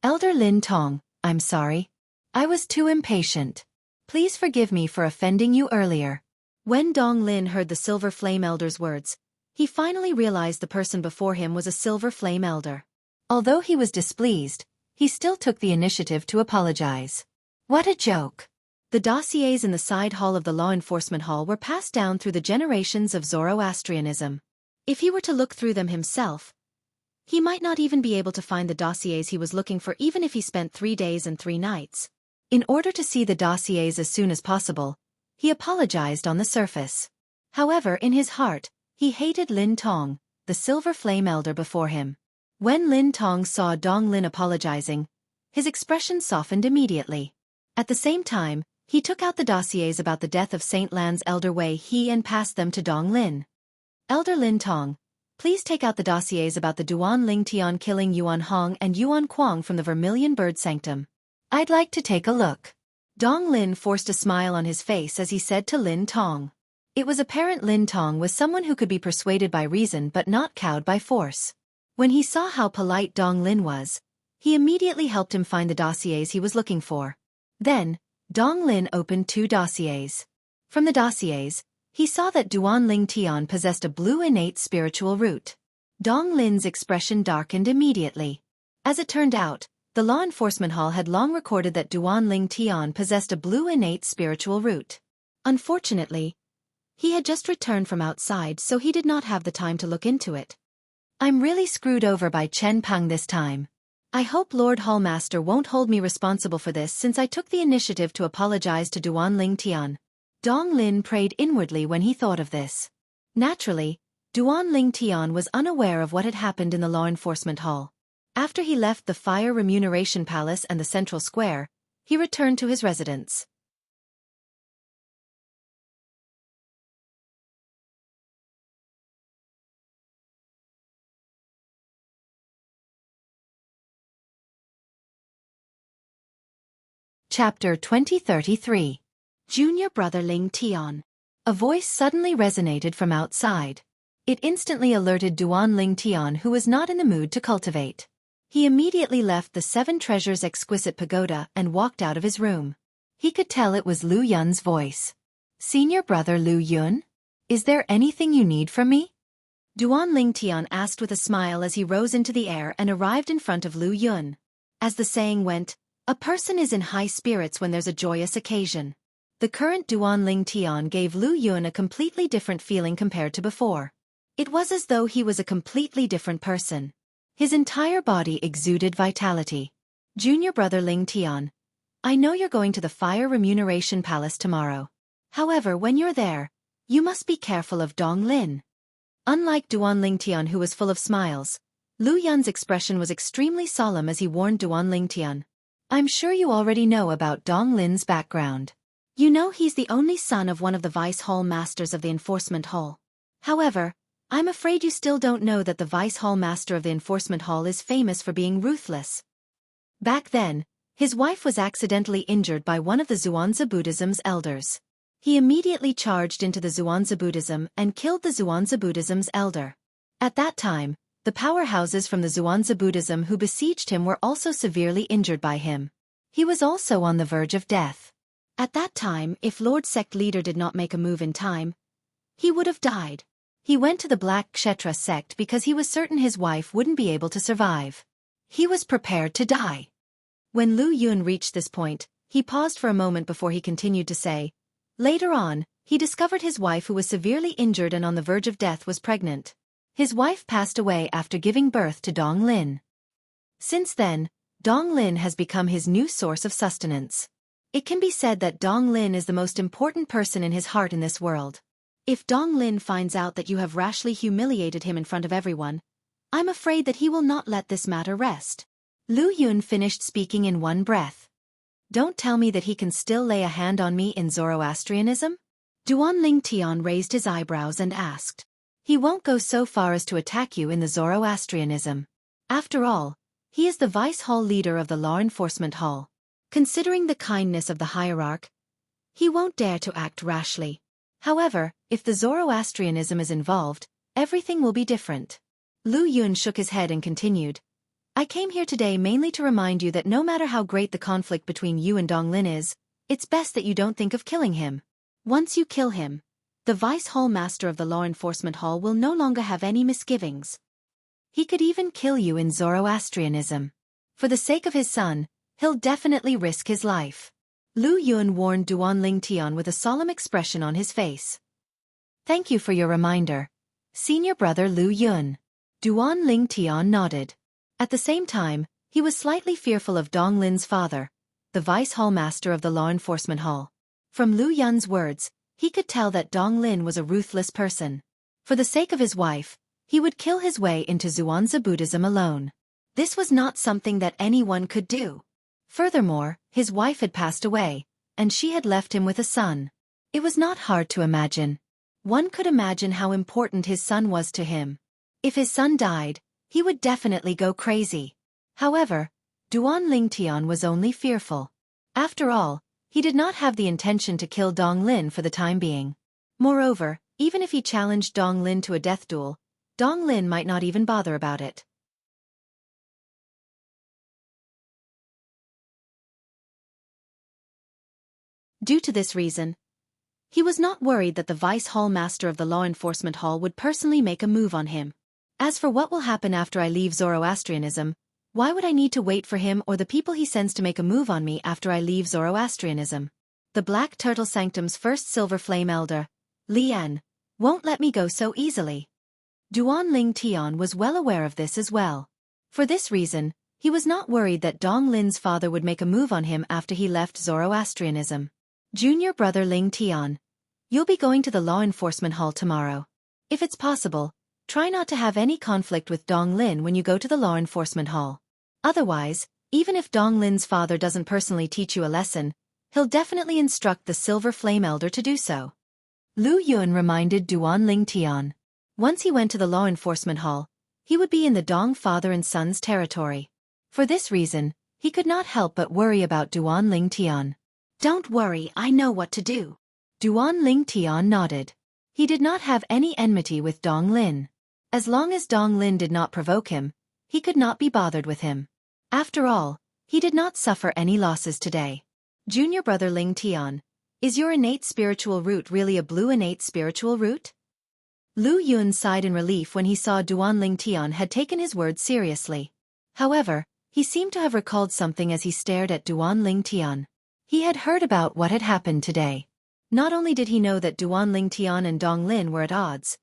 "Elder Lin Tong, I'm sorry. I was too impatient. Please forgive me for offending you earlier." When Dong Lin heard the Silver Flame Elder's words, he finally realized the person before him was a Silver Flame Elder. Although he was displeased, he still took the initiative to apologize. What a joke! The dossiers in the side hall of the law enforcement hall were passed down through the generations of Zoroastrianism. If he were to look through them himself, he might not even be able to find the dossiers he was looking for even if he spent 3 days and 3 nights. In order to see the dossiers as soon as possible, he apologized on the surface. However, in his heart, he hated Lin Tong, the Silver Flame Elder before him. When Lin Tong saw Dong Lin apologizing, his expression softened immediately. At the same time, he took out the dossiers about the death of Saint Lan's Elder Wei He and passed them to Dong Lin. "Elder Lin Tong, please take out the dossiers about the Duan Lingtian killing Yuan Hong and Yuan Kuang from the Vermilion Bird Sanctum. I'd like to take a look." Dong Lin forced a smile on his face as he said to Lin Tong. It was apparent Lin Tong was someone who could be persuaded by reason but not cowed by force. When he saw how polite Dong Lin was, he immediately helped him find the dossiers he was looking for. Then, Dong Lin opened 2 dossiers. From the dossiers, he saw that Duan Lingtian possessed a blue innate spiritual root. Dong Lin's expression darkened immediately. As it turned out, the law enforcement hall had long recorded that Duan Lingtian possessed a blue innate spiritual root. Unfortunately, he had just returned from outside so he did not have the time to look into it. I'm really screwed over by Chen Peng this time. I hope Lord Hallmaster won't hold me responsible for this since I took the initiative to apologize to Duan Lingtian. Dong Lin prayed inwardly when he thought of this. Naturally, Duan Lingtian was unaware of what had happened in the law enforcement hall. After he left the Fire Remuneration Palace and the Central Square, he returned to his residence. Chapter 2033. Junior Brother Ling Tian. A voice suddenly resonated from outside. It instantly alerted Duan Ling Tian, who was not in the mood to cultivate. He immediately left the Seven Treasures exquisite pagoda and walked out of his room. He could tell it was Lu Yun's voice. "Senior brother Lu Yun? Is there anything you need from me?" Duan Lingtian asked with a smile as he rose into the air and arrived in front of Lu Yun. As the saying went, a person is in high spirits when there's a joyous occasion. The current Duan Lingtian gave Lu Yun a completely different feeling compared to before. It was as though he was a completely different person. His entire body exuded vitality. "Junior brother Lingtian, I know you're going to the Fire Remuneration Palace tomorrow. However, when you're there, you must be careful of Dong Lin." Unlike Duan Lingtian, who was full of smiles, Lu Yun's expression was extremely solemn as he warned Duan Lingtian. "I'm sure you already know about Dong Lin's background. You know he's the only son of one of the Vice Hall Masters of the Enforcement Hall. However, I'm afraid you still don't know that the Vice Hall Master of the Enforcement Hall is famous for being ruthless. Back then, his wife was accidentally injured by one of the Zhuangzi Buddhism's elders. He immediately charged into the Zhuangzi Buddhism and killed the Zhuangzi Buddhism's elder. At that time, the powerhouses from the Zhuangzi Buddhism who besieged him were also severely injured by him. He was also on the verge of death. At that time, if Lord Sect Leader did not make a move in time, he would have died. He went to the Black Kshetra sect because he was certain his wife wouldn't be able to survive. He was prepared to die. When Lu Yun reached this point, he paused for a moment before he continued to say, later on, he discovered his wife who was severely injured and on the verge of death was pregnant. His wife passed away after giving birth to Dong Lin. Since then, Dong Lin has become his new source of sustenance. It can be said that Dong Lin is the most important person in his heart in this world. If Dong Lin finds out that you have rashly humiliated him in front of everyone, I'm afraid that he will not let this matter rest. Lu Yun finished speaking in one breath. Don't tell me that he can still lay a hand on me in Zoroastrianism? Duan Lingtian raised his eyebrows and asked. He won't go so far as to attack you in the Zoroastrianism. After all, he is the Vice Hall leader of the Law Enforcement Hall. Considering the kindness of the hierarch, he won't dare to act rashly. However, if the Zoroastrianism is involved, everything will be different. Lu Yun shook his head and continued. I came here today mainly to remind you that no matter how great the conflict between you and Dong Lin is, it's best that you don't think of killing him. Once you kill him, the Vice Hall Master of the Law Enforcement Hall will no longer have any misgivings. He could even kill you in Zoroastrianism. For the sake of his son, he'll definitely risk his life. Lu Yun warned Duan Lingtian with a solemn expression on his face. Thank you for your reminder, senior brother Lu Yun. Duan Lingtian nodded. At the same time, he was slightly fearful of Dong Lin's father, the Vice Hall Master of the Law Enforcement Hall. From Lu Yun's words, he could tell that Dong Lin was a ruthless person. For the sake of his wife, he would kill his way into Zhuangzi Buddhism alone. This was not something that anyone could do. Furthermore, his wife had passed away, and she had left him with a son. It was not hard to imagine. One could imagine how important his son was to him. If his son died, he would definitely go crazy. However, Duan Lingtian was only fearful. After all, he did not have the intention to kill Dong Lin for the time being. Moreover, even if he challenged Dong Lin to a death duel, Dong Lin might not even bother about it. Due to this reason, he was not worried that the Vice Hall Master of the Law Enforcement Hall would personally make a move on him. As for what will happen after I leave Zoroastrianism, why would I need to wait for him or the people he sends to make a move on me after I leave Zoroastrianism? The Black Turtle Sanctum's first Silver Flame Elder, Lian, won't let me go so easily. Duan Lingtian was well aware of this as well. For this reason, he was not worried that Dong Lin's father would make a move on him after he left Zoroastrianism. Junior brother Lingtian, you'll be going to the Law Enforcement Hall tomorrow. If it's possible, try not to have any conflict with Dong Lin when you go to the Law Enforcement Hall. Otherwise, even if Dong Lin's father doesn't personally teach you a lesson, he'll definitely instruct the Silver Flame Elder to do so. Lu Yun reminded Duan Lingtian. Once he went to the Law Enforcement Hall, he would be in the Dong father and son's territory. For this reason, he could not help but worry about Duan Lingtian. Don't worry, I know what to do. Duan Lingtian nodded. He did not have any enmity with Dong Lin. As long as Dong Lin did not provoke him, he could not be bothered with him. After all, he did not suffer any losses today. Junior brother Ling Tian, is your innate spiritual root really a blue innate spiritual root? Lu Yun sighed in relief when he saw Duan Ling Tian had taken his words seriously. However, he seemed to have recalled something as he stared at Duan Ling Tian. He had heard about what had happened today. Not only did he know that Duan Ling Tian and Dong Lin were at odds,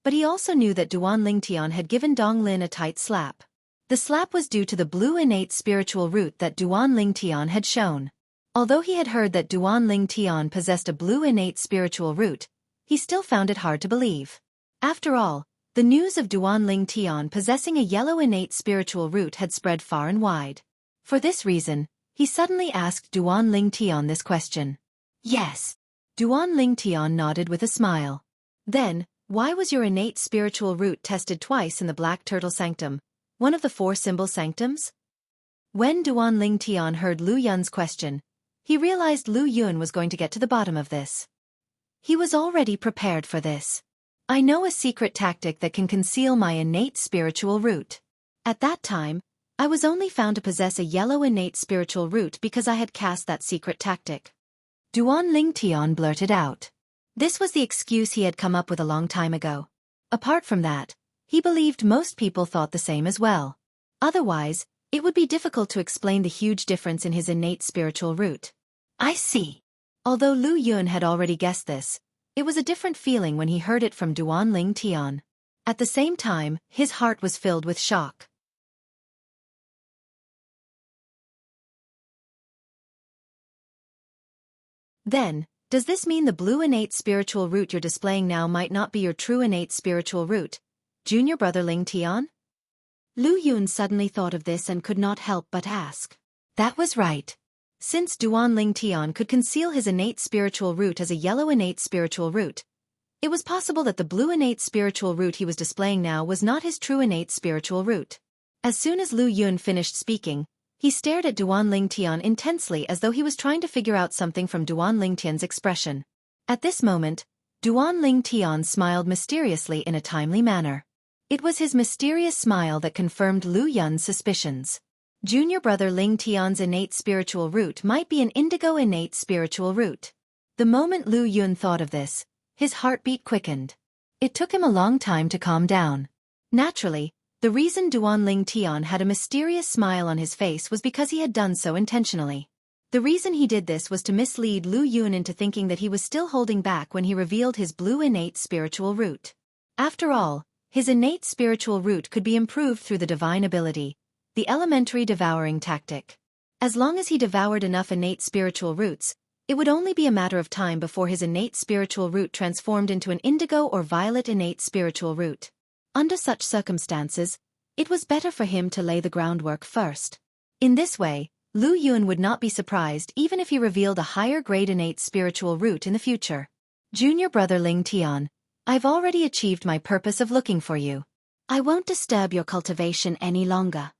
but he also knew that Duan Ling Tian had given Dong Lin a tight slap. The slap was due to the blue innate spiritual root that Duan Ling Tian had shown. Although he had heard that Duan Ling Tian possessed a blue innate spiritual root, he still found it hard to believe. After all, the news of Duan Ling Tian possessing a yellow innate spiritual root had spread far and wide. For this reason, he suddenly asked Duan Ling Tian this question. Yes. Duan Ling Tian nodded with a smile. Then, why was your innate spiritual root tested twice in the Black Turtle Sanctum, one of the 4 symbol sanctums? When Duan Ling Tian heard Lu Yun's question, he realized Lu Yun was going to get to the bottom of this. He was already prepared for this. I know a secret tactic that can conceal my innate spiritual root. At that time, I was only found to possess a yellow innate spiritual root because I had cast that secret tactic. Duan Ling Tian blurted out. This was the excuse he had come up with a long time ago. Apart from that, he believed most people thought the same as well. Otherwise, it would be difficult to explain the huge difference in his innate spiritual root. I see. Although Lu Yun had already guessed this, it was a different feeling when he heard it from Duan Ling Tian. At the same time, his heart was filled with shock. Then, does this mean the blue innate spiritual root you're displaying now might not be your true innate spiritual root, junior brother Ling Tian? Lu Yun suddenly thought of this and could not help but ask. That was right. Since Duan Ling Tian could conceal his innate spiritual root as a yellow innate spiritual root, it was possible that the blue innate spiritual root he was displaying now was not his true innate spiritual root. As soon as Lu Yun finished speaking, he stared at Duan Ling Tian intensely as though he was trying to figure out something from Duan Ling Tian's expression. At this moment, Duan Ling Tian smiled mysteriously in a timely manner. It was his mysterious smile that confirmed Lu Yun's suspicions. Junior brother Ling Tian's innate spiritual root might be an indigo innate spiritual root. The moment Lu Yun thought of this, his heartbeat quickened. It took him a long time to calm down. Naturally, the reason Duan Ling Tian had a mysterious smile on his face was because he had done so intentionally. The reason he did this was to mislead Lu Yun into thinking that he was still holding back when he revealed his blue innate spiritual root. After all, his innate spiritual root could be improved through the divine ability, the elementary devouring tactic. As long as he devoured enough innate spiritual roots, it would only be a matter of time before his innate spiritual root transformed into an indigo or violet innate spiritual root. Under such circumstances, it was better for him to lay the groundwork first. In this way, Lu Yun would not be surprised even if he revealed a higher grade innate spiritual root in the future. Junior brother Ling Tian, I've already achieved my purpose of looking for you. I won't disturb your cultivation any longer.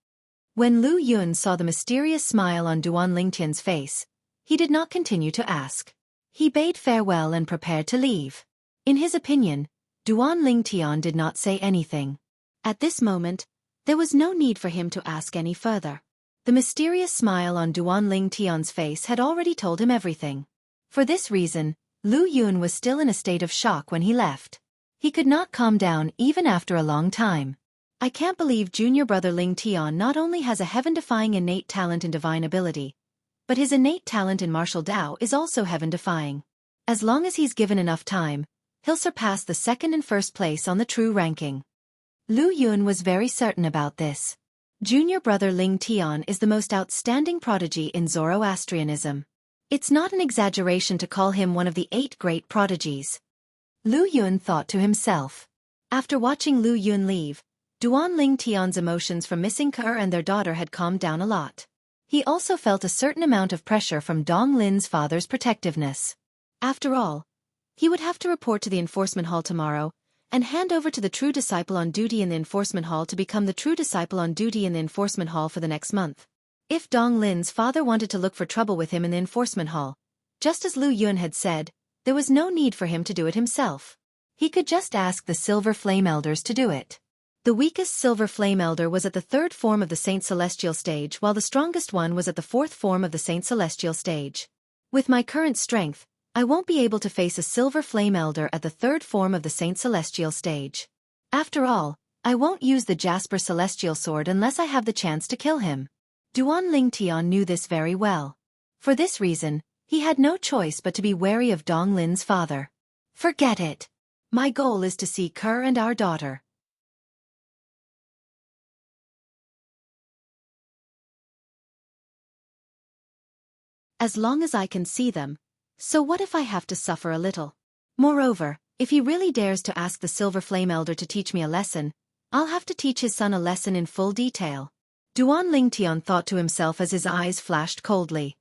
When Lu Yun saw the mysterious smile on Duan Ling Tian's face, he did not continue to ask. He bade farewell and prepared to leave. In his opinion, Duan Ling Tian did not say anything. At this moment, there was no need for him to ask any further. The mysterious smile on Duan Ling Tian's face had already told him everything. For this reason, Lu Yun was still in a state of shock when he left. He could not calm down even after a long time. I can't believe junior brother Ling Tian not only has a heaven-defying innate talent in divine ability, but his innate talent in martial Dao is also heaven-defying. As long as he's given enough time, he'll surpass the second and first place on the true ranking. Lu Yun was very certain about this. Junior brother Ling Tian is the most outstanding prodigy in Zoroastrianism. It's not an exaggeration to call him one of the 8 great prodigies. Lu Yun thought to himself. After watching Lu Yun leave, Duan Ling Tian's emotions from missing Conqueror and their daughter had calmed down a lot. He also felt a certain amount of pressure from Dong Lin's father's protectiveness. After all, he would have to report to the enforcement hall tomorrow, and hand over to the true disciple on duty in the enforcement hall to become the true disciple on duty in the enforcement hall for the next month. If Dong Lin's father wanted to look for trouble with him in the enforcement hall, just as Lu Yun had said, there was no need for him to do it himself. He could just ask the Silver Flame Elders to do it. The weakest Silver Flame Elder was at the 3rd form of the Saint Celestial stage, while the strongest one was at the 4th form of the Saint Celestial stage. With my current strength, I won't be able to face a Silver Flame Elder at the 3rd form of the Saint Celestial stage. After all, I won't use the Jasper Celestial Sword unless I have the chance to kill him. Duan Lingtian knew this very well. For this reason, he had no choice but to be wary of Dong Lin's father. Forget it. My goal is to see Kerr and our daughter. As long as I can see them, so what if I have to suffer a little? Moreover, if he really dares to ask the Silver Flame Elder to teach me a lesson, I'll have to teach his son a lesson in full detail. Duan Lingtian thought to himself as his eyes flashed coldly.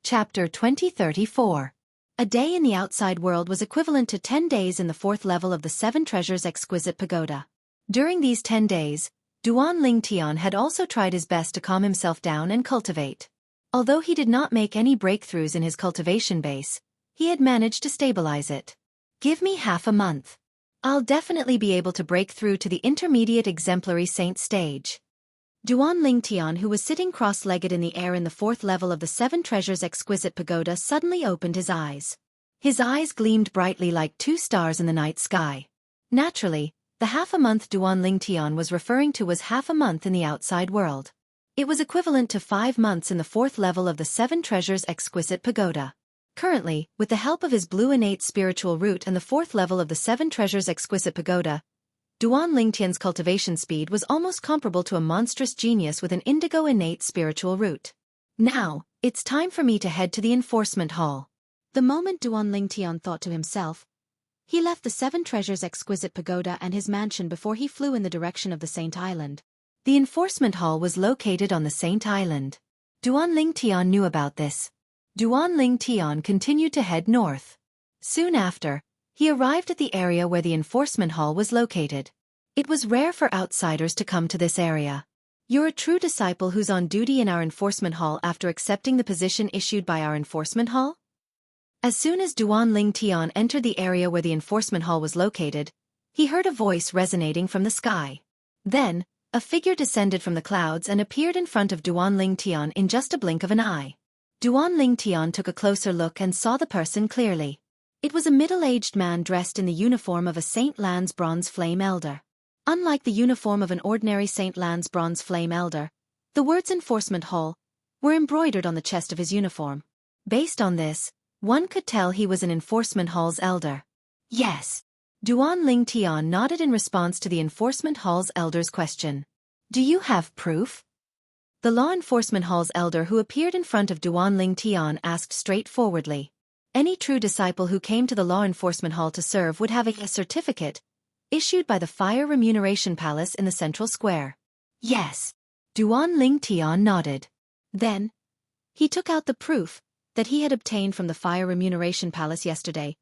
Chapter 2034. A day in the outside world was equivalent to 10 days in the 4th level of the 7 Treasures Exquisite Pagoda. During these 10 days, Duan Lingtian had also tried his best to calm himself down and cultivate. Although he did not make any breakthroughs in his cultivation base, he had managed to stabilize it. Give me half a month. I'll definitely be able to break through to the intermediate exemplary saint stage. Duan Lingtian, who was sitting cross-legged in the air in the 4th level of the 7 Treasures Exquisite Pagoda, suddenly opened his eyes. His eyes gleamed brightly like 2 stars in the night sky. Naturally, the half a month Duan Lingtian was referring to was half a month in the outside world. It was equivalent to 5 months in the 4th level of the 7 Treasures Exquisite Pagoda. Currently, with the help of his blue innate spiritual root and the 4th level of the 7 Treasures Exquisite Pagoda, Duan Lingtian's cultivation speed was almost comparable to a monstrous genius with an indigo innate spiritual root. Now, it's time for me to head to the enforcement hall. The moment Duan Lingtian thought to himself, he left the 7 Treasures Exquisite Pagoda and his mansion before he flew in the direction of the Saint Island. The enforcement hall was located on the Saint Island. Duan Lingtian knew about this. Duan Lingtian continued to head north. Soon after, he arrived at the area where the enforcement hall was located. It was rare for outsiders to come to this area. You're a true disciple who's on duty in our enforcement hall after accepting the position issued by our enforcement hall? As soon as Duan Lingtian entered the area where the enforcement hall was located, he heard a voice resonating from the sky. Then, a figure descended from the clouds and appeared in front of Duan Lingtian in just a blink of an eye. Duan Lingtian took a closer look and saw the person clearly. It was a middle-aged man dressed in the uniform of a Saint Lan's Bronze Flame Elder. Unlike the uniform of an ordinary Saint Lan's Bronze Flame Elder, the words Enforcement Hall were embroidered on the chest of his uniform. Based on this, one could tell he was an Enforcement Hall's elder. Yes. Duan Lingtian nodded in response to the Enforcement Hall's elder's question. Do you have proof? The Law Enforcement Hall's elder who appeared in front of Duan Lingtian asked straightforwardly. Any true disciple who came to the Law Enforcement Hall to serve would have a certificate, issued by the Fire Remuneration Palace in the Central Square. Yes. Duan Lingtian nodded. Then, he took out the proof that he had obtained from the Fire Remuneration Palace yesterday,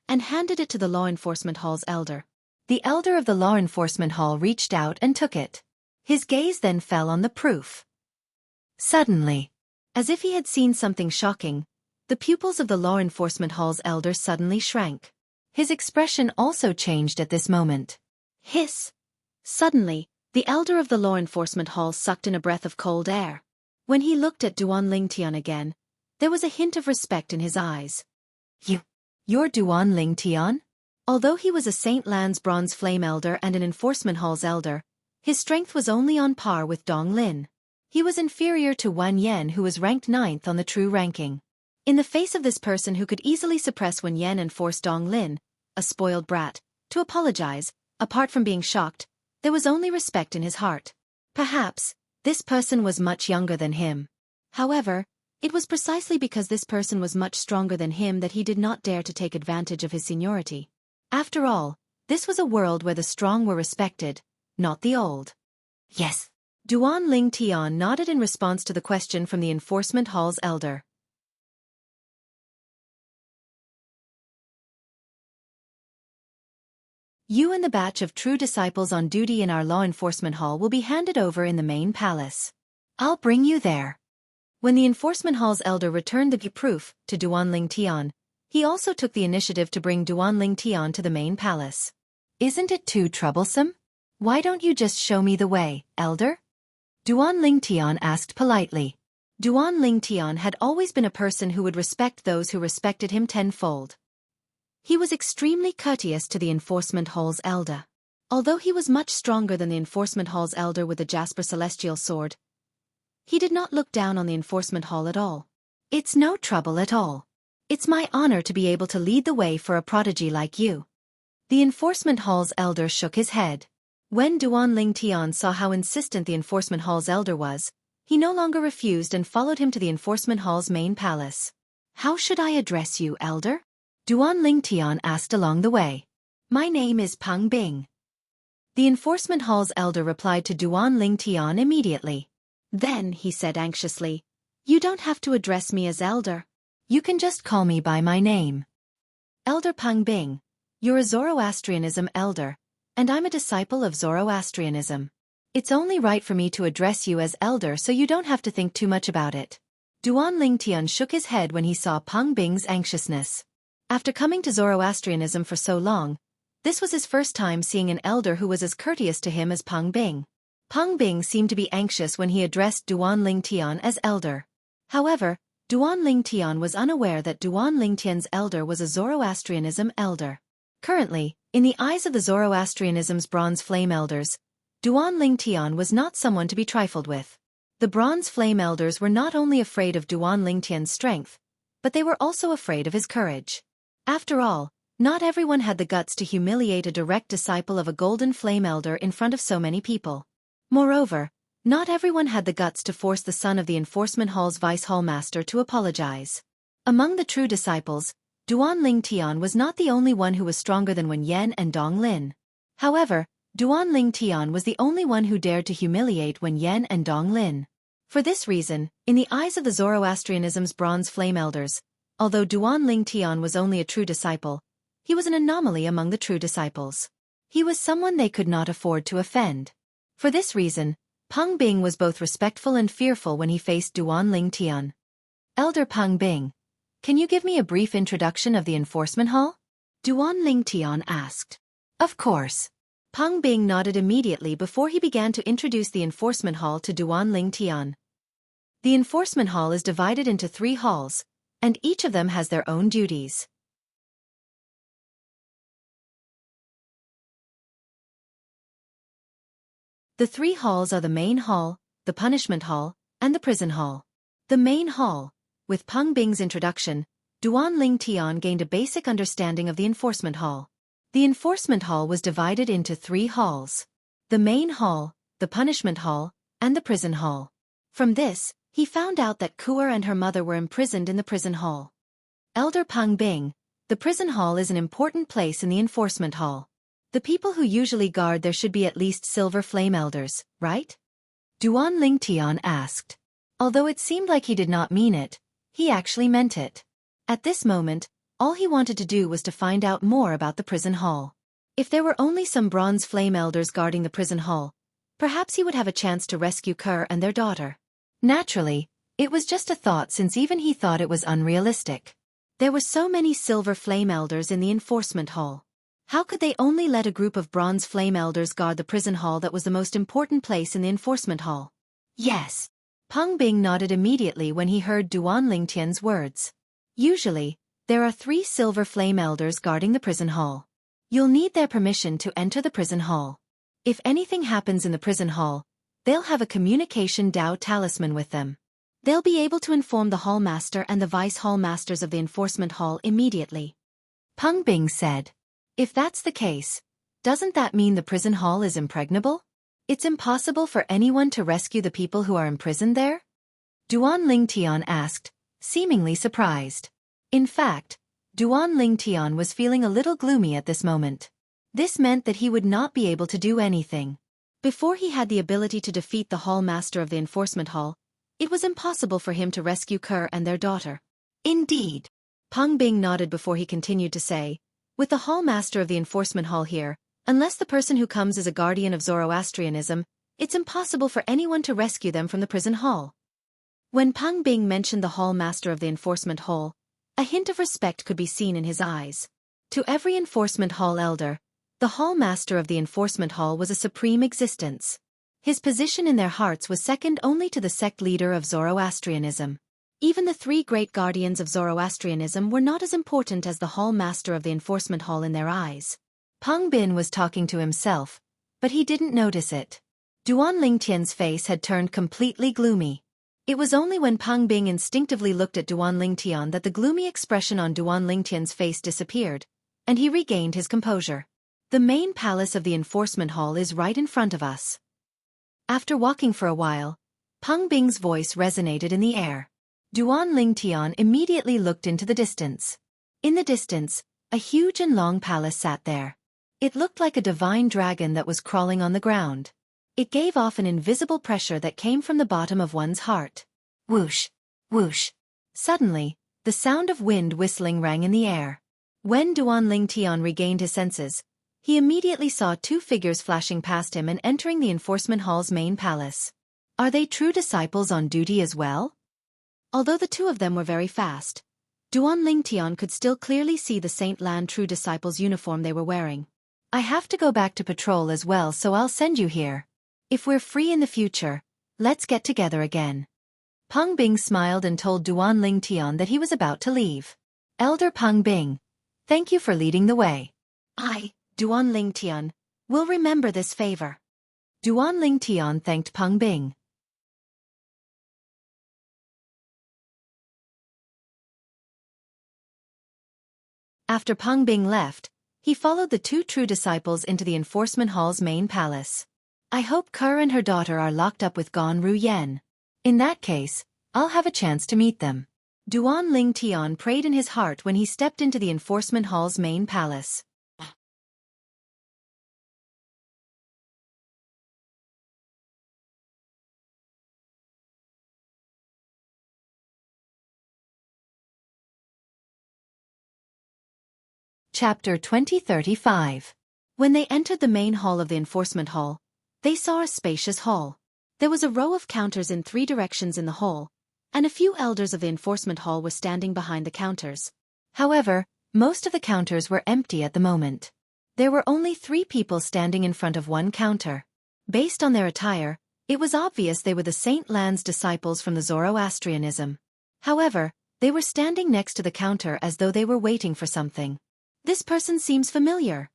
and handed it to the Law Enforcement Hall's elder. The elder of the Law Enforcement Hall reached out and took it. His gaze then fell on the proof. Suddenly, as if he had seen something shocking, the pupils of the Law Enforcement Hall's elder suddenly shrank. His expression also changed at this moment. Hiss! Suddenly, the elder of the Law Enforcement Hall sucked in a breath of cold air. When he looked at Duan Lingtian again, there was a hint of respect in his eyes. You're Duan Lingtian? Although he was a Saint Lan's Bronze Flame Elder and an Enforcement Hall's elder, his strength was only on par with Dong Lin. He was inferior to Wan Yen, who was ranked 9th on the true ranking. In the face of this person who could easily suppress Wan Yen and force Dong Lin, a spoiled brat, to apologize, apart from being shocked, there was only respect in his heart. Perhaps, this person was much younger than him. However, it was precisely because this person was much stronger than him that he did not dare to take advantage of his seniority. After all, this was a world where the strong were respected, not the old. Yes. Duan Lingtian nodded in response to the question from the Enforcement Hall's elder. You and the batch of true disciples on duty in our law enforcement hall will be handed over in the main palace. I'll bring you there. When the enforcement hall's elder returned the proof to Duanling Tian, he also took the initiative to bring Duanling Tian to the main palace. Isn't it too troublesome? Why don't you just show me the way, elder? Duanling Tian asked politely. Duanling Tian had always been a person who would respect those who respected him tenfold. He was extremely courteous to the enforcement hall's elder. Although he was much stronger than the enforcement hall's elder with the Jasper Celestial Sword, he did not look down on the enforcement hall at all. It's no trouble at all. It's my honor to be able to lead the way for a prodigy like you. The enforcement hall's elder shook his head. When Duanling Tian saw how insistent the enforcement hall's elder was, he no longer refused and followed him to the enforcement hall's main palace. How should I address you, elder? Duanling Tian asked along the way. My name is Peng Bing. The enforcement hall's elder replied to Duanling Tian immediately. Then, he said anxiously, you don't have to address me as elder. You can just call me by my name. Elder Peng Bing, you're a Zoroastrianism elder, and I'm a disciple of Zoroastrianism. It's only right for me to address you as elder so you don't have to think too much about it. Duanling Tian shook his head when he saw Peng Bing's anxiousness. After coming to Zoroastrianism for so long, this was his first time seeing an elder who was as courteous to him as Peng Bing. Peng Bing seemed to be anxious when he addressed Duanling Tian as elder. However, Duanling Tian was unaware that Duanling Tian's elder was a Zoroastrianism elder. Currently, in the eyes of the Zoroastrianism's Bronze Flame Elders, Duanling Tian was not someone to be trifled with. The Bronze Flame Elders were not only afraid of Duanling Tian's strength, but they were also afraid of his courage. After all, not everyone had the guts to humiliate a direct disciple of a Golden Flame Elder in front of so many people. Moreover, not everyone had the guts to force the son of the enforcement hall's vice hall master to apologize. Among the true disciples, Duanling Tian was not the only one who was stronger than Wen Yan and Dong Lin. However, Duanling Tian was the only one who dared to humiliate Wen Yan and Dong Lin. For this reason, in the eyes of the Zoroastrianism's Bronze Flame Elders, although Duanling Tian was only a true disciple, he was an anomaly among the true disciples. He was someone they could not afford to offend. For this reason, Peng Bing was both respectful and fearful when he faced Duanling Tian. Elder Peng Bing, can you give me a brief introduction of the enforcement hall? Duanling Tian asked. Of course. Peng Bing nodded immediately before he began to introduce the enforcement hall to Duanling Tian. The enforcement hall is divided into 3 halls, and each of them has their own duties. The 3 halls are the main hall, the punishment hall, and the prison hall. The main hall. With Peng Bing's introduction, Duanling Tian gained a basic understanding of the enforcement hall. The enforcement hall was divided into 3 halls. The main hall, the punishment hall, and the prison hall. From this, he found out that Kuer and her mother were imprisoned in the prison hall. Elder Peng Bing, the prison hall is an important place in the enforcement hall. The people who usually guard there should be at least silver flame elders, right? Duanling Tian asked. Although it seemed like he did not mean it, he actually meant it. At this moment, all he wanted to do was to find out more about the prison hall. If there were only some bronze flame elders guarding the prison hall, perhaps he would have a chance to rescue Kerr and their daughter. Naturally, it was just a thought since even he thought it was unrealistic. There were so many silver flame elders in the enforcement hall. How could they only let a group of bronze flame elders guard the prison hall that was the most important place in the enforcement hall? Yes. Peng Bing nodded immediately when he heard Duanling Tian's words. Usually, there are 3 silver flame elders guarding the prison hall. You'll need their permission to enter the prison hall. If anything happens in the prison hall, they'll have a communication Dao talisman with them. They'll be able to inform the hall master and the vice hall masters of the enforcement hall immediately. Peng Bing said. If that's the case, doesn't that mean the prison hall is impregnable? It's impossible for anyone to rescue the people who are imprisoned there? Duanling Tian asked, seemingly surprised. In fact, Duanling Tian was feeling a little gloomy at this moment. This meant that he would not be able to do anything. Before he had the ability to defeat the hall master of the enforcement hall, it was impossible for him to rescue Kerr and their daughter. Indeed. Peng Bing nodded before he continued to say, with the hall master of the enforcement hall here, Unless the person who comes is a guardian of Zoroastrianism, it's impossible for anyone to rescue them from the prison hall. When Pang Bing mentioned the hall master of the enforcement hall, a hint of respect could be seen in his eyes. To every enforcement hall elder, the hall master of the enforcement hall was a supreme existence. His position in their hearts was second only to the sect leader of Zoroastrianism. Even the three great guardians of Zoroastrianism were not as important as the hall master of the enforcement hall in their eyes. Pang Bin was talking to himself, but he didn't notice it. Duan Lingtian's face had turned completely gloomy. It was only when Pang Bing instinctively looked at Duan Lingtian that the gloomy expression on Duan Lingtian's face disappeared, and he regained his composure. The main palace of the enforcement hall is right in front of us. After walking for a while, Pang Bing's voice resonated in the air. Duan Lingtian immediately looked into the distance. In the distance, a huge and long palace sat there. It looked like a divine dragon that was crawling on the ground. It gave off an invisible pressure that came from the bottom of one's heart. Whoosh! Whoosh! Suddenly, the sound of wind whistling rang in the air. When Duan Lingtian regained his senses, he immediately saw two figures flashing past him and entering the enforcement hall's main palace. Are they true disciples on duty as well? Although the two of them were very fast, Duan Lingtian could still clearly see the Saint Lan true disciples' uniform they were wearing. I have to go back to patrol as well, so I'll send you here. If we're free in the future, let's get together again. Pang Bing smiled and told Duan Lingtian that he was about to leave. Elder Pang Bing, thank you for leading the way. Duan Lingtian, will remember this favor. Duan Lingtian thanked Pang Bing. After Pang Bing left, he followed the two true disciples into the enforcement hall's main palace. I hope Ker and her daughter are locked up with Gan Ru Yen. In that case, I'll have a chance to meet them. Duan Lingtian prayed in his heart when he stepped into the enforcement hall's main palace. Chapter 2035. When they entered the main hall of the enforcement hall, they saw a spacious hall. There was a row of counters in three directions in the hall, and a few elders of the enforcement hall were standing behind the counters. However, most of the counters were empty at the moment. There were only 3 people standing in front of one counter. Based on their attire, it was obvious they were the Saint Lan's disciples from the Zoroastrianism. However, they were standing next to the counter as though they were waiting for something. This person seems familiar.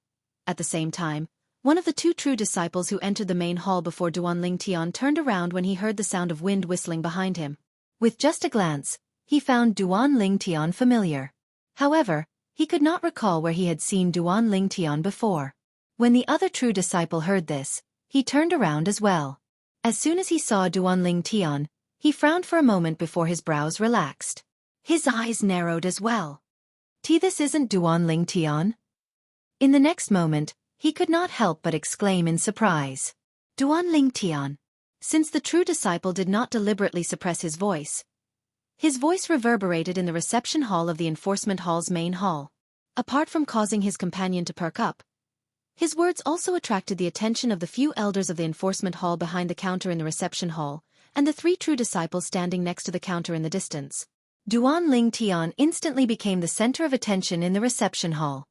At the same time, one of the 2 true disciples who entered the main hall before Duan Lingtian turned around when he heard the sound of wind whistling behind him. With just a glance, he found Duan Lingtian familiar. However, he could not recall where he had seen Duan Lingtian before. When the other true disciple heard this, he turned around as well. As soon as he saw Duan Lingtian, he frowned for a moment before his brows relaxed. His eyes narrowed as well. This isn't Duan Lingtian? In the next moment, he could not help but exclaim in surprise. Duan Lingtian. Since the true disciple did not deliberately suppress his voice reverberated in the reception hall of the enforcement hall's main hall. Apart from causing his companion to perk up, his words also attracted the attention of the few elders of the enforcement hall behind the counter in the reception hall, and the 3 true disciples standing next to the counter in the distance. Duan Lingtian instantly became the center of attention in the reception hall.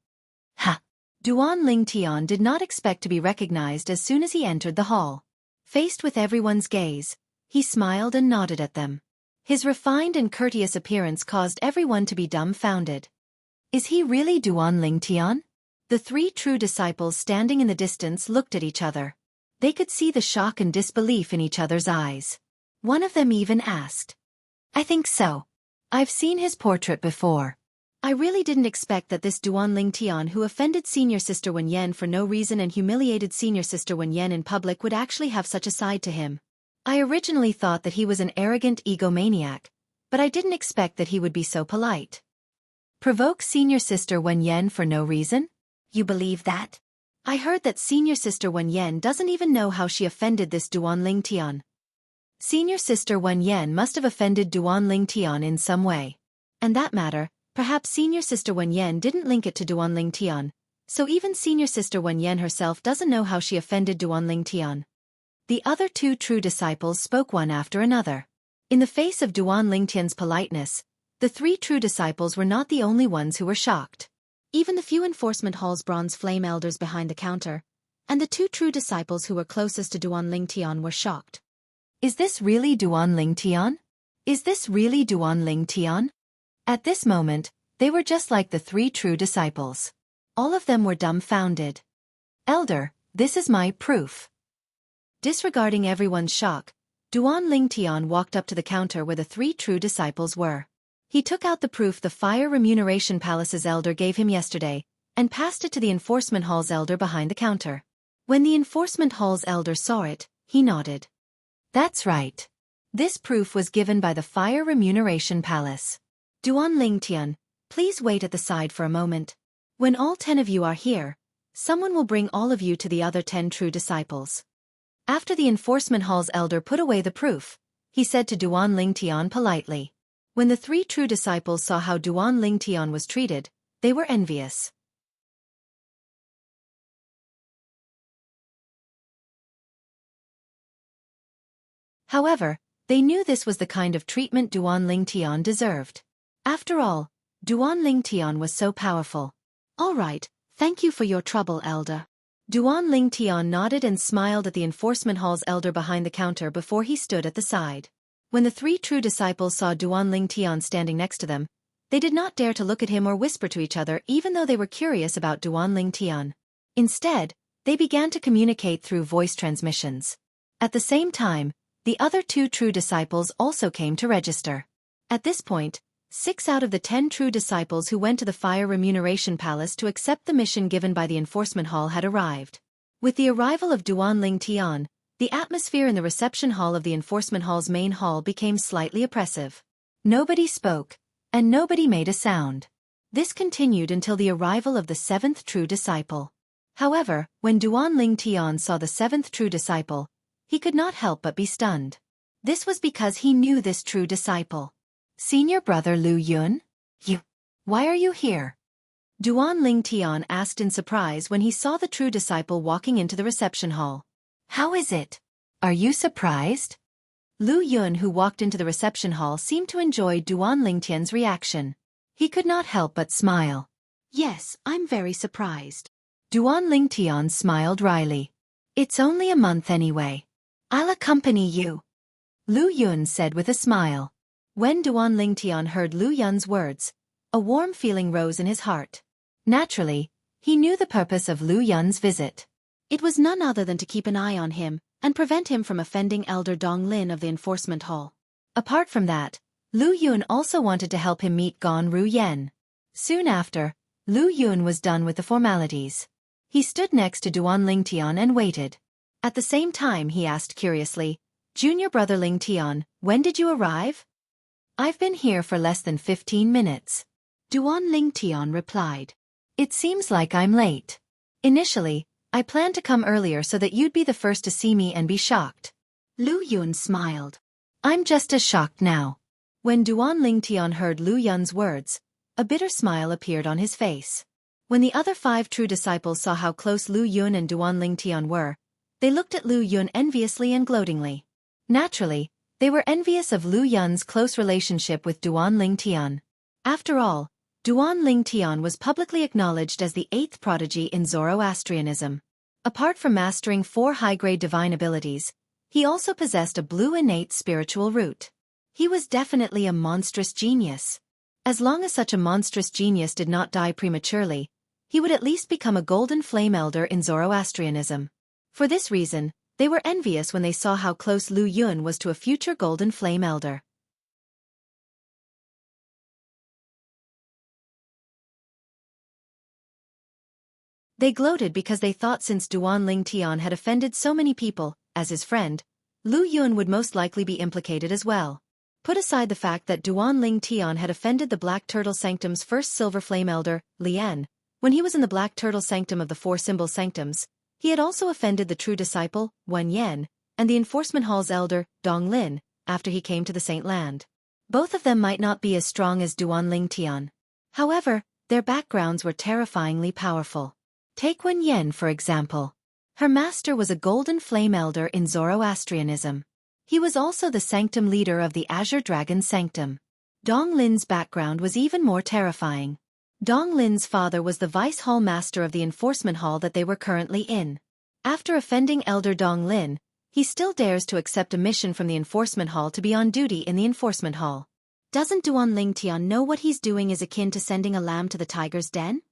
Ha! Duan Lingtian did not expect to be recognized as soon as he entered the hall. Faced with everyone's gaze, he smiled and nodded at them. His refined and courteous appearance caused everyone to be dumbfounded. Is he really Duan Lingtian? The 3 true disciples standing in the distance looked at each other. They could see the shock and disbelief in each other's eyes. One of them even asked, I think so. I've seen his portrait before. I really didn't expect that this Duan Lingtian who offended Senior Sister Wen Yen for no reason and humiliated Senior Sister Wen Yen in public would actually have such a side to him. I originally thought that he was an arrogant egomaniac, but I didn't expect that he would be so polite. Provoke Senior Sister Wen Yen for no reason? You believe that? I heard that Senior Sister Wen Yen doesn't even know how she offended this Duan Lingtian. Senior Sister Wen Yen must have offended Duan Lingtian in some way. And that matter, perhaps Senior Sister Wen Yen didn't link it to Duan Lingtian, So even senior sister Wen Yan herself doesn't know how she offended Duan Tian. The other two true disciples spoke one after another. In the face of Duan Tian's politeness, the three true disciples were not the only ones who were shocked. Even the few enforcement hall's bronze flame elders behind the counter, and the two true disciples who were closest to Duan Tian were shocked. Is this really Duan Tian? Is this really Duan Tian? At this moment, they were just like the three true disciples. All of them were dumbfounded. Elder, this is my proof. Disregarding everyone's shock, Duan Tian walked up to the counter where the three true disciples were. He took out the proof the Fire Remuneration Palace's elder gave him yesterday, and passed it to the Enforcement Hall's elder behind the counter. When the Enforcement Hall's elder saw it, he nodded. That's right. This proof was given by the Fire Remuneration Palace. Duan Tian, please wait at the side for a moment. When all 10 of you are here, someone will bring all of you to the other 10 true disciples. After the Enforcement Hall's elder put away the proof, he said to Duan Tian politely. When the three true disciples saw how Duan Tian was treated, they were envious. However, they knew this was the kind of treatment Duan Tian deserved. After all, Duan Tian was so powerful. All right, thank you for your trouble, elder. Duan Tian nodded and smiled at the Enforcement Hall's elder behind the counter before he stood at the side. When the three true disciples saw Duan Tian standing next to them, they did not dare to look at him or whisper to each other even though they were curious about Duan Tian. Instead, they began to communicate through voice transmissions. At the same time, the other two true disciples also came to register. At this point, 6 out of the 10 true disciples who went to the Fire Remuneration Palace to accept the mission given by the Enforcement Hall had arrived. With the arrival of Duan Tian, the atmosphere in the reception hall of the Enforcement Hall's main hall became slightly oppressive. Nobody spoke, and nobody made a sound. This continued until the arrival of the 7th true disciple. However, when Duan Tian saw the 7th true disciple, he could not help but be stunned. This was because he knew this true disciple. Senior brother Lu Yun? Why are you here? Duan Tian asked in surprise when he saw the true disciple walking into the reception hall. How is it? Are you surprised? Lu Yun, who walked into the reception hall, seemed to enjoy Duan Tian's reaction. He could not help but smile. Yes, I'm very surprised. Duan Tian smiled wryly. It's only a month anyway. I'll accompany you. Lu Yun said with a smile. When Duan Tian heard Lu Yun's words, a warm feeling rose in his heart. Naturally, he knew the purpose of Lu Yun's visit. It was none other than to keep an eye on him and prevent him from offending Elder Dong Lin of the Enforcement Hall. Apart from that, Lu Yun also wanted to help him meet Gan Ru Yen. Soon after, Lu Yun was done with the formalities. He stood next to Duan Tian and waited. At the same time he asked curiously, Junior brother Ling Tian, when did you arrive? I've been here for less than 15 minutes. Duan Tian replied. It seems like I'm late. Initially, I planned to come earlier so that you'd be the first to see me and be shocked. Lu Yun smiled. I'm just as shocked now. When Duan Tian heard Lu Yun's words, a bitter smile appeared on his face. When the other 5 true disciples saw how close Lu Yun and Duan Tian were, they looked at Lu Yun enviously and gloatingly. Naturally, they were envious of Lu Yun's close relationship with Duan Tian. After all, Duan Tian was publicly acknowledged as the 8th prodigy in Zoroastrianism. Apart from mastering 4 high-grade divine abilities, he also possessed a blue innate spiritual root. He was definitely a monstrous genius. As long as such a monstrous genius did not die prematurely, he would at least become a golden flame elder in Zoroastrianism. For this reason, they were envious when they saw how close Lu Yun was to a future golden flame elder. They gloated because they thought since Duan Tian had offended so many people, as his friend, Lu Yun would most likely be implicated as well. Put aside the fact that Duan Tian had offended the Black Turtle Sanctum's first Silver Flame Elder, Lian, when he was in the Black Turtle Sanctum of the 4 Symbol Sanctums, he had also offended the true disciple, Wen Yan, and the Enforcement Hall's elder, Dong Lin, after he came to the Saint Land. Both of them might not be as strong as Duan Tian. However, their backgrounds were terrifyingly powerful. Take Wen Yen for example. Her master was a golden flame elder in Zoroastrianism. He was also the sanctum leader of the Azure Dragon Sanctum. Dong Lin's background was even more terrifying. Dong Lin's father was the vice hall master of the enforcement hall that they were currently in. After offending Elder Dong Lin, he still dares to accept a mission from the enforcement hall to be on duty in the enforcement hall. Doesn't Duan Lingtian know what he's doing is akin to sending a lamb to the tiger's den?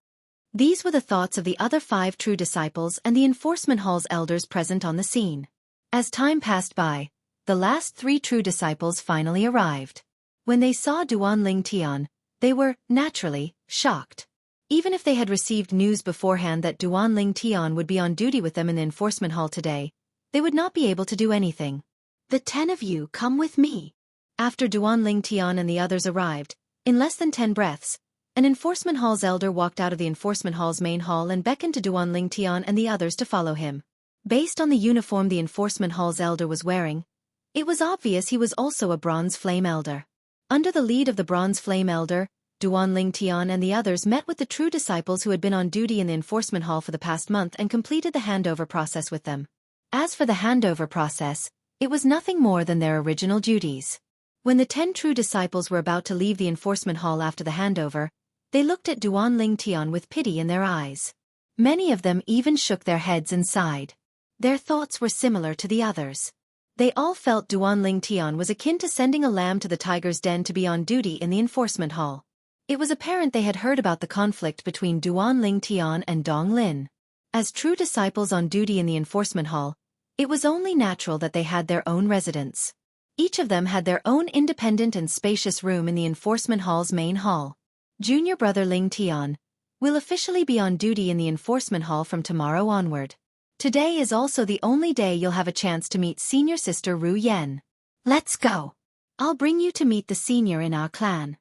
These were the thoughts of the other 5 true disciples and the enforcement hall's elders present on the scene. As time passed by, the last 3 true disciples finally arrived. When they saw Duan Lingtian, they were, naturally, shocked. Even if they had received news beforehand that Duan Lingtian would be on duty with them in the enforcement hall today, they would not be able to do anything. The 10 of you come with me. After Duan Lingtian and the others arrived, in less than 10 breaths, an enforcement hall's elder walked out of the enforcement hall's main hall and beckoned to Duan Lingtian and the others to follow him. Based on the uniform the enforcement hall's elder was wearing, it was obvious he was also a Bronze Flame Elder. Under the lead of the Bronze Flame Elder, Duan Lingtian and the others met with the true disciples who had been on duty in the enforcement hall for the past month and completed the handover process with them. As for the handover process, it was nothing more than their original duties. When the 10 true disciples were about to leave the enforcement hall after the handover, they looked at Duan Lingtian with pity in their eyes. Many of them even shook their heads and sighed. Their thoughts were similar to the others. They all felt Duan Lingtian was akin to sending a lamb to the tiger's den to be on duty in the enforcement hall. It was apparent they had heard about the conflict between Duan Lingtian and Dong Lin. As true disciples on duty in the enforcement hall, it was only natural that they had their own residence. Each of them had their own independent and spacious room in the enforcement hall's main hall. Junior brother Lingtian will officially be on duty in the enforcement hall from tomorrow onward. Today is also the only day you'll have a chance to meet senior sister Ru Yen. Let's go. I'll bring you to meet the senior in our clan.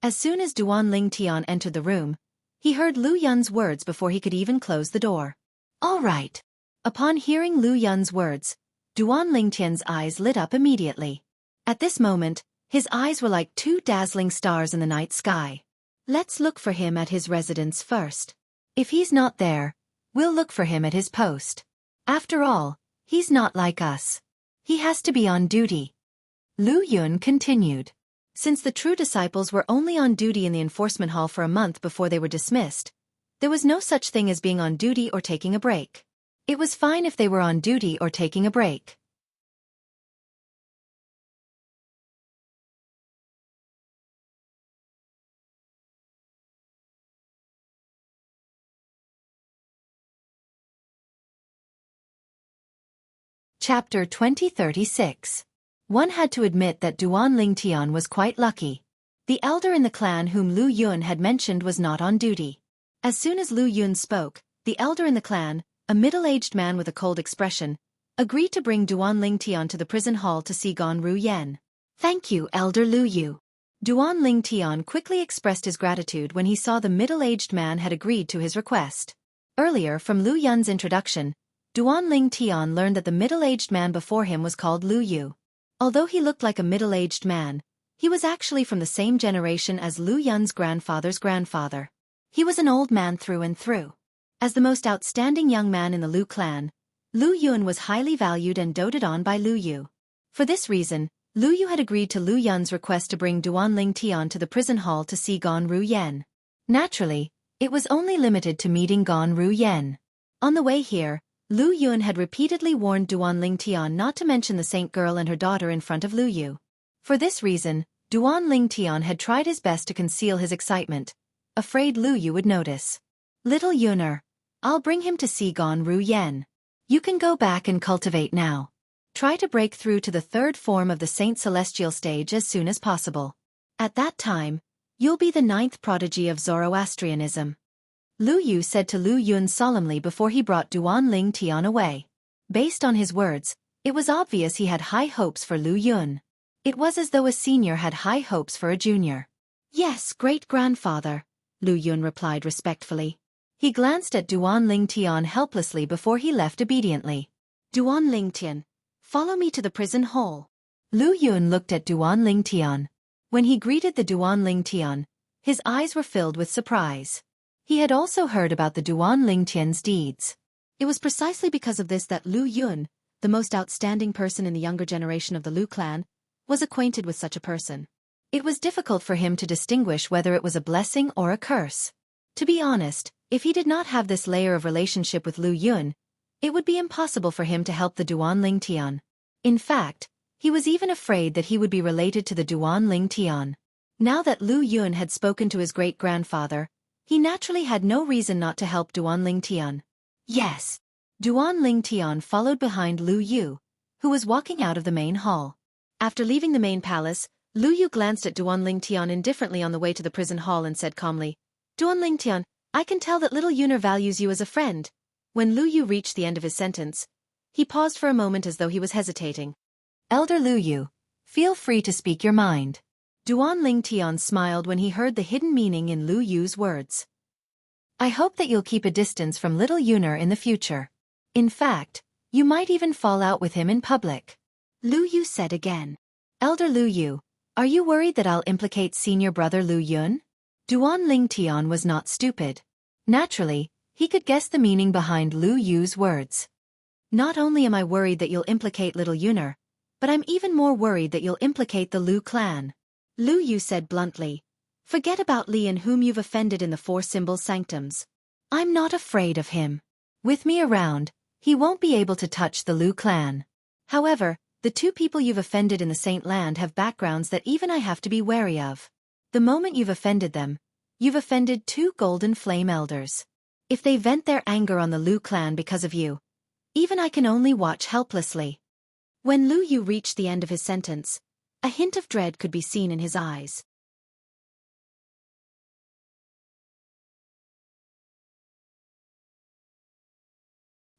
As soon as Duan Lingtian entered the room, he heard Lu Yun's words before he could even close the door. All right. Upon hearing Lu Yun's words, Duan Lingtian's eyes lit up immediately. At this moment, his eyes were like 2 dazzling stars in the night sky. Let's look for him at his residence first. If he's not there, we'll look for him at his post. After all, he's not like us. He has to be on duty. Lu Yun continued. Since the true disciples were only on duty in the enforcement hall for a month before they were dismissed, there was no such thing as being on duty or taking a break. It was fine if they were on duty or taking a break. Chapter 2036. One had to admit that Duan Lingtian was quite lucky. The elder in the clan whom Lu Yun had mentioned was not on duty. As soon as Lu Yun spoke, the elder in the clan, a middle-aged man with a cold expression, agreed to bring Duan Lingtian to the prison hall to see Gan Ru Yen. Thank you, Elder Lu Yu. Duan Lingtian quickly expressed his gratitude when he saw the middle-aged man had agreed to his request. Earlier, from Lu Yun's introduction, Duan Lingtian learned that the middle-aged man before him was called Lu Yu. Although he looked like a middle-aged man, he was actually from the same generation as Lu Yun's grandfather's grandfather. He was an old man through and through. As the most outstanding young man in the Lu clan, Lu Yun was highly valued and doted on by Lu Yu. For this reason, Lu Yu had agreed to Lu Yun's request to bring Duan Lingtian to the prison hall to see Gan Ru Yen. Naturally, it was only limited to meeting Gan Ru Yen. On the way here, Lu Yun had repeatedly warned Duan Lingtian not to mention the saint girl and her daughter in front of Lu Yu. For this reason, Duan Lingtian had tried his best to conceal his excitement, afraid Lu Yu would notice. Little Yuner, I'll bring him to see Gan Ru Yen. You can go back and cultivate now. Try to break through to the 3rd form of the Saint Celestial stage as soon as possible. At that time, you'll be the 9th prodigy of Zoroastrianism. Lu Yu said to Lu Yun solemnly before he brought Duan Lingtian away. Based on his words, it was obvious he had high hopes for Lu Yun. It was as though a senior had high hopes for a junior. Yes, great-grandfather, Lu Yun replied respectfully. He glanced at Duan Lingtian helplessly before he left obediently. Duan Lingtian, follow me to the prison hall. Lu Yun looked at Duan Lingtian. When he greeted the Duan Lingtian, his eyes were filled with surprise. He had also heard about the Duan Lingtian's deeds. It was precisely because of this that Lu Yun, the most outstanding person in the younger generation of the Lu clan, was acquainted with such a person. It was difficult for him to distinguish whether it was a blessing or a curse. To be honest, if he did not have this layer of relationship with Lu Yun, it would be impossible for him to help the Duan Lingtian. In fact, he was even afraid that he would be related to the Duan Lingtian. Now that Lu Yun had spoken to his great-grandfather, he naturally had no reason not to help Duan Lingtian. Yes. Duan Lingtian followed behind Lu Yu, who was walking out of the main hall. After leaving the main palace, Lu Yu glanced at Duan Lingtian indifferently on the way to the prison hall and said calmly, "Duan Lingtian, I can tell that little Yuner values you as a friend." When Lu Yu reached the end of his sentence, he paused for a moment as though he was hesitating. "Elder Lu Yu, feel free to speak your mind." Duan Lingtian smiled when he heard the hidden meaning in Lu Yu's words. "I hope that you'll keep a distance from little Yuner in the future. In fact, you might even fall out with him in public." Lu Yu said again. "Elder Lu Yu, are you worried that I'll implicate senior brother Lu Yun?" Duan Lingtian was not stupid. Naturally, he could guess the meaning behind Lu Yu's words. "Not only am I worried that you'll implicate little Yuner, but I'm even more worried that you'll implicate the Lu clan." Lu Yu said bluntly, "Forget about Lian whom you've offended in the Four Symbols Sanctums. I'm not afraid of him. With me around, he won't be able to touch the Lu clan. However, the two people you've offended in the Saint Land have backgrounds that even I have to be wary of. The moment you've offended them, you've offended two Golden Flame Elders. If they vent their anger on the Lu clan because of you, even I can only watch helplessly." When Lu Yu reached the end of his sentence, a hint of dread could be seen in his eyes.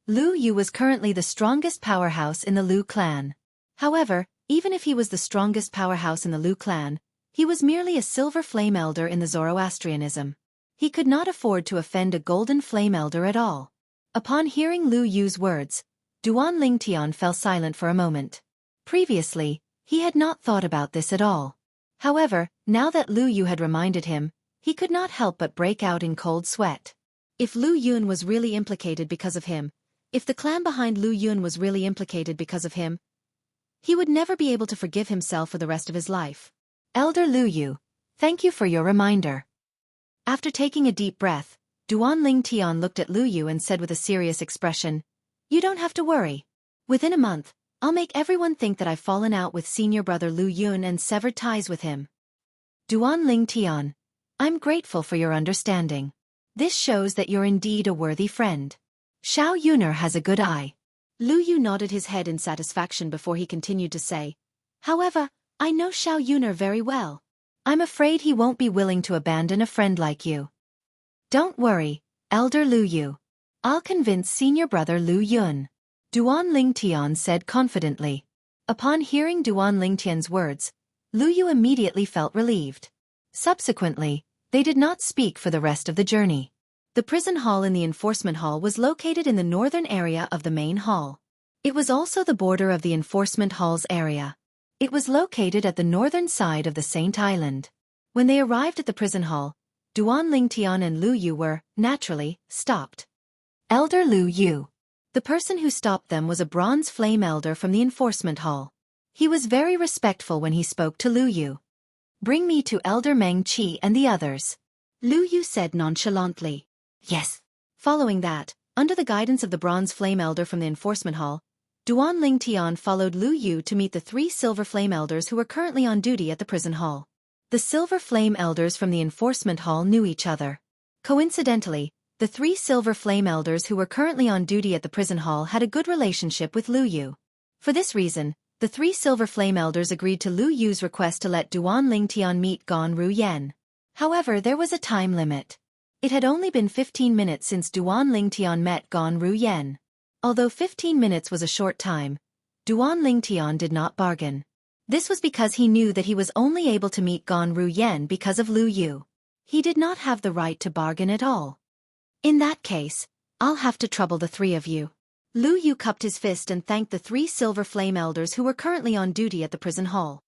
Lu Yu was currently the strongest powerhouse in the Lu clan. However, even if he was the strongest powerhouse in the Lu clan, he was merely a silver flame elder in the Zoroastrianism. He could not afford to offend a golden flame elder at all. Upon hearing Lu Yu's words, Duan Lingtian fell silent for a moment. Previously, he had not thought about this at all. However, now that Lu Yu had reminded him, he could not help but break out in cold sweat. If Lu Yun was really implicated because of him, if the clan behind Lu Yun was really implicated because of him, he would never be able to forgive himself for the rest of his life. "Elder Lu Yu, thank you for your reminder." After taking a deep breath, Duan Lingtian looked at Lu Yu and said with a serious expression, "You don't have to worry. Within a month, I'll make everyone think that I've fallen out with senior brother Lu Yun and severed ties with him." Duan Lingtian, I'm grateful for your understanding. This shows that you're indeed a worthy friend. Xiao Yuner has a good eye. Lu Yu nodded his head in satisfaction before he continued to say, "However, I know Xiao Yuner very well. I'm afraid he won't be willing to abandon a friend like you." "Don't worry, Elder Lu Yu. I'll convince senior brother Lu Yun," Duan Lingtian said confidently. Upon hearing Duan Lingtian's words, Lu Yu immediately felt relieved. Subsequently, they did not speak for the rest of the journey. The prison hall in the enforcement hall was located in the northern area of the main hall. It was also the border of the enforcement hall's area. It was located at the northern side of the Saint Island. When they arrived at the prison hall, Duan Lingtian and Lu Yu were, naturally, stopped. "Elder Lu Yu." The person who stopped them was a bronze flame elder from the enforcement hall. He was very respectful when he spoke to Lu Yu. "Bring me to Elder Meng Qi and the others," Lu Yu said nonchalantly. "Yes." Following that, under the guidance of the bronze flame elder from the enforcement hall, Duan Lingtian followed Lu Yu to meet the 3 silver flame elders who were currently on duty at the prison hall. The silver flame elders from the enforcement hall knew each other. Coincidentally, the 3 silver flame elders who were currently on duty at the prison hall had a good relationship with Lu Yu. For this reason, the 3 silver flame elders agreed to Lu Yu's request to let Duan Lingtian meet Gan Ruyen. However, there was a time limit. It had only been 15 minutes since Duan Lingtian met Gan Ruyen. Although 15 minutes was a short time, Duan Lingtian did not bargain. This was because he knew that he was only able to meet Gan Ruyen because of Lu Yu. He did not have the right to bargain at all. "In that case, I'll have to trouble the 3 of you." Lu Yu cupped his fist and thanked the 3 silver flame elders who were currently on duty at the prison hall.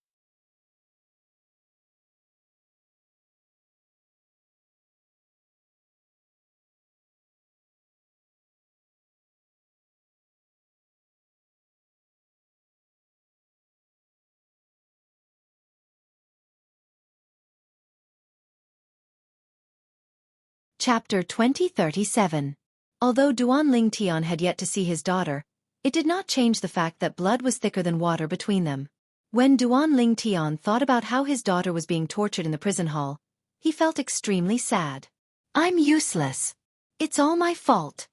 Chapter 2037. Although Duan Lingtian had yet to see his daughter, it did not change the fact that blood was thicker than water between them. When Duan Lingtian thought about how his daughter was being tortured in the prison hall, he felt extremely sad. I'm useless. It's all my fault.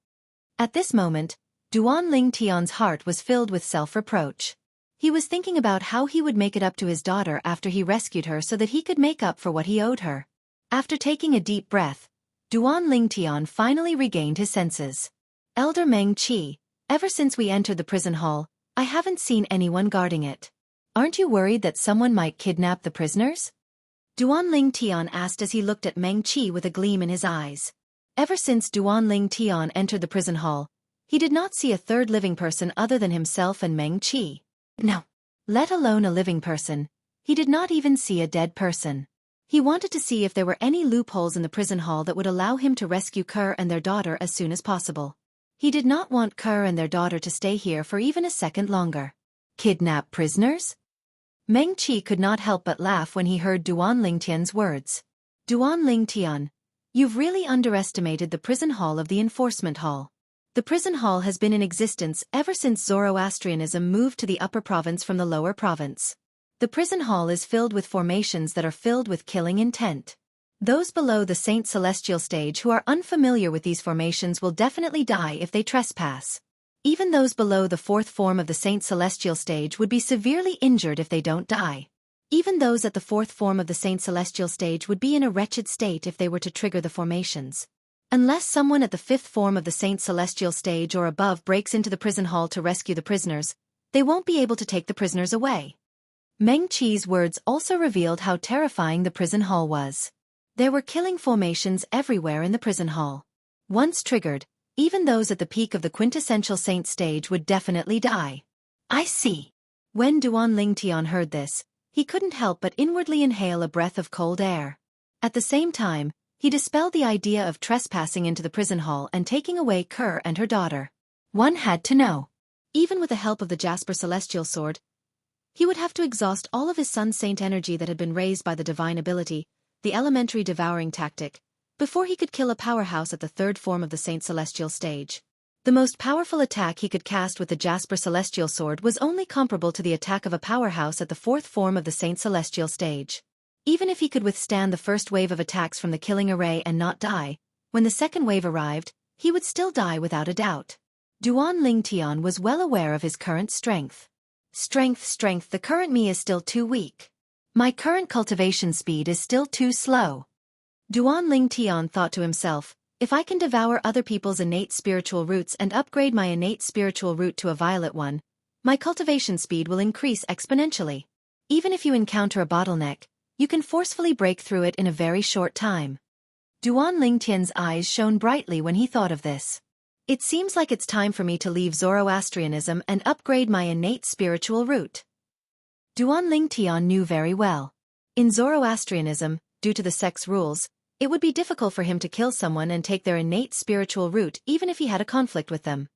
At this moment, Duan Lingtian's heart was filled with self-reproach. He was thinking about how he would make it up to his daughter after he rescued her so that he could make up for what he owed her. After taking a deep breath, Duan Lingtian finally regained his senses. Elder Meng Qi, ever since we entered the prison hall, I haven't seen anyone guarding it. Aren't you worried that someone might kidnap the prisoners? Duan Lingtian asked as he looked at Meng Qi with a gleam in his eyes. Ever since Duan Lingtian entered the prison hall, he did not see a third living person other than himself and Meng Qi. No. Let alone a living person, he did not even see a dead person. He wanted to see if there were any loopholes in the prison hall that would allow him to rescue Kerr and their daughter as soon as possible. He did not want Kerr and their daughter to stay here for even a second longer. Kidnap prisoners? Meng Qi could not help but laugh when he heard Duan Lingtian's words. Duan Lingtian, you've really underestimated the prison hall of the enforcement hall. The prison hall has been in existence ever since Zoroastrianism moved to the upper province from the lower province. The prison hall is filled with formations that are filled with killing intent. Those below the Saint Celestial stage who are unfamiliar with these formations will definitely die if they trespass. Even those below the fourth form of the Saint Celestial stage would be severely injured if they don't die. Even those at the fourth form of the Saint Celestial stage would be in a wretched state if they were to trigger the formations. Unless someone at the fifth form of the Saint Celestial stage or above breaks into the prison hall to rescue the prisoners, they won't be able to take the prisoners away. Meng Qi's words also revealed how terrifying the prison hall was. There were killing formations everywhere in the prison hall. Once triggered, even those at the peak of the quintessential saint stage would definitely die. I see. When Duan Lingtian heard this, he couldn't help but inwardly inhale a breath of cold air. At the same time, he dispelled the idea of trespassing into the prison hall and taking away Kerr and her daughter. One had to know. Even with the help of the Jasper Celestial Sword, he would have to exhaust all of his Sun Saint energy that had been raised by the divine ability, the elementary devouring tactic, before he could kill a powerhouse at the third form of the Saint Celestial stage. The most powerful attack he could cast with the Jasper Celestial Sword was only comparable to the attack of a powerhouse at the fourth form of the Saint Celestial stage. Even if he could withstand the first wave of attacks from the killing array and not die, when the second wave arrived, he would still die without a doubt. Duan Lingtian was well aware of his current strength. Strength, the current me is still too weak. My current cultivation speed is still too slow. Duan Lingtian thought to himself, if I can devour other people's innate spiritual roots and upgrade my innate spiritual root to a violet one, my cultivation speed will increase exponentially. Even if you encounter a bottleneck, you can forcefully break through it in a very short time. Duan Lingtian's eyes shone brightly when he thought of this. It seems like it's time for me to leave Zoroastrianism and upgrade my innate spiritual root. Duan Lingtian knew very well. In Zoroastrianism, due to the sect's rules, it would be difficult for him to kill someone and take their innate spiritual root even if he had a conflict with them.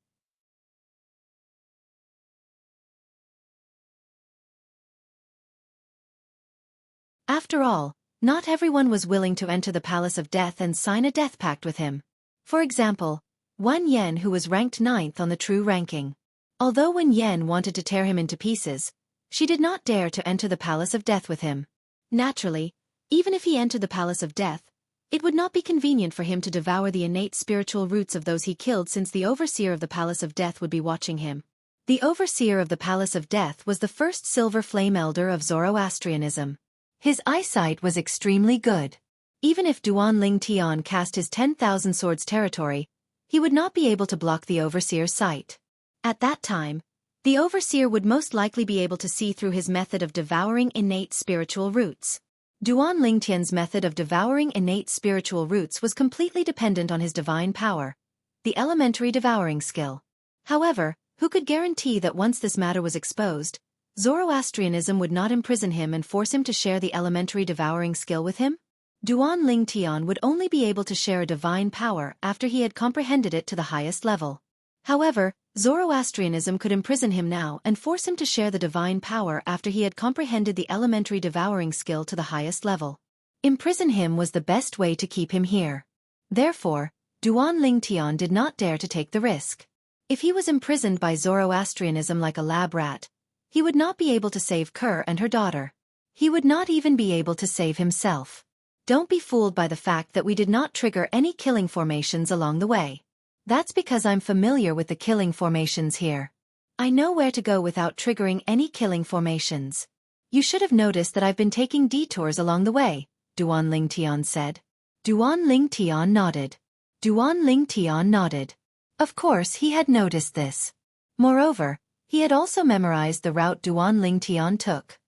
After all, not everyone was willing to enter the Palace of Death and sign a death pact with him. For example, Wan Yen, who was ranked 9th on the true ranking. Although Wan Yen wanted to tear him into pieces, she did not dare to enter the Palace of Death with him. Naturally, even if he entered the Palace of Death, it would not be convenient for him to devour the innate spiritual roots of those he killed, since the Overseer of the Palace of Death would be watching him. The Overseer of the Palace of Death was the first Silver Flame Elder of Zoroastrianism. His eyesight was extremely good. Even if Duan Lingtian cast his 10,000 swords territory, he would not be able to block the Overseer's sight. At that time, the Overseer would most likely be able to see through his method of devouring innate spiritual roots. Duan Lingtian's method of devouring innate spiritual roots was completely dependent on his divine power, the elementary devouring skill. However, who could guarantee that once this matter was exposed, Zoroastrianism would not imprison him and force him to share the elementary devouring skill with him? Duan Lingtian would only be able to share a divine power after he had comprehended it to the highest level. However, Zoroastrianism could imprison him now and force him to share the divine power after he had comprehended the elementary devouring skill to the highest level. Imprison him was the best way to keep him here. Therefore, Duan Lingtian did not dare to take the risk. If he was imprisoned by Zoroastrianism like a lab rat, he would not be able to save Kerr and her daughter. He would not even be able to save himself. Don't be fooled by the fact that we did not trigger any killing formations along the way. That's because I'm familiar with the killing formations here. I know where to go without triggering any killing formations. You should have noticed that I've been taking detours along the way, Duan Lingtian said. Duan Lingtian nodded. Duan Lingtian nodded. Of course he had noticed this. Moreover, he had also memorized the route Duan Lingtian took.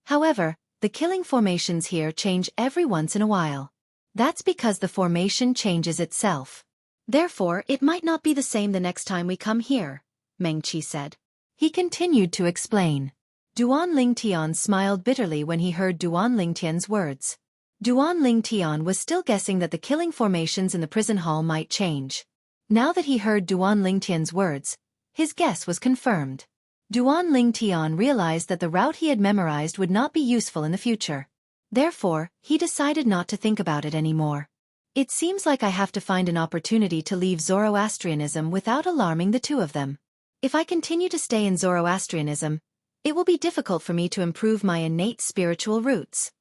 However, the killing formations here change every once in a while. That's because the formation changes itself. Therefore, it might not be the same the next time we come here, Meng Qi said. He continued to explain. Duan Lingtian smiled bitterly when he heard Duan Lingtian's words. Duan Lingtian was still guessing that the killing formations in the prison hall might change. Now that he heard Duan Lingtian's words, his guess was confirmed. Duan Lingtian realized that the route he had memorized would not be useful in the future. Therefore, he decided not to think about it anymore. It seems like I have to find an opportunity to leave Zoroastrianism without alarming the two of them. If I continue to stay in Zoroastrianism, it will be difficult for me to improve my innate spiritual roots.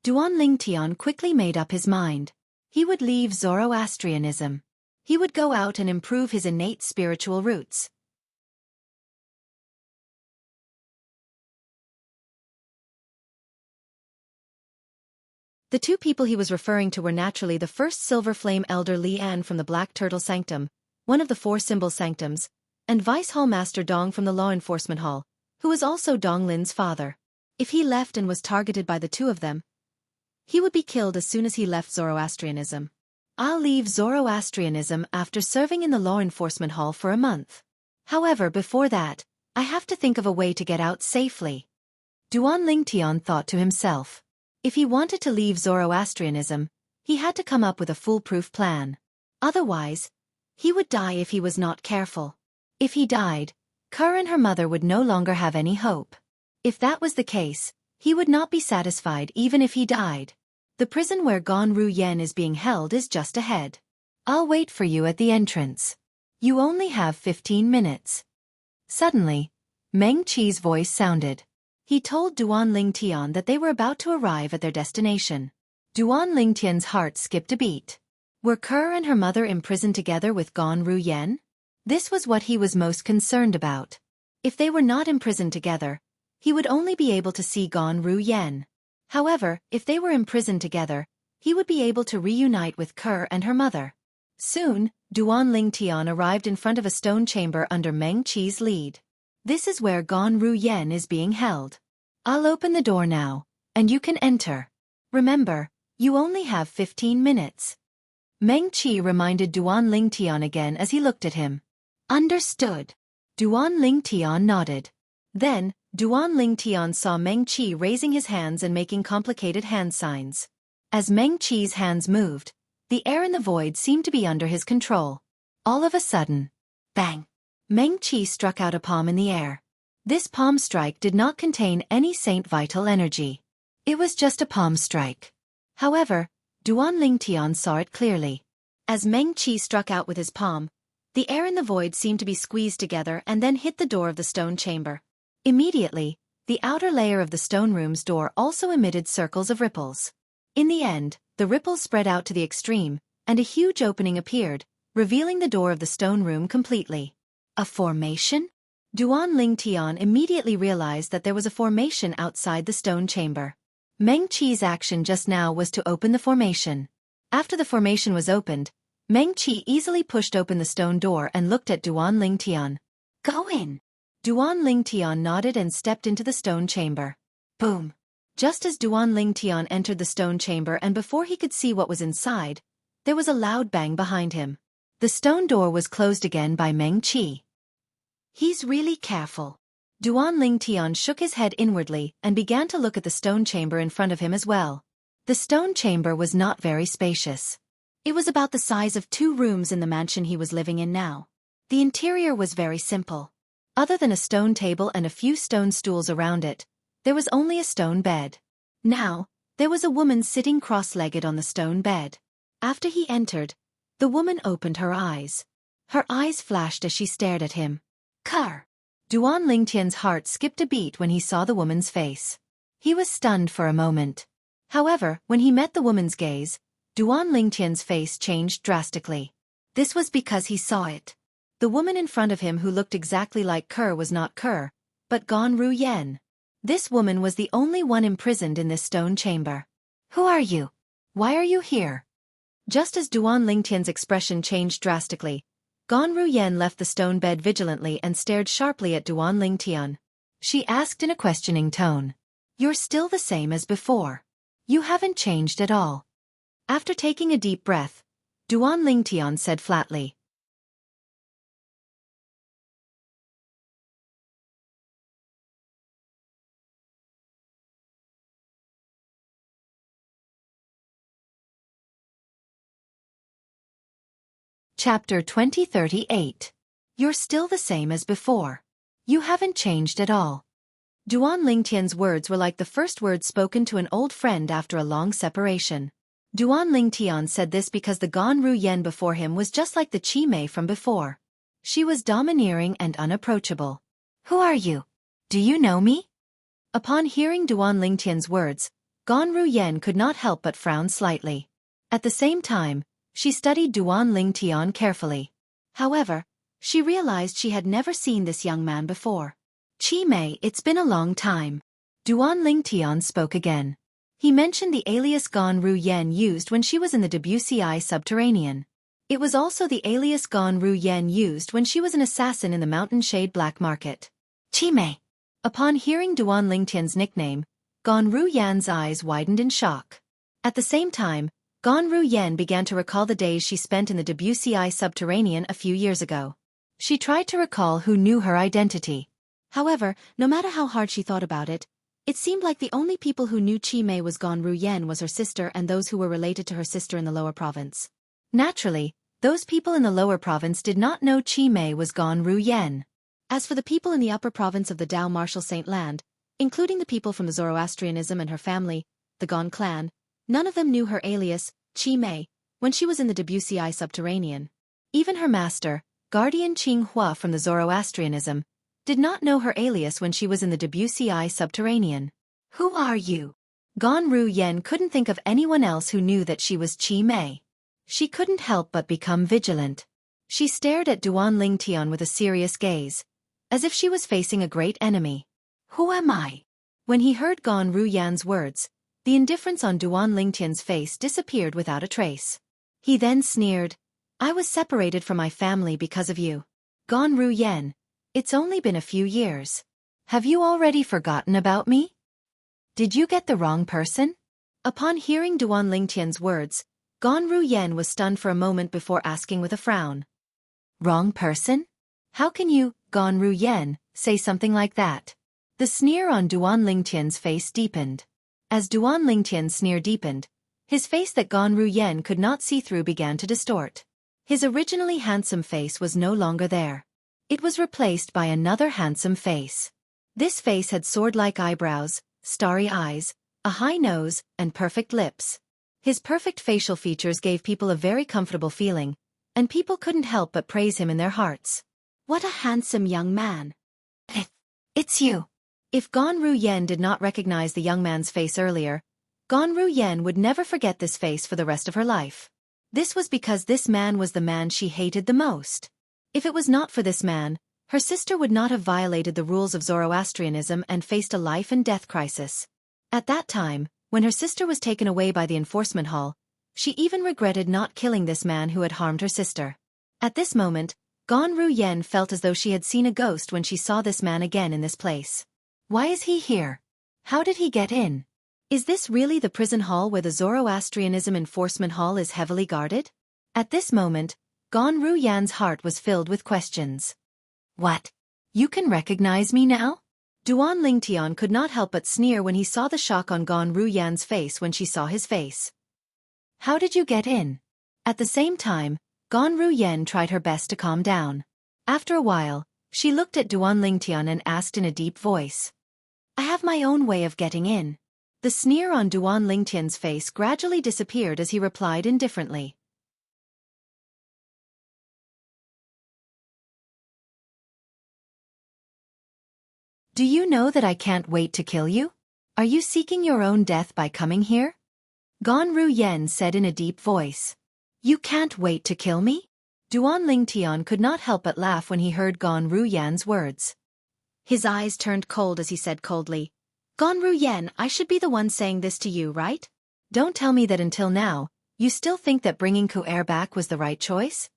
Duan Lingtian quickly made up his mind. He would leave Zoroastrianism. He would go out and improve his innate spiritual roots. The two people he was referring to were naturally the first Silver Flame Elder Li An from the Black Turtle Sanctum, one of the 4 symbol sanctums, and Vice Hall Master Dong from the Law Enforcement Hall, who was also Dong Lin's father. If he left and was targeted by the two of them, he would be killed as soon as he left Zoroastrianism. I'll leave Zoroastrianism after serving in the Law Enforcement Hall for a month. However, before that, I have to think of a way to get out safely. Duan Lingtian thought to himself. If he wanted to leave Zoroastrianism, he had to come up with a foolproof plan. Otherwise, he would die if he was not careful. If he died, Kerr and her mother would no longer have any hope. If that was the case, he would not be satisfied even if he died. The prison where Ganru Yen is being held is just ahead. I'll wait for you at the entrance. You only have 15 minutes. Suddenly, Meng Qi's voice sounded. He told Duan Lingtian that they were about to arrive at their destination. Duan Lingtian's heart skipped a beat. Were Kerr and her mother imprisoned together with Ganru Yen? This was what he was most concerned about. If they were not imprisoned together, he would only be able to see Ganru Yen. However, if they were imprisoned together, he would be able to reunite with Kerr and her mother. Soon, Duan Lingtian arrived in front of a stone chamber under Meng Qi's lead. This is where Ganru Yen is being held. I'll open the door now, and you can enter. Remember, you only have 15 minutes. Meng Qi reminded Duan Lingtian again as he looked at him. Understood. Duan Lingtian nodded. Then, Duan Lingtian saw Meng Qi raising his hands and making complicated hand signs. As Meng Qi's hands moved, the air in the void seemed to be under his control. All of a sudden, bang! Meng Qi struck out a palm in the air. This palm strike did not contain any Saint Vital energy. It was just a palm strike. However, Duan Lingtian saw it clearly. As Meng Qi struck out with his palm, the air in the void seemed to be squeezed together and then hit the door of the stone chamber. Immediately, the outer layer of the stone room's door also emitted circles of ripples. In the end, the ripples spread out to the extreme, and a huge opening appeared, revealing the door of the stone room completely. A formation? Duan Lingtian immediately realized that there was a formation outside the stone chamber. Meng Qi's action just now was to open the formation. After the formation was opened, Meng Qi easily pushed open the stone door and looked at Duan Lingtian. Go in. Duan Lingtian nodded and stepped into the stone chamber. Boom! Just as Duan Lingtian entered the stone chamber and before he could see what was inside, there was a loud bang behind him. The stone door was closed again by Meng Qi. He's really careful. Duan Lingtian shook his head inwardly and began to look at the stone chamber in front of him as well. The stone chamber was not very spacious. It was about the size of 2 rooms in the mansion he was living in now. The interior was very simple. Other than a stone table and a few stone stools around it, there was only a stone bed. Now, there was a woman sitting cross-legged on the stone bed. After he entered, The woman opened her eyes. Her eyes flashed as she stared at him. Car. Duan Lingtian's heart skipped a beat when he saw the woman's face. He was stunned for a moment. However, when he met the woman's gaze, Duan Lingtian's face changed drastically. This was because he saw it. The woman in front of him who looked exactly like Ker was not Ker, but Gan Ru Yen. This woman was the only one imprisoned in this stone chamber. Who are you? Why are you here? Just as Duan Lingtian's expression changed drastically, Gan Ru Yen left the stone bed vigilantly and stared sharply at Duan Lingtian. She asked in a questioning tone. You're still the same as before. You haven't changed at all. After taking a deep breath, Duan Lingtian said flatly. Chapter 2038. You're still the same as before. You haven't changed at all. Duan Lingtian's words were like the first words spoken to an old friend after a long separation. Duan Lingtian said this because the Gan Ru Yen before him was just like the Qi Mei from before. She was domineering and unapproachable. Who are you? Do you know me? Upon hearing Duan Lingtian's words, Gan Ru Yen could not help but frown slightly. At the same time, she studied Duan Lingtian carefully. However, she realized she had never seen this young man before. Qi Mei, it's been a long time. Duan Lingtian spoke again. He mentioned the alias Gan Ru Yen used when she was in the WCI subterranean. It was also the alias Gan Ru Yen used when she was an assassin in the Mountain Shade Black Market. Qi Mei. Upon hearing Duan Lingtian's nickname, Gan Ru Yan's eyes widened in shock. At the same time, Gan Ru Yen began to recall the days she spent in the WCI subterranean a few years ago. She tried to recall who knew her identity. However, no matter how hard she thought about it, it seemed like the only people who knew Qi Mei was Gan Ru Yen was her sister and those who were related to her sister in the lower province. Naturally, those people in the lower province did not know Qi Mei was Gan Ru Yen. As for the people in the upper province of the Dao Martial Saint Land, including the people from the Zoroastrianism and her family, the Gan clan, none of them knew her alias, Qi Mei, when she was in the WCI subterranean. Even her master, Guardian Qing Hua from the Zoroastrianism, did not know her alias when she was in the WCI subterranean. Who are you? Gan Ru Yen couldn't think of anyone else who knew that she was Qi Mei. She couldn't help but become vigilant. She stared at Duan Lingtian with a serious gaze, as if she was facing a great enemy. Who am I? When he heard Gan Ru Yan's words, the indifference on Duan Lingtian's face disappeared without a trace. He then sneered. I was separated from my family because of you. Gan Ru Yen, it's only been a few years. Have you already forgotten about me? Did you get the wrong person? Upon hearing Duan Lingtian's words, Gan Ru Yen was stunned for a moment before asking with a frown. Wrong person? How can you, Gan Ru Yen, say something like that? The sneer on Duan Lingtian's face deepened. As Duan Lingtian's sneer deepened, his face that Gan Ru Yen could not see through began to distort. His originally handsome face was no longer there. It was replaced by another handsome face. This face had sword-like eyebrows, starry eyes, a high nose, and perfect lips. His perfect facial features gave people a very comfortable feeling, and people couldn't help but praise him in their hearts. What a handsome young man. It's you. If Gan Ru Yen did not recognize the young man's face earlier, Gan Ru Yen would never forget this face for the rest of her life. This was because this man was the man she hated the most. If it was not for this man, her sister would not have violated the rules of Zoroastrianism and faced a life and death crisis. At that time, when her sister was taken away by the enforcement hall, she even regretted not killing this man who had harmed her sister. At this moment, Gan Ru Yen felt as though she had seen a ghost when she saw this man again in this place. Why is he here? How did he get in? Is this really the prison hall where the Zoroastrianism enforcement hall is heavily guarded? At this moment, Gan Ru Yan's heart was filled with questions. What? You can recognize me now? Duan Lingtian could not help but sneer when he saw the shock on Gan Ru Yan's face when she saw his face. How did you get in? At the same time, Gan Ru Yen tried her best to calm down. After a while, she looked at Duan Lingtian and asked in a deep voice. I have my own way of getting in. The sneer on Duan Lingtian's face gradually disappeared as he replied indifferently. Do you know that I can't wait to kill you? Are you seeking your own death by coming here? Gan Ruyen said in a deep voice. You can't wait to kill me? Duan Lingtian could not help but laugh when he heard Gan Ruyan's words. His eyes turned cold as he said coldly, Gan Ruyen, I should be the one saying this to you, right? Don't tell me that until now, you still think that bringing Ku'er back was the right choice?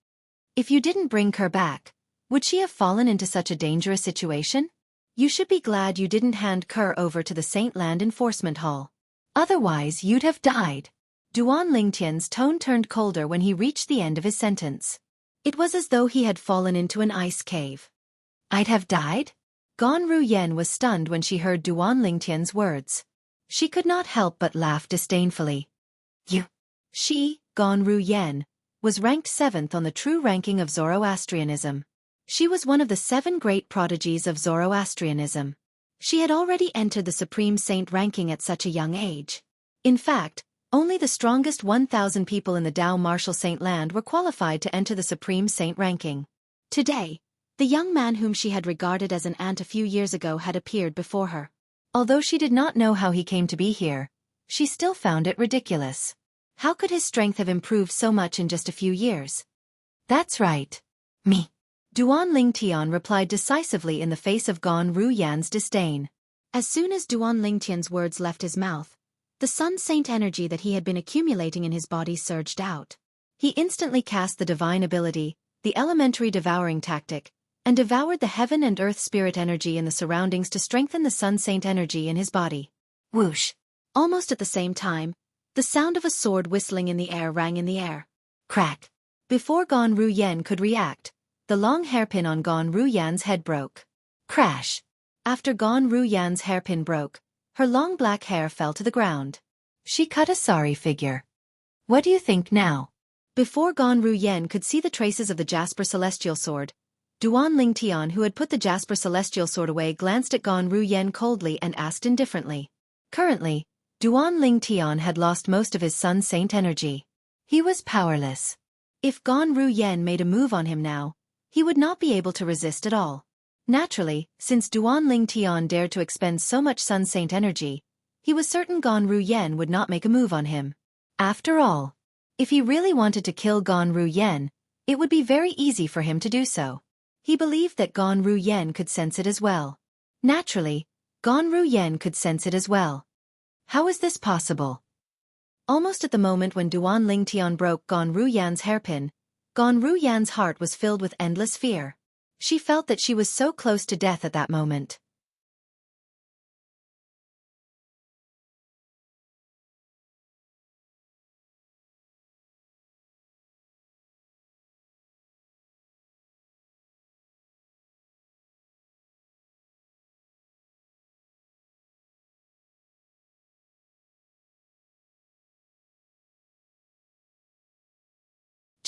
If you didn't bring Ku'er back, would she have fallen into such a dangerous situation? You should be glad you didn't hand Ku'er over to the Saint Land Enforcement Hall. Otherwise you'd have died. Duan Lingtian's tone turned colder when he reached the end of his sentence. It was as though he had fallen into an ice cave. I'd have died? Gan Ruyen was stunned when she heard Duan Lingtian's words. She could not help but laugh disdainfully. She, Gan Ruyen, was ranked 7th on the true ranking of Zoroastrianism. She was one of the 7 great prodigies of Zoroastrianism. She had already entered the Supreme Saint ranking at such a young age. In fact, only the strongest 1,000 people in the Dao Martial Saint Land were qualified to enter the Supreme Saint ranking. Today, the young man whom she had regarded as an ant a few years ago had appeared before her. Although she did not know how he came to be here, she still found it ridiculous. How could his strength have improved so much in just a few years? That's right. Me. Duan Lingtian replied decisively in the face of Gan Ruyan's disdain. As soon as Duan Lingtian's words left his mouth, the Sun Saint energy that he had been accumulating in his body surged out. He instantly cast the divine ability, the elementary devouring tactic, and devoured the heaven and earth spirit energy in the surroundings to strengthen the Sun Saint energy in his body. Whoosh! Almost at the same time, the sound of a sword whistling in the air rang in the air. Crack! Before Gan Ruyen could react, the long hairpin on Gan Ruyan's head broke. Crash! After Gan Ruyan's hairpin broke, her long black hair fell to the ground. She cut a sorry figure. What do you think now? Before Gan Ruyen could see the traces of the Jasper Celestial Sword, Duan Lingtian, who had put the Jasper Celestial Sword away, glanced at Gan Ruyen coldly and asked indifferently. Currently, Duan Lingtian had lost most of his Sun Saint energy. He was powerless. If Gan Ruyen made a move on him now, he would not be able to resist at all. Naturally, since Duan Lingtian dared to expend so much Sun Saint energy, he was certain Gan Ruyen would not make a move on him. After all, if he really wanted to kill Gan Ruyen, it would be very easy for him to do so. He believed that Gan Ruyen could sense it as well. Naturally, Gan Ruyen could sense it as well. How is this possible? Almost at the moment when Duan Lingtian broke Gan Ruyan's hairpin, Gan Ruyan's heart was filled with endless fear. She felt that she was so close to death at that moment.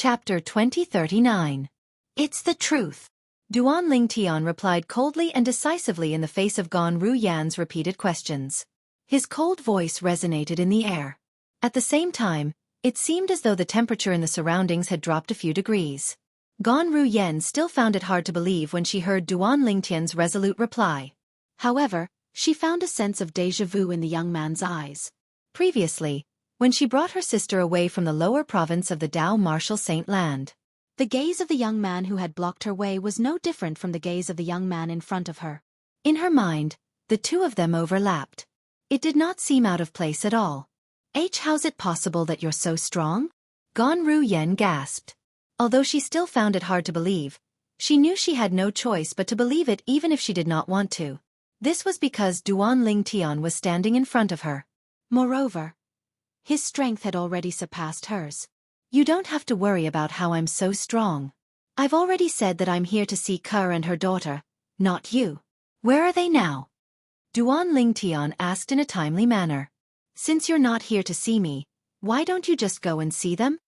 Chapter 2039. It's the truth. Duan Lingtian replied coldly and decisively in the face of Gan Ruyan's repeated questions. His cold voice resonated in the air. At the same time, it seemed as though the temperature in the surroundings had dropped a few degrees. Gan Ruyen still found it hard to believe when she heard Duan Lingtian's resolute reply. However, she found a sense of déjà vu in the young man's eyes. Previously, when she brought her sister away from the lower province of the Dao Martial Saint Land, the gaze of the young man who had blocked her way was no different from the gaze of the young man in front of her. In her mind, the two of them overlapped. It did not seem out of place at all. How's it possible that you're so strong? Gan Ruyen gasped. Although she still found it hard to believe, she knew she had no choice but to believe it even if she did not want to. This was because Duan Lingtian was standing in front of her. Moreover, his strength had already surpassed hers. You don't have to worry about how I'm so strong. I've already said that I'm here to see Ku'er and her daughter, not you. Where are they now? Duan Lingtian asked in a timely manner. Since you're not here to see me, why don't you just go and see them?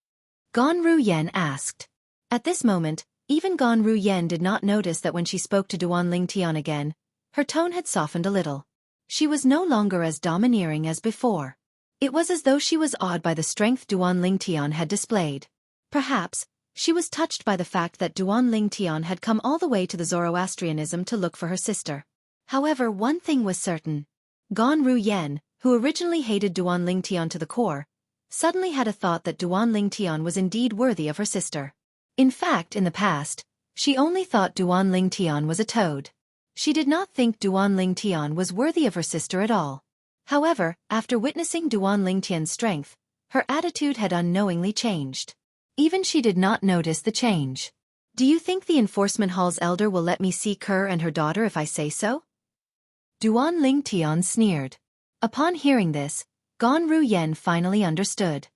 Gan Ruyen asked. At this moment, even Gan Ruyen did not notice that when she spoke to Duan Lingtian again, her tone had softened a little. She was no longer as domineering as before. It was as though she was awed by the strength Duan Lingtian had displayed. Perhaps, she was touched by the fact that Duan Lingtian had come all the way to the Zoroastrianism to look for her sister. However, one thing was certain. Gan Ruyen, who originally hated Duan Lingtian to the core, suddenly had a thought that Duan Lingtian was indeed worthy of her sister. In fact, in the past, she only thought Duan Lingtian was a toad. She did not think Duan Lingtian was worthy of her sister at all. However, after witnessing Duan Lingtian's strength, her attitude had unknowingly changed. Even she did not notice the change. Do you think the enforcement hall's elder will let me see Kerr and her daughter if I say so? Duan Lingtian sneered. Upon hearing this, Gan Ruyen finally understood.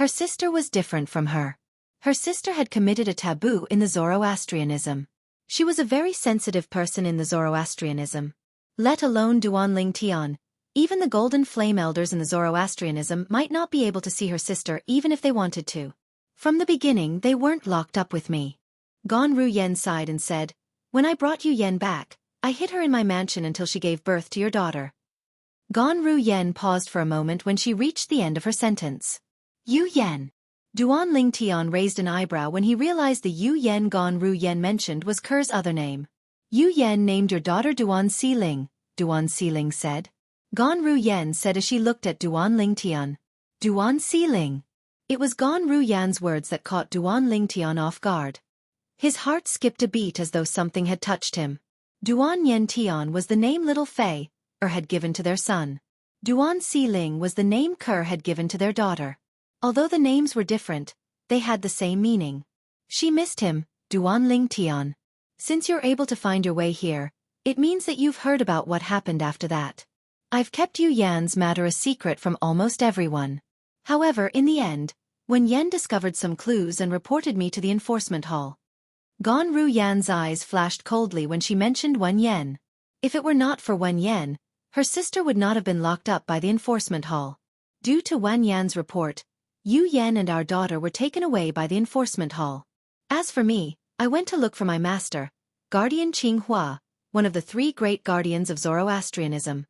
Her sister was different from her. Her sister had committed a taboo in the Zoroastrianism. She was a very sensitive person in the Zoroastrianism. Let alone Duan Lingtian, even the Golden Flame elders in the Zoroastrianism might not be able to see her sister even if they wanted to. From the beginning they weren't locked up with me. Gan Ruyen sighed and said, "When I brought Yu Yen back, I hid her in my mansion until she gave birth to your daughter." Gan Ruyen paused for a moment when she reached the end of her sentence. Yu Yen. Duan Lingtian raised an eyebrow when he realized the Yu Yen Gan Ruyen mentioned was Ker's other name. Yu Yen named your daughter Duan Siling, Duan Siling said. Gan Ruyen said as she looked at Duan Lingtian. Duan Siling. It was Gan Ruyen's words that caught Duan Lingtian off guard. His heart skipped a beat as though something had touched him. Duan Yen Tian was the name little Fei had given to their son. Duan Siling was the name Ker had given to their daughter. Although the names were different, they had the same meaning. She missed him, Duan Lingtian. Since you're able to find your way here, it means that you've heard about what happened after that. I've kept Yu Yan's matter a secret from almost everyone. However, in the end, Wen Yen discovered some clues and reported me to the enforcement hall. Gan Ruyan's eyes flashed coldly when she mentioned Wen Yen. If it were not for Wen Yen, her sister would not have been locked up by the enforcement hall. Due to Wen Yan's report, Yu Yen and our daughter were taken away by the enforcement hall. As for me, I went to look for my master, Guardian Qing Hua, one of the 3 great guardians of Zoroastrianism.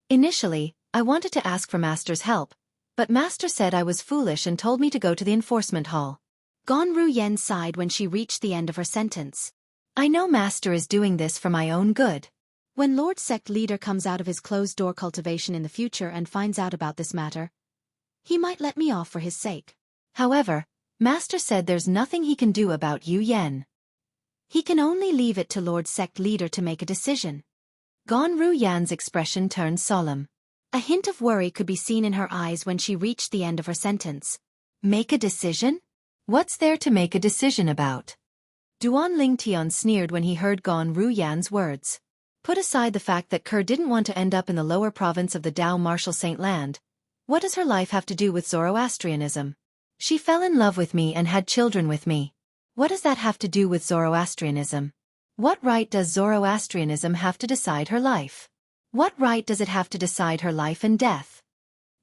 Initially, I wanted to ask for Master's help, but Master said I was foolish and told me to go to the enforcement hall. Gan Ruyen sighed when she reached the end of her sentence. I know Master is doing this for my own good. When Lord Sect Leader comes out of his closed-door cultivation in the future and finds out about this matter, he might let me off for his sake. However, Master said there's nothing he can do about Yu Yen. He can only leave it to Lord Sect Leader to make a decision. Gan Ruyan's expression turned solemn. A hint of worry could be seen in her eyes when she reached the end of her sentence. Make a decision? What's there to make a decision about? Duan Lingtian sneered when he heard Gan Ruyan's words. Put aside the fact that Ker didn't want to end up in the lower province of the Dao Martial Saint Land. What does her life have to do with Zoroastrianism? She fell in love with me and had children with me. What does that have to do with Zoroastrianism? What right does Zoroastrianism have to decide her life? What right does it have to decide her life and death?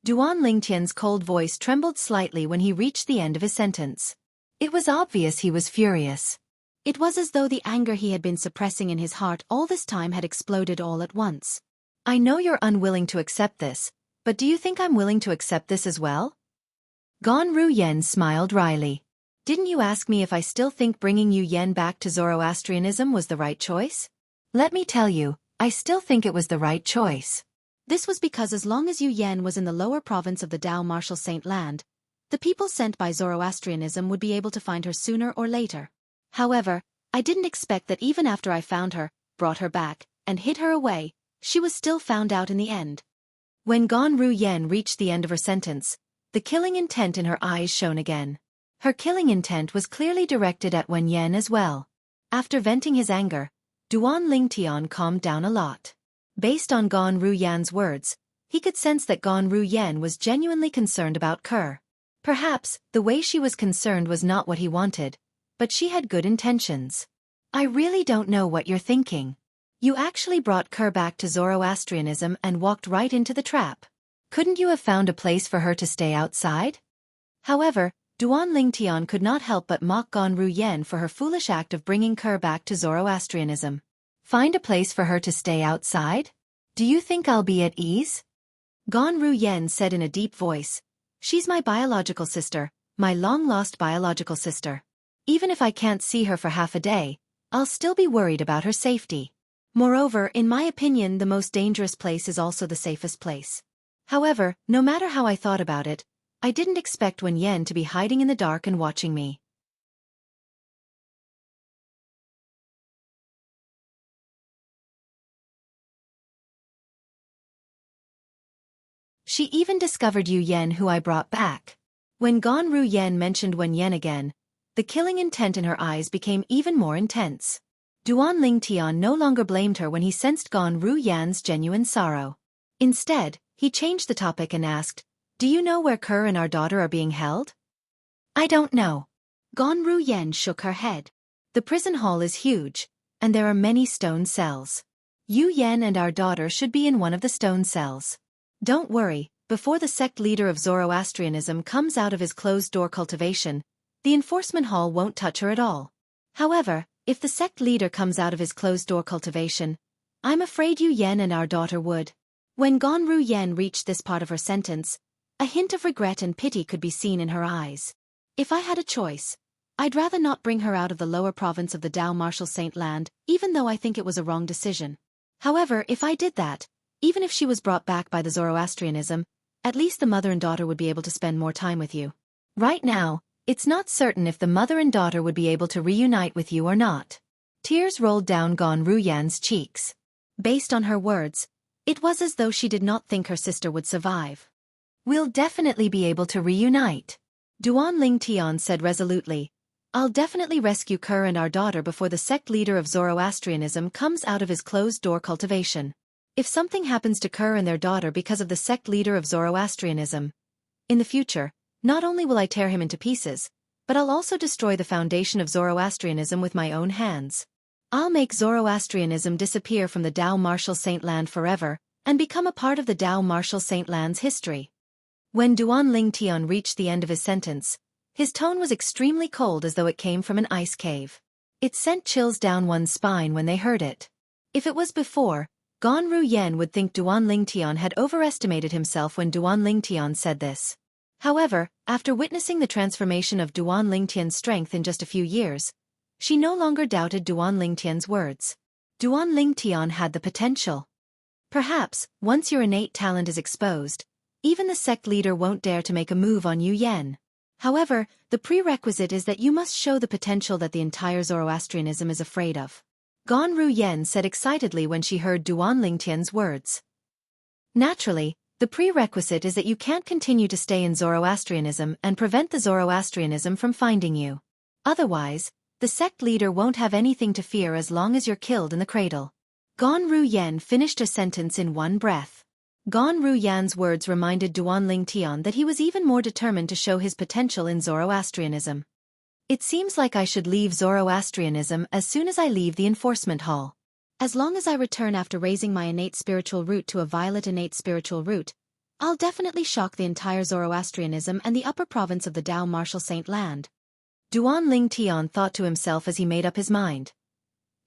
Duan Lingtian's cold voice trembled slightly when he reached the end of his sentence. It was obvious he was furious. It was as though the anger he had been suppressing in his heart all this time had exploded all at once. I know you're unwilling to accept this, but do you think I'm willing to accept this as well? Gan Ruyen smiled wryly. Didn't you ask me if I still think bringing Yu Yen back to Zoroastrianism was the right choice? Let me tell you, I still think it was the right choice. This was because as long as Yu Yen was in the lower province of the Dao Martial Saint Land, the people sent by Zoroastrianism would be able to find her sooner or later. However, I didn't expect that even after I found her, brought her back, and hid her away, she was still found out in the end. When Gan Ruyen reached the end of her sentence, the killing intent in her eyes shone again. Her killing intent was clearly directed at Wen Yen as well. After venting his anger, Duan Lingtian calmed down a lot. Based on Gan Ruyan's words, he could sense that Gan Ruyen was genuinely concerned about Ker. Perhaps, the way she was concerned was not what he wanted, but she had good intentions. I really don't know what you're thinking. You actually brought Ker back to Zoroastrianism and walked right into the trap. Couldn't you have found a place for her to stay outside? However, Duan Lingtian could not help but mock Gan Ruyen for her foolish act of bringing Ker back to Zoroastrianism. Find a place for her to stay outside? Do you think I'll be at ease? Gan Ruyen said in a deep voice. She's my biological sister, my long-lost biological sister. Even if I can't see her for half a day, I'll still be worried about her safety. Moreover, in my opinion, the most dangerous place is also the safest place. However, no matter how I thought about it, I didn't expect Wen Yan to be hiding in the dark and watching me. She even discovered Yu Yan, who I brought back. When Gan Ru Yan mentioned Wen Yan again, the killing intent in her eyes became even more intense. Duan Ling Tian no longer blamed her when he sensed Gan Ru Yan's genuine sorrow. Instead, he changed the topic and asked, "Do you know where Kerr and our daughter are being held?" "I don't know." Gan Ru Yan shook her head. "The prison hall is huge, and there are many stone cells. Yu Yan and our daughter should be in one of the stone cells. Don't worry, before the sect leader of Zoroastrianism comes out of his closed-door cultivation, the enforcement hall won't touch her at all. However, if the sect leader comes out of his closed-door cultivation, I'm afraid Yu Yan and our daughter would." When Gan Ru Yan reached this part of her sentence, a hint of regret and pity could be seen in her eyes. "If I had a choice, I'd rather not bring her out of the lower province of the Dao Martial Saint Land, even though I think it was a wrong decision. However, if I did that, even if she was brought back by the Zoroastrianism, at least the mother and daughter would be able to spend more time with you. Right now, it's not certain if the mother and daughter would be able to reunite with you or not." Tears rolled down Gan Ru Yan's cheeks. Based on her words, it was as though she did not think her sister would survive. "We'll definitely be able to reunite," Duan Ling Tian said resolutely. "I'll definitely rescue Kerr and our daughter before the sect leader of Zoroastrianism comes out of his closed-door cultivation. If something happens to Kerr and their daughter because of the sect leader of Zoroastrianism, in the future, not only will I tear him into pieces, but I'll also destroy the foundation of Zoroastrianism with my own hands. I'll make Zoroastrianism disappear from the Dao Martial Saint Land forever, and become a part of the Dao Martial Saint Land's history." When Duan Ling Tian reached the end of his sentence, his tone was extremely cold, as though it came from an ice cave. It sent chills down one's spine when they heard it. If it was before, Gan Ru Yan would think Duan Ling Tian had overestimated himself when Duan Ling Tian said this. However, after witnessing the transformation of Duan Ling Tian's strength in just a few years, she no longer doubted Duan Ling Tian's words. Duan Ling Tian had the potential. Perhaps, once your innate talent is exposed, even the sect leader won't dare to make a move on Yu Yan. However, the prerequisite is that you must show the potential that the entire Zoroastrianism is afraid of. Gan Ru Yan said excitedly when she heard Duan Ling Tian's words. "Naturally, the prerequisite is that you can't continue to stay in Zoroastrianism and prevent the Zoroastrianism from finding you. Otherwise, the sect leader won't have anything to fear as long as you're killed in the cradle." Gan Ru Yan finished a sentence in one breath. Gan Ru Yan's words reminded Duan Ling Tian that he was even more determined to show his potential in Zoroastrianism. "It seems like I should leave Zoroastrianism as soon as I leave the enforcement hall. As long as I return after raising my innate spiritual root to a violet innate spiritual root, I'll definitely shock the entire Zoroastrianism and the upper province of the Dao Martial Saint Land." Duan Ling Tian thought to himself as he made up his mind.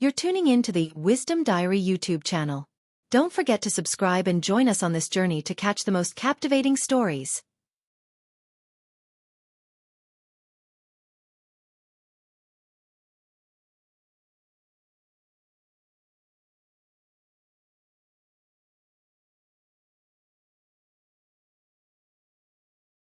You're tuning in to the Wisdom Diary YouTube channel. Don't forget to subscribe and join us on this journey to catch the most captivating stories.